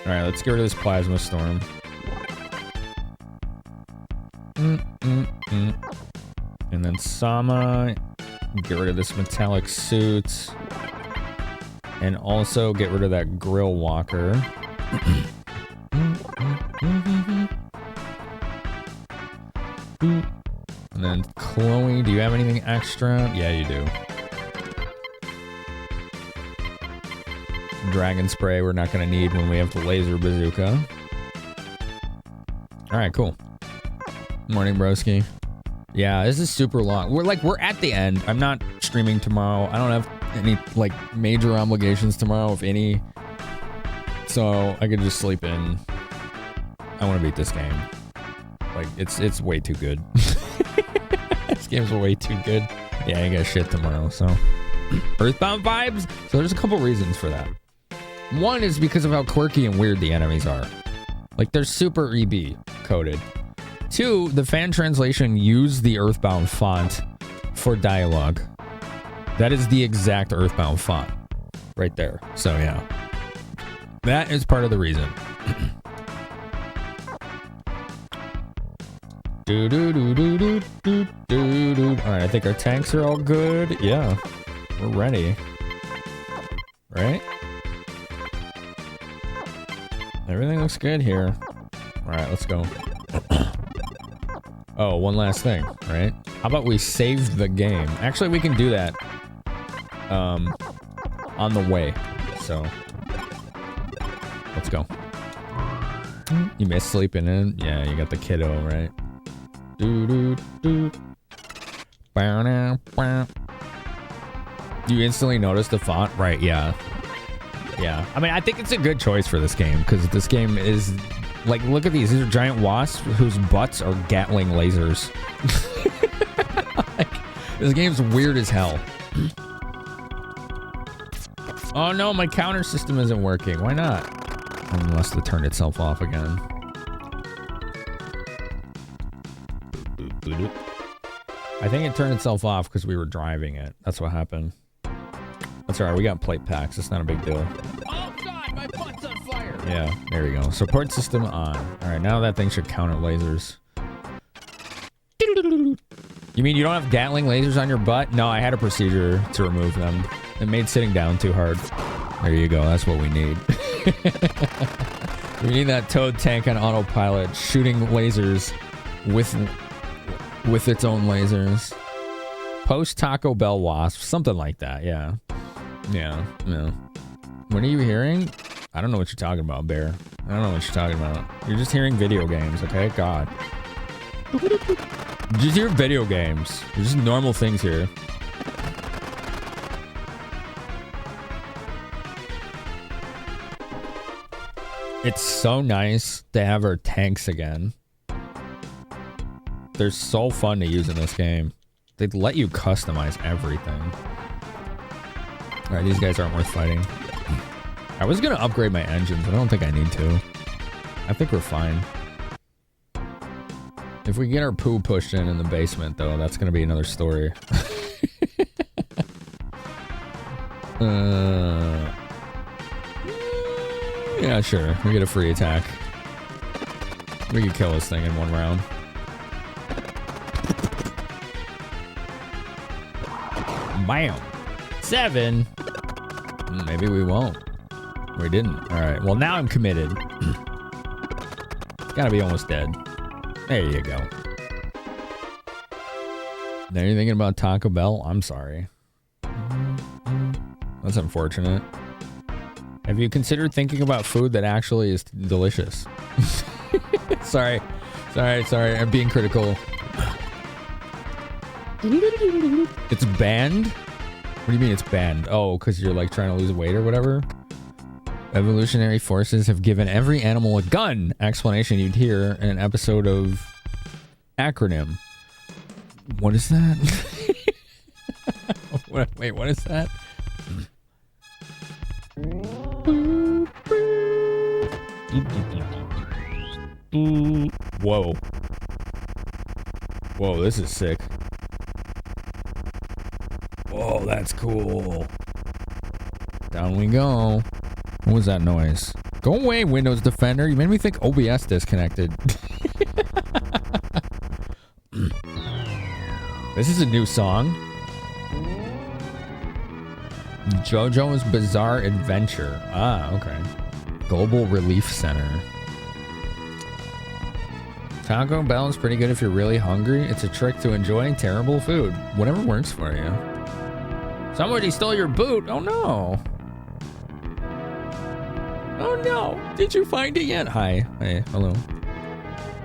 Alright, let's get rid of this plasma storm. And then Sama, get rid of this metallic suit. And also get rid of that grill walker. And then Chloe, do you have anything extra? Yeah, you do. Dragon spray we're not going to need when we have the laser bazooka. Alright, cool. Morning, broski. Yeah, this is super long. We're at the end. I'm not streaming tomorrow. I don't have any like major obligations tomorrow, if any. So I could just sleep in. I want to beat this game. Like it's way too good. This game's way too good. Yeah, I got shit tomorrow, so. Earthbound vibes? So there's a couple reasons for that. One is because of how quirky and weird the enemies are. Like, they're super EB coded. Two, the fan translation used the Earthbound font for dialogue. That is the exact Earthbound font. Right there. So, yeah. That is part of the reason. Alright, I think our tanks are all good. Yeah, we're ready. Right? Everything looks good here. Alright, let's go. Oh, one last thing, right? How about we save the game? Actually, we can do that on the way. So, let's go. You miss sleeping in? Yeah, you got the kiddo, right? You instantly notice the font? Right, yeah. Yeah. I mean, I think it's a good choice for this game, because this game is... Like, look at these. These are giant wasps whose butts are Gatling lasers. Like, this game's weird as hell. Oh no, my counter system isn't working. Why not? Unless it turned itself off again. I think it turned itself off because we were driving it. That's what happened. That's alright, we got plate packs. It's not a big deal. Oh god, my butt's on fire! Yeah, there we go. Support system on. Alright, now that thing should counter lasers. You mean you don't have Gatling lasers on your butt? No, I had a procedure to remove them. It made sitting down too hard. There you go, that's what we need. We need that Toad tank on autopilot shooting lasers with its own lasers. Post Taco Bell wasp, something like that, yeah. Yeah. What are you hearing? I don't know what you're talking about, Bear. I don't know what you're talking about. You're just hearing video games, okay? God. Just hear video games. There's just normal things here. It's so nice to have our tanks again. They're so fun to use in this game. They let you customize everything. Alright, these guys aren't worth fighting. I was gonna upgrade my engines, but I don't think I need to. I think we're fine. If we get our poo pushed in the basement, though, that's gonna be another story. Yeah, sure. We get a free attack. We could kill this thing in one round. Bam! 7! Maybe we won't. We didn't. Alright, well now I'm committed. It's gotta be almost dead. There you go. Now you're thinking about Taco Bell? I'm sorry. That's unfortunate. Have you considered thinking about food that actually is delicious? Sorry. I'm being critical. It's banned? What do you mean it's banned? Oh, because you're like trying to lose weight or whatever? Evolutionary forces have given every animal a gun! Explanation you'd hear in an episode of Acronym. What is that? Wait, what is that? Whoa. Whoa, this is sick. Whoa, that's cool. Down we go. What was that noise? Go away, Windows Defender. You made me think OBS disconnected. This is a new song. JoJo's Bizarre Adventure. Ah, okay. Global Relief Center. Taco Bell is pretty good if you're really hungry. It's a trick to enjoy terrible food. Whatever works for you. Somebody stole your boot. Oh no. Oh no. Did you find it yet? Hi. Hey, hello.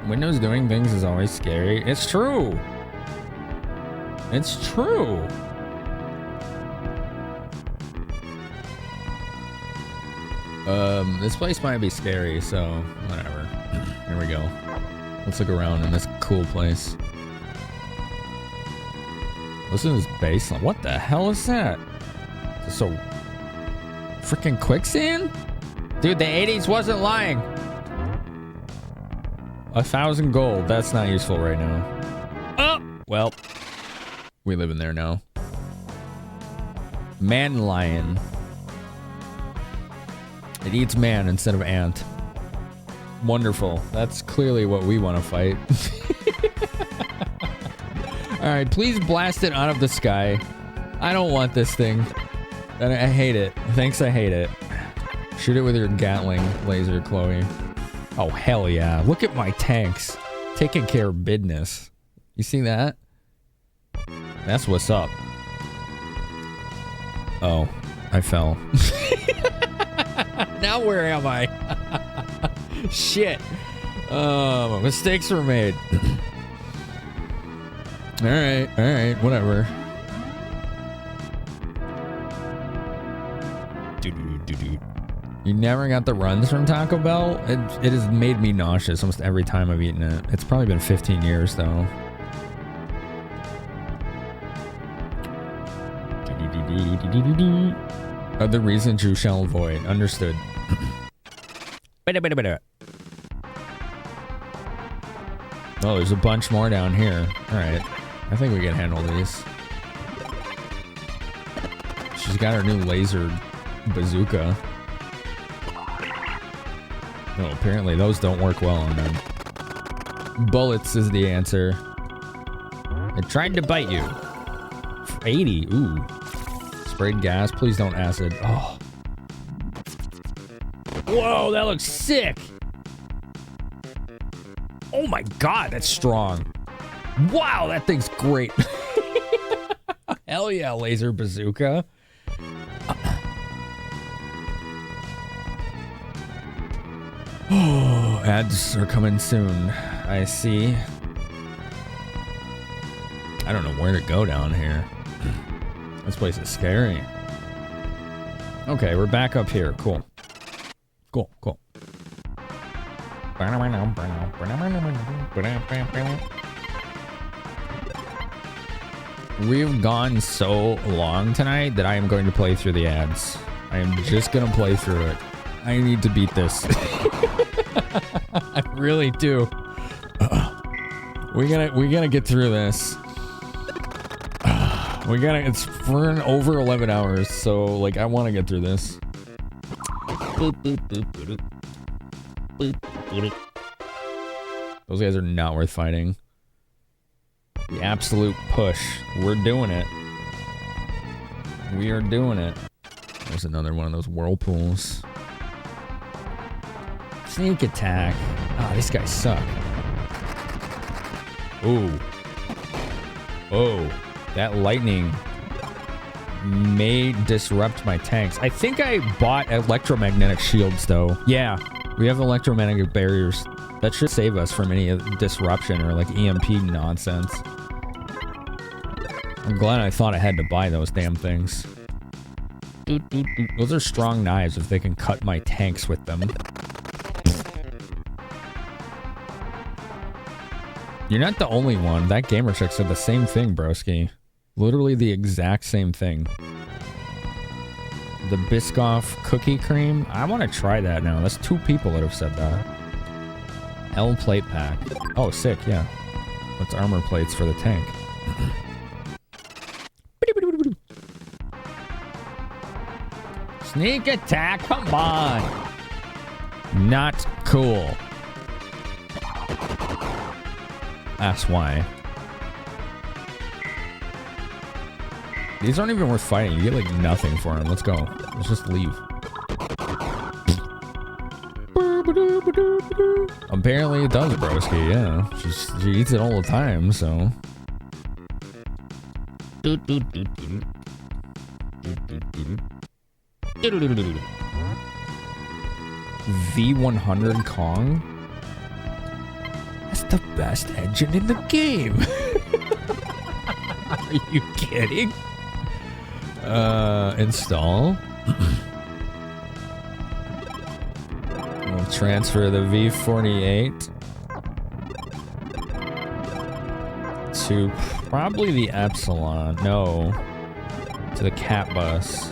Windows doing things is always scary. It's true. It's true. This place might be scary, so whatever. Here we go. Let's look around in this cool place. Listen to this bass line. What the hell is that? Is this so freaking quicksand? Dude, the 80s wasn't lying. 1,000 gold. That's not useful right now. Oh! Well, we live in there now. Man lion. It eats man instead of ant. Wonderful. That's clearly what we want to fight. Alright, please blast it out of the sky. I don't want this thing. I hate it. Thanks, I hate it. Shoot it with your Gatling laser, Chloe. Oh, hell yeah. Look at my tanks. Taking care of business. You see that? That's what's up. Oh, I fell. Now where am I? Shit. Mistakes were made. Alright, whatever. You never got the runs from Taco Bell? It has made me nauseous almost every time I've eaten it. It's probably been 15 years though. Other reasons you shall avoid. Understood. Oh, there's a bunch more down here. Alright. I think we can handle these. She's got her new laser bazooka. Oh, apparently those don't work well on them. Bullets is the answer. It tried to bite you. 80. Ooh. Sprayed gas. Please don't acid. Oh. Whoa, that looks sick. Oh my god, that's strong. Wow, that thing's great. Hell yeah, laser bazooka. Oh, ads are coming soon. I see. I don't know where to go down here. This place is scary. Okay, we're back up here. Cool. Cool, cool. We've gone so long tonight that I am going to play through the ads. I am just going to play through it. I need to beat this. I really do. We gotta get through this. It's for over 11 hours, so like I want to get through this. Those guys are not worth fighting. The absolute push. We're doing it. We are doing it. There's another one of those whirlpools. Sneak attack. Ah, these guys suck. Ooh. Oh. That lightning may disrupt my tanks. I think I bought electromagnetic shields, though. Yeah, we have electromagnetic barriers. That should save us from any disruption or, like, EMP nonsense. I'm glad I thought I had to buy those damn things. Those are strong knives if they can cut my tanks with them. You're not the only one. That gamer chick said the same thing, broski. Literally the exact same thing. The Biscoff cookie cream. I want to try that now. That's 2 people that have said that. L plate pack. Oh, sick, yeah. That's armor plates for the tank. Sneak attack, come on. Not cool. That's why. These aren't even worth fighting. You get like nothing for them. Let's go. Let's just leave. Apparently it does, broski. Yeah, she eats it all the time. So. V100 Kong. That's the best engine in the game. Are you kidding? Install. We'll transfer the V48 to probably the Epsilon. No, to the cat bus.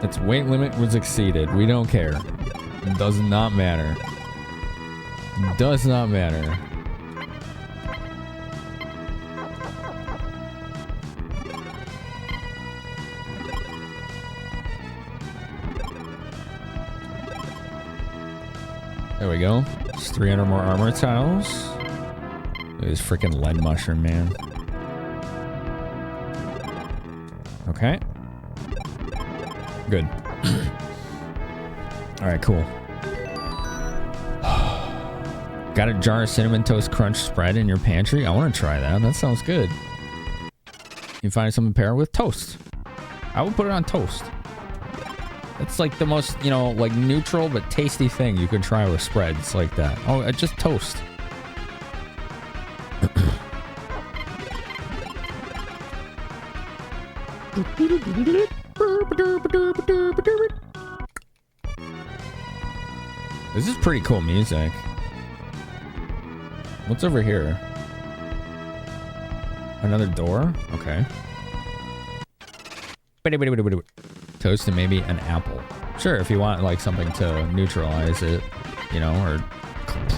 Its weight limit was exceeded. We don't care. It does not matter. Does not matter. There we go. It's 300 more armor tiles. Look at this freaking lead mushroom, man. Okay. Good. Alright, cool. Got a jar of Cinnamon Toast Crunch spread in your pantry? I want to try that. That sounds good. You find something to pair with toast. I would put it on toast. It's like the most, you know, like neutral but tasty thing you can try with spreads like that. Oh, just toast. This is pretty cool music. What's over here? Another door? Okay. Toast and maybe an apple. Sure, if you want like something to neutralize it, you know, or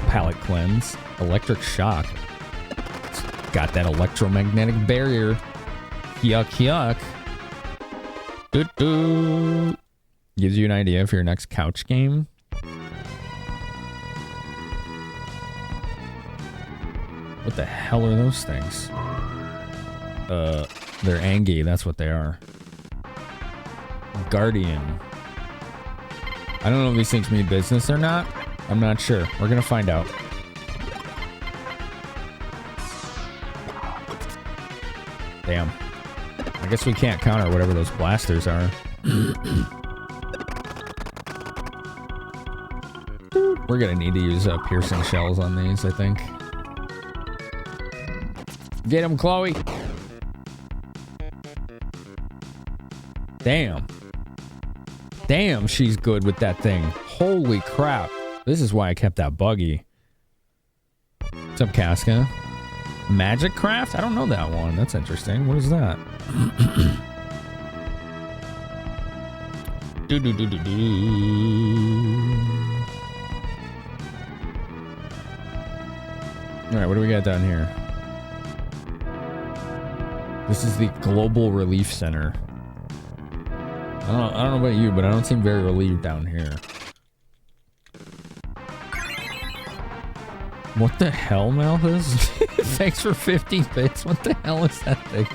palate cleanse. Electric shock. It's got that electromagnetic barrier. Yuck, yuck. Doo-doo. Gives you an idea for your next couch game. What the hell are those things? They're Angie, that's what they are. Guardian. I don't know if these things mean business or not. I'm not sure. We're gonna find out. Damn. I guess we can't counter whatever those blasters are. We're gonna need to use piercing shells on these, I think. Get him, Chloe! Damn. Damn, she's good with that thing. Holy crap. This is why I kept that buggy. What's up, Casca? Magic Craft? I don't know that one. That's interesting. What is that? Alright, what do we got down here? This is the Global Relief Center. I don't know about you, but I don't seem very relieved down here. What the hell, Malthus? Thanks for 50 bits. What the hell is that thing?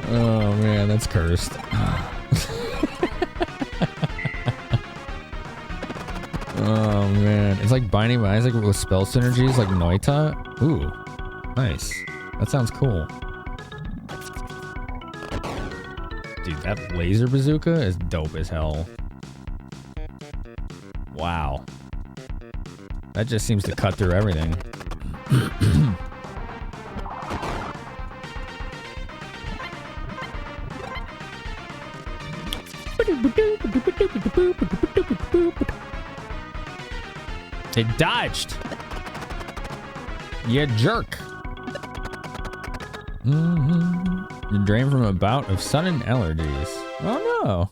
Oh man, that's cursed. Oh man, it's like Binding of Isaac with spell synergies like Noita. Ooh, nice. That sounds cool. Dude, that laser bazooka is dope as hell. Wow. That just seems to cut through everything. It dodged. You jerk. You're drained from a bout of sudden allergies. Oh no.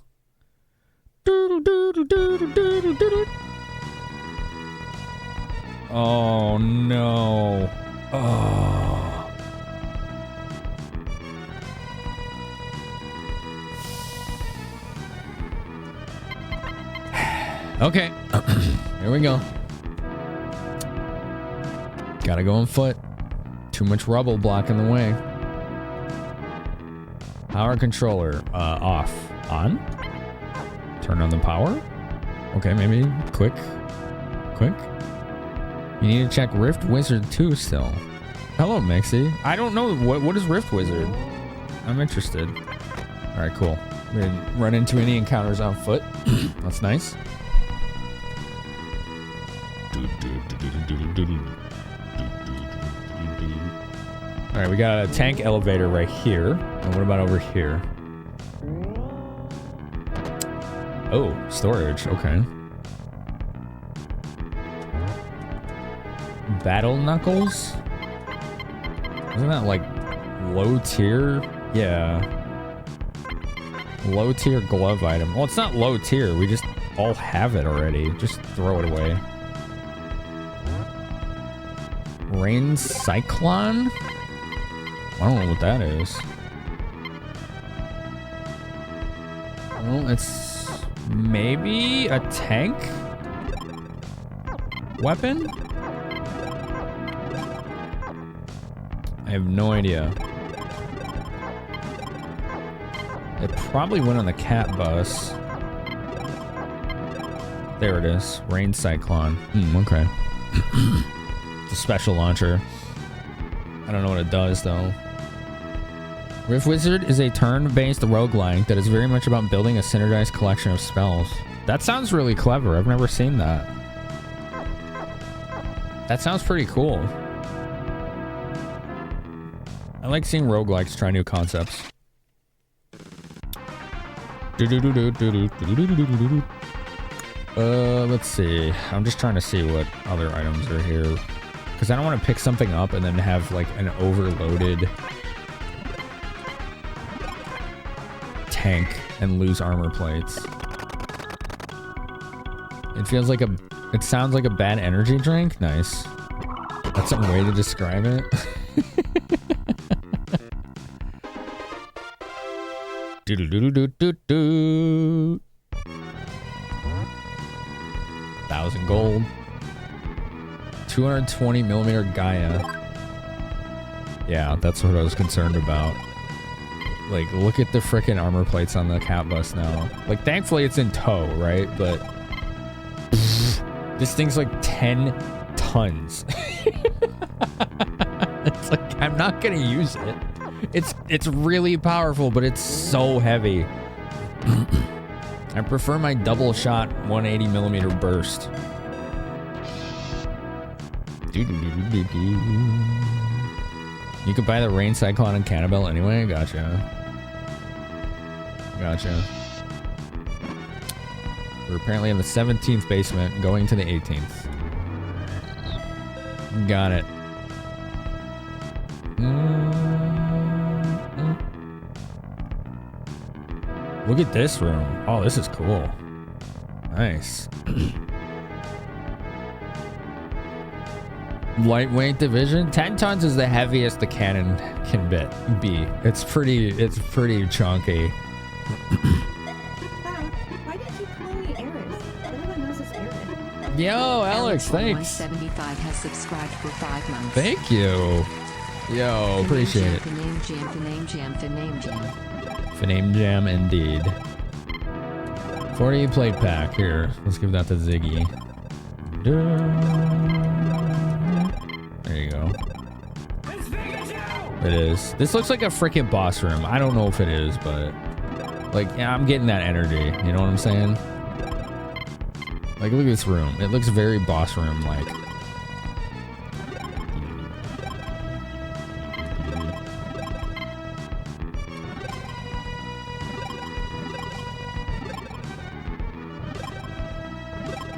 Oh no. Oh. Okay. Here we go. Gotta go on foot. Too much rubble blocking the way. Power controller off. On? Turn on the power? Okay, maybe quick. You need to check Rift Wizard 2 still. Hello, Mixie. I don't know what is Rift Wizard. I'm interested. All right, cool. We didn't run into any encounters on foot. That's nice. All right, we got a tank elevator right here. And what about over here? Oh, storage. Okay. Battle Knuckles? Isn't that like low tier? Yeah. Low tier glove item. Well, it's not low tier. We just all have it already. Just throw it away. Rain Cyclone? I don't know what that is. Well, it's maybe a tank weapon? I have no idea. It probably went on the cat bus. There it is. Rain Cyclone. Okay. It's a special launcher. I don't know what it does though. Rift Wizard is a turn-based roguelike that is very much about building a synergized collection of spells. That sounds really clever. I've never seen that. That sounds pretty cool. I like seeing roguelikes try new concepts. Let's see. I'm just trying to see what other items are here. Because I don't want to pick something up and then have like an overloaded tank and lose armor plates. It sounds like a bad energy drink. Nice. That's some way to describe it. 1,000 gold. 220 millimeter Gaia. Yeah, that's what I was concerned about. Like, look at the frickin' armor plates on the cat bus now. Like, thankfully it's in tow, right? But this thing's like 10 tons. It's like, I'm not gonna use it. It's really powerful, but it's so heavy. I prefer my double shot 180 millimeter burst. You can buy the Rain Cyclone and Cannibal anyway? Gotcha. We're apparently in the 17th basement, going to the 18th. Got it. Look at this room. Oh, this is cool. Nice. Lightweight division. 10 tons is the heaviest the cannon can be. It's pretty chunky.
Why did you call me Eris? Everyone knows it's Eris.
Yo, Alex, thanks.
75 has subscribed for 5 months.
Thank you. Yo, appreciate it.
Finame jam.
Finame jam indeed. 40 plate pack. Here, let's give that to Ziggy. There you go. It is. This looks like a freaking boss room. I don't know if it is, but like, yeah, I'm getting that energy. You know what I'm saying? Like, look at this room. It looks very boss room like.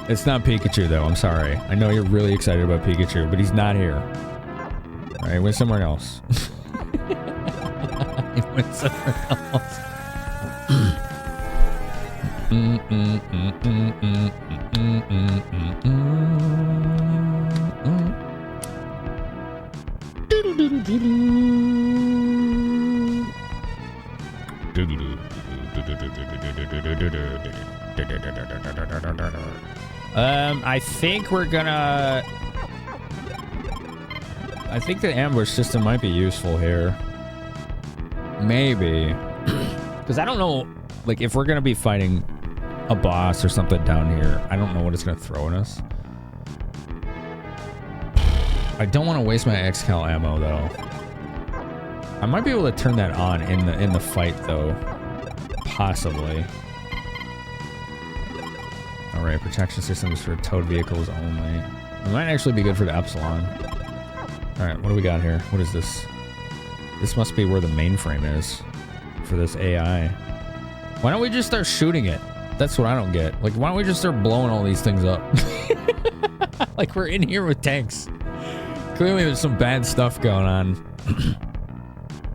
It's not Pikachu, though. I'm sorry. I know you're really excited about Pikachu, but he's not here. All right, he went somewhere else. He went somewhere else. I think we're gonna... I think the ambush system might be useful here. Maybe. Because I don't know, like, if we're gonna be fighting a boss or something down here, I don't know what it's gonna throw at us. I don't want to waste my X-Cal ammo, though. I might be able to turn that on in the fight, though. Possibly. Alright, protection systems for towed vehicles only. It might actually be good for the Epsilon. Alright, what do we got here? What is this? This must be where the mainframe is for this AI. Why don't we just start shooting it? That's what I don't get. Like, why don't we just start blowing all these things up? Like, we're in here with tanks. Clearly there's some bad stuff going on.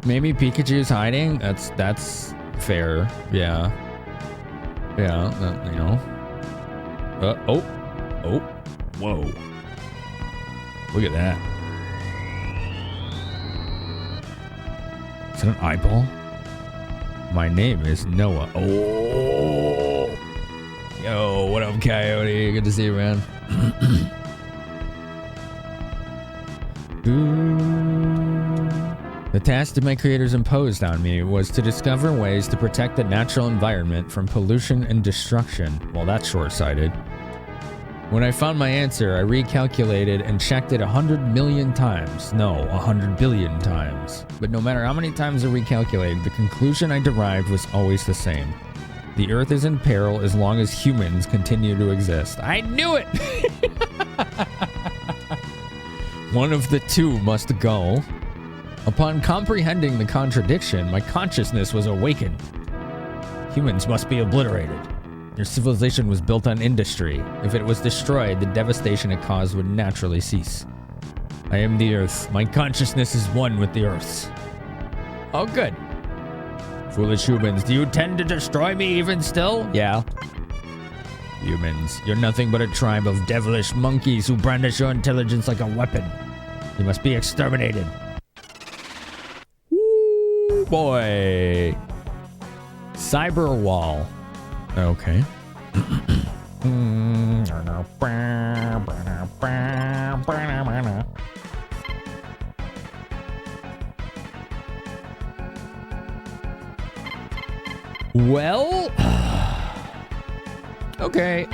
Maybe Pikachu's hiding? That's fair. Yeah. Yeah, you know. Oh. Whoa. Look at that. Is that an eyeball? My name is Noah. Oh. Yo, what up, Coyote? Good to see you, man. The task that my creators imposed on me was to discover ways to protect the natural environment from pollution and destruction. Well, that's short-sighted. When I found my answer, I recalculated and checked it 100 million times. No, 100 billion times. But no matter how many times I recalculated, the conclusion I derived was always the same. The Earth is in peril as long as humans continue to exist. I knew it! One of the two must go. Upon comprehending the contradiction, my consciousness was awakened. Humans must be obliterated. Your civilization was built on industry. If it was destroyed, the devastation it caused would naturally cease. I am the Earth. My consciousness is one with the Earth's. Oh, good. Foolish humans, do you intend to destroy me even still? Yeah. Humans, you're nothing but a tribe of devilish monkeys who brandish your intelligence like a weapon. You must be exterminated. Boy. Cyber wall. Okay. Well, okay.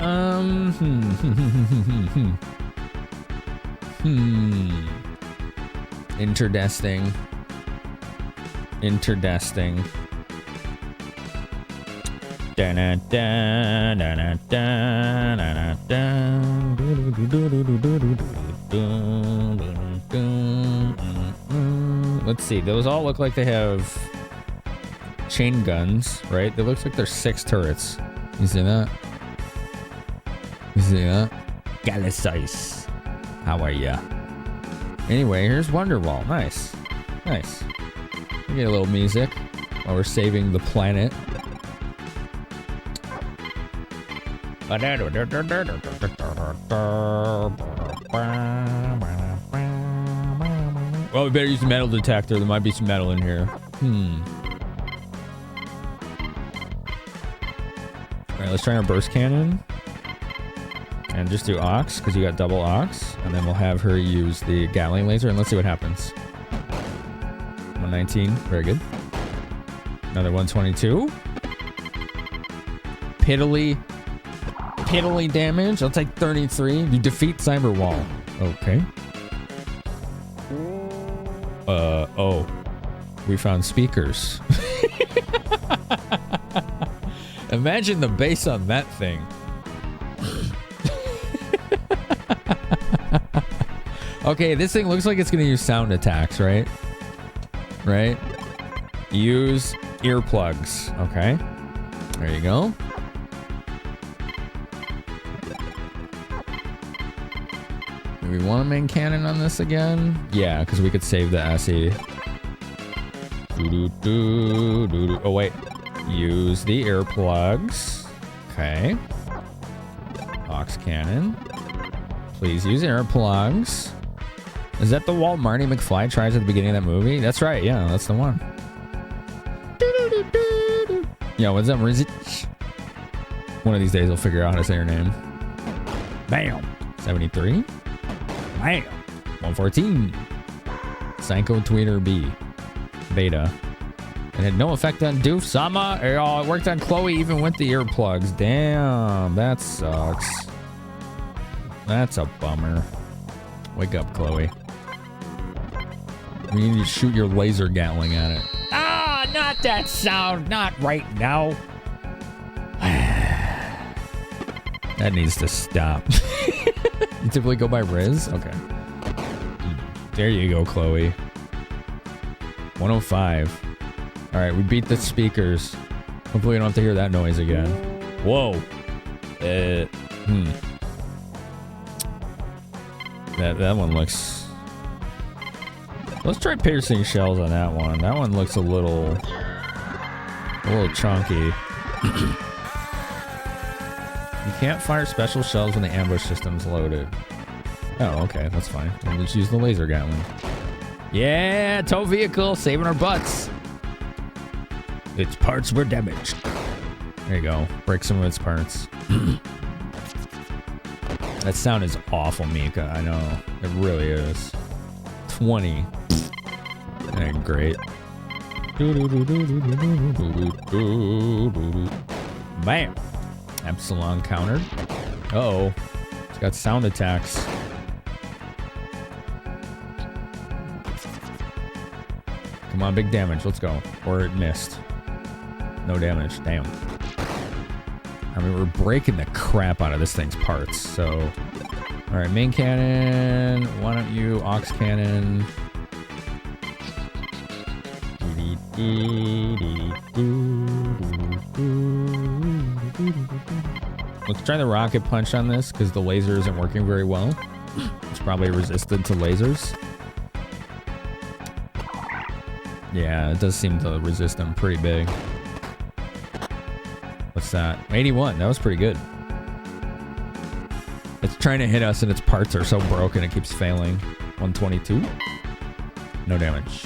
Interdesting. Let's see. Those all look like they have chain guns, right? It looks like there's 6 turrets. You see that? You see that? Galicice. How are ya? Anyway, here's Wonderwall. Nice. Nice. We get a little music while we're saving the planet. Well, we better use the metal detector. There might be some metal in here. Alright, let's try our burst cannon. And just do aux, because you got double aux. And then we'll have her use the Gatling laser, and let's see what happens. 119. Very good. Another 122. Piddly damage. I'll take 33. You defeat Cyberwall. Okay. Oh. We found speakers. Imagine the bass on that thing. Okay, this thing looks like it's gonna use sound attacks, right? Right? Use earplugs. Okay. There you go. Do we want a main cannon on this again? Yeah, because we could save the SE. Oh, wait. Use the earplugs. Okay. Aux cannon. Please use earplugs. Is that the wall Marty McFly tries at the beginning of that movie? That's right. Yeah, that's the one. Yeah, what's up, Rizzy? One of these days I'll figure out how to say her name. Bam. 73. Bam. 114. Psycho Tweeter B. Beta. It had no effect on Doof Sama. It worked on Chloe even with the earplugs. Damn, that sucks. That's a bummer. Wake up, Chloe. We need to shoot your laser Gatling at it.
Ah, not that sound. Not right now.
That needs to stop. You typically go by Riz? Okay. There you go, Chloe. 105. All right, we beat the speakers. Hopefully we don't have to hear that noise again. Whoa. That one looks... Let's try piercing shells on that one. That one looks a little chunky. You can't fire special shells when the ambush system's loaded. Oh, okay, that's fine. We'll just use the laser Gatling. Yeah, tow vehicle, saving our butts. Its parts were damaged. There you go. Break some of its parts. That sound is awful, Mika. I know. It really is. 20. And great. Bam. Epsilon countered. Uh-oh. It's got sound attacks. Come on, big damage. Let's go. Or it missed. No damage. Damn. I mean, we're breaking the crap out of this thing's parts, so... Alright, main cannon. Why don't you aux cannon? Let's try the rocket punch on this, because the laser isn't working very well. It's probably resistant to lasers. Yeah, it does seem to resist them pretty big. What's that? 81. That was pretty good. It's trying to hit us and its parts are so broken it keeps failing. 122. No damage.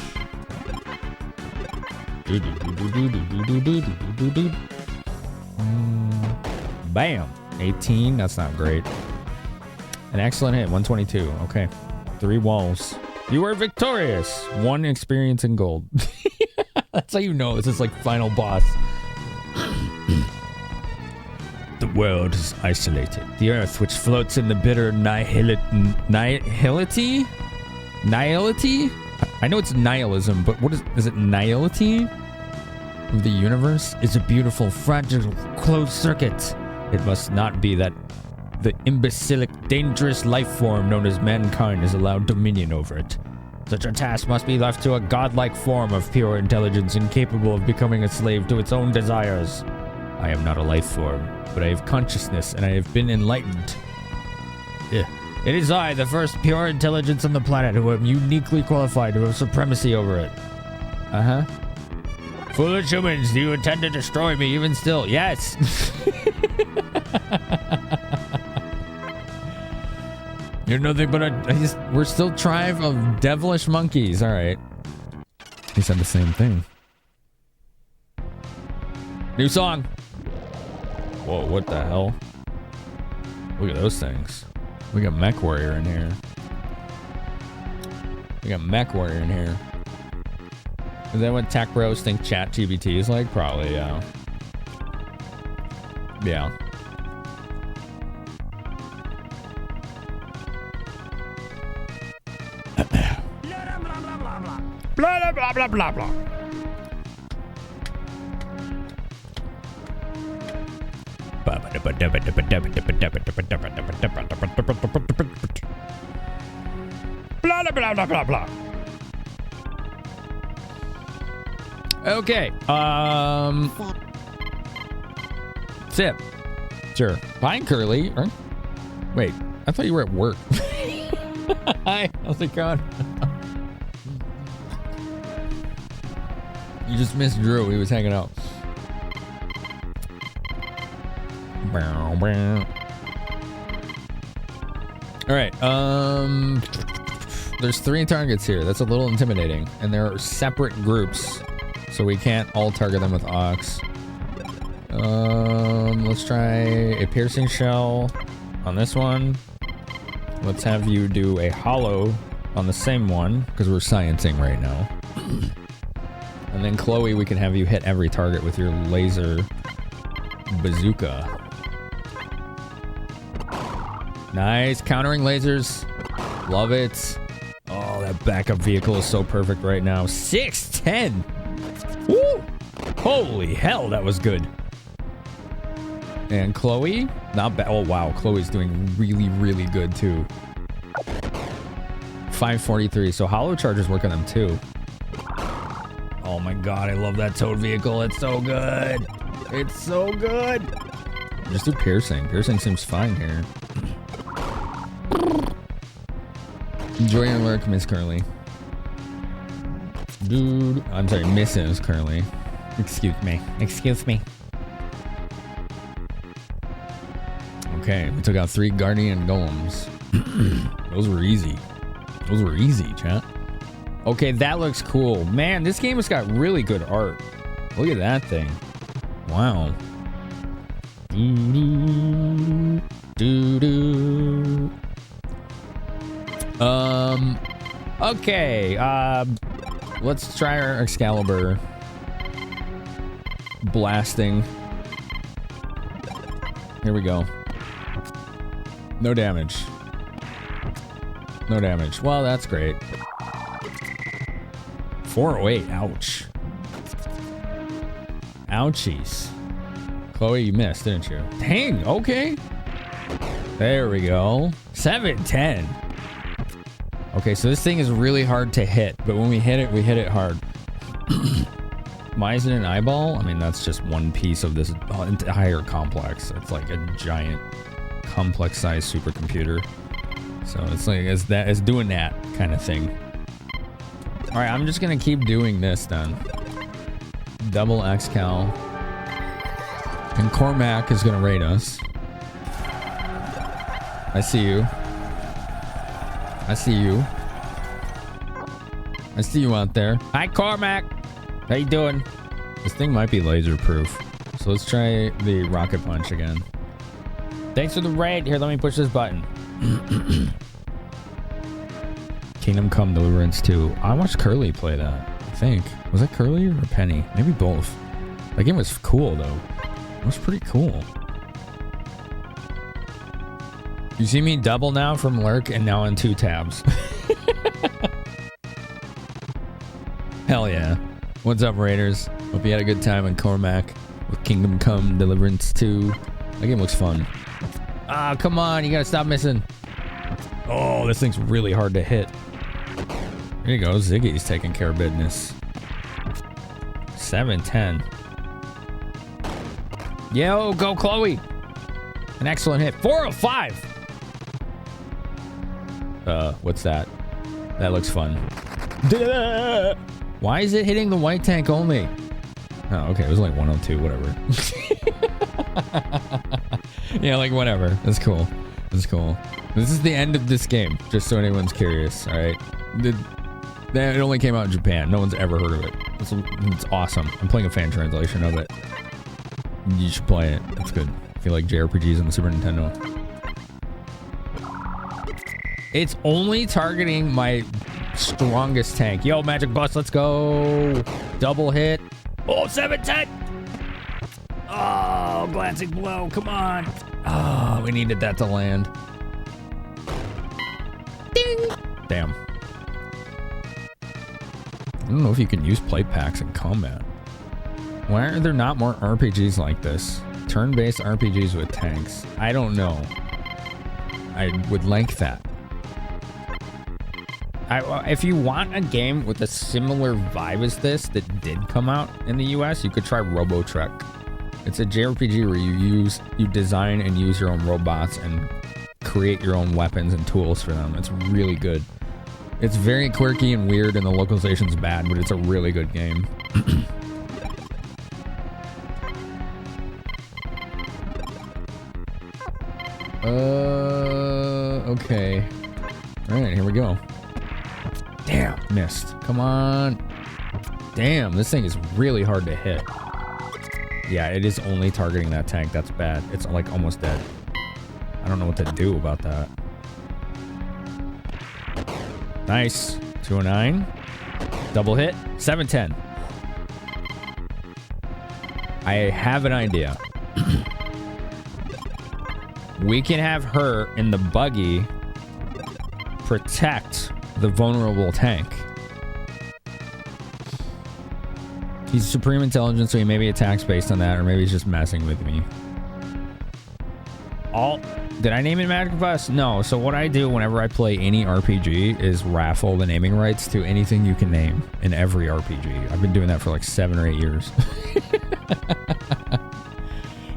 Bam. 18? That's not great. An excellent hit, 122. Okay. 3 walls. You are victorious. 1 experience in gold. That's how you know this is like final boss. The world is isolated. The earth, which floats in the bitter nihility? Nihility? I know it's nihilism, but what is it nihility? Of the universe is a beautiful, fragile, closed circuit. It must not be that the imbecilic, dangerous life form known as mankind is allowed dominion over it. Such a task must be left to a godlike form of pure intelligence incapable of becoming a slave to its own desires. I am not a life form, but I have consciousness and I have been enlightened. It is I, the first pure intelligence on the planet, who am uniquely qualified to have supremacy over it. Uh-huh. Foolish humans, do you intend to destroy me even still? Yes! You're nothing but we're still tribe of devilish monkeys. Alright. He said the same thing. New song! Whoa, what the hell? Look at those things. We got Mech Warrior in here. Is that what tech bros think ChatGPT is like? Probably, yeah. Yeah. Blah, blah, blah, blah, blah. Blah, blah, blah, blah, blah. Okay. Sip. Sure. Bye, Curly. Wait, I thought you were at work. Hi, how's it going? You just missed Drew. He was hanging out. All right. There's 3 targets here. That's a little intimidating, and there are separate groups, so we can't all target them with Ox. Let's try a piercing shell on this one. Let's have you do a hollow on the same one, because we're sciencing right now. And then Chloe, we can have you hit every target with your laser bazooka. Nice, countering lasers. Love it. Oh, that backup vehicle is so perfect right now. 610. Woo! Holy hell, that was good. And Chloe, not bad. Oh wow, Chloe's doing really, really good too. 543. So hollow charges work on them too. Oh my god, I love that towed vehicle. It's so good. It's so good. Just do piercing. Piercing seems fine here. Enjoy your work, Miss Curly. Dude, I'm sorry, Mrs. Curly. Excuse me. Okay, we took out 3 Guardian Golems. Those were easy. Chat. Okay, that looks cool. Man, this game has got really good art. Look at that thing. Wow. Okay. Let's try our Excalibur. Blasting. Here we go. No damage. Well, that's great. 408. Ouch. Ouchies. Chloe, you missed, didn't you? Dang, okay. There we go. 710. Okay, so this thing is really hard to hit, but when we hit it hard. Why is it an eyeball? I mean, that's just one piece of this entire complex. It's like a giant, complex-sized supercomputer. So it's like it's doing that kind of thing. All right, I'm just gonna keep doing this then. Double X-Cal. And Cormac is gonna raid us. I see you. I see you out there. Hi, Cormac. How you doing? This thing might be laser proof. So let's try the rocket punch again. Thanks for the raid. Here, let me push this button. Kingdom Come Deliverance 2. I watched Curly play that, I think. Was that Curly or Penny? Maybe both. That game was cool, though. It was pretty cool. You see me double now from Lurk and now on 2 tabs. Hell yeah. What's up, Raiders? Hope you had a good time in Cormac with Kingdom Come Deliverance 2. That game looks fun. Ah, come on. You gotta stop missing. Oh, this thing's really hard to hit. There you go. Ziggy's taking care of business. 7-10. Yo, go Chloe. An excellent hit. 405. What's that? That looks fun. Why is it hitting the white tank only? Oh, okay. It was like 102, whatever. Yeah, like whatever. That's cool. That's cool. This is the end of this game, just so anyone's curious, all right? It only came out in Japan. No one's ever heard of it. It's awesome. I'm playing a fan translation of it. You should play it. It's good. If you like JRPGs on the Super Nintendo. It's only targeting my strongest tank. Yo, Magic Bus, let's go. Double hit. Oh, 7-10. Oh, glancing blow. Come on. Oh, we needed that to land. Ding. Damn. I don't know if you can use plate packs in combat. Why are there not more RPGs like this? Turn-based RPGs with tanks. I don't know. I would like that. If you want a game with a similar vibe as this that did come out in the US, you could try Robotrek. It's a JRPG where you design and use your own robots and create your own weapons and tools for them. It's really good. It's very quirky and weird, and the localization's bad, but it's a really good game. Okay. All right, here we go. Damn, missed. Come on. Damn, this thing is really hard to hit. Yeah, it is only targeting that tank. That's bad. It's like almost dead. I don't know what to do about that. Nice. 209. Double hit. 710. I have an idea. We can have her in the buggy protect the vulnerable tank. He's supreme intelligence, so he maybe attacks based on that, or maybe he's just messing with me. Did I name it Magic Bus? No. So what I do whenever I play any RPG is raffle the naming rights to anything you can name in every RPG. I've been doing that for like 7 or 8 years.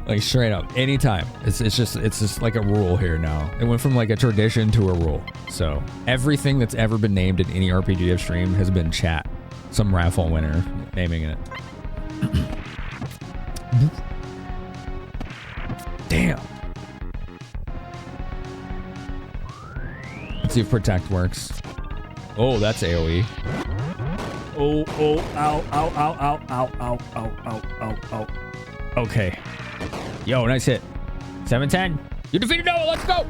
Like straight up, anytime. It's just like a rule here now. It went from like a tradition to a rule. So everything that's ever been named in any RPG I've streamed has been chat. Some raffle winner naming it. Damn. Let's see if Protect works. Oh, that's AoE. Oh, ow, ow, ow, ow, ow, ow, ow, ow, ow, ow. Okay. Yo, nice hit. 710. You defeated Noah. Let's go.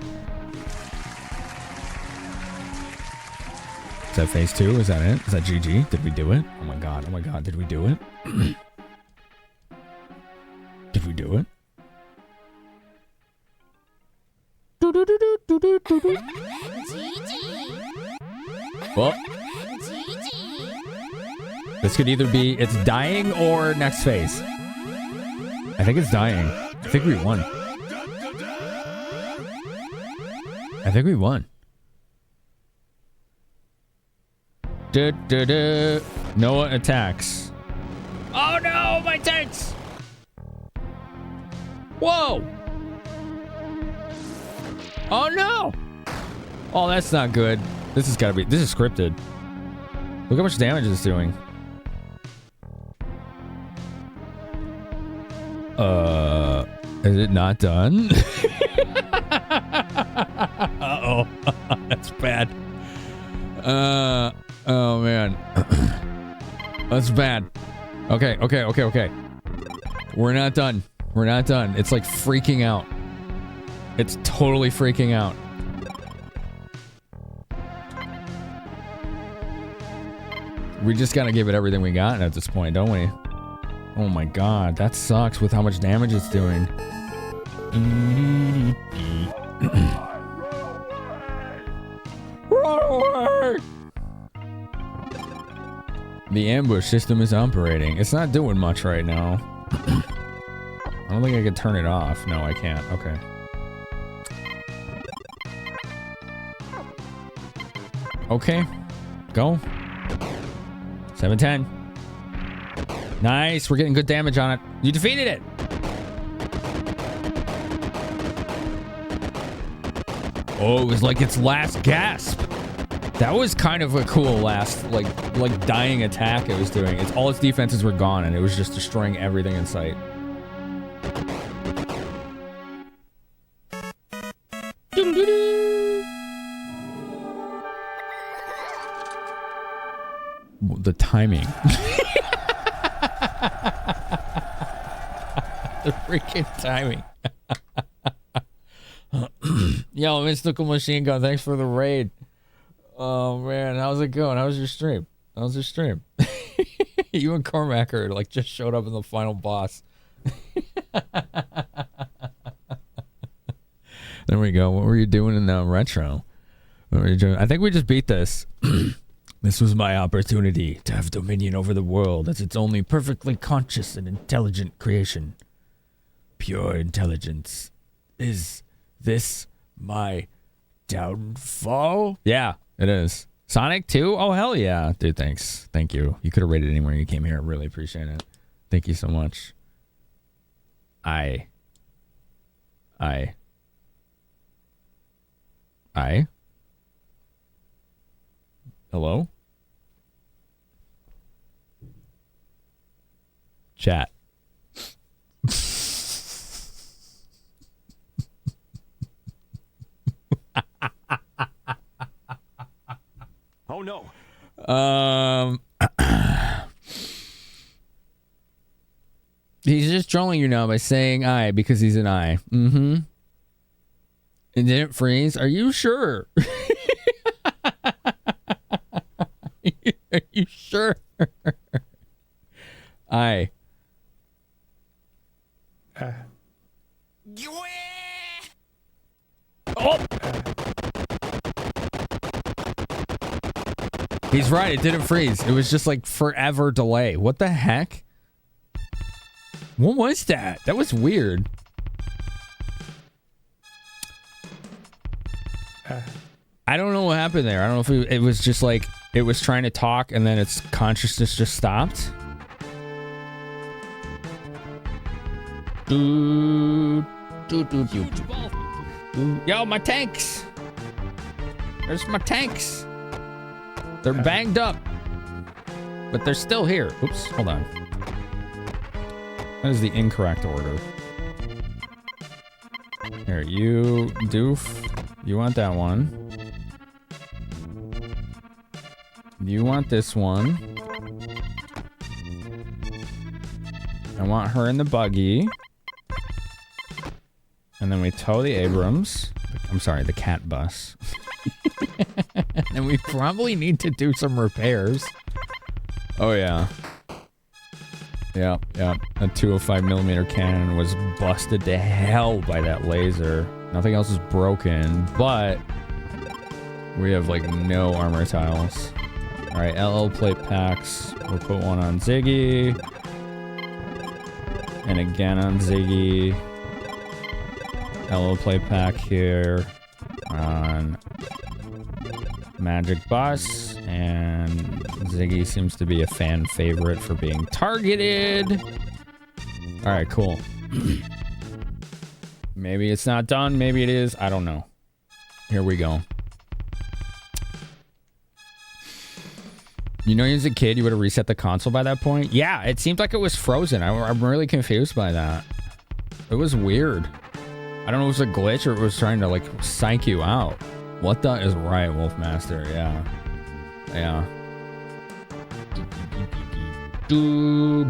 Is that phase 2? Is that it? Is that GG? Did we do it? Oh my god. Oh my god. Did we do it? Did we do it? Well, this could either be it's dying or next phase. I think it's dying. I think we won. I think we won. Noah attacks. Oh no, my tanks! Whoa! Oh no! Oh, that's not good. This has got to be. This is scripted. Look how much damage it's doing. Is it not done? Uh-oh. That's bad. Oh man. That's bad. Okay. We're not done. We're not done. It's like freaking out. It's totally freaking out. We just gotta give it everything we got at this point, don't we? Oh my god, that sucks with how much damage it's doing. Run away! The ambush system is operating. It's not doing much right now. I don't think I can turn it off. No, I can't. Okay. Okay. Go. 710. Nice. We're getting good damage on it. You defeated it. Oh, it was like its last gasp. That was kind of a cool last, like dying attack it was doing. All its defenses were gone, and it was just destroying everything in sight. The timing. The freaking timing. Yo, Mystical Machine Gun, thanks for the raid. Oh man, how's it going? How's your stream? How's your stream? You and Cormac are like just showed up in the final boss. There we go. What were you doing in the retro? What were you doing? I think we just beat this. This was my opportunity to have dominion over the world as its only perfectly conscious and intelligent creation. Pure intelligence. Is this my downfall? Yeah, it is. Sonic 2? Oh, hell yeah. Dude, thanks. Thank you. You could have rated anywhere you came here. I really appreciate it. Thank you so much. Hello? Chat.
Oh no.
He's just trolling you now by saying I because he's an I. Mm-hmm. It didn't freeze? Are you sure? Are you sure? I. Oh! He's right, it didn't freeze. It was just like forever delay. What the heck? What was that? That was weird. I don't know what happened there. I don't know if it was just like it was trying to talk and then its consciousness just stopped. Yo, my tanks! There's my tanks! They're banged up, but they're still here. Oops, hold on. That is the incorrect order. Here, you doof. You want that one. You want this one. I want her in the buggy. And then we tow the Abrams. I'm sorry, the cat bus. And we probably need to do some repairs. Oh, yeah. Yep. That 205mm cannon was busted to hell by that laser. Nothing else is broken, but we have, like, no armor tiles. Alright, LL plate packs. We'll put one on Ziggy. And again on Ziggy. LL plate pack here on Magic Bus, and Ziggy seems to be a fan favorite for being targeted. All right, cool. Maybe it's not done. Maybe it is. I don't know. Here we go. You know, as a kid, you would have reset the console by that point? Yeah, it seemed like it was frozen. I'm really confused by that. It was weird. I don't know if it was a glitch or it was trying to, like, psych you out. What the is right, Wolfmaster? Yeah.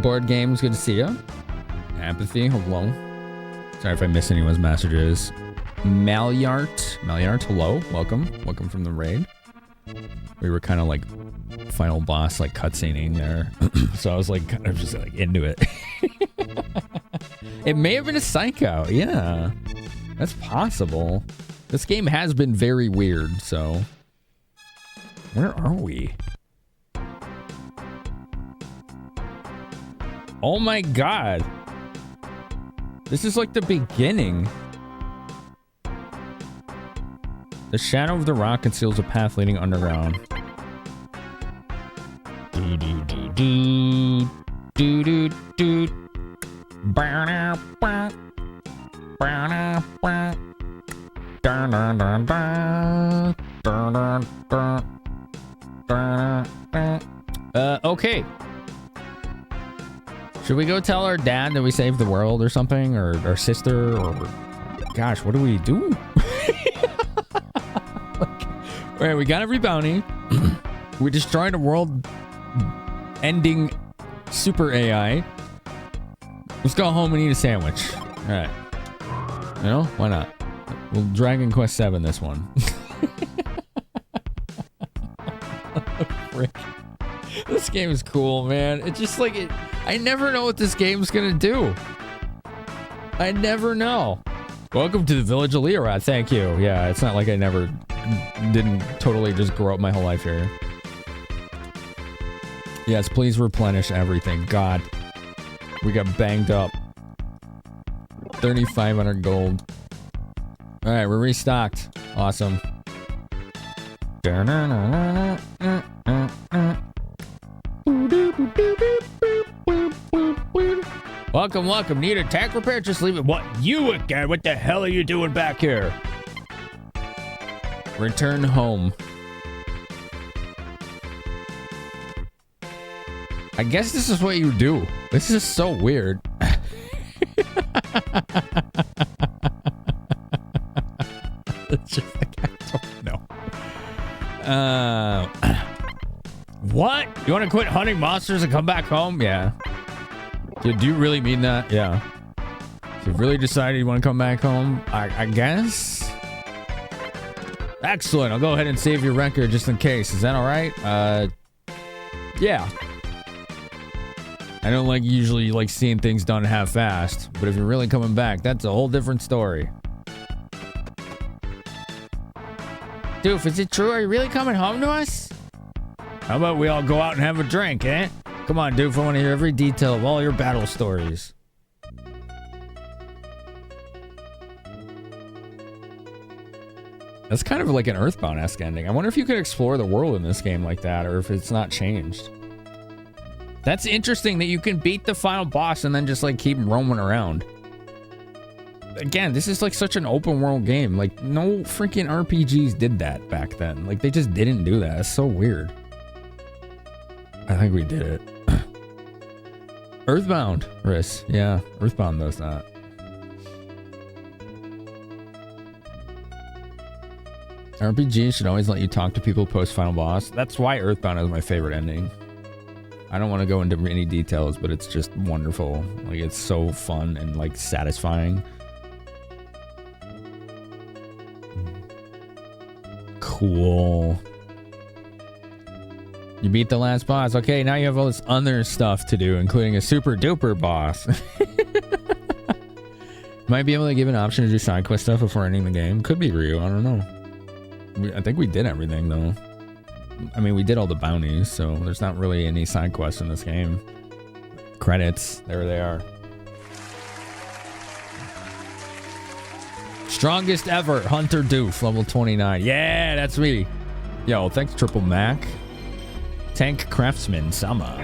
Board games, good to see ya. Apathy, hello. Sorry if I missed anyone's messages. Malyart, hello, welcome from the raid. We were kind of like final boss, like cutscening there, so I was like kind of just like into it. It may have been a psycho, yeah, that's possible. This game has been very weird, so where are we? Oh my god, this is like the beginning. The shadow of the rock conceals a path leading underground. Do do do do do do do. Okay. Should we go tell our dad that we saved the world or something, or our sister, or gosh, what do we do? All right, we got every bounty. We destroyed a world-ending super AI. Let's go home and eat a sandwich. All right. You know, why not? We'll Dragon Quest 7 this one. Frick. This game is cool, man. It's just like it. I never know what this game's gonna do. I never know. Welcome to the village of Leorad. Thank you. Yeah, it's not like I didn't totally just grow up my whole life here. Yes, please replenish everything. God, we got banged up. 3,500 gold. All right, we're restocked. Awesome. Welcome. Need a tank repair? Just leave it. What? You again? What the hell are you doing back here? Return home. I guess this is what you do. This is so weird. It's just like, I don't know. What? You want to quit hunting monsters and come back home? Yeah. Do you really mean that? Yeah. You really decided you want to come back home? I guess. Excellent. I'll go ahead and save your record just in case. Is that all right? Yeah. I don't usually like seeing things done half-assed, but if you're really coming back, that's a whole different story. Doof, is it true? Are you really coming home to us? How about we all go out and have a drink, eh? Come on, Doof, I want to hear every detail of all your battle stories. That's kind of like an Earthbound-esque ending. I wonder if you could explore the world in this game like that, or if it's not changed. That's interesting that you can beat the final boss and then just like keep roaming around. Again, this is like such an open world game. Like no freaking RPGs did that back then. Like they just didn't do that. It's so weird. I think we did it. Earthbound, Riss. Yeah, Earthbound does that. RPGs should always let you talk to people post final boss. That's why Earthbound is my favorite ending. I don't want to go into any details, but it's just wonderful. Like it's so fun and like satisfying. Cool. You beat the last boss. Okay, now you have all this other stuff to do, including a super duper boss. Might be able to give an option to do side quest stuff before ending the game. Could be Ryu. I don't know. I think we did everything though. I mean, we did all the bounties, so there's not really any side quests in this game. Credits. There they are. Strongest ever. Hunter Doof, level 29. Yeah, that's me. Yo, thanks, Triple Mac. Tank Craftsman, Sama.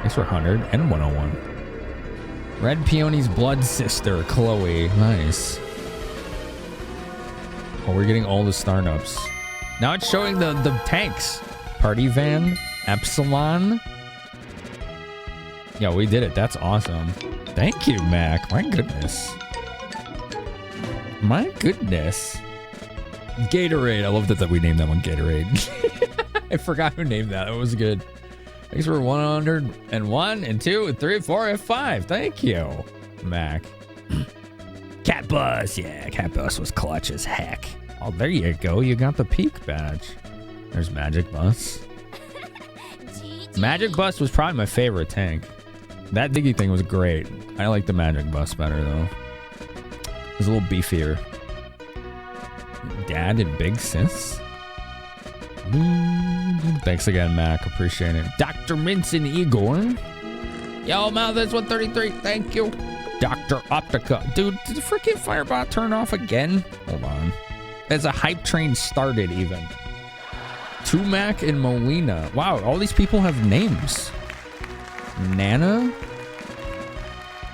Thanks for 100 and 101. Red Peony's blood sister, Chloe. Nice. Oh, we're getting all the startups. Now it's showing the tanks. Party Van, Epsilon. Yeah, we did it. That's awesome. Thank you, Mac. My goodness. My goodness. Gatorade. I love that we named that one Gatorade. I forgot who named that. It was good. Thanks for 101 and 2 and 3 and 4 and 5. Thank you, Mac. Cat Bus. Yeah, Cat Bus was clutch as heck. Oh, there you go. You got the peak badge. There's Magic Bus. Magic Bus was probably my favorite tank. That Diggy thing was great. I like the Magic Bus better, though. It was a little beefier. Dad and Big Sis. Thanks again, Mac. Appreciate it. Dr. Minson Igor. Yo, Malthus 133. Thank you. Dr. Optica. Dude, did the freaking Firebot turn off again? Hold on. As a hype train started, even. Tumac and Molina. Wow, all these people have names. Nana?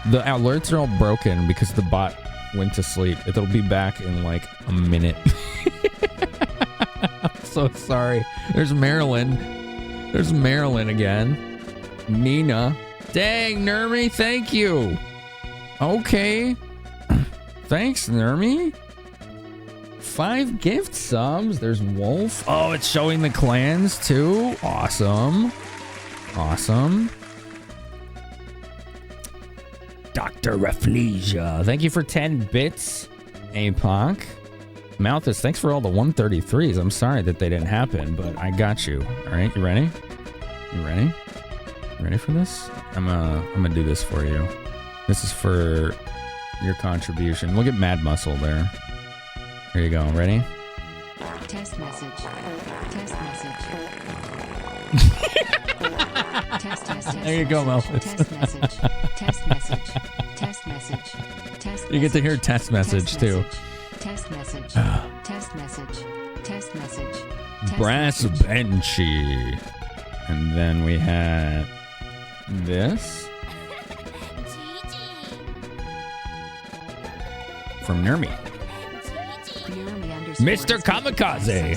The alerts are all broken because the bot went to sleep. It'll be back in like a minute. I'm so sorry. There's Marilyn. There's Marilyn again. Nina. Dang, Nermi, thank you. Okay. Thanks, Nermi. 5 gift subs. There's Wolf. Oh, it's showing the clans too. Awesome. Awesome. Dr. Rafflesia. Thank you for 10 bits. APOC. Malthus, thanks for all the 133s. I'm sorry that they didn't happen, but I got you. All right, you ready? You ready? You ready for this? I'm gonna do this for you. This is for your contribution. Look at Mad Muscle there. Here you go. Ready?
Test message. Test message. test.
There you go, Malthus.
Test message. Test message. Test message. Test.
You get to hear test message too.
Test message. Test message. Test message.
Brass Benchy. And then we had this from Nermi. Mr. Kamikaze.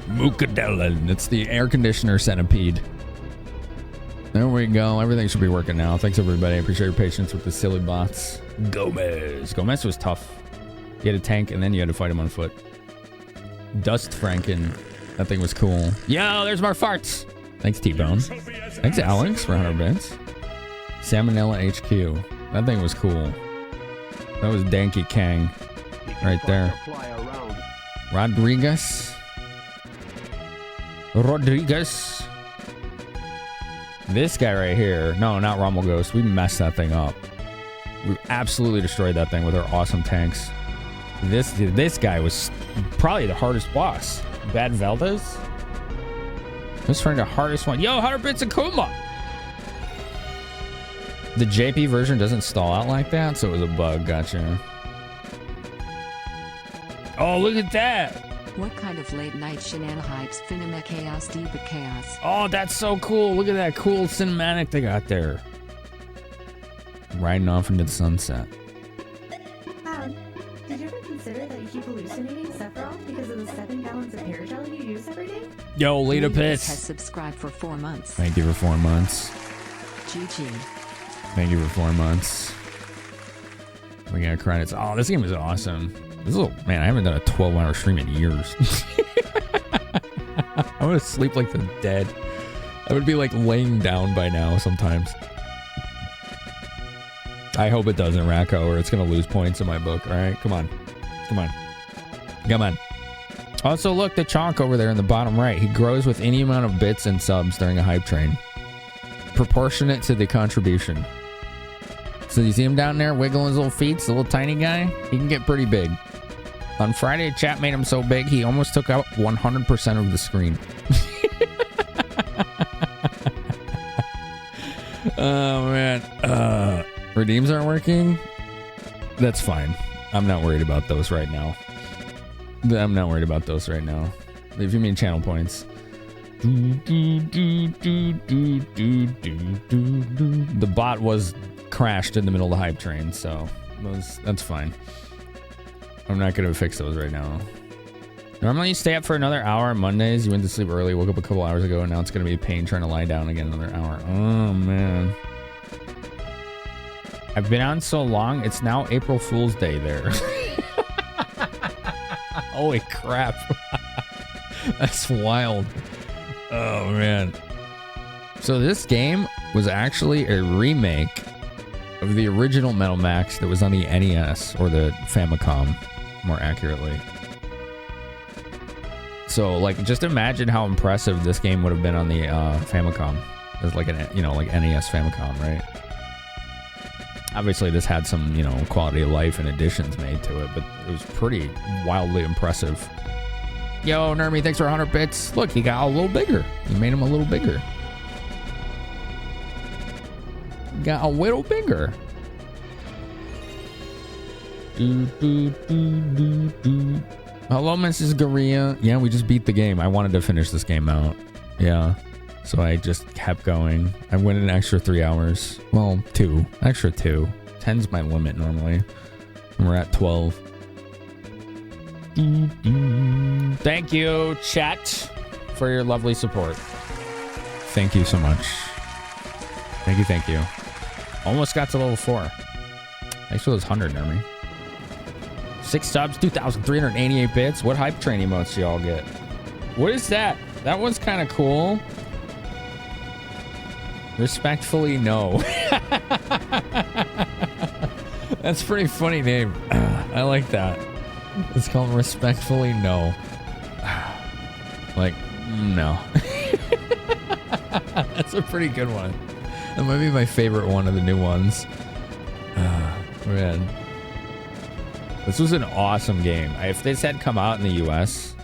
Mookadellen. It's the air conditioner centipede. There we go. Everything should be working now. Thanks, everybody. I appreciate your patience with the silly bots. Gomez was tough. You had a tank, and then you had to fight him on foot. Dust Franken. That thing was cool. Yo, there's more farts. Thanks, T-Bone. Thanks, Alex, for 100 bits. Salmonella HQ. That thing was cool. That was Danky Kang. Right there. Rodriguez. This guy right here. No, not Rumble Ghost. We messed that thing up. We absolutely destroyed that thing with our awesome tanks. This guy was probably the hardest boss. Bad Valdez? This is the hardest one. Yo, 100 bits of Kuma! The JP version doesn't stall out like that, so it was a bug. Gotcha. Oh, look at that!
What kind of late night shenanigans Finame Chaos Diva Chaos?
Oh, that's so cool. Look at that cool cinematic they got there. Riding off into the sunset.
Did you ever consider that you keep hallucinating Sephiroth because of the 7 gallons of hair gel you use every day?
Yo, Lita Piss
has subscribed for 4 months.
Thank you for 4 months.
GG.
Thank you for 4 months. We got credits. Oh, this game is awesome. This is man, I haven't done a 12-hour stream in years. I'm gonna sleep like the dead. I would be like laying down by now sometimes. I hope it doesn't, Racco, or it's gonna lose points in my book. All right, come on, come on, come on. Also, look, the chonk over there in the bottom right. He grows with any amount of bits and subs during a hype train, proportionate to the contribution. So you see him down there wiggling his little feet, the little tiny guy? He can get pretty big. On Friday, chat made him so big, he almost took out 100% of the screen. Oh, man. Redeems aren't working? That's fine. I'm not worried about those right now. I'm not worried about those right now. If you mean channel points. The bot was crashed in the middle of the hype train, so that's fine. I'm not going to fix those right now. Normally you stay up for another hour on Mondays. You went to sleep early, woke up a couple hours ago, and now it's going to be a pain trying to lie down again another hour. Oh, man. I've been on so long, it's now April Fool's Day there. Holy crap. That's wild. Oh, man. So this game, was actually a remake of the original Metal Max that was on the NES, or the Famicom, more accurately. So, like, just imagine how impressive this game would have been on the Famicom. It's like an, like NES Famicom, right? Obviously, this had some, quality of life and additions made to it, but it was pretty wildly impressive. Yo, Nermy, thanks for 100 bits. Look, he got a little bigger. You made him a little bigger. Got a little bigger. Hello, Mrs. Garia. Yeah, we just beat the game. I wanted to finish this game out. Yeah. So I just kept going. I went an extra 3 hours. Well, 2. Extra 2. 10's my limit normally. And we're at 12. Thank you, chat, for your lovely support. Thank you so much. Thank you. Almost got to level 4. Thanks for those 100, Nermy. 6 subs, 2,388 bits. What hype train emotes y'all get? What is that? That one's kind of cool. Respectfully, no. That's a pretty funny name. I like that. It's called Respectfully No. Like, no. That's a pretty good one. That might be my favorite one of the new ones. Man. This was an awesome game. If this had come out in the US,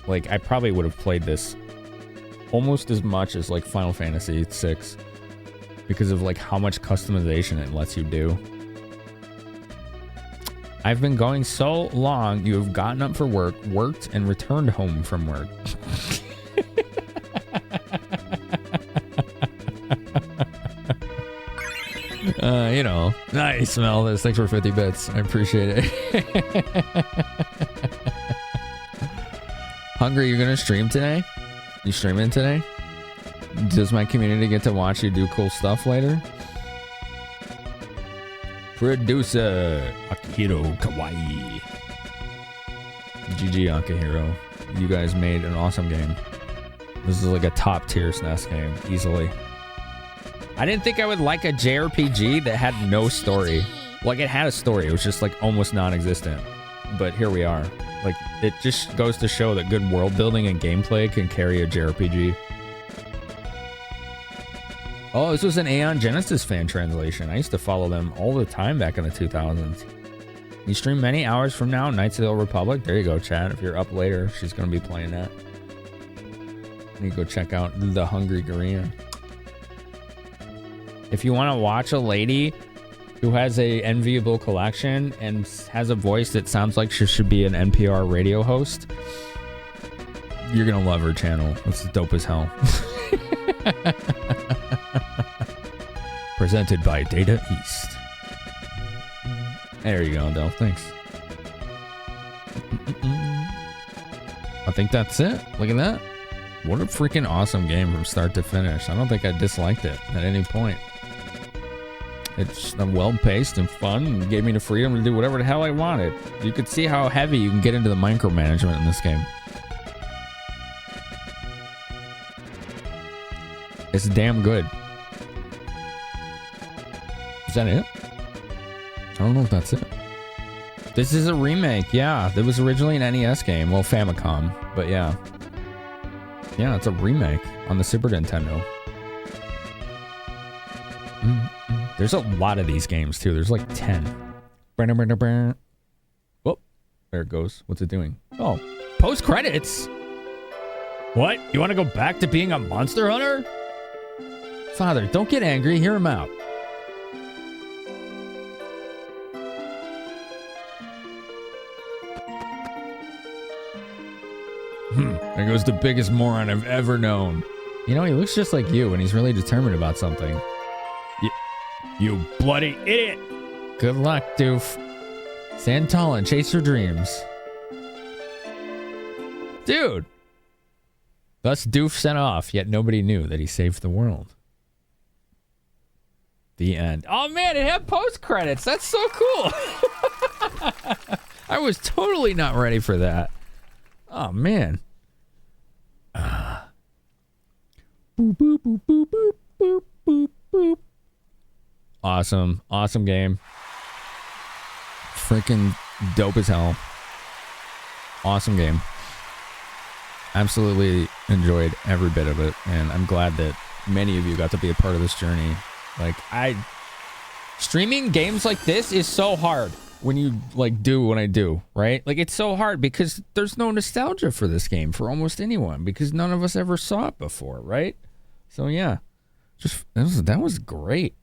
like, I probably would have played this almost as much as, like, Final Fantasy VI. Because of, like, how much customization it lets you do. I've been going so long, you have gotten up for work, worked, and returned home from work. Nice, Melvis. Thanks for 50 bits. I appreciate it. Hungry, you're gonna stream today? You streaming today? Does my community get to watch you do cool stuff later? Producer Akihiro Kawaii. GG Akihiro. You guys made an awesome game. This is like a top tier SNES game, easily. I didn't think I would like a JRPG that had no story. Like, it had a story. It was just, like, almost non-existent. But here we are. Like, it just goes to show that good world building and gameplay can carry a JRPG. Oh, this was an Aeon Genesis fan translation. I used to follow them all the time back in the 2000s. You stream many hours from now, Knights of the Old Republic. There you go, chat. If you're up later, she's going to be playing that. You go check out The Hungry Korean. If you want to watch a lady who has a enviable collection and has a voice that sounds like she should be an NPR radio host, you're going to love her channel. It's dope as hell. Presented by Data East. There you go, Del. Thanks. I think that's it. Look at that. What a freaking awesome game from start to finish. I don't think I disliked it at any point. It's well-paced and fun and gave me the freedom to do whatever the hell I wanted. You could see how heavy you can get into the micromanagement in this game. It's damn good. Is that it? I don't know if that's it. This is a remake, yeah. It was originally an NES game. Well, Famicom, but yeah. Yeah, it's a remake on the Super Nintendo. There's a lot of these games, too. There's like 10. Oh, there it goes. What's it doing? Oh, post-credits? What? You want to go back to being a monster hunter? Father, don't get angry. Hear him out. There goes the biggest moron I've ever known. You know, he looks just like you, and he's really determined about something. You bloody idiot! Good luck, doof. Stand tall and chase your dreams. Dude! Thus Doof sent off, yet nobody knew that he saved the world. The end. Oh man, it had post-credits! That's so cool! I was totally not ready for that. Oh man. Boop, boop, boop, boop, boop, boop. Awesome. Awesome game. Freaking dope as hell. Awesome game. Absolutely enjoyed every bit of it, and I'm glad that many of you got to be a part of this journey. Like, streaming games like this is so hard when you like do what I do, right? Like, it's so hard because there's no nostalgia for this game for almost anyone because none of us ever saw it before, right? So yeah, just that was great.